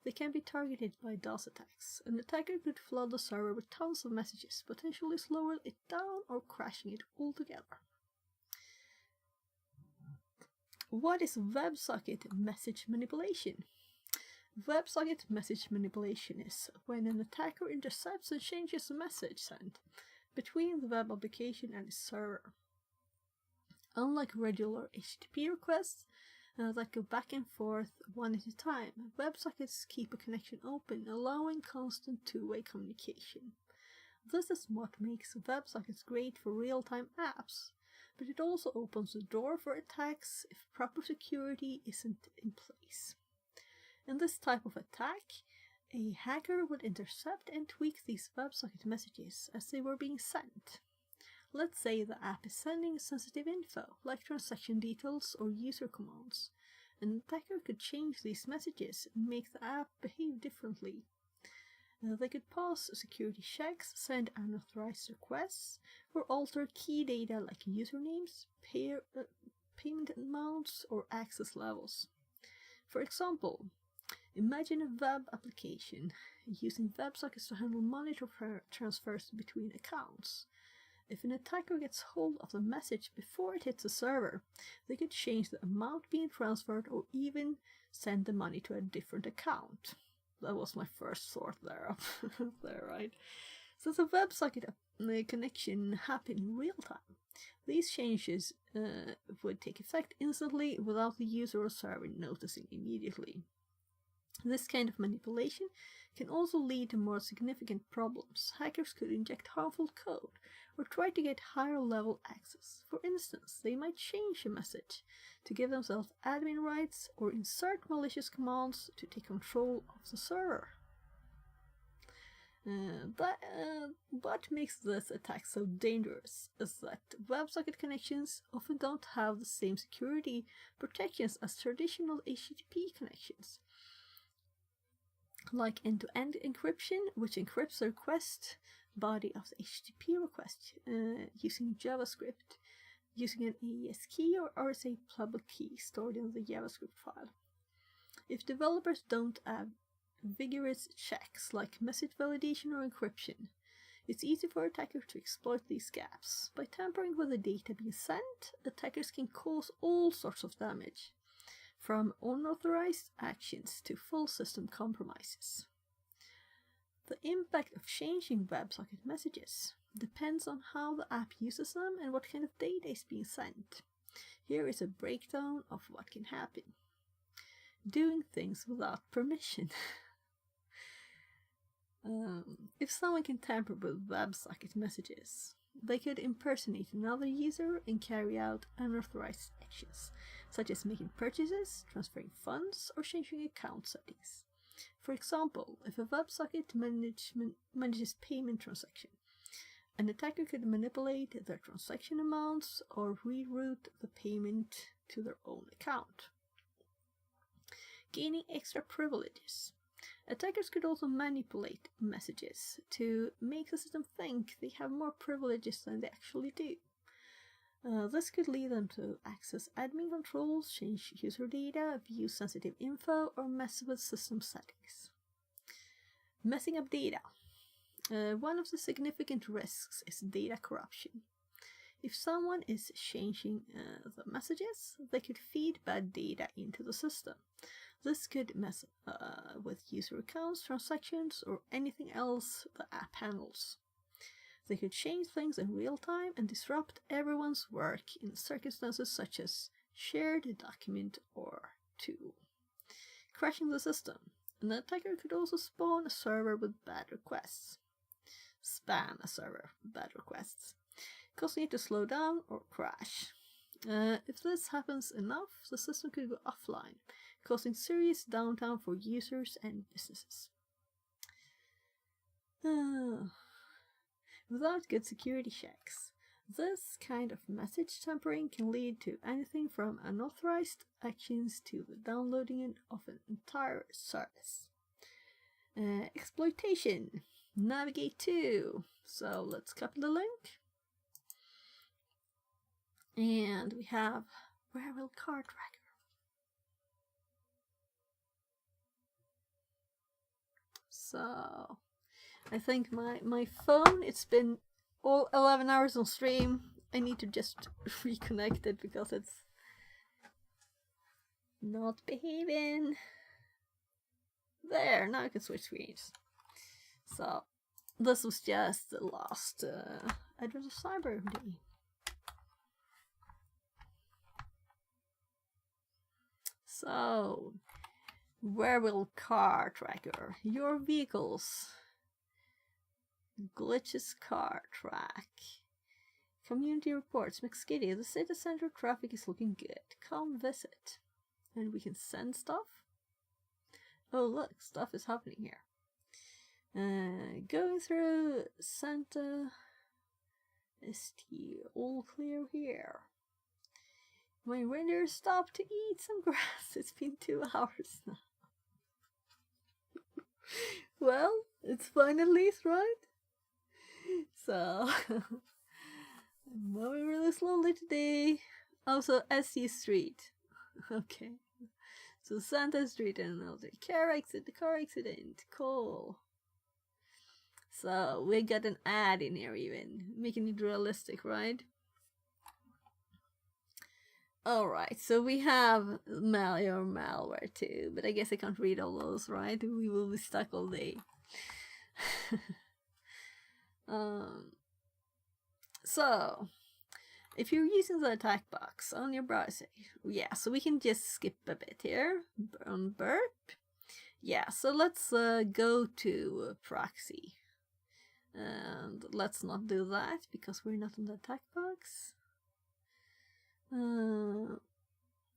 they can be targeted by DOS attacks. An attacker could flood the server with tons of messages, potentially slowing it down or crashing it altogether. What is WebSocket message manipulation? WebSocket message manipulation is when an attacker intercepts and changes the message sent between the web application and its server. Unlike regular HTTP requests that go back and forth one at a time, WebSockets keep a connection open, allowing constant two-way communication. This is what makes WebSockets great for real-time apps, but it also opens the door for attacks if proper security isn't in place. In this type of attack, a hacker would intercept and tweak these WebSocket messages as they were being sent. Let's say the app is sending sensitive info, like transaction details or user commands. An attacker could change these messages and make the app behave differently. They could pass security checks, send unauthorized requests, or alter key data like usernames, payment amounts, or access levels. For example, imagine a web application using WebSockets to handle money transfers between accounts. if an attacker gets hold of the message before it hits the server, they could change the amount being transferred or even send the money to a different account. That was my first thought there, right? Since a WebSocket connection happened in real time, these changes would take effect instantly without the user or server noticing immediately. This kind of manipulation can also lead to more significant problems. Hackers could inject harmful code or try to get higher level access. For instance, they might change a message to give themselves admin rights or insert malicious commands to take control of the server. What makes this attack so dangerous is that WebSocket connections often don't have the same security protections as traditional HTTP connections, like end-to-end encryption, which encrypts the request body of the HTTP request using JavaScript, using an AES key or RSA public key stored in the JavaScript file. If developers don't add vigorous checks like message validation or encryption, it's easy for attackers to exploit these gaps. By tampering with the data being sent, attackers can cause all sorts of damage, from unauthorized actions to full system compromises. The impact of changing WebSocket messages depends on how the app uses them and what kind of data is being sent. Here is a breakdown of what can happen. Doing things without permission. If someone can tamper with WebSocket messages, they could impersonate another user and carry out unauthorized actions, such as making purchases, transferring funds, or changing account settings. For example, if a WebSocket manages payment transaction, an attacker could manipulate their transaction amounts or reroute the payment to their own account. Gaining extra privileges. Attackers could also manipulate messages to make the system think they have more privileges than they actually do. This could lead them to access admin controls, change user data, view sensitive info, or mess with system settings. Messing up data. One of the significant risks is data corruption. If someone is changing the messages, they could feed bad data into the system. This could mess with user accounts, transactions, or anything else the app handles. They could change things in real time and disrupt everyone's work in circumstances such as shared document or tool. Crashing the system. An attacker could also spawn a server with bad requests. Spam a server with bad requests, causing it to slow down or crash. If this happens enough, the system could go offline, causing serious downtime for users and businesses. Without good security checks, this kind of message tampering can lead to anything from unauthorized actions to the downloading of an entire service. Exploitation. Navigate to. So let's copy the link. And we have Where Will Car Tracker. So I think my phone, it's been all 11 hours on stream. I need to just reconnect it because it's not behaving. There, now I can switch screens. So this was just the last Edward of Cyber Day. So, Where Will Car Tracker? Your vehicles. Glitches car track. Community reports. McSkitty, the city center traffic is looking good. Come visit. And we can send stuff. Oh look, stuff is happening here. Going through Santa ST, all clear here. My reindeer stopped to eat some grass. It's been 2 hours now. Well, it's fine at least, right? So, I'm moving really slowly today. Also, SC Street. Okay. So, Santa Street and another car accident. Cool. So we got an ad in here even, making it realistic, right? Alright, so we have malware too, but I guess I can't read all those, right? We will be stuck all day. So, if you're using the attack box on your browser, yeah, so we can just skip a bit here on burp. Yeah, so let's go to proxy. And let's not do that because we're not in the attack box.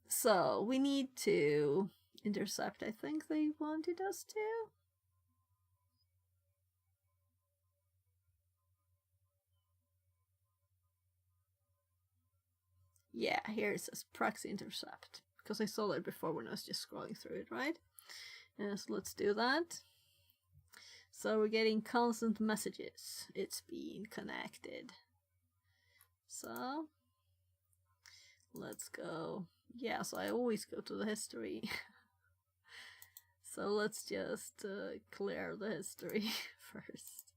So we need to intercept, I think they wanted us to. Yeah, here it says proxy intercept, because I saw that before when I was just scrolling through it, right? So let's do that. So we're getting constant messages. It's being connected. So let's go. Yeah, so I always go to the history. So let's just clear the history first.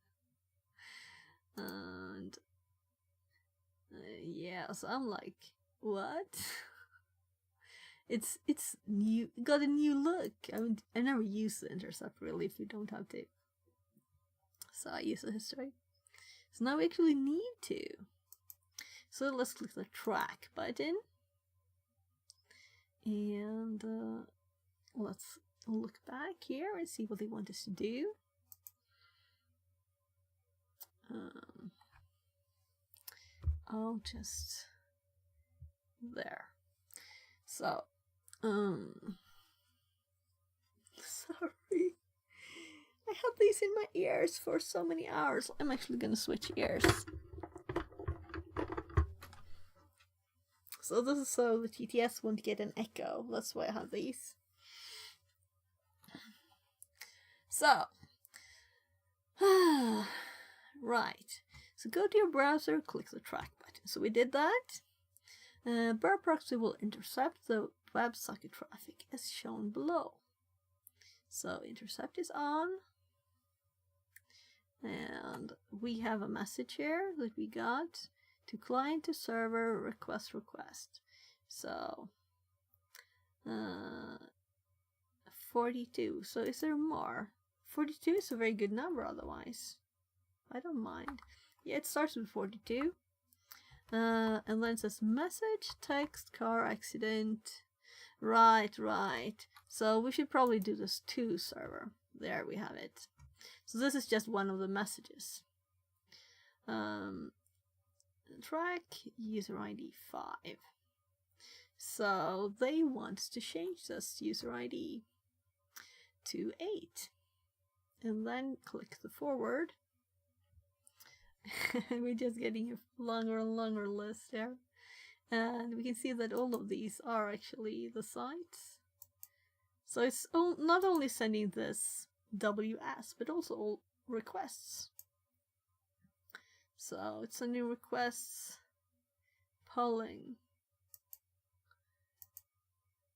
And yeah, so I'm like, what? It's new, got a new look. I mean, I never use the intercept really if you don't have to. So I use the history. So now we actually need to. So let's click the track button. And let's look back here and see what they want us to do. I'll just there. So sorry, I had these in my ears for so many hours. I'm actually gonna switch ears. So this is so the TTS won't get an echo. That's why I have these. So right. So go to your browser, click the track button. So we did that. Burp proxy will intercept the WebSocket traffic as shown below. So intercept is on. And we have a message here that we got to client to server request. So 42. So is there more? 42 is a very good number otherwise. I don't mind. Yeah, it starts with 42. And then it says message, text, car accident. Right. So we should probably do this to server. There we have it. So this is just one of the messages. Track user ID 5. So they want to change this user ID to 8. And then click the forward. We're just getting a longer and longer list here. And we can see that all of these are actually the sites. So it's not only sending this WS, but also all requests. So it's sending requests, polling,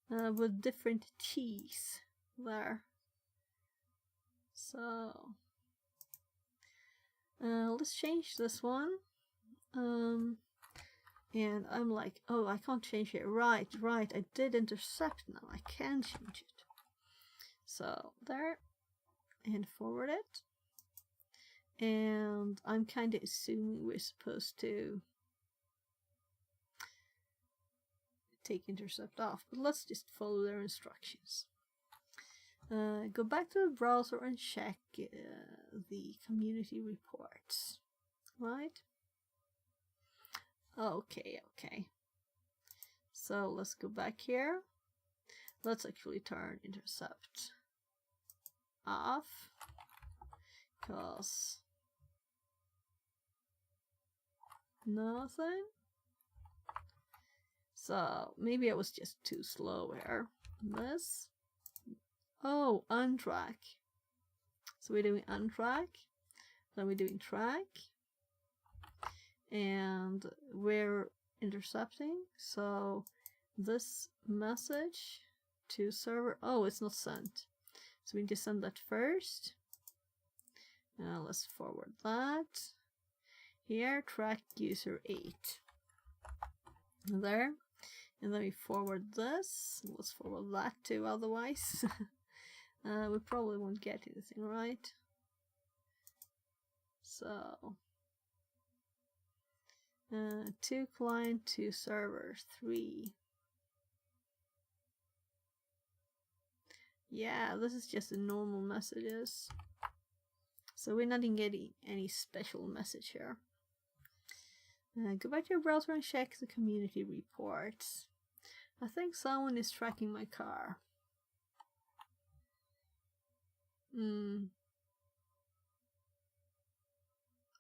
with different T's there. So let's change this one. And I'm like, oh, I can't change it. Right, I did intercept now. I can change it. So there, and forward it. And I'm kind of assuming we're supposed to take intercept off, but let's just follow their instructions. Go back to the browser and check the community reports, right? Okay. So let's go back here. Let's actually turn intercept off, because nothing. So maybe I was just too slow here. This. Oh, untrack. So we're doing untrack. Then we're doing track. And we're intercepting. So this message to server. Oh, it's not sent. So we need to send that first. Let's forward that. Here, track user 8. There. And then we forward this. Let's forward that too, otherwise. We probably won't get anything, right? So, 2 client, 2 server, 3. Yeah, this is just the normal messages. So we're not getting any special message here. Go back to your browser and check the community reports. I think someone is tracking my car.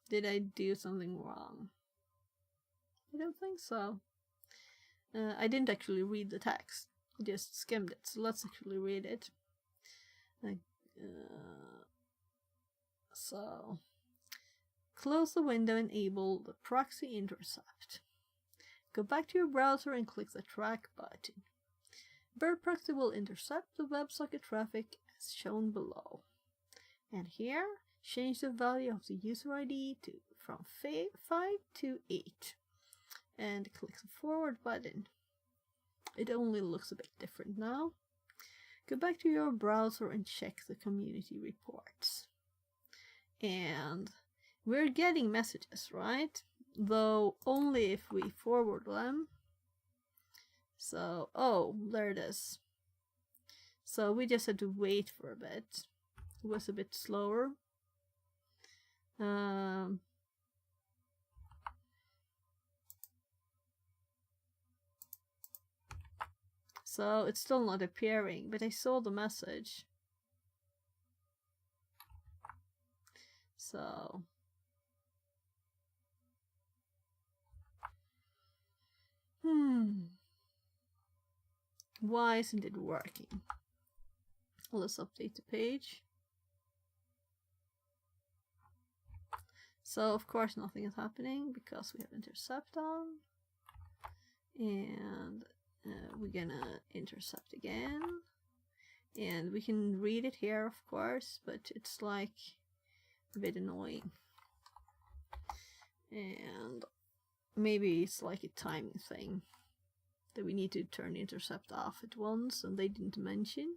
Did I do something wrong? I don't think so. I didn't actually read the text. I just skimmed it. So let's actually read it. So, close the window and enable the proxy intercept. Go back to your browser and click the track button. Bird proxy will intercept the WebSocket traffic as shown below. And here, change the value of the user ID from 5 to 8. And click the forward button. It only looks a bit different now. Go back to your browser and check the community reports. And we're getting messages, right? Though only if we forward them. So, oh, there it is. So we just had to wait for a bit. It was a bit slower. So it's still not appearing, but I saw the message. So why isn't it working? Let's update the page. So of course nothing is happening because we have intercept on. And we're gonna intercept again. And we can read it here, of course, but it's like a bit annoying. And maybe it's like a timing thing that we need to turn intercept off at once and they didn't mention.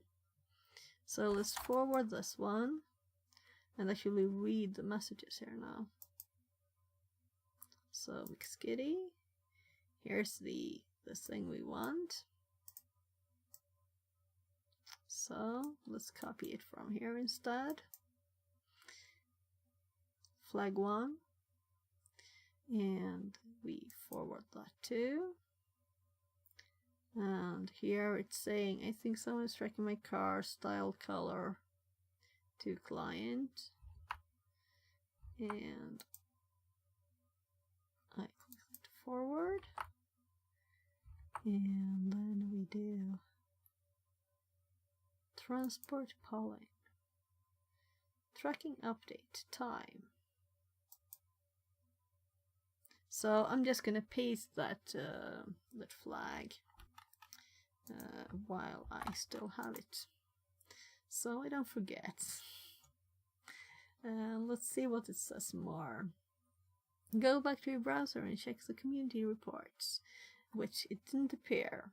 So let's forward this one and actually read the messages here now. So McSkitty, here's the thing we want. So let's copy it from here instead. Flag 1. And we forward that too. And here it's saying, I think someone is tracking my car, style, color to client. And I click forward. And then we do transport polling. Tracking update time. So I'm just gonna paste that that flag while I still have it, so I don't forget. Let's see what it says more. Go back to your browser and check the community reports, which it didn't appear.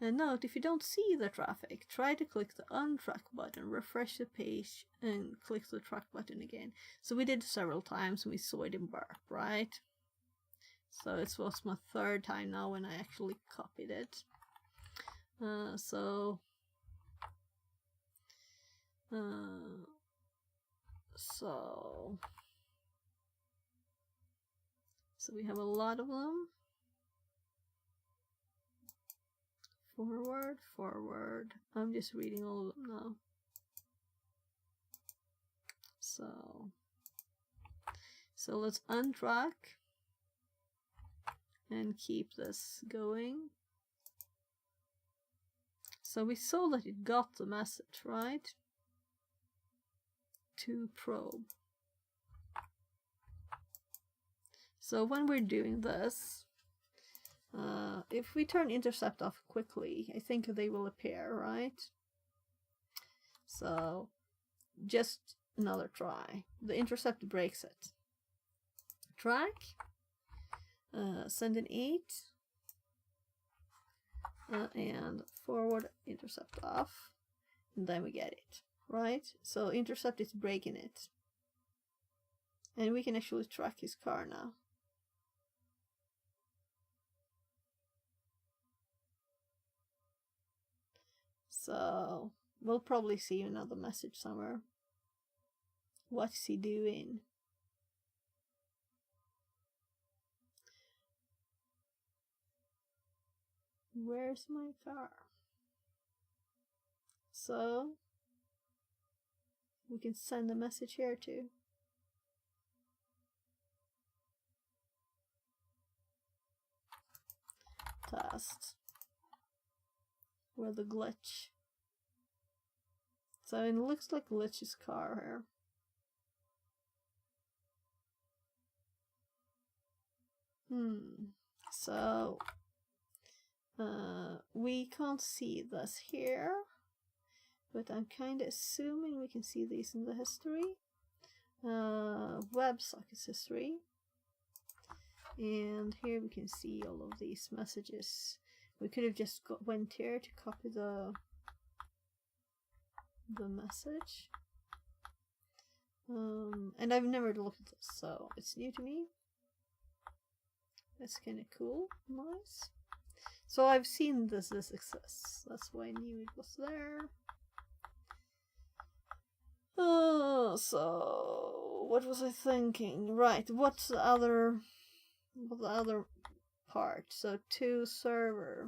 And note, if you don't see the traffic, try to click the untrack button, refresh the page, and click the track button again. So we did it several times and we saw it in burp, right? So it was my 3rd time now when I actually copied it. So we have a lot of them. Forward. I'm just reading all of them now. So let's untrack and keep this going. So we saw that it got the message, right? To probe. So when we're doing this, if we turn intercept off quickly, I think they will appear, right? So just another try. The intercept breaks it. Track, send an 8, and forward intercept off, and then we get it, right? So intercept is breaking it. And we can actually track his car now. So we'll probably see another message somewhere. What's he doing? Where's my car? So we can send a message here too. Test. Where the glitch. So it looks like glitch's car here. So we can't see this here, but I'm kind of assuming we can see these in the history. WebSockets history. And here we can see all of these messages. We could have just went here to copy the message. And I've never looked at this, so it's new to me. That's kind of cool. Nice. So I've seen this exists. That's why I knew it was there. So what was I thinking? Right, what's the other part? So to server.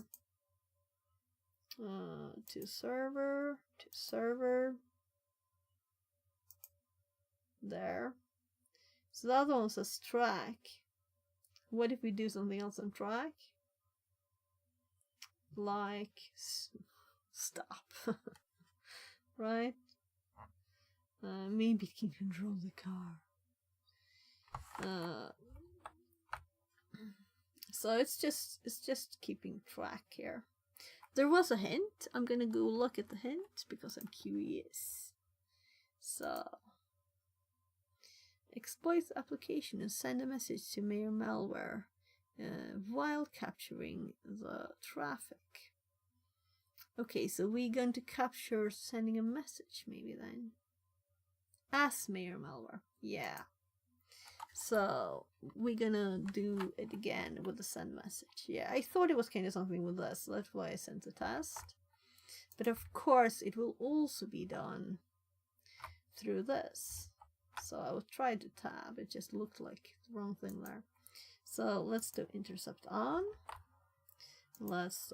To server. There. So the other one says track. What if we do something else on track? Like stop. Right? Maybe it can control the car. So it's just keeping track here. There was a hint. I'm gonna go look at the hint because I'm curious. So exploit the application and send a message to Mayor Malware while capturing the traffic. Okay, so we're going to capture sending a message maybe then. As Mayor Malware. Yeah. So we're gonna do it again with the send message. Yeah, I thought it was kind of something with this, so that's why I sent the test. But of course it will also be done through this. So I will try to tab, it just looked like the wrong thing there. So let's do intercept on. Let's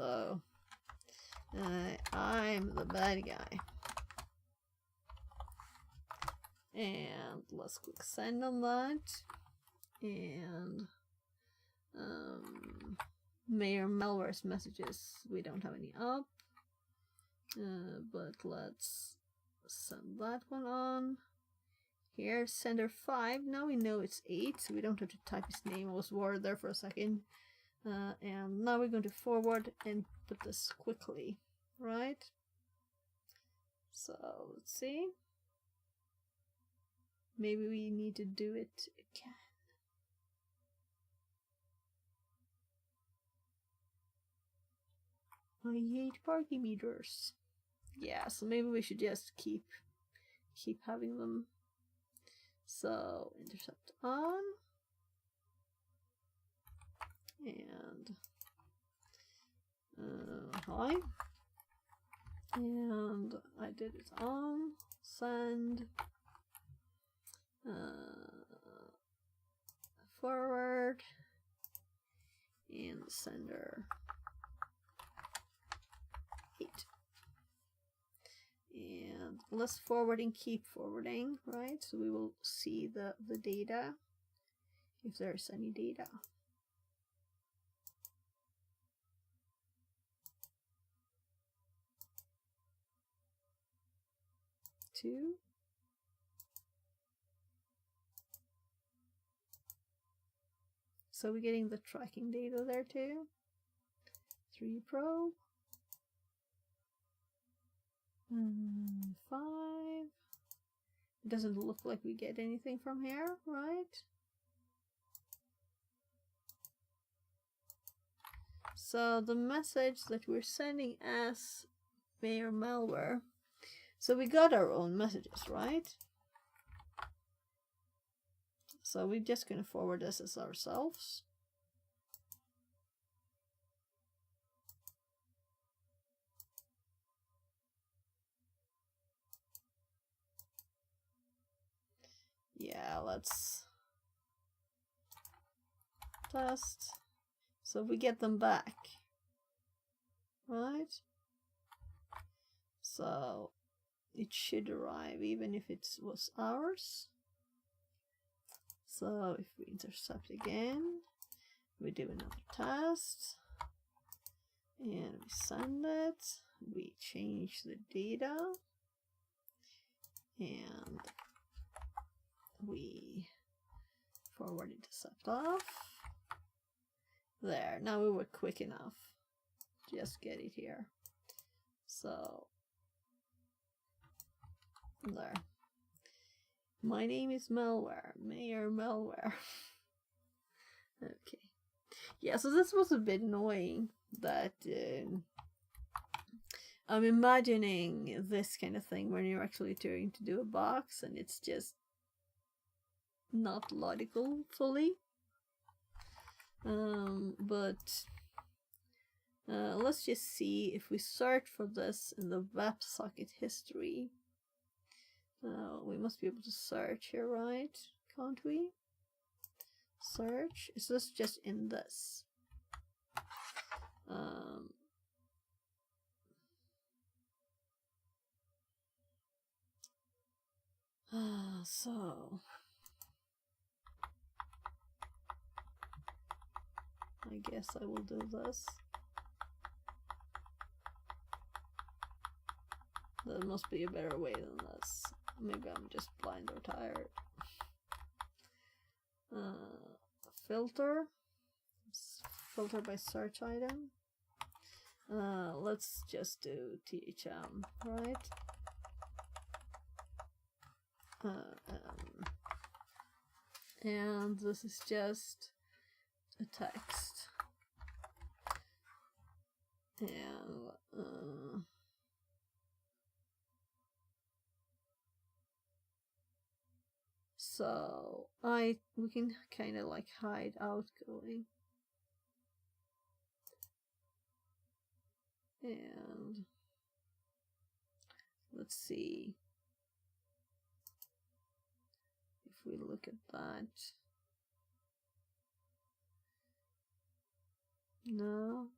I'm the bad guy. And let's click send on that. And Mayor Malware's messages, we don't have any up. But let's send that one on. Here, sender 5. Now we know it's 8, so we don't have to type his name. I was worried there for a second. And now we're going to forward and put this quickly, right? So let's see. Maybe we need to do it again. I hate parking meters. Yeah, so maybe we should just keep having them. So intercept on. And hi. And I did it on. Send. Forward. And sender 8. And let's forward and keep forwarding, right? So we will see the data, if there's any data. 2. So we're getting the tracking data there too. 3 probe. 5. It doesn't look like we get anything from here, right? So the message that we're sending as Mayor Malware. So we got our own messages, right? So we're just gonna forward this as ourselves. Yeah, let's test. So we get them back, right? So it should arrive even if it was ours. So if we intercept again, we do another test, and we send it, we change the data, and we forward intercept off. There, now we were quick enough. Just get it here. So, there. My name is Malware, Mayor Malware. Okay. Yeah, so this was a bit annoying that I'm imagining this kind of thing when you're actually trying to do a box and it's just not logical fully. But let's just see if we search for this in the WebSocket history. We must be able to search here, right? Can't we? Search. Is this just in this? So I guess I will do this. There must be a better way than this. Maybe I'm just blind or tired. Filter. Filter by search item. Let's just do THM, right? And this is just a text. And so we can kind of like hide outgoing. And let's see if we look at that. No.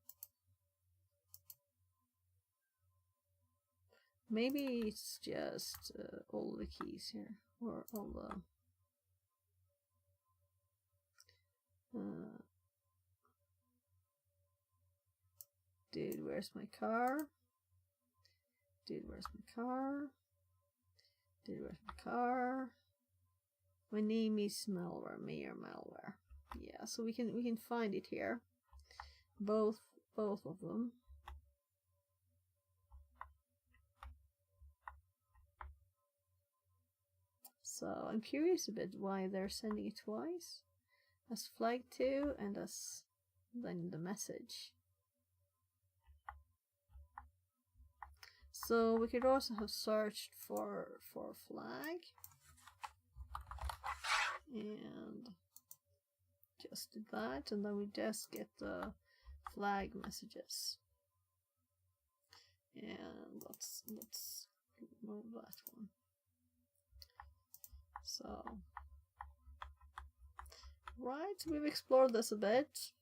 Maybe it's just all the keys here, or all the dude, where's my car? Dude, where's my car? Dude, where's my car? My name is Malware, Mayor Malware. Yeah, so we can find it here. Both of them. So I'm curious a bit why they're sending it twice, as flag 2 and as then the message. So we could also have searched for flag and just did that, and then we just get the flag messages. And let's remove that one. So, right, we've explored this a bit.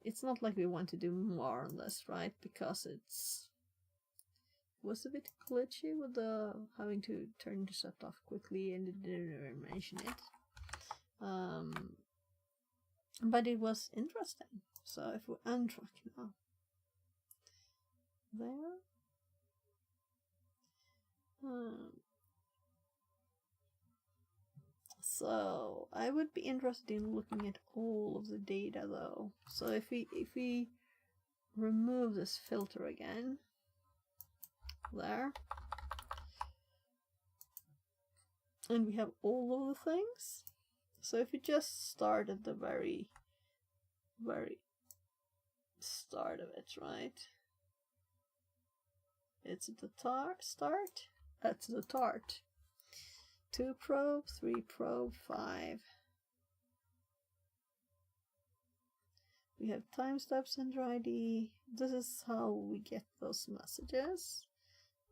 It's not like we want to do more on this, right? Because it was a bit glitchy with the having to turn intercept off quickly, and it didn't even mention it. But it was interesting. So if we untrack now, there. So I would be interested in looking at all of the data though. So if we remove this filter again, there, And we have all of the things. So if you just start at the very start of it, right? It's at the start. That's the tart. 2 probe, 3 probe, 5. We have time steps under ID. This is how we get those messages.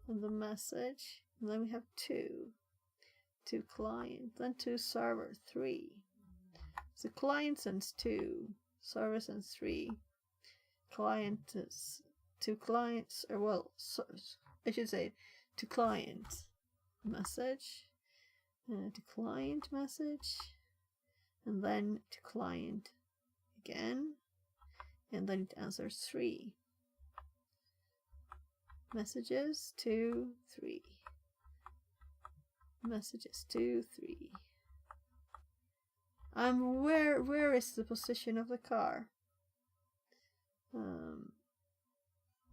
And the message. And then we have 2 client, then 2 server, 3. So client sends 2, server sends 3. Client is 2 clients, or well, so, I should say to client message, to client message, and then to client again, and then it answers 3 messages, 2, 3 messages, 2, 3. Where is the position of the car?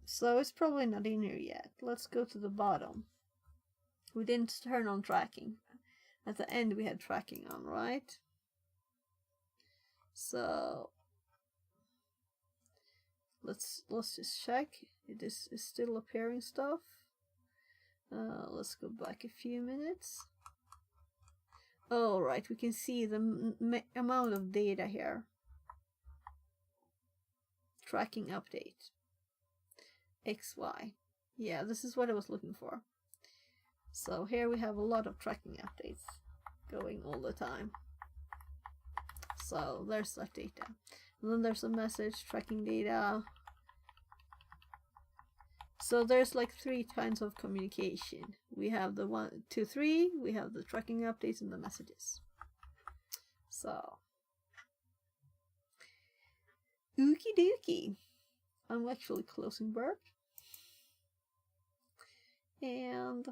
So it's probably not in here yet. Let's go to the bottom. We didn't turn on tracking. At the end we had tracking on, right? So let's just check. It is still appearing stuff. Let's go back a few minutes. All right, we can see the amount of data here. Tracking update. XY. Yeah, this is what I was looking for. So here we have a lot of tracking updates going all the time. So there's that data. And then there's a message, tracking data. So there's like 3 kinds of communication. We have the 1, 2, 3, we have the tracking updates and the messages. So okie dokie. I'm actually closing Burp. And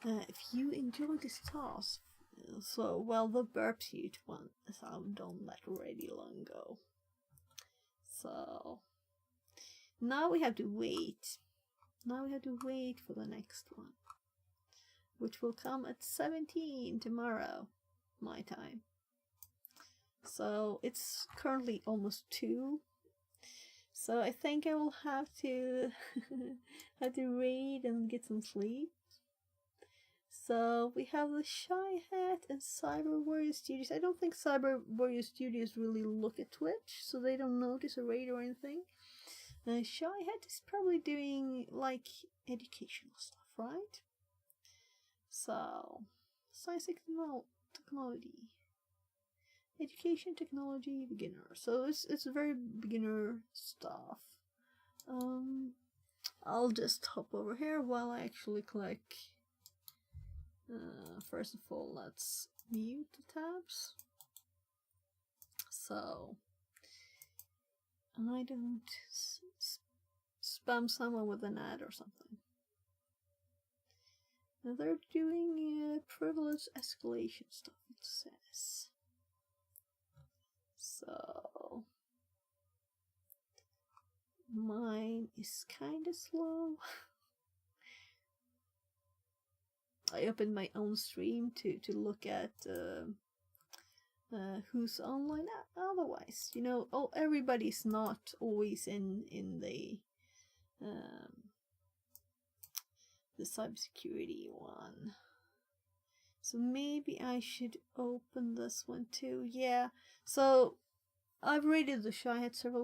if you enjoyed this task, so well, the Burp Suit one, so I've done that already long ago. So now we have to wait. Now we have to wait for the next one, which will come at 17 tomorrow, my time. So it's currently almost 2. So I think I will have to read and get some sleep. So we have the Shy Hat and Cyber Warrior Studios. I don't think Cyber Warrior Studios really look at Twitch, so they don't notice a raid or anything. Shy Hat is probably doing like educational stuff, right? So science technology, education technology beginner. So it's very beginner stuff. I'll just hop over here while I actually click. First of all, let's mute the tabs so I don't spam someone with an ad or something. Now they're doing privilege escalation stuff, it says. So mine is kind of slow. I opened my own stream to look at who's online. Otherwise, you know, everybody's not always in the cybersecurity one. So maybe I should open this one too. Yeah. So I've raided the Shy Hat several